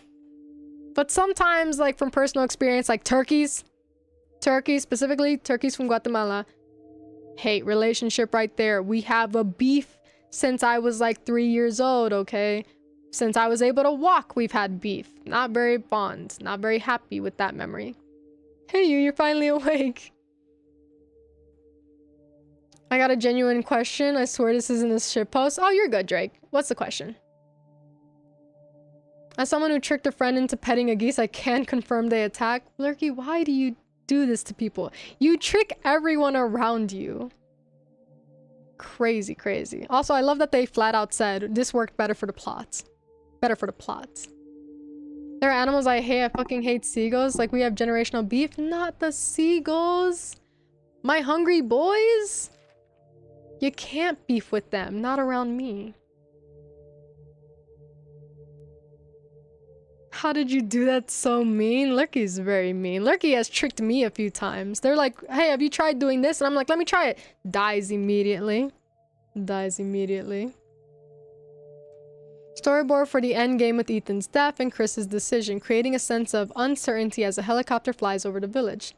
But sometimes, like from personal experience, like turkeys, specifically turkeys from Guatemala. Hate relationship right there. We have a beef since I was like 3 years old, okay? Since I was able to walk, we've had beef. Not very fond. Not very happy with that memory. Hey, you're finally awake. I got a genuine question. I swear this isn't a shitpost. Oh, you're good, Drake. What's the question? As someone who tricked a friend into petting a geese, I can confirm they attack. Lurky, why do you do this to people? You trick everyone around you. Crazy, crazy. Also, I love that they flat out said this worked better for the plot. Better for the plot. There are animals I hate. I fucking hate seagulls. Like we have generational beef. Not the seagulls. My hungry boys. You can't beef with them. Not around me. How did you do that so mean? Lurky's very mean. Lurky has tricked me a few times. They're like, hey, have you tried doing this? And I'm like, let me try it. Dies immediately. Dies immediately. Storyboard for the end game with Ethan's death and Chris's decision, creating a sense of uncertainty as a helicopter flies over the village.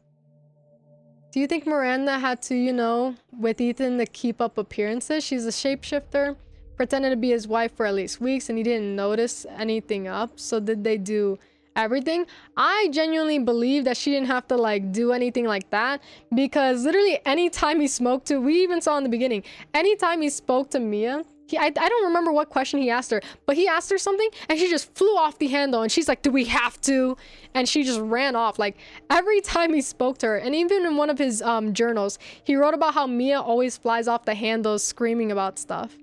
Do you think Miranda had to, you know, with Ethan to keep up appearances? She's a shapeshifter, pretended to be his wife for at least weeks, and he didn't notice anything up. So did they do everything? I genuinely believe that she didn't have to like do anything like that, because literally anytime he spoke to, we even saw in the beginning, anytime he spoke to Mia, I don't remember what question he asked her, but he asked her something and she just flew off the handle and she's like, do we have to? And she just ran off. Like every time he spoke to her, and even in one of his journals, he wrote about how Mia always flies off the handles screaming about stuff.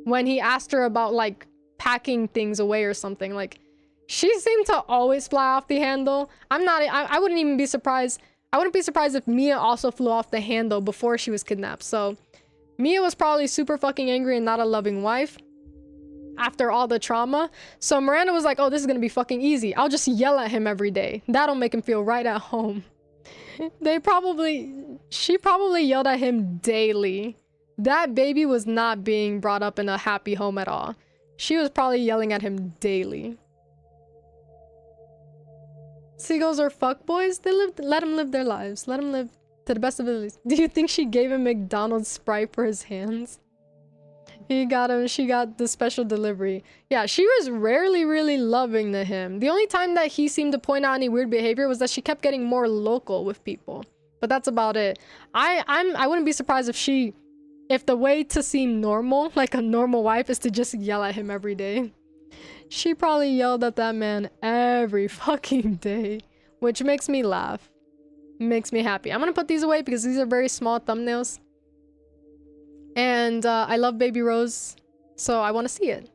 When he asked her about like packing things away or something, like she seemed to always fly off the handle. I wouldn't even be surprised. I wouldn't be surprised if Mia also flew off the handle before she was kidnapped. So Mia was probably super fucking angry and not a loving wife after all the trauma. So Miranda was like, oh, this is gonna be fucking easy. I'll just yell at him every day. That'll make him feel right at home. She probably yelled at him daily. That baby was not being brought up in a happy home at all. She was probably yelling at him daily. Seagulls are fuckboys. Let them live their lives. Let them live to the best of abilities. Do you think she gave him McDonald's Sprite for his hands? She got the special delivery. Yeah, she was rarely really loving to him. The only time that he seemed to point out any weird behavior was that she kept getting more local with people. But that's about it. I wouldn't be surprised if the way to seem normal, like a normal wife, is to just yell at him every day. She probably yelled at that man every fucking day, which makes me laugh. Makes me happy. I'm gonna put these away because these are very small thumbnails. And I love Baby Rose, so I want to see it.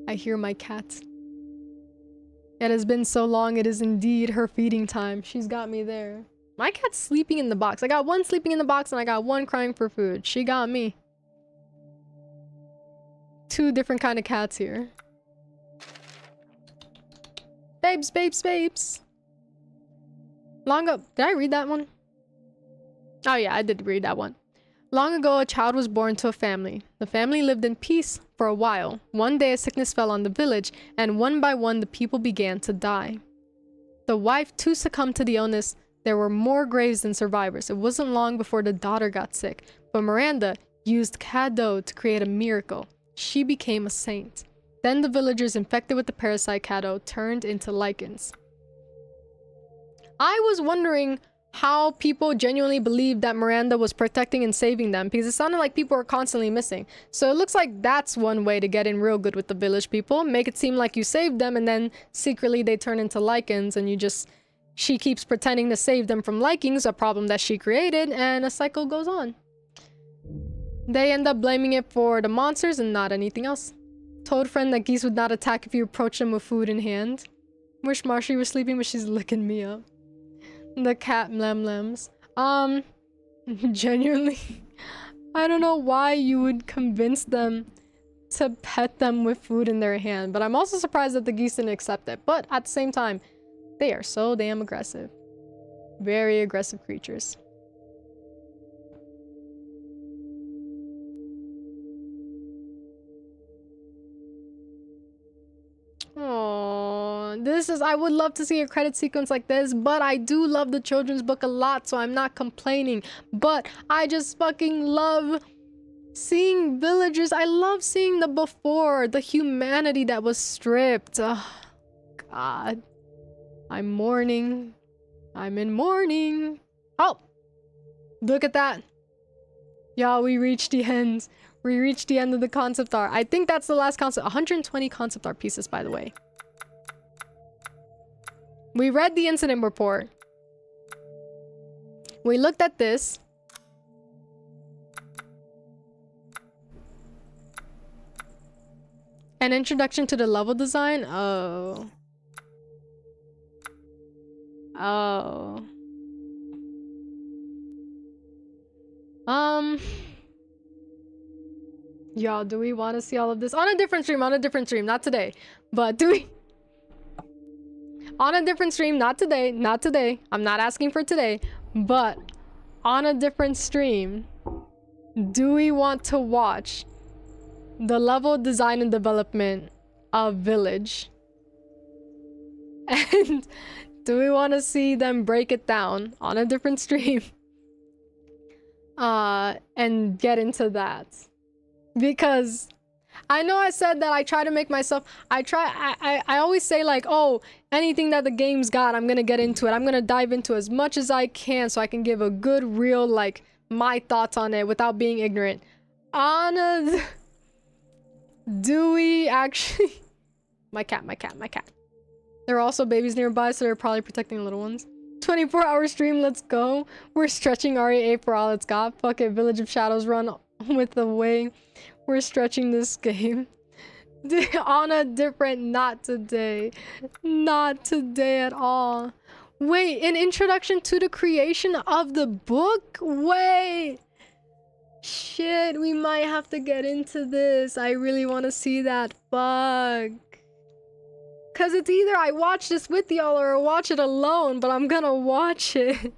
I hear my cat. It has been so long, it is indeed her feeding time. She's got me there. My cat's sleeping in the box. I got one sleeping in the box and I got one crying for food. She got me. Two different kind of cats here. Babes, babes, babes. Long ago, did I read that one? Oh yeah, I did read that one. Long ago, a child was born to a family. The family lived in peace for a while. One day, a sickness fell on the village, and one by one, the people began to die. The wife too succumbed to the illness. There were more graves than survivors. It wasn't long before the daughter got sick, but Miranda used Caddo to create a miracle. She became a saint. Then the villagers infected with the parasite Caddo turned into lichens. I was wondering how people genuinely believed that Miranda was protecting and saving them, because it sounded like people were constantly missing. So it looks like that's one way to get in real good with the village people. Make it seem like you saved them and then secretly they turn into lichens and she keeps pretending to save them from lichens, a problem that she created, and a cycle goes on. They end up blaming it for the monsters and not anything else. Told friend that geese would not attack if you approach them with food in hand. Wish Marshy was sleeping, but she's licking me up. The cat mlemlems. Genuinely, I don't know why you would convince them to pet them with food in their hand, but I'm also surprised that the geese didn't accept it. But at the same time, they are so damn aggressive. Very aggressive creatures. I would love to see a credit sequence like this, but I do love the children's book a lot, so I'm not complaining. But I just fucking love seeing villagers. I love seeing the before, the humanity that was stripped. Oh, God. I'm mourning. I'm in mourning. Oh, look at that. Y'all, we reached the end. We reached the end of the concept art. I think that's the last concept. 120 concept art pieces, by the way. We read the incident report. We looked at this. An introduction to the level design? Oh. Oh. Y'all, do we want to see all of this? On a different stream, not today. But do we... On a different stream, not today. I'm not asking for today. But on a different stream, do we want to watch the level design and development a village. And do we want to see them break it down on a different stream? And get into that. Because I know I said that I try to make myself, I always say like, oh, anything that the game's got, I'm gonna get into it. I'm gonna dive into as much as I can so I can give a good, real, like, my thoughts on it without being ignorant. Anna, do we actually... My cat. There are also babies nearby, so they're probably protecting little ones. 24-hour stream, let's go. We're stretching REA for all it's got. Fuck it, Village of Shadows run with the way we're stretching this game. On a different, not today. Not today at all. Wait, an introduction to the creation of the book? Wait. Shit, we might have to get into this. I really want to see that. Fuck. Cause it's either I watch this with y'all or I watch it alone, but I'm gonna watch it.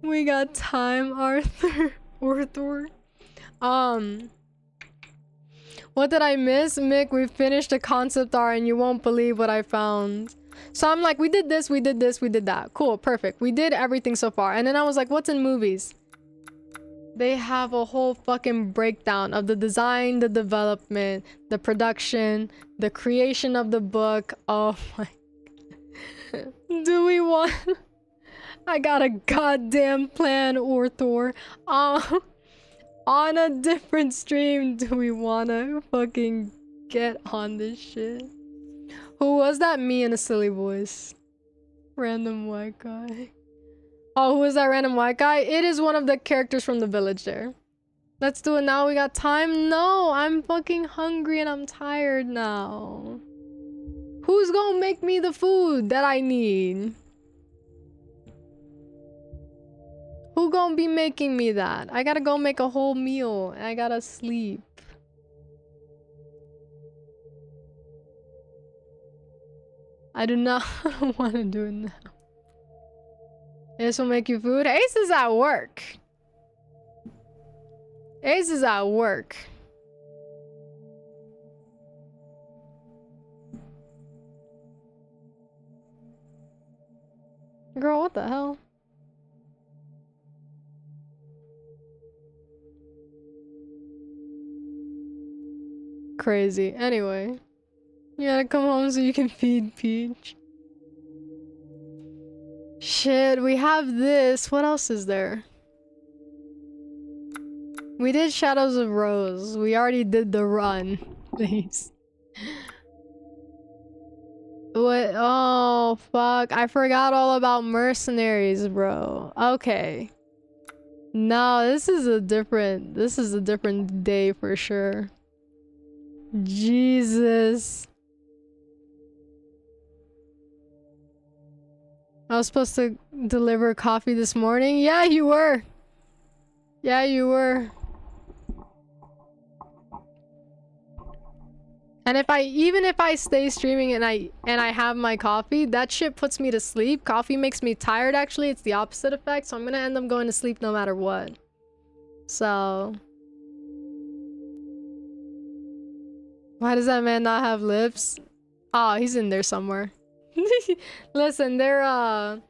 We got time, Arthur. What did I miss? Mick, we finished the concept art and you won't believe what I found. So I'm like, we did this, we did that. Cool, perfect. We did everything so far. And then I was like, what's in movies? They have a whole fucking breakdown of the design, the development, the production, the creation of the book. Oh my... Do we want... I got a goddamn plan, Orthor. On a different stream, do we wanna fucking get on this shit? Who was that? Me in a silly voice. Random white guy. Oh, who is that random white guy? It is one of the characters from the village there. Let's do it now. We got time. No, I'm fucking hungry and I'm tired now. Who's gonna make me the food that I need? Who gonna be making me that? I gotta go make a whole meal and I gotta sleep. I do not want to do it now. This will make you food. Ace is at work. Ace is at work. Girl, what the hell? Crazy. Anyway. You gotta come home so you can feed Peach. Shit, we have this. What else is there? We did Shadows of Rose. We already did the run. Please. What? Oh, fuck. I forgot all about mercenaries, bro. Okay. No, this is a different day for sure. Jesus. I was supposed to deliver coffee this morning. Yeah, you were. Yeah, you were. And even if I stay streaming and I have my coffee, that shit puts me to sleep. Coffee makes me tired actually. It's the opposite effect, so I'm gonna end up going to sleep no matter what. So why does that man not have lips? Oh, he's in there somewhere. Listen, they're a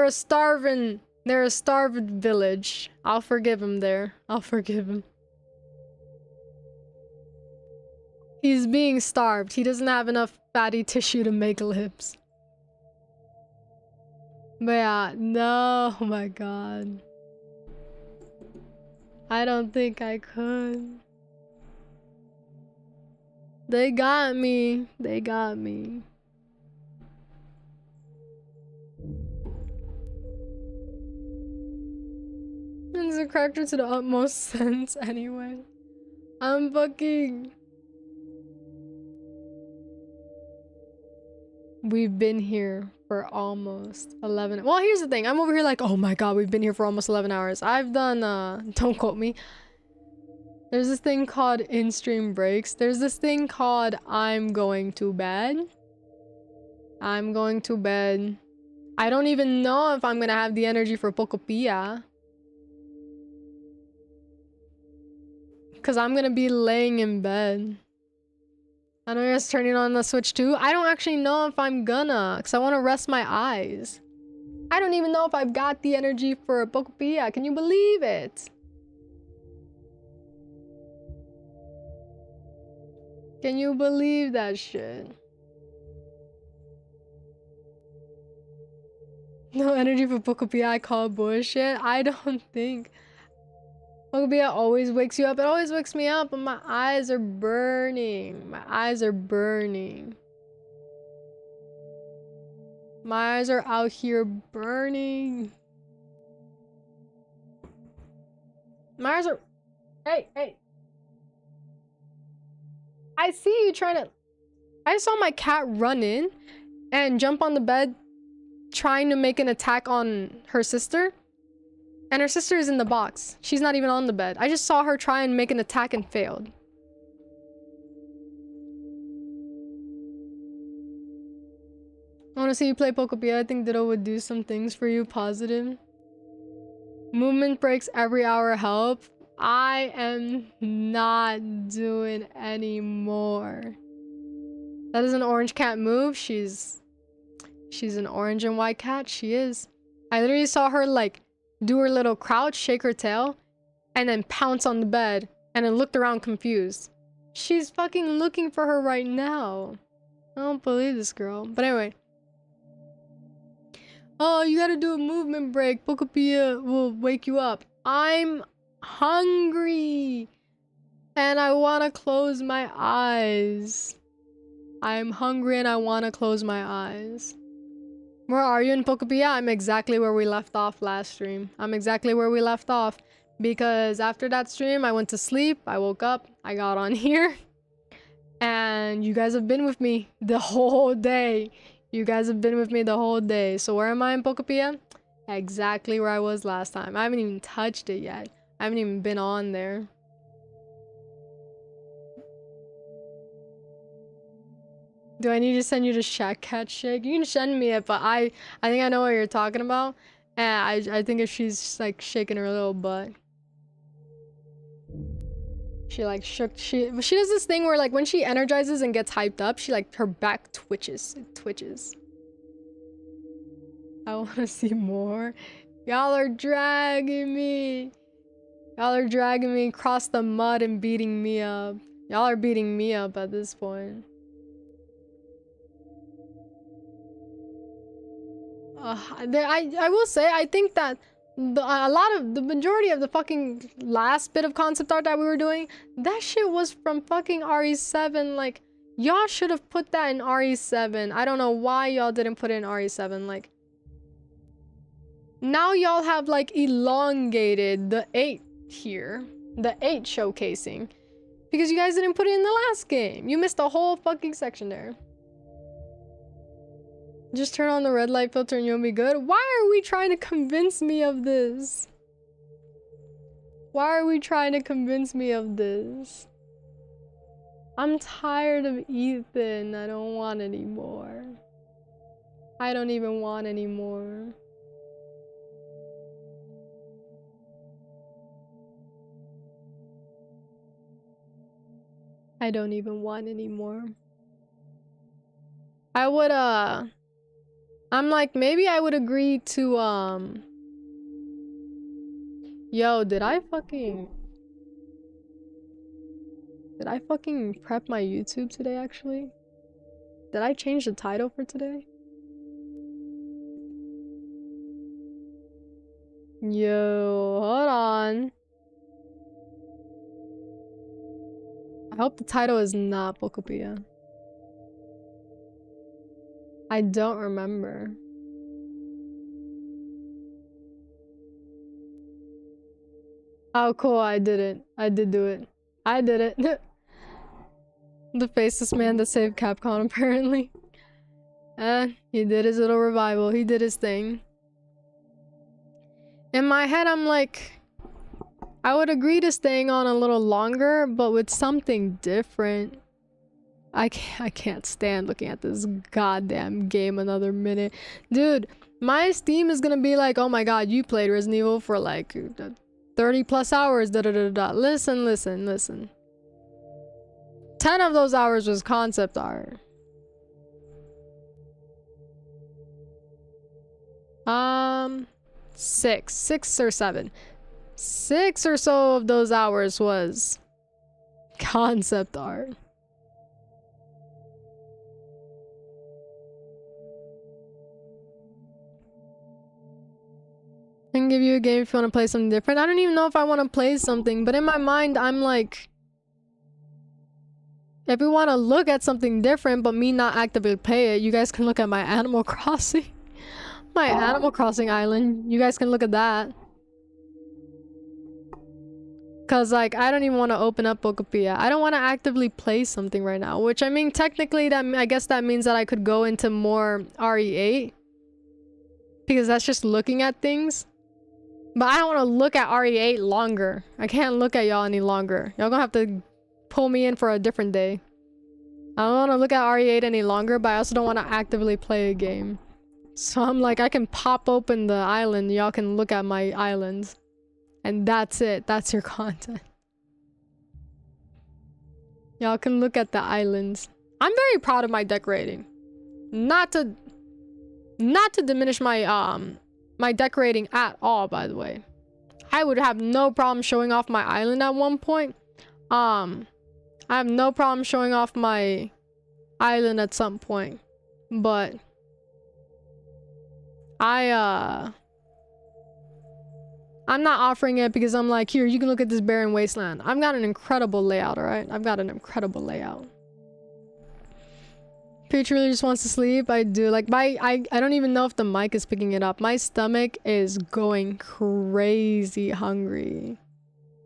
starving village. I'll forgive him there. I'll forgive him. He's being starved. He doesn't have enough fatty tissue to make lips. But yeah, no, oh my god. I don't think I could. They got me. They got me. It's a character to the utmost sense anyway. I'm fucking... We've been here for almost 11... Well, here's the thing. I'm over here like, oh my god, we've been here for almost 11 hours. I've done, don't quote me. There's this thing called in-stream breaks. There's this thing called I'm going to bed. I'm going to bed. I don't even know if I'm gonna have the energy for Pokopia. Because I'm gonna be laying in bed. I know you're just turning on the Switch too. I don't actually know if I'm gonna, because I want to rest my eyes. I don't even know if I've got the energy for Pokopia. Can you believe it? Can you believe that shit? No energy for Pokopia, I call bullshit. I don't think. Pokopia always wakes you up. It always wakes me up, but my eyes are burning. My eyes are burning. My eyes are out here burning. My eyes are... Hey, hey. I see you trying to... I saw my cat run in and jump on the bed trying to make an attack on her sister. And her sister is in the box. She's not even on the bed. I just saw her try and make an attack and failed. I want to see you play Pokopia. I think Ditto would do some things for you positive. Movement breaks every hour help. I am not doing anymore. That is an orange cat move. She's an orange and white cat. She is. I literally saw her like do her little crouch, shake her tail, and then pounce on the bed, and then looked around confused. She's fucking looking for her right now. I don't believe this girl. But anyway. Oh, you gotta do a movement break. Pokopia will wake you up. I'm hungry. And I wanna close my eyes. I'm hungry and I wanna close my eyes. Where are you in Pokopia? I'm exactly where we left off last stream. I'm exactly where we left off. Because after that stream, I went to sleep. I woke up. I got on here. And you guys have been with me the whole day. You guys have been with me the whole day. So where am I in Pokopia? Exactly where I was last time. I haven't even touched it yet. I haven't even been on there. Do I need to send you to Shack Cat Shake? You can send me it, but I think I know what you're talking about. And I think if she's like shaking her little butt. She like shook, she does this thing where like when she energizes and gets hyped up, she like her back twitches. It twitches. I want to see more. Y'all are dragging me. Y'all are dragging me across the mud and beating me up. Y'all are beating me up at this point. I will say, I think that the majority of the fucking last bit of concept art that we were doing, that shit was from fucking RE7. Like, y'all should have put that in RE7. I don't know why y'all didn't put it in RE7. Like, now y'all have like elongated the 8 here, the 8 showcasing, because you guys didn't put it in the last game. You missed a whole fucking section there. Just turn on the red light filter and you'll be good. Why are we trying to convince me of this? Why are we trying to convince me of this? I'm tired of Ethan. I don't want any more. I don't even want any more. I don't even want any more. I would, I'm like, maybe I would agree to, yo, did I fucking prep my YouTube today, actually? Did I change the title for today? Yo, hold on. I hope the title is not Pokopia. I don't remember. Oh, cool. I did it. I did do it. I did it. The faceless man that saved Capcom, apparently. He did his little revival. He did his thing. In my head, I'm like, I would agree to staying on a little longer, but with something different. I can't stand looking at this goddamn game another minute. Dude, my Steam is gonna be like, oh my god, you played Resident Evil for like 30 plus hours, da da da da. Listen. 10 of those hours was concept art. 6 or 7. 6 or so of those hours was concept art. I can give you a game if you want to play something different. I don't even know if I want to play something, but in my mind, I'm like, if we want to look at something different, but me not actively play it, you guys can look at my Animal Crossing. My Animal Crossing island. You guys can look at that. Cause like, I don't even want to open up Pokopia. I don't want to actively play something right now. Which, I mean, technically, I guess that means that I could go into more RE8. Because that's just looking at things. But I don't want to look at RE8 longer. I can't look at y'all any longer. Y'all gonna have to pull me in for a different day. I don't want to look at RE8 any longer, but I also don't want to actively play a game. So I'm like, I can pop open the island. Y'all can look at my islands. And that's it. That's your content. Y'all can look at the islands. I'm very proud of my decorating. Not to diminish my my decorating at all, by the way. I would have no problem showing off my island at one point. I have no problem showing off my island at some point. But I'm not offering it because I'm like, here, you can look at this barren wasteland. I've got an incredible layout, alright? I've got an incredible layout. Peach really just wants to sleep. I do. Like, I don't even know if the mic is picking it up. My stomach is going crazy hungry.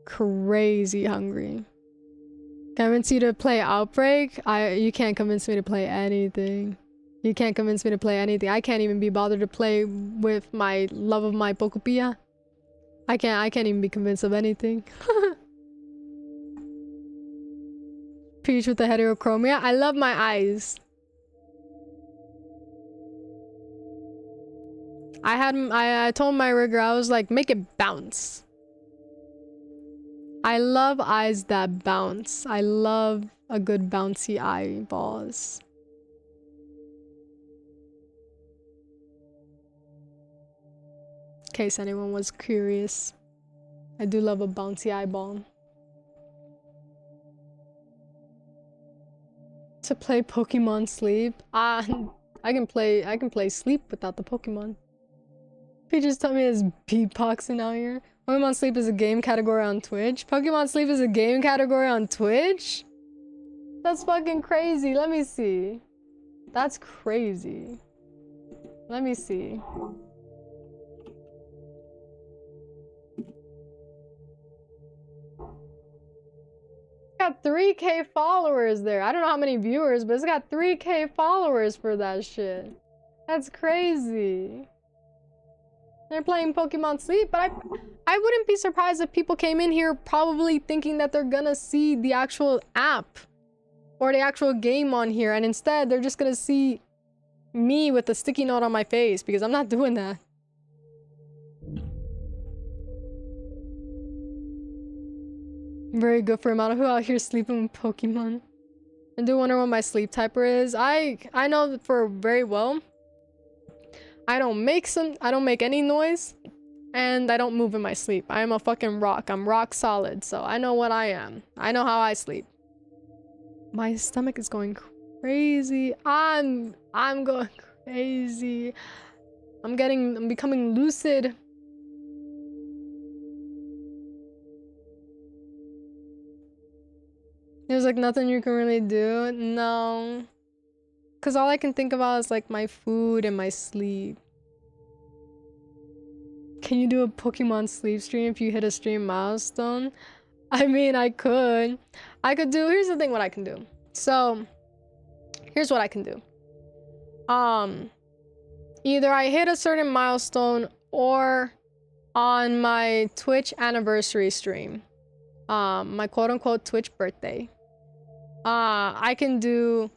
Crazy hungry. Convince you to play Outbreak? You can't convince me to play anything. You can't convince me to play anything. I can't even be bothered to play with my love of my Pokopia. I can't even be convinced of anything. Peach with the heterochromia. I love my eyes. I told my rigger, I was like, make it bounce. I love eyes that bounce. I love a good bouncy eyeballs. In case anyone was curious. I do love a bouncy eyeball. To play Pokemon Sleep? I can play Sleep without the Pokemon. Peaches tell me it's beatboxing out here. Pokemon Sleep is a game category on Twitch. Pokemon Sleep is a game category on Twitch? That's fucking crazy. Let me see. That's crazy. Let me see. Got 3K followers there. I don't know how many viewers, but it's got 3K followers for that shit. That's crazy. They're playing Pokemon Sleep, but I wouldn't be surprised if people came in here probably thinking that they're gonna see the actual app or the actual game on here, and instead they're just gonna see me with a sticky note on my face, because I'm not doing that. Very good for amount of who out here sleeping with Pokemon. I do wonder what my sleep typer is. I know for very well. I don't make any noise, and I don't move in my sleep. I am a fucking rock. I'm rock solid, so I know what I am. I know how I sleep. My stomach is going crazy. I'm going crazy. I'm becoming lucid. There's like nothing you can really do. No. Cause all I can think about is like my food and my sleep. Can you do a Pokemon Sleep stream if you hit a stream milestone? I mean, I could. Here's the thing what I can do. So, here's what I can do. Either I hit a certain milestone or on my Twitch anniversary stream. My quote-unquote Twitch birthday. I can do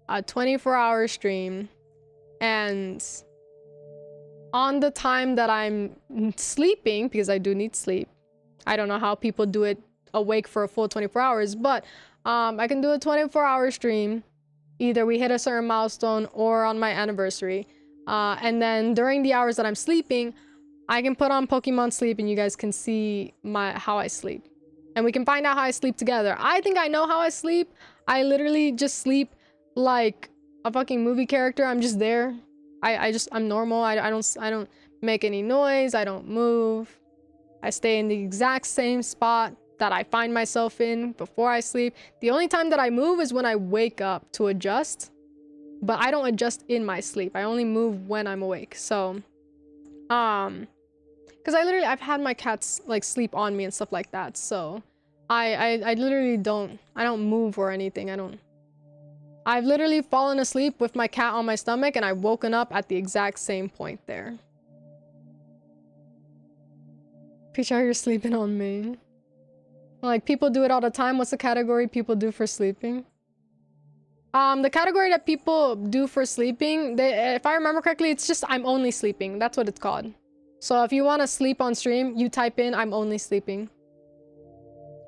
a 24-hour stream, and on the time that I'm sleeping, because I do need sleep. I don't know how people do it awake for a full 24 hours, but I can do a 24-hour stream. Either we hit a certain milestone or on my anniversary. And then during the hours that I'm sleeping, I can put on Pokemon Sleep and you guys can see how I sleep. And we can find out how I sleep together. I think I know how I sleep. I literally just sleep like a fucking movie character. I'm just there. I'm normal. I don't make any noise. I don't move. I stay in the exact same spot that I find myself in before I sleep. The only time that I move is when I wake up to adjust. But I don't adjust in my sleep. I only move when I'm awake. So, because I've had my cats like sleep on me and stuff like that. So I literally don't move or anything. I've literally fallen asleep with my cat on my stomach and I've woken up at the exact same point there. Peach, how you're sleeping on me. Like, people do it all the time. What's the category people do for sleeping? The category that people do for sleeping, if I remember correctly, it's just I'm only sleeping. That's what it's called. So if you want to sleep on stream, you type in I'm only sleeping.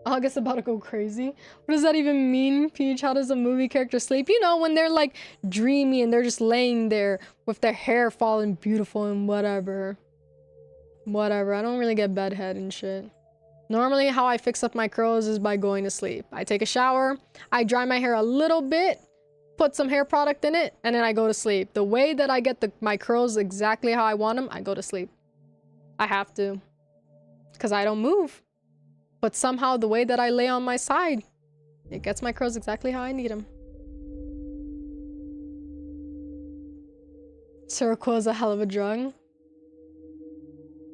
August about to go crazy. What does that even mean, Peach? How does a movie character sleep? You know, when they're like dreamy and they're just laying there with their hair falling beautiful and whatever. Whatever. I don't really get bedhead and shit. Normally, how I fix up my curls is by going to sleep. I take a shower, I dry my hair a little bit, put some hair product in it, and then I go to sleep. The way that I get my curls exactly how I want them, I go to sleep. I have to. Because I don't move. But somehow the way that I lay on my side, it gets my curls exactly how I need them. Seroquel is a hell of a drug.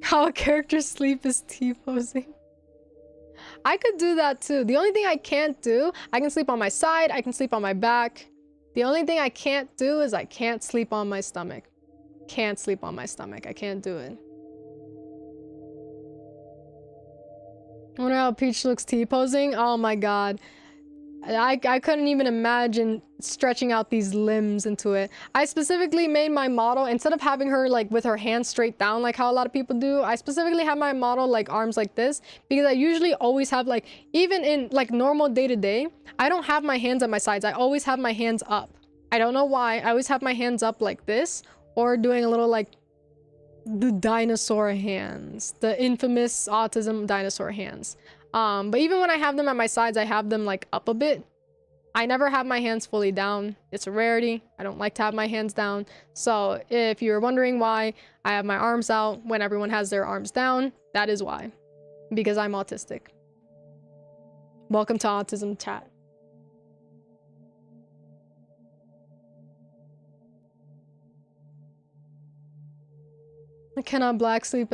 How a character sleep is T-posing. I could do that too. The only thing I can't do, I can sleep on my side, I can sleep on my back. The only thing I can't do is I can't sleep on my stomach. Can't sleep on my stomach. I can't do it. I wonder how Peach looks T-posing. Oh my god. I couldn't even imagine stretching out these limbs into it. I specifically made my model, instead of having her like with her hands straight down like how a lot of people do, I specifically have my model like arms like this because I usually always have like, even in like normal day-to-day, I don't have my hands at my sides. I always have my hands up. I don't know why. I always have my hands up like this or doing a little like the dinosaur hands, the infamous autism dinosaur hands. But even when I have them at my sides, I have them like up a bit. I never have my hands fully down. It's a rarity. I don't like to have my hands down. So if you're wondering why I have my arms out when everyone has their arms down, that is why. Because I'm autistic. Welcome to Autism Chat. I cannot back sleep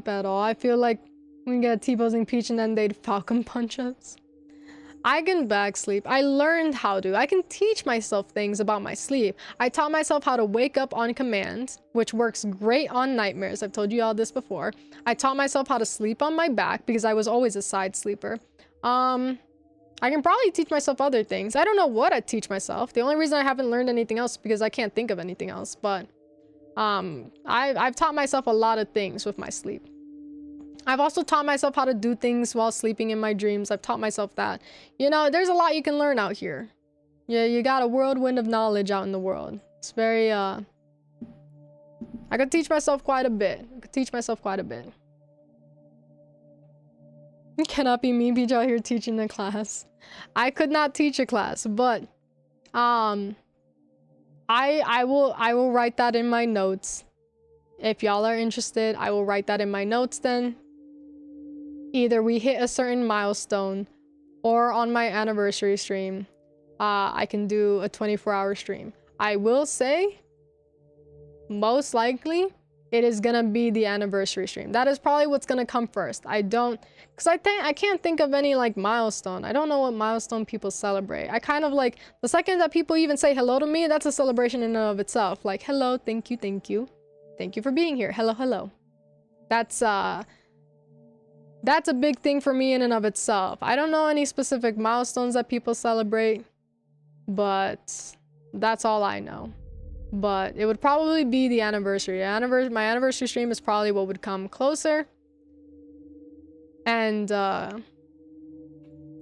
at all. I feel like we get T-posing Peach and then they'd Falcon punch us. I can back sleep. I learned how to. I can teach myself things about my sleep. I taught myself how to wake up on command, which works great on nightmares. I've told you all this before. I taught myself how to sleep on my back because I was always a side sleeper. I can probably teach myself other things. I don't know what I'd teach myself. The only reason I haven't learned anything else is because I can't think of anything else. But I've taught myself a lot of things with my sleep. I've also taught myself how to do things while sleeping in my dreams. I've taught myself that. You know, there's a lot you can learn out here. Yeah, you got a whirlwind of knowledge out in the world. It's very, I could teach myself quite a bit. It cannot be me, Peach, out here teaching a class. I could not teach a class, but, I will write that in my notes. If y'all are interested, I will write that in my notes then. Either we hit a certain milestone or on my anniversary stream, I can do a 24-hour stream. I will say, most likely, it is gonna be the anniversary stream. That is probably what's gonna come first. I can't think of any like milestone. I don't know what milestone people celebrate. I kind of like, the second that people even say hello to me, that's a celebration in and of itself. Like, hello, thank you, thank you. Thank you for being here. Hello, hello. That's a big thing for me in and of itself. I don't know any specific milestones that people celebrate, but that's all I know. But it would probably be the anniversary. My anniversary stream is probably what would come closer. And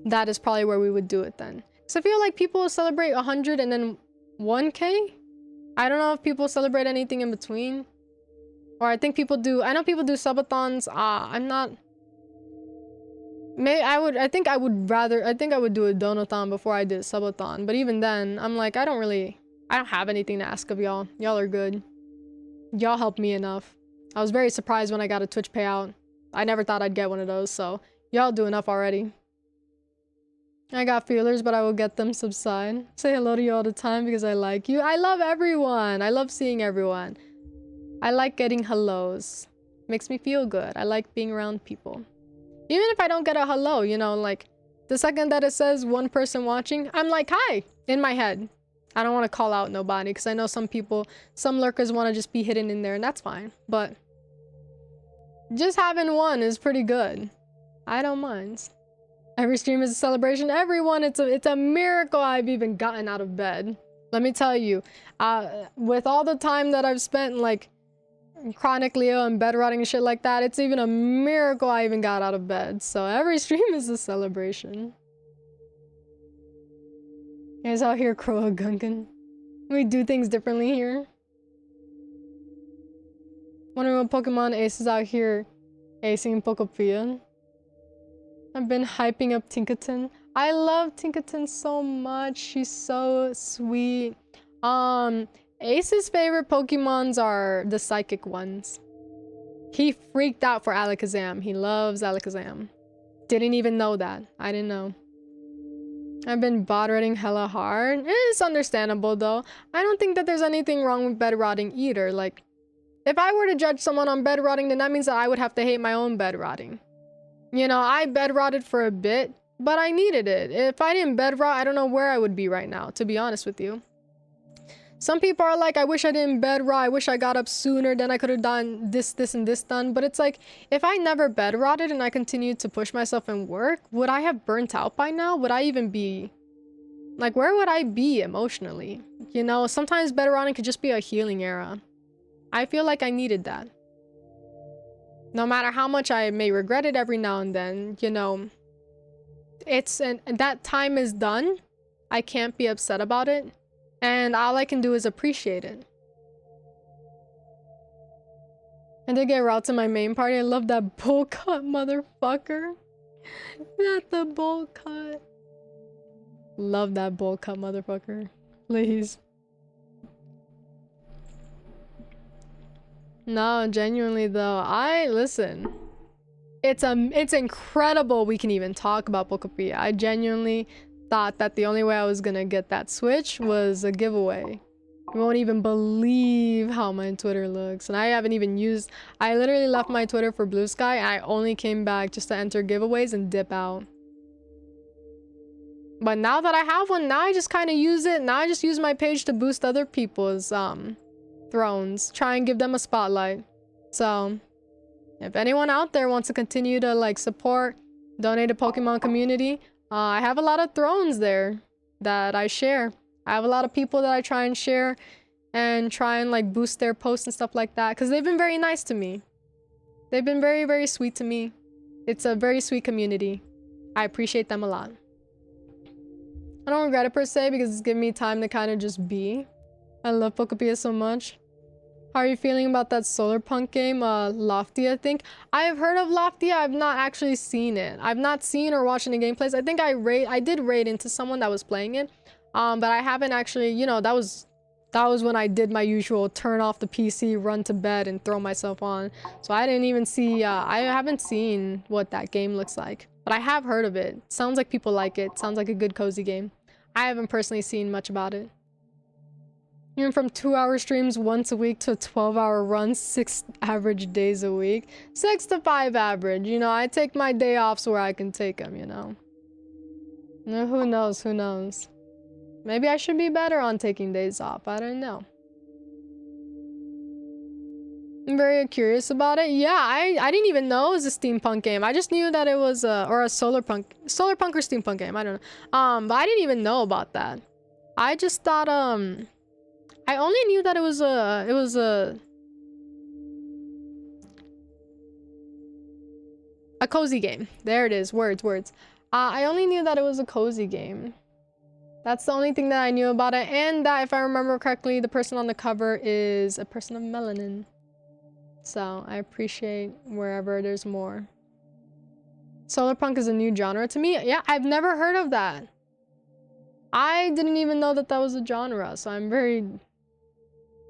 that is probably where we would do it then. So I feel like people celebrate 100 and then 1K. I don't know if people celebrate anything in between. Or I think people do. I know people do subathons. I'm not. I think I would do a donathon before I did a subathon. But even then, I'm like, I don't have anything to ask of y'all. Y'all are good. Y'all helped me enough. I was very surprised when I got a Twitch payout. I never thought I'd get one of those, so y'all do enough already. I got feelers, but I will get them subside. Say hello to you all the time because I like you. I love everyone. I love seeing everyone. I like getting hellos. Makes me feel good. I like being around people. Even if I don't get a hello, you know, like the second that it says one person watching, I'm like, hi, in my head. I don't want to call out nobody because I know some lurkers want to just be hidden in there, and that's fine. But just having one is pretty good. I don't mind. Every stream is a celebration. Everyone, it's a miracle I've even gotten out of bed. Let me tell you, with all the time that I've spent like chronically ill and bed rotting and shit like that, it's even a miracle I even got out of bed. So every stream is a celebration. You guys out here Croa Gungan. We do things differently here. Wondering what Pokemon Ace is out here acing Pokopia. I've been hyping up Tinkaton. I love Tinkaton so much. She's so sweet. Ace's favorite Pokemons are the psychic ones. He freaked out for Alakazam. He loves Alakazam. Didn't even know that. I didn't know. I've been bed rotting hella hard. It's understandable though. I don't think that there's anything wrong with bed rotting either. Like, if I were to judge someone on bed rotting, then that means that I would have to hate my own bed rotting. You know, I bed rotted for a bit, but I needed it. If I didn't bed rot, I don't know where I would be right now, to be honest with you. Some people are like, I wish I didn't bed rot. I wish I got up sooner, then I could have done this, and this done. But it's like, if I never bed rotted and I continued to push myself and work, would I have burnt out by now? Would I even be... like, where would I be emotionally? You know, sometimes bed rotting could just be a healing era. I feel like I needed that. No matter how much I may regret it every now and then, you know, that time is done. I can't be upset about it. And all I can do is appreciate it. I did get routes in my main party. I love that bowl cut, motherfucker. Not the bowl cut. Love that bowl cut, motherfucker. Please. No, genuinely though, listen. It's incredible we can even talk about Pokopia. I genuinely thought that the only way I was gonna get that Switch was a giveaway. You won't even believe how my Twitter looks. And I haven't even used... I literally left my Twitter for Blue Sky. And I only came back just to enter giveaways and dip out. But now that I have one, now I just kind of use it. Now I just use my page to boost other people's thrones. Try and give them a spotlight. So, if anyone out there wants to continue to like support, donate to Pokemon community, I have a lot of thrones there that I share. I have a lot of people that I try and share and try and like boost their posts and stuff like that because they've been very nice to me. They've been very, very sweet to me. It's a very sweet community. I appreciate them a lot. I don't regret it per se because it's given me time to kind of just be. I love Pokopia so much. How are you feeling about that Solar Punk game? Lofty, I think. I have heard of Lofty. I've not actually seen it. I've not seen or watched any gameplays. I think I did raid into someone that was playing it. But I haven't actually, you know, that was when I did my usual turn off the PC, run to bed, and throw myself on. So I didn't even see, I haven't seen what that game looks like. But I have heard of it. Sounds like people like it. Sounds like a good cozy game. I haven't personally seen much about it. Even from 2-hour streams once a week to a 12-hour run, 6 average days a week. 6 to 5 average. You know, I take my day offs where I can take them, you know. Who knows? Who knows? Maybe I should be better on taking days off. I don't know. I'm very curious about it. Yeah, I didn't even know it was a steampunk game. I just knew that it was or a solar punk or steampunk game. I don't know. But I didn't even know about that. I just thought I only knew that it was a cozy game. There it is. Words. I only knew that it was a cozy game. That's the only thing that I knew about it, and that, if I remember correctly, the person on the cover is a person of melanin. So I appreciate wherever there's more. Solarpunk is a new genre to me. Yeah, I've never heard of that. I didn't even know that that was a genre, so I'm very...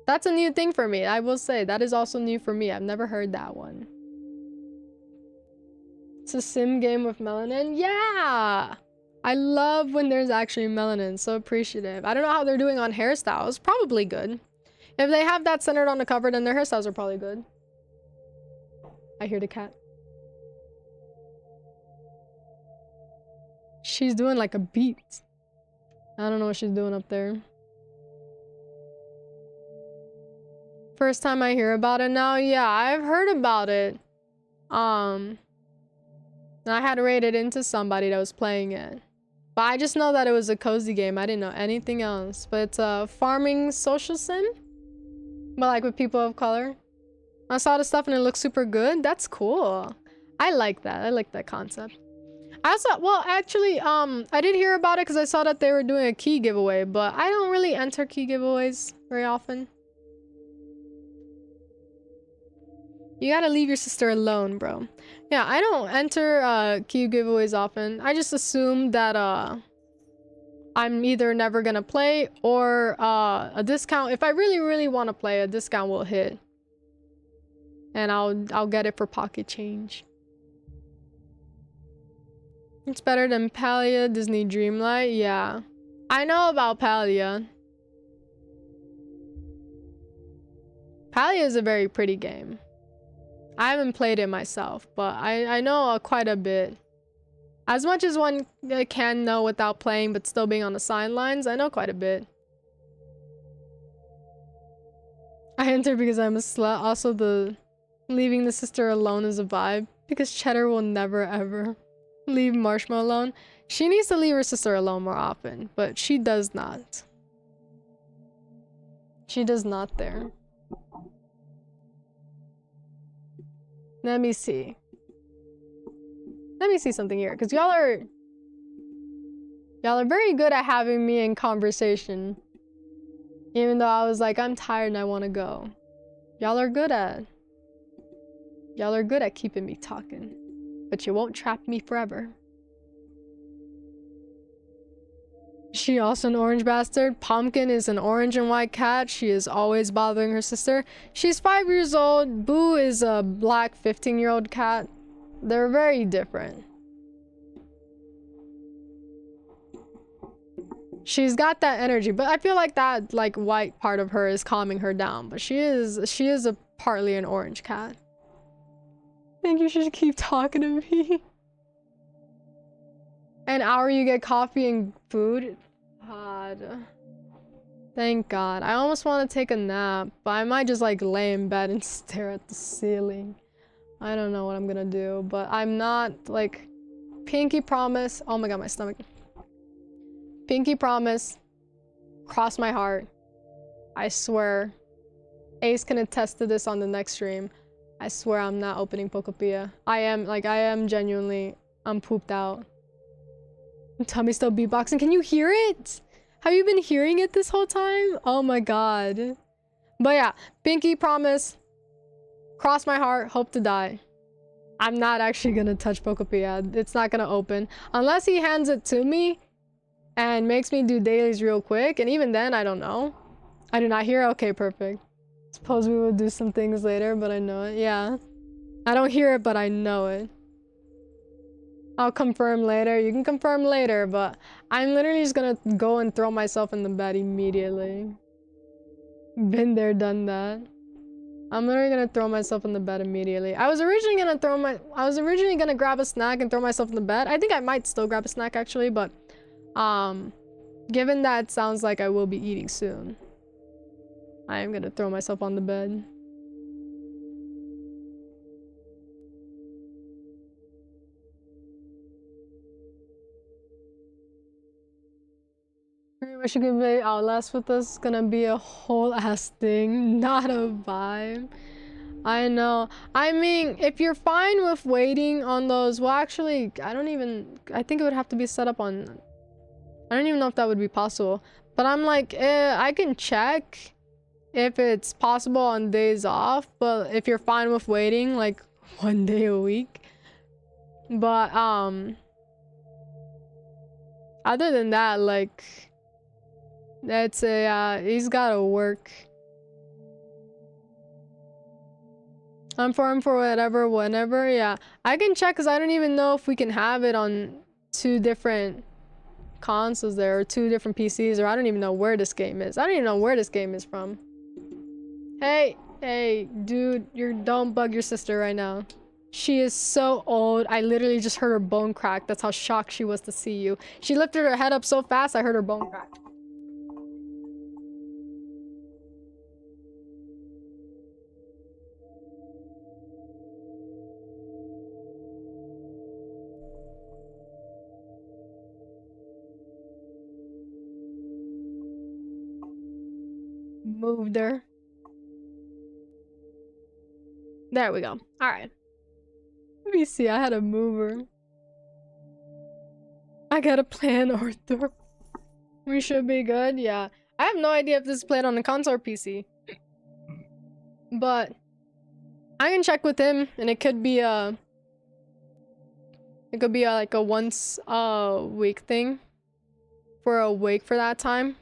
That's a new thing for me, I will say. That is also new for me. I've never heard that one. It's a sim game with melanin? Yeah! I love when there's actually melanin. So appreciative. I don't know how they're doing on hairstyles. Probably good. If they have that centered on the cover, then their hairstyles are probably good. I hear the cat. She's doing like a beat. I don't know what she's doing up there. First time I hear about it now. Yeah, I've heard about it. I had rated into somebody that was playing it. But I just know that it was a cozy game. I didn't know anything else. But it's a farming social sim. But like with people of color. I saw the stuff and it looks super good. That's cool. I like that. I like that concept. I also, well, actually, I did hear about it because I saw that they were doing a key giveaway, but I don't really enter key giveaways very often. You gotta leave your sister alone, bro. Yeah, I don't enter key giveaways often. I just assume that I'm either never gonna play or a discount. If I really want to play, a discount will hit. And I'll get it for pocket change. It's better than Palia, Disney Dreamlight. Yeah. I know about Palia. Palia is a very pretty game. I haven't played it myself, but I know quite a bit. As much as one can know without playing, but still being on the sidelines, I know quite a bit. I enter because I'm a slut. Also, the leaving the sister alone is a vibe. Because Cheddar will never ever leave Marshmallow alone. She needs to leave her sister alone more often, but she does not. She does not there. Let me see. Let me see something here, because y'all are very good at having me in conversation. Even though I was like, I'm tired and I want to go. Y'all are good at keeping me talking. But you won't trap me forever. She also an orange bastard. Pumpkin is an orange and white cat. She is always bothering her sister. She's 5 years old. Boo is a black 15-year-old cat. They're very different. She's got that energy, but I feel like that like white part of her is calming her down. But she is a partly an orange cat. I think you should keep talking to me. An hour you get coffee and food? God. Thank God. I almost want to take a nap, but I might just like lay in bed and stare at the ceiling. I don't know what I'm gonna do, but I'm not like... Pinky promise. Oh my God, my stomach. Pinky promise. Cross my heart. I swear. Ace can attest to this on the next stream. I swear I'm not opening Pokopia. I am genuinely, I'm pooped out. Tummy still beatboxing. Can you hear it? Have you been hearing it this whole time? Oh my God. But yeah, pinky promise. Cross my heart, hope to die. I'm not actually gonna touch Pokopia. It's not gonna open. Unless he hands it to me and makes me do dailies real quick. And even then, I don't know. I do not hear. Okay, perfect. Suppose we will do some things later, but I know it. Yeah. I don't hear it, but I know it. I'll confirm later. You can confirm later, but I'm literally just gonna go and throw myself in the bed immediately. Been there, done that. I'm literally gonna throw myself in the bed immediately. I was originally gonna grab a snack and throw myself in the bed. I think I might still grab a snack actually, but given that it sounds like I will be eating soon, I am gonna throw myself on the bed. I wish you could play Outlast with us. It's gonna be a whole ass thing, not a vibe. I know. I mean, if you're fine with waiting on those, well, actually, I think it would have to be set up on, I don't even know if that would be possible. But I'm like, I can check if it's possible on days off, but if you're fine with waiting, like, 1 day a week. But, other than that, like, that's he's gotta work. I'm for him for whatever, whenever, yeah. I can check because I don't even know if we can have it on 2 different consoles there, or 2 different PCs, or I don't even know where this game is. I don't even know where this game is from. Hey, dude, don't bug your sister right now. She is so old. I literally just heard her bone crack. That's how shocked she was to see you. She lifted her head up so fast, I heard her bone crack. Moved her. There we go. All right. Let me see. I had a mover. I got a plan, Arthur. We should be good. Yeah. I have no idea if this is played on a console or PC. But I can check with him, and it could be like a once a week thing for a week for that time.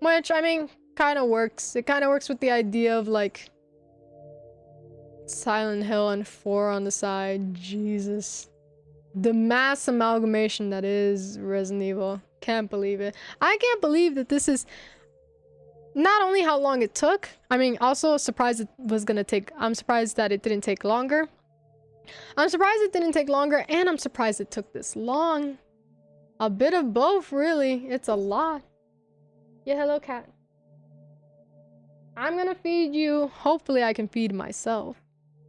Which, I mean, kind of works. It kind of works with the idea of, like, Silent Hill and 4 on the side. Jesus. The mass amalgamation that is Resident Evil. Can't believe it. I can't believe that this is not only how long it took. I mean, also surprised it was gonna take. I'm surprised that it didn't take longer. I'm surprised it didn't take longer, and I'm surprised it took this long. A bit of both, really. It's a lot. Yeah, hello, cat. I'm gonna feed you. Hopefully I can feed myself.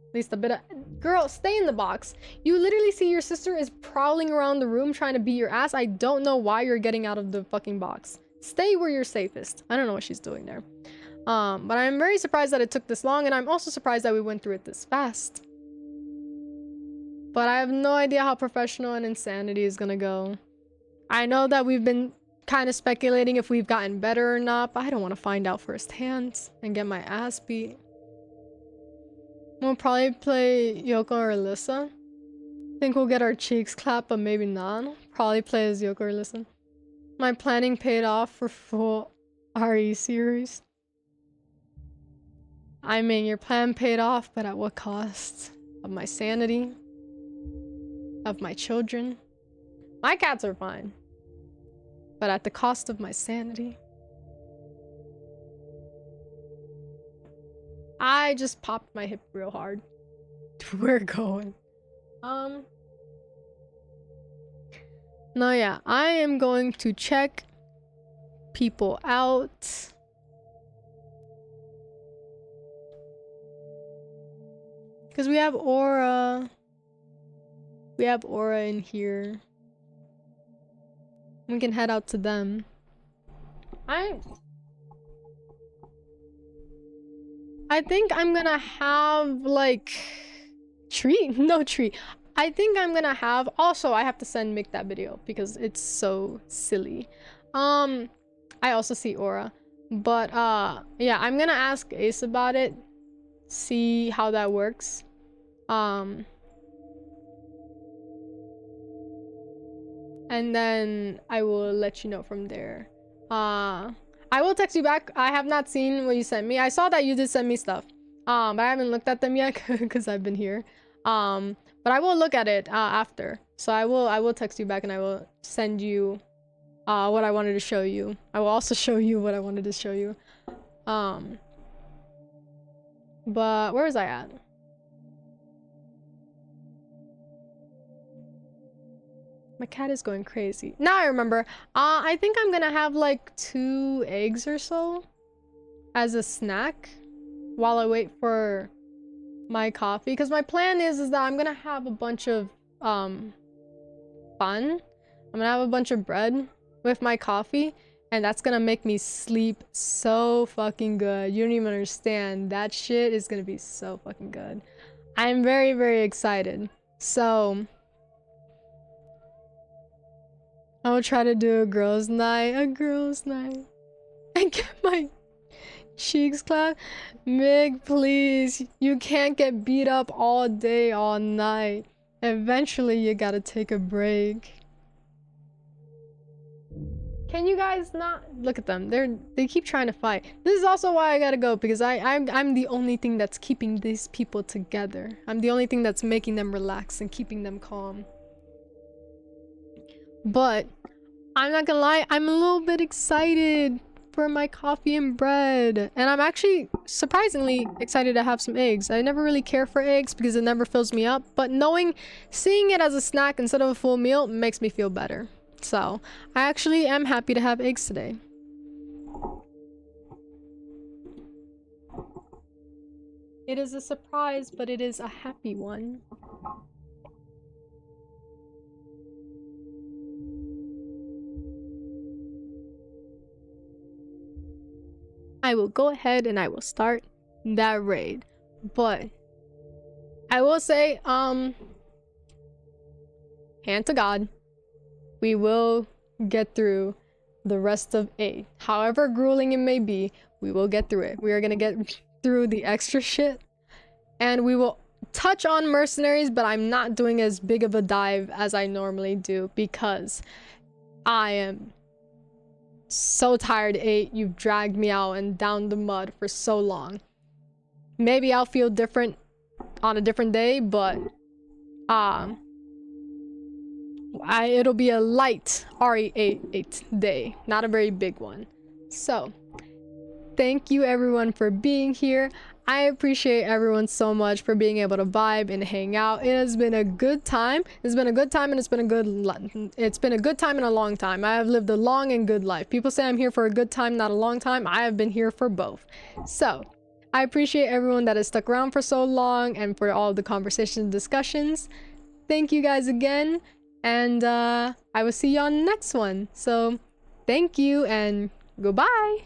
At least a bit of... Girl, stay in the box. You literally see your sister is prowling around the room trying to beat your ass. I don't know why you're getting out of the fucking box. Stay where you're safest. I don't know what she's doing there. But I'm very surprised that it took this long, and I'm also surprised that we went through it this fast. But I have no idea how professional and insanity is gonna go. I know that we've been kind of speculating if we've gotten better or not, but I don't want to find out firsthand and get my ass beat. We'll probably play Yoko or Alyssa. Think we'll get our cheeks clapped, but maybe not. Probably play as Yoko or Alyssa. My planning paid off for full RE series. I mean, your plan paid off, but at what cost? Of my sanity? Of my children? My cats are fine. But at the cost of my sanity. I just popped my hip real hard. We're going. No, yeah. I am going to check people out. Because we have Aura. We have Aura in here. We can head out to them. I think I'm gonna have like no tree. I think I'm gonna have also I have to send Mick that video because it's so silly. I also see Aura. But yeah, I'm gonna ask Ace about it. See how that works. And then I will let you know from there. I will text you back. I have not seen what you sent me. I saw that you did send me stuff. But I haven't looked at them yet because I've been here. But I will look at it after. So I will text you back and I will send you what I wanted to show you. I will also show you what I wanted to show you. But where was I at? My cat is going crazy. Now I remember. I think I'm gonna have like 2 eggs or so as a snack while I wait for my coffee. Because my plan is that I'm gonna have a bunch of bun. I'm gonna have a bunch of bread with my coffee. And that's gonna make me sleep so fucking good. You don't even understand. That shit is gonna be so fucking good. I'm very, very excited. So I will try to do a girls' night. A girls' night. And get my cheeks clapped. Mig, please. You can't get beat up all day, all night. Eventually, you gotta take a break. Can you guys not look at them? They keep trying to fight. This is also why I gotta go, because I'm the only thing that's keeping these people together. I'm the only thing that's making them relax and keeping them calm. But I'm not gonna lie, I'm a little bit excited for my coffee and bread. And I'm actually surprisingly excited to have some eggs. I never really care for eggs because it never fills me up, but seeing it as a snack instead of a full meal makes me feel better. So I actually am happy to have eggs today. It is a surprise, but it is a happy one. I will go ahead and I will start that raid. But I will say, hand to God, we will get through the rest of 8. However grueling it may be, we will get through it. We are gonna get through the extra shit. And we will touch on mercenaries, but I'm not doing as big of a dive as I normally do because I am so tired, 8. You've dragged me out and down the mud for so long. Maybe I'll feel different on a different day, but it'll be a light RE8 day, not a very big one. So thank you everyone for being here. I appreciate everyone so much for being able to vibe and hang out. It has been a good time. It's been a good time and it's been a good time and a long time. I have lived a long and good life. People say I'm here for a good time, not a long time. I have been here for both. So I appreciate everyone that has stuck around for so long and for all the conversations and discussions. Thank you guys again. And I will see you on the next one. So thank you and goodbye.